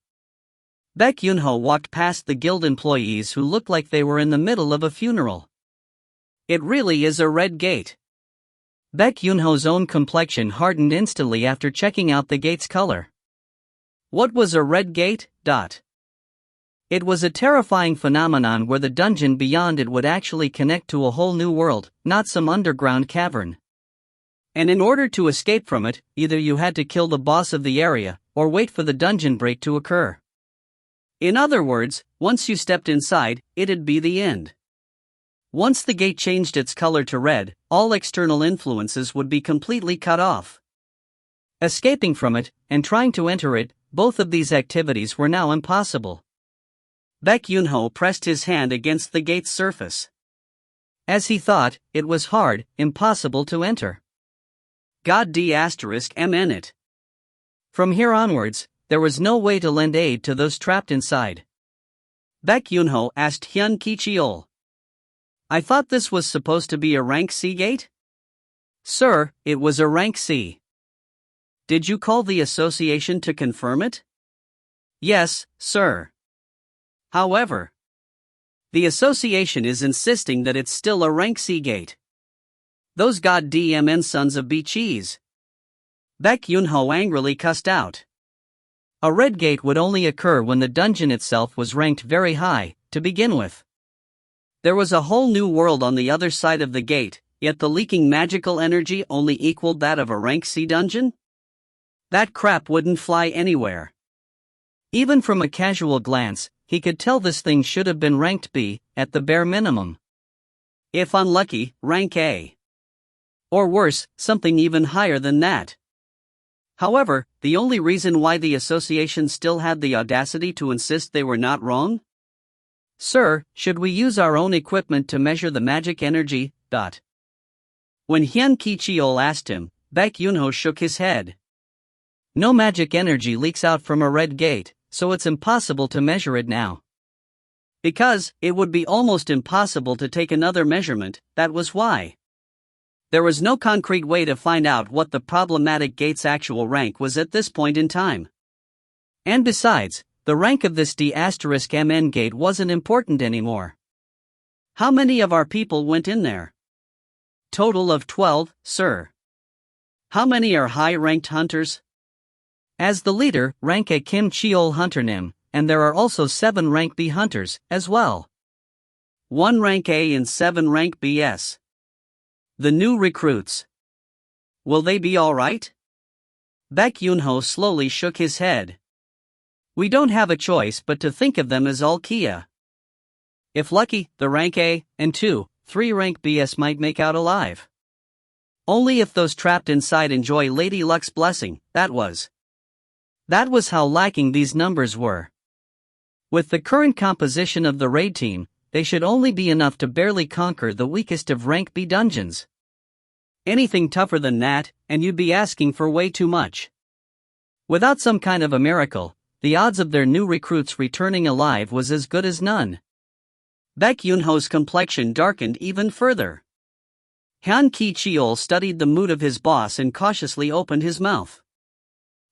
Baek Yoon-ho walked past the guild employees who looked like they were in the middle of a funeral. It really is a red gate. Baek Yoon-ho's own complexion hardened instantly after checking out the gate's color. What was a red gate? It was a terrifying phenomenon where the dungeon beyond it would actually connect to a whole new world, not some underground cavern. And in order to escape from it, either you had to kill the boss of the area, or wait for the dungeon break to occur. In other words, once you stepped inside, it'd be the end. Once the gate changed its color to red, all external influences would be completely cut off. Escaping from it, and trying to enter it, both of these activities were now impossible. Baek Yoon-ho pressed his hand against the gate's surface. As he thought, it was hard, impossible to enter. God d*mn it. From here onwards, there was no way to lend aid to those trapped inside. Baek Yoon-ho asked Hyun Ki-cheol. I thought this was supposed to be a rank C gate? Sir, it was a rank C. Did you call the association to confirm it? Yes, sir. However, the association is insisting that it's still a rank C gate. Those goddamn sons of B-cheese. Baek Yoon-ho angrily cussed out. A red gate would only occur when the dungeon itself was ranked very high, to begin with. There was a whole new world on the other side of the gate, yet the leaking magical energy only equaled that of a rank C dungeon? That crap wouldn't fly anywhere. Even from a casual glance, he could tell this thing should have been ranked B, at the bare minimum. If unlucky, rank A. Or worse, something even higher than that. However, the only reason why the association still had the audacity to insist they were not wrong? Sir, should we use our own equipment to measure the magic energy? When Hyun Ki-cheol asked him, Baek Yoon-ho shook his head. No magic energy leaks out from a red gate, so it's impossible to measure it now. Because, it would be almost impossible to take another measurement, that was why. There was no concrete way to find out what the problematic gate's actual rank was at this point in time. And besides, the rank of this d*mn gate wasn't important anymore. How many of our people went in there? Total of 12, sir. How many are high-ranked hunters? As the leader, rank A Kim Cheol Hunternim, and there are also 7 rank B hunters, as well. 1 rank A and 7 rank BS. The new recruits. Will they be alright? Baek Yoon-ho slowly shook his head. We don't have a choice but to think of them as all Kia. If lucky, the rank A, and 2, 3 rank BS might make out alive. Only if those trapped inside enjoy Lady Luck's blessing, that was how lacking these numbers were. With the current composition of the raid team, they should only be enough to barely conquer the weakest of rank B dungeons. Anything tougher than that, and you'd be asking for way too much. Without some kind of a miracle, the odds of their new recruits returning alive was as good as none. Baek Yoon-ho's complexion darkened even further. Hyun Ki-cheol studied the mood of his boss and cautiously opened his mouth.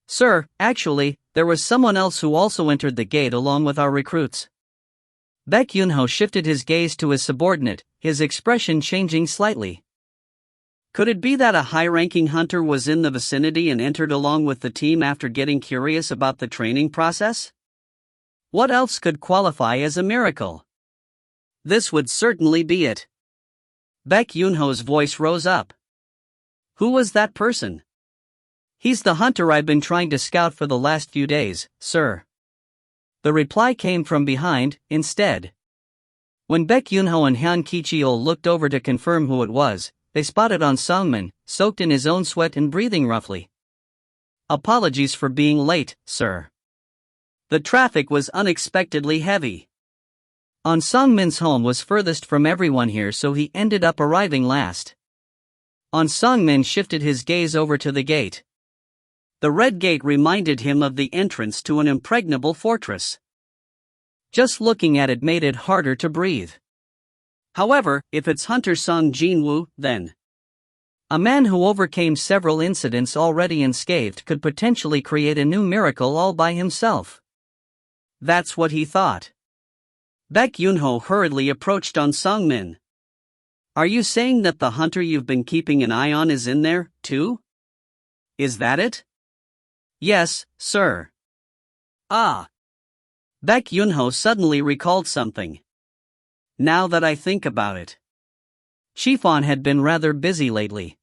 Sir, actually, there was someone else who also entered the gate along with our recruits. Baek Yunho shifted his gaze to his subordinate, his expression changing slightly. Could it be that a high-ranking hunter was in the vicinity and entered along with the team after getting curious about the training process? What else could qualify as a miracle? This would certainly be it. Baek Yunho's voice rose up. Who was that person? He's the hunter I've been trying to scout for the last few days, sir. The reply came from behind, instead. When Baek Yunho and Han Kicheol looked over to confirm who it was, they spotted On Sungmin, soaked in his own sweat and breathing roughly. Apologies for being late, sir. The traffic was unexpectedly heavy. On Sungmin's home was furthest from everyone here, so he ended up arriving last. On Sungmin shifted his gaze over to the gate. The red gate reminded him of the entrance to an impregnable fortress. Just looking at it made it harder to breathe. However, if it's Hunter Seong Jin-Woo, then a man who overcame several incidents already unscathed could potentially create a new miracle all by himself. That's what he thought. Baek Yunho hurriedly approached On Sungmin. Are you saying that the hunter you've been keeping an eye on is in there, too? Is that it? Yes, sir. Ah. Baek Yunho suddenly recalled something. Now that I think about it. Chiffon had been rather busy lately.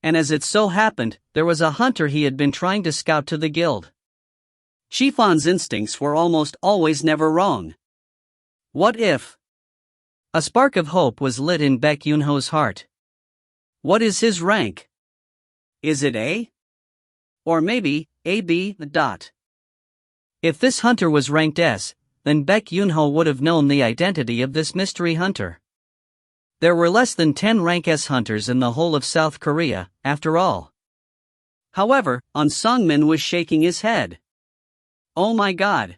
And as it so happened, there was a hunter he had been trying to scout to the guild. Chiffon's instincts were almost always never wrong. What if? A spark of hope was lit in Baek Yunho's heart. What is his rank? Is it A? Or maybe, AB. If this hunter was ranked S, then Baek Yunho would have known the identity of this mystery hunter. There were less than 10 rank S hunters in the whole of South Korea, after all. However, On Sungmin was shaking his head. Oh my god.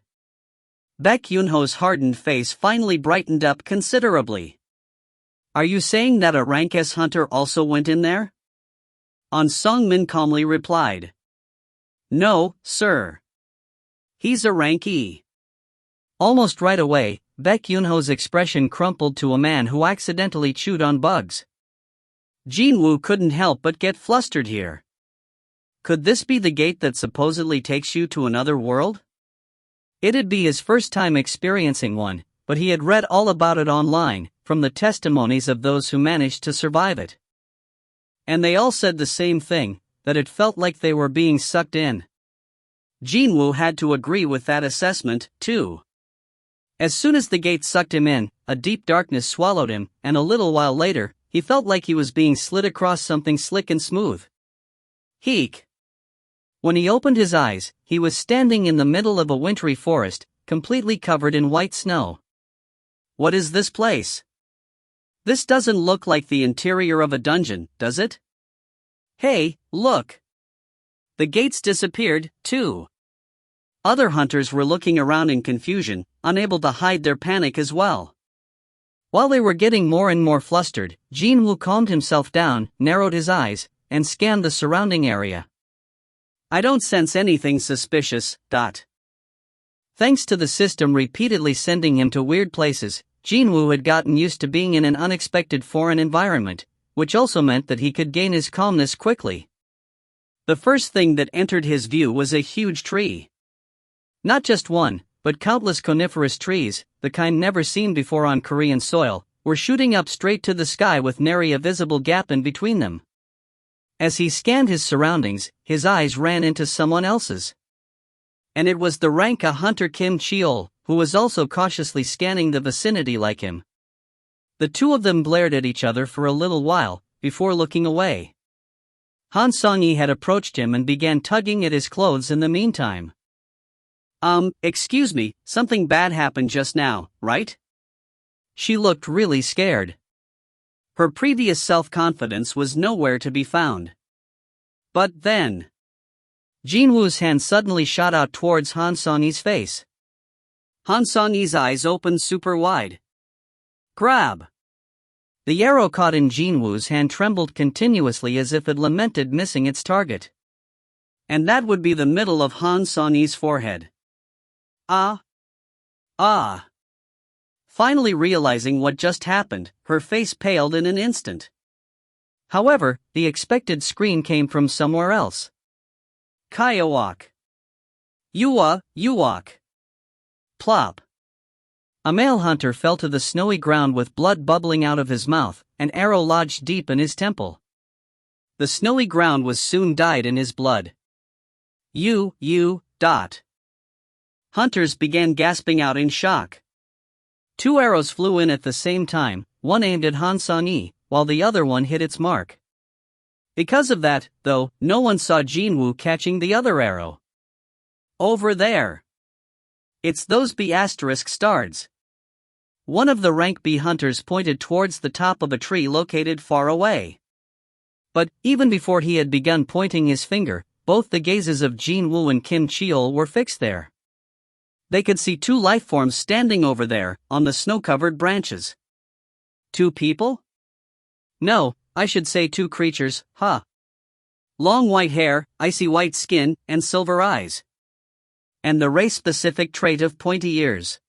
Baek Yunho's hardened face finally brightened up considerably. Are you saying that a rank S hunter also went in there? On Sungmin calmly replied. No, sir. He's a rank E. Almost right away, Baek Yunho's expression crumpled to a man who accidentally chewed on bugs. Jin-Woo couldn't help but get flustered here. Could this be the gate that supposedly takes you to another world? It'd be his first time experiencing one, but he had read all about it online, from the testimonies of those who managed to survive it. And they all said the same thing, that it felt like they were being sucked in. Jin-Woo had to agree with that assessment, too. As soon as the gate sucked him in, a deep darkness swallowed him, and a little while later, he felt like he was being slid across something slick and smooth. Heek! When he opened his eyes, he was standing in the middle of a wintry forest, completely covered in white snow. What is this place? This doesn't look like the interior of a dungeon, does it? Hey, look! The gates disappeared, too. Other hunters were looking around in confusion, unable to hide their panic as well. While they were getting more and more flustered, Jin-Woo calmed himself down, narrowed his eyes, and scanned the surrounding area. I don't sense anything suspicious. Thanks to the system repeatedly sending him to weird places, Jin-Woo had gotten used to being in an unexpected foreign environment, which also meant that he could gain his calmness quickly. The first thing that entered his view was a huge tree. Not just one, but countless coniferous trees, the kind never seen before on Korean soil, were shooting up straight to the sky with nary a visible gap in between them. As he scanned his surroundings, his eyes ran into someone else's. And it was the rank A hunter Kim Cheol, who was also cautiously scanning the vicinity like him. The two of them glared at each other for a little while, before looking away. Han Song-yi had approached him and began tugging at his clothes in the meantime. Excuse me, something bad happened just now, right? She looked really scared. Her previous self-confidence was nowhere to be found. But then, Jin-Woo's hand suddenly shot out towards Han Song-yi's face. Han Song-yi's eyes opened super wide. Grab! The arrow caught in Jin-Woo's hand trembled continuously as if it lamented missing its target. And that would be the middle of Han Soni's forehead. Ah. Finally realizing what just happened, her face paled in an instant. However, the expected scream came from somewhere else. Kaiawak. Yuwak. Plop. A male hunter fell to the snowy ground with blood bubbling out of his mouth, an arrow lodged deep in his temple. The snowy ground was soon dyed in his blood. Hunters began gasping out in shock. 2 arrows flew in at the same time, one aimed at Han Soni, while the other one hit its mark. Because of that, though, no one saw Jin-Woo catching the other arrow. Over there. It's those B** stars. One of the rank B hunters pointed towards the top of a tree located far away. But, even before he had begun pointing his finger, both the gazes of Jin-Woo and Kim Cheol were fixed there. They could see 2 life forms standing over there, on the snow-covered branches. 2 people? No, I should say 2 creatures, Long white hair, icy white skin, and silver eyes. And the race-specific trait of pointy ears.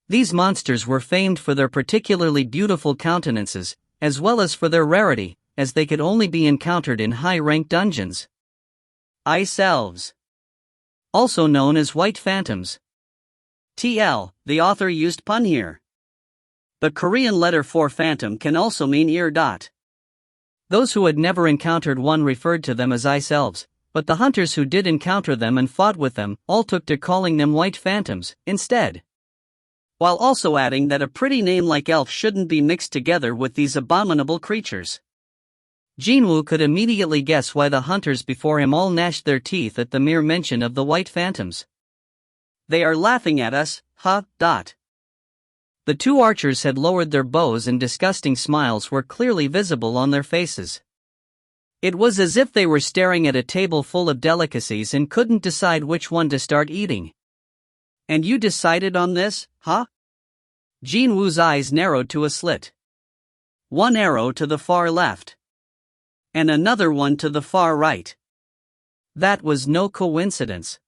These monsters were famed for their particularly beautiful countenances, as well as for their rarity, as they could only be encountered in high-ranked dungeons. Ice elves. Also known as white phantoms. TL, the author used pun here. The Korean letter for phantom can also mean ear. Those who had never encountered one referred to them as ice elves, but the hunters who did encounter them and fought with them all took to calling them white phantoms instead. While also adding that a pretty name like elf shouldn't be mixed together with these abominable creatures. Jin-Woo could immediately guess why the hunters before him all gnashed their teeth at the mere mention of the white phantoms. They are laughing at us, The 2 archers had lowered their bows and disgusting smiles were clearly visible on their faces. It was as if they were staring at a table full of delicacies and couldn't decide which one to start eating. And you decided on this, Jin-Woo's eyes narrowed to a slit. 1 arrow to the far left. And another one to the far right. That was no coincidence.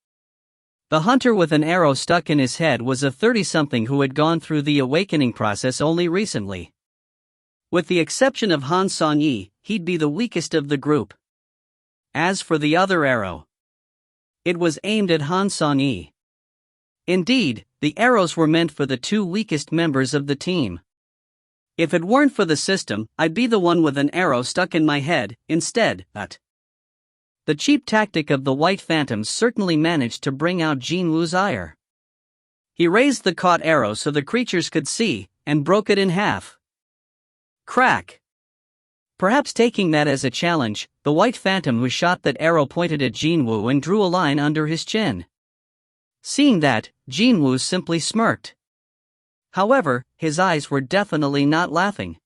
The hunter with an arrow stuck in his head was a 30-something who had gone through the awakening process only recently. With the exception of Han Song-yi, he'd be the weakest of the group. As for the other arrow, it was aimed at Han Song-yi. Indeed, the arrows were meant for the 2 weakest members of the team. If it weren't for the system, I'd be the one with an arrow stuck in my head, instead, The cheap tactic of the white phantoms certainly managed to bring out Jin-Woo's ire. He raised the caught arrow so the creatures could see, and broke it in half. Crack! Perhaps taking that as a challenge, the white phantom who shot that arrow pointed at Jin-Woo and drew a line under his chin. Seeing that, Jin-Woo simply smirked. However, his eyes were definitely not laughing.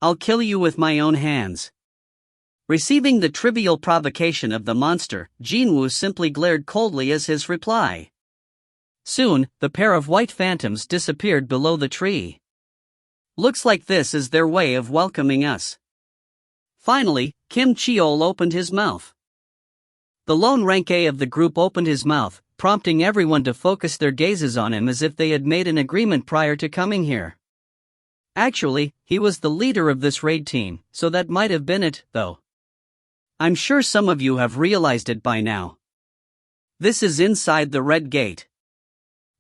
I'll kill you with my own hands. Receiving the trivial provocation of the monster, Jin-Woo simply glared coldly as his reply. Soon, the pair of white phantoms disappeared below the tree. Looks like this is their way of welcoming us. Finally, Kim Cheol opened his mouth. The lone rank A of the group opened his mouth, prompting everyone to focus their gazes on him as if they had made an agreement prior to coming here. Actually, he was the leader of this raid team, so that might have been it, though. I'm sure some of you have realized it by now. This is inside the Red Gate.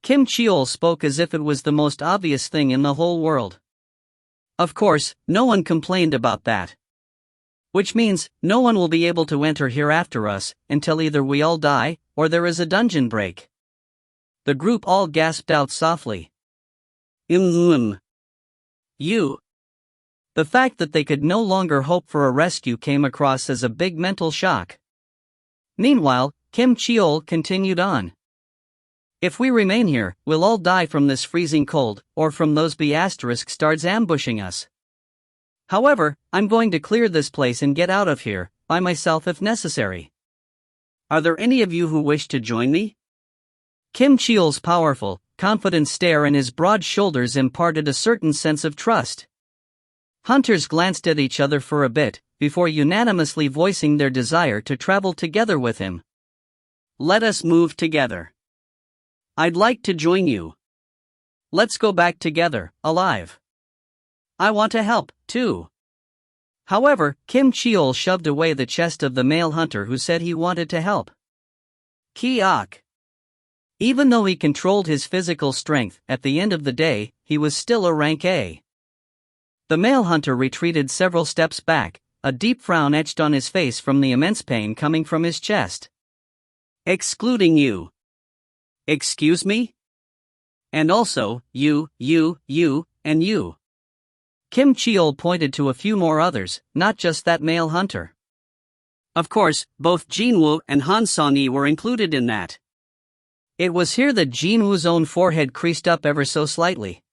Kim Cheol spoke as if it was the most obvious thing in the whole world. Of course, no one complained about that. Which means, no one will be able to enter here after us, until either we all die, or there is a dungeon break. The group all gasped out softly. You. The fact that they could no longer hope for a rescue came across as a big mental shock. Meanwhile, Kim Cheol continued on. If we remain here, we'll all die from this freezing cold, or from those B** stars ambushing us. However, I'm going to clear this place and get out of here, by myself if necessary. Are there any of you who wish to join me? Kim Cheol's powerful, confident stare and his broad shoulders imparted a certain sense of trust. Hunters glanced at each other for a bit, before unanimously voicing their desire to travel together with him. "Let us move together. I'd like to join you. Let's go back together, alive. I want to help, too." However, Kim Cheol shoved away the chest of the male hunter who said he wanted to help. Ki-ok. Even though he controlled his physical strength, at the end of the day, he was still a rank A. The male hunter retreated several steps back, a deep frown etched on his face from the immense pain coming from his chest. "Excluding you. Excuse me? And also, you, and you." Kim Cheol pointed to a few more others, not just that male hunter. Of course, both Jin-Woo and Han Song-yi were included in that. It was here that Jin-Woo's own forehead creased up ever so slightly.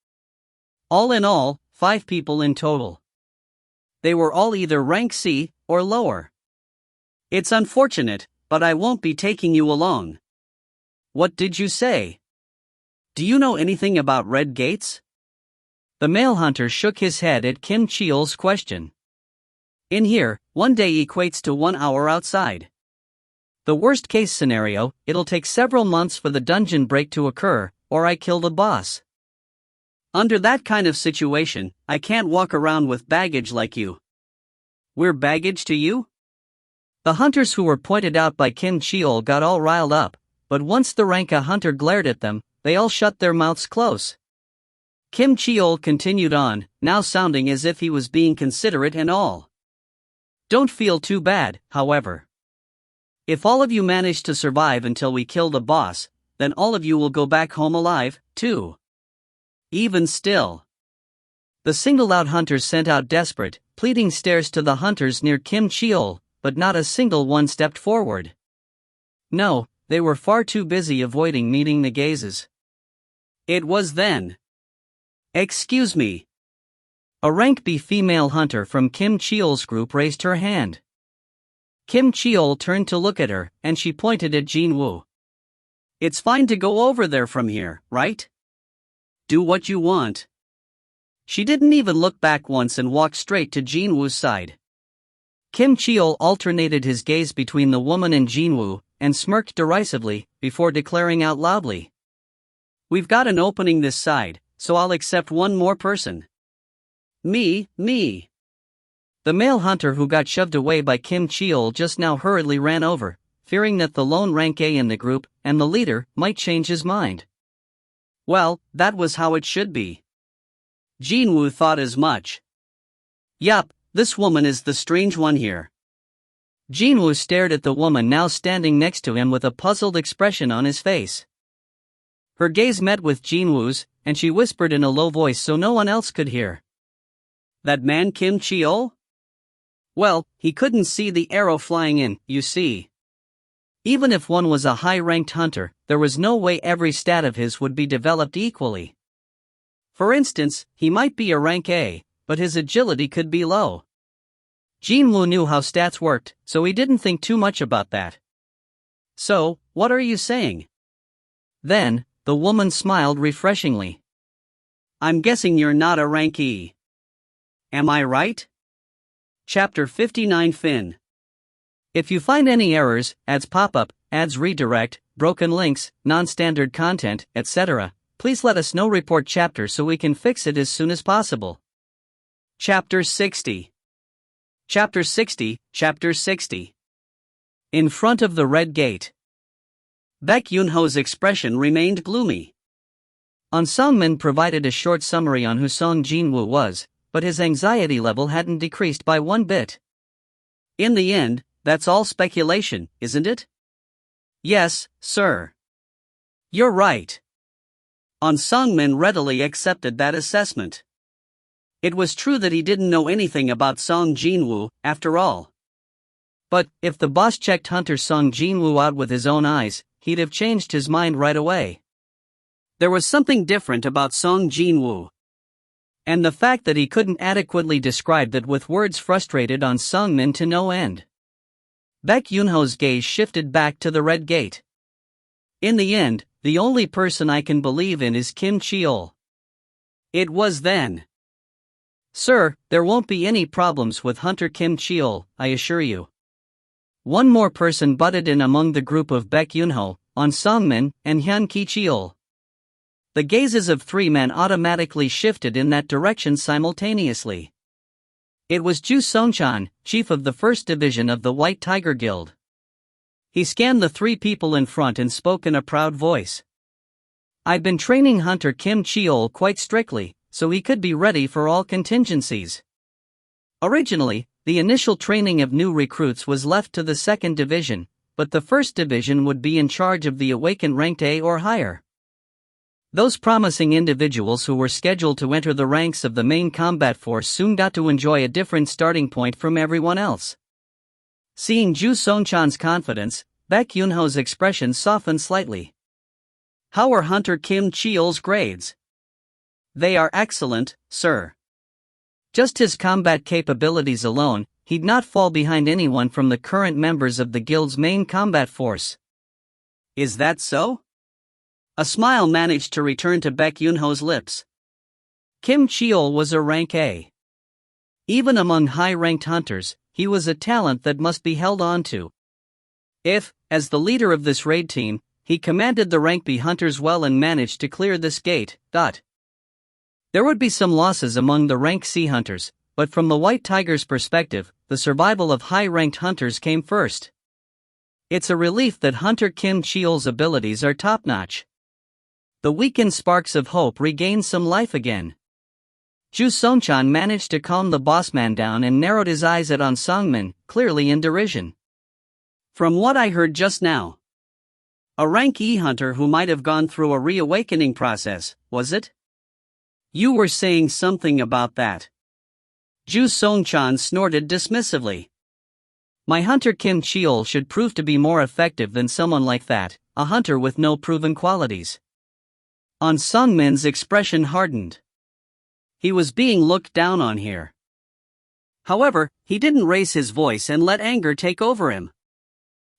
All in all, 5 people in total. They were all either rank C or lower. "It's unfortunate, but I won't be taking you along." "What did you say? Do you know anything about red gates?" The male hunter shook his head at Kim Cheol's question. "In here, 1 day equates to 1 hour outside. The worst case scenario, it'll take several months for the dungeon break to occur, or I kill the boss. Under that kind of situation, I can't walk around with baggage like you." "We're baggage to you?" The hunters who were pointed out by Kim Cheol got all riled up, but once the rank A hunter glared at them, they all shut their mouths close. Kim Cheol continued on, now sounding as if he was being considerate and all. "Don't feel too bad, however. If all of you manage to survive until we kill the boss, then all of you will go back home alive, too. Even still." The singled-out hunters sent out desperate, pleading stares to the hunters near Kim Cheol, but not a single one stepped forward. No, they were far too busy avoiding meeting the gazes. It was then. "Excuse me." A rank B female hunter from Kim Cheol's group raised her hand. Kim Cheol turned to look at her, and she pointed at Jin-Woo. "It's fine to go over there from here, right? Do what you want." She didn't even look back once and walked straight to Jin-Woo's side. Kim Cheol alternated his gaze between the woman and Jin-Woo, and smirked derisively, before declaring out loudly. "We've got an opening this side, so I'll accept one more person." Me. The male hunter who got shoved away by Kim Cheol just now hurriedly ran over, fearing that the lone rank A in the group, and the leader, might change his mind. Well, that was how it should be. Jin-Woo thought as much. Yup, this woman is the strange one here. Jin-Woo stared at the woman now standing next to him with a puzzled expression on his face. Her gaze met with Jin-Woo's, and she whispered in a low voice so no one else could hear. "That man Kim Cheol? Well, he couldn't see the arrow flying in, you see. Even if one was a high-ranked hunter, there was no way every stat of his would be developed equally. For instance, he might be a rank A, but his agility could be low. Jin-Woo knew how stats worked, so he didn't think too much about that. So, what are you saying?" Then, the woman smiled refreshingly. "I'm guessing you're not a rank E. Am I right?" Chapter 59 Fin. If you find any errors, ads pop up, ads redirect, broken links, non-standard content, etc., please let us know. Report chapter so we can fix it as soon as possible. Chapter 60. Chapter 60. In front of the Red Gate. Baek Yun-ho's expression remained gloomy. An Song-min provided a short summary on who Seong Jin-Woo was, but his anxiety level hadn't decreased by one bit. "In the end, that's all speculation, isn't it?" "Yes, sir." "You're right." An Song-min readily accepted that assessment. It was true that he didn't know anything about Seong Jin-Woo, after all. But, if the boss checked Hunter Seong Jin-Woo out with his own eyes, he'd have changed his mind right away. There was something different about Seong Jin-Woo. And the fact that he couldn't adequately describe that with words frustrated An Song-min to no end. Baek Yun-ho's gaze shifted back to the Red Gate. "In the end, the only person I can believe in is Kim Cheol." It was then. Sir, there won't be any problems with Hunter Kim Cheol, I assure you. One more person butted in among the group of Baek Yunho, On Songmin, and Hyun Ki Cheol. The gazes of three men automatically shifted in that direction simultaneously. It was Ju Songchan, chief of the 1st Division of the White Tiger Guild. He scanned the three people in front and spoke in a proud voice. I've been training Hunter Kim Cheol quite strictly, so he could be ready for all contingencies. Originally, the initial training of new recruits was left to the 2nd Division, but the 1st Division would be in charge of the awakened ranked A or higher. Those promising individuals who were scheduled to enter the ranks of the main combat force soon got to enjoy a different starting point from everyone else. Seeing Ju Songchan's confidence, Baek Yunho's expression softened slightly. How are Hunter Kim Cheol's grades? They are excellent, sir. Just his combat capabilities alone, he'd not fall behind anyone from the current members of the guild's main combat force. Is that so? A smile managed to return to Baek Yunho's lips. Kim Cheol was a rank A. Even among high-ranked hunters, he was a talent that must be held on to. If, as the leader of this raid team, he commanded the rank B hunters well and managed to clear this gate, there would be some losses among the rank C hunters, but from the White Tiger's perspective, the survival of high-ranked hunters came first. It's a relief that Hunter Kim Cheol's abilities are top-notch. The weakened sparks of hope regained some life again. Ju Songchan managed to calm the bossman down and narrowed his eyes at On Songmin, clearly in derision. From what I heard just now, a rank E hunter who might have gone through a reawakening process, was it? You were saying something about that. Ju Songchan snorted dismissively. My Hunter Kim Cheol should prove to be more effective than someone like that, a hunter with no proven qualities. On Songmin's expression hardened. He was being looked down on here. However, he didn't raise his voice and let anger take over him.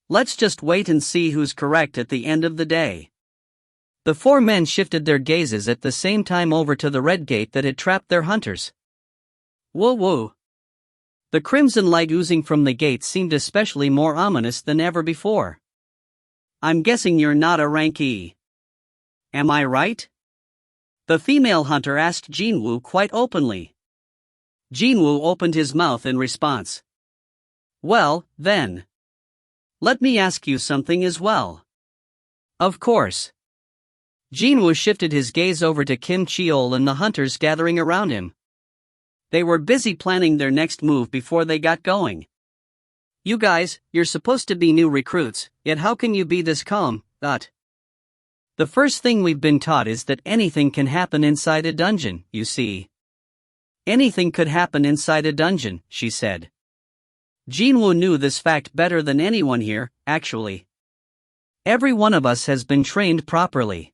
Let's just wait and see who's correct at the end of the day. The four men shifted their gazes at the same time over to the red gate that had trapped their hunters. Woo-woo. The crimson light oozing from the gate seemed especially more ominous than ever before. I'm guessing you're not a rank E. Am I right? The female hunter asked Jin-Woo quite openly. Jin-Woo opened his mouth in response. Well, then. Let me ask you something as well. Of course. Jin-Woo shifted his gaze over to Kim Cheol and the hunters gathering around him. They were busy planning their next move before they got going. You guys, you're supposed to be new recruits, yet how can you be this calm, The first thing we've been taught is that anything can happen inside a dungeon, you see. Anything could happen inside a dungeon, she said. Jin-Woo knew this fact better than anyone here, actually. Every one of us has been trained properly.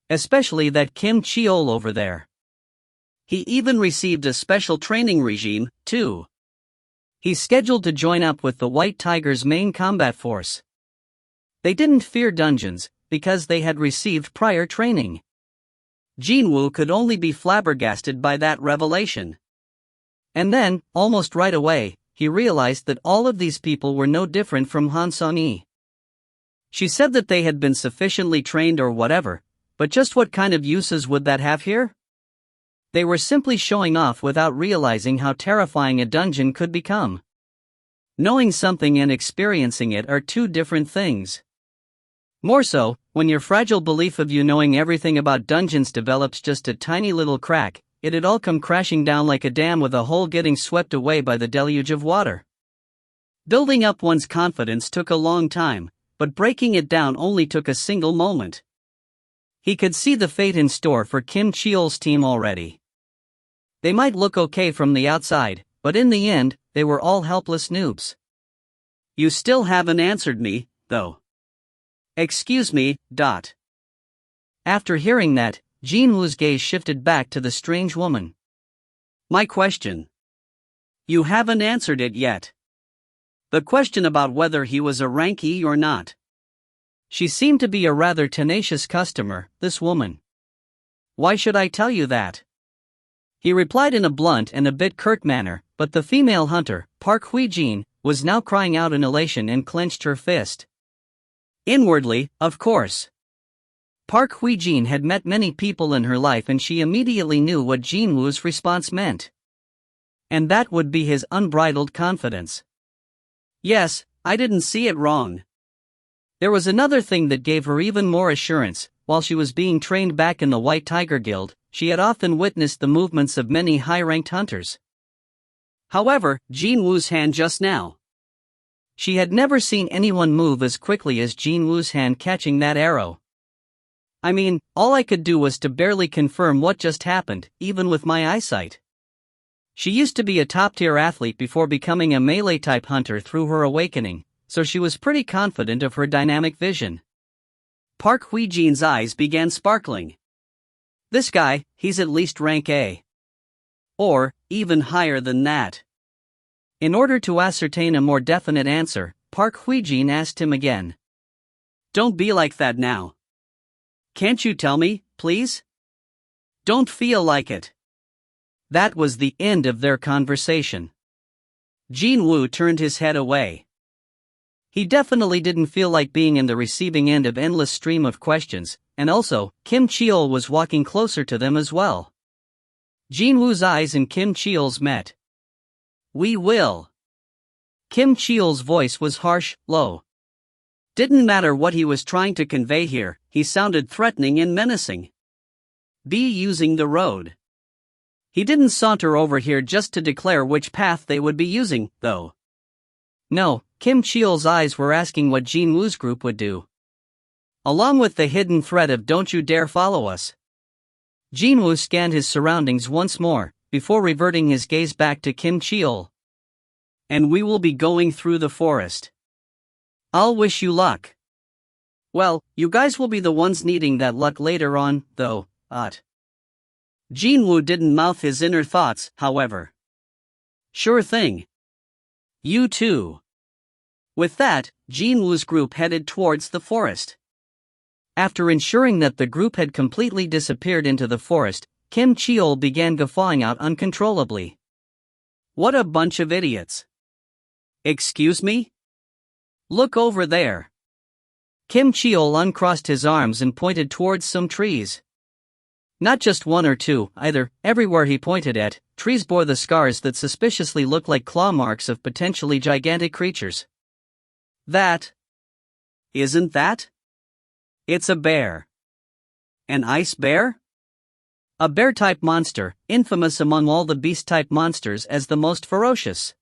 Especially that Kim Cheol over there. He even received a special training regime, too. He's scheduled to join up with the White Tiger's main combat force. They didn't fear dungeons, because they had received prior training. Jin-Woo could only be flabbergasted by that revelation. And then, almost right away, he realized that all of these people were no different from Han Song-yi. She said that they had been sufficiently trained or whatever, but just what kind of uses would that have here? They were simply showing off without realizing how terrifying a dungeon could become. Knowing something and experiencing it are two different things. More so, when your fragile belief of you knowing everything about dungeons develops just a tiny little crack, it'd all come crashing down like a dam with a hole getting swept away by the deluge of water. Building up one's confidence took a long time, but breaking it down only took a single moment. He could see the fate in store for Kim Cheol's team already. They might look okay from the outside, but in the end, they were all helpless noobs. You still haven't answered me, though. Excuse me, After hearing that, Jin-Woo's gaze shifted back to the strange woman. My question. You haven't answered it yet. The question about whether he was a rank E or not. She seemed to be a rather tenacious customer, this woman. Why should I tell you that? He replied in a blunt and a bit curt manner, but the female hunter, Forc-Re28-Vol02, was now crying out in elation and clenched her fist. Inwardly, of course. Forc-Re28-Vol02 had met many people in her life and she immediately knew what Jin-Woo's response meant. And that would be his unbridled confidence. Yes, I didn't see it wrong. There was another thing that gave her even more assurance. While she was being trained back in the White Tiger Guild, she had often witnessed the movements of many high-ranked hunters. However, Jin-Woo's hand just now. She had never seen anyone move as quickly as Jin-Woo's hand catching that arrow. I mean, all I could do was to barely confirm what just happened, even with my eyesight. She used to be a top-tier athlete before becoming a melee-type hunter through her awakening, so she was pretty confident of her dynamic vision. Forc-Re28-Vol's eyes began sparkling. This guy, he's at least rank A. Or, even higher than that. In order to ascertain a more definite answer, Forc-Re28-Vol asked him again. Don't be like that now. Can't you tell me, please? Don't feel like it. That was the end of their conversation. Jin-Woo turned his head away. He definitely didn't feel like being in the receiving end of endless stream of questions, and also, Kim Cheol was walking closer to them as well. Jin-Woo's eyes and Kim Cheol's met. We will. Kim Cheol's voice was harsh, low. Didn't matter what he was trying to convey here, he sounded threatening and menacing. Be using the road. He didn't saunter over here just to declare which path they would be using, though. No, Kim Cheol's eyes were asking what Jin-Woo's group would do. Along with the hidden threat of don't you dare follow us. Jin-Woo scanned his surroundings once more, before reverting his gaze back to Kim Cheol. And we will be going through the forest. I'll wish you luck. Well, you guys will be the ones needing that luck later on, though, Jin-Woo didn't mouth his inner thoughts, however. Sure thing. You too. With that, Jin-Woo's group headed towards the forest. After ensuring that the group had completely disappeared into the forest, Kim Cheol began guffawing out uncontrollably. What a bunch of idiots. Excuse me? Look over there. Kim Cheol uncrossed his arms and pointed towards some trees. Not just one or two, either. Everywhere he pointed at, trees bore the scars that suspiciously looked like claw marks of potentially gigantic creatures. Isn't that? It's a bear. An ice bear? A bear-type monster, infamous among all the beast-type monsters as the most ferocious.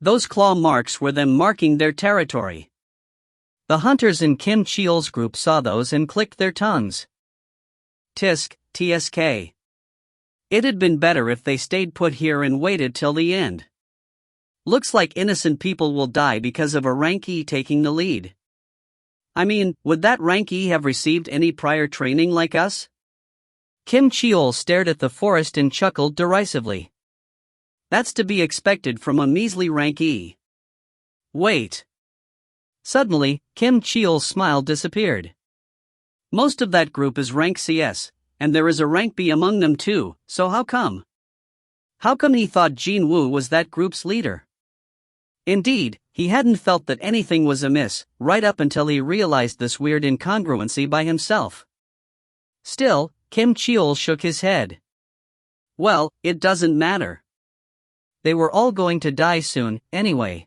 Those claw marks were them marking their territory. The hunters in Kim Cheol's group saw those and clicked their tongues. TSK. It had been better if they stayed put here and waited till the end. Looks like innocent people will die because of a rank E taking the lead. I mean, would that rank E have received any prior training like us? Kim Cheol stared at the forest and chuckled derisively. That's to be expected from a measly rank E. Wait. Suddenly, Kim Cheol's smile disappeared. Most of that group is rank CS, and there is a rank B among them too, so how come? How come he thought Jin-Woo was that group's leader? Indeed, he hadn't felt that anything was amiss, right up until he realized this weird incongruency by himself. Still, Kim Cheol shook his head. Well, it doesn't matter. They were all going to die soon, anyway.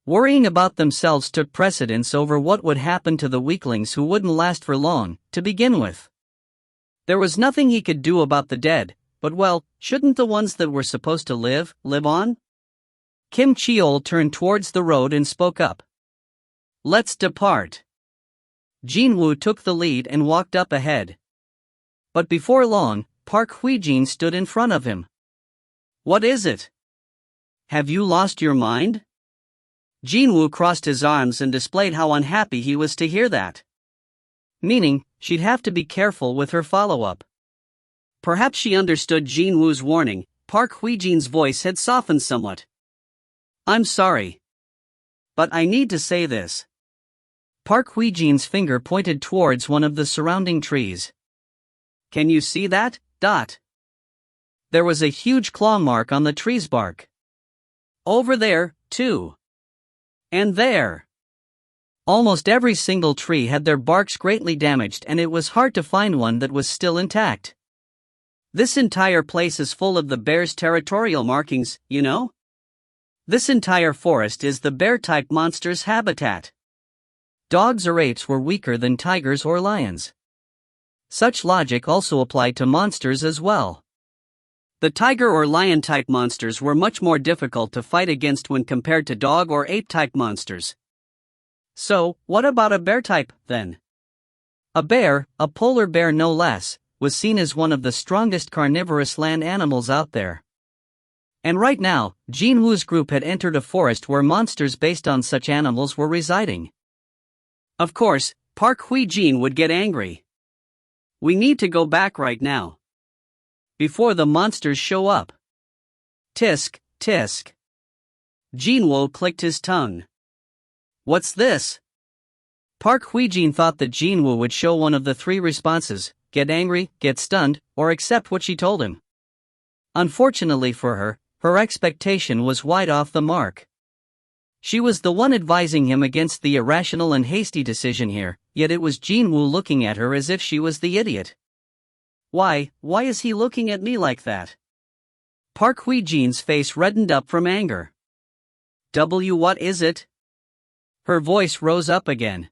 Worrying about themselves took precedence over what would happen to the weaklings who wouldn't last for long, to begin with. There was nothing he could do about the dead, but well, shouldn't the ones that were supposed to live on? Kim Cheol turned towards the road and spoke up. Let's depart. Jin-Woo took the lead and walked up ahead. But before long, Forc-Re28-Vol stood in front of him. What is it? Have you lost your mind? Jin-Woo crossed his arms and displayed how unhappy he was to hear that. Meaning, she'd have to be careful with her follow-up. Perhaps she understood Jin-Woo's warning. Forc-Re28-Vol's voice had softened somewhat. I'm sorry. But I need to say this. Forc-Re28-Vol's finger pointed towards one of the surrounding trees. Can you see that? there was a huge claw mark on the tree's bark. Over there, too. And there. Almost every single tree had their barks greatly damaged, and it was hard to find one that was still intact. This entire place is full of the bear's territorial markings, you know? This entire forest is the bear-type monster's habitat. Dogs or apes were weaker than tigers or lions. Such logic also applied to monsters as well. The tiger or lion-type monsters were much more difficult to fight against when compared to dog or ape-type monsters. So, what about a bear-type, then? A bear, a polar bear no less, was seen as one of the strongest carnivorous land animals out there. And right now, Jin-Woo's group had entered a forest where monsters based on such animals were residing. Of course, Forc-Re28-Vol02 would get angry. We need to go back right now. Before the monsters show up. Tisk, tisk. Jin-Woo clicked his tongue. What's this? Forc-Re28-Vol02 thought that Jin-Woo would show one of the three responses: get angry, get stunned, or accept what she told him. Unfortunately for her, her expectation was wide off the mark. She was the one advising him against the irrational and hasty decision here, yet it was Jin-Woo looking at her as if she was the idiot. Why is he looking at me like that? Forc-Re28-Vol's face reddened up from anger. What is it? Her voice rose up again.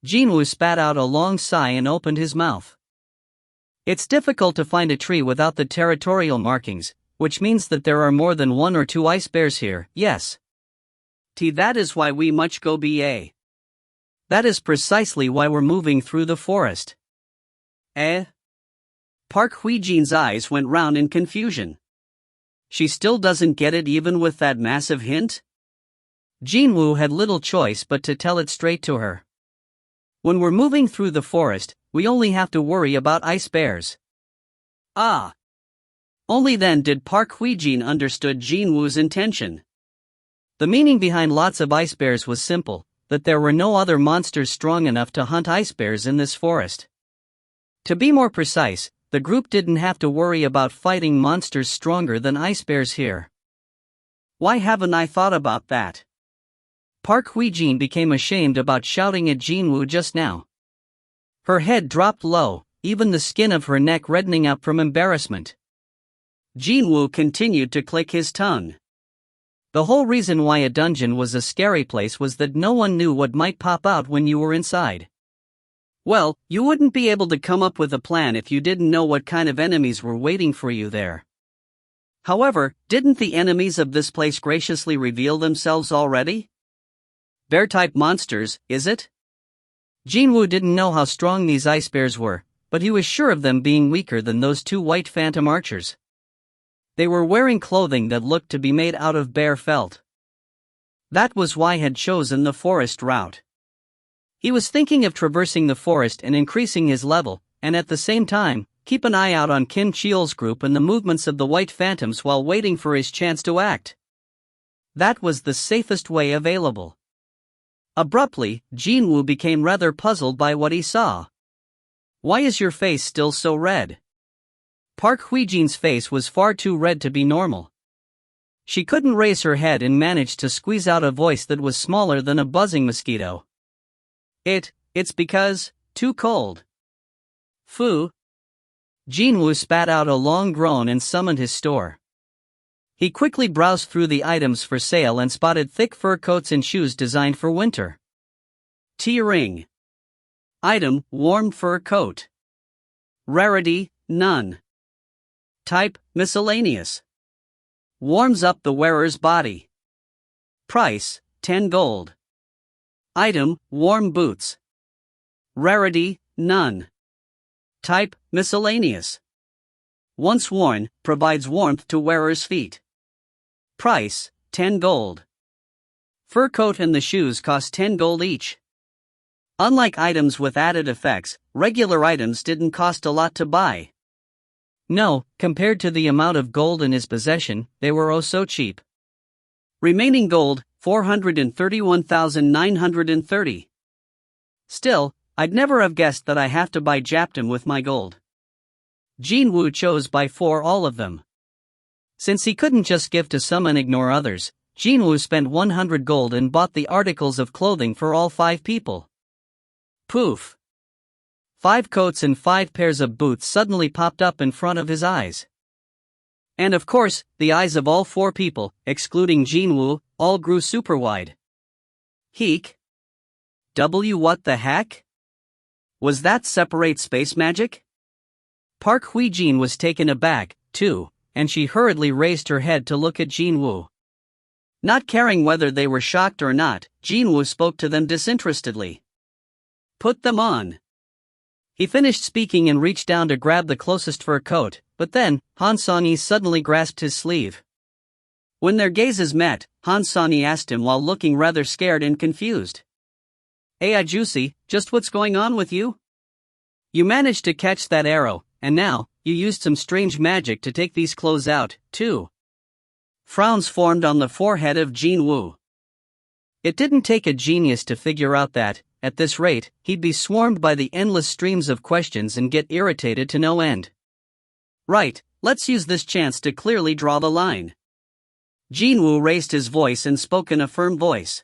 Jin-Woo spat out a long sigh and opened his mouth. It's difficult to find a tree without the territorial markings, which means that there are more than one or two ice bears here, yes. That is why we must go ba. That is precisely why we're moving through the forest. Forc-Re28-Vol's eyes went round in confusion. She still doesn't get it even with that massive hint? Jin-Woo had little choice but to tell it straight to her. When we're moving through the forest, we only have to worry about ice bears. Ah! Only then did Forc-Re28-Vol understood Jin-Woo's intention. The meaning behind lots of ice bears was simple, that there were no other monsters strong enough to hunt ice bears in this forest. To be more precise, the group didn't have to worry about fighting monsters stronger than ice bears here. Why haven't I thought about that? Forc-Re28-Vol became ashamed about shouting at Jin-Woo just now. Her head dropped low, even the skin of her neck reddening up from embarrassment. Jin-Woo continued to click his tongue. The whole reason why a dungeon was a scary place was that no one knew what might pop out when you were inside. Well, you wouldn't be able to come up with a plan if you didn't know what kind of enemies were waiting for you there. However, didn't the enemies of this place graciously reveal themselves already? Bear-type monsters, is it? Jin-Woo didn't know how strong these ice bears were, but he was sure of them being weaker than those two white phantom archers. They were wearing clothing that looked to be made out of bear felt. That was why he had chosen the forest route. He was thinking of traversing the forest and increasing his level, and at the same time, keep an eye out on Kim Cheol's group and the movements of the white phantoms while waiting for his chance to act. That was the safest way available. Abruptly, Jin-Woo became rather puzzled by what he saw. Why is your face still so red? Forc-Re28-Vol's face was far too red to be normal. She couldn't raise her head and managed to squeeze out a voice that was smaller than a buzzing mosquito. It's because, too cold. Phew. Jin-Woo spat out a long groan and summoned his store. He quickly browsed through the items for sale and spotted thick fur coats and shoes designed for winter. T-ring. Item, warm fur coat. Rarity, none. Type, miscellaneous. Warms up the wearer's body. Price, 10 gold. Item, warm boots. Rarity, none. Type, miscellaneous. Once worn, provides warmth to wearer's feet. Price, 10 gold. Fur coat and the shoes cost 10 gold each. Unlike items with added effects, regular items didn't cost a lot to buy. No, compared to the amount of gold in his possession, they were oh so cheap. Remaining gold, 431,930. Still, I'd never have guessed that I have to buy Japtum with my gold. Jin-Woo chose by 4 all of them. Since he couldn't just give to some and ignore others, Jin-Woo spent 100 gold and bought the articles of clothing for all 5 people. Poof! 5 coats and 5 pairs of boots suddenly popped up in front of his eyes. And of course, the eyes of all 4 people, excluding Jin-Woo, all grew super wide. Heek? What the heck? Was that separate space magic? Park Hui-jin was taken aback, too, and she hurriedly raised her head to look at Jin-Woo. Not caring whether they were shocked or not, Jin-Woo spoke to them disinterestedly. Put them on. He finished speaking and reached down to grab the closest fur coat, but then, Han Song-yi suddenly grasped his sleeve. When their gazes met, Han Song-yi asked him while looking rather scared and confused. Hey Juicy, just what's going on with you? You managed to catch that arrow, and now, you used some strange magic to take these clothes out, too. Frowns formed on the forehead of Jin-Woo. It didn't take a genius to figure out that, at this rate, he'd be swarmed by the endless streams of questions and get irritated to no end. Right, let's use this chance to clearly draw the line. Jin-Woo raised his voice and spoke in a firm voice.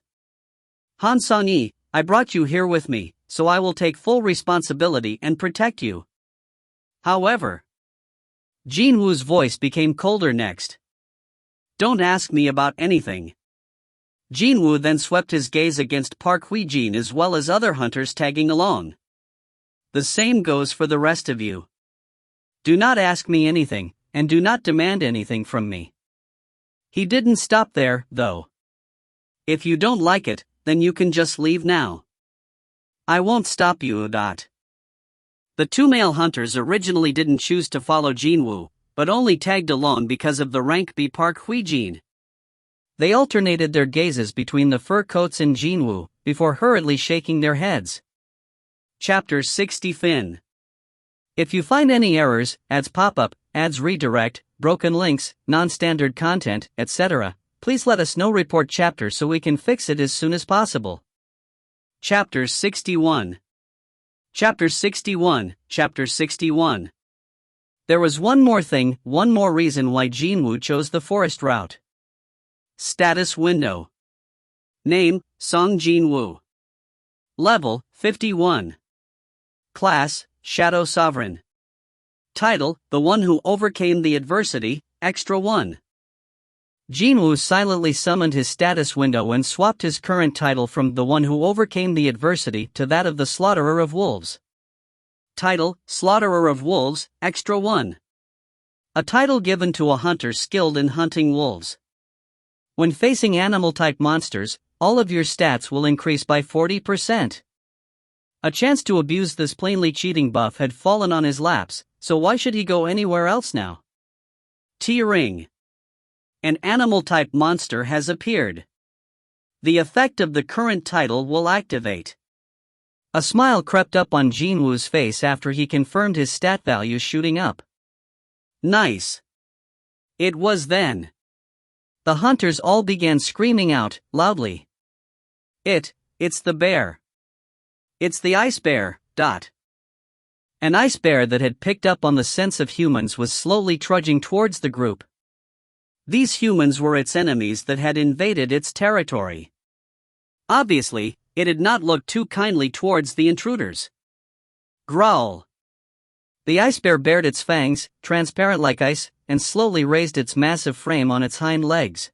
Han Song-yi, I brought you here with me, so I will take full responsibility and protect you. However, Jin-Woo's voice became colder next. Don't ask me about anything. Jin-Woo then swept his gaze against Park Hui-jin as well as other hunters tagging along. The same goes for the rest of you. Do not ask me anything, and do not demand anything from me. He didn't stop there, though. If you don't like it, then you can just leave now. I won't stop you. The 2 male hunters originally didn't choose to follow Jin-Woo, but only tagged along because of the rank B Park Hui-jin. They alternated their gazes between the fur coats and Jin-Woo, before hurriedly shaking their heads. Chapter 60 Fin. If you find any errors, ads pop up, ads redirect, broken links, non-standard content, etc., please let us know. Report chapter so we can fix it as soon as possible. Chapter 61. Chapter 61. Chapter 61. There was one more thing, one more reason why Jin-Woo chose the forest route. Status window. Name, Seong Jin-Woo. Level, 51. Class, Shadow Sovereign. Title, The One Who Overcame the Adversity, Extra 1. Jin-Woo silently summoned his status window and swapped his current title from The One Who Overcame the Adversity to that of the Slaughterer of Wolves. Title, Slaughterer of Wolves, Extra 1. A title given to a hunter skilled in hunting wolves. When facing animal-type monsters, all of your stats will increase by 40%. A chance to abuse this plainly cheating buff had fallen on his laps, so why should he go anywhere else now? T-Ring. An animal-type monster has appeared. The effect of the current title will activate. A smile crept up on Jin-Woo's face after he confirmed his stat values shooting up. Nice. It was then. The hunters all began screaming out, loudly. It's the bear. It's the ice bear, . An ice bear that had picked up on the sense of humans was slowly trudging towards the group. These humans were its enemies that had invaded its territory. Obviously, it had not looked too kindly towards the intruders. Growl. The ice bear bared its fangs, transparent like ice, and slowly raised its massive frame on its hind legs.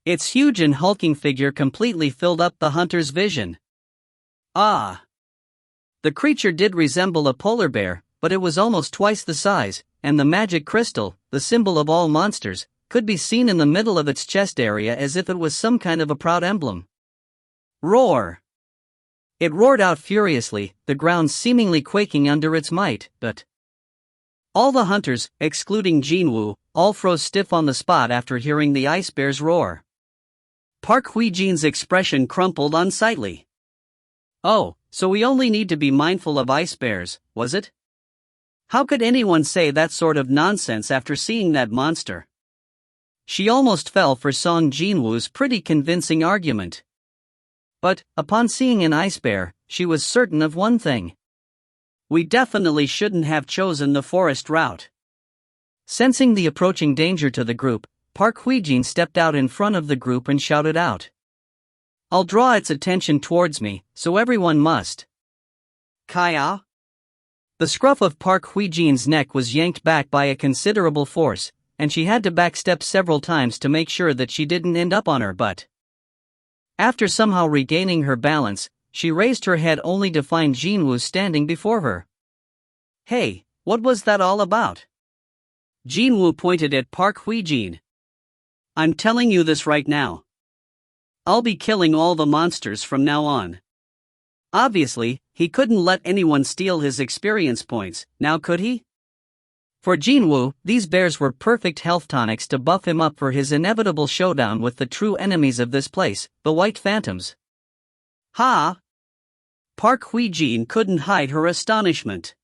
Its huge and hulking figure completely filled up the hunter's vision. Ah! The creature did resemble a polar bear, but it was almost twice the size, and the magic crystal, the symbol of all monsters, could be seen in the middle of its chest area as if it was some kind of a proud emblem. Roar! It roared out furiously, the ground seemingly quaking under its might, but all the hunters, excluding Jin-Woo, all froze stiff on the spot after hearing the ice bear's roar. Park Hui-jin's expression crumpled unsightly. Oh, so we only need to be mindful of ice bears, was it? How could anyone say that sort of nonsense after seeing that monster? She almost fell for Seong Jin-Woo's pretty convincing argument. But, upon seeing an ice bear, she was certain of one thing. We definitely shouldn't have chosen the forest route. Sensing the approaching danger to the group, Forc-Re28-Vol02 stepped out in front of the group and shouted out. I'll draw its attention towards me, so everyone must. Kaya? The scruff of Forc-Re28-Vol's neck was yanked back by a considerable force, and she had to backstep several times to make sure that she didn't end up on her butt. After somehow regaining her balance, she raised her head only to find Jin-Woo standing before her. Hey, what was that all about? Jin-Woo pointed at Forc-Re28-Vol. I'm telling you this right now. I'll be killing all the monsters from now on. Obviously, he couldn't let anyone steal his experience points, now could he? For Jin-Woo, these bears were perfect health tonics to buff him up for his inevitable showdown with the true enemies of this place, the White Phantoms. Ha! Forc-Re28-Vol couldn't hide her astonishment.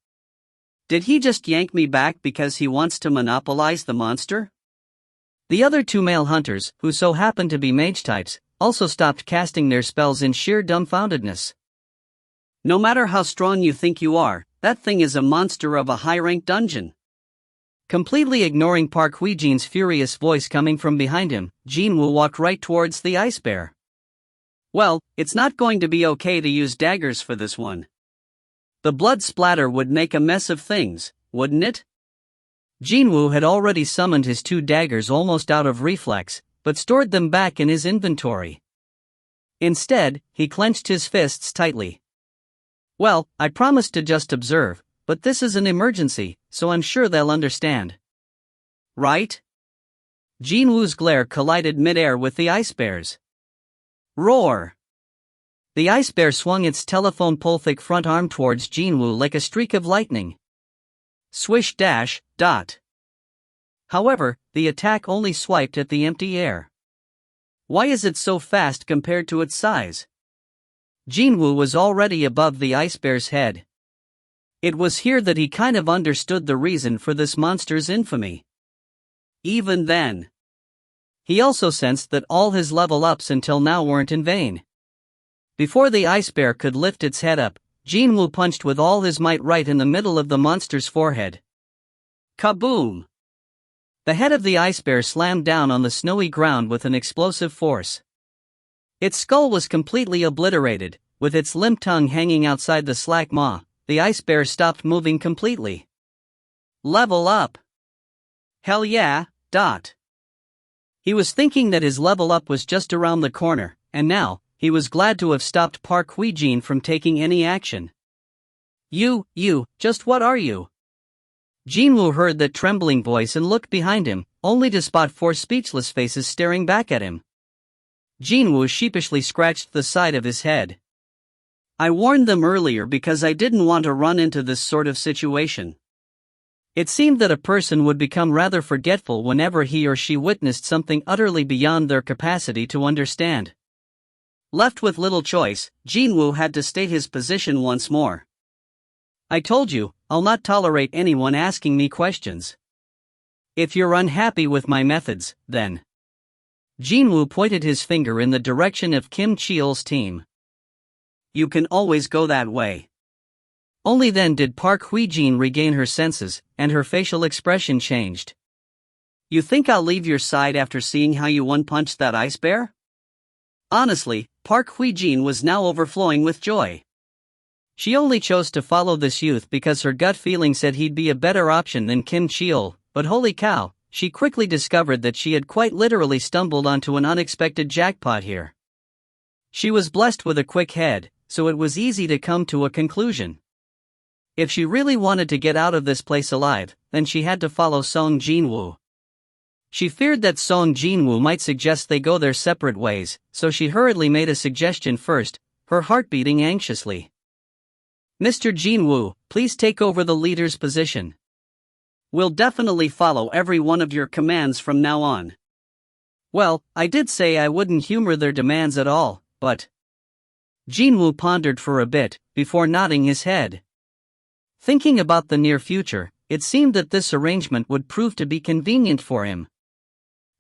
Did he just yank me back because he wants to monopolize the monster? The other two male hunters, who so happened to be mage types, also stopped casting their spells in sheer dumbfoundedness. No matter how strong you think you are, that thing is a monster of a high-ranked dungeon. Completely ignoring Forc-Re28-Vol's furious voice coming from behind him, Jin-Woo walked right towards the ice bear. Well, it's not going to be okay to use daggers for this one. The blood splatter would make a mess of things, wouldn't it? Jin-Woo had already summoned his two daggers almost out of reflex, but stored them back in his inventory. Instead, he clenched his fists tightly. Well, I promised to just observe, but this is an emergency, so I'm sure they'll understand. Right? Jin-Woo's glare collided mid-air with the ice bear's. Roar! The ice bear swung its telephone pole-thick front arm towards Jin-Woo like a streak of lightning. Swish dash, dot. However, the attack only swiped at the empty air. Why is it so fast compared to its size? Jin-Woo was already above the ice bear's head. It was here that he kind of understood the reason for this monster's infamy. Even then, he also sensed that all his level-ups until now weren't in vain. Before the ice bear could lift its head up, Jin-Woo punched with all his might right in the middle of the monster's forehead. Kaboom! The head of the ice bear slammed down on the snowy ground with an explosive force. Its skull was completely obliterated, with its limp tongue hanging outside the slack maw. The ice bear stopped moving completely. Level up! Hell yeah, dot. He was thinking that his level up was just around the corner, and now, he was glad to have stopped Forc-Re28-Vol from taking any action. You, just what are you? Jin-Woo heard that trembling voice and looked behind him, only to spot four speechless faces staring back at him. Jin-Woo sheepishly scratched the side of his head. I warned them earlier because I didn't want to run into this sort of situation. It seemed that a person would become rather forgetful whenever he or she witnessed something utterly beyond their capacity to understand. Left with little choice, Jin-Woo had to state his position once more. I told you, I'll not tolerate anyone asking me questions. If you're unhappy with my methods, then. Jin-Woo pointed his finger in the direction of Kim Cheol's team. You can always go that way. Only then did Forc-Re28-Vol regain her senses, and her facial expression changed. You think I'll leave your side after seeing how you one-punched that ice bear? Honestly, Forc-Re28-Vol was now overflowing with joy. She only chose to follow this youth because her gut feeling said he'd be a better option than Kim Cheol, but holy cow, she quickly discovered that she had quite literally stumbled onto an unexpected jackpot here. She was blessed with a quick head, so it was easy to come to a conclusion. If she really wanted to get out of this place alive, then she had to follow Seong Jin-Woo. She feared that Seong Jin-Woo might suggest they go their separate ways, so she hurriedly made a suggestion first, her heart beating anxiously. Mr. Jin-Woo, please take over the leader's position. We'll definitely follow every one of your commands from now on. Well, I did say I wouldn't humor their demands at all, but... Jin-Woo pondered for a bit, before nodding his head. Thinking about the near future, it seemed that this arrangement would prove to be convenient for him.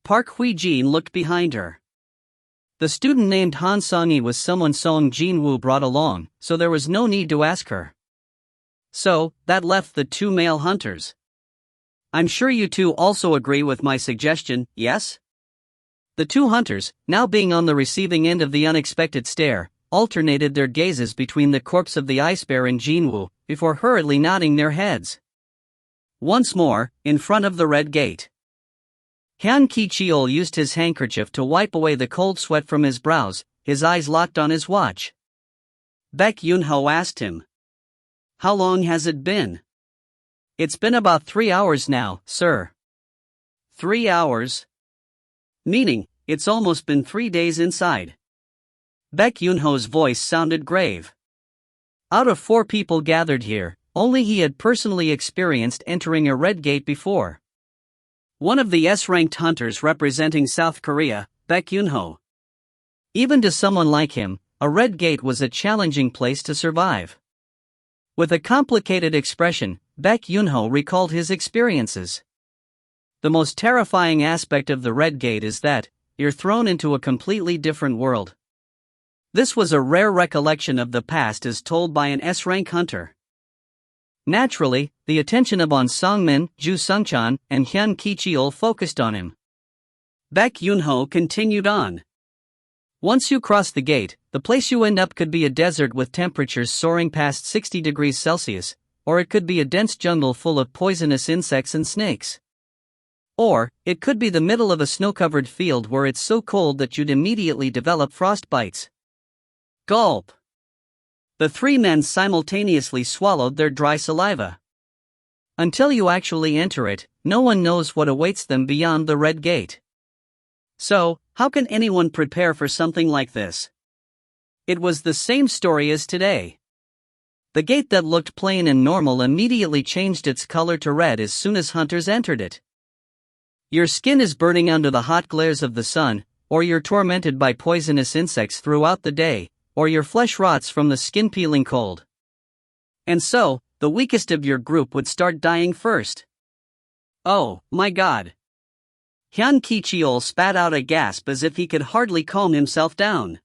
Forc-Re28-Vol looked behind her. The student named Han Song-yi was someone Seong Jin-Woo brought along, so there was no need to ask her. So, that left the two male hunters. I'm sure you two also agree with my suggestion, yes? The two hunters, now being on the receiving end of the unexpected stare, alternated their gazes between the corpse of the ice bear and Jin-Woo, before hurriedly nodding their heads. Once more, in front of the red gate. Hyun Ki-cheol used his handkerchief to wipe away the cold sweat from his brows, his eyes locked on his watch. Baek Yun-ho asked him. How long has it been? It's been about 3 hours now, sir. 3 hours? Meaning, it's almost been 3 days inside. Baek Yun-ho's voice sounded grave. Out of 4 people gathered here, only he had personally experienced entering a red gate before. One of the S-ranked hunters representing South Korea, Baek Yun-ho. Even to someone like him, a red gate was a challenging place to survive. With a complicated expression, Baek Yun-ho recalled his experiences. The most terrifying aspect of the red gate is that you're thrown into a completely different world. This was a rare recollection of the past as told by an S-rank hunter. Naturally, the attention of An Songmin, Ju Sungchan, and Hyun Ki-cheol focused on him. Baek Yun-ho continued on. Once you cross the gate, the place you end up could be a desert with temperatures soaring past 60 degrees Celsius, or it could be a dense jungle full of poisonous insects and snakes. Or, it could be the middle of a snow-covered field where it's so cold that you'd immediately develop frostbites. Gulp. The 3 men simultaneously swallowed their dry saliva. Until you actually enter it, no one knows what awaits them beyond the red gate. So, how can anyone prepare for something like this? It was the same story as today. The gate that looked plain and normal immediately changed its color to red as soon as hunters entered it. Your skin is burning under the hot glares of the sun, or you're tormented by poisonous insects throughout the day, or your flesh rots from the skin peeling cold. And so, the weakest of your group would start dying first. Oh, my God. Hyun Ki-cheol spat out a gasp as if he could hardly calm himself down.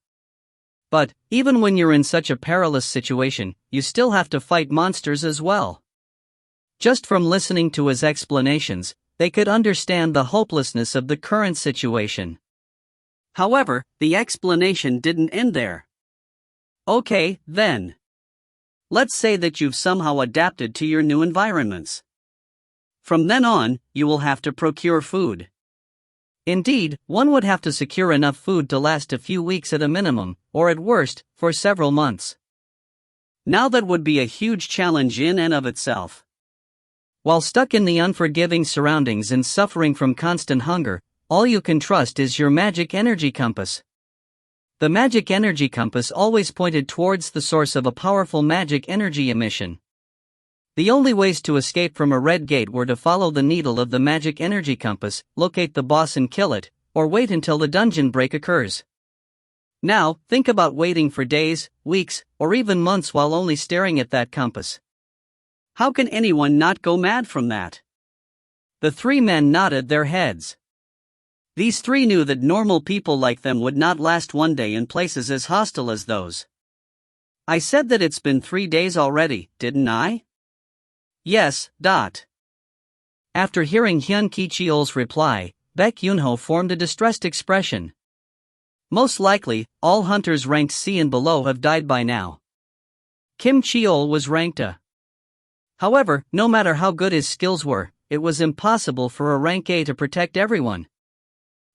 But, even when you're in such a perilous situation, you still have to fight monsters as well. Just from listening to his explanations, they could understand the hopelessness of the current situation. However, the explanation didn't end there. Okay, then. Let's say that you've somehow adapted to your new environments. From then on, you will have to procure food. Indeed, one would have to secure enough food to last a few weeks at a minimum, or at worst, for several months. Now that would be a huge challenge in and of itself. While stuck in the unforgiving surroundings and suffering from constant hunger, all you can trust is your magic energy compass. The magic energy compass always pointed towards the source of a powerful magic energy emission. The only ways to escape from a red gate were to follow the needle of the magic energy compass, locate the boss and kill it, or wait until the dungeon break occurs. Now, think about waiting for days, weeks, or even months while only staring at that compass. How can anyone not go mad from that? The 3 men nodded their heads. These 3 knew that normal people like them would not last one day in places as hostile as those. I said that it's been 3 days already, didn't I? Yes. After hearing Hyun Ki-cheol's reply, Baek Yun-ho formed a distressed expression. Most likely, all hunters ranked C and below have died by now. Kim Cheol was ranked A. However, no matter how good his skills were, it was impossible for a rank A to protect everyone.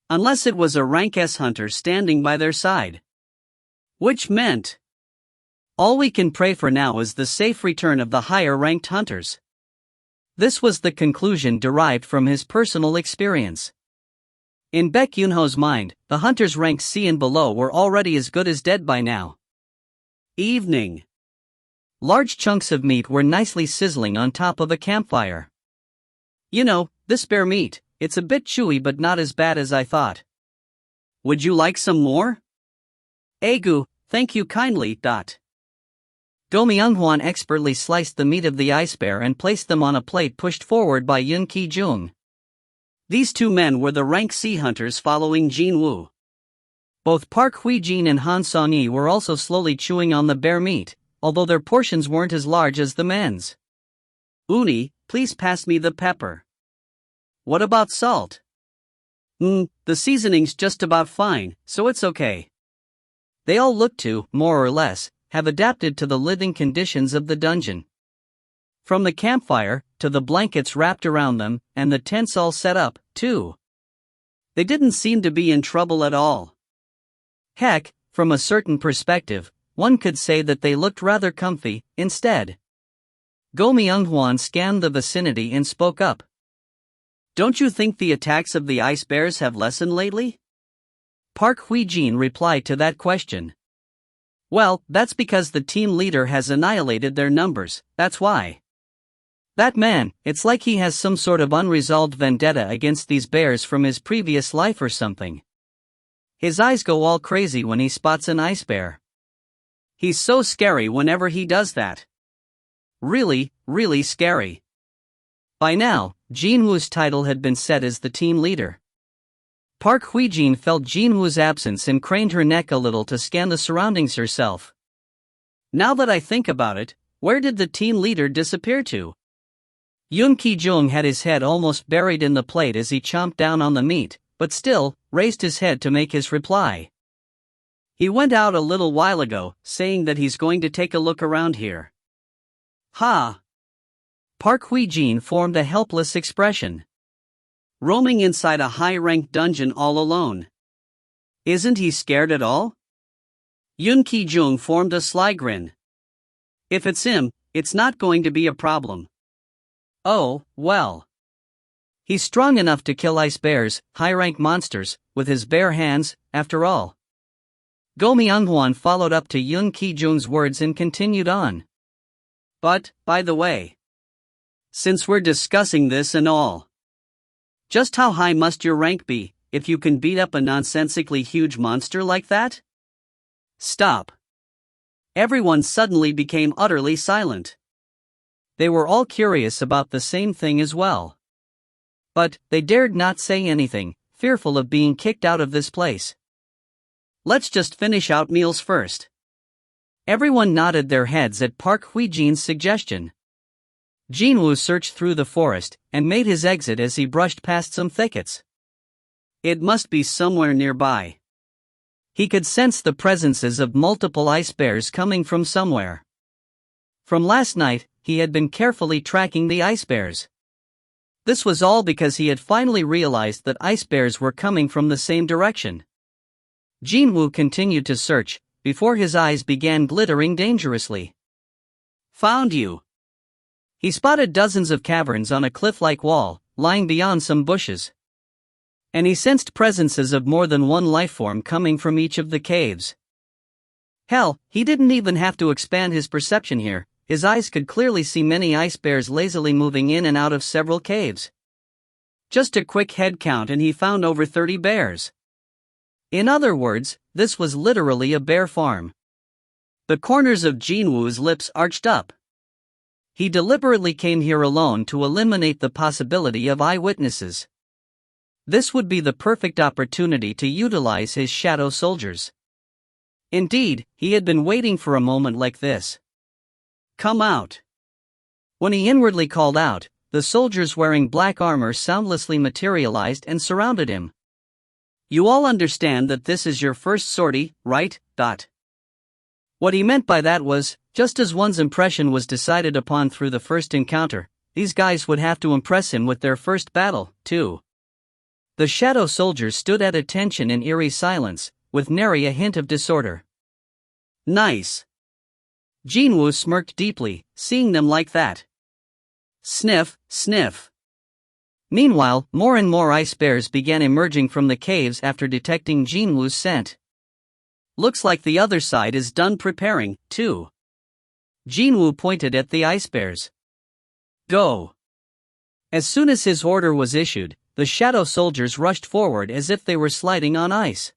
Unless it was a rank S hunter standing by their side. Which meant, all we can pray for now is the safe return of the higher-ranked hunters. This was the conclusion derived from his personal experience. In Baek Yun-ho's mind, the hunters ranked C and below were already as good as dead by now. Evening. Large chunks of meat were nicely sizzling on top of a campfire. You know, this bear meat, it's a bit chewy but not as bad as I thought. Would you like some more? Agu, thank you kindly. Do Myung-hwan expertly sliced the meat of the ice bear and placed them on a plate pushed forward by Yoon Ki-jung. These 2 men were the rank C hunters following Jin-Woo. Both Park Hui-jin and Han Song-yi were also slowly chewing on the bear meat, although their portions weren't as large as the men's. Uni, please pass me the pepper. What about salt? The seasoning's just about fine, so it's okay. They all looked to, more or less, have adapted to the living conditions of the dungeon. From the campfire, to the blankets wrapped around them, and the tents all set up, too. They didn't seem to be in trouble at all. Heck, from a certain perspective, one could say that they looked rather comfy, instead. Go Myung-hwan scanned the vicinity and spoke up. Don't you think the attacks of the ice bears have lessened lately? Park Hui-jin replied to that question. Well, that's because the team leader has annihilated their numbers, that's why. That man, it's like he has some sort of unresolved vendetta against these bears from his previous life or something. His eyes go all crazy when he spots an ice bear. He's so scary whenever he does that. Really, really scary. By now, Jin-Woo's title had been set as the team leader. Park Hui-jin felt Jin-Woo's absence and craned her neck a little to scan the surroundings herself. Now that I think about it, where did the team leader disappear to? Yoon Ki-jung had his head almost buried in the plate as he chomped down on the meat, but still, raised his head to make his reply. He went out a little while ago, saying that he's going to take a look around here. Ha! Park Hui-jin formed a helpless expression. Roaming inside a high-ranked dungeon all alone. Isn't he scared at all? Yoon Ki-jung formed a sly grin. If it's him, it's not going to be a problem. Oh, well. He's strong enough to kill ice bears, high-rank monsters, with his bare hands, after all. Go Myung-hwan followed up to Yoon Ki-jung's words and continued on. But, by the way, since we're discussing this and all, just how high must your rank be, if you can beat up a nonsensically huge monster like that? Stop. Everyone suddenly became utterly silent. They were all curious about the same thing as well. But, they dared not say anything, fearful of being kicked out of this place. Let's just finish out meals first. Everyone nodded their heads at Park Hui-jin's suggestion. Jin-Woo searched through the forest, and made his exit as he brushed past some thickets. It must be somewhere nearby. He could sense the presences of multiple ice bears coming from somewhere. From last night, he had been carefully tracking the ice bears. This was all because he had finally realized that ice bears were coming from the same direction. Jin-Woo continued to search, before his eyes began glittering dangerously. Found you! He spotted dozens of caverns on a cliff-like wall, lying beyond some bushes. And he sensed presences of more than one lifeform coming from each of the caves. Hell, he didn't even have to expand his perception here. His eyes could clearly see many ice bears lazily moving in and out of several caves. Just a quick head count and he found over 30 bears. In other words, this was literally a bear farm. The corners of Jin-Woo's lips arched up. He deliberately came here alone to eliminate the possibility of eyewitnesses. This would be the perfect opportunity to utilize his shadow soldiers. Indeed, he had been waiting for a moment like this. Come out! When he inwardly called out, the soldiers wearing black armor soundlessly materialized and surrounded him. You all understand that this is your first sortie, right? What he meant by that was, just as one's impression was decided upon through the first encounter, these guys would have to impress him with their first battle, too. The shadow soldiers stood at attention in eerie silence, with nary a hint of disorder. Nice. Jin-Woo smirked deeply, seeing them like that. Sniff, sniff. Meanwhile, more and more ice bears began emerging from the caves after detecting Jin-Woo's scent. Looks like the other side is done preparing, too. Jin-Woo pointed at the ice bears. Go! As soon as his order was issued, the shadow soldiers rushed forward as if they were sliding on ice.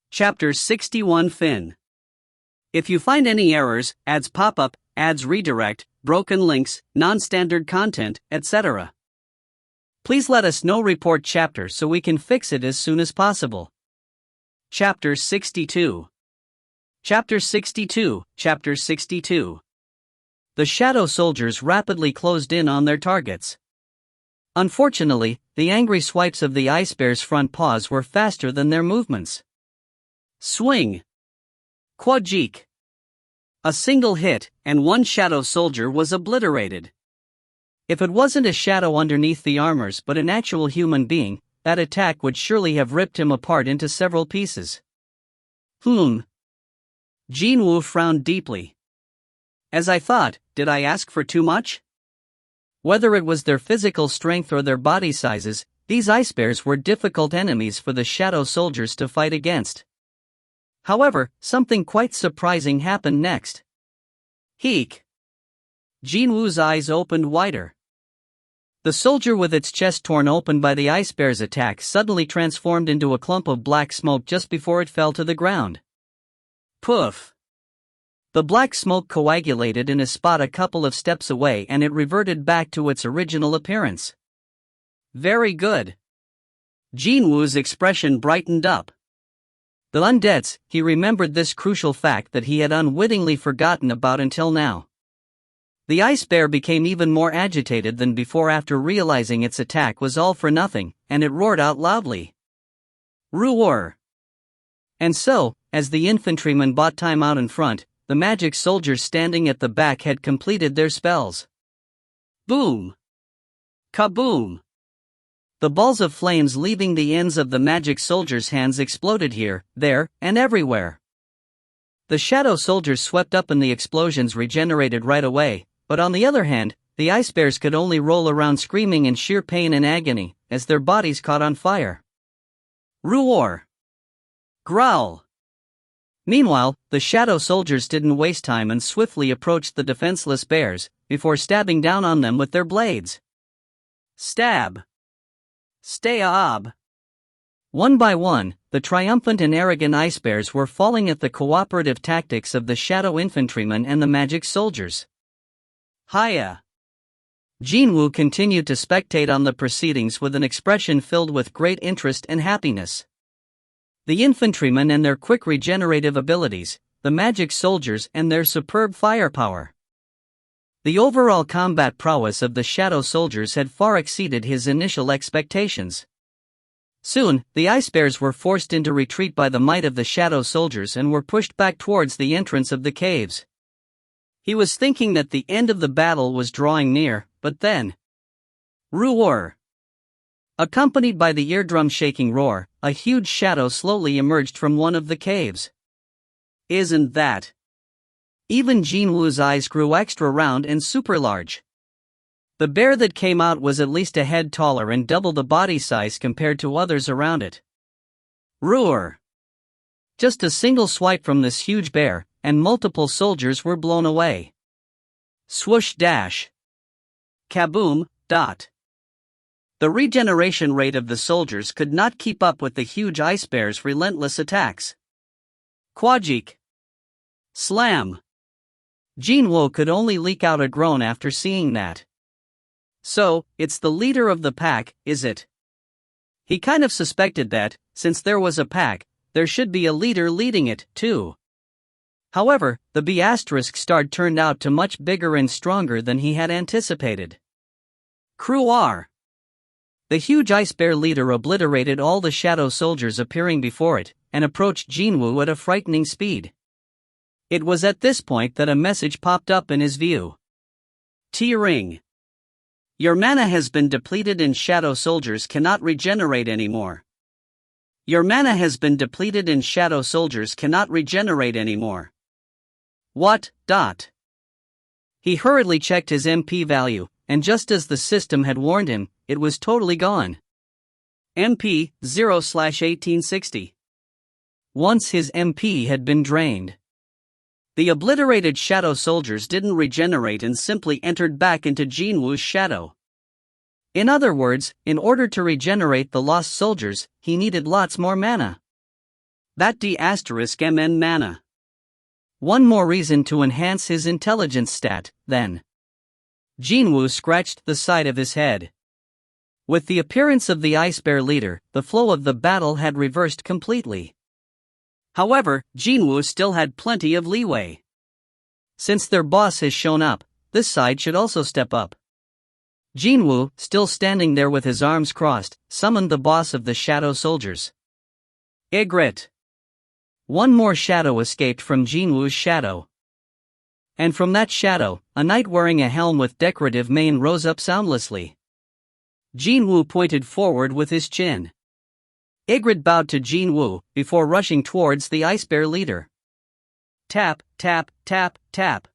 Chapter 61 Fin. If you find any errors, ads pop up, ads redirect, broken links, non-standard content, etc., please let us know. Report chapter so we can fix it as soon as possible. Chapter 62. Chapter 62. Chapter 62. The shadow soldiers rapidly closed in on their targets. Unfortunately, the angry swipes of the ice bear's front paws were faster than their movements. Swing! Quadjik! A single hit, and one shadow soldier was obliterated. If it wasn't a shadow underneath the armors but an actual human being, that attack would surely have ripped him apart into several pieces. Jin-Woo frowned deeply. As I thought, did I ask for too much? Whether it was their physical strength or their body sizes, these ice bears were difficult enemies for the shadow soldiers to fight against. However, something quite surprising happened next. Heek! Jin-Woo's eyes opened wider. The soldier with its chest torn open by the ice bear's attack suddenly transformed into a clump of black smoke just before it fell to the ground. Poof! The black smoke coagulated in a spot a couple of steps away and it reverted back to its original appearance. Very good. Jin-Woo's expression brightened up. The undeads, he remembered this crucial fact that he had unwittingly forgotten about until now. The ice bear became even more agitated than before after realizing its attack was all for nothing, and it roared out loudly. Roar! And so, as the infantrymen bought time out in front, the magic soldiers standing at the back had completed their spells. Boom! Kaboom! The balls of flames leaving the ends of the magic soldiers' hands exploded here, there, and everywhere. The shadow soldiers swept up and the explosions regenerated right away, but on the other hand, the ice bears could only roll around screaming in sheer pain and agony, as their bodies caught on fire. Roar! Growl! Meanwhile, the shadow soldiers didn't waste time and swiftly approached the defenseless bears, before stabbing down on them with their blades. Stab! Stab! One by one, the triumphant and arrogant ice bears were falling at the cooperative tactics of the shadow infantrymen and the magic soldiers. Hiya! Jin-Woo continued to spectate on the proceedings with an expression filled with great interest and happiness. The infantrymen and their quick regenerative abilities, the magic soldiers and their superb firepower. The overall combat prowess of the shadow soldiers had far exceeded his initial expectations. Soon, the ice bears were forced into retreat by the might of the shadow soldiers and were pushed back towards the entrance of the caves. He was thinking that the end of the battle was drawing near, but then... Roar! Accompanied by the eardrum-shaking roar, a huge shadow slowly emerged from one of the caves. Isn't that? Even Jin-Woo's eyes grew extra round and super large. The bear that came out was at least a head taller and double the body size compared to others around it. Roar! Just a single swipe from this huge bear, and multiple soldiers were blown away. Swoosh dash! Kaboom! Dot! The regeneration rate of the soldiers could not keep up with the huge ice bear's relentless attacks. Quadjik! Slam! Jin-Woo could only leak out a groan after seeing that. So, it's the leader of the pack, is it? He kind of suspected that, since there was a pack, there should be a leader leading it, too. However, the B** turned out to much bigger and stronger than he had anticipated. Crew R! The huge ice bear leader obliterated all the shadow soldiers appearing before it, and approached Jin-Woo at a frightening speed. It was at this point that a message popped up in his view. T-Ring. Your mana has been depleted and shadow soldiers cannot regenerate anymore. Your mana has been depleted and shadow soldiers cannot regenerate anymore. What? Dot. He hurriedly checked his MP value, and just as the system had warned him, it was totally gone. MP 0/1860. Once his MP had been drained. The obliterated shadow soldiers didn't regenerate and simply entered back into Jin-Woo's shadow. In other words, in order to regenerate the lost soldiers, he needed lots more mana. That D**MN mana. One more reason to enhance his intelligence stat, then. Jin-Woo scratched the side of his head. With the appearance of the ice bear leader, the flow of the battle had reversed completely. However, Jin-Woo still had plenty of leeway. Since their boss has shown up, this side should also step up. Jin-Woo, still standing there with his arms crossed, summoned the boss of the shadow soldiers. Excerpt. One more shadow escaped from Jin-Woo's shadow. And from that shadow, a knight wearing a helm with decorative mane rose up soundlessly. Jin-Woo pointed forward with his chin. Excerpt bowed to Jin-Woo, before rushing towards the ice bear leader. Tap, tap, tap, tap.